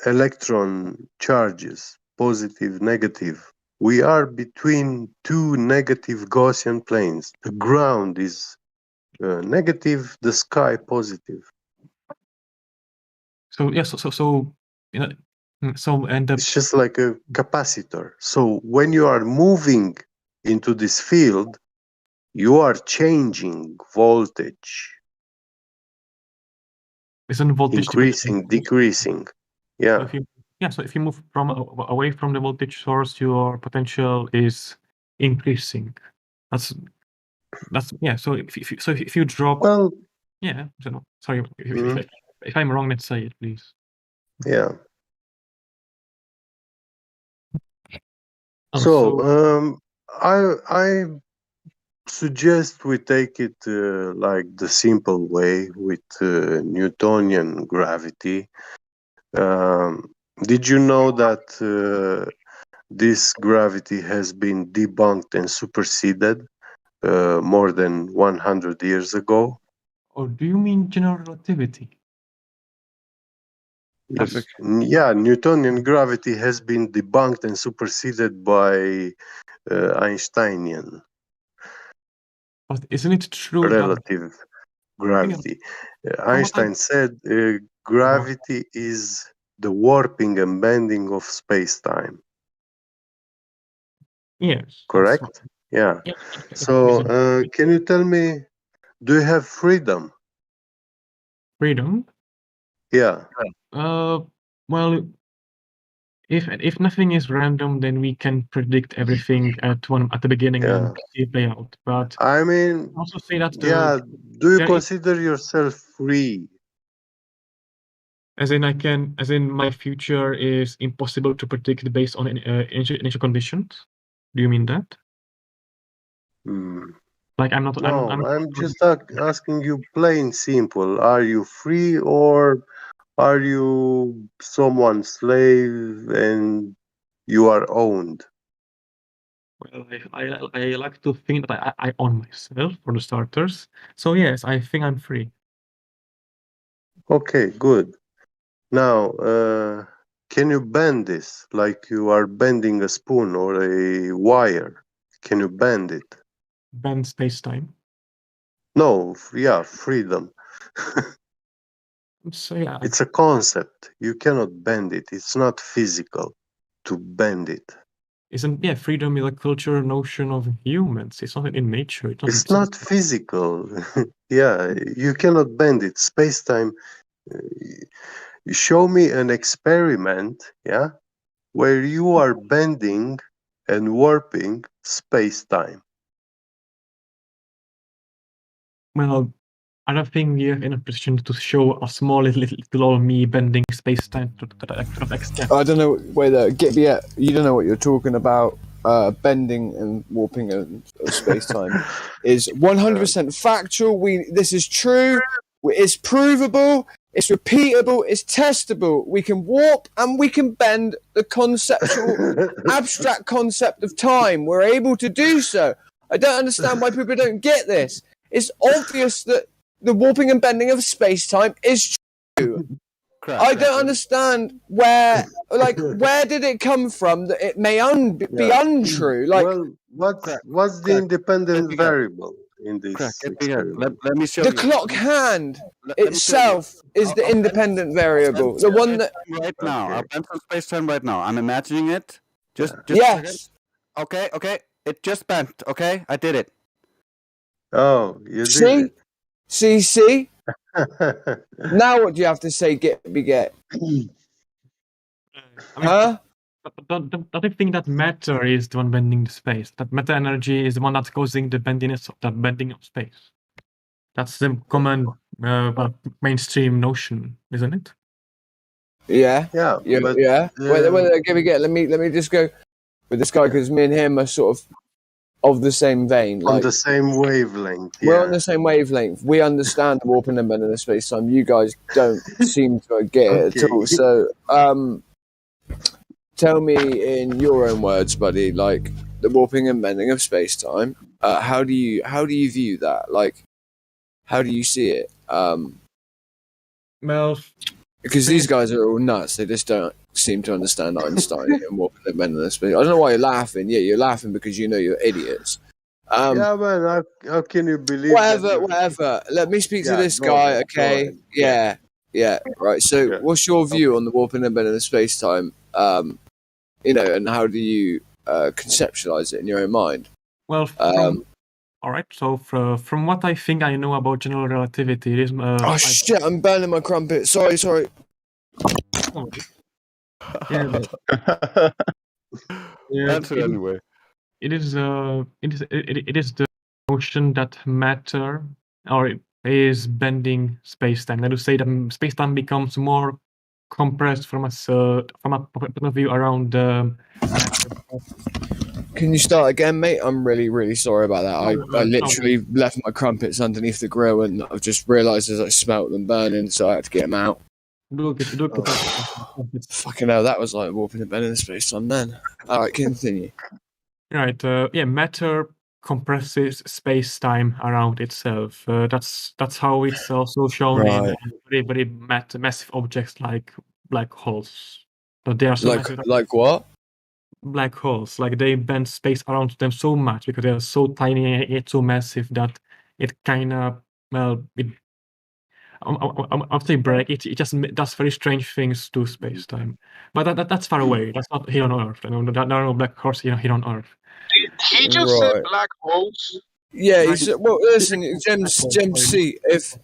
electron charges, positive, negative. We are between two negative Gaussian planes. The ground is negative, the sky positive. So yes, you know, it's just like a capacitor. So when you are moving into this field, you are changing voltage, isn't voltage increasing, decreasing. Yeah. So if you move from away from the voltage source, your potential is increasing. That's yeah. So if you drop, yeah. So sorry, if I'm wrong, let's say it, please. Yeah. Oh, so I suggest we take it like the simple way with Newtonian gravity. Did you know that this gravity has been debunked and superseded more than 100 years ago? Or do you mean general relativity? Yeah, Newtonian gravity has been debunked and superseded by Einsteinian But isn't it true relative gravity. Einstein said gravity is the warping and bending of space-time. Yes. Correct? Yeah. So can you tell me, do you have freedom? Freedom? Yeah. Well, if nothing is random, then we can predict everything at the beginning and see it play out. But I mean, also say that do you consider yourself free? As in my future is impossible to predict based on initial conditions. Do you mean that? Like I'm not. No, I'm just asking you plain simple. Are you free or are you someone's slave and you are owned? Well, I like to think that I own myself for the starters. So yes, I think I'm free. Okay, good. Now, can you bend this like you are bending a spoon or a wire? Can you bend it? Bend space-time? No, yeah, freedom. So yeah, it's a concept. You cannot bend it. It's not physical to bend it. isn't freedom is a cultural notion of humans. It's not in nature. It's not physical. Yeah, you cannot bend it. Space-time. Show me an experiment, yeah, where you are bending and warping space-time. Well, I don't think we have enough precision to show a small little old me bending space-time to that extent. I don't know whether you don't know what you're talking about. Bending and warping of space time is 100% factual. This is true. It's provable. It's repeatable. It's testable. We can warp and we can bend the conceptual, abstract concept of time. We're able to do so. I don't understand why people don't get this. It's obvious that the warping and bending of space time is true. I don't understand where did it come from that it may be untrue? Like, well, what's the independent variable in this experiment? Let me show the you. clock hand itself is the independent variable. The one that right now, I'll bend some space time right now. I'm imagining it. Just yes. Okay. It just bent. Okay, I did it. Oh, you did it. See. Now what do you have to say? Get. Huh? Don't you think that matter is the one bending the space? That matter energy is the one that's causing the bendiness of that bending of space. That's the common mainstream notion, isn't it? Yeah. But, Wait, let me just go with this guy because me and him are sort of the same vein. On the same wavelength. We're on the same wavelength. We understand the warping and bending of space time. You guys don't seem to get it at all. So, tell me in your own words, buddy, like the warping and bending of space time. How do you view that? Like, how do you see it? Well, because these guys are all nuts. They just don't seem to understand Einstein and warping and bending of space. I don't know why you're laughing. Yeah, you're laughing because you know you're idiots. Yeah, man. How can you believe? Whatever. Let me speak to this guy. Okay. Yeah. Right. So, what's your view on the warping and bending of space time? And how do you conceptualize it in your own mind? Well, all right. So, from what I think I know about general relativity, it is. Shit! I'm burning my crumpet. Sorry. Answer anyway. It is the notion that matter is bending space-time. That to say that space-time becomes more compressed from a point of view around. Can you start again, mate? I'm really, really sorry about that. I literally left my crumpets underneath the grill and I've just realised as I smelt them burning, so I had to get them out. Fucking hell, that was like warping and bending space-time then. Alright, continue. Right, matter compresses space-time around itself. That's how it's also shown in very, very massive objects like black holes. But they are so massive. Like what? Black holes, like they bend space around them so much because they are so tiny and so massive that it kind of I'll say break. It just does very strange things to space-time. But that's far away. That's not here on Earth. There are no black holes here on Earth. He just said black holes. Yeah, listen, Gems C, if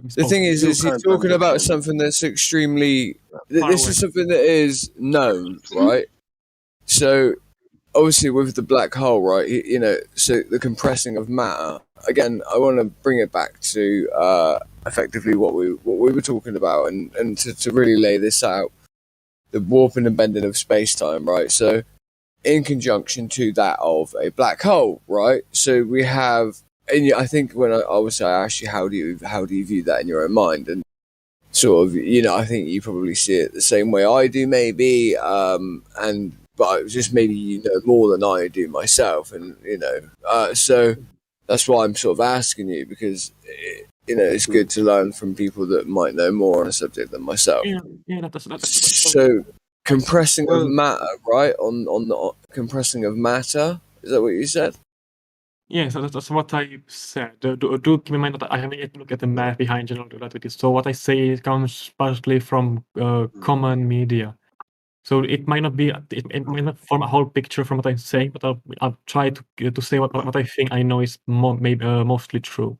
the thing is he's talking about something that's extremely this is something that is known, right? So obviously with the black hole, right, so the compressing of matter, again, I want to bring it back to effectively what we were talking about and to really lay this out, the warping and bending of space-time, right? So in conjunction to that of a black hole, right? So we have, and I think when I asked you how do you view that in your own mind, and sort of, I think you probably see it the same way I do, maybe, but just maybe more than I do myself, and so that's why I'm sort of asking you, because it's good to learn from people that might know more on a subject than myself. That's so. Compressing of matter, right? On the compressing of matter, is that what you said? Yeah, so that's what I said. Do keep in mind that I haven't yet looked at the math behind general relativity. So what I say comes partially from common media. So it might not be, it might not form a whole picture from what I'm saying, but I'll try to say what I think I know is mostly true.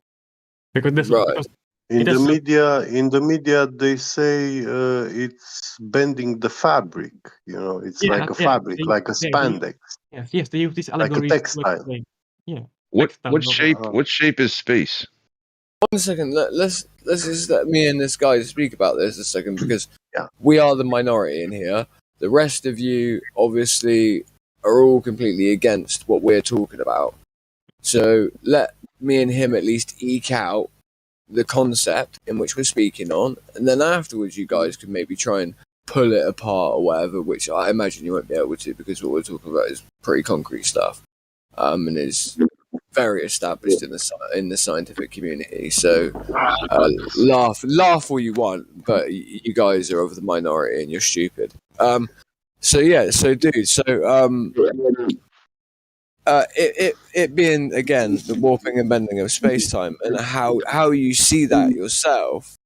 Because this, because In it the has media, they say it's bending the fabric. You know, it's like a fabric, like a spandex, yes, they use these like a allegories to textile. explain. Yeah. What shape is space? 1 second. Let's just let me and this guy speak about this a second, because we are the minority in here. The rest of you obviously are all completely against what we're talking about. So let me and him at least eke out the concept in which we're speaking on, and then afterwards you guys can maybe try and pull it apart or whatever, which I imagine you won't be able to, because what we're talking about is pretty concrete stuff, and is very established in the scientific community. So laugh all you want, but you guys are of the minority and you're stupid. It being again the warping and bending of space time, and how you see that yourself.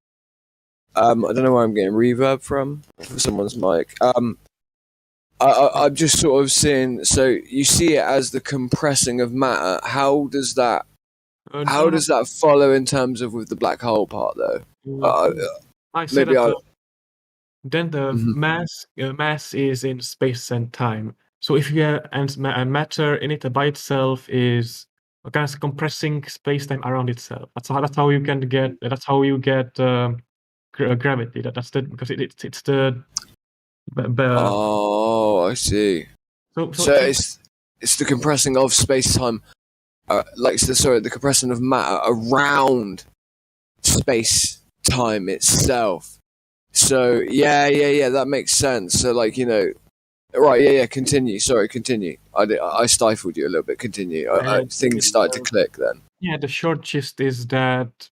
I don't know where I'm getting reverb from someone's mic. I'm just sort of seeing. So you see it as the compressing of matter. How does that follow in terms of with the black hole part, though? I said Maybe that then the mass is in space and time. So if you have and matter in it by itself is kind of compressing space time around itself. That's how you can get. That's how you get gravity. That's the because it's the. Oh, I see. So it's the compressing of space time, the compressing of matter around space time itself. So yeah, that makes sense. So continue. Sorry, continue. I stifled you a little bit. Continue. Things started to click then. Yeah, the short gist is that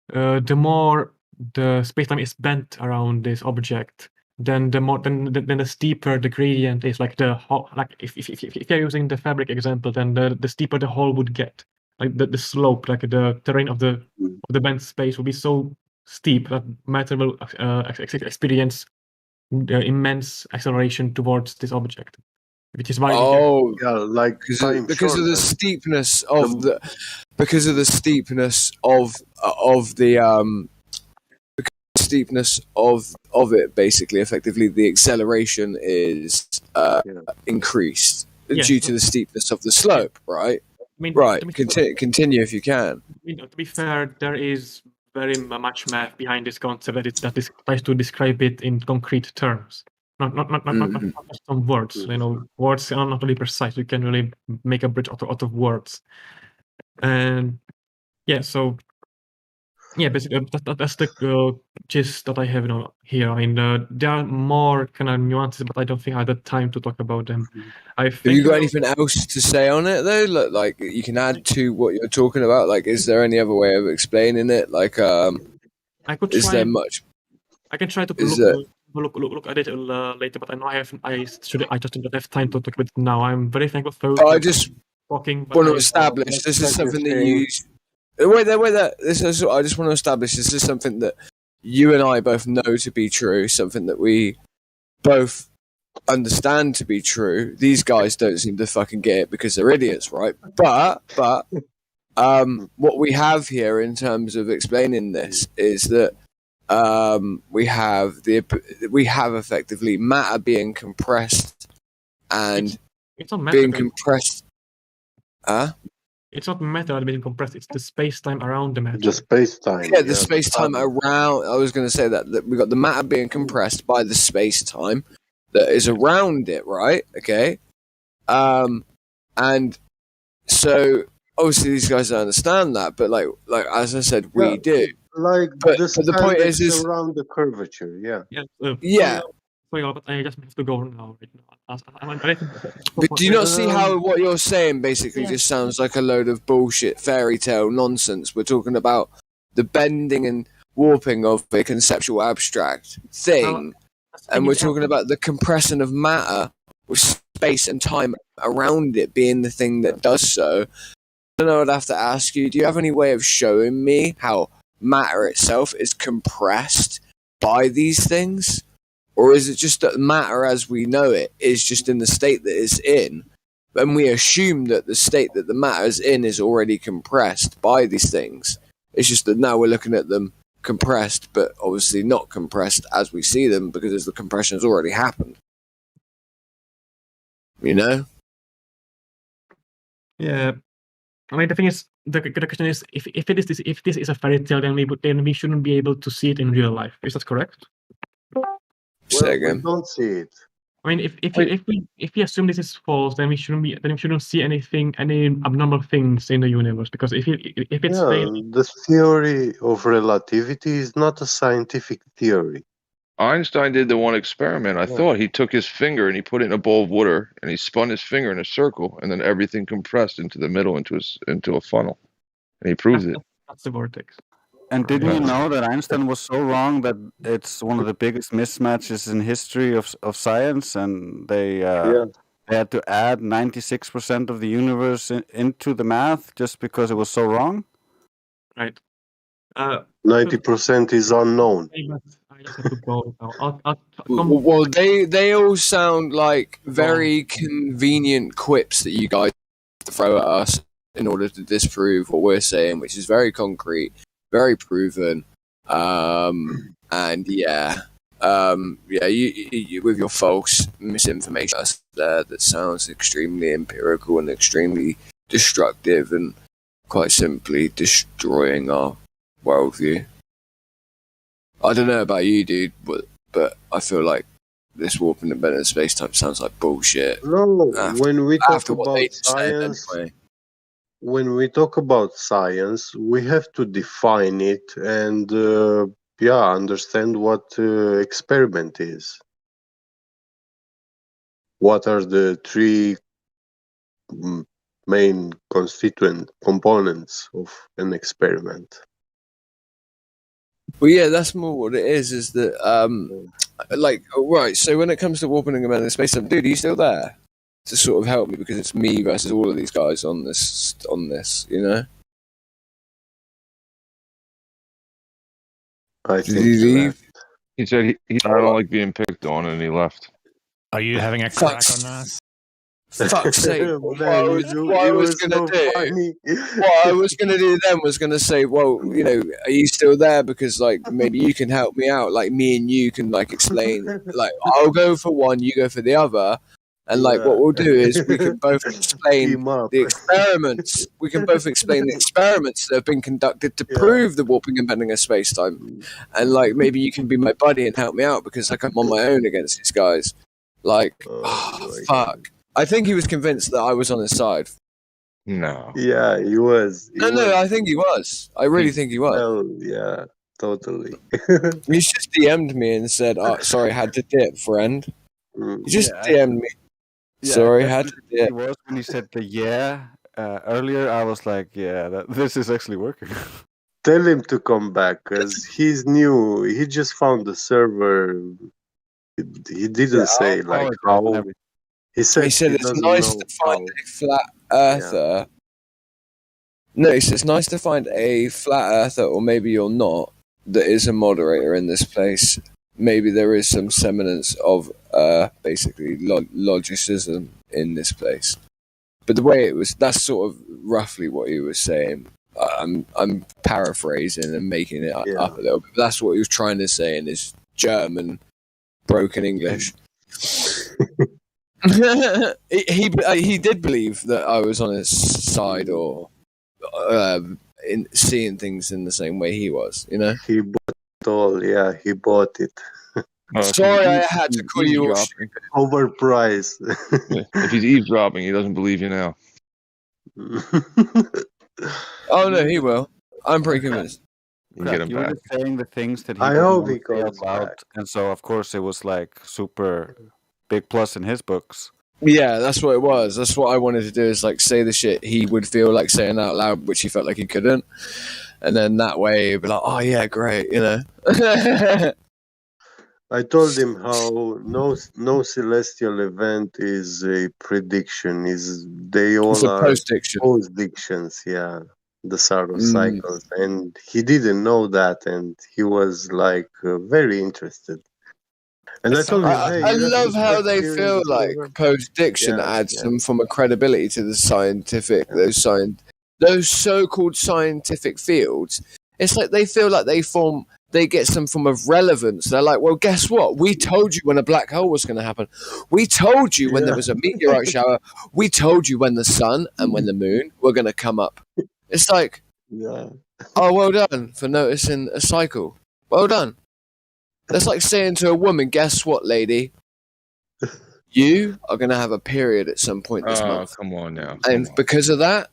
the more the space-time is bent around this object, then the steeper the gradient is. Like if you're using the fabric example, then the steeper the hole would get. Like the slope, like the terrain of the bent space will be so steep that matter will experience immense acceleration towards this object, which is why because of the steepness of it, basically, effectively, the acceleration is increased due to the steepness of the slope, right? Continue if you can. To be fair, there is very much math behind this concept that tries to describe it in concrete terms. Not just some words. You know, words are not really precise. You can really make a bridge out of words. And basically that's the gist that I have here. I mean, there are more kind of nuances, but I don't think I had the time to talk about them. Have you got anything else to say on it though? Like you can add to what you're talking about. Like, is there any other way of explaining it? Like, I could is try. there much? I can try to look at it later, but I know I just don't have time to talk about it now. I'm very thankful for. I just talking. Want to establish this is something that you. Wait there. I just want to establish this is something that you and I both know to be true. Something that we both understand to be true. These guys don't seem to fucking get it because they're idiots, right? But what we have here in terms of explaining this is that we have effectively matter being compressed and it's not being compressed. It's not matter being compressed. It's the space-time around the matter. The space-time. Yeah, the space-time around. I was going to say that we got the matter being compressed by the space-time that is around it, right? Okay. And so obviously these guys don't understand that, but like as I said, we do. Like but the point is around the curvature. Yeah. Sorry, but I just have to go now. Right now. But do you not see how what you're saying basically just sounds like a load of bullshit fairy tale nonsense? We're talking about the bending and warping of a conceptual abstract thing, and we're talking about the compression of matter with space and time around it being the thing that does so. I don't know, I'd have to ask you, do you have any way of showing me how matter itself is compressed by these things? Or is it just that matter as we know it is just in the state that it's in? And we assume that the state that the matter is in is already compressed by these things. It's just that now we're looking at them compressed, but obviously not compressed as we see them because the compression has already happened. You know? Yeah. I mean, the thing is, the question is, if this is a fairy tale, then we shouldn't be able to see it in real life. Is that correct? Well, we don't see it. I mean, if we assume this is false, then we shouldn't see any abnormal things in the universe, because if it's fake, The theory of relativity is not a scientific theory. Einstein did the one experiment. I Yeah. thought he took his finger and he put it in a bowl of water and he spun his finger in a circle and then everything compressed into the middle into a funnel. And he proved it. that's the vortex. And didn't you know that Einstein was so wrong that it's one of the biggest mismatches in history of science, and they had to add 96% of the universe into the math just because it was so wrong? Right. 90% is unknown. I just have to go now. Well, they all sound like very convenient quips that you guys throw at us in order to disprove what we're saying, which is very concrete, very proven, and you with your false misinformation there that sounds extremely empirical and extremely destructive and quite simply destroying our worldview. I don't know about you, dude, but I feel like this warp independent space time sounds like bullshit. No, when we talk what about they just said, science, anyway. when we talk about science, we have to define it and understand what experiment is. What are the three main constituent components of an experiment? Well, yeah, that's more what it is that, like, right, so when it comes to warping and in space time, dude, are you still there? To sort of help me, because it's me versus all of these guys on this, you know? I Did he leave? He said I don't like being picked on, and he left. Are you having a crack on us? Fuck's sake! Man, What I was gonna do then was gonna say, well, you know, are you still there? Because like maybe you can help me out. Like me and you can like explain. Like I'll go for one, you go for the other, and like what we'll do is we can both explain the experiments. We can both explain the experiments that have been conducted to prove the warping and bending of space time, and like maybe you can be my buddy and help me out because like I'm on my own against these guys. Like, fuck. I think he was convinced that I was on his side. No. Yeah, he was. No, I think he was. I really think he was. Well, yeah, totally. He just DM'd me and said, "Oh, sorry, had to dip, friend." He just DM'd me. Sorry, had to dip. It was when he said the earlier. I was like, this is actually working. Tell him to come back because he's new. He just found the server. He didn't say like how. He said it's nice to find a flat earther. No, he said it's nice to find a flat earther, or maybe you're not, that is a moderator in this place. Maybe there is some semblance of basically logicism in this place. But the way it was, that's sort of roughly what he was saying. I'm paraphrasing and making it up a little bit. But that's what he was trying to say in his German, broken English. he did believe that I was on his side, or in seeing things in the same way he was. You know, he bought it all. Yeah, he bought it. Sorry, I had to call you all overpriced. If he's eavesdropping, he doesn't believe you now. Oh no, he will. I'm pretty convinced. You can get him You back. were just saying the things that he I didn't hope want he to say comes out loud, back. and so of course it was like super big plus in his books. Yeah, that's what it was. That's what I wanted to do, is like say the shit he would feel like saying out loud, which he felt like he couldn't. And then that way he'd be like, oh yeah, great, you know. I told him how no celestial event is a prediction. They all are post-dictions, yeah. The Saros cycles. And he didn't know that, and he was like very interested. And I told him, hey, I you have to love how start they hearing feel the like program. post-diction Yeah, adds yeah. some form of credibility to the scientific, those so-called scientific fields. It's like they feel like they get some form of relevance. They're like, well, guess what? We told you when a black hole was going to happen. We told you when there was a meteorite shower. We told you when the sun and when the moon were going to come up. It's like, yeah. oh, well done for noticing a cycle. Well done. That's like saying to a woman, guess what, lady? You are going to have a period at some point this month. Come on now. And because of that,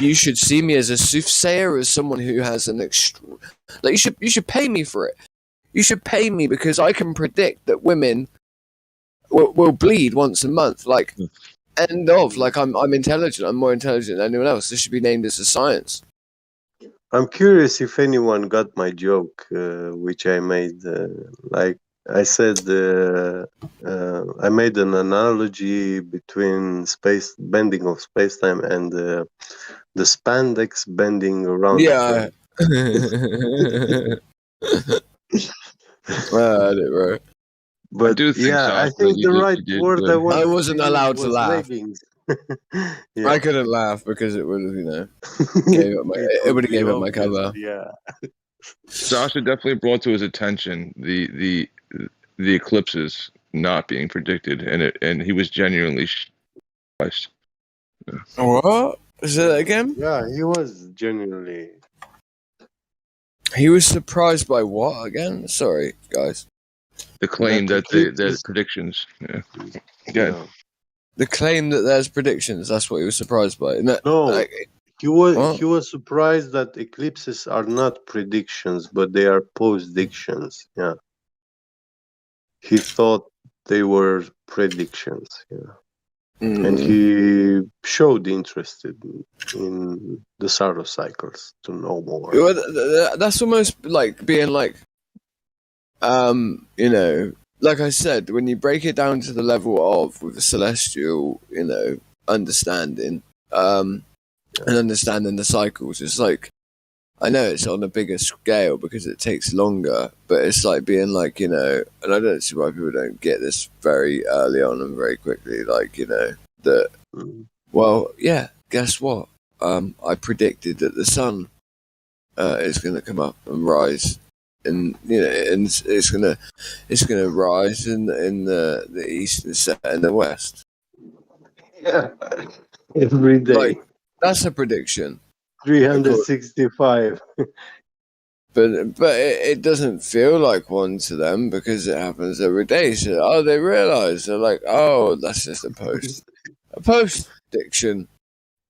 you should see me as a soothsayer, as someone who has an like you should pay me for it. You should pay me because I can predict that women will bleed once a month. Like, end of. Like, I'm intelligent. I'm more intelligent than anyone else. This should be named as a science. I'm curious if anyone got my joke, which I made. Like I said, I made an analogy between space bending of space-time and the spandex bending around the Yeah. Right. But I do think, I Sasha, think the you right did word I good. wanted I wasn't to use allowed to was laugh. leggings. I couldn't laugh because it would have, it would have gave up my cover. Yeah. Sasha definitely brought to his attention the eclipses not being predicted, and he was genuinely surprised. Yeah. What? Say that again? Yeah, he was genuinely. He was surprised by what again? Sorry, guys. The claim that eclipses- predictions. Yeah. Yeah. The claim that there's predictions. That's what he was surprised by. No, he was surprised that eclipses are not predictions, but they are postdictions. Yeah. He thought they were predictions. Yeah. And he showed interest in the Saros cycles to know more. Well, that's almost like being like, like I said, when you break it down to the level of with a celestial, understanding, and understanding the cycles, it's like, I know it's on a bigger scale because it takes longer, but it's like being like, and I don't see why people don't get this very early on and very quickly, like, that, well, yeah, guess what? I predicted that the sun is going to come up and rise, and and it's gonna rise in the east and set in the west. Yeah, every day. Like, that's a prediction. 365. But it doesn't feel like one to them because it happens every day. So they realize they're like, oh, that's just a post diction.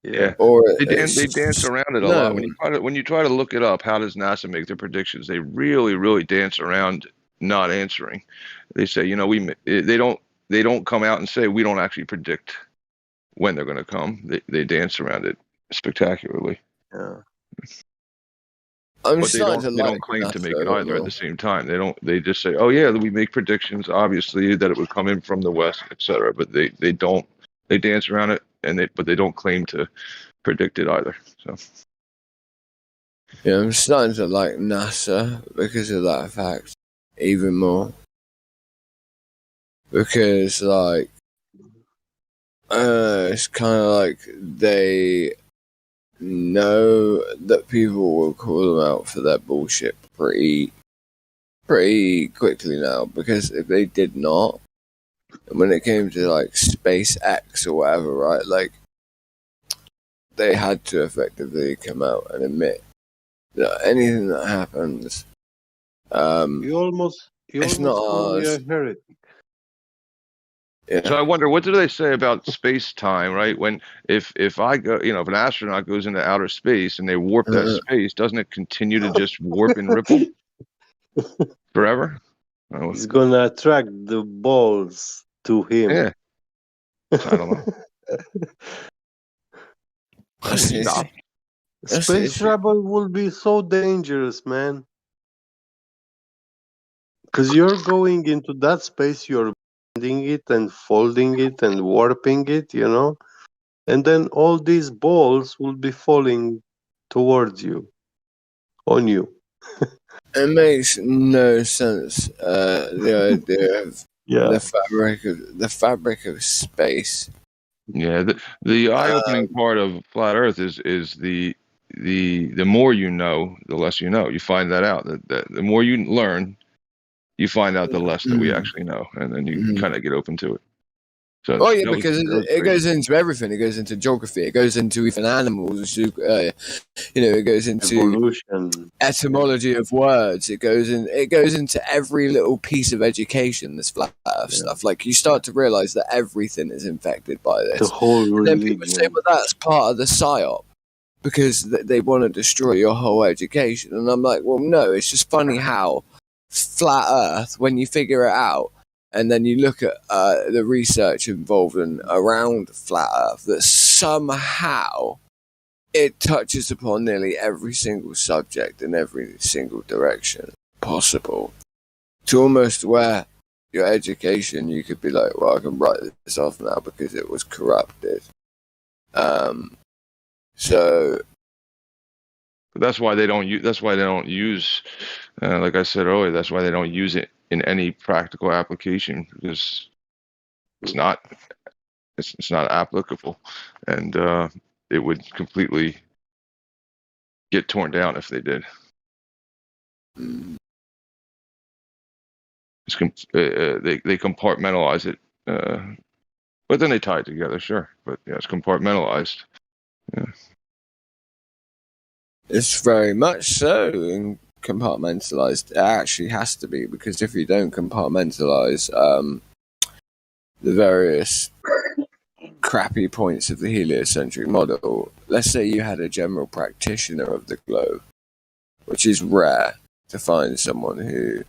Yeah, or they dance around it a lot. When you try to look it up, how does NASA make their predictions? They really dance around not answering. They say, they don't come out and say we don't actually predict when they're going to come. They dance around it spectacularly. Yeah. But they don't claim to make it either. At the same time, they just say, oh yeah, we make predictions, obviously, that it would come in from the west, etc. But they dance around it, but they don't claim to predict it either. So yeah, I'm starting to like NASA because of that fact even more. Because it's kind of like they know that people will call them out for their bullshit pretty quickly now. Because if they did not, when it came to like SpaceX or whatever, right? Like, they had to effectively come out and admit that anything that happens, You almost call me a heretic. Yeah. So I wonder, what do they say about space time, right? When if I go, if an astronaut goes into outer space and they warp that space, doesn't it continue to just warp and ripple forever? He's gonna attract the balls to him. Yeah. I don't know. Space travel will be so dangerous, man. Because you're going into that space, you're bending it and folding it and warping it, and then all these balls will be falling towards you, on you. It makes no sense. The idea of the fabric of space. Yeah, the eye-opening part of flat Earth is the more you know, the less you know. You find that out. That the more you learn, you find out the less that we actually know, and then you kind of get open to it. So Oh yeah, that because it great. goes into everything. It goes into geography. It goes into even animals. It goes into Evolution. etymology of words. It goes into every little piece of education. This flat Earth stuff. Like you start to realize that everything is infected by this. The whole And then people say, religion. "Well, that's part of the psyop because they want to destroy your whole education." And I'm like, "Well, no. It's just funny how flat Earth, when you figure it out." And then you look at the research involved around flat Earth, that somehow it touches upon nearly every single subject in every single direction possible. To almost where your education, you could be like, well, I can write this off now because it was corrupted. So But that's why they don't use. That's why they don't use. Like I said earlier, that's why they don't use it in any practical application because it's not applicable, and it would completely get torn down if they did. They compartmentalize it, but then they tie it together, sure. But yeah, it's compartmentalized. Yeah. it's very much so compartmentalized. It actually has to be, because if you don't compartmentalize the various crappy points of the heliocentric model, let's say you had a general practitioner of the globe, which is rare to find someone who,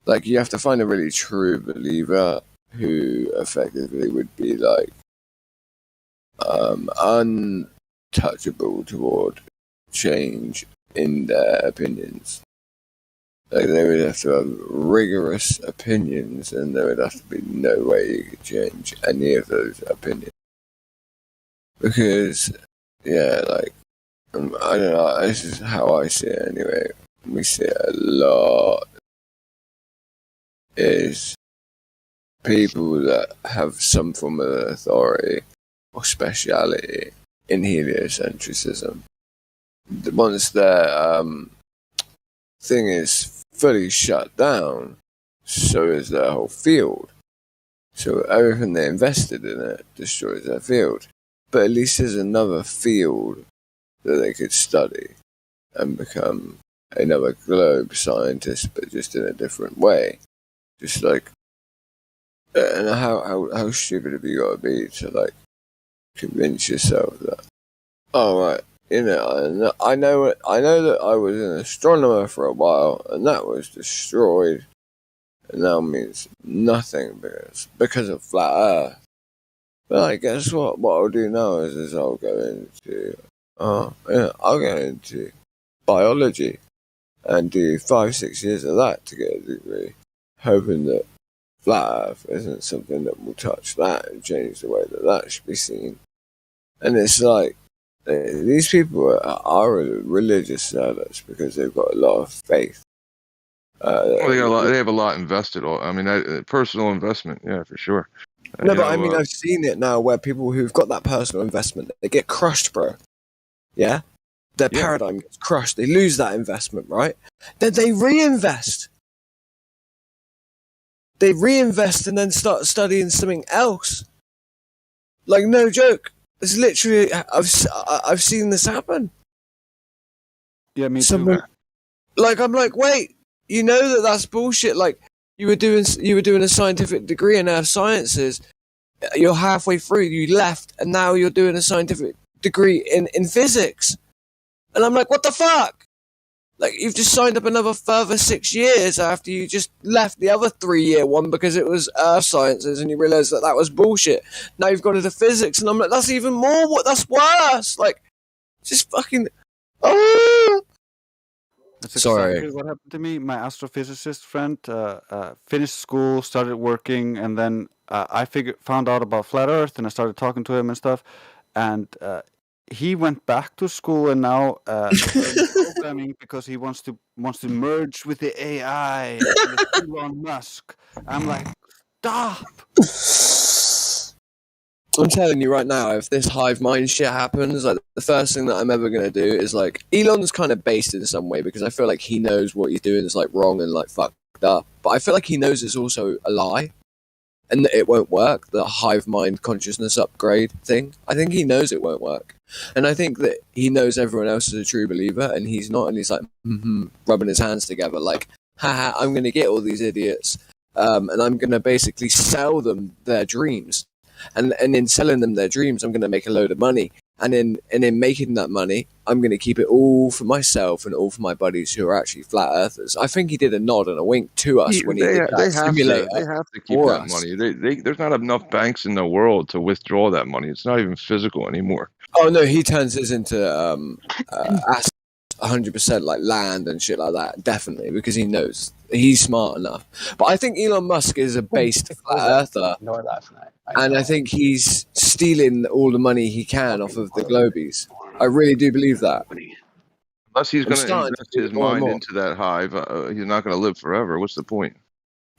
like, you have to find a really true believer who effectively would be like untouchable toward change in their opinions. Like, they would have to have rigorous opinions, and there would have to be no way you could change any of those opinions. Because, yeah, like, I don't know, this is how I see it anyway. We see it a lot. Is people that have some form of authority or speciality in heliocentrism. Once their thing is fully shut down, so is their whole field. So everything they invested in it destroys their field. But at least there's another field that they could study and become another globe scientist, but just in a different way. Just like, and how stupid have you got to be to like convince yourself that, oh right, I know that I was an astronomer for a while and that was destroyed, and now means nothing because of flat Earth. But I guess what I'll do now is I'll go into biology and do 5-6 years of that to get a degree, hoping that flat Earth isn't something that will touch that and change the way that should be seen. And it's like, these people are religious zealots because they've got a lot of faith. They have a lot invested. I mean, personal investment, yeah, for sure. No, but I mean, I've seen it now where people who've got that personal investment, they get crushed, bro. Yeah? Their paradigm gets crushed. They lose that investment, right? Then they reinvest. They reinvest and then start studying something else. Like, no joke. It's literally, I've seen this happen. Yeah, me too. Like, I'm like, wait, you know that's bullshit. Like, you were doing a scientific degree in earth sciences. You're halfway through, you left, and now you're doing a scientific degree in physics. And I'm like, what the fuck? Like, you've just signed up another further 6 years after you just left the other 3-year one because it was earth sciences and you realised that was bullshit. Now you've gone into physics, and I'm like, that's even more, that's worse. Like, just fucking, That's Sorry. exactly what happened to me. My astrophysicist friend finished school, started working, and then I found out about flat Earth, and I started talking to him and stuff. And he went back to school and now learning programming because he wants to merge with the AI with Elon Musk. I'm like, stop. I'm telling you right now, if this hive mind shit happens, like the first thing that I'm ever gonna do is like Elon's kind of based in some way because I feel like he knows what he's doing is like wrong and like fucked up. But I feel like he knows it's also a lie and that it won't work. The hive mind consciousness upgrade thing. I think he knows it won't work, and I think that he knows everyone else is a true believer and he's not, and he's like rubbing his hands together like, haha, I'm gonna get all these idiots, and I'm gonna basically sell them their dreams. And in selling them their dreams, I'm going to make a load of money. And in making that money, I'm going to keep it all for myself and all for my buddies who are actually flat earthers. I think he did a nod and a wink to us when he did that simulator. They have to keep that money. There's not enough banks in the world to withdraw that money. It's not even physical anymore. Oh no, he turns his into assets, 100%, like land and shit like that. Definitely, because he knows he's smart enough. But I think Elon Musk is a based flat earther. And I think he's stealing all the money he can off of the Globies. I really do believe that. Unless he's going to invest his mind into that hive, he's not going to live forever. What's the point?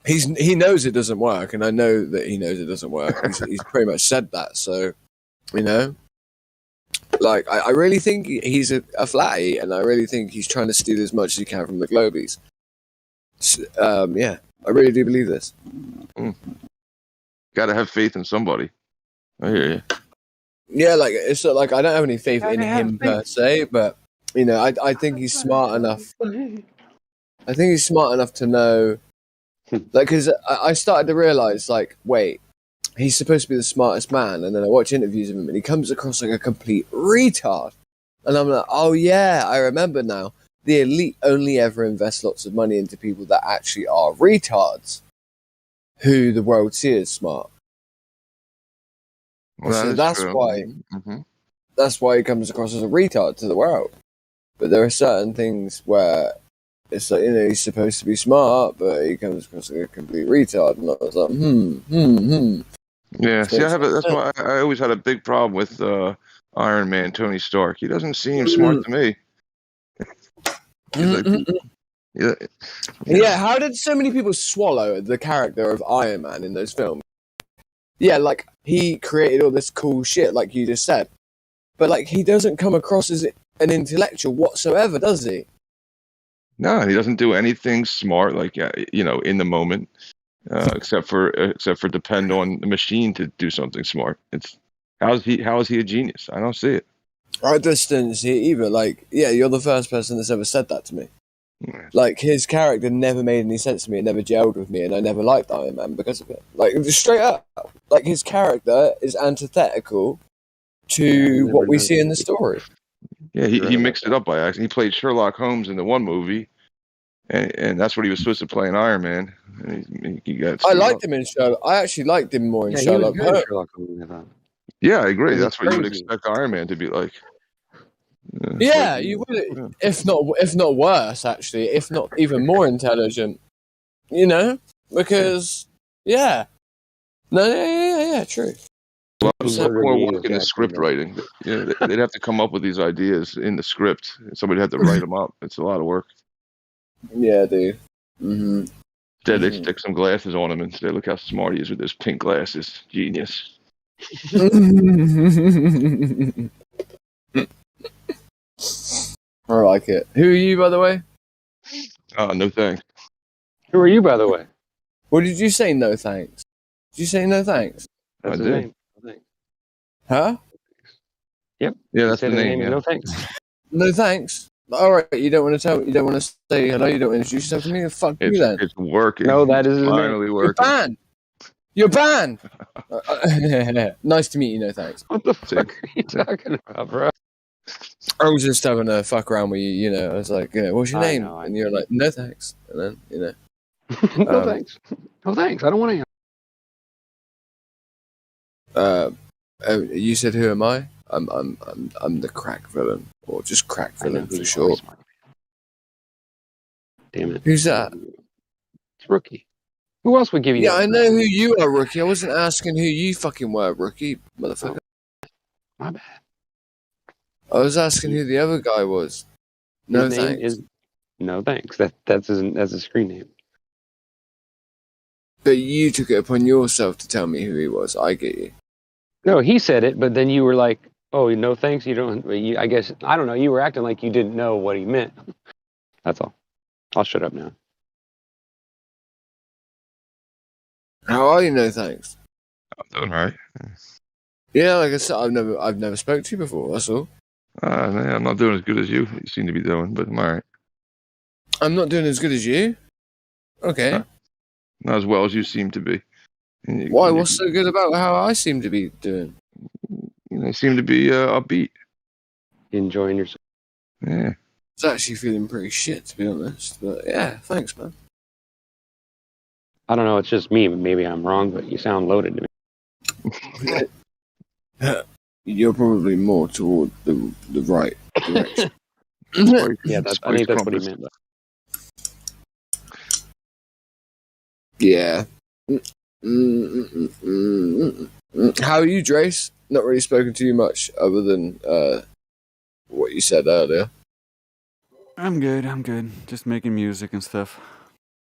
He knows it doesn't work, and I know that he knows it doesn't work. He's pretty much said that, so, you know. Like, I really think he's a flatty, and I really think he's trying to steal as much as he can from the Globies. Yeah, I really do believe this. Got to have faith in somebody. I hear you. Yeah, like it's not like I don't have any faith in him per se, but you know, I think he's smart enough. I think he's smart enough to know, like, because I started to realize, like, wait, he's supposed to be the smartest man, and then I watch interviews of him, and he comes across like a complete retard, and I'm like, oh yeah, I remember now. The elite only ever invest lots of money into people that actually are retards, who the world sees as smart. Well, so that's true. why that's why he comes across as a retard to the world. But there are certain things where it's like, you know, he's supposed to be smart, but he comes across like a complete retard, and I was like, Yeah, So see, it's- that's why I always had a big problem with Iron Man, Tony Stark. He doesn't seem smart to me. He's like, Yeah, how did so many people swallow the character of Iron Man in those films? Yeah, like, he created all this cool shit, like you just said. But, like, he doesn't come across as an intellectual whatsoever, does he? No, he doesn't do anything smart, like, you know, in the moment, except for depend on the machine to do something smart. It's how is he a genius? I don't see it. I just didn't see it either. Like, yeah, you're the first person that's ever said that to me. Like, his character never made any sense to me. It never gelled with me, and I never liked Iron Man because of it. Like, just straight up. Like, his character is antithetical to what we see in the story. Yeah, he mixed it up by accident. He played Sherlock Holmes in the one movie, and that's what he was supposed to play in Iron Man. And he got I screwed liked up. him in Sherlock. I actually liked him more in Sherlock Holmes. Yeah, I agree. He was That's what you would crazy. expect Iron Man to be like. Yeah, you would, if not worse, actually, if not even more intelligent. You know, because yeah, true. A lot more work in the script writing. Yeah, they'd have to come up with these ideas in the script. Somebody had to write them up. It's a lot of work. Yeah, dude. Mm-hmm. Instead, they stick some glasses on him and say, "Look how smart he is with those pink glasses. Genius." I like it. Who are you, by the way? No thanks. Who are you, by the way? What did you say? No thanks. Did you say no thanks? That's I his did. name. No thanks. Huh? Yep. Yeah, You that's said the his name. is Yeah. No thanks. No thanks. All right, you don't want to tell. You don't want to say hello. You don't want to introduce yourself to me. Fuck you then. It's working. No, that is his Finally name. working. You're banned. You're banned. Nice to meet you. No thanks. What the fuck are you talking about, bro? I was just having a fuck around with you. You know, I was like, you know, what's your name? know, I And you're like, no thanks. And then, you know, No thanks. No thanks. I don't want to. you said, who am I? I'm the crack villain, or just crack I know villain who for you sure. are, smart man. Damn it. Who's that? It's Rookie. Who else would give you Yeah, that? I know who you are, Rookie. I wasn't asking who you fucking were, Rookie, motherfucker. My bad. I was asking who the other guy was. No His name thanks. is No Thanks. That's his screen name. But you took it upon yourself to tell me who he was. I get you. No, he said it, but then you were like, "Oh, no thanks." You don't. I guess I don't know. You were acting like you didn't know what he meant. That's all. I'll shut up now. How are you? No thanks. I'm doing all right. Yeah, like I said, I've never spoke to you before. That's all. Man, I'm not doing as good as you seem to be doing, but I'm all right. I'm not doing as good as you. Okay. Not as well as you seem to be. Why? What's so good about how I seem to be doing? You seem to be upbeat, enjoying yourself. Yeah. It's actually feeling pretty shit, to be honest. But yeah, thanks, man. I don't know. It's just me. Maybe I'm wrong, but you sound loaded to me. You're probably more toward the right direction. Yeah, I think that's what he meant. Yeah. How are you, Drace? Not really spoken to you much other than what you said earlier. I'm good. Just making music and stuff.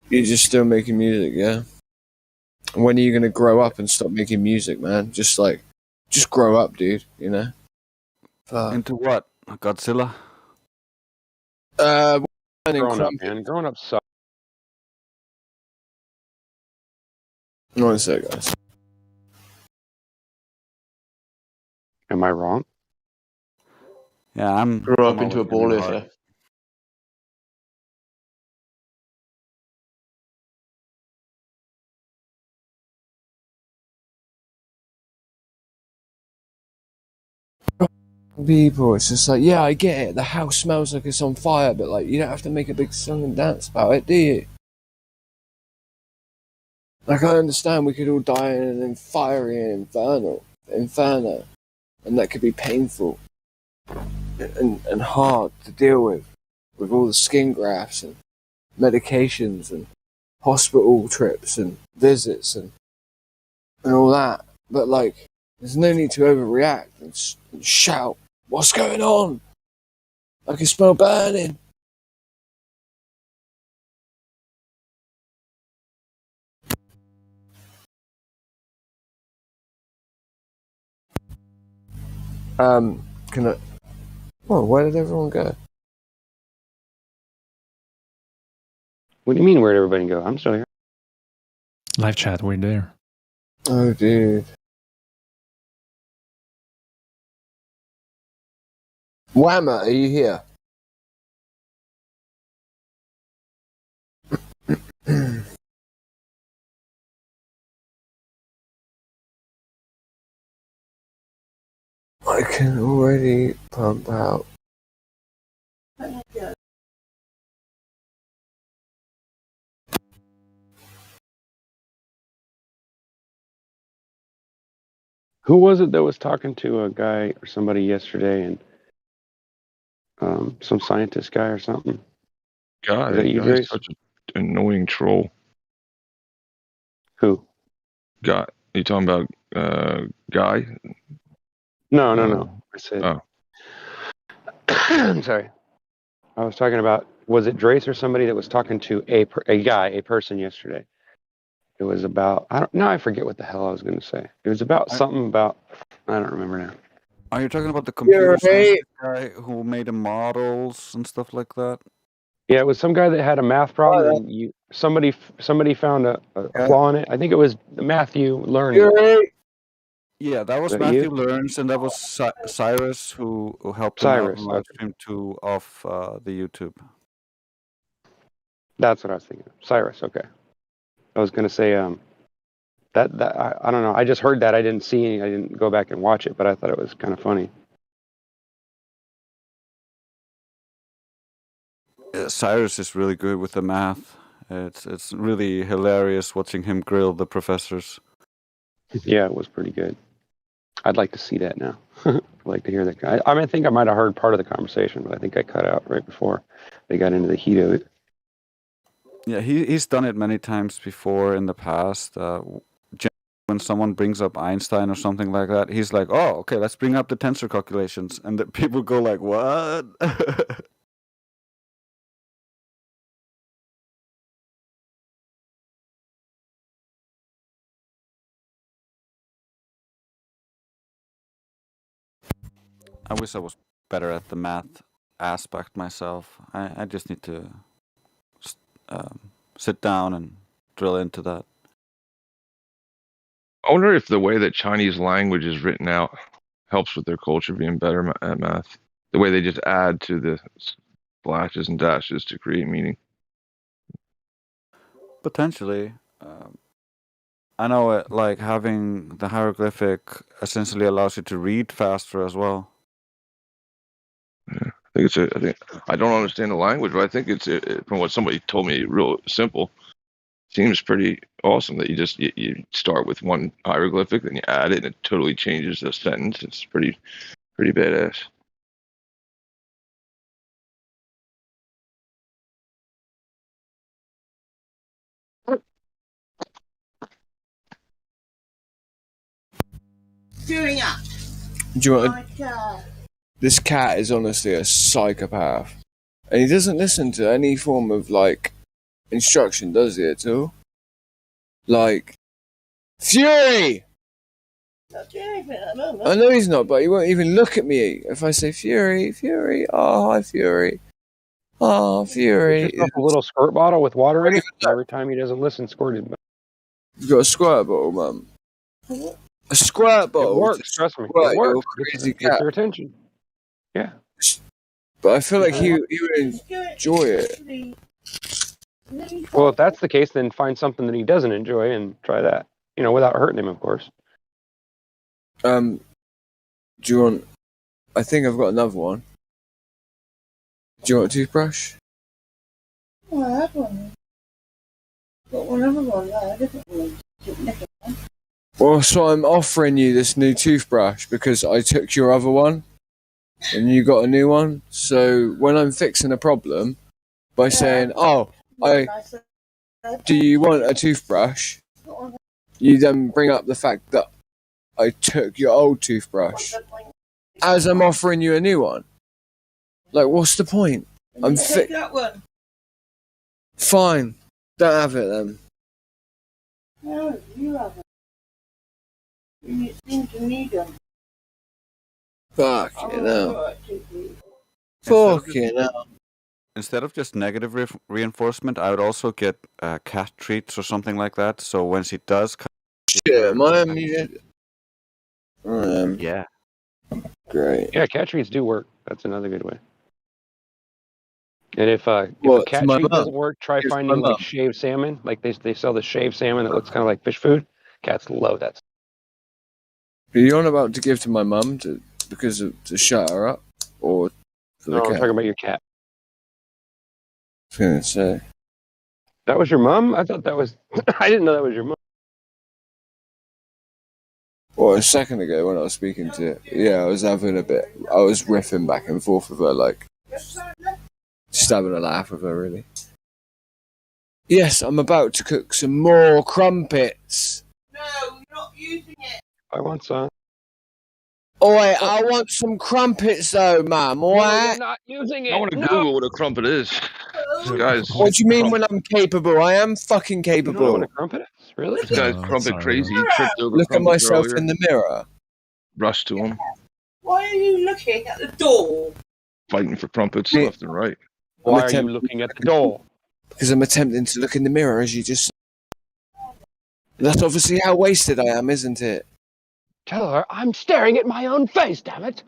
You're just still making music, yeah? When are you gonna grow up and stop making music, man? Just grow up, dude, you know? Into what? Godzilla? Growing up, man. Growing up sucks. One sec, guys. Am I wrong? Yeah, I'm. Grew up into a ball eater. People, it's just like, yeah, I get it. The house smells like it's on fire, but like, you don't have to make a big song and dance about it, do you? Like, I understand we could all die in an fiery inferno, and that could be painful and hard to deal with all the skin grafts and medications and hospital trips and visits and all that. But like, there's no need to overreact and shout, "What's going on? I can smell burning." Can I? Oh, where did everyone go? What do you mean, where'd everybody go? I'm still here. Live chat, we're there. Oh, dude. Whammer, are you here? I can already pump out. Who was it that was talking to a guy or somebody yesterday, and some scientist guy or something? God, Is that you, guy's Grace? such an annoying troll. Who? Guy. You talking about Guy? No. I said. Oh. I'm sorry. I was talking about. Was it Drace or somebody that was talking to a person yesterday? It was about. I forget what the hell I was going to say. It was about something about. I don't remember now. Are you talking about the computer science guy who made the models and stuff like that? Yeah, it was some guy that had a math problem, and somebody found a flaw in it. I think it was Matthew Learns. Yeah, that was Is that Matthew you? Learns, and that was Cyrus who helped him out Cyrus, on live stream 2 of the YouTube. That's what I was thinking. Cyrus, okay. I was gonna say that I don't know. I just heard that. I didn't see any. I didn't go back and watch it, but I thought it was kind of funny. Cyrus is really good with the math. It's really hilarious watching him grill the professors. Yeah, it was pretty good. I'd like to see that now. I'd like to hear that guy. I think I might have heard part of the conversation, but I think I cut out right before they got into the heat of it. Yeah, he's done it many times before in the past. when someone brings up Einstein or something like that, he's like, "Oh, okay, let's bring up the tensor calculations," and the people go like, "What?" I wish I was better at the math aspect myself. I just need to sit down and drill into that. I wonder if the way that Chinese language is written out helps with their culture being better at math. The way they just add to the slashes and dashes to create meaning. Potentially. I know it, like having the hieroglyphic essentially allows you to read faster as well. Yeah. I think I don't understand the language, but I think it's from what somebody told me, real simple. Seems pretty awesome that you start with one hieroglyphic, then you add it, and it totally changes the sentence. It's pretty badass. Doing up. Do you want This cat is honestly a psychopath. And he doesn't listen to any form of, like, instruction, does he, at all? Like, Fury! Not doing anything at the moment. I know he's not, but he won't even look at me if I say Fury, Fury, oh, hi, Fury. Oh, Fury. Get yourself a little squirt bottle with water in it, and every time he doesn't listen, squirt it. You got a squirt bottle, Mum? A squirt bottle? It works, trust me. It works. Gets your attention. Yeah. But I feel like he would enjoy it. Well, if that's the case, then find something that he doesn't enjoy and try that. You know, without hurting him, of course. Do you want... I think I've got another one. Do you want a toothbrush? Oh, I have one. Got one other one there, a different one. Well, so I'm offering you this new toothbrush because I took your other one and you got a new one. So when I'm fixing a problem by saying, "Oh, do you want a toothbrush?" you then bring up the fact that I took your old toothbrush as I'm offering you a new one. Like, what's the point? I'm Take that one. Fine, don't have it then. No, you have it. You seem to need them. Fucking hell. Fucking hell. Instead of just negative reinforcement, I would also get cat treats or something like that. So when she does, Shit, am I muted? Yeah. Great. Yeah, cat treats do work. That's another good way. And if a cat my treat mum? doesn't work, try Here's finding my like mum. shaved salmon. Like they sell the shaved salmon that looks kind of like fish food. Cats love that. Are you on about to give to my mum to shut her up, or for the No, I'm cat? talking about your cat. I was gonna say. That was your mom? I thought that was. I didn't know that was your mom. Well, a second ago when I was speaking to it, yeah, I was riffing back and forth with her, like, just having a laugh with her, really. Yes, I'm about to cook some more crumpets. No, you're not using it. I want some. Oi, I want some crumpets though, ma'am, alright? You're not using it. I want to Google what a crumpet is. This guy's What do you mean when I'm capable? I am fucking You don't know what capable. a crumpet is? Really? This guy's crumpet crazy. He tripped over Look at crumpets myself earlier. in the mirror. Rushed to him, Why are you looking at the door? fighting for crumpets left and right. Why are you looking at the door? Because I'm attempting to look in the mirror, as you just said. That's obviously how wasted I am, isn't it? Tell her I'm staring at my own face, damn it.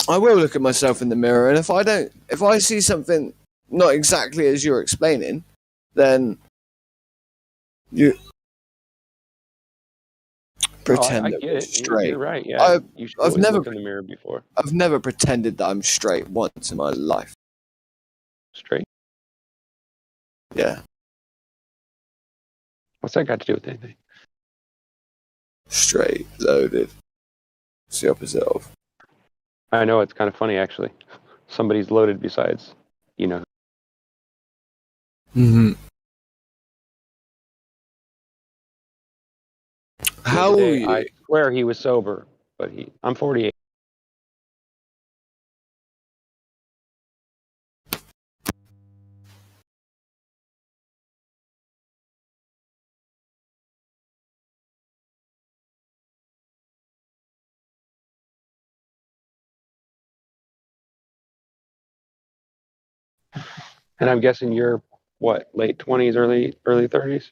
I will look at myself in the mirror, and if I see something not exactly as you're explaining, then you pretend I that get we're it. straight. You're right. Yeah. You should always look in the mirror before. I've never pretended that I'm straight once in my life. Straight? Yeah. What's that got to do with anything? Straight, loaded. It's the opposite of. I know, it's kind of funny, actually. Somebody's loaded besides, you know. Mm-hmm. the How other old are day. I you? swear he was sober, but I'm 48. And I'm guessing you're what, late 20s, early 30s?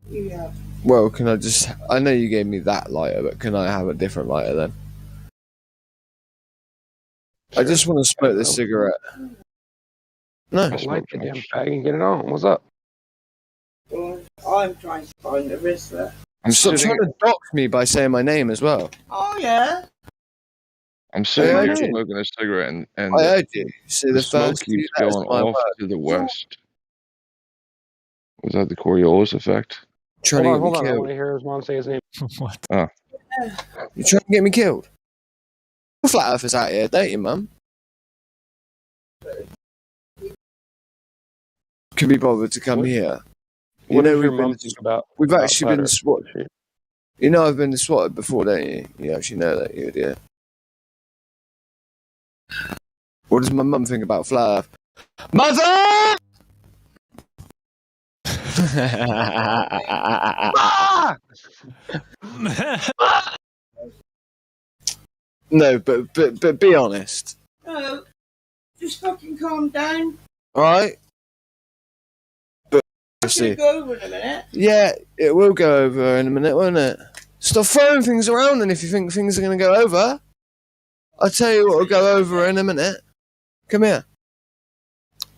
Yeah. Well, can I just? I know you gave me that lighter, but can I have a different lighter then? I just want to smoke this cigarette. No. Don't light the damn fag and get it on. What's up? Well, I'm trying to find the wrestler. Stop trying to dox me by saying my name as well. Oh, yeah. I'm sitting I here heard you. smoking a cigarette, and I heard you. See, the the smoke first two keeps letters going of my off word. to the west. Was that the Coriolis effect? Trying to get me Hold on. I killed. want to hear his mom say his name. What? Oh. You trying to get me killed? Flat Earthers out here, don't you, Mum? Can be bothered to come here. You What know does your we've been. mom think about? We've about actually flat been Earth? swatted. You know I've been swatted before, don't you? You actually know that, you idiot. What does my mum think about flat Earth? Mother! No, but be honest. No, just fucking calm down. Alright? But It's see. gonna go over in a minute. Yeah, it will go over in a minute, won't it? Stop throwing things around and if you think things are gonna go over. I'll tell you what will go over in a minute. Come here.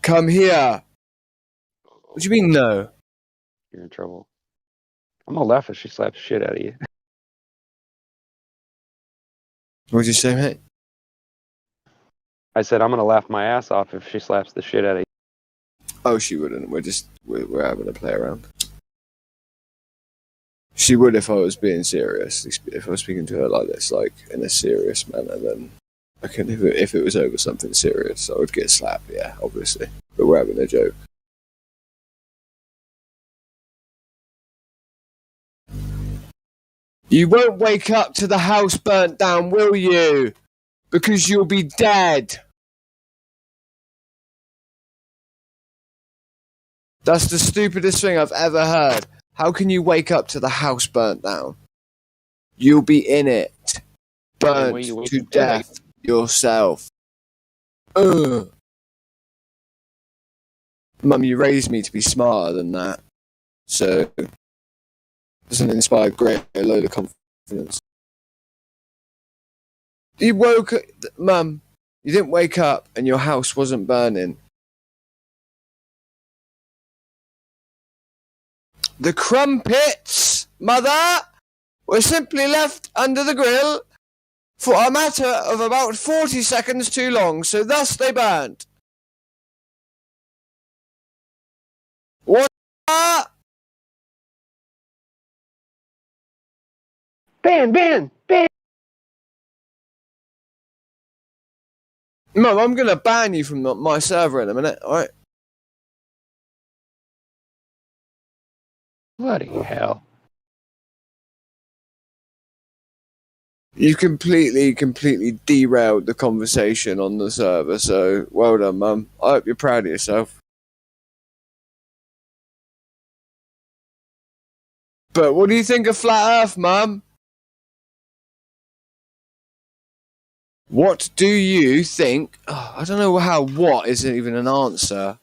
Come here. What do you mean no? You're in trouble. I'm gonna laugh if she slaps the shit out of you. What'd you say, mate? I said I'm gonna laugh my ass off if she slaps the shit out of you. Oh, she wouldn't. We're having a play around. She would if I was being serious. If I was speaking to her like this, like in a serious manner, then I can. If it was over something serious, I would get slapped. Yeah, obviously. But we're having a joke. You won't wake up to the house burnt down, will you? Because you'll be dead. That's the stupidest thing I've ever heard. How can you wake up to the house burnt down? You'll be in it. Burnt to death yourself. Ugh. Mum, you raised me to be smarter than that. So, doesn't inspire a load of confidence. You woke up, Mum, you didn't wake up and your house wasn't burning. The crumpets, Mother, were simply left under the grill for a matter of about 40 seconds too long, so thus they burnt. What? Ben! Mum, I'm going to ban you from my server in a minute, alright? Bloody hell. You completely derailed the conversation on the server, so well done, Mum. I hope you're proud of yourself. But what do you think of Flat Earth, Mum? What do you think? Oh, I don't know how what isn't even an answer.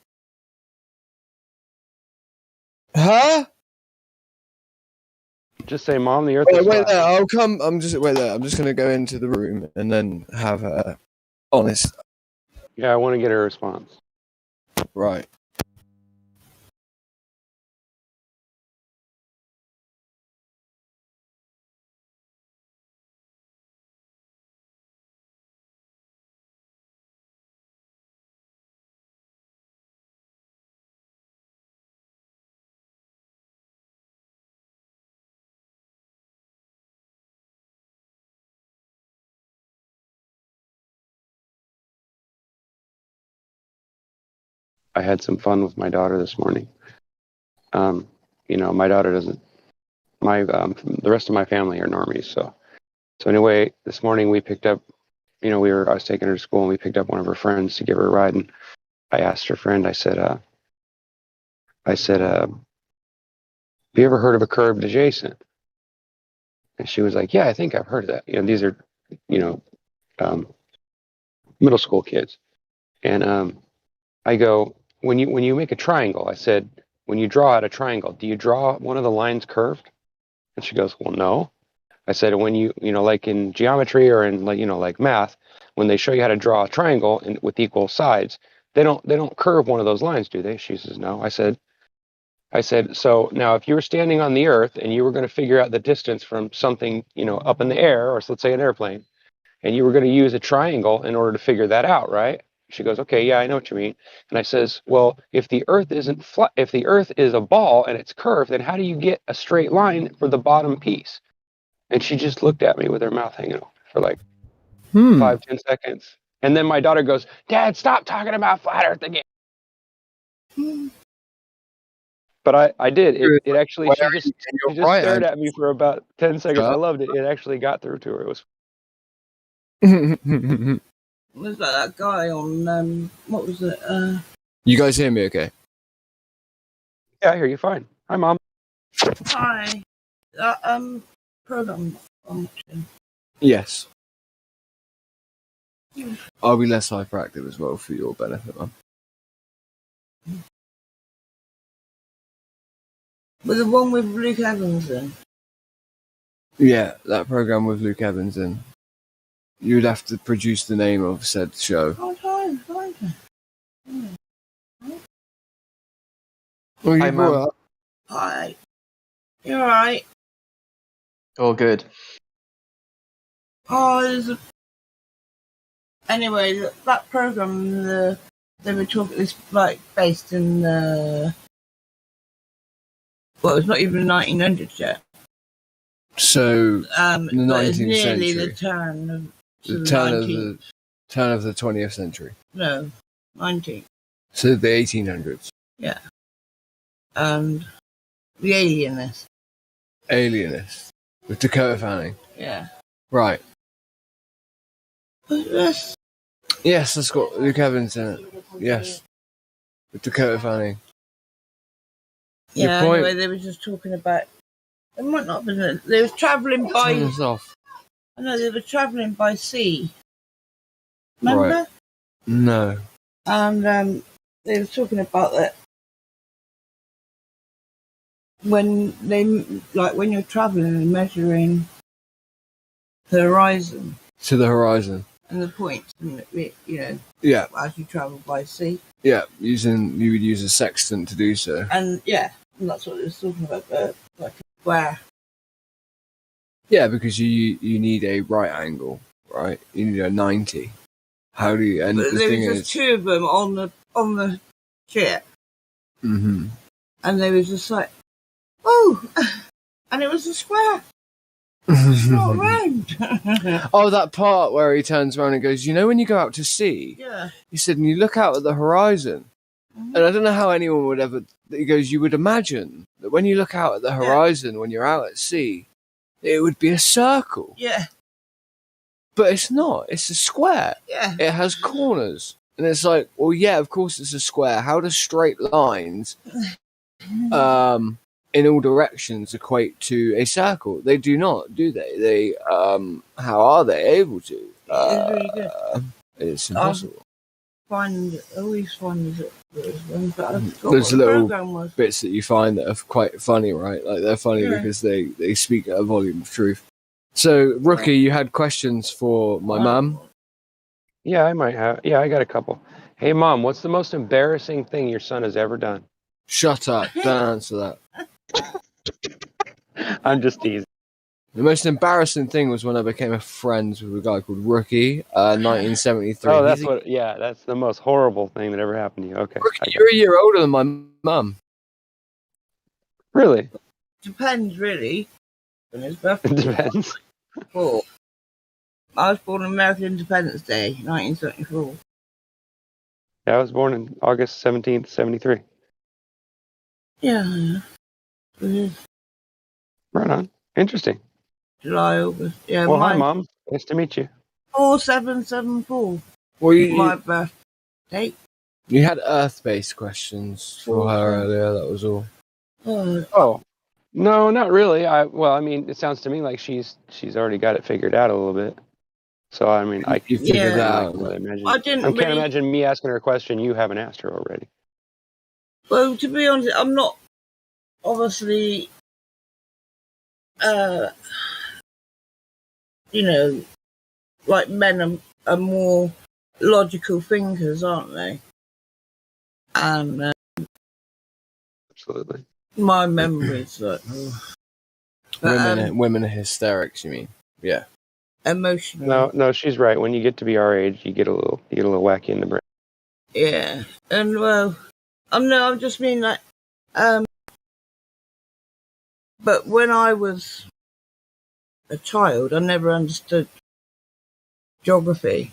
Huh? Just say, Mom, the Earth is Wait flat. there. I'll come. Wait there. I'm just gonna go into the room and then have a honest. Yeah, I want to get a response. Right. I had some fun with my daughter this morning. my daughter doesn't. The rest of my family are normies. So anyway, this morning we picked up. I was taking her to school, and we picked up one of her friends to give her a ride. And I asked her friend. I said, have you ever heard of a curved adjacent? And she was like, yeah, I think I've heard of that. These are, um, middle school kids. And I go, when you make a triangle, I said, when you draw out a triangle, do you draw one of the lines curved? And she goes, well, no. I said, when like in geometry or in like math, when they show you how to draw a triangle with equal sides, they don't curve one of those lines, do they? She says, no. I said, so now if you were standing on the earth and you were going to figure out the distance from something, up in the air, or let's say an airplane, and you were going to use a triangle in order to figure that out, right? She goes, okay, yeah, I know what you mean. And I says, well, if the earth isn't flat, if the earth is a ball and it's curved, then how do you get a straight line for the bottom piece? And she just looked at me with her mouth hanging open for like 5-10 seconds. And then my daughter goes, Dad, stop talking about flat earth again. But I did. It actually, she just stared at me for about 10 seconds. I loved it. It actually got through to her. It was. Was that guy on, what was it? You guys hear me okay? Yeah, I hear you fine. Hi, Mom. Hi. Program I'm watching. Yes. I'll be less hyperactive as well for your benefit, man. Was the one with Luke Evans in? Yeah, that program with Luke Evans in. You'd have to produce the name of said show. I'll try and find it. Well, Hi, Mum. Hi. You alright? All good. Oh, there's a... Anyway, that program, they were talking, it's like based in the... Well, it's not even the 1900s yet. So, the the 19th it's nearly century. the turn of The the turn of the 20th century. No, 19th. So the 1800s. Yeah. And the Alienist. Alienist. With Dakota Fanning. Yeah. Right. Yes. Yes, that's got Luke Evans in it. Yes. With Dakota Fanning. Yeah, Your point. anyway, they were just talking about... It might not have been... They were travelling by... Turn this off. I know, they were travelling by sea. Remember? Right. No. And they were talking about that when you're travelling and measuring the horizon. To the horizon. And the points, Yeah. as you travel by sea. Yeah, you would use a sextant to do so. And yeah, and that's what they were talking about, like a square. Yeah, because you need a right angle, right? You need a 90. How do you? And But the there thing was is, just two of them on the ship, mm-hmm. and they was just like, oh, and it was a square. It's not round. Oh, that part where he turns around and goes, when you go out to sea, Yeah. he said, and you look out at the horizon, and I don't know how anyone would ever. He goes, you would imagine that when you look out at the horizon when you're out at sea, it would be a circle. Yeah. But it's not. It's a square. Yeah. It has corners. And it's like, well, yeah, of course it's a square. How do straight lines in all directions equate to a circle? They do not, do they? They how are they able to? It's really good. It's impossible. I always find that there's one, but I forgot There's what the little program was. bits that you find that are quite funny, right? Like they're funny Yeah. because they speak at a volume of truth. So, Rookie, you had questions for my mum? Yeah, I might have. Yeah, I got a couple. Hey, Mom, what's the most embarrassing thing your son has ever done? Shut up. Don't answer that. I'm just teasing. The most embarrassing thing was when I became a friend with a guy called Rookie, 1973. Oh, that's that's the most horrible thing that ever happened to you. Okay. Rookie, you're a year older than my mum. Really? Depends, really. When his birthday. It depends. I was born on American Independence Day, 1974. Yeah, I was born on August 17th, 73. Yeah. Mhm. Right on. Interesting. July, August. Yeah, Well, hi, my Mom. Nice to meet you. 4774. Well, My birthday. you had Earth-based questions for her earlier. That was all. Oh, no, not really. Well, I mean, it sounds to me like she's already got it figured out a little bit. So, I mean, I You figured can't out. really imagine. I didn't Can't really. imagine me asking her a question you haven't asked her already. Well, to be honest, I'm not obviously, you know, like men are more logical thinkers, aren't they? And Absolutely. my memory's like, but, Women are hysterics. You mean? Yeah. Emotional. No, she's right. When you get to be our age, you get a little wacky in the brain. Yeah, and well, I'm just mean like, but when I was a child, I never understood geography.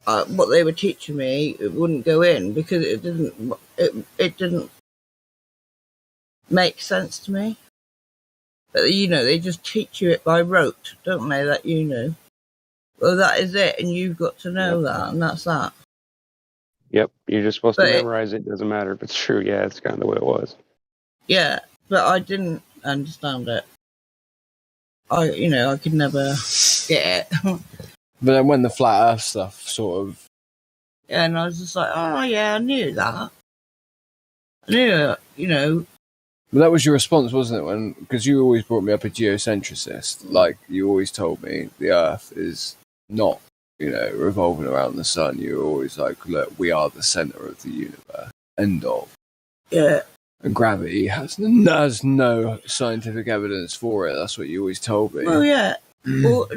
What they were teaching me, it wouldn't go in because it didn't make sense to me. But they just teach you it by rote, don't they? That well, that is it, and you've got to know that, and that's that. Yep, you're just supposed to But memorize it. Doesn't matter if it's true. Yeah, it's kind of the way it was. yeah, but I didn't understand it. I could never get it. But then when the flat Earth stuff sort of. Yeah, and I was just like, oh yeah, I knew that. I knew it, But that was your response, wasn't it? Because you always brought me up a geocentricist. Like, you always told me the Earth is not, revolving around the sun. You were always like, look, we are the center of the universe. End of. Yeah. And gravity has no scientific evidence for it. That's what you always told me. Well, yeah. Well,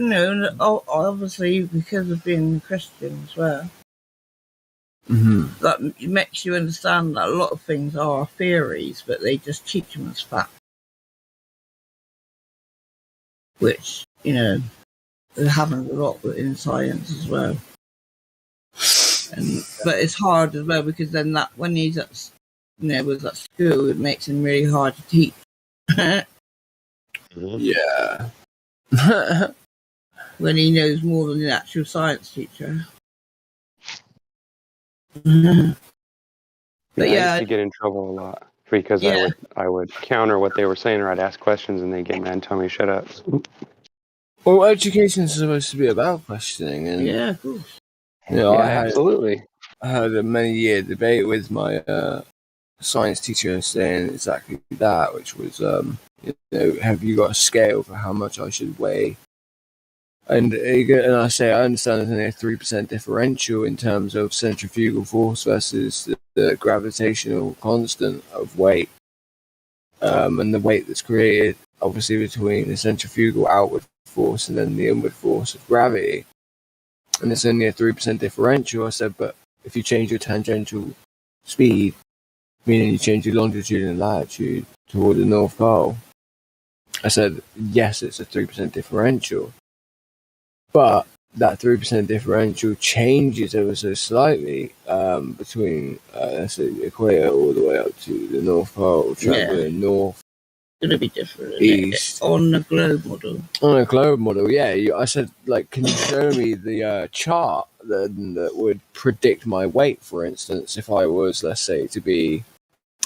obviously because of being a Christian as well. Mm-hmm. That makes you understand that a lot of things are theories, but they just teach them as fact. Which, it happens a lot in science as well. But it's hard as well because then when he's at, was at school, it makes him really hard to teach. Yeah. When he knows more than the actual science teacher. But I used to get in trouble a lot because I would counter what they were saying, or I'd ask questions and they'd get mad and tell me to shut up. Well, education is supposed to be about questioning, and yeah, of course. Absolutely. I had a many-year debate with my science teacher saying exactly that, which was, have you got a scale for how much I should weigh? And I say, I understand there's only a 3% differential in terms of centrifugal force versus the gravitational constant of weight. And the weight that's created, obviously, between the centrifugal outward force and then the inward force of gravity. And it's only a 3% differential. I said, but if you change your tangential speed, meaning you change your longitude and latitude toward the North Pole, I said, yes, it's a 3% differential. But that 3% differential changes ever so slightly between, let's say, the equator all the way up to the North Pole, traveling north. It's going to be different east. On the globe model. On a globe model, yeah. I said, can you show me the chart that would predict my weight, for instance, if I was, let's say, to be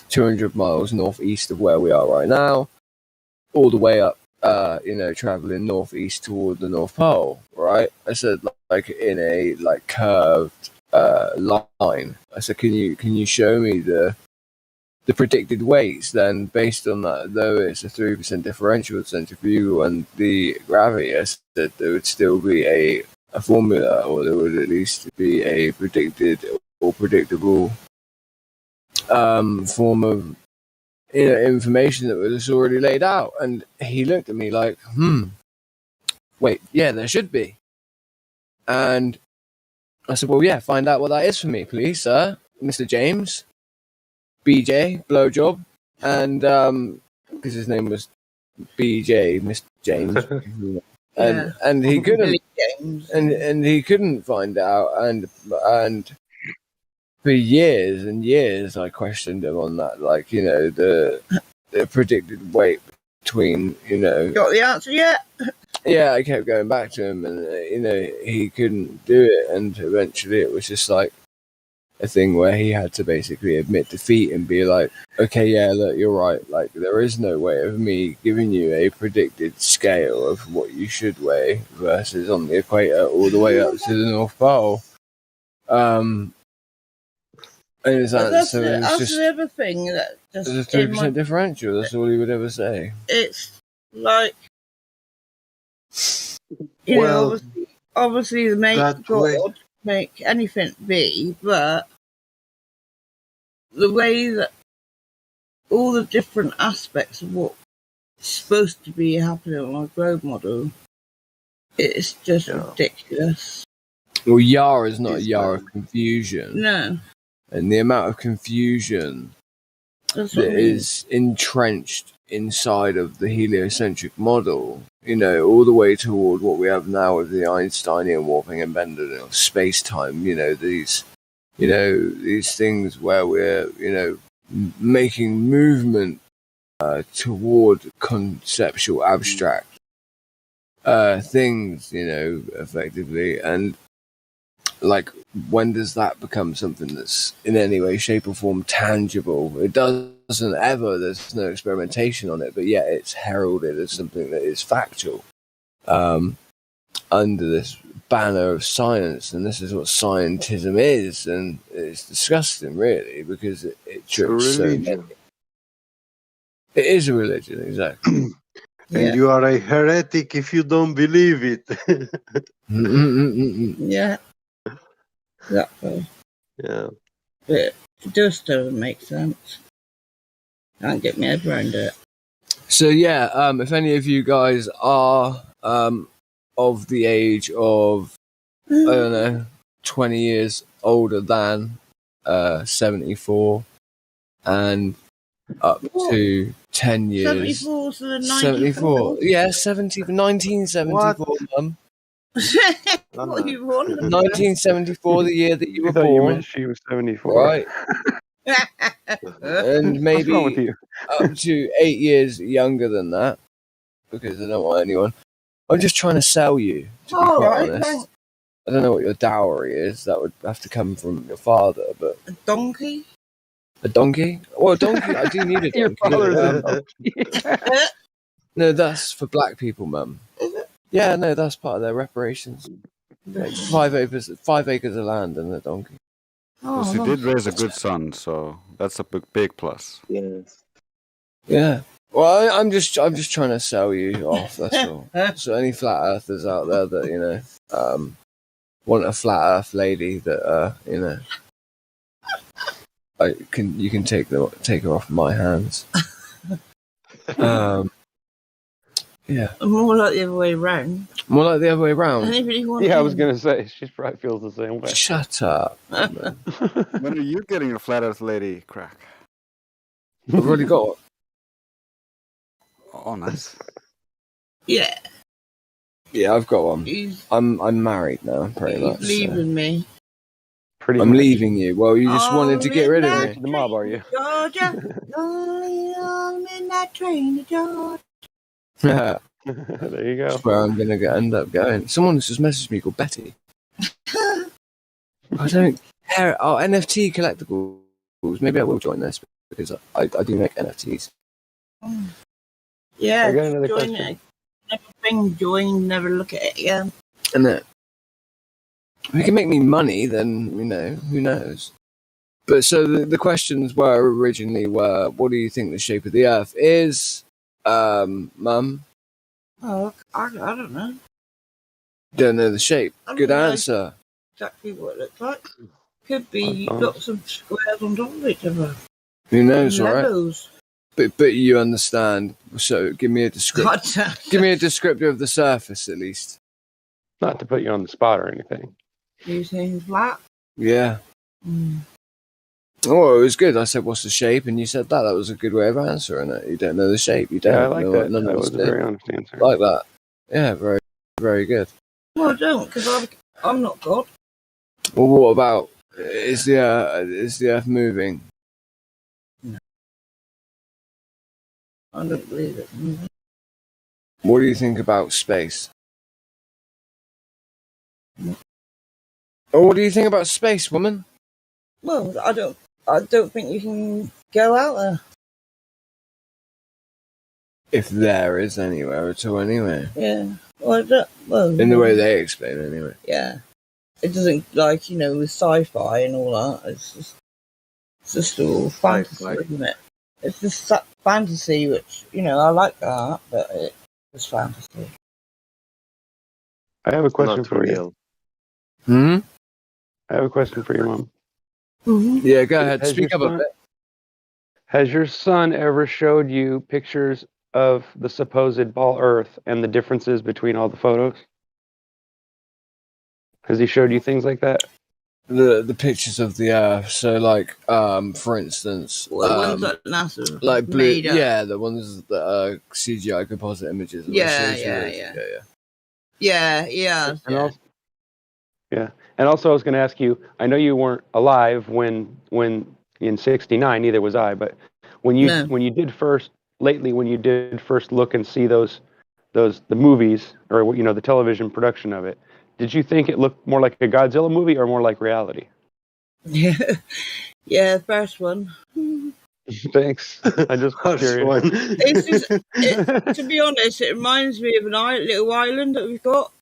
200 miles northeast of where we are right now, all the way up, traveling northeast toward the North Pole, right? I said, in a curved line. I said, can you show me the predicted weights? Then based on that, though it's a 3% differential centrifugal and the gravity, I said there would still be a formula, or there would at least be a predicted or predictable form of information that was already laid out. And he looked at me like, wait, yeah, there should be. And I said, well, yeah, find out what that is for me, please, sir, Mr. James, BJ, blowjob. And because his name was BJ, Mr. James. and he couldn't and he couldn't find out, and for years and years I questioned him on that, the predicted weight between, Got the answer yet? Yeah, I kept going back to him, and he couldn't do it, and eventually it was just like a thing where he had to basically admit defeat and be like, okay, yeah, look, you're right. Like, there is no way of me giving you a predicted scale of what you should weigh versus on the equator all the way up to the North Pole. And it's like, That's so it was that's just the other thing that just there's a 3% differential. That's all he would ever say. It's like, you know, obviously the make God make anything be, but the way that all the different aspects of what's supposed to be happening on a globe model, it's just ridiculous. Well, Yara is not a Yara of confusion. No. And the amount of confusion That's that what I mean. is entrenched inside of the heliocentric model, all the way toward what we have now with the Einsteinian warping and bending of space-time, these things where we're, making movement toward conceptual abstract things, effectively. And like, when does that become something that's in any way, shape or form tangible? It doesn't ever. There's no experimentation on it, but yet it's heralded as something that is factual under this banner of science. And this is what scientism is, and it's disgusting, really, because it trips so many. It is a religion, exactly. And you are a heretic if you don't believe it. Yeah. Exactly. Yeah. But it just doesn't make sense. Can't get my head around it. So yeah, if any of you guys are of the age of, I don't know, 20 years older than 74 and up to 10 years. 74 to the 74. Yeah, 1974, Mum. What are you on? 1974, the year that you were I thought you born. meant she was 74. Right. And maybe What's wrong with you? up to 8 years younger than that, because I don't want anyone. I'm just trying to sell you, to be quite honest. Thanks. I don't know what your dowry is. That would have to come from your father, but A donkey? a donkey? Well, a donkey. I do need a Your donkey. father's a donkey. No, that's for black people, Mum. Yeah, no, that's part of their reparations. Like 5 acres of land and a donkey. Because he did raise a good son, so that's a big plus. Yes. Yeah. Well, I'm just trying to sell you off. That's all. So any flat earthers out there that want a flat earth lady that you can take her off my hands. Yeah. More like the other way around. More like the other way around. Anybody want Yeah, I was him? gonna say she probably feels the same way. Shut up. When are you getting a flat earth lady, Crack? I've already got one. Oh, nice. Yeah. Yeah, I've got one. He's I'm married now, pretty much. leaving me. Pretty I'm much. leaving you. Well, you just wanted to get rid of me. The mob, are you? Georgia. I'm in that train to Georgia. Yeah. There you go. That's where I'm going to end up going. Someone's just messaged me called Betty. I don't care. Oh, NFT collectibles. Maybe I will join this because I do make NFTs. Yeah, I got another join question. it. Never been join, never look at it again. And if it can make me money, then, who knows? But so the questions were originally what do you think the shape of the Earth is? Mum? Oh, I don't know. Don't know the shape. I don't Good know answer. exactly what it looks like. Could be lots of squares on top of each other. Who knows, right? Levels. But you understand. So give me a description. Give me a descriptor of the surface, at least. Not to put you on the spot or anything. You saying flat? Yeah. Mm. Oh, it was good. I said, "What's the shape?" And you said that. That was a good way of answering it. You don't know the shape. You don't. Yeah, I like know that. what none That of us was a do. very honest answer. Like that. Yeah, very, very good. Well, I don't, because I'm not God. Well, what about is the Earth moving? I don't believe it. What do you think about space? Oh, what do you think about space, woman? Well, I don't think you can go out there. If there is anywhere at all, anyway. Yeah. Well, in the way they explain it, anyway. Yeah. It doesn't, like, with sci-fi and all that. It's just all fantasy, isn't it? It's just fantasy, which, I like that, but it's fantasy. I have a question Not for real. you. I have a question for your mom. Mm-hmm. Yeah, go ahead. Speak up a bit. Has your son ever showed you pictures of the supposed ball Earth and the differences between all the photos? Has he showed you things like that? The pictures of the Earth. So, like, for instance, the ones that NASA like blue, made up. yeah, the ones that are CGI composite images. Yeah. And also, I was going to ask you. I know you weren't alive when in '69. Neither was I. But when you did first look and see the movies or the television production of it, did you think it looked more like a Godzilla movie or more like reality? Yeah, the first one. Thanks. I just curious. To be honest, it reminds me of a little island that we've got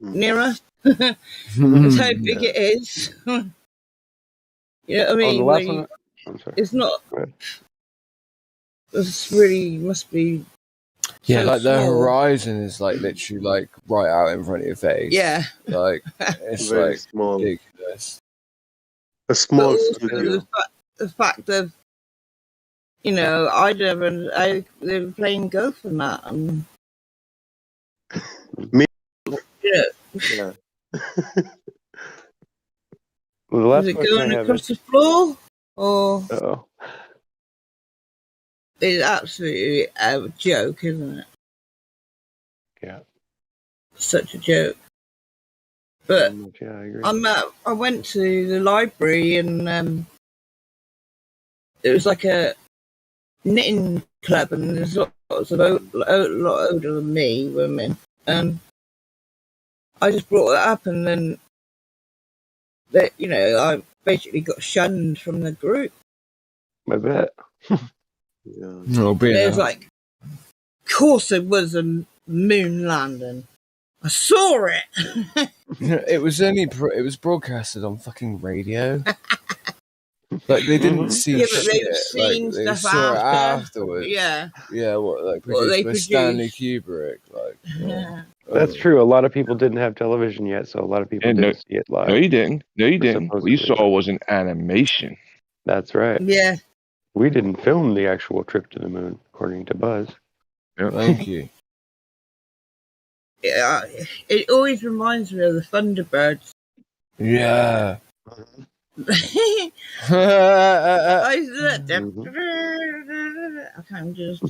near us. That's how big it is. You know what I mean? The last one, I'm sorry. It's not. It's really must be. Yeah, so like the small. horizon is like literally like right out in front of your face. Yeah, like it's Very like small. ridiculous. A small but also studio. the fact of they were playing golf and that, and Me. Yeah. Well, the last is it question going I have across the floor or? Uh-oh. It's absolutely a joke, isn't it? Yeah. Such a joke. But yeah, I agree. I went to the library and it was like a knitting club, and there's lots of a lot older than me women. I just brought that up, and then I basically got shunned from the group. I bet. There's like, of course, there was a moon landing. I saw it. It was it was broadcasted on fucking radio. Like they didn't see Yeah, but shit. they've seen Like, they stuff saw it after. afterwards. Yeah. Yeah, what What they produced by Stanley Kubrick. Like, Yeah. That's true. A lot of people didn't have television yet, so a lot of people didn't see it live. No, you didn't. No, you didn't. What you saw was an animation. That's right. Yeah. We didn't film the actual trip to the moon, according to Buzz. Yeah. Thank you. Yeah, it always reminds me of the Thunderbirds. Yeah. I can't just.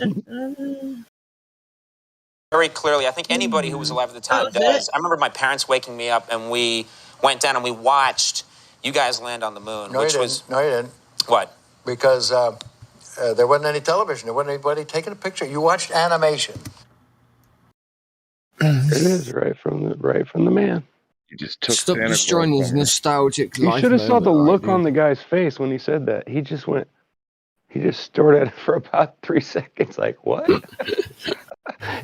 Very clearly, I think anybody who was alive at the time does. I remember my parents waking me up, and we went down and we watched you guys land on the moon, No, you didn't. What? Because there wasn't any television. There wasn't anybody taking a picture. You watched animation. It is right from the man. You just took Stop Santa destroying Claus his from her. nostalgic You life. should have saw the moment, look right, on dude? the guy's face when he said that. He just stared at it for about 3 seconds, like, what?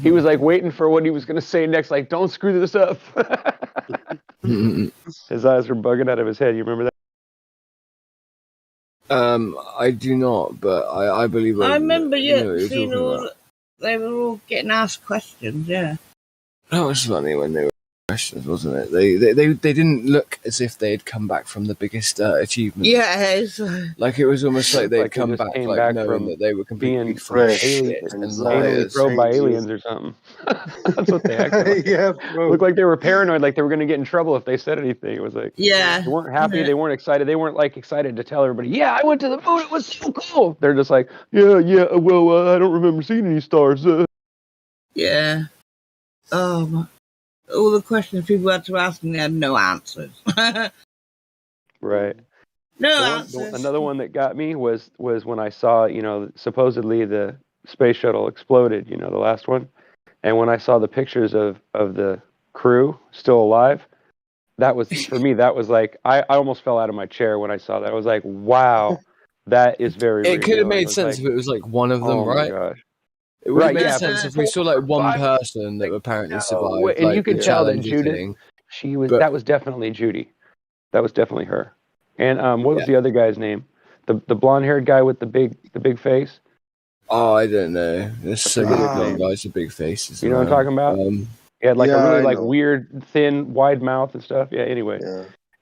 He was like waiting for what he was going to say next, like, don't screw this up. His eyes were bugging out of his head. You remember that? I do not, but I believe. I remember, seeing all. They were all getting asked questions. Yeah. That was funny when they were questions, wasn't it? They didn't look as if they had come back from the biggest achievement. Yeah. Like it was almost like they'd Like they come just back, came like back knowing from that they were completely being full of shit and anally liars. probed by aliens or something. That's what they acted like. Yeah, bro. Looked like they were paranoid, like they were going to get in trouble if they said anything. It was like, Yeah. they weren't happy, they weren't excited, they weren't like excited to tell everybody, yeah, I went to the moon, it was so cool. They're just like, well, I don't remember seeing any stars. Yeah. All the questions people had to ask and they had no answers. Right. Another one that got me was when I saw, supposedly the space shuttle exploded, the last one. And when I saw the pictures of the crew still alive, that was, for me, that was like, I almost fell out of my chair when I saw that. I was like, wow, that is very It could have revealing. made sense if it was like one of them, oh right? my gosh. It would have made yeah, sense if we saw like one person that apparently survived, and like you could the tell that Challenger Judith, thing. that was definitely Judy. That was definitely her. And what was the other guy's name? The blonde-haired guy with the big face? Oh, I don't know. There's so many blonde name. guys with big faces. You know what I'm talking about? He had like a really like weird, thin, wide mouth and stuff. Yeah. Anyway,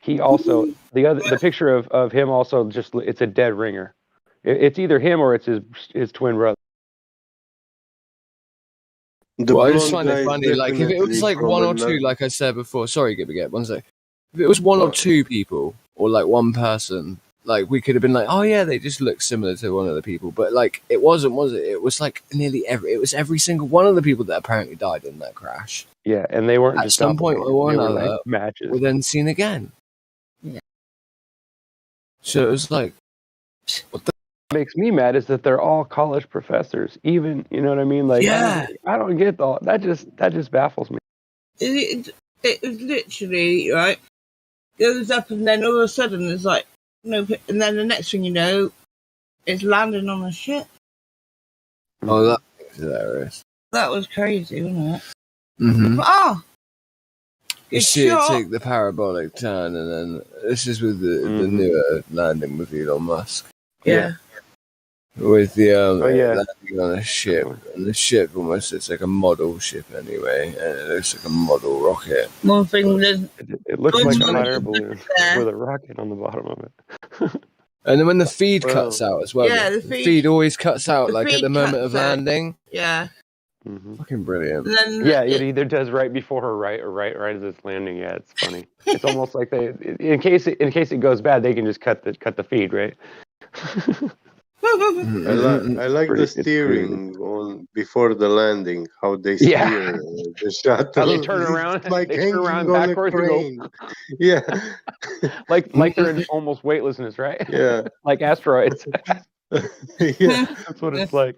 he also the picture of him also just, it's a dead ringer. It's either him or it's his twin brother. Well, I just find it funny. Like if it was like one or two, like I said before. Sorry, get one sec. If it was one or two people, or like one person, like we could have been like, oh yeah, they just look similar to one of the people. But like it wasn't, was it? It was like every single one of the people that apparently died in that crash. Yeah, and they weren't at just some point or another like matches. were then seen again. Yeah. So it was like, what makes me mad is that they're all college professors. Even, you know what I mean? Like, yeah. I don't get that. Just baffles me. It was literally right. Goes up and then all of a sudden there's like no, and then the next thing you know, it's landing on a ship. Oh, that's hilarious. That was crazy, wasn't it? Mm-hmm. Oh, you see it take the parabolic turn, and then this is with the newer landing with Elon Musk. Yeah. With the landing on a ship, and the ship almost looks like a model ship anyway, and it looks like a model rocket. One thing it looks like a hot air balloon with a rocket on the bottom of it. And then when the feed cuts out as well, yeah, the feed always cuts out like at the moment of landing. Yeah. Mm-hmm. Fucking brilliant. Yeah, it either does right before or right as it's landing. Yeah, it's funny. It's almost like they, in case it goes bad, they can just cut the feed, right? I like the steering on before the landing, how they steer the shuttle. How they turn around, like they turn around on backwards a and go. Yeah. like they're in almost weightlessness, right? Yeah. Like asteroids. Yeah. That's what it's like.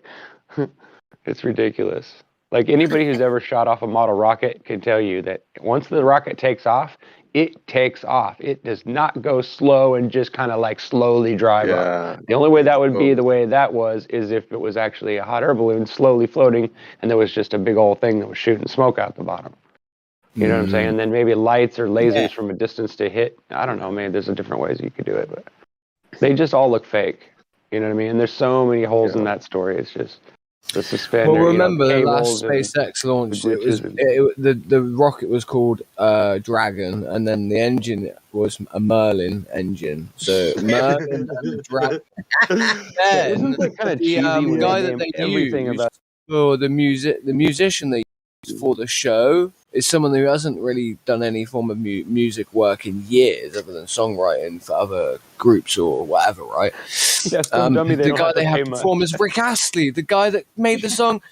It's ridiculous. Like anybody who's ever shot off a model rocket can tell you that once the rocket takes off, it takes off. It does not go slow and just kind of like slowly drive up. The only way that would be the way that was is if it was actually a hot air balloon slowly floating and there was just a big old thing that was shooting smoke out the bottom. You know what I'm saying? And then maybe lights or lasers from a distance to hit. I don't know, maybe there's a different ways you could do it, but they just all look fake. You know what I mean? And there's so many holes in that story. It's just the suspender. Well, remember the last SpaceX launch? It was the rocket was called Dragon, and then the engine was a Merlin engine. So Merlin and Dragon. Then the guy that they used for the musician they used for the show is someone who hasn't really done any form of music work in years, other than songwriting for other groups or whatever, right? Yeah, the guy they have perform is Rick Astley, the guy that made the song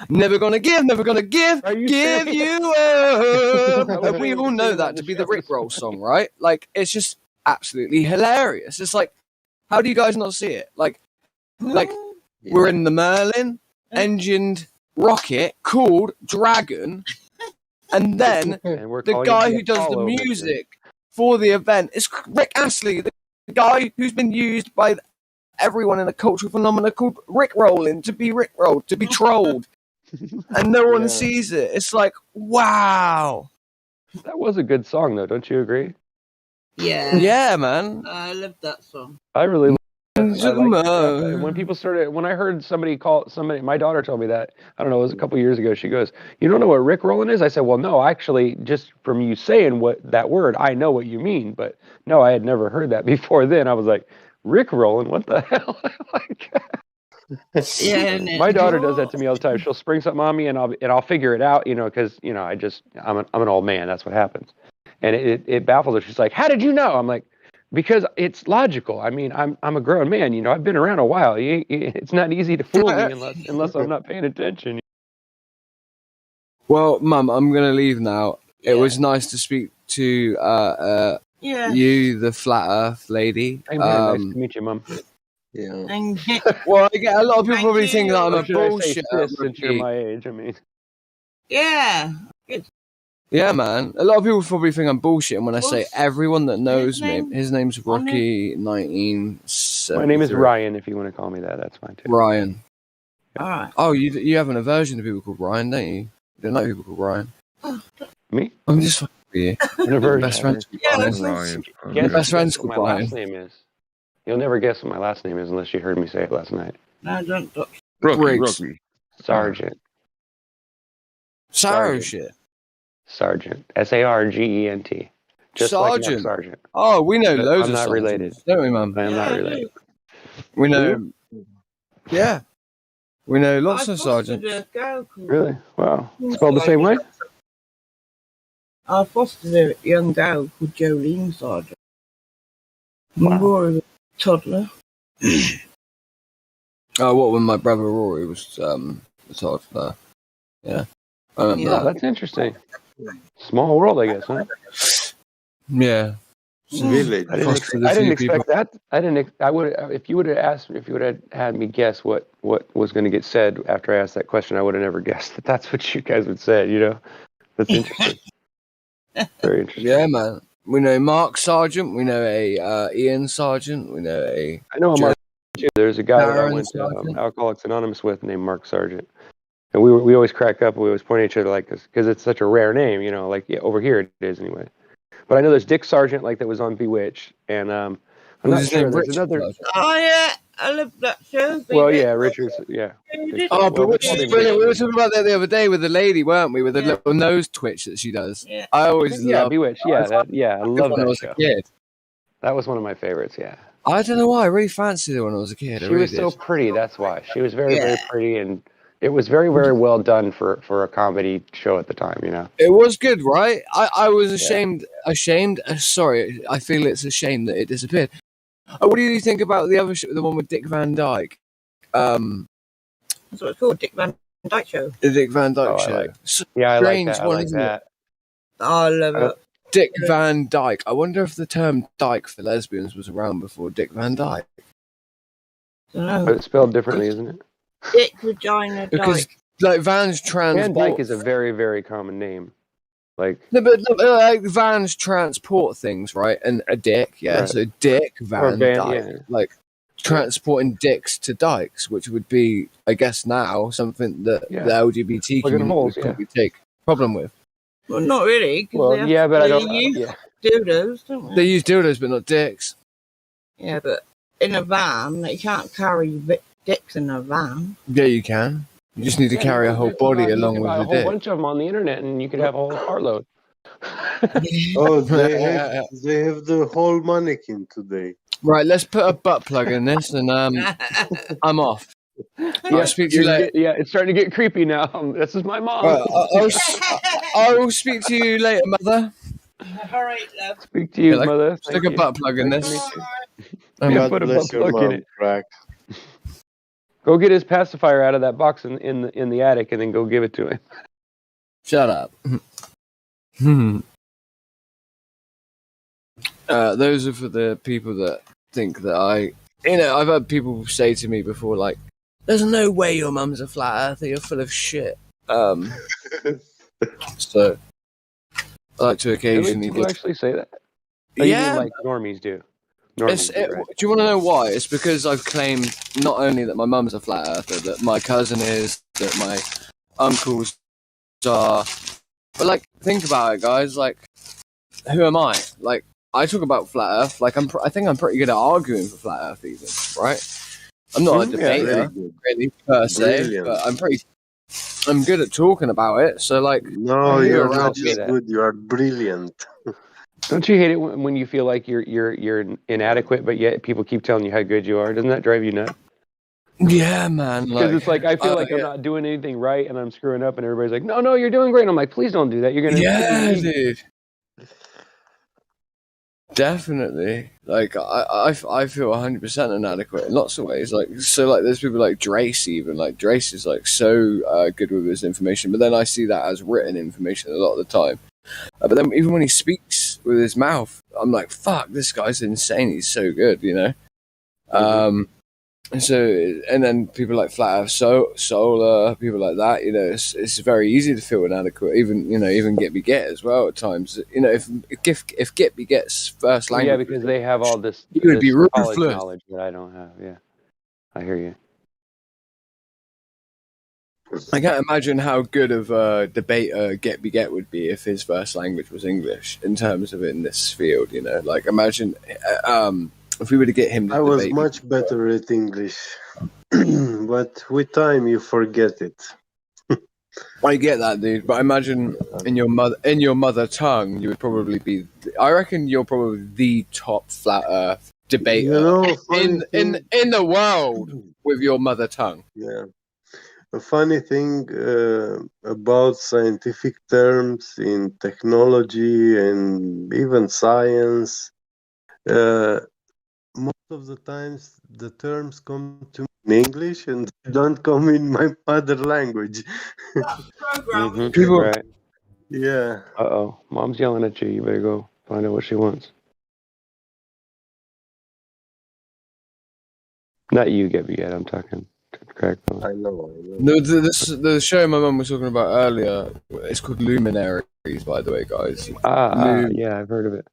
"Never Gonna Give, Never Gonna Give You Up." And we all know that to be the Rickroll song, right? Like, it's just absolutely hilarious. It's like, how do you guys not see it? Like we're in the Merlin engined rocket called Dragon. And then the guy who does the music for the event is Rick Astley, the guy who's been used by everyone in a cultural phenomenon called Rickrolling, to be Rickrolled, to be trolled. And no one sees it. It's like, wow. That was a good song, though. Don't you agree? Yeah. Yeah, man. I love that song. I really when I heard somebody my daughter told me that, I don't know, it was a couple years ago. She goes, "You don't know what Rickrolling is?" I said, "Well, no, actually, just from you saying that word, I know what you mean, but no, I had never heard that before." Then I was like, "Rickrolling? What the hell?" My daughter does that to me all the time. She'll spring something on me, and I'll figure it out, because I'm an old man. That's what happens, and it baffles her. She's like, "How did you know?" I'm like, because it's logical. I mean, I'm a grown man. I've been around a while. It's not easy to fool me unless I'm not paying attention. Well, Mum, I'm gonna leave now. It was nice to speak to Yeah. You, the flat Earth lady. Same here. Nice to meet you, Mum. Yeah. Thank you. Well, I get a lot of people probably think that I'm Or a should I say bullshit. sis, since you're my age? I mean, Yeah. Good. Yeah, man. A lot of people probably think I'm bullshitting when I say everyone that knows me. name? His name's On Rocky 1973. my name is Ryan. If you want to call me that, that's fine too. Ryan. All right. Oh, you have an aversion to people called Ryan, don't you? You don't like people called Ryan. Me? I'm just fucking with you. An aversion. Best friends called Ryan. Guess, Best friends guess what called my Ryan. last name is. You'll never guess what my last name is unless you heard me say it last night. No, don't. Rookie. Sargent. Sargent. Sargent. Sargent. Just like Mark Sargent. Sargent. Oh, we know But loads I'm of not related. sergeants, don't we, Mum? I am not related. We know. Yeah. We know lots of sergeants. Really? Wow. Spelled the same way? I fostered a young girl called Jolene Sargent. Rory was a toddler. Oh, what, when my brother Rory was a toddler? Yeah. I remember Oh, that. that's interesting. Small world, I guess, huh? Yeah. Village. I didn't expect that. I would. If you would have asked, if you would have had me guess what was going to get said after I asked that question, I would have never guessed that that's what you guys would say. You know, that's interesting. Very interesting. Yeah, man. We know Mark Sargent. We know a Ian Sargent. We know a. I know a Mark. Too. There's a guy that I Darren went to Sargent. Alcoholics Anonymous with named Mark Sargent, and we always crack up. We always point at each other like this because it's such a rare name. You know, like over here it is anyway. But I know there's Dick Sargent, like that was on Bewitched, and I'm not sure. There's another. Oh yeah, I love that show. Well, yeah, Richards, yeah. Oh, but which is brilliant. We were talking about that the other day with the lady, weren't we? With the little nose twitch that she does. Yeah. I always Yeah, love Bewitched. Yeah, I love when I that was show. a kid. That was one of my favorites. Yeah. I don't know why. I really fancied her when I was a kid. She was so pretty. That's why she was very, very pretty, and it was very, very well done for a comedy show at the time. You know. It was good, right? I was ashamed. Sorry, I feel it's a shame that it disappeared. What do you think about the other show, the one with Dick Van Dyke? That's what it's called, Dick Van Dyke Show. The Dick Van Dyke Oh, I show. like- So Yeah, I like strange that. I one, like isn't that. it? Oh, I love it. Dick Van Dyke. I wonder if the term dyke for lesbians was around before Dick Van Dyke. Dunno. But it's spelled differently, isn't it? Dick Vagina Because Dyke. like Van's transport. Van Dyke is a very, very common name. Like No, but like vans transport things, right? And a dick, yeah. Right. So Dick Or Van van, Dyke, yeah. like transporting dicks to dykes, which would be, I guess, now something that Yeah. the LGBT Plug in community holes, would yeah. probably take problem with. Well, not really. 'Cause Well, they have yeah, but I to don't. use Yeah. dildos, don't They they? use dildos, but not dicks. Yeah, but in a van, they can't carry dicks in a van. Yeah, you can. You just need to carry a whole body along You with buy a the whole dick. bunch of them on the internet, and you could have a whole carload. Oh, they have the whole mannequin today. Right, let's put a butt plug in this, and I'm off. I'll speak to you later. Yeah, it's starting to get creepy now. This is my mom. Right, I will speak to you later, mother. All right, love. Speak to you, Yeah, mother. Stick Thank a you. butt plug in Nice this. to meet you. Yeah, God put a bless butt your plug in mom, it. Crack. Go get his pacifier out of that box in the attic, and then go give it to him. Shut up. Those are for the people that think that I've had people say to me before, like, there's no way your mum's a flat earther, you're full of shit. So, I like to occasionally... People actually say that? Or you mean Yeah. like normies do. Do you want to know why? It's because I've claimed not only that my mum's a flat earther, that my cousin is, that my uncles are. But like, think about it, guys. Like, who am I? Like, I talk about flat Earth. Like, I think I'm pretty good at arguing for flat Earth, even. Right? I'm not a debater, really, per se, Brilliant. but I'm good at talking about it. So like, No, I'm you're around not to just that. good. You are brilliant. Don't you hate it when you feel like you're inadequate, but yet people keep telling you how good you are? Doesn't that drive you nuts? Yeah, man. Because it's like I feel like I'm yeah. not doing anything right, and I'm screwing up, and everybody's like, "No, you're doing great." And I'm like, "Please don't do that. You're gonna." Yeah, dude. Definitely. Like I feel 100% inadequate in lots of ways. Like there's people like Drace even. Like Drace is like so good with his information, but then I see that as written information a lot of the time. But then even when he speaks his mouth. I'm like, fuck, this guy's insane. He's so good, you know. So, and then people like Flat Earth Solar, people like that, you know, it's very easy to feel inadequate. Even Get Me Get as well at times. You know, if Get Me Get's first language, yeah, because they have all this, he would be college ruthless. knowledge that I don't have. Yeah, I hear you. I can't imagine how good of a debater Get Me Get would be if his first language was English. In terms of in this field, you know, like imagine if we were to get him to I was debate. much better at English, but with time you forget it. I get that, dude. But I imagine in your mother tongue, you would probably be. I reckon you're probably the top flat Earth debater, You know, in the world with your mother tongue. Yeah. A funny thing about scientific terms in technology and even science, most of the times the terms come to me in English and don't come in my mother language. People, right? Yeah. Uh-oh, mom's yelling at you. You better go find out what she wants. Not you, Get Me Get. I'm talking to Craig. I know. The show my mum was talking about earlier, it's called Luminaries, by the way, guys. Yeah, I've heard of it.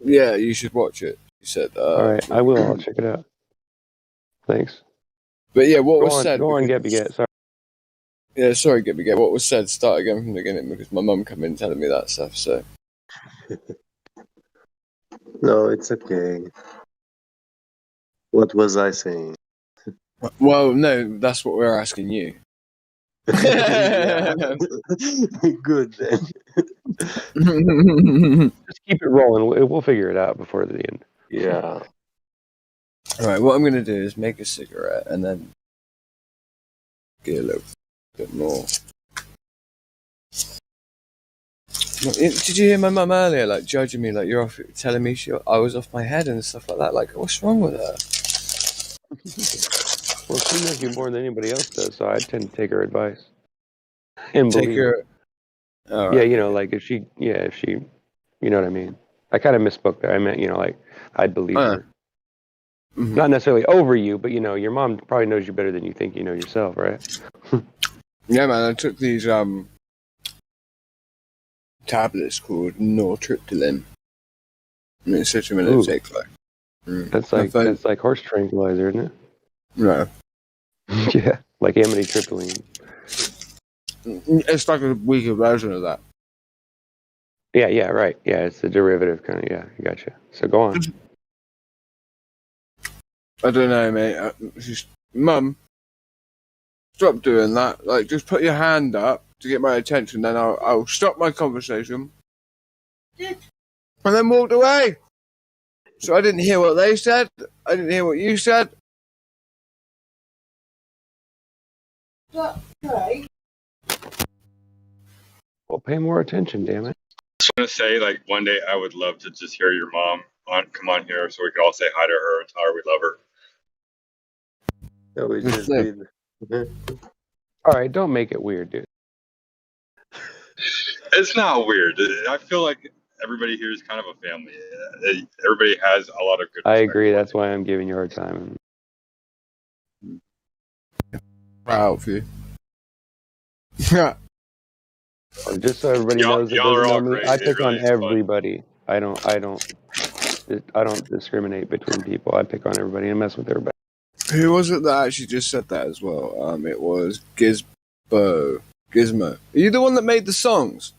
Yeah, you should watch it. You said. All right, I will. I'll check it out. Thanks. But yeah, what Go was on, said? Go on, Get Me Get. Sorry. Yeah, sorry, Get Me Get. What was said? Start again from the beginning because my mum came in telling me that stuff. So. No, it's okay. What was I saying? Well, no, that's what we're asking you. Yeah. Good then. Just keep it rolling. We'll figure it out before the end. Yeah. All right, what I'm going to do is make a cigarette and then get a little bit more. Did you hear my mum earlier, like judging me, like you're off, telling me I was off my head and stuff like that? Like, what's wrong with her? Well, she knows you more than anybody else does, so I tend to take her advice and Take believe her. her. Yeah, you know, like if she, you know what I mean. I kind of misspoke there. I meant, like I'd believe her. Mm-hmm. Not necessarily over you, but your mom probably knows you better than you think you know yourself, right? Yeah, man. I took these tablets called nortriptyline. And it's such a minute to take like. That's like horse tranquilizer, isn't it? No. Yeah, like amitriptyline. It's like a weaker version of that. Yeah, right. Yeah, it's a derivative kind of. Yeah, I gotcha. So go on. I don't know, mate. Mum, stop doing that. Like, just put your hand up to get my attention, then I'll stop my conversation. And then walked away. So I didn't hear what they said. I didn't hear what you said. Well, pay more attention, damn it. I just want to say, like, one day I would love to just hear your mom come on here so we could all say hi to her and tell her we love her. Yeah, we just did. All right, don't make it weird, dude. It's not weird. I feel like everybody here is kind of a family. Everybody has a lot of good. I agree. That's why I'm giving you a hard time. Proud of you. Just so everybody knows that doesn't know me, I pick on everybody. I don't discriminate between people. I pick on everybody and mess with everybody. Who was it that actually just said that as well? It was Gizmo. Are you the one that made the songs?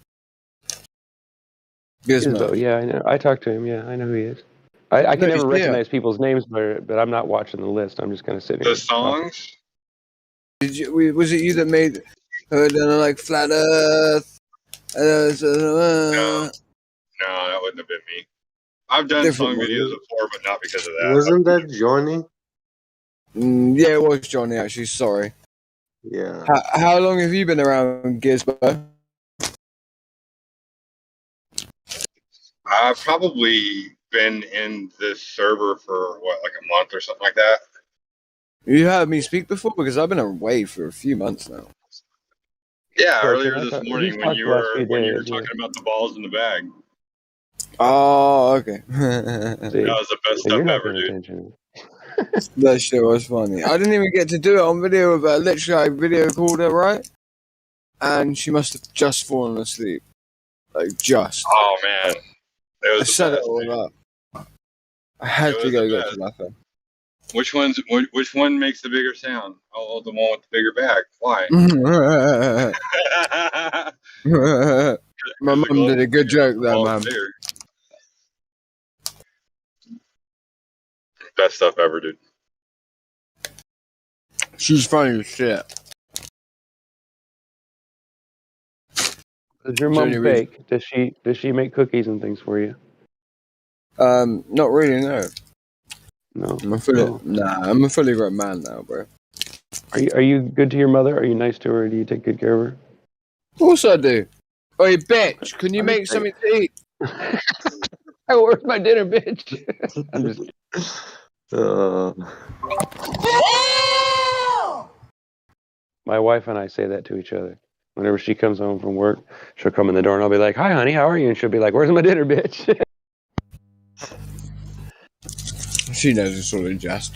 Gizmo, yeah, I know. I talked to him. Yeah, I know who he is. I can never recognize people's names, but I'm not watching the list. I'm just kind of sitting here. The songs? Was it you that made like Flat Earth? No, that wouldn't have been me. I've done song videos before, but not because of that. Wasn't that Johnny? Yeah, it was Johnny, actually. Sorry. Yeah. How long have you been around Gizmo? I've probably been in this server for, like a month or something like that? You heard me speak before? Because I've been away for a few months now. Yeah, earlier this morning when you were talking about the balls in the bag. Oh, okay. See, That was the best you're stuff not ever, paying dude. attention. That shit was funny. I didn't even get to do it on video, but literally I video called her, right? And she must have just fallen asleep. Like, just. Oh man, it I was the set it best. all up. I had It to was go the get best. to my phone. Which one makes the bigger sound? Oh, the one with the bigger back. Why? My mum did a good joke there, Oh, man. bigger. Best stuff ever, dude. She's funny as shit. Does your It's the mom only reason. bake? Does she make cookies and things for you? Not really, no. No. I'm a fully, Oh. I'm a fully grown man now, bro. Are you good to your mother? Are you nice to her? Do you take good care of her? Of course I do. Oi, bitch, can you I'm make just saying. something to eat? Oh, where's my dinner, bitch? I'm just My wife and I say that to each other. Whenever she comes home from work, she'll come in the door and I'll be like, "Hi, honey, how are you?" And she'll be like, "Where's my dinner, bitch?" She knows it's all in jest.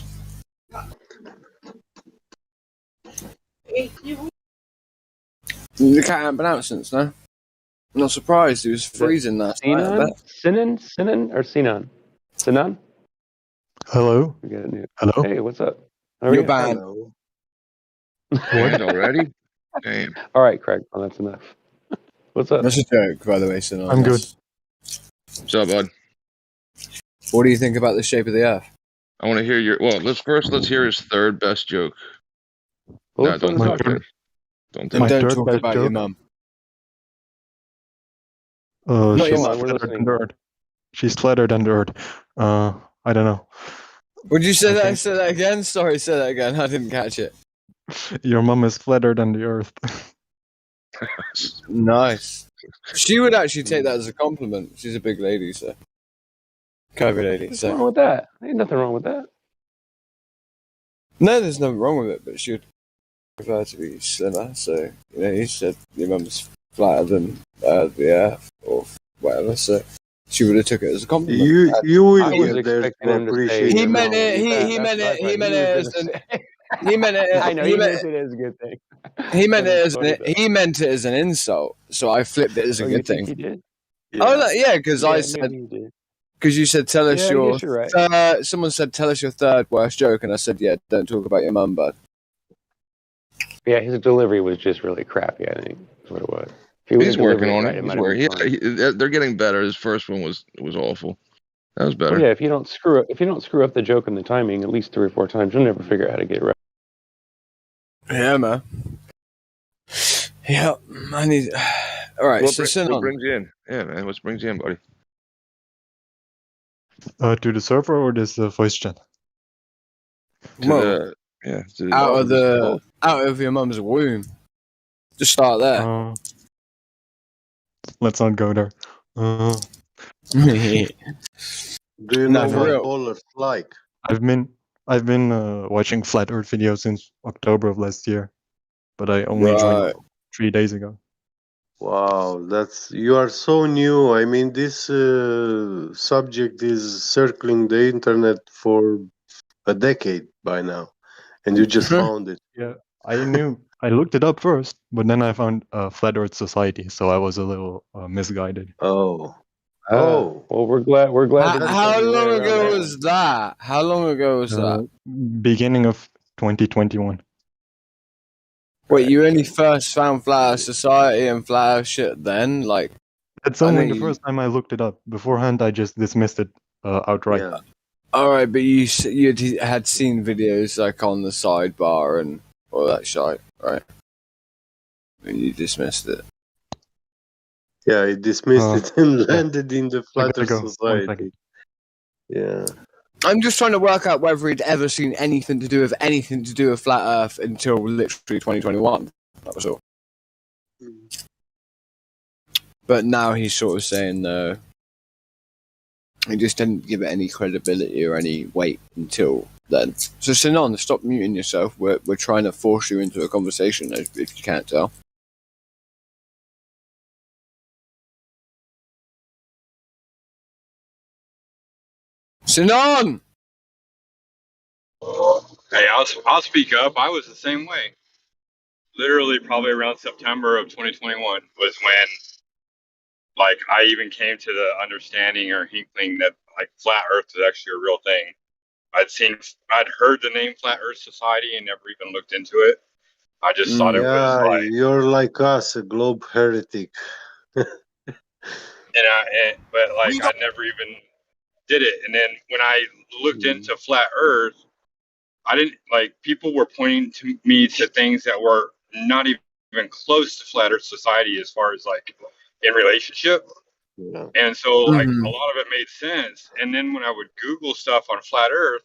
The cat ain't been out since, no? I'm not surprised. He was freezing last night, I bet. Sinan or Sinan? Sinan? Hello. We got a new. Hello. Hey, what's up? How are You're you? banned. Banned already? Damn. All right, Craig. Well, that's enough. What's up? That's a joke, by the way, Sinan. I'm good. What's up, bud? What do you think about the shape of the Earth? I want to hear your. Well, let's hear his third best joke. Well, No, let's let don't him talk talk yet. first. Don't And talk. don't third talk best about your joke? mum. Not your She's mom. We're flatter listening. than dirt. She's flatter than dirt. I don't know. Would you say I that? think- Say that again? Sorry, say that again. I didn't catch it. Your mom is flatter than the earth. Nice. She would actually take that as a compliment. She's a big lady, so. Curvy lady, What's so. wrong with that? Ain't nothing wrong with that. No, there's nothing wrong with it, but she would prefer to be slimmer, so, you know, you said your mum's flatter than the earth, or whatever, so she would have took it as a compliment. You will I was get there expecting to him to say appreciate He your meant mom. it, that. he That's meant what I it, thought he meant it was as gonna an, say. he meant it, I know he he meant meant it as a good thing. He meant That it is as funny, an, though. he meant it as an insult, so I flipped it as a Oh, you good think thing. he did? Oh, no, yeah, because I Yeah, said, maybe he did. because you said, tell us Yeah, I your, guess you're right. someone said, tell us your third worst joke, and I said, yeah, don't talk about your mum, bud. Yeah, his delivery was just really crappy. I think is what it was. If he would He's have delivered working it on right, it. it He's might have been working. fine. Yeah, they're getting better. His first one was awful. That was better. Well, yeah, if you don't screw up the joke and the timing at least 3 or 4 times, you'll never figure out how to get it right. Yeah, man. Yeah, I need. All right, What so sit what on. brings you in? Yeah, man. What brings you in, buddy? To the server or this voice chat? To Well, the yeah. To out of your mum's womb. Just start there. Let's not go there. Do you No, know for what real. ballers like? I've been watching flat Earth videos since October of last year, but I only joined 3 days ago. Wow, you are so new. I mean, this subject is circling the internet for a decade by now, and you just found it. Yeah, I looked it up first, but then I found Flat Earth Society, so I was a little misguided. Oh, Well, we're glad that you How found your way long around ago that was that? How long ago was that? Beginning of 2021. Wait, you only first found Flat Earth Society and Flat Earth shit then? Like, That's only the first time I looked it up. Beforehand, I just dismissed it outright. Yeah. All right, but you had seen videos like on the sidebar and all that shit, right? And you dismissed it. Yeah, I dismissed it and landed in the I gotta Flat Earth go. 1 Society. second. Yeah. I'm just trying to work out whether he'd ever seen anything to do with Flat Earth until literally 2021. That was all. But now he's sort of saying no. He just didn't give it any credibility or any weight until then. So Sinan, stop muting yourself. We're trying to force you into a conversation if you can't tell. Sinan! Hey, I'll speak up. I was the same way. Literally, probably around September of 2021 was when, like, I even came to the understanding or inkling that like flat Earth is actually a real thing. I'd heard the name Flat Earth Society and never even looked into it. I just thought it was Yeah, like, you're like us, a globe heretic. but like I never even did it. And then when I looked into flat Earth, I didn't like people were pointing to me to things that were not even close to Flat Earth Society as far as like in relationship. Yeah. And so like a lot of it made sense. And then when I would Google stuff on Flat Earth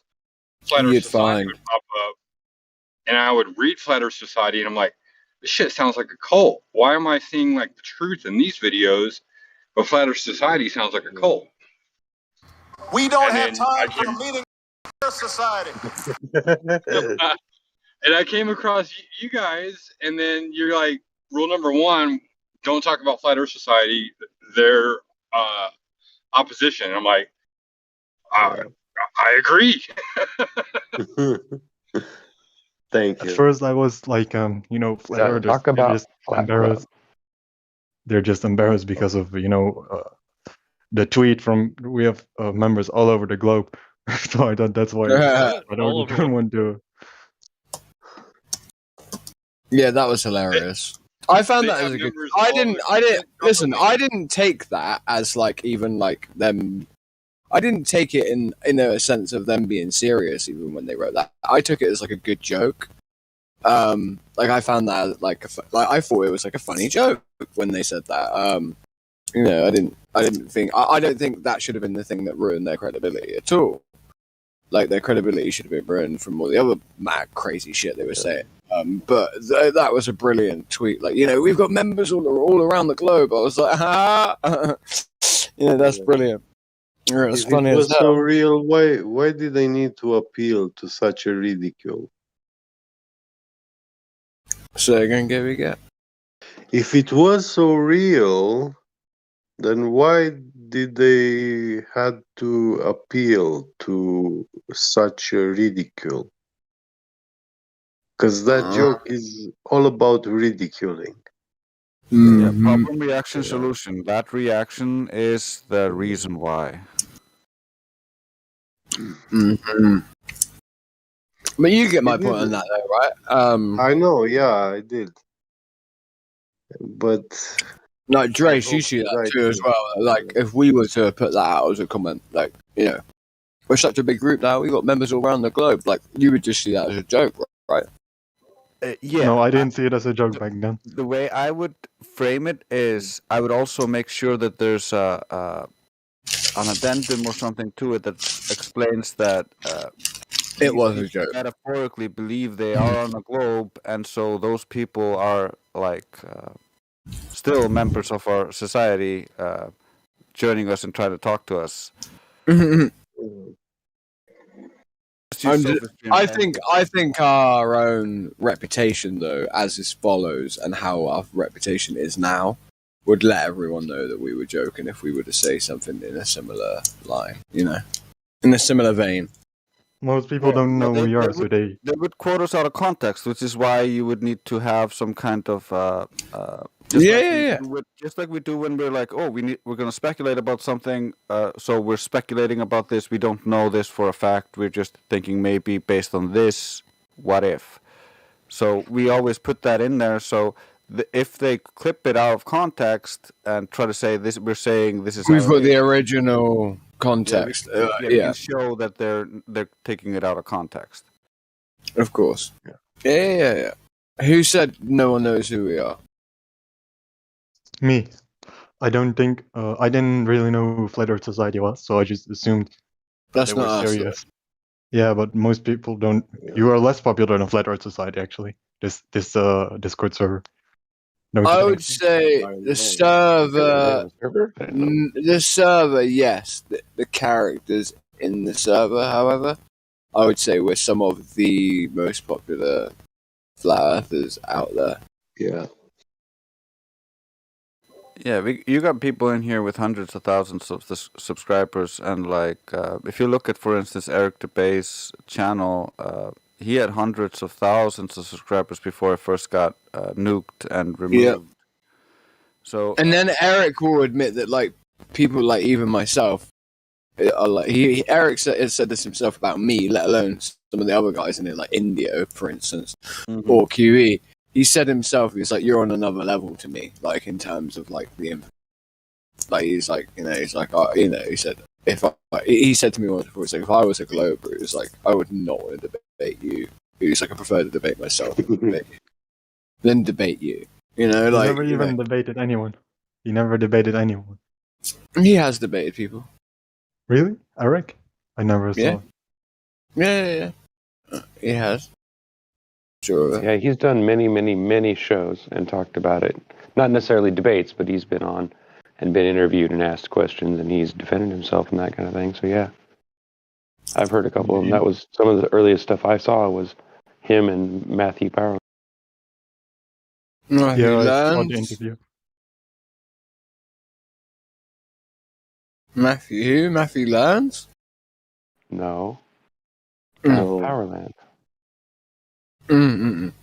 You'd Society find. would pop up, and I would read Flat Earth Society, and I'm like, this shit sounds like a cult. Why am I seeing like the truth in these videos, but Flat Earth Society sounds like a cult? We don't And have then I time for a came, meeting with society. and I came across you guys, and then you're like, rule number one, don't talk about Flat Earth Society. They're opposition. And I'm like, I agree. Thank At you. first, I was like, you know, flat So earthers, talk about just flat embarrassed. They're just embarrassed because of, you know, the tweet from we have members all over the globe. So I thought that's why I don't want to. Yeah, that was hilarious. I found that as a good. I didn't listen. I didn't take that as like even like them. I didn't take it in a sense of them being serious, even when they wrote that. I took it as like a good joke. Like I found that like I thought it was like a funny joke when they said that. You know, I don't think that should have been the thing that ruined their credibility at all. Like their credibility should have been ruined from all the other mad crazy shit they were saying. But that was a brilliant tweet. Like, you know, we've got members all around the globe. I was like, you know, that's brilliant. Yeah, it's If funny it as was so hell. real, why did they need to appeal to such a ridicule? Say again, Gary, get. If it was so real, then why did they had to appeal to such a ridicule? Because that joke is all about ridiculing. Yeah, problem, reaction, solution. That reaction is the reason why. Mm-hmm. But you get my point on that, though, right? I know, yeah, I did. But like Drace, you see that too as well. Like, if we were to put that out as a comment, like, you know, we're such a big group now. We got members all around the globe. Like, you would just see that as a joke, right? Yeah. No, I didn't see it as a joke back then. The way I would frame it is, I would also make sure that there's an addendum or something to it that explains that it was a joke. Metaphorically, believe they are on a globe, and so those people are like still members of our society, joining us and trying to talk to us. I think our own reputation, though, as is follows, and how our reputation is now, would let everyone know that we were joking if we were to say something in a similar line, you know, in a similar vein. Most people don't know who we are, so they would quote us out of context, which is why you would need to have some kind of just like we do when we're like, oh, we're going to speculate about something, so we're speculating about this. We don't know this for a fact. We're just thinking maybe based on this, what if? So we always put that in there. So if they clip it out of context and try to say this, we're saying this is. We've got the original context. We can show that they're taking it out of context. Of course. Yeah. Who said no one knows who we are? Me. I don't think I didn't really know who Flat Earth Society was, so I just assumed that's they were not serious. us. Yeah, but most people don't. You are less popular than Flat Earth Society, actually. This Discord server. No, I would say the server, yes. The characters in the server, however, I would say we're some of the most popular flat earthers out there. Yeah. Yeah, you got people in here with hundreds of thousands of subscribers, and like if you look at, for instance, Eric DeBay's channel, he had hundreds of thousands of subscribers before it first got nuked and removed. Yeah. So, and then Eric will admit that like people like even myself, are like Eric said this himself about me, let alone some of the other guys in it, like Indio, for instance, or QE. He said himself, he's like, you're on another level to me, like in terms of like the like he's like, you know, he's like, you know, he said he said to me once before, he's like, if I was a Glober, it was like I would not want to debate you. He's like, I prefer to debate myself than debate you. You know, He like never even debated anyone. He never debated anyone. He has debated people. Really, Eric? I never Yeah. saw. Yeah. He has. Sure. Yeah, he's done many shows and talked about it. Not necessarily debates, but he's been on and been interviewed and asked questions, and he's defended himself and that kind of thing. So yeah, I've heard a couple of them. That was some of the earliest stuff I saw was him and Matthew Power. Yeah, I saw the interview. Matthew Learns? No. No. Powerland.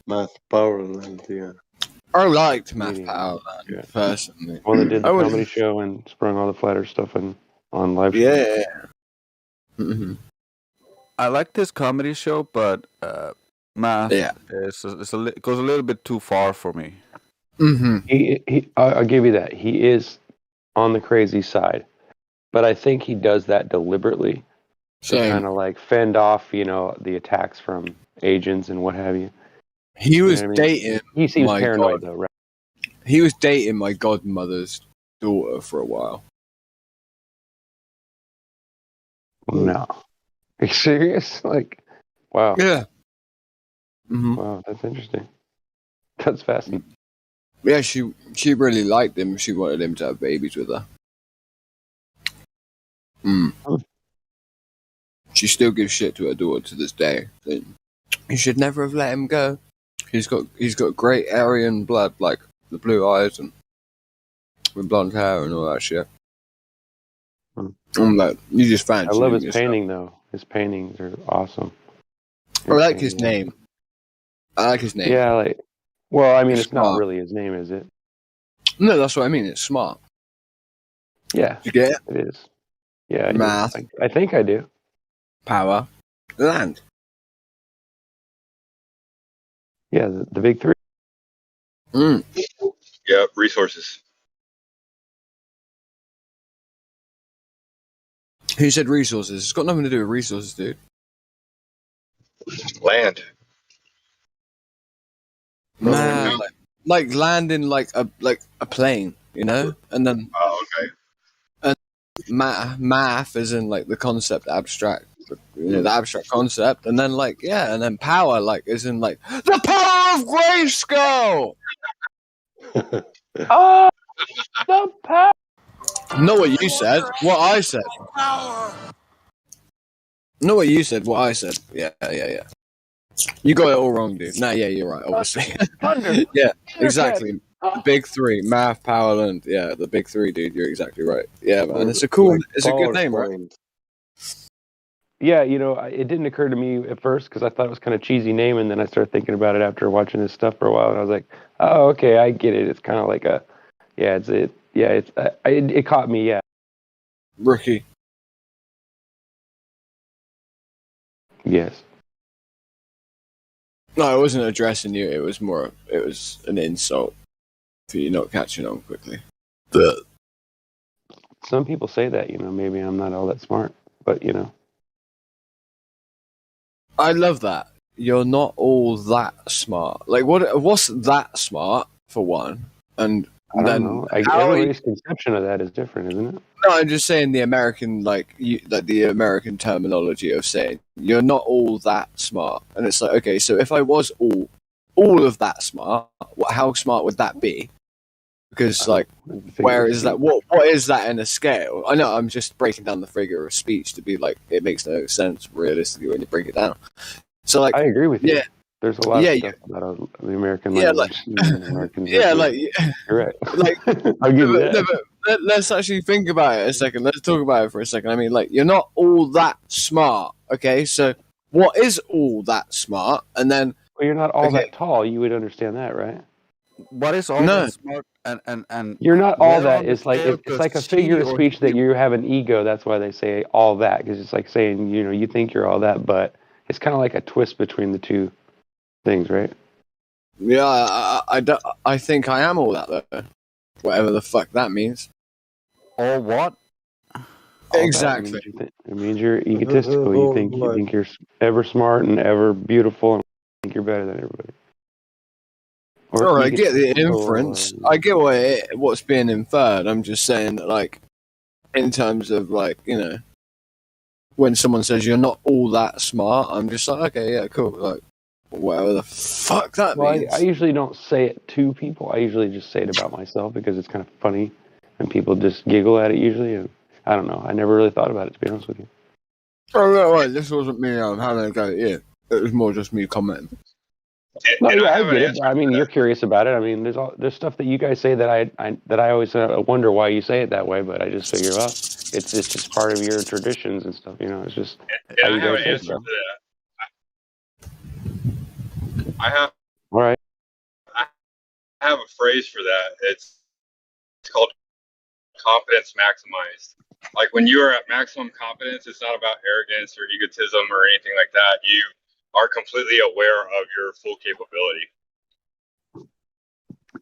Math Powerland, yeah. I liked Math Powerland, personally. Well, they did the comedy show and sprung all the flat earth stuff on live. Yeah. I like this comedy show, but Math goes a little bit too far for me. I'll give you that. He is on the crazy side, but I think he does that deliberately to kind of like fend off, you know, the attacks from agents and what have you. He was dating. He seems paranoid though, right? He was dating my godmother's daughter for a while. No. Are you serious? Like, wow. Yeah. Wow, that's interesting. That's fascinating. Yeah, she really liked him. She wanted him to have babies with her. She still gives shit to her daughter to this day. You should never have let him go. He's got great Aryan blood, like the blue eyes and with blonde hair and all that shit. I'm like, you just fancy. I love his yourself. painting though. His paintings are awesome. I like his name. Yeah, like. Well, I mean, it's not smart. really his name, is it? No, that's what I mean. It's smart. Yeah. You get it? It is. Yeah. Math. I think I do. Power. Land. Yeah, the big three. Yeah, resources. Who said resources? It's got nothing to do with resources, dude. Land. Nah, like landing like a plane, you know, and then and math is in like the concept abstract, you know, the abstract concept, and then like and then power like is in like the power of Grayskull. Oh, the power. Not what you said. What I said. Not what you said. What I said. Yeah. You got it all wrong, dude. Nah, yeah, you're right, obviously. Yeah, exactly. The big three, Math, Powerland. Yeah, the big three, dude. You're exactly right. Yeah, man. It's a good name, right? Yeah, you know, it didn't occur to me at first because I thought it was kind of cheesy name, and then I started thinking about it after watching this stuff for a while, and I was like, oh, okay, I get it. It's kind of like it caught me, yeah. Rookie. Yes. No, I wasn't addressing you. It was an insult for you not catching on quickly. Some people say that, you know, maybe I'm not all that smart, but you know. I love that. You're not all that smart. Like, what's that smart, for one? And I don't know. Everybody's conception of that is different, isn't it? No, I'm just saying the American, the American terminology of saying you're not all that smart, and it's like, okay, so if I was all of that smart, how smart would that be? Because where is that? What is that in a scale? I know I'm just breaking down the figure of speech to be like, it makes no sense realistically when you break it down. So like, I agree with you. Yeah, There's a lot Yeah, of you, stuff about the American yeah, like, language and Americans that, yeah, you know, like, you're right. like. I'll give you No, that. but let's actually think about it a second. Let's talk about it for a second. I mean, like, you're not all that smart, okay? So, what is all that smart? And then, Well, you're not all okay, that tall. You would understand that, right? What is all no, that smart and You're not all where that. on the It's like scale it's does like a C figure of or speech that he? you have an ego. That's why they say all that, because it's like saying, you know, you think you're all that, but it's kind of like a twist between the two things, right? yeah, I think I am all that though. Whatever the fuck that means. Or what? All that Exactly. it means you're egotistical. You think you're ever smart and ever beautiful, and think you're better than everybody. Or All right, I get the egotistical, inference. I get what's being inferred. I'm just saying that, like, in terms of, like, you know, when someone says you're not all that smart, I'm just like, okay, yeah, cool. Like, whatever the fuck that well, means. I usually don't say it to people. I usually just say it about myself because it's kind of funny, and people just giggle at it usually. And I don't know. I never really thought about it, to be honest with you. Oh, no, wait, this wasn't me having a go at you. It was more just me commenting. No, yeah, I get it. I mean, you're curious about it. I mean, there's stuff that you guys say that I always wonder why you say it that way, but I just figure, well, it's just part of your traditions and stuff. You know, it's just And how I you have guys an say it, answer bro. for that. All right. I have a phrase for that. It's called confidence maximized. Like when you are at maximum confidence, it's not about arrogance or egotism or anything like that. You are completely aware of your full capability.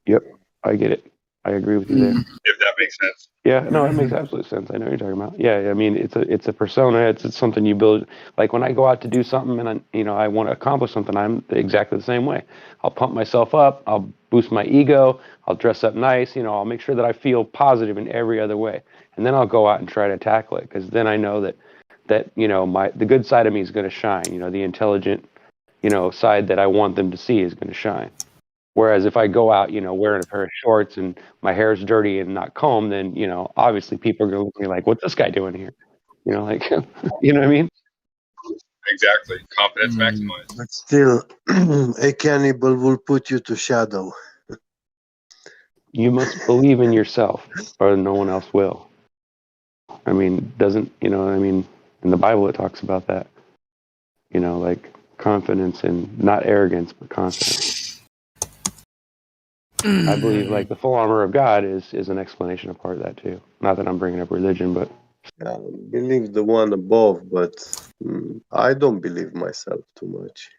Yep, I get it. I agree with you there. If that makes sense. Yeah, no, it makes absolute sense. I know what you're talking about. Yeah, I mean, it's a persona. It's something you build. Like when I go out to do something and I want to accomplish something, I'm exactly the same way. I'll pump myself up. I'll boost my ego. I'll dress up nice. I'll make sure that I feel positive in every other way, and then I'll go out and try to tackle it because then I know that the good side of me is going to shine. The intelligent, side that I want them to see is going to shine. Whereas if I go out, wearing a pair of shorts and my hair's dirty and not combed, then, obviously people are going to look at me like, what's this guy doing here? Like, you know what I mean? Exactly. Confidence maximized. But still, a cannibal will put you to shadow. You must believe in yourself or no one else will. I mean, in the Bible it talks about that, like confidence and not arrogance, but confidence. I believe like the full armor of God is an explanation of part of that too. Not that I'm bringing up religion, but I believe the one above, but I don't believe myself too much.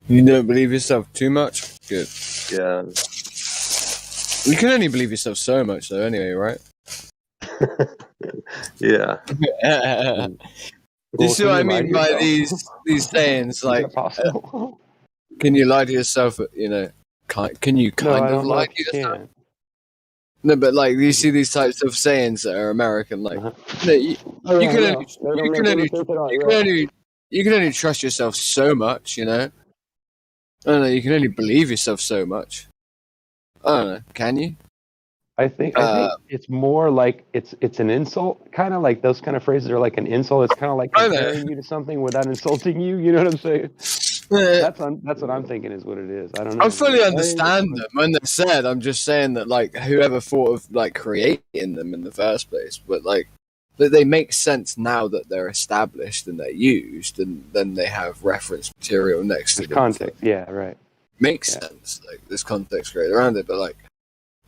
You don't believe yourself too much? Good. Yeah. You can only believe yourself so much, though, anyway, right? Yeah. Do you see what I mean by these sayings? Like, possible? Can you lie to yourself? Can you kind of lie to yourself? No, but like you see these types of sayings that are American, like you can only trust yourself so much, I don't know. You can only believe yourself so much. I don't know. Can you? I think it's more like it's an insult, kind of like those kind of phrases are like an insult. It's kind of like comparing you to something without insulting you. You know what I'm saying? That's what I'm thinking is what it is. I don't know. I fully understand them when they're said. I'm just saying that like whoever thought of like creating them in the first place, but like they make sense now that they're established and they're used, and then they have reference material next to them. Context, yeah, right. Makes sense. Like there's context created around it, but like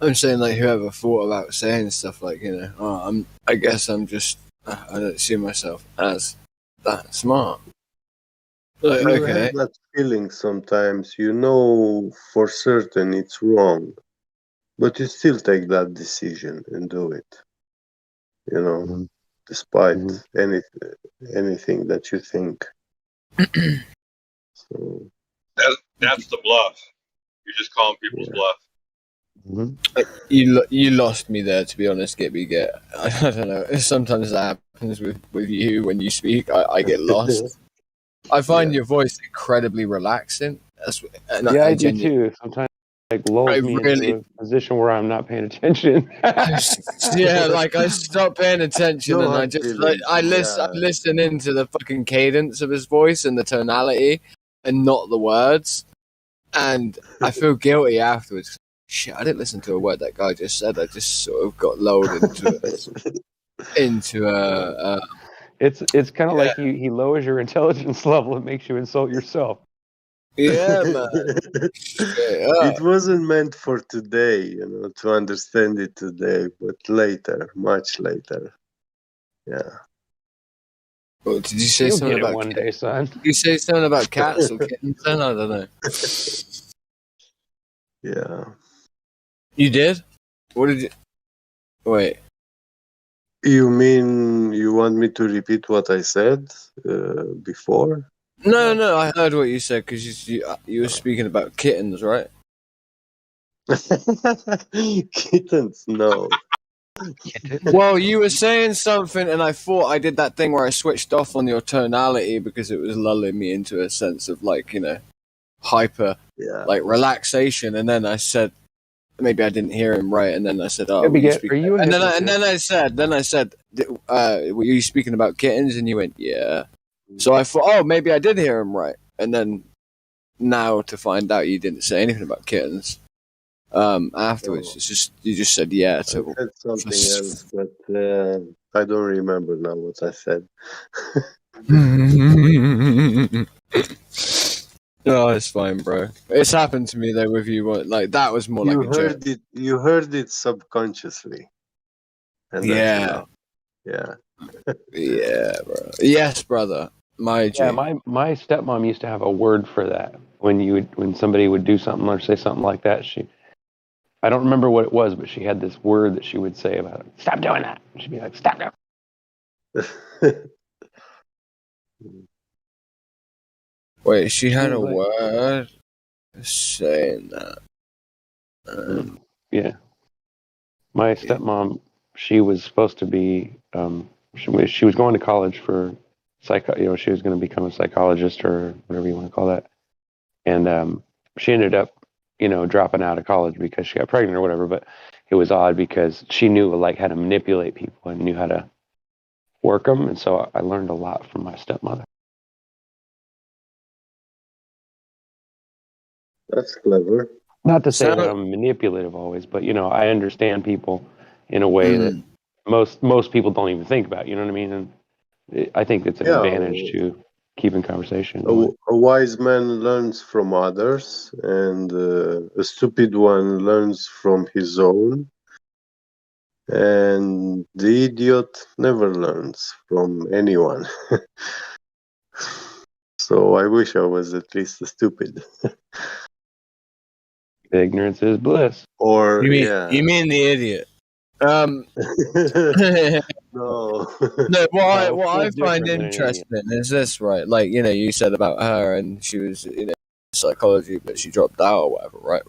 I'm saying, like whoever thought about saying stuff like I guess I'm just I don't see myself as that smart. Like, You have that feeling sometimes, for certain it's wrong, but you still take that decision and do it. Despite anything that you think. So that's the bluff. You're just calling people's bluff. You lost me there, to be honest. I don't know. Sometimes that happens with you when you speak. I get lost. I find your voice incredibly relaxing. I do too. Sometimes like lulls me into a position where I'm not paying attention. Yeah, like I stopped paying attention No and I hard just feelings. I'm listening to the fucking cadence of his voice and the tonality and not the words. And I feel guilty afterwards. Shit, I didn't listen to a word that guy just said. I just sort of got lulled into It's kind of like he lowers your intelligence level and makes you insult yourself. Yeah, man. It wasn't meant for today, to understand it today, but later, much later. Yeah. Well, did you say You'll something get it about one day, son? Did you say something about cats or kittens? Then I don't know. Yeah. You did? What did you? Wait. You mean you want me to repeat what I said before? No, I heard what you said because you were speaking about kittens, right? Kittens, no. Well, you were saying something, and I thought I did that thing where I switched off on your tonality because it was lulling me into a sense of hyper, relaxation. And then I said, maybe I didn't hear him right, and then I said, "Oh, Are you a and hypnotist? then I said, were you speaking about kittens?" And you went, "Yeah." So I thought, oh, maybe I did hear him right. And then now to find out you didn't say anything about kittens. Afterwards, you just said yeah. I said something else, but I don't remember now what I said. No, it's fine, bro. It's happened to me though with you. Like that was more You like a joke. heard it. You heard it subconsciously, and that's enough. Yeah. Yeah, bro. Yes, brother. My G. Yeah, my stepmom used to have a word for that. When somebody would do something or say something like that, I don't remember what it was, but she had this word that she would say about it. Stop doing that. She'd be like, stop doing that. Wait, she had a word saying that. Yeah. My stepmom, she was supposed to be, she was going to college for she was going to become a psychologist or whatever you want to call that. And she ended up, dropping out of college because she got pregnant or whatever. But it was odd because she knew how to manipulate people and knew how to work them. And so I learned a lot from my stepmother. That's clever. Not to say that I'm manipulative always, but I understand people in a way that most people don't even think about. You know what I mean? And I think it's an advantage to keeping conversation going. A wise man learns from others, and a stupid one learns from his own. And the idiot never learns from anyone. So I wish I was at least stupid. Ignorance is bliss. Or you mean the idiot? No. What I find interesting is this, right? Like, you said about her and she was, psychology, but she dropped out or whatever, right?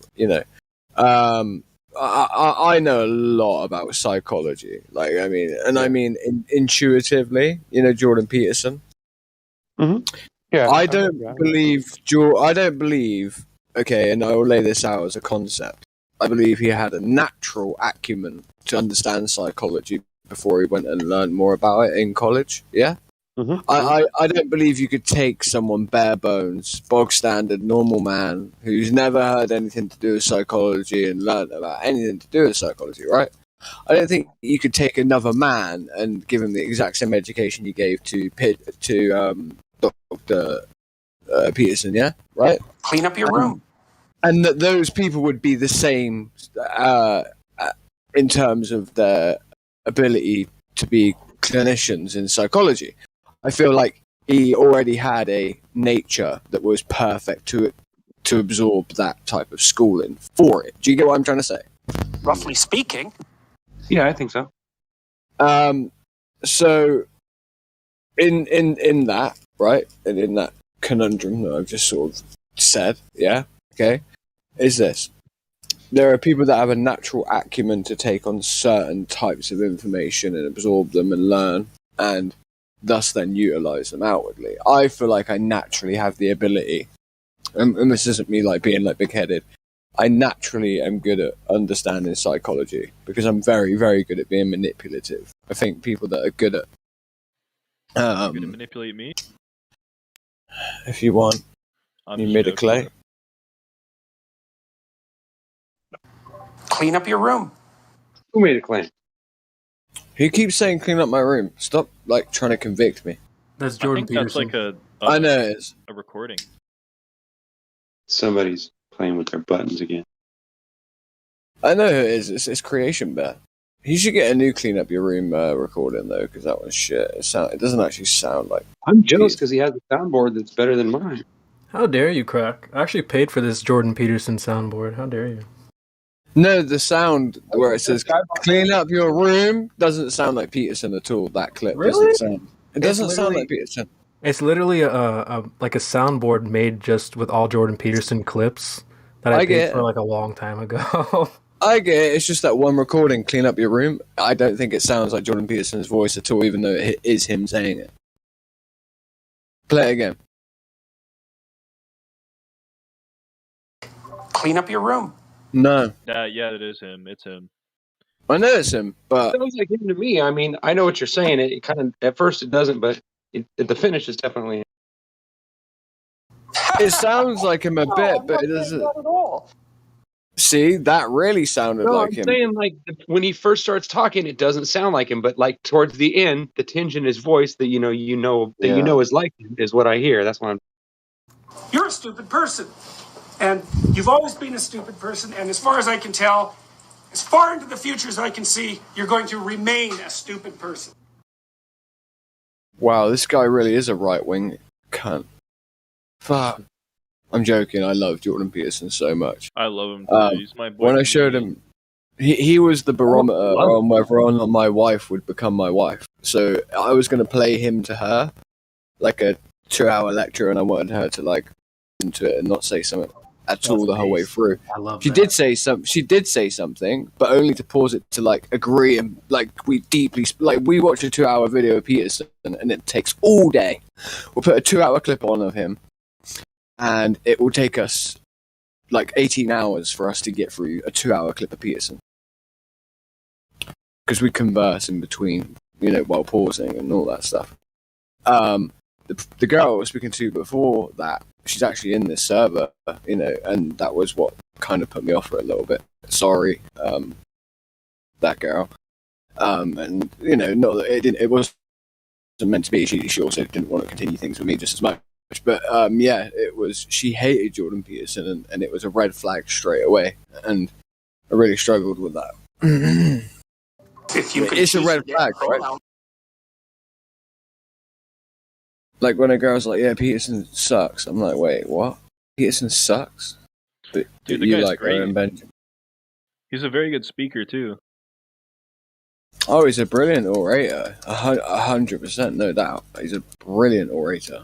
I know a lot about psychology. Like, I mean intuitively, Jordan Peterson. Mm-hmm. Yeah. I don't believe, okay, and I will lay this out as a concept. I believe he had a natural acumen to understand psychology before he went and learned more about it in college. Yeah? Mm-hmm. I don't believe you could take someone bare bones, bog standard, normal man who's never heard anything to do with psychology and learned about anything to do with psychology, right? I don't think you could take another man and give him the exact same education you gave to Dr. Peterson, yeah? Right? Clean up your room. And that those people would be the same in terms of their ability to be clinicians in psychology. I feel like he already had a nature that was perfect to absorb that type of schooling for it. Do you get what I'm trying to say? Roughly speaking. Yeah, I think so. So in that, right, and in that conundrum that I've just sort of said, yeah, okay, is this. There are people that have a natural acumen to take on certain types of information and absorb them and learn, and thus then utilize them outwardly. I feel like I naturally have the ability, and this isn't me being big-headed, I naturally am good at understanding psychology because I'm very, very good at being manipulative. I think people that are good at You're gonna manipulate me? if you want, I'm you just made a joking. clay. Clean up your room. Who made a claim? Who keeps saying clean up my room? Stop trying to convict me. That's I think that's like I know it is. a recording. Somebody's playing with their buttons again. I know who it is. It's Creation Bear. He should get a new clean up your room recording though, because that one's shit. It doesn't actually sound like. I'm jealous because he has a soundboard that's better than mine. How dare you, Crack? I actually paid for this Jordan Peterson soundboard. How dare you? No, the sound where it says "clean up your room" doesn't sound like Peterson at all. That clip doesn't sound. It doesn't sound like Peterson. It's literally like a soundboard made just with all Jordan Peterson clips that I paid get for it. like a long time ago. I get it. It's just that one recording, "Clean Up Your Room." I don't think it sounds like Jordan Peterson's voice at all, even though it is him saying it. Play it again. Clean up your room. No. Yeah, it is him. It's him. I know it's him, but it sounds like him to me. I mean, I know what you're saying. It kind of at first it doesn't, but the finish is definitely him. It sounds like him a bit, but it doesn't. Not at all. See, that really sounded No, like I'm him. saying like when he first starts talking, it doesn't sound like him, but like towards the end, the tinge in his voice that you know is like him is what I hear. That's what I'm. You're a stupid person. And you've always been a stupid person. And as far as I can tell, as far into the future as I can see, you're going to remain a stupid person. Wow, this guy really is a right-wing cunt. Fuck. I'm joking. I love Jordan Peterson so much. I love him too. He's my boy. When I showed him, he was the barometer on whether or not my wife would become my wife. So I was going to play him to her, like a 2-hour lecture, and I wanted her to like into it and not say something at all the whole way through. I love She did say something, but only to pause it to like agree and like we watch a 2-hour video of Peterson and it takes all day. We'll put a 2-hour clip on of him, and it will take us like 18 hours for us to get through a 2-hour clip of Peterson because we converse in between, while pausing and all that stuff. The girl I was speaking to before that, she's actually in this server, and that was what kind of put me off for a little bit. Sorry, that girl. And not that it wasn't meant to be. She also didn't want to continue things with me just as much. But it was. She hated Jordan Peterson, and it was a red flag straight away. And I really struggled with that. It's a red flag, right? Like when a girl's like, "Yeah, Peterson sucks." I'm like, "Wait, what? Peterson sucks?" But Dude, the you guy's like great. Owen Benjamin? He's a very good speaker too. Oh, he's a brilliant orator. 100%, no doubt. He's a brilliant orator.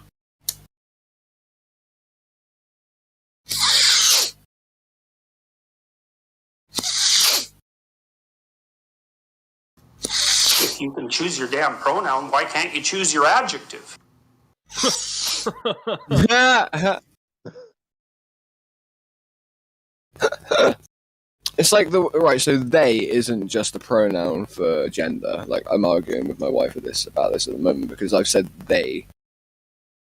If you can choose your damn pronoun, why can't you choose your adjective? It's like so they isn't just a pronoun for gender. Like I'm arguing with my wife about this at the moment because I've said they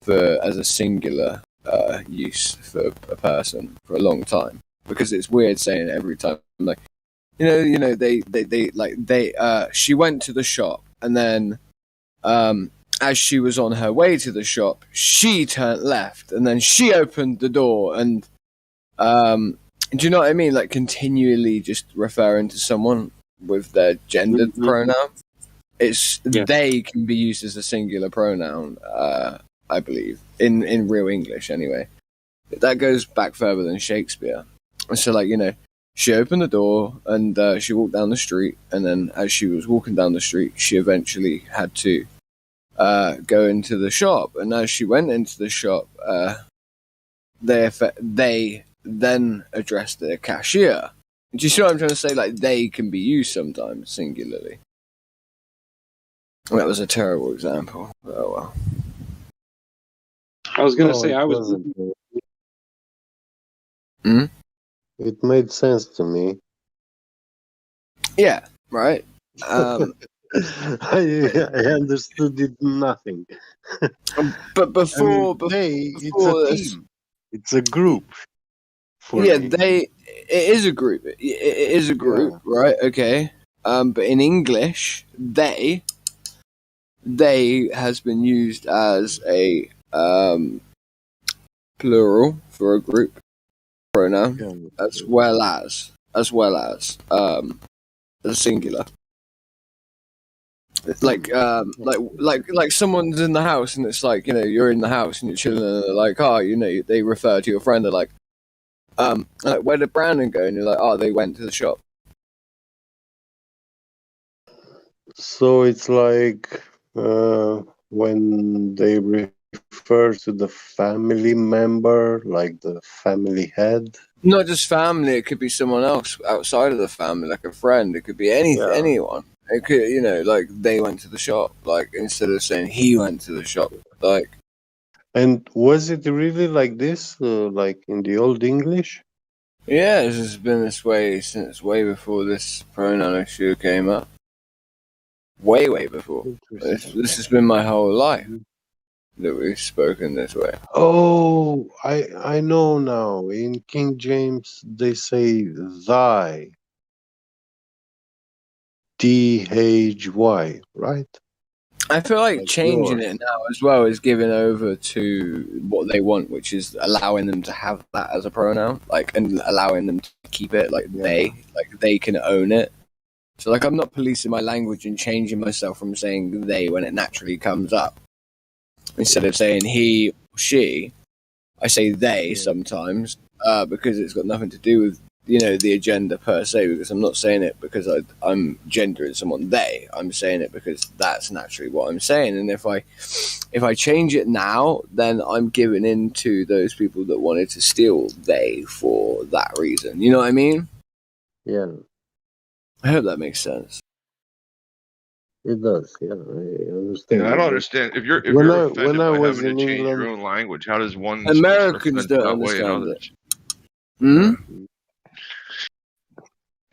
as a singular use for a person for a long time because it's weird saying it every time. Like she went to the shop and then as she was on her way to the shop, she turned left and then she opened the door and do you know what I mean? Like continually just referring to someone with their gendered pronoun. They can be used as a singular pronoun, I believe, in real English anyway. That goes back further than Shakespeare. So she opened the door and she walked down the street, and then as she was walking down the street, she eventually had to go into the shop. And as she went into the shop, they then addressed the cashier. Do you see what I'm trying to say? Like, they can be used sometimes singularly. That was a terrible example. Oh well. I was gonna say I was. It made sense to me. Yeah, right. I understood it nothing. But I mean, before, it's a this, team. It's a group for yeah, me. it is a group. It is a group, right? Okay. But in English, they has been used as a plural for a group pronoun, as well as a singular. Like someone's in the house and it's like, you're in the house and your children are like, they refer to your friend, they're like, where did Brandon go? And you're like, oh, they went to the shop. So it's like when they refer to the family member, like the family head. Not just family, it could be someone else outside of the family, like a friend. It could be anyone. It could, like they went to the shop, like instead of saying he went to the shop, like. And was it really like this, like in the Old English? Yeah, it's just been this way since way before this pronoun issue came up. Way before. This has been my whole life that we've spoken this way. Oh, I know now. In King James, they say thy. THY, right? I feel like changing it now as well is giving over to what they want, which is allowing them to have that as a pronoun, like, and allowing them to keep it like they can own it. So like I'm not policing my language and changing myself from saying they when it naturally comes up. Instead of saying he or she, I say they sometimes because it's got nothing to do with the agenda per se, because I'm not saying it because I'm gendering someone they. I'm saying it because that's naturally what I'm saying. And if I change it now, then I'm giving in to those people that wanted to steal they for that reason. You know what I mean? Yeah. I hope that makes sense. It does, yeah. I understand. Yeah, I don't understand. If you're When offended I by was having to in change England, your own language, how does one Americans offended don't that way and understand it. others?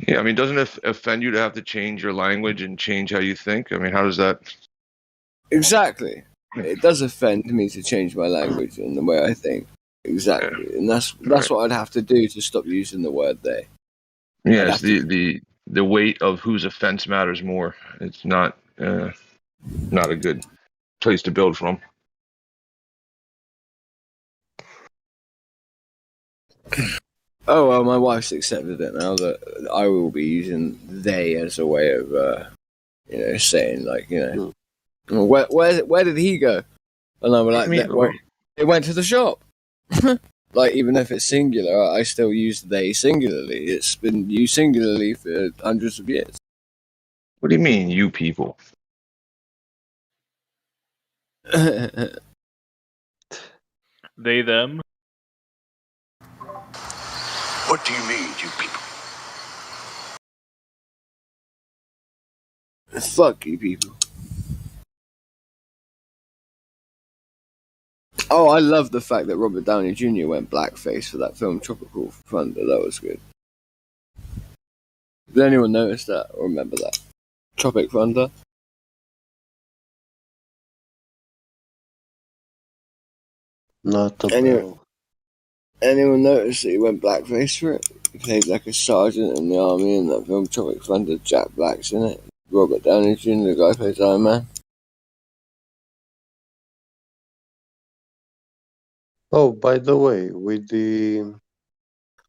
Yeah, I mean, doesn't it offend you to have to change your language and change how you think? I mean, how does that? Exactly. It does offend me to change my language and the way I think. Exactly. And that's what I'd have to do to stop using the word they. Yes, the weight of whose offense matters more. It's not a good place to build from. Oh well, my wife's accepted it now that I will be using they as a way of saying like where did he go? And I'm like, they went to the shop. Like even if it's singular, I still use they singularly. It's been used singularly for hundreds of years. What do you mean, you people? They, them? What do you mean, you people? Fuck you people. Oh, I love the fact that Robert Downey Jr. went blackface for that film Tropical Thunder. That was good. Did anyone notice that or remember that? Tropic Thunder? Not a bell. Anyone notice that he went blackface for it? He played like a sergeant in the army in that film Tropic Thunder. Jack Black's in it. Robert Downey Jr., the guy who plays Iron Man. Oh, by the way, with the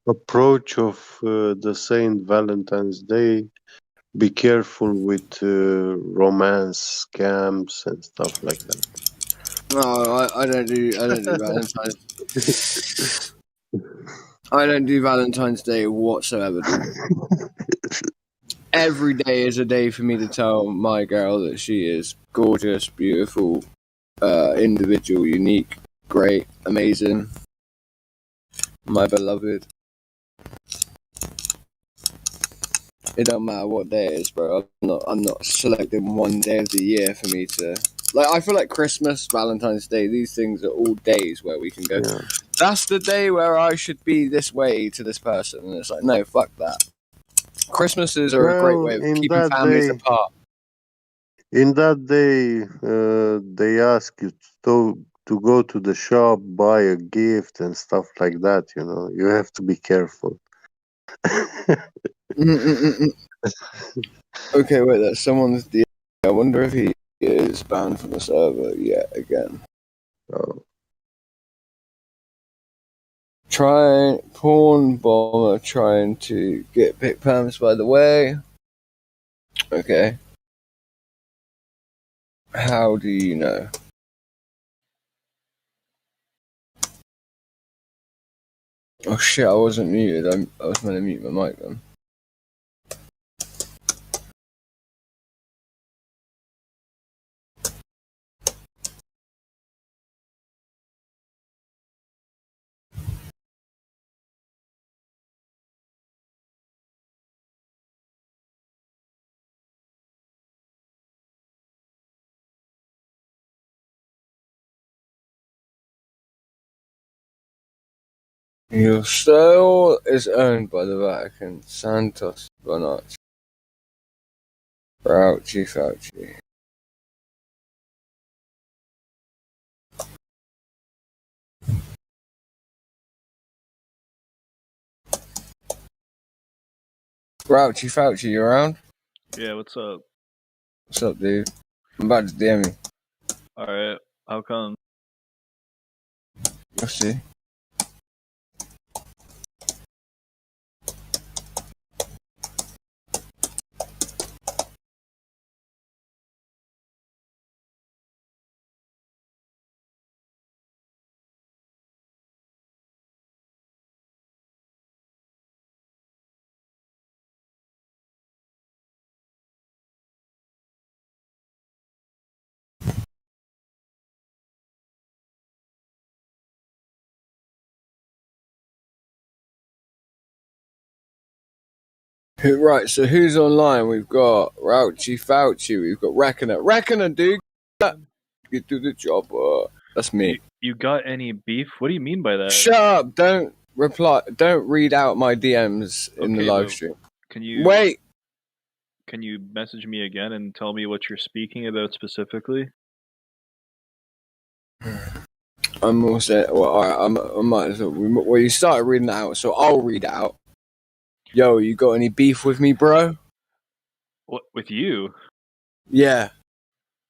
approach of the Saint Valentine's Day, be careful with romance scams and stuff like that. No, I don't do Valentine's. I don't do Valentine's Day whatsoever, dude. Every day is a day for me to tell my girl that she is gorgeous, beautiful, individual, unique, great, amazing, my beloved. It don't matter what day it is, bro. I'm not selecting one day of the year for me to Like, I feel like Christmas, Valentine's Day, these things are all days where we can go, that's the day where I should be this way to this person. And it's like, no, fuck that. Christmases are a great way of keeping families apart. In that day, they ask you to go to the shop, buy a gift and stuff like that, you know. You have to be careful. Okay, wait, that's someone's DM. I wonder if he is banned from the server yet again. Oh. Porn bomber trying to get pick perms, by the way. Okay. How do you know? Oh shit, I wasn't muted. I was meant to mute my mic then. Your soul is owned by the Vatican. Santos Bonacci. Fauci. Fauci, you around? Yeah, what's up? What's up, dude? I'm about to DM you. Alright, how come? Let's see. Right, so who's online? We've got Fauci, we've got Reckoner. Reckoner, dude! You do the job. That's me. You got any beef? What do you mean by that? Shut up! Don't reply. Don't read out my DMs in the live stream. Can you wait? Can you message me again and tell me what you're speaking about specifically? I'm also well. All right, I might as well. Well, you started reading it out, so I'll read it out. Yo, you got any beef with me, bro? What, with you? Yeah.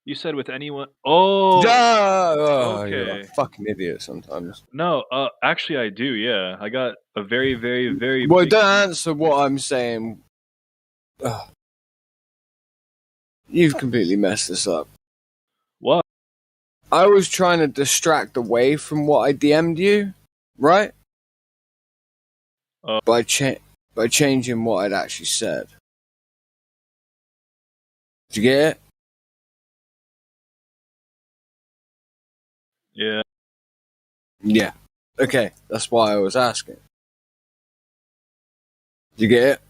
You said with anyone? Oh, okay. You're okay. a fucking idiot sometimes. No, actually I do. Yeah, I got a very, very, very. Well, big... don't answer what I'm saying. Ugh. You've completely messed this up. What? I was trying to distract away from what I DM'd you, right? By changing what I'd actually said. Did you get it? Yeah. Yeah. Okay, that's why I was asking. Did you get it?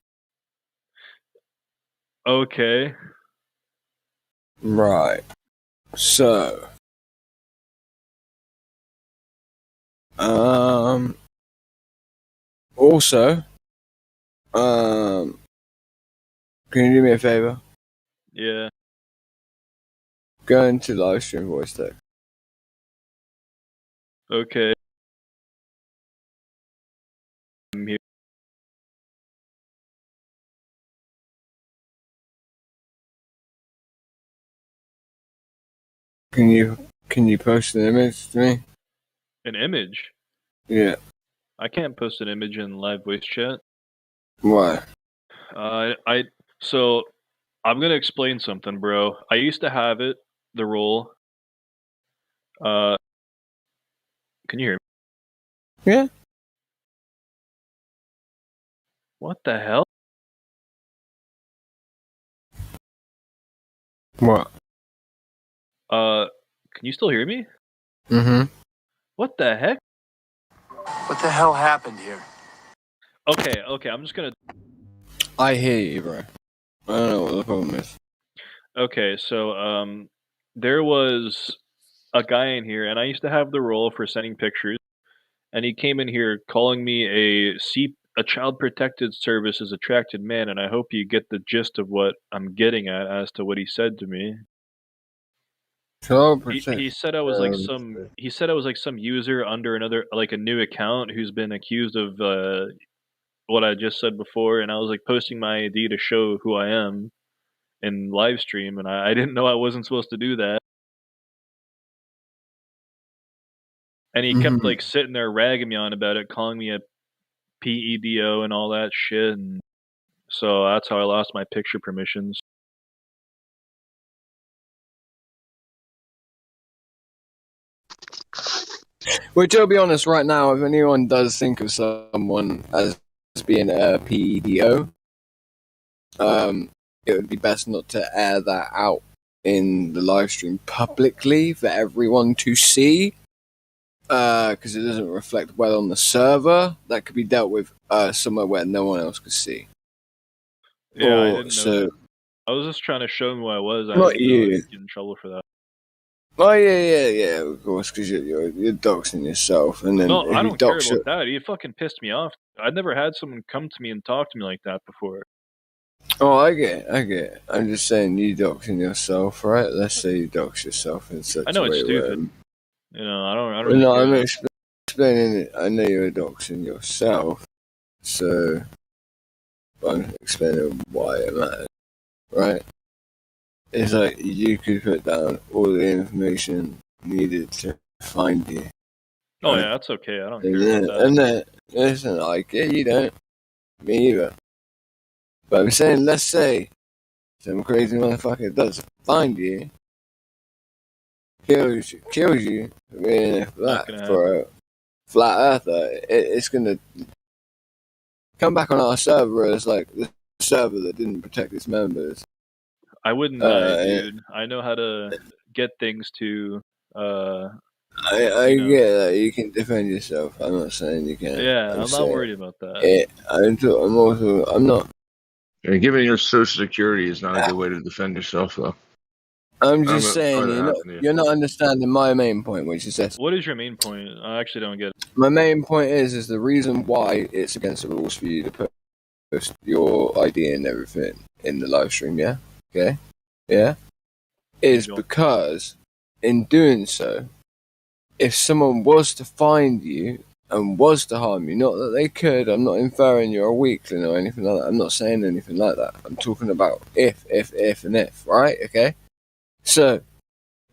Okay. Right. So. Also. Can you do me a favor? Yeah. Go into Livestream voice text. Okay. I'm here. Can you post an image to me? An image? Yeah. I can't post an image in live voice chat. Why? So I'm gonna explain something, bro. I used to have the rule. Can you hear me? Yeah. What the hell? What? Can you still hear me? Mm-hmm. What the heck? What the hell happened here? Okay, I'm just gonna... I hear you, bro. I don't know what the problem is. Okay, so, there was a guy in here, and I used to have the role for sending pictures, and he came in here calling me a child protected services attracted man, and I hope you get the gist of what I'm getting at as to what he said to me. He said I was like some user under another, like a new account who's been accused of what I just said before, and I was like posting my ID to show who I am in Livestream, and I didn't know I wasn't supposed to do that. And he kept like sitting there ragging me on about it, calling me a PEDO and all that shit, and so that's how I lost my picture permissions. Which, I'll be honest, right now, if anyone does think of someone as being a PEDO, it would be best not to air that out in the live stream publicly for everyone to see, because it doesn't reflect well on the server. That could be dealt with somewhere where no one else could see. Yeah, I didn't know that. I was just trying to show him who I was. I Not didn't know you. I'd get in trouble for that. Oh yeah, of course, because you're doxing yourself, and then No, I if you don't care dox about that. He fucking pissed me off. I'd never had someone come to me and talk to me like that before. Oh, I get it. I'm just saying you doxing yourself, right? Let's say you dox yourself in such I know a way it's where... stupid. You know, I don't really No, care. I'm explaining it. I know you're doxing yourself, so I'm explaining why it matters, right? It's like you could put down all the information needed to find you. Oh right? yeah, that's okay. I don't care about that. And then, listen, I get you don't. Me either. But I'm saying, let's say some crazy motherfucker does find you, kills you for being for a flat earther. It's gonna come back on our server as like the server that didn't protect its members. I wouldn't die, dude. I know how to get things to. I get that you can defend yourself. I'm not saying you can't. Yeah, I'm not worried about that. I'm not. Yeah, giving your social security is not a good way to defend yourself, though. I'm just saying you're not understanding my main point, which is this. What is your main point? I actually don't get it. My main point is the reason why it's against the rules for you to post your ID and everything in the live stream, yeah? Okay? Yeah? Is because in doing so, if someone was to find you and was to harm you, not that they could, I'm not inferring you're a weakling or anything like that. I'm not saying anything like that. I'm talking about if, and if, right? Okay? So,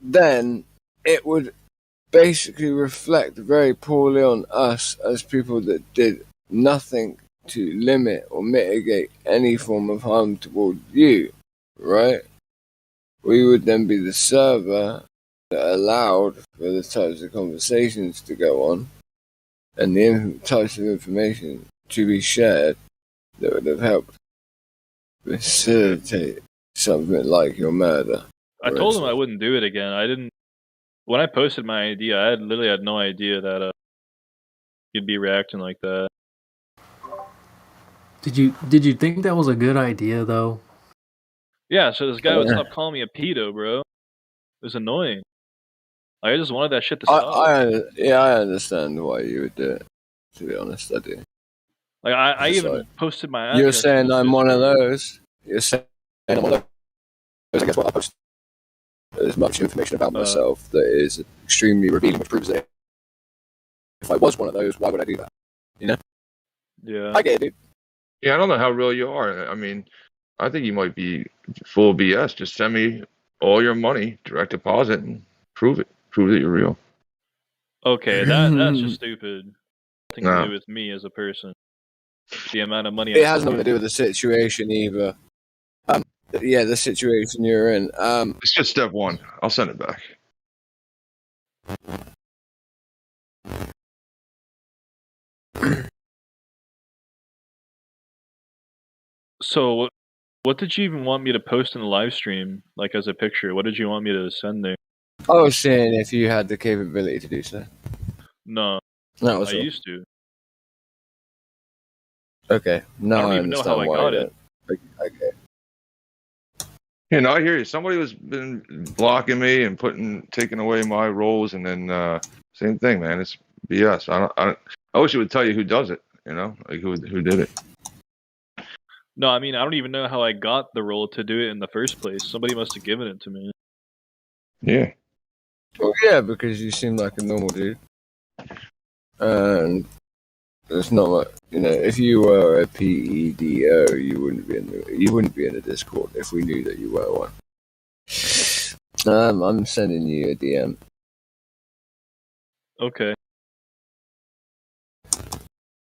then it would basically reflect very poorly on us as people that did nothing to limit or mitigate any form of harm toward you, right? We would then be the server that allowed for the types of conversations to go on and the types of information to be shared that would have helped facilitate something like your murder. I told him I wouldn't do it again. I didn't. When I posted my idea, I literally had no idea that you'd be reacting like that. Did you think that was a good idea though? Yeah, so this guy would stop calling me a pedo, bro. It was annoying. I just wanted that shit to stop. I understand why you would do it. To be honest, I do. Like I even posted my address. You're saying I'm one of those. You're saying I'm one of those. I guess what I post. There's much information about myself that is extremely revealing, which proves that if I was one of those, why would I do that? You know? Yeah. I get it, dude. Yeah, I don't know how real you are. I mean, I think you might be full of BS. Just send me all your money, direct deposit, and prove it. Prove that you're real. Okay, that's just stupid. Nothing to do with me as a person. The amount of money. It has nothing to do with the situation either. Yeah, the situation you're in. It's just step one. I'll send it back. So, what did you even want me to post in the live stream, like as a picture? What did you want me to send there? I was saying if you had the capability to do so. No, that was I all. used to. Okay, now I don't even know how I got it. Okay. You know, I hear you. Somebody was been blocking me and taking away my roles, and then same thing, man. It's BS. I wish it would tell you who does it. You know, like who did it. No, I mean, I don't even know how I got the role to do it in the first place. Somebody must have given it to me. Yeah. Well, yeah, because you seem like a normal dude, and there's not much. You know, if you were a PEDO, you wouldn't be in the Discord if we knew that you were one. I'm sending you a DM. Okay.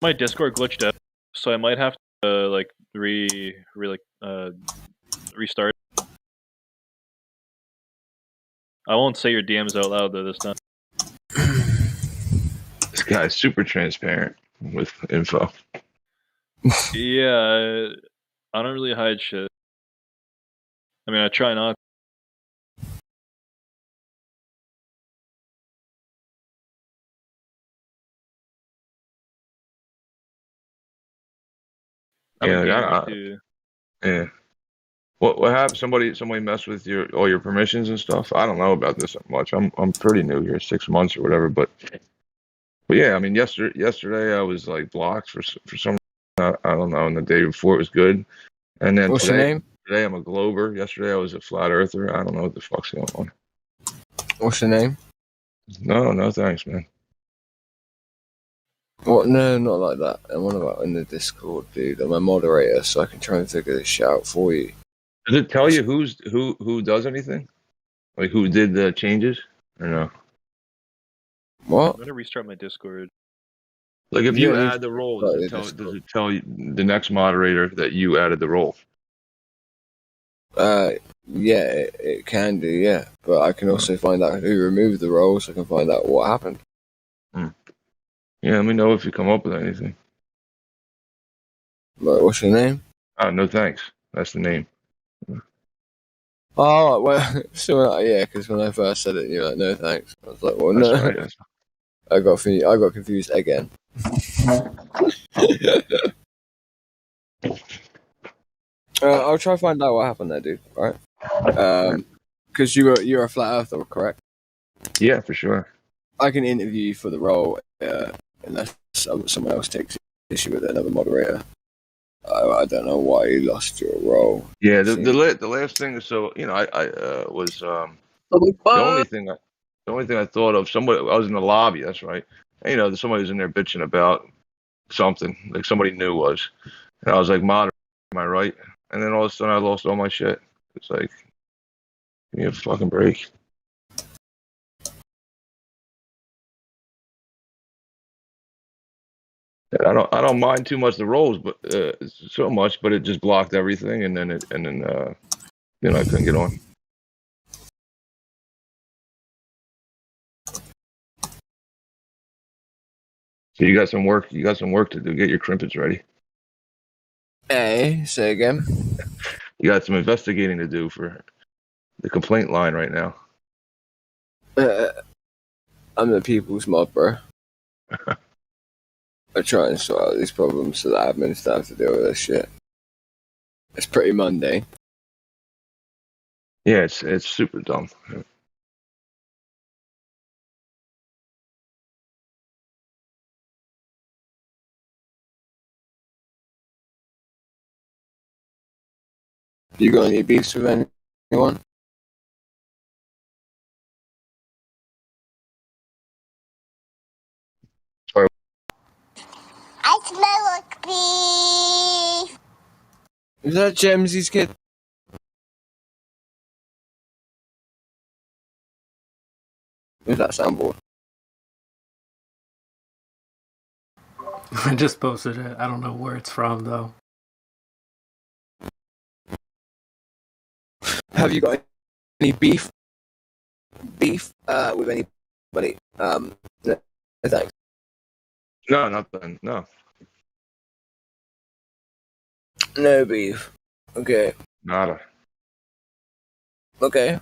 My Discord glitched out, so I might have to like restart. I won't say your DMs out loud though this time. This guy's super transparent with info. Yeah, I don't really hide shit. I mean, I try not. I'm a gamer too. Yeah. What happened? Somebody messed with all your permissions and stuff. I don't know about this much. I'm pretty new here, 6 months or whatever. But yeah, I mean, yesterday I was like blocked for some. I don't know. And the day before it was good. And then What's your name? Today I'm a Glober. Yesterday I was a flat earther. I don't know what the fuck's going on. What's your name? No, thanks, man. What? No, not like that. I'm on about in the Discord, dude. I'm a moderator, so I can try and figure this shit out for you. Does it tell you who does anything? Like who did the changes or no? What? I'm gonna restart my Discord. Like if you add the role, does it tell you, the next moderator that you added the role? Yeah, it can do, yeah. But I can also find out who removed the role, so I can find out what happened. Yeah, let me know if you come up with anything. Right, what's your name? No thanks. That's the name. Oh, well, so yeah, because when I first said it, you're like, no thanks. I was like, well, That's no. right. I got confused again. I'll try to find out what happened there, dude. All right. Because you're a flat earther, correct? Yeah, for sure. I can interview you for the role unless someone else takes issue with it, another moderator. I don't know why you lost your role. Yeah, the last thing is, so you know, I was the only thing I thought of. I was in the lobby. That's right. And, you know, somebody was in there bitching about something, like somebody new was, and I was like, "Moderate, am I right?" And then all of a sudden, I lost all my shit. It's like, give me a fucking break. I don't mind too much the roles, but so much, but it just blocked everything, and then I couldn't get on. So you got some work. You got some work to do. Get your crimpets ready. Hey, say again. You got some investigating to do for the complaint line right now. I'm the people's mob, bro. I try and sort out these problems so that admin staff to deal with this shit. It's pretty mundane. Yeah, it's super dumb. You got any beefs with anyone? Sorry. I smell like beef. Is that James's kid? Who's that soundboard? I just posted it. I don't know where it's from though. Have you got any beef? With anybody? No, thanks. No, nothing. No. No beef. Okay. Nada. Okay.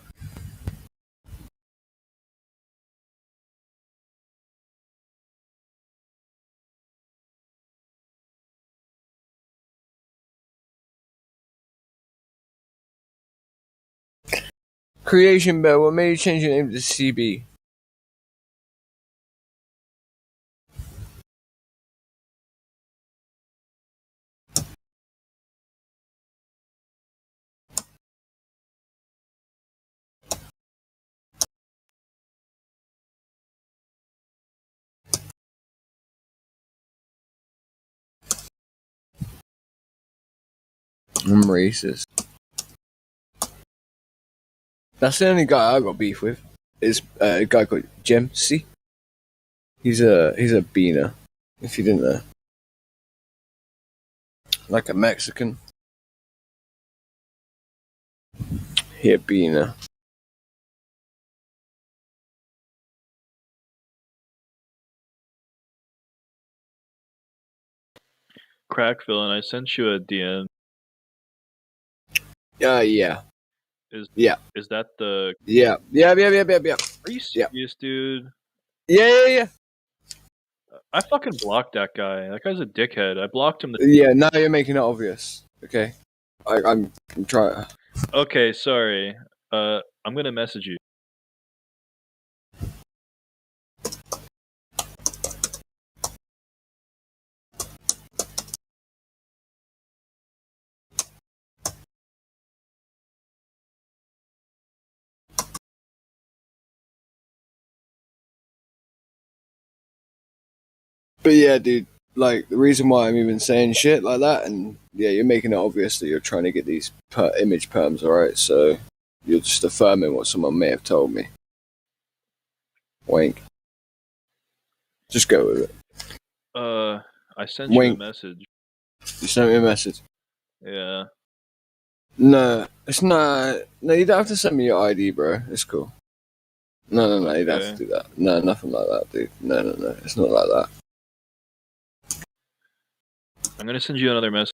Creation Bell, what made you change your name to CB? I'm racist. That's the only guy I got beef with. Is a guy called Jem C. He's a beaner. If you didn't know, like a Mexican. He a beaner. Crackville, and I sent you a DM. Yeah. Is is that the? Yeah. Are you serious, dude? Yeah. I fucking blocked that guy. That guy's a dickhead. I blocked him. Yeah, now you're making it obvious. Okay, I'm trying. Okay, sorry. I'm gonna message you. But yeah, dude, like the reason why I'm even saying shit like that, and yeah, you're making it obvious that you're trying to get these image perms, alright? So you're just affirming what someone may have told me. Wink. Just go with it. I sent you a Wink. message. You sent me a message. Yeah. No, it's not. No, you don't have to send me your ID, bro. It's cool. No, you don't have to do that. No, nothing like that, dude. No, it's not like that. I'm gonna send you another message.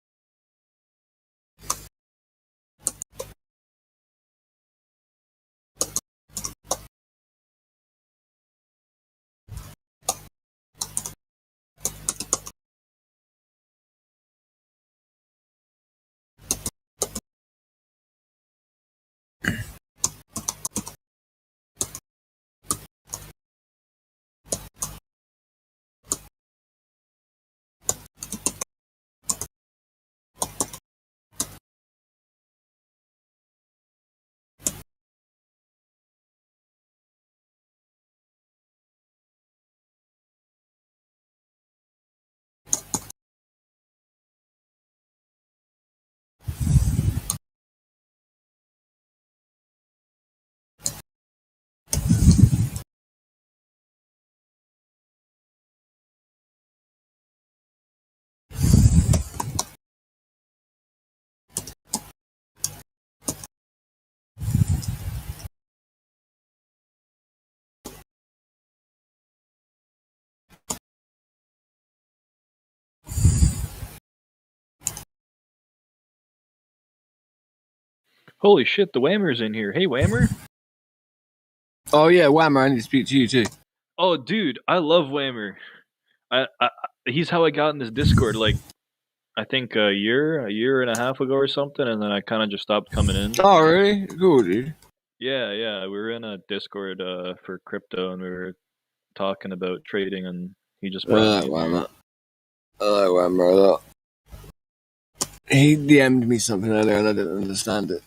Holy shit, the Whammer's in here. Hey, Whammer. Oh yeah, Whammer, I need to speak to you too. Oh, dude, I love Whammer. He's how I got in this Discord. Like, I think a year and a half ago or something, and then I kind of just stopped coming in. Oh really? Cool, dude. Yeah. We were in a Discord for crypto, and we were talking about trading, and he just brought me in here. I like Whammer a lot. He DM'd me something earlier and I didn't understand it.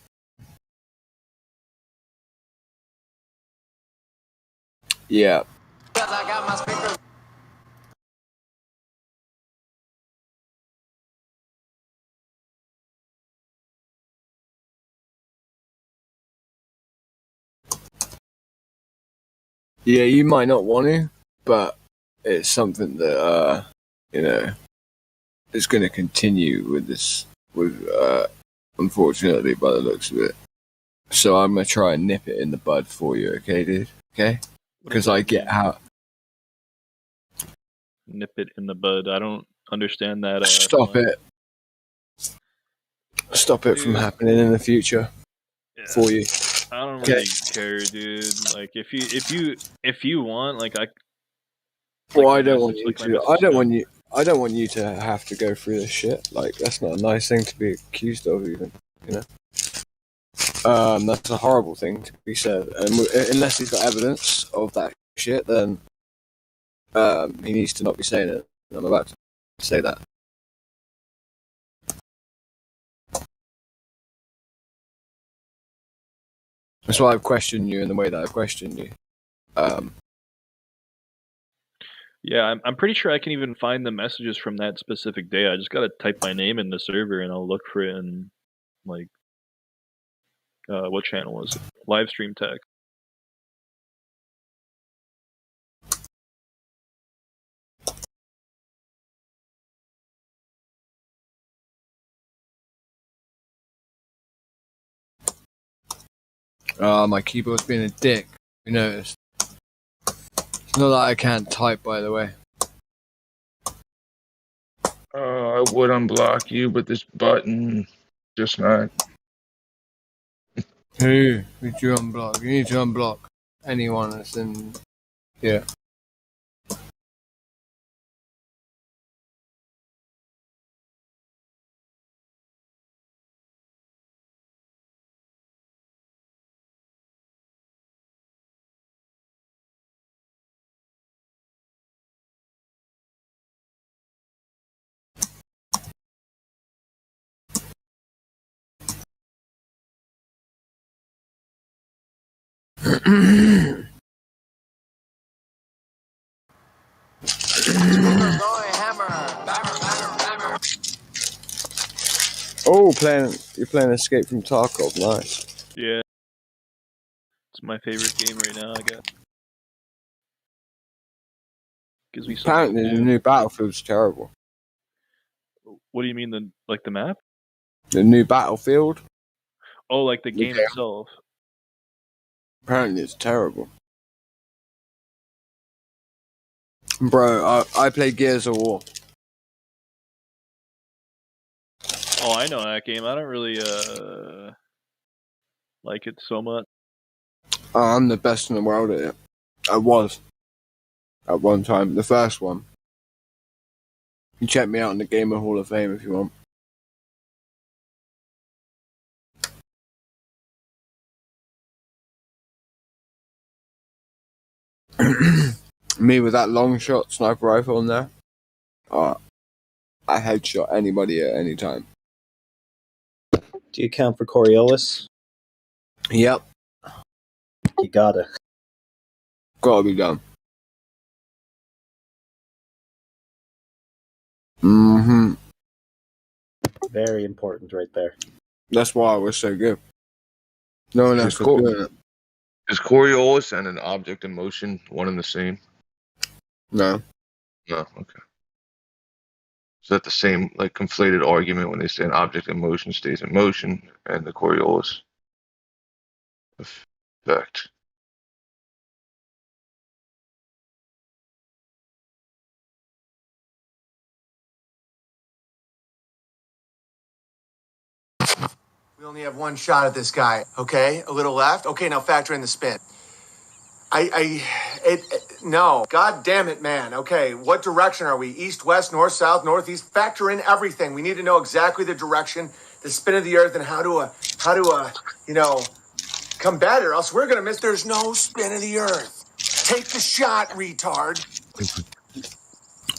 Yeah. Yeah, you might not want to, but it's something that it's going to continue with this. Unfortunately, by the looks of it. So I'm gonna try and nip it in the bud for you, okay, dude? Okay? Because I get how. Nip it in the bud. I don't understand that. Stop it. Stop it from happening in the future for you. I don't really care, dude. Like if you want, like I. Well, I don't want you to. I don't want you to have to go through this shit. Like that's not a nice thing to be accused of, even. You know. That's a horrible thing to be said. And unless he's got evidence of that shit, then he needs to not be saying it. I'm about to say that. That's why I've questioned you in the way that I've questioned you. Yeah, I'm pretty sure I can even find the messages from that specific day. I just gotta type my name in the server and I'll look for it in, like, what channel was it? Livestream text. My keyboard's being a dick. You noticed. It's not that I can't type, by the way. I would unblock you, but this button just not. Who did you unblock? You need to unblock anyone that's in here. Oh, you're playing Escape from Tarkov, nice. Yeah. It's my favorite game right now, I guess. Gives me something Apparently to the do. new Battlefield's terrible. What do you mean, the map? The new Battlefield? Oh, like the game itself. Apparently it's terrible. Bro, I play Gears of War. Oh, I know that game. I don't really like it so much. I'm the best in the world at it. I was. At one time. The first one. You can check me out in the Gamer Hall of Fame if you want. Me with that long shot sniper rifle in there. I headshot anybody at any time. Do you count for Coriolis? Yep. You gotta. Gotta be done. Mm-hmm. Very important right there. That's why I was so good. No one else was doing it. Is Coriolis and an object in motion one and the same? No. No, okay. Is that the same, like, conflated argument when they say an object in motion stays in motion and the Coriolis effect? We only have one shot at this guy, okay? A little left. Okay, now factor in the spin. No. God damn it, man. Okay, what direction are we? East, west, north, south, northeast? Factor in everything. We need to know exactly the direction, the spin of the earth, and how to combat it, or else we're gonna miss. There's no spin of the earth. Take the shot, retard.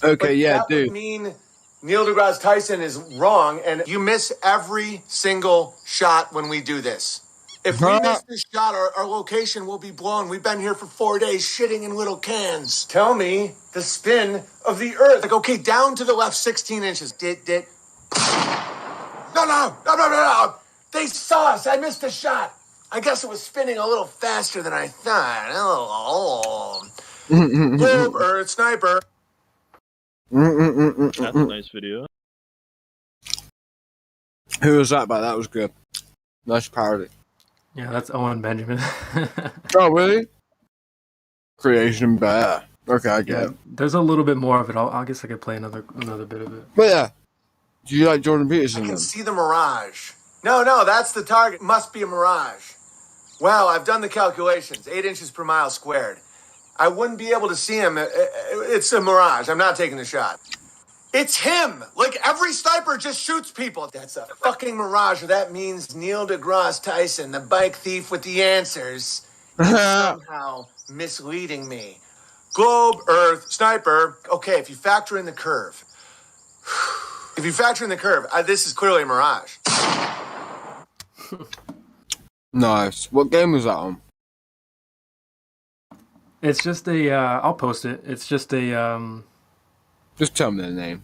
Okay, But yeah, that dude. would mean Neil deGrasse Tyson is wrong, and you miss every single shot when we do this. If we miss this shot, our location will be blown. We've been here for 4 days, shitting in little cans. Tell me the spin of the Earth. Like, okay, down to the left 16 inches. No. They saw us. I missed a shot. I guess it was spinning a little faster than I thought. Globe, Earth, sniper. That's a nice video. Who was that by? That was good. Nice parody. Yeah, that's Owen Benjamin. Oh, really? Creation Bear. Okay, I get it. There's a little bit more of it. I guess I could play another bit of it. But yeah, do you like Jordan I Peterson can then? see the mirage. No, that's the target. Must be a mirage. Well, I've done the calculations. 8 inches per mile squared. I wouldn't be able to see him. It's a mirage. I'm not taking the shot. It's him. Like, every sniper just shoots people. That's a fucking mirage. Or that means Neil deGrasse Tyson, the bike thief with the answers, is somehow misleading me. Globe, Earth, sniper. Okay, if you factor in the curve. If you factor in the curve, this is clearly a mirage. Nice. What game was that on? It's just a. I'll post it. It's just a. Just tell me the name.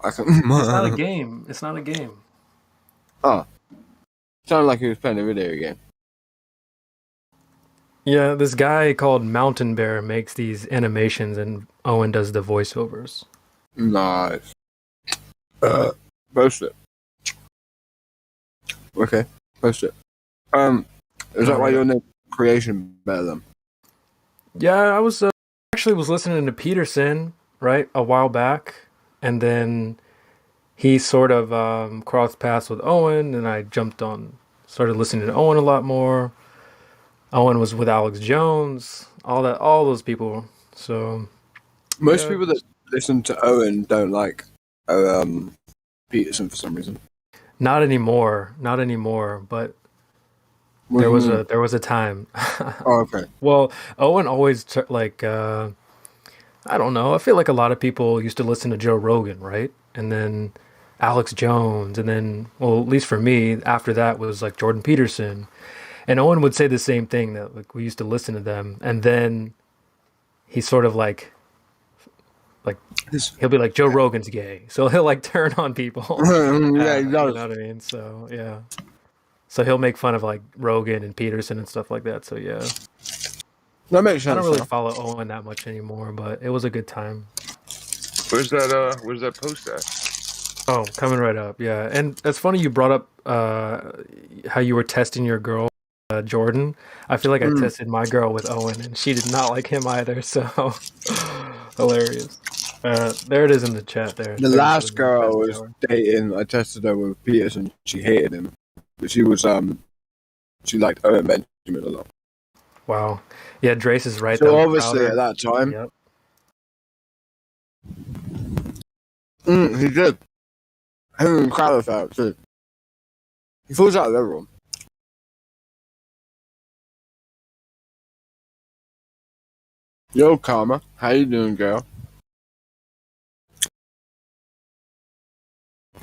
I can. It's not a game. It's not a game. Oh. Sounded like he was playing a video game. Yeah, this guy called Mountain Bear makes these animations, and Owen does the voiceovers. Nice. Post it. Okay, post it. Is that why your name creation better than? Yeah, I was actually was listening to Peterson right a while back, and then he sort of crossed paths with Owen, and I started listening to Owen a lot more. Owen was with Alex Jones, all those people. So Most people that listen to Owen don't like Peterson for some reason. Not anymore, but there was a time. Oh, okay. Well, Owen always I don't know. I feel like a lot of people used to listen to Joe Rogan, right? And then Alex Jones, and then, well, at least for me, after that was like Jordan Peterson. And Owen would say the same thing, that like we used to listen to them, and then he sort of like he'll be like, Joe Rogan's gay, so he'll like turn on people. Yeah, he does. You know what I mean? So yeah. So he'll make fun of like Rogan and Peterson and stuff like that. So yeah. That makes sense. I don't really follow Owen that much anymore, but it was a good time. Where's that post at? Oh, coming right up. Yeah. And it's funny you brought up how you were testing your girl, Jordan. I feel like I tested my girl with Owen, and she did not like him either. So hilarious. There it is in the chat there. The last girl I was dating, I tested her with Peterson. She hated him. But she was she liked Owen Benjamin a lot. Wow. Yeah, Drace is right. So though. obviously at that time, he did. Him and Crowder felt too. He falls out of everyone. Yo, Karma, how you doing, girl?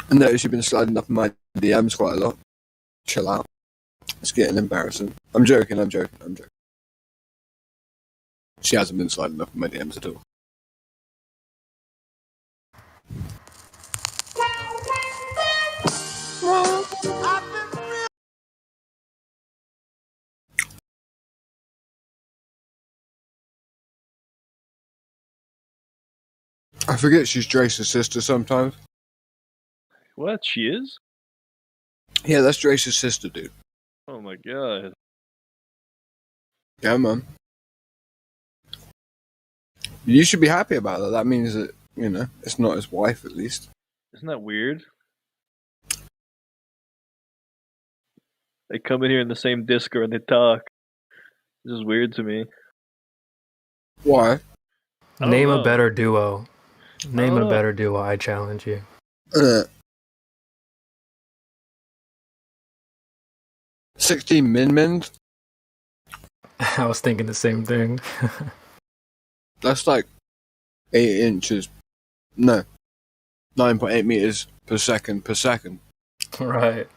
I noticed you've been sliding up in my DMs quite a lot. Chill out. It's getting embarrassing. I'm joking. She hasn't been sliding up in my DMs at all. I forget she's Drace's sister sometimes. What? She is? Yeah, that's Drace's sister, dude. Oh my god. Yeah, man. You should be happy about that. That means that, you know, it's not his wife, at least. Isn't that weird? They come in here in the same Discord and they talk. This is weird to me. Why? Name a better duo. Name a better duo. I challenge you. 16 min-mins? I was thinking the same thing. That's like 8 inches. No. 9.8 meters per second. Right.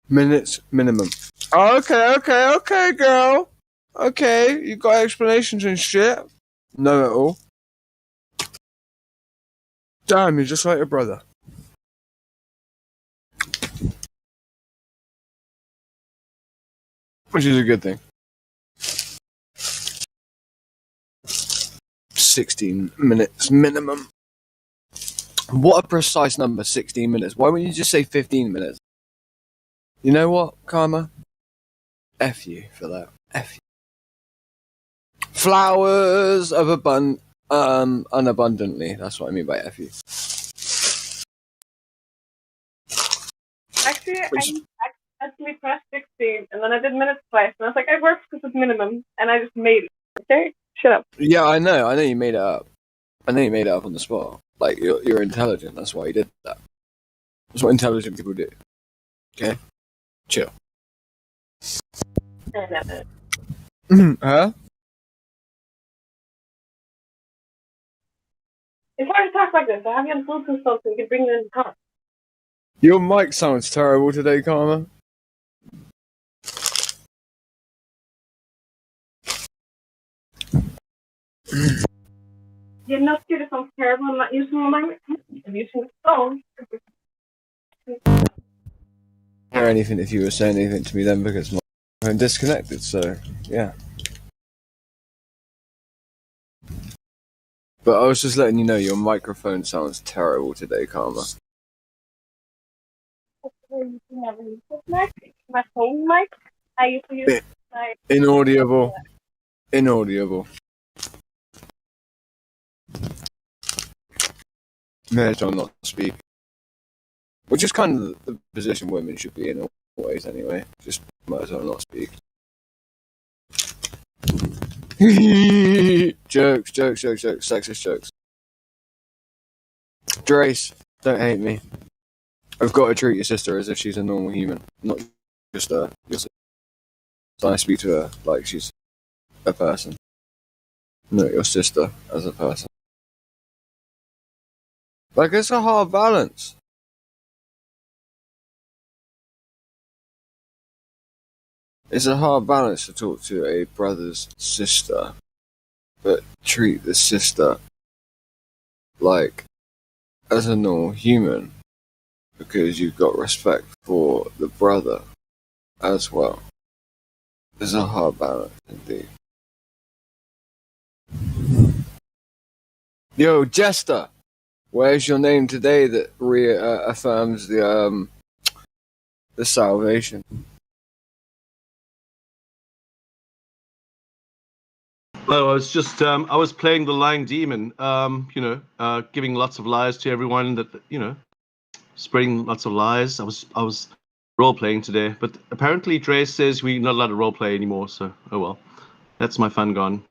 Minutes minimum. Okay, girl. Okay, you got explanations and shit. No at all. Damn, you're just like your brother. Which is a good thing. 16 minutes minimum. What a precise number, 16 minutes. Why wouldn't you just say 15 minutes? You know what, Karma? F you for that. F you. Flowers of unabundantly. That's what I mean by F you. Actually, I actually pressed 16, and then I did minutes twice, and I was like, I worked because of minimum, and I just made it. Okay, shut up. Yeah, I know you made it up. I know you made it up on the spot. Like, you're intelligent, that's why you did that. That's what intelligent people do. Okay? Chill. Huh? It's hard to talk like this. I have you on Bluetooth phone so we can bring it in the car. Your mic sounds terrible today, Karma. You know, it sounds terrible. I'm not using my mic. I'm using the phone. Or anything if you were saying anything to me then because my phone disconnected, so yeah. But I was just letting you know your microphone sounds terrible today, Karma. My phone mic. I used to use my Inaudible. Inaudible. May as well not speak. Which is kind of the position women should be in always anyway. Just might as well not speak. Jokes, sexist jokes. Drace, don't hate me. I've got to treat your sister as if she's a normal human, not just your sister. So I speak to her like she's a person, not your sister as a person. Like, it's a hard balance. It's a hard balance to talk to a brother's sister, but treat the sister like as a normal human, because you've got respect for the brother as well. It's a hard balance indeed. Yo, Jester, where's your name today that reaffirms the salvation? Oh, I was just I was playing the lying demon. Giving lots of lies to everyone. That spreading lots of lies. I was role playing today, but apparently Dre says we're not allowed to role play anymore. So oh well, that's my fun gone.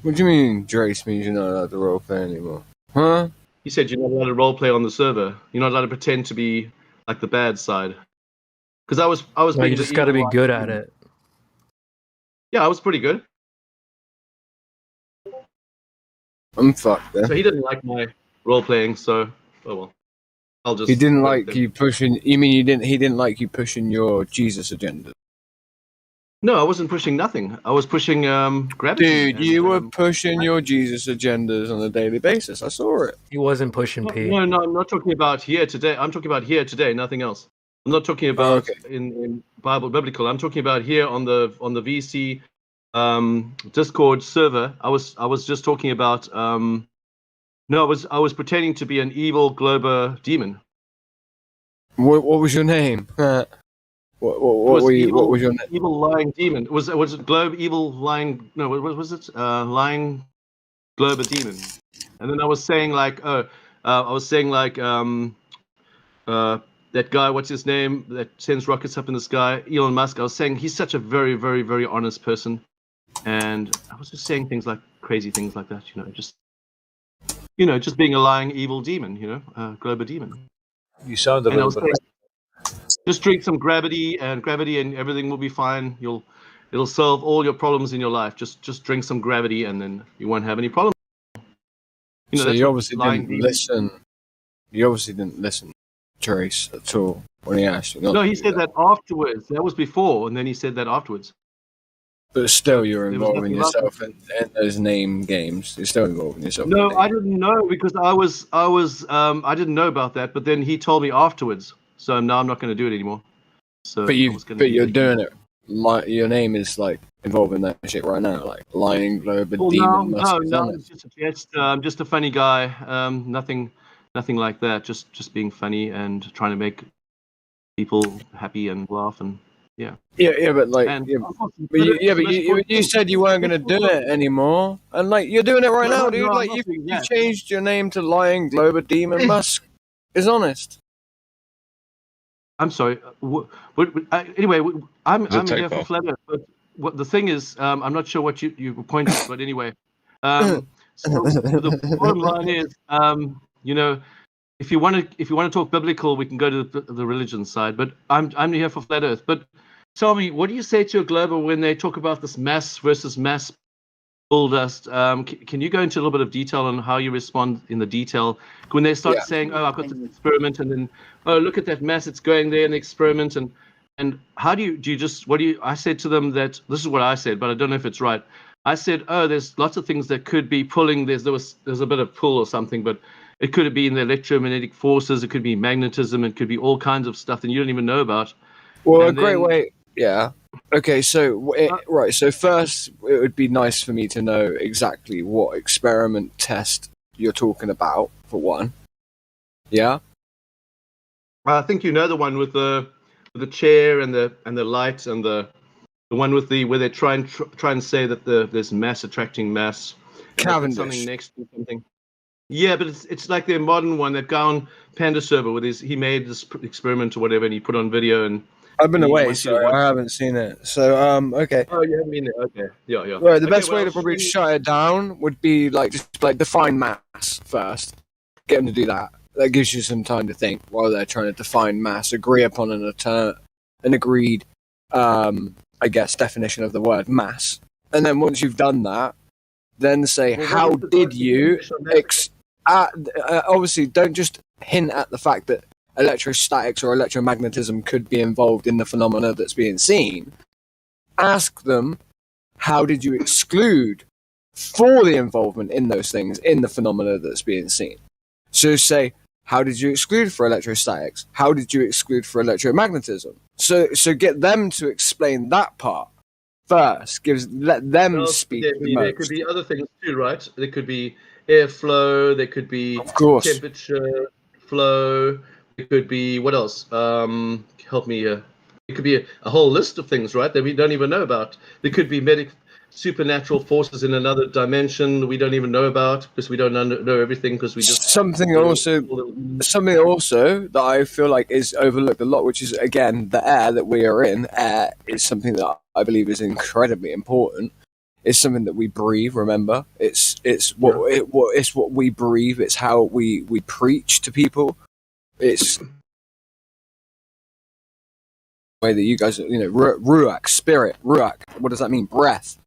What do you mean, Drace means you're not allowed to role play anymore? Huh? He said you're not allowed to role play on the server. You're not allowed to pretend to be like the bad side. Because I was No, being you just got to be good at it. Yeah, I was pretty good. I'm fucked then. So he didn't like my role playing. So oh well, I'll just. He didn't like you pushing. You mean you didn't? He didn't like you pushing your Jesus agenda. No, I wasn't pushing nothing. I was pushing gravity. Dude, you were pushing your Jesus agendas on a daily basis. I saw it. He wasn't pushing P. No, I'm not talking about here today. I'm talking about here today, nothing else. I'm not talking about in biblical. I'm talking about here on the VC Discord server. I was just talking about I was pretending to be an evil Glober demon. What was your name? What was your name? Evil lying demon. Was it Globe evil lying? No, what was it? Lying Glober demon. And then I was saying like, that guy, what's his name, that sends rockets up in the sky, Elon Musk. I was saying he's such a very, very, very honest person, and I was just saying things like crazy things like that. Just being a lying evil demon. Glober demon. You sound a little bit. Just drink some gravity, and everything will be fine. It'll solve all your problems in your life. Just drink some gravity, and then you won't have any problems. So you obviously didn't listen. You obviously didn't listen, Trace, at all when he asked you. No, he said that afterwards. That was before, and then he said that afterwards. But still, you're involving yourself in those name games. You're still involving yourself. No, I didn't know because I didn't know about that. But then he told me afterwards. So now I'm not going to do it anymore. So, but you're doing it. Like your name is like involved in that shit right now, like lying Glober demon. No, it's just a funny guy. Nothing like that. Just being funny and trying to make people happy and laugh and yeah. Yeah, but like, you said you weren't going to do it anymore, and like you're doing it right now, dude. Like you changed your name to lying Glober demon. Musk is honest. I'm sorry. Anyway, I'm here for Flat Earth. what the thing is, I'm not sure what you pointed, but anyway. So the bottom line is, you know, if you want to talk biblical, we can go to the religion side. But I'm here for flat Earth. But tell me, what do you say to a global when they talk about this mass versus mass bull dust? Can you go into a little bit of detail on how you respond in the detail when they start saying, "Oh, I've got this experiment," and then, "Oh, look at that mass, it's going there in the experiment," and how do you just what do you? I said to them that this is what I said, but I don't know if it's right. I said, "Oh, there's lots of things that could be pulling. There's a bit of pull or something, but it could be in the electromagnetic forces. It could be magnetism. It could be all kinds of stuff that you don't even know about." Well, And a great then, way, yeah. Okay, so right. So first, it would be nice for me to know exactly what experiment test you're talking about. For one, yeah. I think you know the one with the chair and the light and the one with the where they try and say that there's mass attracting mass. And they put something next to something. Yeah, but it's like their modern one. That guy on Panda Server with he made this experiment or whatever, and he put on video. And I've been away, wants you to so watch I haven't seen it. So okay. Oh, you haven't been there. Okay, yeah. Right, the Okay, best well, way to probably shut it down would be just define mass first. Get them to do that. That gives you some time to think while they're trying to define mass. Agree upon an agreed, I guess, definition of the word mass. And then once you've done that, then say, Well, how did you obviously don't just hint at the fact that electrostatics or electromagnetism could be involved in the phenomena that's being seen. Ask them, how did you exclude for the involvement in those things in the phenomena that's being seen? So say, how did you exclude for electrostatics? How did you exclude for electromagnetism? So get them to explain that part first. Let them speak the There most. could be other things too, right? There could be airflow. There could be temperature flow. There could be what else? Help me here. It could be a whole list of things, right, that we don't even know about. There could be supernatural forces in another dimension we don't even know about because we don't know everything because we just something also that I feel like is overlooked a lot, which is again the air that we are in. Air is something that I believe is incredibly important. It's something that we breathe. Remember, it's what we breathe. It's how we preach to people. It's way that you guys, ruach, spirit, ruach. What does that mean? Breath,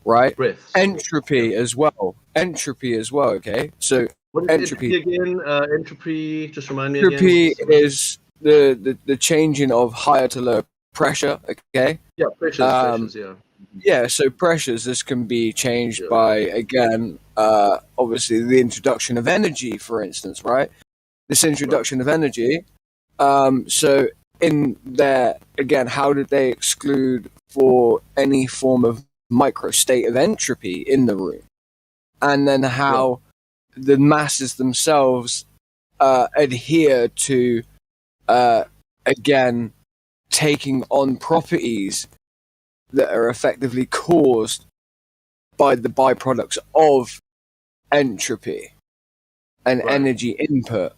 right? Breath. Entropy as well. Okay, so what is entropy again? Entropy. Just remind me again. Entropy is the changing of higher to lower pressure. Okay. Yeah, pressures. Yeah. Yeah, so pressures. This can be changed by again, obviously the introduction of energy, for instance, right? This introduction of energy. So in there again, how did they exclude for any form of micro state of entropy in the room, and then how the masses themselves adhere to again taking on properties that are effectively caused by the byproducts of entropy and energy input.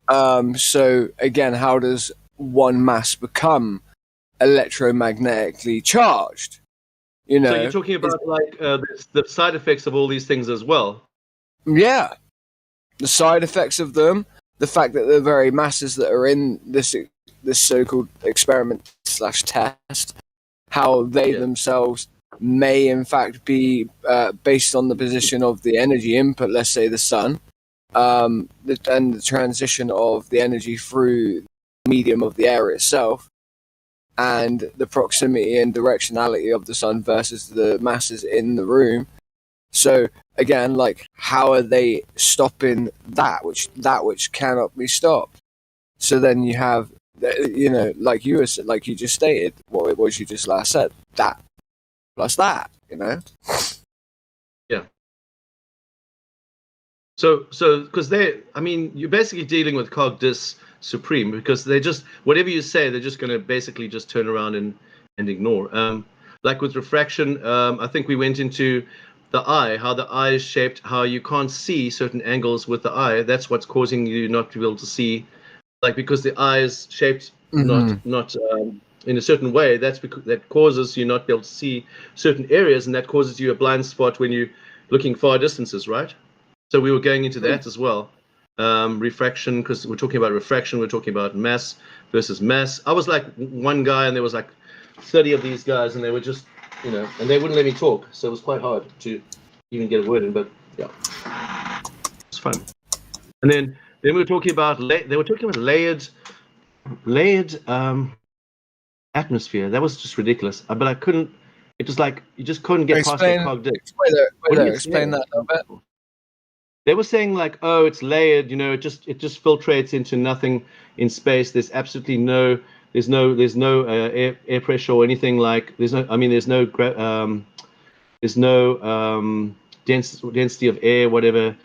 So again, how does one mass become electromagnetically charged? So you're talking about the side effects of all these things as well. Yeah, the side effects of them, the fact that the very masses that are in this so-called experiment / test, how they themselves may in fact be based on the position of the energy input, let's say the sun, and the transition of the energy through the medium of the air itself, and the proximity and directionality of the sun versus the masses in the room. So again, how are they stopping that which cannot be stopped? So then you have, like you just stated, what it was you just last said, that plus that, Yeah. So because you're basically dealing with Cogdis Supreme, because they just, whatever you say, they're just going to basically just turn around and ignore. Like with refraction, I think we went into the eye, how the eye is shaped, how you can't see certain angles with the eye. That's what's causing you not to be able to see, because the eye is shaped not in a certain way, that's because that causes you not be able to see certain areas, and that causes you a blind spot when you're looking far distances, right? So we were going into that as well. Refraction, because we're talking about refraction, we're talking about mass versus mass. I was like one guy, and there was like 30 of these guys, and they were just, you know, and they wouldn't let me talk, so it was quite hard to even get a word in. But yeah, it's fun. And then we were talking about they were talking about layered atmosphere. That was just ridiculous. But I couldn't. It was like you just couldn't get past that cog dick. Explain that a little bit. They were saying like, oh, it's layered. You know, it just filtrates into nothing in space. There's absolutely no air pressure or anything like. There's no density of air, whatever.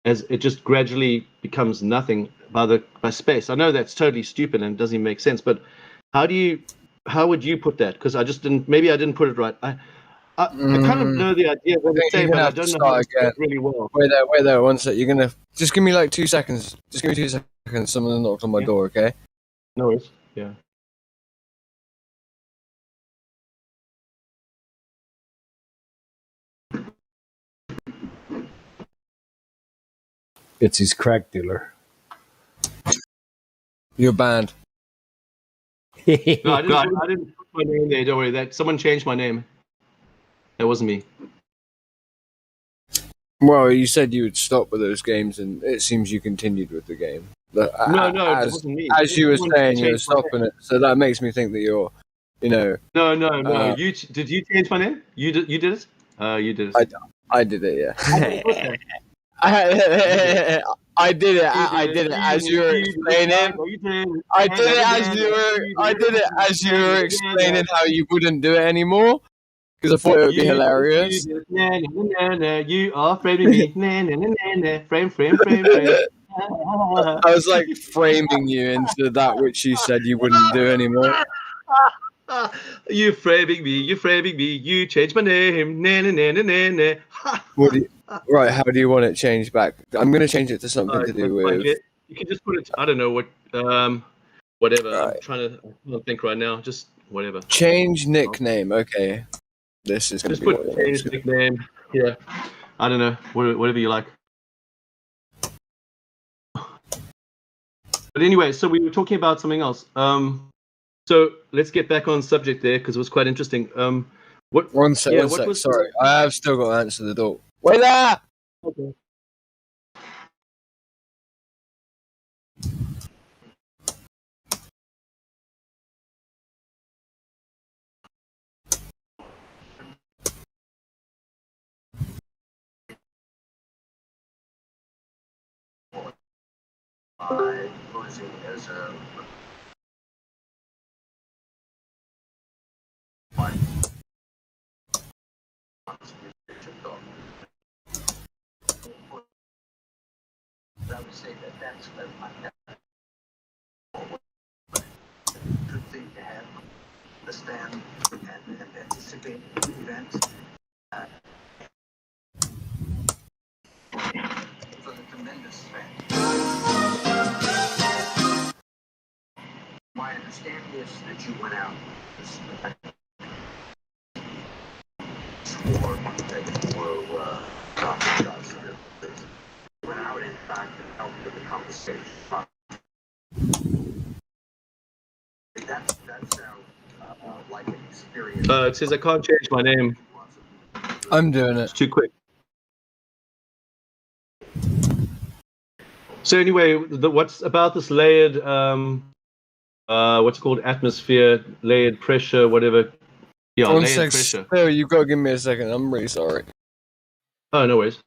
As it just gradually becomes nothing by space. I know that's totally stupid and doesn't even make sense. But how would you put that? Because I just didn't. Maybe I didn't put it right. I kind of know the idea of what it's saying, but I don't know how to say it really well. Wait there, one sec. You're gonna just give me like 2 seconds. Just give me 2 seconds. Someone knocked on my door, okay? No worries. Yeah. It's his crack dealer. You're banned. No, I didn't put my name there. Don't worry. That someone changed my name. That wasn't me. Well, you said you would stop with those games, and it seems you continued with the game. No, it wasn't me. As you were saying, you were stopping it, so that makes me think that you're, you know. No. Did you change my name? You did it. You did it. I did it. Yeah. I did it. I did it as you were explaining. I did it as you were explaining how you wouldn't do it anymore. Because I thought it would be hilarious. You are framing me. Frame. I was like framing you into that which you said you wouldn't do anymore. You framing me. You changed my name. Right, how do you want it changed back? I'm going to change it to something to do with. You can just put it. I don't know what. Whatever. Right. I'm trying to think right now. Just whatever. Change nickname. Okay. This is just put change nickname. Yeah, I don't know, whatever you like. But anyway, so we were talking about something else. So let's get back on subject there because it was quite interesting. One sec. Sorry, I have still got to answer the door. Wait there. Okay. As a I would say that's what good thing to have a stand and anticipate events. For the tremendous fan. My understanding is that you went out swore that you were went out in fact and helped with the conversation. That sounds like an experience. It says I can't change my name. I'm doing it. It's too quick. So anyway, what's about this layered, what's it called, atmosphere, layered pressure, whatever. Yeah, layered pressure. No, you've got to give me a second. I'm really sorry. Oh, no worries.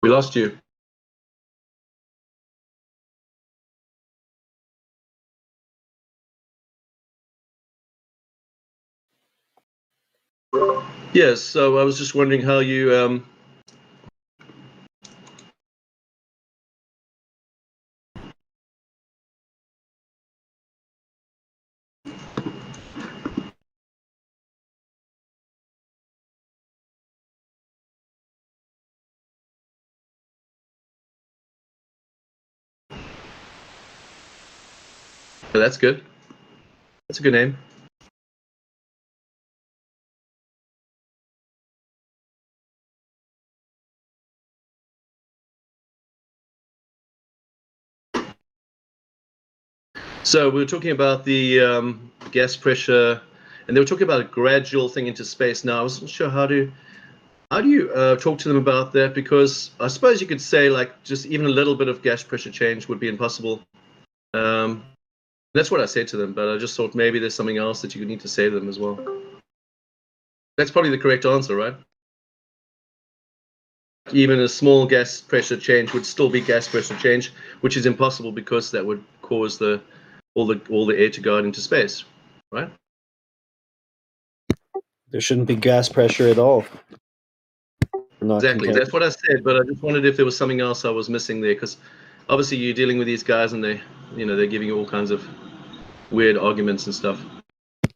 We lost you. Yes, so I was just wondering how you that's good. That's a good name. So we were talking about the gas pressure, and they were talking about a gradual thing into space. Now I wasn't sure how do you talk to them about that, because I suppose you could say like just even a little bit of gas pressure change would be impossible. That's what I said to them, but I just thought maybe there's something else that you need to say to them as well. That's probably the correct answer, right? Even a small gas pressure change would still be gas pressure change, which is impossible because that would cause all the air to go out into space, right? There shouldn't be gas pressure at all. Exactly, that's what I said. But I just wondered if there was something else I was missing there, because obviously you're dealing with these guys, and they're giving you all kinds of weird arguments and stuff.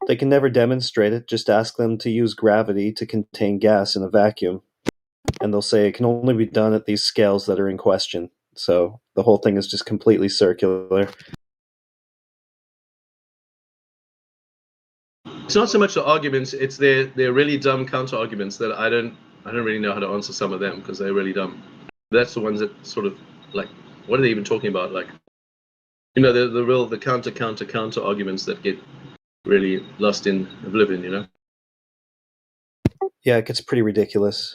They can never demonstrate it. Just ask them to use gravity to contain gas in a vacuum, and they'll say it can only be done at these scales that are in question. So the whole thing is just completely circular. It's not so much the arguments; it's they're really dumb counter arguments that I don't really know how to answer some of them, because they're really dumb. That's the ones that sort of like, what are they even talking about? Like, the counter arguments that get really lost in oblivion. Yeah, it gets pretty ridiculous.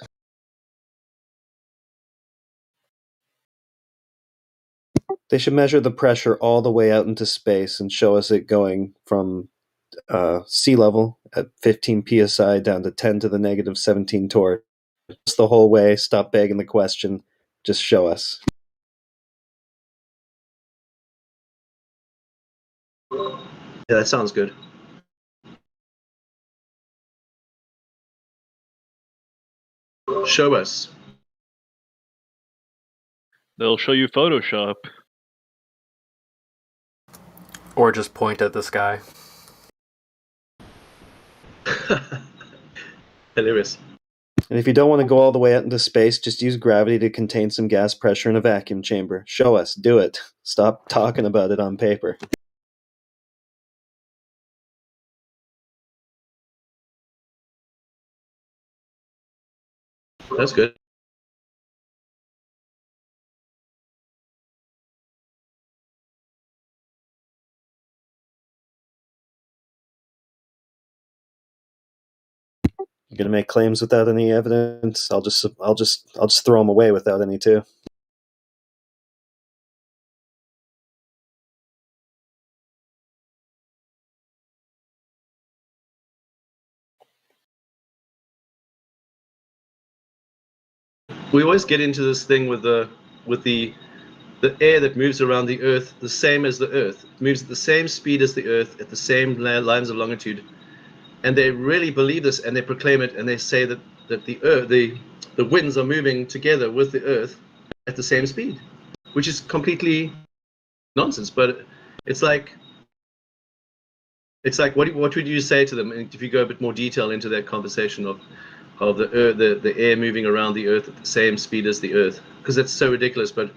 They should measure the pressure all the way out into space and show us it going from sea level at 15 psi down to 10 to the negative 17 torr. Just the whole way. Stop begging the question. Just show us. Yeah, that sounds good. Show us. They'll show you Photoshop. Or just point at the sky. Hilarious. And if you don't want to go all the way out into space, just use gravity to contain some gas pressure in a vacuum chamber. Show us. Do it. Stop talking about it on paper. That's good. You're gonna make claims without any evidence. I'll just throw them away without any too. We always get into this thing with the air that moves around the Earth the same as the Earth. It moves at the same speed as the Earth, at the same lines of longitude. And they really believe this, and they proclaim it, and they say that the Earth, the winds are moving together with the Earth at the same speed, which is completely nonsense. But it's like what would you say to them if you go a bit more detail into that conversation of the air moving around the Earth at the same speed as the Earth? Because it's so ridiculous. But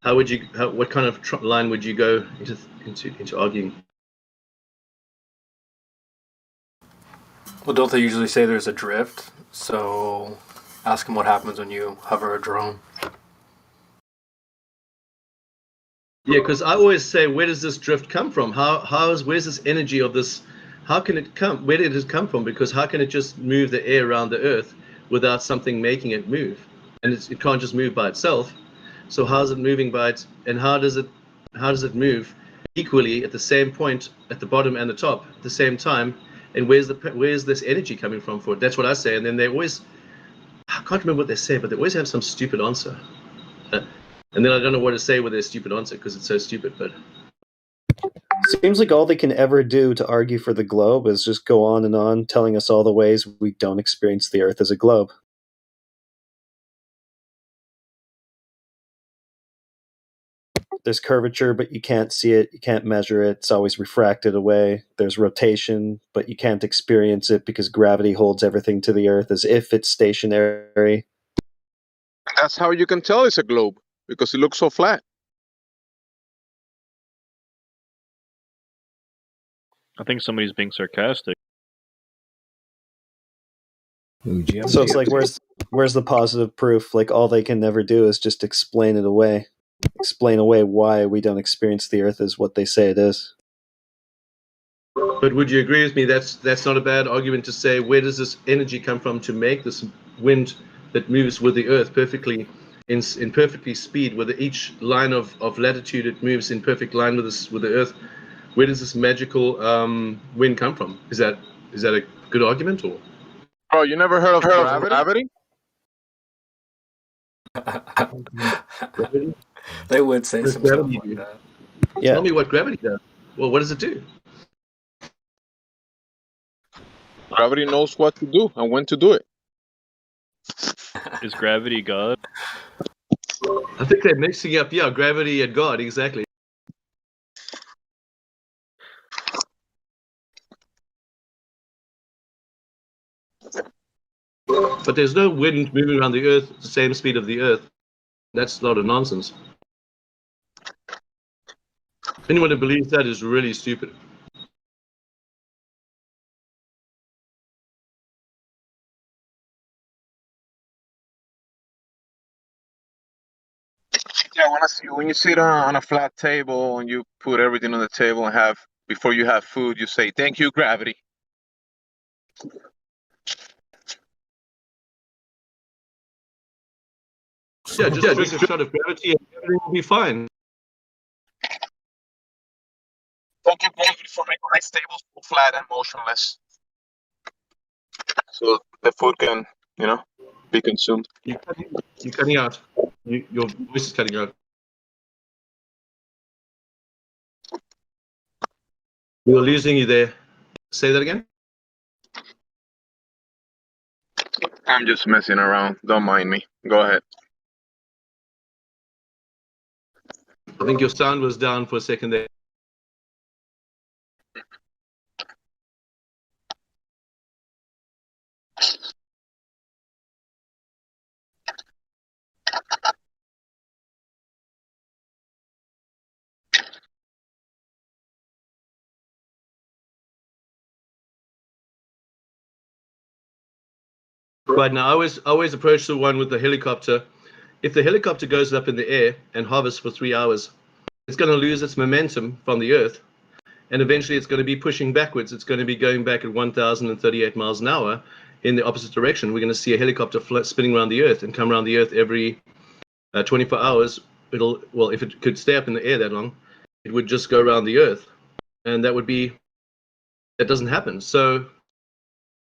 what kind of line would you go into arguing? Well, don't they usually say there's a drift? So ask them what happens when you hover a drone. Yeah, because I always say, where does this drift come from? Where's this energy of this? How can it come? Where did it come from? Because how can it just move the air around the Earth without something making it move? And it can't just move by itself. So how is it moving by it? And how does it move equally at the same point at the bottom and the top at the same time? And where's this energy coming from for it? That's what I say. And then they always, I can't remember what they say, but they always have some stupid answer. And then I don't know what to say with their stupid answer because it's so stupid. But seems like all they can ever do to argue for the globe is just go on and on, telling us all the ways we don't experience the Earth as a globe. There's curvature, but you can't see it, you can't measure it, it's always refracted away. There's rotation, but you can't experience it because gravity holds everything to the Earth as if it's stationary. That's how you can tell it's a globe, because it looks so flat. I think somebody's being sarcastic. So it's like, where's the positive proof? Like, all they can never do is just explain it away. Explain away why we don't experience the Earth as what they say it is. But would you agree with me that's not a bad argument to say, where does this energy come from to make this wind that moves with the Earth perfectly in perfectly speed, with each line of latitude it moves in perfect line with the Earth? Where does this magical wind come from? Is that a good argument, or? Oh, you never heard of gravity? They would say some stuff like that. Yeah. Tell me what gravity does. Well, what does it do? Gravity knows what to do and when to do it. Is gravity God? I think they're mixing up, gravity and God, exactly. But there's no wind moving around the Earth at the same speed of the Earth. That's a lot of nonsense. Anyone who believes that is really stupid. Yeah, when you sit on a flat table and you put everything on the table and before you have food, you say, "Thank you, gravity." Yeah, just drink a shot of gravity and everything will be fine. Thank you, gravity, for making my table flat and motionless, so the food can, be consumed. You're cutting out. Your voice is cutting out. We're losing you there. Say that again. I'm just messing around. Don't mind me. Go ahead. I think your sound was down for a second there. Right now, I always approach the one with the helicopter. If the helicopter goes up in the air and hovers for 3 hours, it's going to lose its momentum from the Earth, and eventually it's going to be pushing backwards. It's going to be going back at 1,038 miles an hour in the opposite direction. We're going to see a helicopter spinning around the Earth and come around the Earth every 24 hours. If it could stay up in the air that long, it would just go around the Earth, and that doesn't happen. So,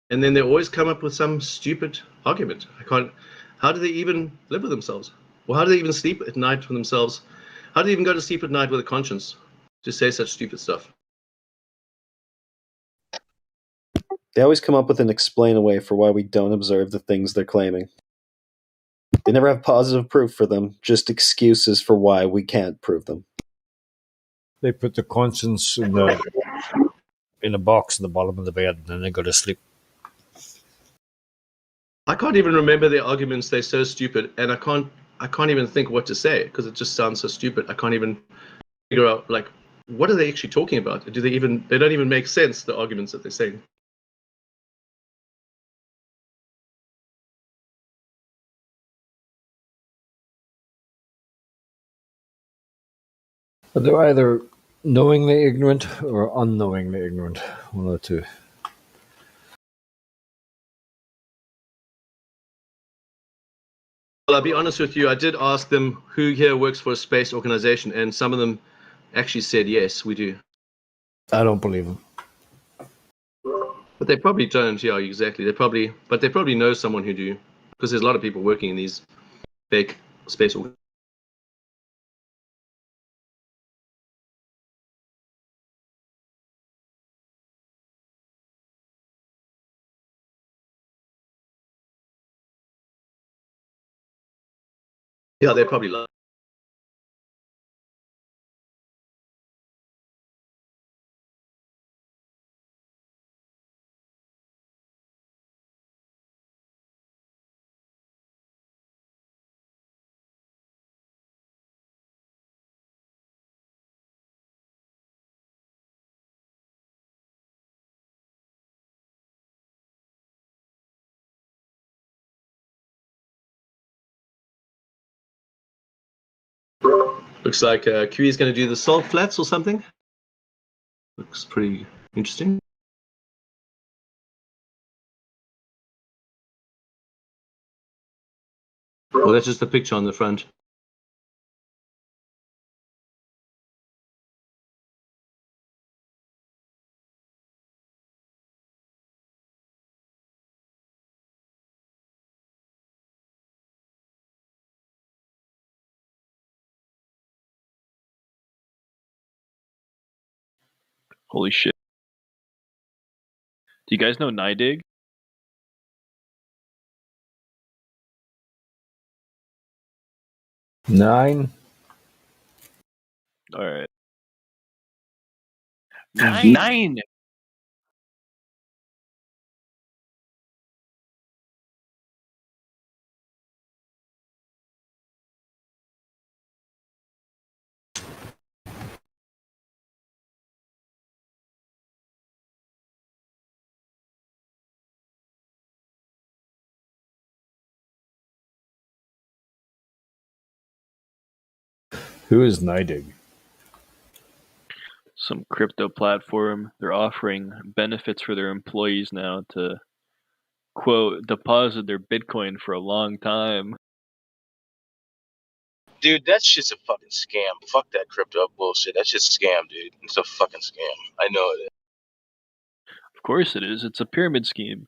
and then they always come up with some stupid argument. How do they even live with themselves? Well, how do they even sleep at night for themselves? How do they even go to sleep at night with a conscience to say such stupid stuff? They always come up with an explain away for why we don't observe the things they're claiming. They never have positive proof for them, just excuses for why we can't prove them. They put the conscience in a box in the bottom of the bed, and then they go to sleep. I can't even remember their arguments. They're so stupid, and I can't even think what to say because it just sounds so stupid. I can't even figure out, like, what are they actually talking about? They don't even make sense, the arguments that they're saying. But they're either knowingly ignorant or unknowingly ignorant, one of the two. Well, I'll be honest with you. I did ask them who here works for a space organization, and some of them actually said, yes, we do. I don't believe them. But they probably don't, yeah, exactly. They probably know someone who do, because there's a lot of people working in these fake space organizations. Yeah, they probably love. Looks like Q is going to do the salt flats or something. Looks pretty interesting. Well, that's just the picture on the front. Holy shit. Do you guys know NIDIG? Nine. All right. 9. Who is NIDIG? Some crypto platform. They're offering benefits for their employees now to, quote, deposit their Bitcoin for a long time. Dude, that shit's a fucking scam. Fuck that crypto bullshit. That shit's a scam, dude. It's a fucking scam. I know it is. Of course it is. It's a pyramid scheme.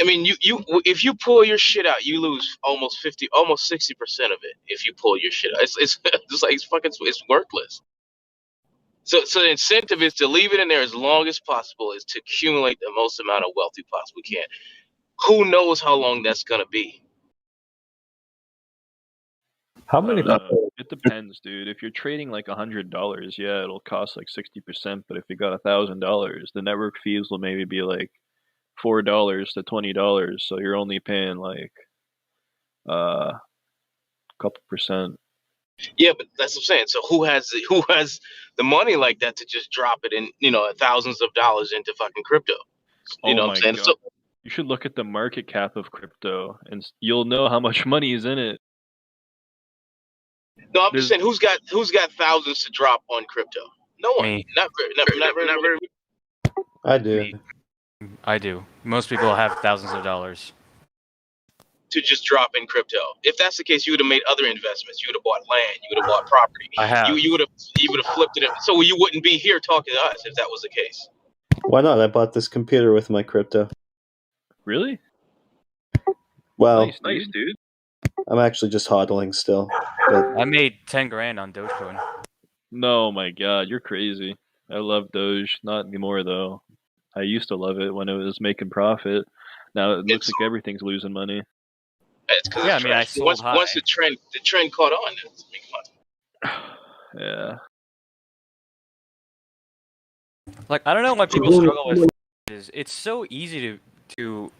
I mean, you if you pull your shit out, you lose almost 60% of it. If you pull your shit out, it's it's like it's worthless. So the incentive is to leave it in there as long as possible, is to accumulate the most amount of wealth you possibly can. Who knows how long that's gonna be? How many people? It depends, dude. If you're trading like $100, yeah, it'll cost like 60%. But if you got $1,000, the network fees will maybe be like $4 to $20. So you're only paying like a couple percent. Yeah, but that's what I'm saying. So who has the money like that to just drop it in, thousands of dollars into fucking crypto? You know what I'm saying? God. So You should look at the market cap of crypto, and you'll know how much money is in it. no, I'm just saying, who's got thousands to drop on crypto? No one. Me. Not very many. I do. Me. I do. Most people have thousands of dollars. To just drop in crypto. If that's the case, you would have made other investments. You would have bought land. You would have bought property. I have. You would have flipped it. So you wouldn't be here talking to us if that was the case. Why not? I bought this computer with my crypto. Really? Well, nice, dude. I'm actually just hodling still. But I made 10 grand on Dogecoin. No, my God, you're crazy. I love Doge. Not anymore though. I used to love it when it was making profit. Now it looks like everything's losing money. It's because yeah, I mean, I sold high. Once the trend caught on, it's making money. Yeah. Like, I don't know why people struggle with is it's so easy to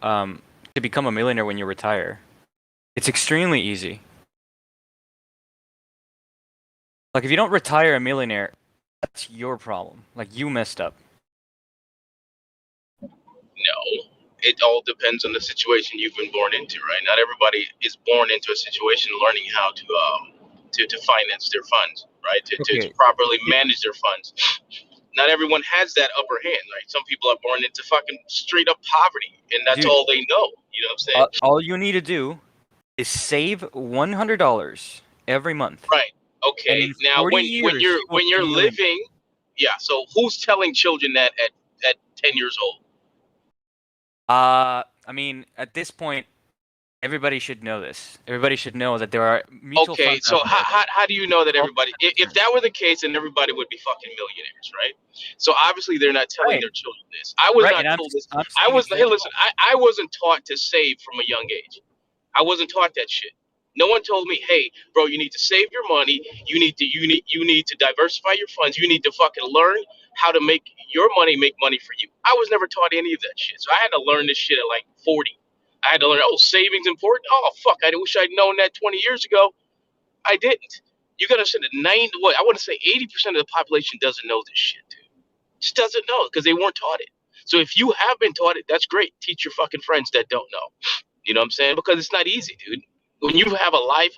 become a millionaire when you retire. It's extremely easy. Like, if you don't retire a millionaire, that's your problem. Like, you messed up. No, it all depends on the situation you've been born into, right? Not everybody is born into a situation learning how to finance their funds, right? To properly manage their funds. Not everyone has that upper hand, right? Some people are born into fucking straight up poverty, and that's all they know. You know what I'm saying? All you need to do is save $100 every month. Right. Okay. Now, when you're living, yeah. So who's telling children that at 10 years old? I mean, at this point, everybody should know this. Everybody should know that there are mutual funds. So how do you know that everybody? If that were the case, then everybody would be fucking millionaires, right? So obviously they're not telling their children this. I was not told this. I wasn't taught to save from a young age. I wasn't taught that shit. No one told me, hey, bro, you need to save your money. You need to diversify your funds. You need to fucking learn how to make your money make money for you. I was never taught any of that shit. So I had to learn this shit at like 40. I had to learn, oh, savings important. Oh fuck, I wish I'd known that 20 years ago. I didn't. You gotta say that I want to say 80% of the population doesn't know this shit, dude. Just doesn't know because they weren't taught it. So if you have been taught it, that's great. Teach your fucking friends that don't know. You know what I'm saying? Because it's not easy, dude. When you have a life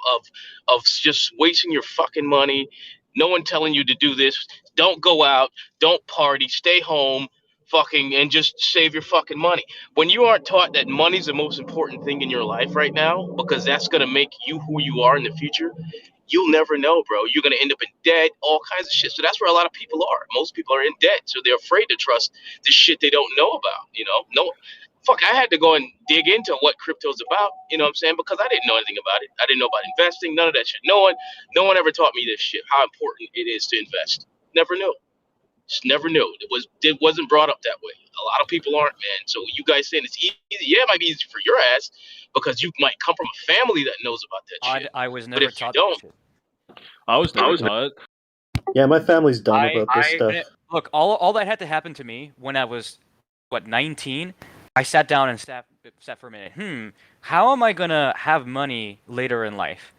of just wasting your fucking money, no one telling you to do this, don't go out, don't party, stay home, fucking, and just save your fucking money. When you aren't taught that money's the most important thing in your life right now, because that's gonna make you who you are in the future, you'll never know, bro. You're gonna end up in debt, all kinds of shit. So that's where a lot of people are. Most people are in debt, so they're afraid to trust the shit they don't know about. You know, no, fuck. I had to go and dig into what crypto's about. You know what I'm saying? Because I didn't know anything about it. I didn't know about investing, none of that shit. No one ever taught me this shit. How important it is to invest. Never knew. Just never knew. It wasn't brought up that way. A lot of people aren't, man. So you guys saying it's easy? Yeah, it might be easy for your ass because you might come from a family that knows about that shit. I was But never if you taught don't, that shit. I was never taught. Yeah, my family's dumb about this stuff. Look, all that had to happen to me when I was, 19? I sat down and sat for a minute. How am I gonna have money later in life?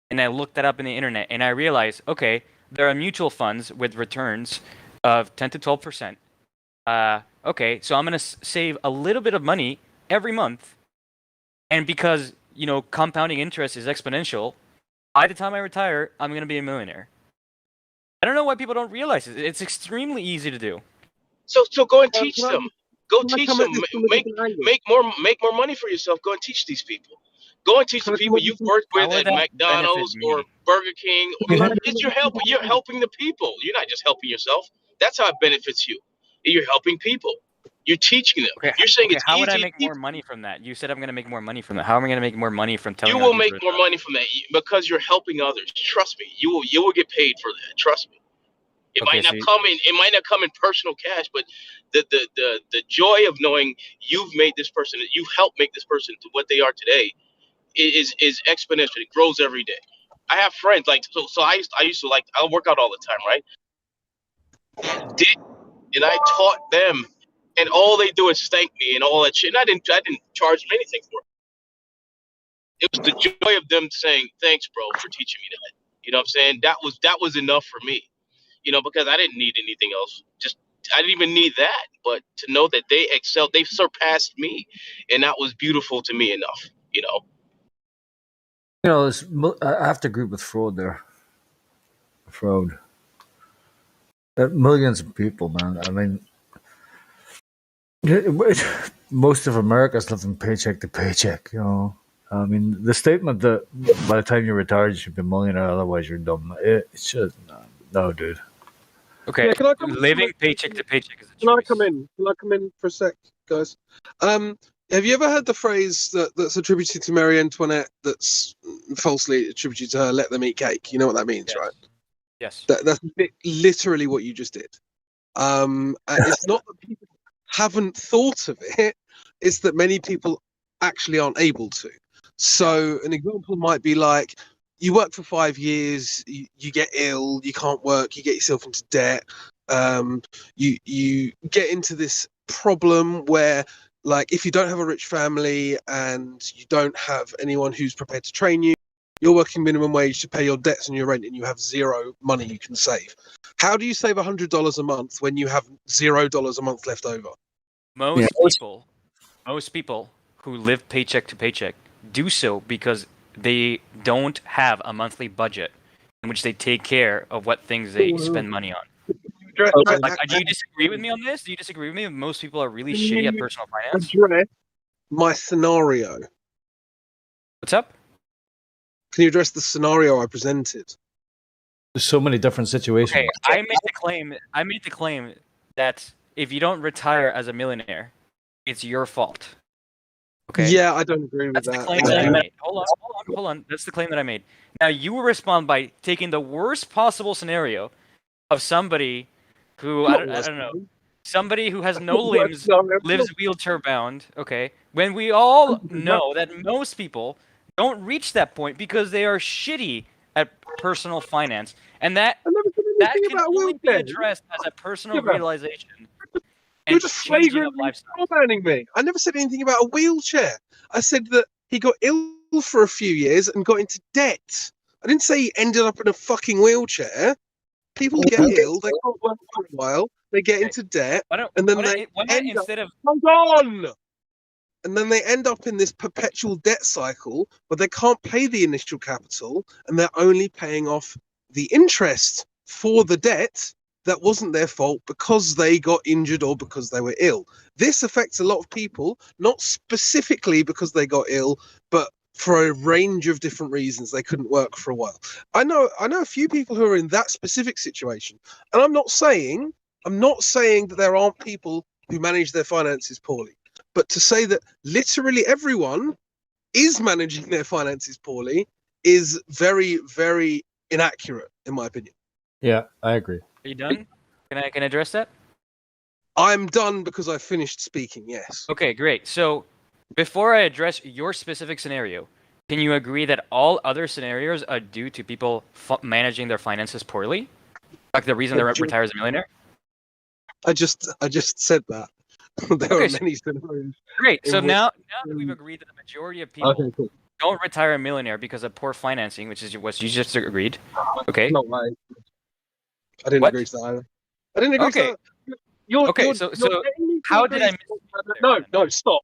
And I looked that up in the internet, and I realized, okay, there are mutual funds with returns of 10 to 12%. Okay, so I'm gonna save a little bit of money every month, and because compounding interest is exponential, by the time I retire, I'm gonna be a millionaire. I don't know why people don't realize it. It's extremely easy to do. so go and teach them. Go can I teach come them. at this from a different angle? Make more money for yourself. Go and teach these people. Go and teach the people you've worked with at McDonald's or Burger King. You're helping the people. You're not just helping yourself. That's how it benefits you. You're helping people. You're teaching them. Okay, You're saying it's how would I easy. make more money from that? You said I'm gonna make more money from that. How am I gonna make more money from telling You other will people make to more money from that because you're helping others. Trust me. You will get paid for that. Trust me. It Okay, might not come in personal cash, but the joy of knowing you've made this person, you've helped make this person to what they are today, is exponential. It grows every day. I have friends so I used to I work out all the time, right? And I taught them, and all they do is thank me and all that shit. And I didn't charge them anything for it. It was the joy of them saying, "Thanks, bro, for teaching me that." You know what I'm saying? That was enough for me. Because I didn't need anything else. I didn't even need that. But to know that they excelled, they surpassed me, and that was beautiful to me enough. I have to agree with Fraud there. Fraud. Millions of people, man. I mean, most of America's living paycheck to paycheck. I mean, the statement that by the time you're retired you should be a millionaire, otherwise you're dumb. It's just no, dude. Okay, Yeah, can I come living paycheck to paycheck is a Can I come in? Can I come in for a sec, guys? Have you ever heard the phrase that's attributed to Marie Antoinette that's falsely attributed to her, let them eat cake? You know what that means, right? Yes. That's literally what you just did. It's not that people haven't thought of it, it's that many people actually aren't able to. So an example might be like, you work for 5 years, you get ill, you can't work, you get yourself into debt, you get into this problem where, like, if you don't have a rich family and you don't have anyone who's prepared to train you, you're working minimum wage to pay your debts and your rent, and you have zero money you can save. How do you save $100 a month when you have $0 a month left over? Most people who live paycheck to paycheck do so because they don't have a monthly budget in which they take care of what things they spend money on. Do you disagree with me on this? Do you disagree with me? Most people are really shitty at personal finance. Address my scenario. What's up? Can you address the scenario I presented? There's so many different situations. Okay, I made the claim that if you don't retire as a millionaire, it's your fault. Okay. Yeah, I don't agree with That's that. the claim that I made. Hold on. That's the claim that I made. Now you will respond by taking the worst possible scenario of somebody who I don't know, somebody who has no limbs, lives wheelchair bound. Okay, when we all know that most people don't reach that point because they are shitty at personal finance, and that can only be addressed as a personal realization You're and just changing of flagrantly lifestyle. strawmanning me. I never said anything about a wheelchair. I said that he got ill for a few years and got into debt. I didn't say he ended up in a fucking wheelchair. People get ill, they can't work for a while, they get into debt, and then they end up. Hold on! And then they end up in this perpetual debt cycle where they can't pay the initial capital and they're only paying off the interest for the debt that wasn't their fault because they got injured or because they were ill. This affects a lot of people, not specifically because they got ill, but for a range of different reasons. They couldn't work for a while. I know a few people who are in that specific situation, and I'm not saying that there aren't people who manage their finances poorly. But to say that literally everyone is managing their finances poorly is very, very inaccurate, in my opinion. Yeah, I agree. Are you done? Can I address that? I'm done because I finished speaking, yes. Okay, great. So before I address your specific scenario, can you agree that all other scenarios are due to people managing their finances poorly? Like the reason they retire as a millionaire? I just said that. There are many scenarios. Great. So in now which- that we've agreed that the majority of people don't retire a millionaire because of poor financing, which is what you just agreed. Okay. No, I didn't agree to that either. I didn't agree to that. You're getting me to how did I agree No, stop.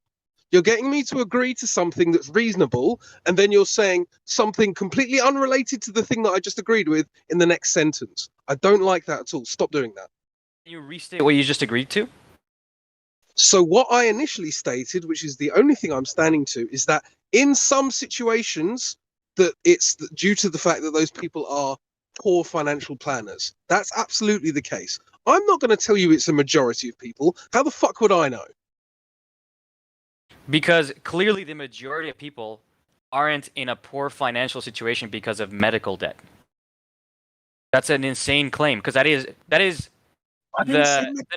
You're getting me to agree to something that's reasonable, and then you're saying something completely unrelated to the thing that I just agreed with in the next sentence. I don't like that at all. Stop doing that. Can you restate what you just agreed to? So what I initially stated, which is the only thing I'm standing to, is that in some situations that it's due to the fact that those people are poor financial planners. That's absolutely the case. I'm not going to tell you it's a majority of people. How the fuck would I know? Because clearly the majority of people aren't in a poor financial situation because of medical debt. That's an insane claim, because that is the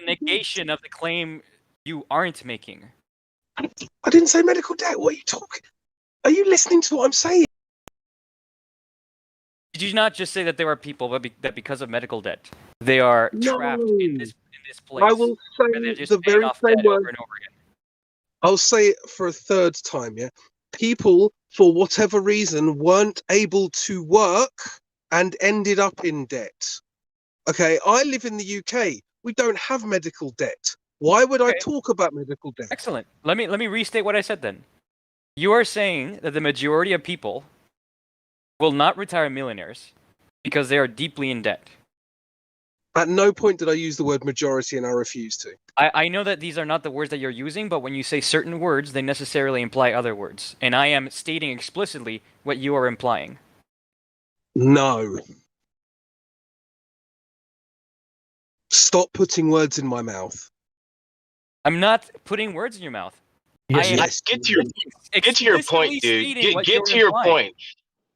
negation of the claim you aren't making. I didn't say medical debt. What are you talking? Are you listening to what I'm saying? Did you not just say that there are people that because of medical debt, they are trapped in this place? I will say where they're just the paying very off same debt word. over and over again. I'll say it for a third time, yeah? People, for whatever reason, weren't able to work and ended up in debt. Okay, I live in the UK. We don't have medical debt. Why would I talk about medical debt? Excellent. Let me restate what I said then. You are saying that the majority of people will not retire millionaires because they are deeply in debt. At no point did I use the word majority, and I refuse to. I know that these are not the words that you're using, but when you say certain words, they necessarily imply other words. And I am stating explicitly what you are implying. No. Stop putting words in my mouth. I'm not putting words in your mouth. Get to your point, dude. Get to your point.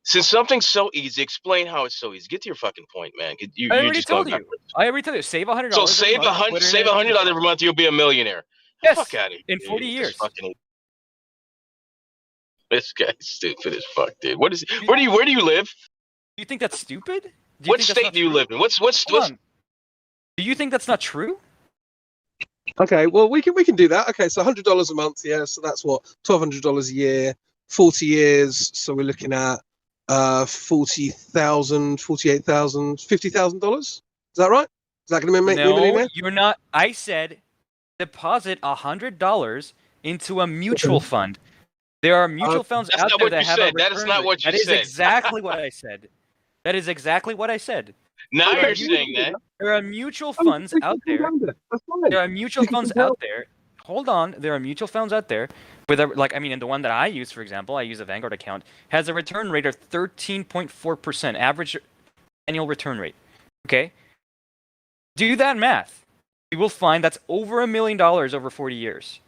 Since something's so easy, explain how it's so easy. Get to your fucking point, man. I already told you. I already told you. Save $100. So save $100 every month, you'll be a millionaire. Yes. Fuck out of here. In 40 years. This guy's stupid as fuck, dude. Where do you live? Do you think that's stupid? What state do you live in? What's Do you think that's not true? Okay, well we can do that. Okay, so $100 a month, yeah. So that's what, $1,200 a year, 40 years. So we're looking at $40,000, $48,000, $50,000. Is that right? Is that going to make me a millionaire? No, you're not. I said deposit $100 into a mutual fund. There are mutual funds out there that have a return. That is not what you said. said. That is exactly what I said. That is exactly what I said. Now you're saying that. There are mutual funds out there. There are mutual funds out there. Hold on. There are mutual funds out there with and the one that I use, for example, I use a Vanguard account, has a return rate of 13.4%, average annual return rate. Okay? Do that math. You will find that's over $1 million over 40 years.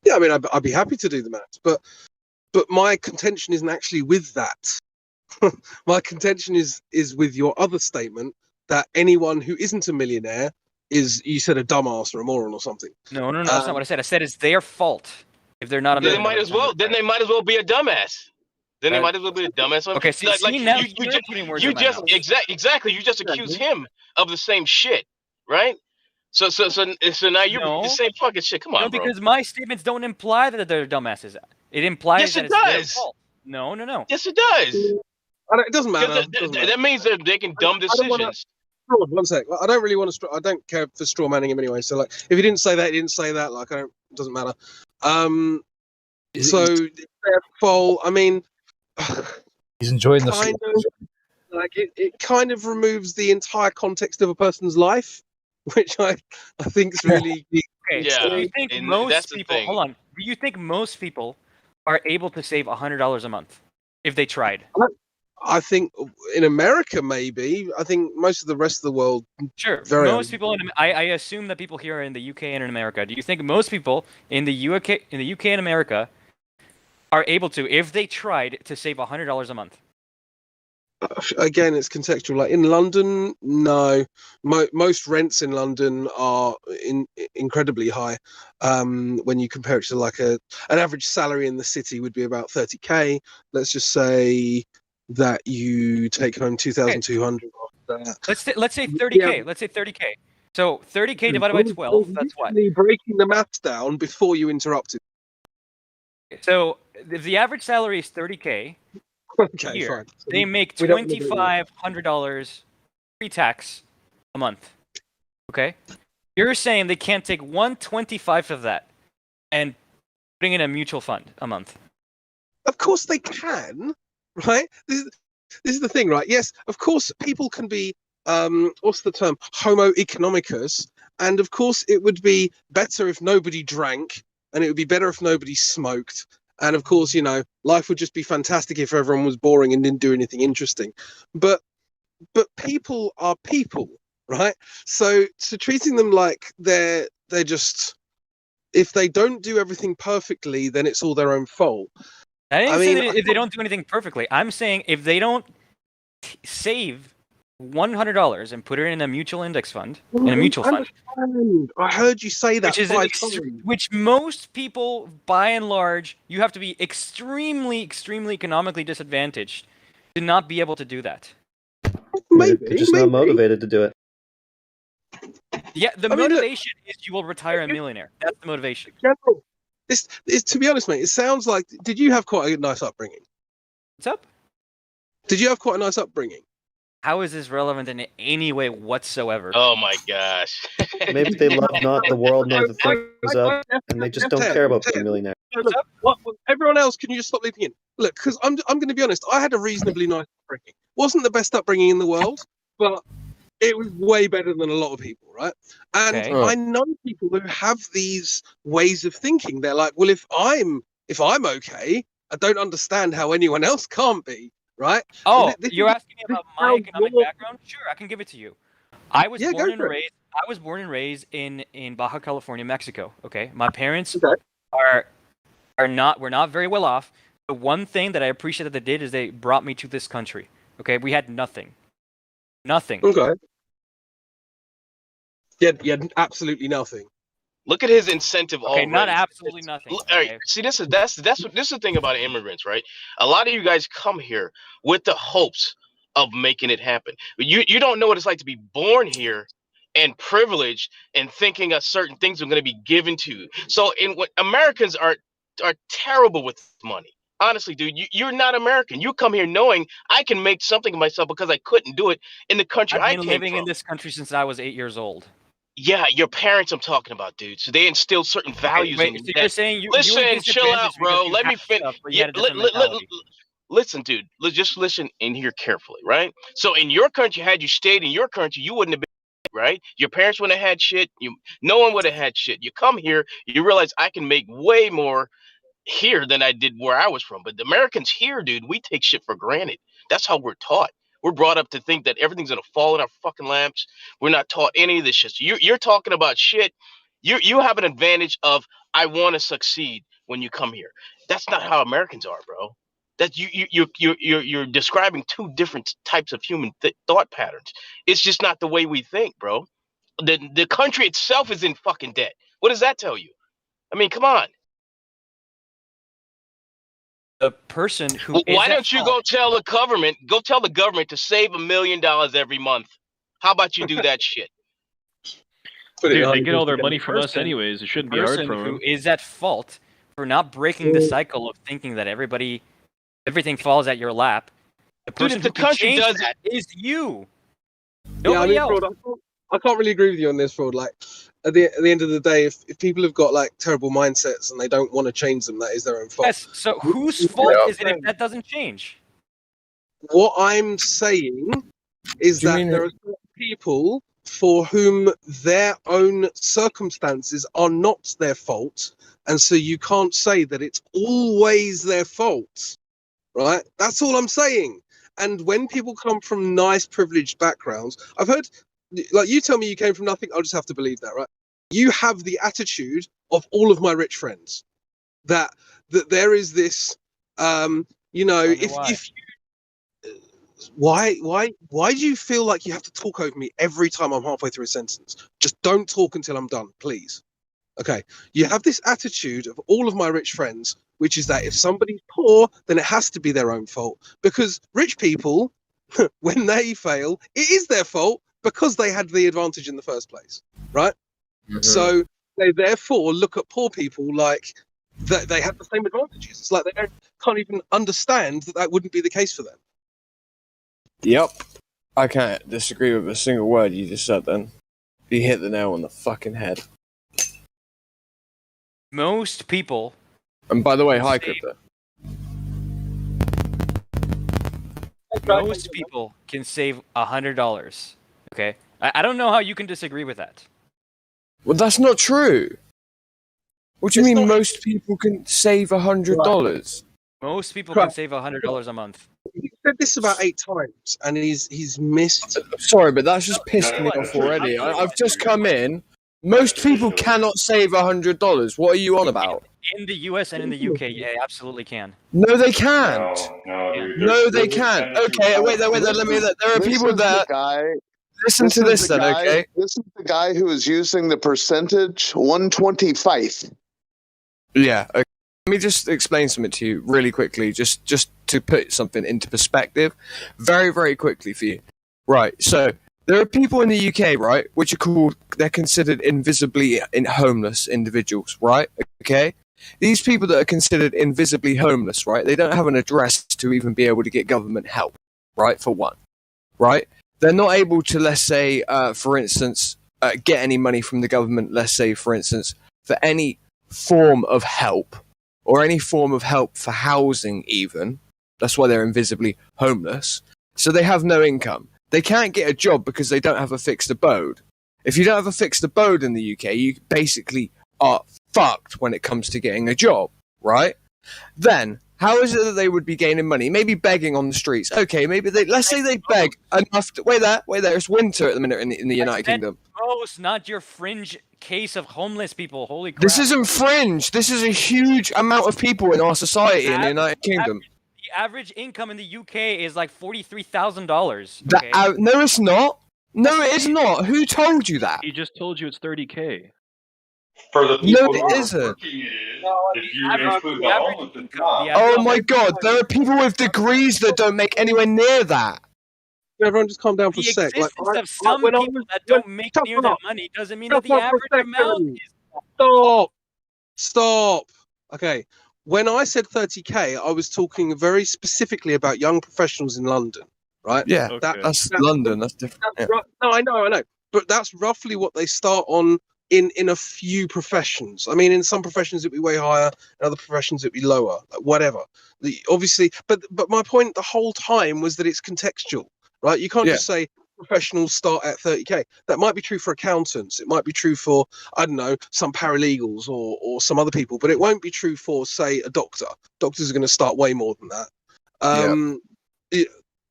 Yeah, I mean, I'd be happy to do the maths, but my contention isn't actually with that. My contention is with your other statement that anyone who isn't a millionaire is, you said, a dumbass or a moron or something. No, that's not what I said. I said it's their fault. If they're not a Then they millionaire, might by the as time well. they're Then they might as well be a dumbass. Then they might as well be a dumbass. Okay, see, now you're putting words in my mouth. Exactly. You just accuse him of the same shit, right? So now you're the same fucking shit. Come on, No, bro. because my statements don't imply that they're dumbasses. It implies Yes, that it it's their does. fault. No. Yes, it does. It doesn't matter. That means they're making dumb decisions. One sec. I don't really want to. I don't care for straw manning him anyway. So like, if he didn't say that, he didn't say that. Like, it doesn't matter. So their fault. I mean, he's enjoying the kind of, like it kind of removes the entire context of a person's life, which I think is really. Okay, Yeah, so do you think and most that's the people? thing. Hold on. Do you think most people are able to save $100 a month if they tried? I think in America, maybe. I think most of the rest of the world. Sure. Very Most people I assume that people here in the UK and in America. Do you think most people in the UK and America are able to, if they tried, to save $100 a month? Again, it's contextual. Like in London, no. Most rents in London are incredibly high. When you compare it to like an average salary in the city would be about 30k. Let's just say that you take home 2,200. Let's say 30k. Yeah. Let's say 30k. So 30k divided by 12. That's what? Breaking the maths down before you interrupted. So if the average salary is 30k, okay, year, fine. So they make we don't wanna do that. $2,500 pre-tax a month. Okay, you're saying they can't take 1/25 of that and putting in a mutual fund a month? Of course they can, right? This is the thing, right? Yes, of course people can be what's the term? Homo economicus, and of course it would be better if nobody drank, and it would be better if nobody smoked, and of course, you know, life would just be fantastic if everyone was boring and didn't do anything interesting. But people are people, right? So treating them like they're just, if they don't do everything perfectly, then it's all their own fault. I didn't say that if they don't do anything perfectly. I'm saying if they don't save $100 and put it in a mutual index fund, in a mutual fund. I heard you say that Which most people, by and large, you have to be extremely, extremely economically disadvantaged to not be able to do that. They're just not motivated to do it. Yeah, the motivation is you will retire a millionaire. That's the motivation. General, it's to be honest, mate. It sounds like. Did you have quite a nice upbringing? What's up? Did you have quite a nice upbringing? How is this relevant in any way whatsoever? Oh my gosh. Maybe they love not the world nor the things up, and they just don't care about being millionaire. Look, everyone else, can you just stop leaping in? Look, because I'm going to be honest. I had a reasonably nice upbringing. Wasn't the best upbringing in the world, but it was way better than a lot of people, right? And I know people who have these ways of thinking. They're like, well, if I'm okay, I don't understand how anyone else can't be, right? Oh, you're asking me about my economic background? Sure, I can give it to you. I was born and raised in Baja California, Mexico. Okay, my parents were not very well off. The one thing that I appreciate that they did is they brought me to this country. Okay, we had nothing. Okay. You had absolutely nothing. Look at his incentive already. Okay, not absolutely nothing. All right, see, this is the thing about immigrants, right? A lot of you guys come here with the hopes of making it happen. You don't know what it's like to be born here and privileged and thinking that certain things are going to be given to you. So, Americans are terrible with money. Honestly, dude, you're not American. You come here knowing I can make something of myself because I couldn't do it in the country I I've came been living from. in this country since I was 8 years old. Yeah, your parents I'm talking about, dude. So they instilled certain values in you. So you're saying you listen, were chill out, bro. Let me finish. finish. Listen, dude. Just listen in here carefully, right? So in your country, had you stayed in your country, you wouldn't have been right. Your parents wouldn't have had shit. No one would have had shit. You come here, you realize I can make way more here than I did where I was from. But the Americans here, dude, we take shit for granted. That's how we're taught. We're brought up to think that everything's gonna fall in our fucking laps. We're not taught any of this shit. So you're talking about shit. You have an advantage of I want to succeed when you come here. That's not how Americans are, bro. That you're describing two different types of human thought patterns. It's just not the way we think, bro. The country itself is in fucking debt. What does that tell you? I mean, come on. the person who Well, is why at don't you fault- go tell the government to save $1 million every month? How about you do that shit? Dude, they get all their money from us person- anyways. It shouldn't the be hard person for who them. is at fault for not breaking the cycle of thinking that everything falls at your lap. The Dude, person if who the can country change does that is you. Yeah, I Nobody mean, else. Fraud, I can't really agree with you on this, Fraud. Like, at the end of the day, if people have got like terrible mindsets and they don't want to change them, that is their own fault. Yes. So whose fault is it if that doesn't change? What I'm saying is that there are certain people for whom their own circumstances are not their fault, and so you can't say that it's always their fault, right? That's all I'm saying. And when people come from nice, privileged backgrounds, I've heard, like, you tell me you came from nothing, I'll just have to believe that, right? You have the attitude of all of my rich friends, that there is this, you know, if why do you feel like you have to talk over me every time I'm halfway through a sentence? Just don't talk until I'm done, please. Okay, you have this attitude of all of my rich friends, which is that if somebody's poor, then it has to be their own fault. Because rich people, when they fail, it is their fault because they had the advantage in the first place, right? So they therefore look at poor people like that they have the same advantages. It's like they can't even understand that wouldn't be the case for them. Yep. I can't disagree with a single word you just said then. You hit the nail on the fucking head. Most people. And by the way, hi, Crypto. Most people can save $100. Okay, I don't know how you can disagree with that. Well, that's not true. What do you mean most people can save $100? Most people can save $100 a month. He said this about 8 times, and he's missed. Sorry, but that's just pissed me off already. I've just come in. Most people cannot save $100. What are you on about? In the US and in the UK, yeah, absolutely can. No, they can't. dude, No, they can't. Okay, wait there. Let me. There are people that. Listen to this then, okay? This is the guy who is using the percentage 125. Yeah. Okay. Let me just explain something to you really quickly, just to put something into perspective, very, very quickly for you. Right. So there are people in the UK, right, which are they're considered invisibly homeless individuals, right? Okay. These people that are considered invisibly homeless, right? They don't have an address to even be able to get government help, right? For one, right? They're not able to, let's say, for instance, get any money from the government, let's say, for instance, for any form of help or any form of help for housing even. That's why they're invisibly homeless. So they have no income. They can't get a job because they don't have a fixed abode. If you don't have a fixed abode in the UK, you basically are fucked when it comes to getting a job, right? Then how is it that they would be gaining money? Maybe begging on the streets. Okay, maybe let's say they beg enough. Wait there. It's winter at the minute in the United Kingdom. Oh, it's not your fringe case of homeless people. Holy crap! This isn't fringe. This is a huge amount of people in our society in the United Kingdom. The average income in the UK is like $43,000. No, it's not. No, it is not. Who told you that? He just told you it's 30K. For the people who are working, if you include the homeless, it's not. Oh my god, there are people with degrees that don't make anywhere near that. Everyone just calm down for The a sec. existence of some people that don't make near that money doesn't mean that the average amount is. Stop. Okay. When I said 30k, I was talking very specifically about young professionals in London, right? Yeah, that's London. That's different. No, I know. But that's roughly what they start on in a few professions. I mean, in some professions it'd be way higher, in other professions it'd be lower. Whatever. Obviously, but my point the whole time was that it's contextual, right? You can't just say professionals start at 30k. That might be true for accountants. It might be true for, I don't know, some paralegals or some other people, but it won't be true for, say, a doctor. Doctors are going to start way more than that.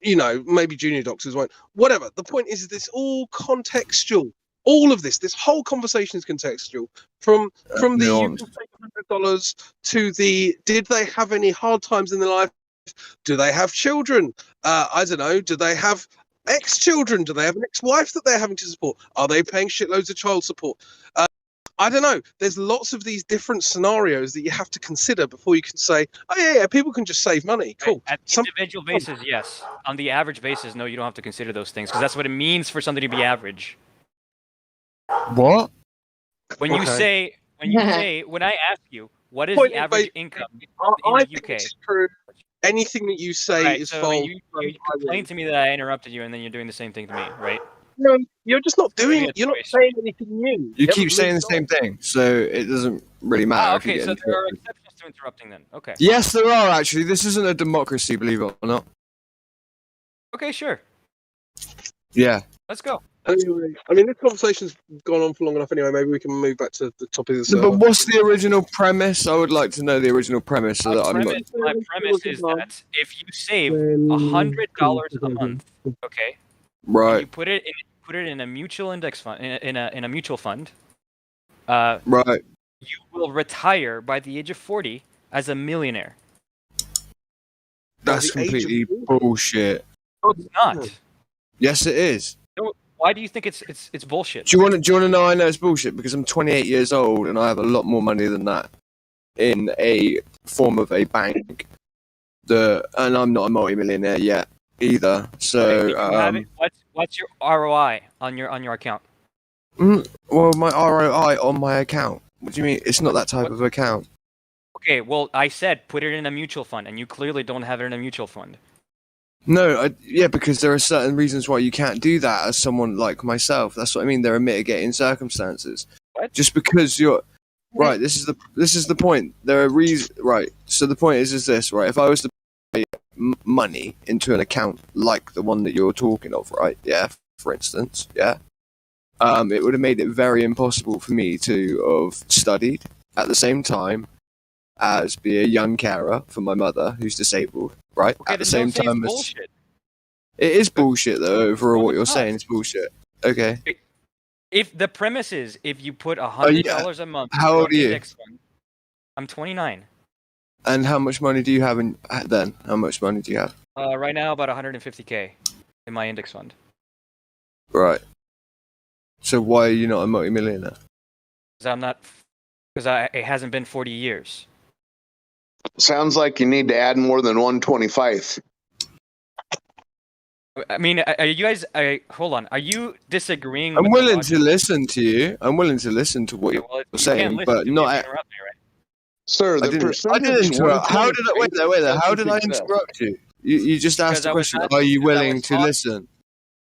You know, maybe junior doctors won't. Whatever. The point is this all contextual. All of this whole conversation is contextual. From the you can save $100 to the did they have any hard times in their life? Do they have children? I don't know. Do they have ex-children? Do they have an ex-wife that they're having to support? Are they paying shitloads of child support? I don't know. There's lots of these different scenarios that you have to consider before you can say, oh yeah, people can just save money. Cool. At the individual basis, yes. On the average basis, no, you don't have to consider those things because that's what it means for something to be average. What? When you say, when I ask you, what is Point the is, average mate, income I in think the UK? it's true. Anything that you say Right, is so false. you complain to me that I interrupted you, and then you're doing the same thing to me, right? No, you're just not Give me doing. a You're not choice. saying anything new. You haven't keep saying the moved same thing, so it doesn't really matter if you Okay, get so into there are it. exceptions to interrupting then. Okay. Yes, there are actually. This isn't a democracy, believe it or not. Okay, sure. Yeah. Let's go. Anyway, I mean, this conversation's gone on for long enough. Anyway, maybe we can move back to the topic of the No, server. but what's the original premise? I would like to know the original premise so that I'm not. My premise is that if you save $100 a month, okay, and Right. you put it in a mutual index fund, in a mutual fund, Right. you will retire by the age of 40 as a millionaire. That's completely bullshit. No, it's not. Yes, it is. No, why do you think it's bullshit? Do you want to know? I know it's bullshit because I'm 28 years old and I have a lot more money than that in a form of a bank. And I'm not a multi-millionaire yet either. So, what's your ROI on your account? well, my ROI on my account. What do you mean? It's not that type of account. Okay, well, I said put it in a mutual fund, and you clearly don't have it in a mutual fund. No, because there are certain reasons why you can't do that as someone like myself. That's what I mean. There are mitigating circumstances. What? Just because you're right. This is the point. There are reasons. Right. So the point is this. Right. If I was to pay money into an account like the one that you're talking of, right? Yeah. For instance, yeah. It would have made it very impossible for me to have studied at the same time as be a young carer for my mother who's disabled, right? Okay, At the then same don't say it's time as bullshit. it is bullshit though. Overall, what you're it's not. saying is bullshit. Okay. If the premise is if you put yeah. $100 a month How into old an are you? index fund, I'm 29. And how much money do you have then? How much money do you have? Right now, about 150K in my index fund. Right. So why are you not a multi-millionaire? Because it hasn't been 40 years. Sounds like you need to add more than 125. I mean, are you guys? Hold on. Are you disagreeing? I'm with willing the to listen to you. I'm willing to listen to what Well, you're you saying, can't listen but to me not. if you interrupt me, right? Sir, I the didn't percentage interrupt. How did I? Wait there. How did I 125 success. interrupt you? You just asked Because the I was question. asking- Are you because I willing was to talking- listen?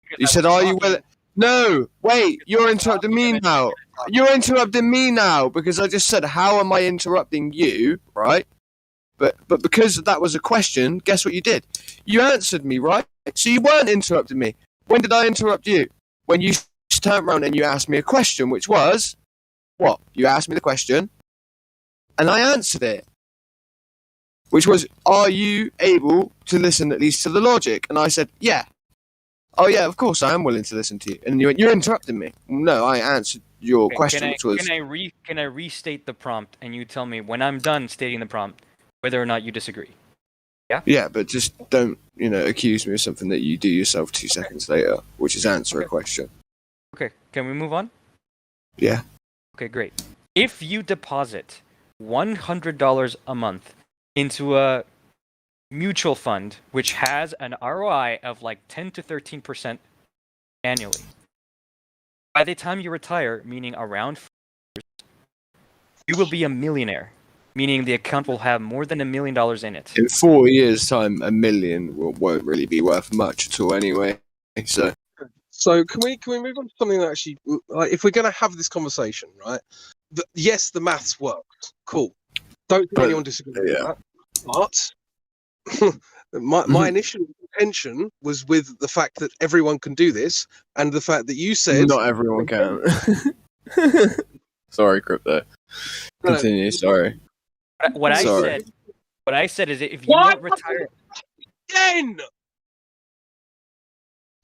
because You I said, was "Are you talking- willing?" No, wait. You're interrupting me now. You're interrupting me now because I just said, "How am I interrupting you?" Right? But because that was a question, guess what you did? You answered me, right? So you weren't interrupting me. When did I interrupt you? When you turned around and you asked me a question, which was what? You asked me the question, and I answered it. Which was, are you able to listen at least to the logic? And I said, yeah. Oh yeah, of course I am willing to listen to you. And you went, you're interrupting me. No, I answered your Okay, question, which was. Can I restate the prompt and you tell me when I'm done stating the prompt whether or not you disagree? Yeah. Yeah, but just don't accuse me of something that you do yourself 2 seconds later, which is answer a question. Okay. Can we move on? Yeah. Okay, great. If you deposit $100 a month into a mutual fund which has an ROI of like 10 to 13% annually, by the time you retire, meaning around 4 years, you will be a millionaire, meaning the account will have more than $1 million in it. In 4 years' time, $1 million won't really be worth much at all anyway. So can we move on to something that actually, like, if we're going to have this conversation, right? Yes, the maths works. Cool. Don't think anyone disagrees with that. But my initial intention was with the fact that everyone can do this, and the fact that you said Not everyone can. Sorry, Crypto. Continue. Sorry. What I said is if you don't retire again.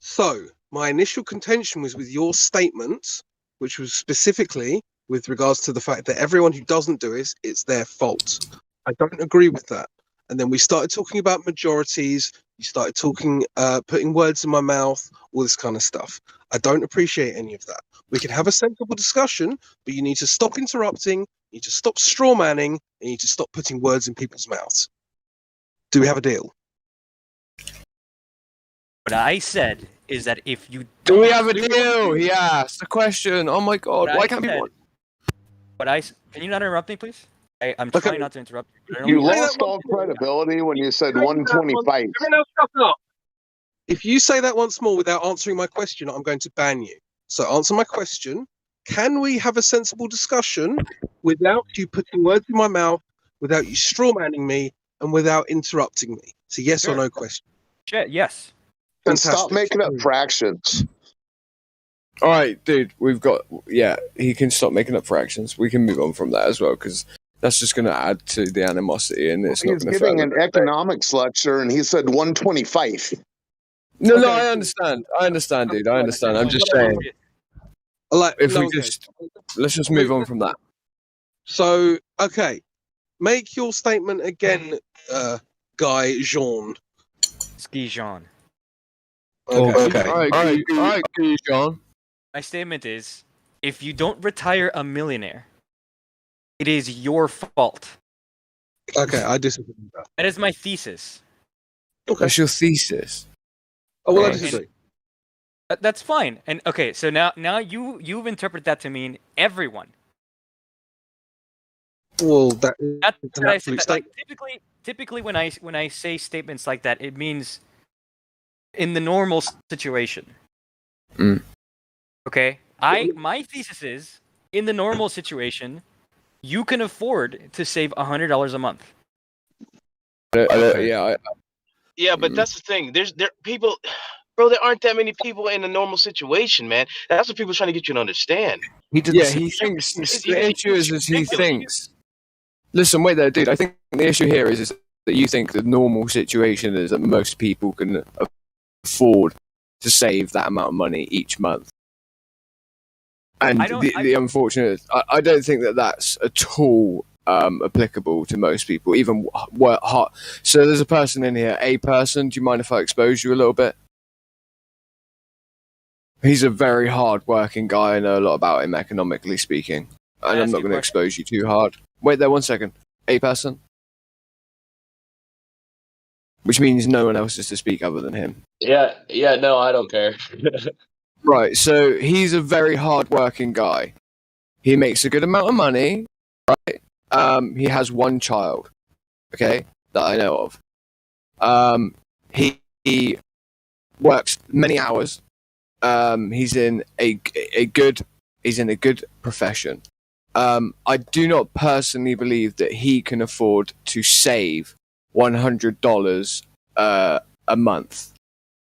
So my initial contention was with your statement, which was specifically with regards to the fact that everyone who doesn't do it, it's their fault. I don't agree with that. And then we started talking about majorities. You started talking, putting words in my mouth, all this kind of stuff. I don't appreciate any of that. We can have a sensible discussion, but you need to stop interrupting, you need to stop straw manning, and you need to stop putting words in people's mouths. Do we have a deal? What I said is that if you Do we have a deal? He asked the question. Oh my god, why can't people? Can you not interrupt me, please? I'm trying not to interrupt you. You lost all credibility when you said 125. If you say that once more without answering my question, I'm going to ban you. So answer my question. Can we have a sensible discussion without you putting words in my mouth, without you strawmanning me, and without interrupting me? It's a yes or no question. Yes. And stop making up fractions. All right, dude, we've got, he can stop making up fractions. We can move on from that as well, because that's just going to add to the animosity, and it's not He's going to giving an economics lecture, and he said 125. No, I understand. Dude. I understand. I'm just saying. Let's just move on from that. So, okay, make your statement again, Guy Jean. Ski Jean. Okay. All right, Jean. My statement is, if you don't retire a millionaire, it is your fault. Okay, I disagree with that. That is my thesis. That's your thesis. Oh, well, I disagree. That's fine. And okay, so now you've interpreted that to mean everyone. Well, that's what I said. Like, typically when I say statements like that, it means in the normal situation. Okay? My thesis is, in the normal situation, you can afford to save $100 a month. Yeah, but that's the thing. There people, bro. There aren't that many people in a normal situation, man. That's what people are trying to get you to understand. He thinks the issue is he thinks. Listen, wait there, dude. I think the issue here is that you think the normal situation is that most people can afford to save that amount of money each month. And the unfortunate, I don't think that that's at all applicable to most people, even hot. So there's a person in here, a person. Do you mind if I expose you a little bit? He's a very hard-working guy. I know a lot about him, economically speaking. And I'm not going to expose you too hard. Wait there 1 second. A person? Which means no one else is to speak other than him. Yeah, no, I don't care. Right, so he's a very hard-working guy. He makes a good amount of money, right? He has one child, okay, that I know of. He works many hours. He's in a good profession. I do not personally believe that he can afford to save $100 a month.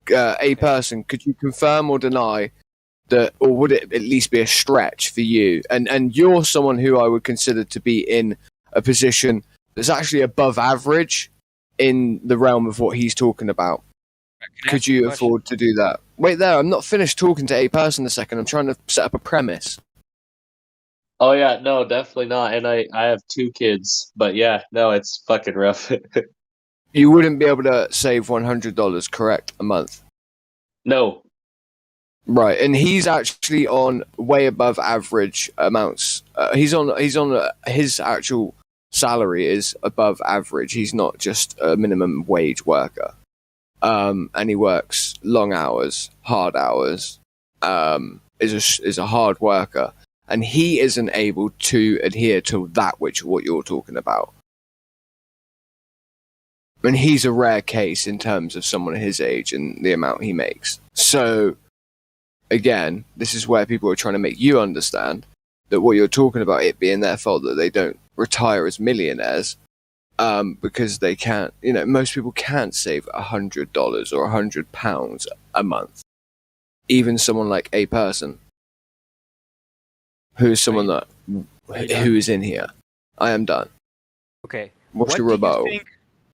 A person, could you confirm or deny that, or would it at least be a stretch for you? And you're someone who I would consider to be in a position that's actually above average in the realm of what he's talking about. Could you afford to do that? Wait there, I'm not finished talking to a person a second. I'm trying to set up a premise. Oh yeah, no, definitely not. And I have 2 kids, but yeah, no, it's fucking rough. You wouldn't be able to save $100, correct, a month? No. Right, and he's actually on way above average amounts. He's on his actual salary is above average. He's not just a minimum wage worker. And he works long hours, hard hours. Is a hard worker, and he isn't able to adhere to what you're talking about. And he's a rare case in terms of someone his age and the amount he makes. So, again, this is where people are trying to make you understand that what you're talking about, it being their fault that they don't retire as millionaires, because they can't, most people can't save $100 or £100 a month. Even someone like a person who is someone who is in here. I am done. Okay. What's your rebuttal?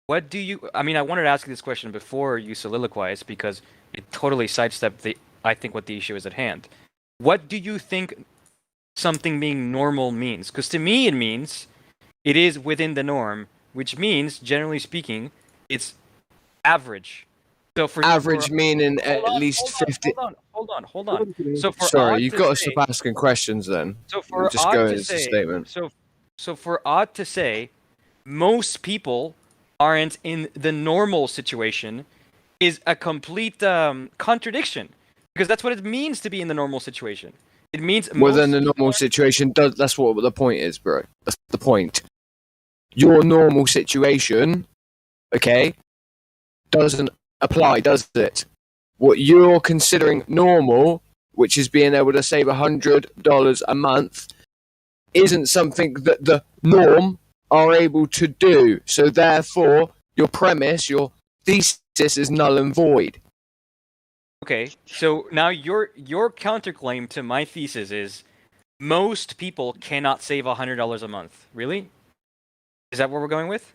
I wanted to ask you this question before you soliloquize because it totally sidestepped what the issue is at hand. What do you think something being normal means? Because to me it means it is within the norm, which means, generally speaking, it's average. So for average meaning at least 50. hold on. So for Sorry, Odd you've to got to say, stop asking questions then. so We'll for just go Odd to into the say, statement. so for Odd to say, most people aren't in the normal situation, is a complete contradiction, because that's what it means to be in the normal situation. It means Well, then most the normal situation does. That's what the point is, bro. That's the point. Your normal situation, okay, doesn't apply, does it? What you're considering normal, which is being able to save $100 a month, isn't something that the norm are able to do. So therefore, your premise, your thesis is null and void. Okay, so now your counterclaim to my thesis is most people cannot save $100 a month. Really? Is that what we're going with?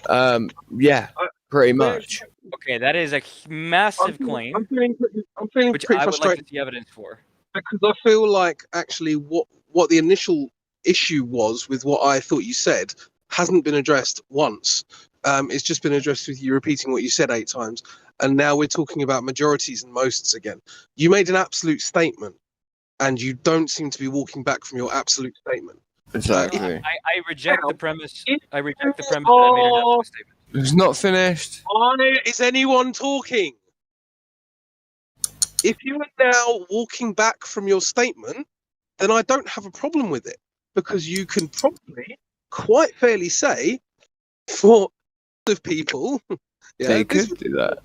Yeah, pretty much. Okay, that is a massive claim, I'm feeling which pretty I would like frustrated to see evidence for. because I feel like actually what the initial issue was with what I thought you said hasn't been addressed once. It's just been addressed with you repeating what you said 8 times, and now we're talking about majorities and mosts again. You made an absolute statement, and you don't seem to be walking back from your absolute statement. Exactly. I reject the premise. I reject the premise that I made an absolute statement. It's not finished. Is anyone talking? If you are now walking back from your statement, then I don't have a problem with it, because you can probably quite fairly say, for a lot of people, They could do that.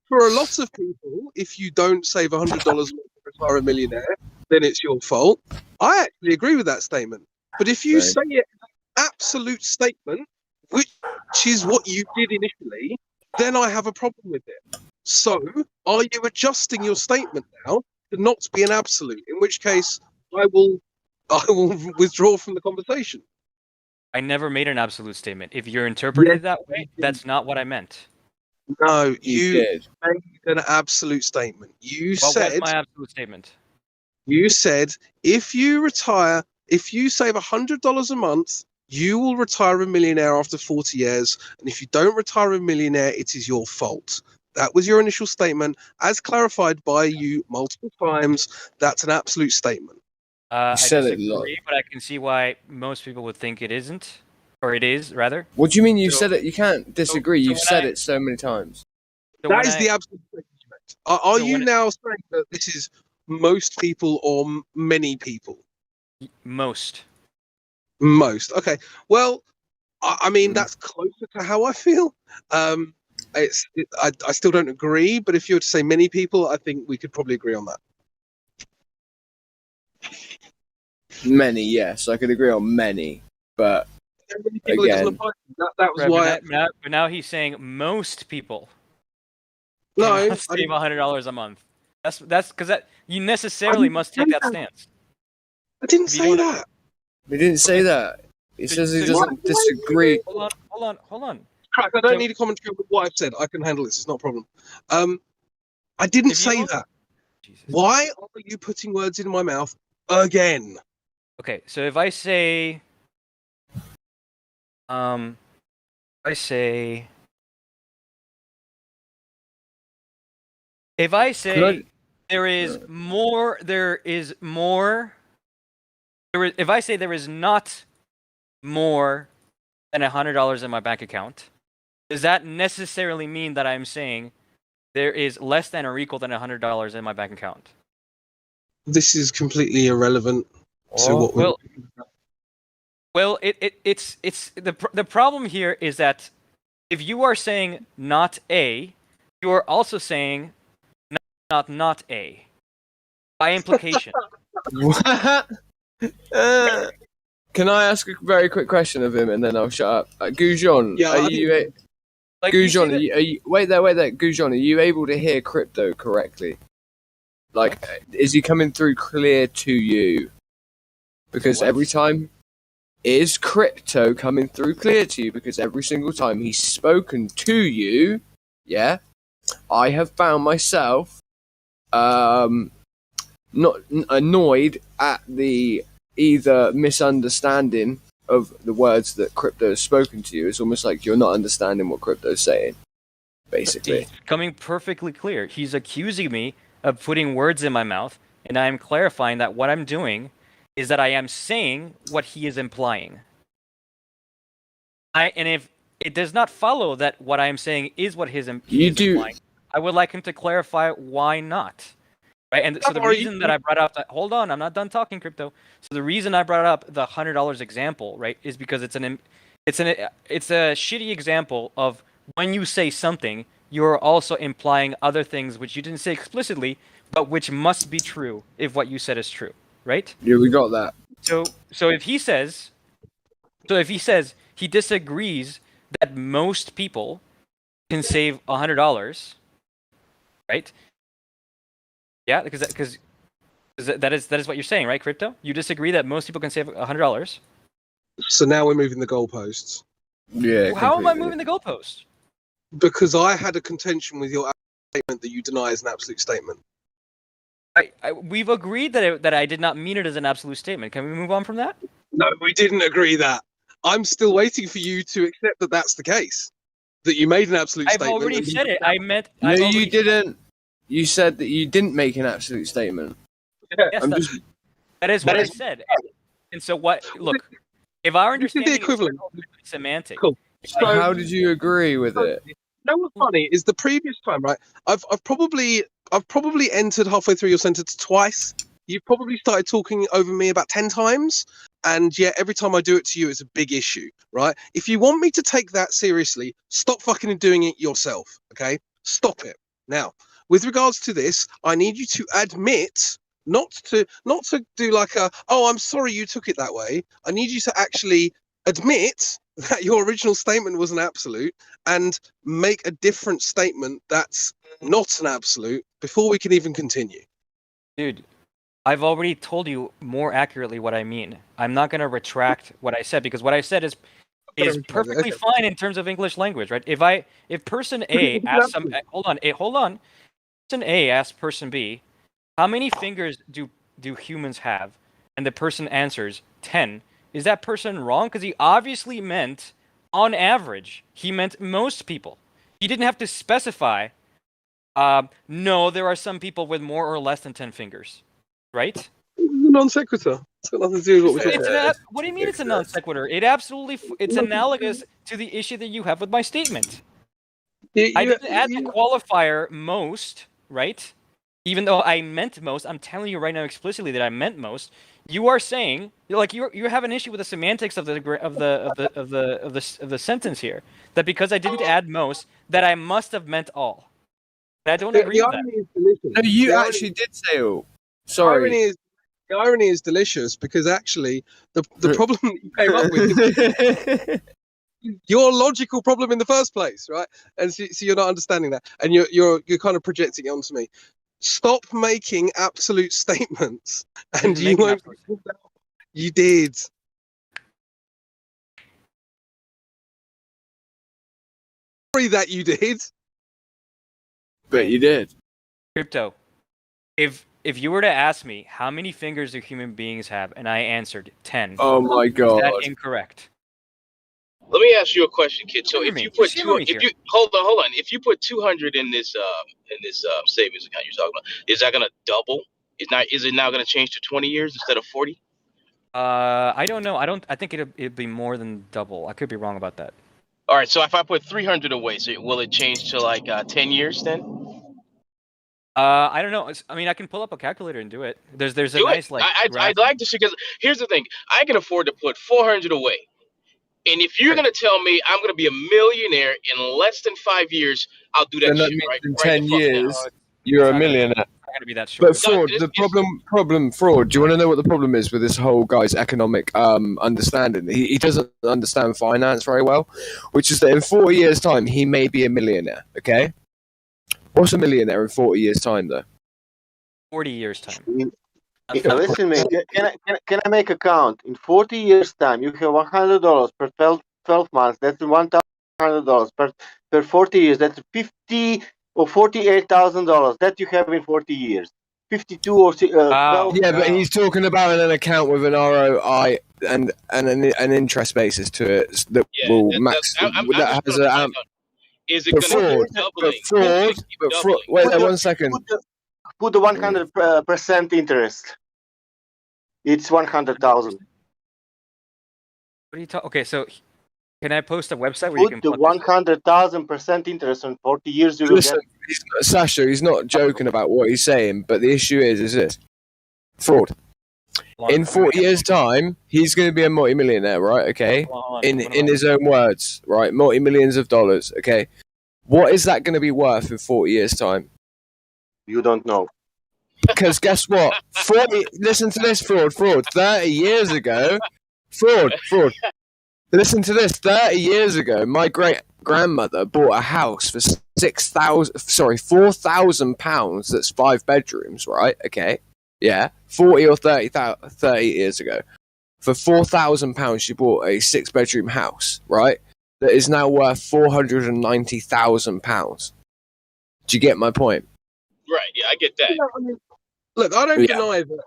for a lot of people, if you don't save $100 a month to retire a millionaire, then it's your fault. I actually agree with that statement. But if you say it as an absolute statement, which is what you did initially, then I have a problem with it. So, are you adjusting your statement now to not be an absolute? In which case, I will withdraw from the conversation. I never made an absolute statement. If you're interpreting it that way, that's not what I meant. No, you made an absolute statement. You What said was my absolute statement? You said if you save $100 a month, you will retire a millionaire after 40 years. And if you don't retire a millionaire, it is your fault. That was your initial statement, as clarified by you multiple times. That's an absolute statement. I disagree, but I can see why most people would think it isn't, or it is rather. What do you mean you said it? You can't disagree. You've said when it so many times. That is the absolute statement you meant. Are you now saying that this is most people or many people? Most. Most. Okay. Well, I mean, that's closer to how I feel. I still don't agree, but if you were to say many people, I think we could probably agree on that. Many, yes, I could agree on many, but People, it doesn't again, apply. That was Right, why. but now he's saying most people. No, I cannot save $100 a month. That's because you necessarily must take that stance. I didn't say that. He didn't say that. He says he doesn't disagree. Hold on. Crack, I don't need a commentary on what I've said. I can handle this. It's not a problem. I didn't say that. Why are you putting words in my mouth again? Okay, so if I say, there is not more than $100 in my bank account, does that necessarily mean that I'm saying there is less than or equal than $100 in my bank account? This is completely irrelevant to what we're. Well, it's the problem here is that if you are saying not A, you are also saying not A by implication. What? Can I ask a very quick question of him and then I'll shut up? Goujon, are you? Goujon, are you? Wait there. Goujon, are you able to hear crypto correctly? Like, is he coming through clear to you? Because every time, is crypto coming through clear to you? Because every single time he's spoken to you, yeah, I have found myself, not annoyed at the either misunderstanding of the words that crypto has spoken to you. It's almost like you're not understanding what crypto's saying, basically. It's coming perfectly clear. He's accusing me of putting words in my mouth, and I am clarifying that what I'm doing is that I am saying what he is implying. And if it does not follow that what I am saying is what he is implying, I would like him to clarify why not. Right, and so the reason that I brought up that, hold on, I'm not done talking, Crypto. So the reason I brought up the $100 example, right, is because it's a shitty example of when you say something, you're also implying other things which you didn't say explicitly, but which must be true if what you said is true, right? Yeah, we got that. So if he says he disagrees that most people can save $100, right? Yeah, because that is what you're saying, right, Crypto? You disagree that most people can save $100. So now we're moving the goalposts. Yeah. How am I moving the goalpost? Because I had a contention with your statement that you deny as an absolute statement. We've agreed that I did not mean it as an absolute statement. Can we move on from that? No, we didn't agree that. I'm still waiting for you to accept that that's the case. That you made an absolute statement. I've already said it. No, you didn't. You said that you didn't make an absolute statement. Yes, that is what I said. And so what? Look, if our understanding the equivalent is semantic, cool. So how did you agree with it? You know what's funny is the previous time, right? I've probably entered halfway through your sentence twice. You've probably started talking over me about 10 times, and yet every time I do it to you, it's a big issue, right? If you want me to take that seriously, stop fucking doing it yourself, okay? Stop it. Now, with regards to this, I need you to admit, not to do like I'm sorry you took it that way. I need you to actually admit that your original statement was an absolute and make a different statement that's not an absolute before we can even continue. Dude, I've already told you more accurately what I mean. I'm not going to retract what I said because what I said is perfectly fine in terms of English language, right? If person A asks hold on. Person A asks person B, how many fingers do humans have? And the person answers 10. Is that person wrong? Because he obviously meant on average. He meant most people. He didn't have to specify. No, there are some people with more or less than 10 fingers, right? It's a non sequitur. It's got nothing to do with what we're talking about. What do you mean it's a non sequitur? It's analogous to the issue that you have with my statement. I didn't add the qualifier most, right? Even though I meant most, I'm telling you right now explicitly that I meant most. You are saying you have an issue with the semantics of the sentence here. That because I didn't add most, that I must have meant all. And I don't agree with that. No, you actually did say all. Sorry. The irony is delicious because actually the problem that you came up with. Your logical problem in the first place, right? And so you're not understanding that, and you're kind of projecting it onto me. Stop making absolute statements, and you won't. You did. Sorry that you did. But you did. Crypto. If you were to ask me how many fingers do human beings have, and I answered 10. Oh my god. Is that incorrect? Let me ask you a question, kid. So if you put hold on, if you put 200 in this savings account you're talking about, is that gonna double? Is it now gonna change to 20 years instead of 40? I don't know. I think it'd be more than double. I could be wrong about that. All right. So if I put 300 away, so will it change to like 10 years then? I don't know. I mean, I can pull up a calculator and do it. There's a nice like. I'd like to see, because here's the thing: I can afford to put 400 away. And if you're gonna tell me I'm gonna be a millionaire in less than 5 years, I'll do that. Then that shit, means right? in right 10 years, you're a millionaire. Not gonna be that short. But fraud, fraud. Do you want to know what the problem is with this whole guy's economic understanding? He doesn't understand finance very well, which is that in 40 years' time, he may be a millionaire, okay? What's a millionaire in 40 years' time, though? 40 years' time. Listen, man, can I make a count? In 40 years' time, you have $100 per 12 months. That's $1,100 per 40 years. That's $50,000 or $48,000 that you have in 40 years. 52 or 12. Yeah, but he's talking about an account with an ROI and an interest basis to it that will max. That has a is it going to keep doubling? But fraud. Wait, 1 second. put the 100% interest. It's 100,000. What are you talking? Okay, so can I post a website where you Put can the plug this? 100,000% interest on 40 years. You will Listen, Sasha, he's not joking about what he's saying, but the issue is this: fraud. In 40 years' time, he's going to be a multi-millionaire, right? Okay, in his own words, right? Multi-millions of dollars. Okay, what is that going to be worth in 40 years' time? You don't know. Because guess what? 40. Listen to this, fraud. 30 years ago, fraud. Listen to this. 30 years ago, my great grandmother bought a house for £4,000. That's 5 bedrooms, right? Okay, yeah, 40 or 30 years ago, for £4,000, she bought a 6-bedroom house, right? That is now worth £490,000. Do you get my point? Right. Yeah, I get that. Look, I don't deny that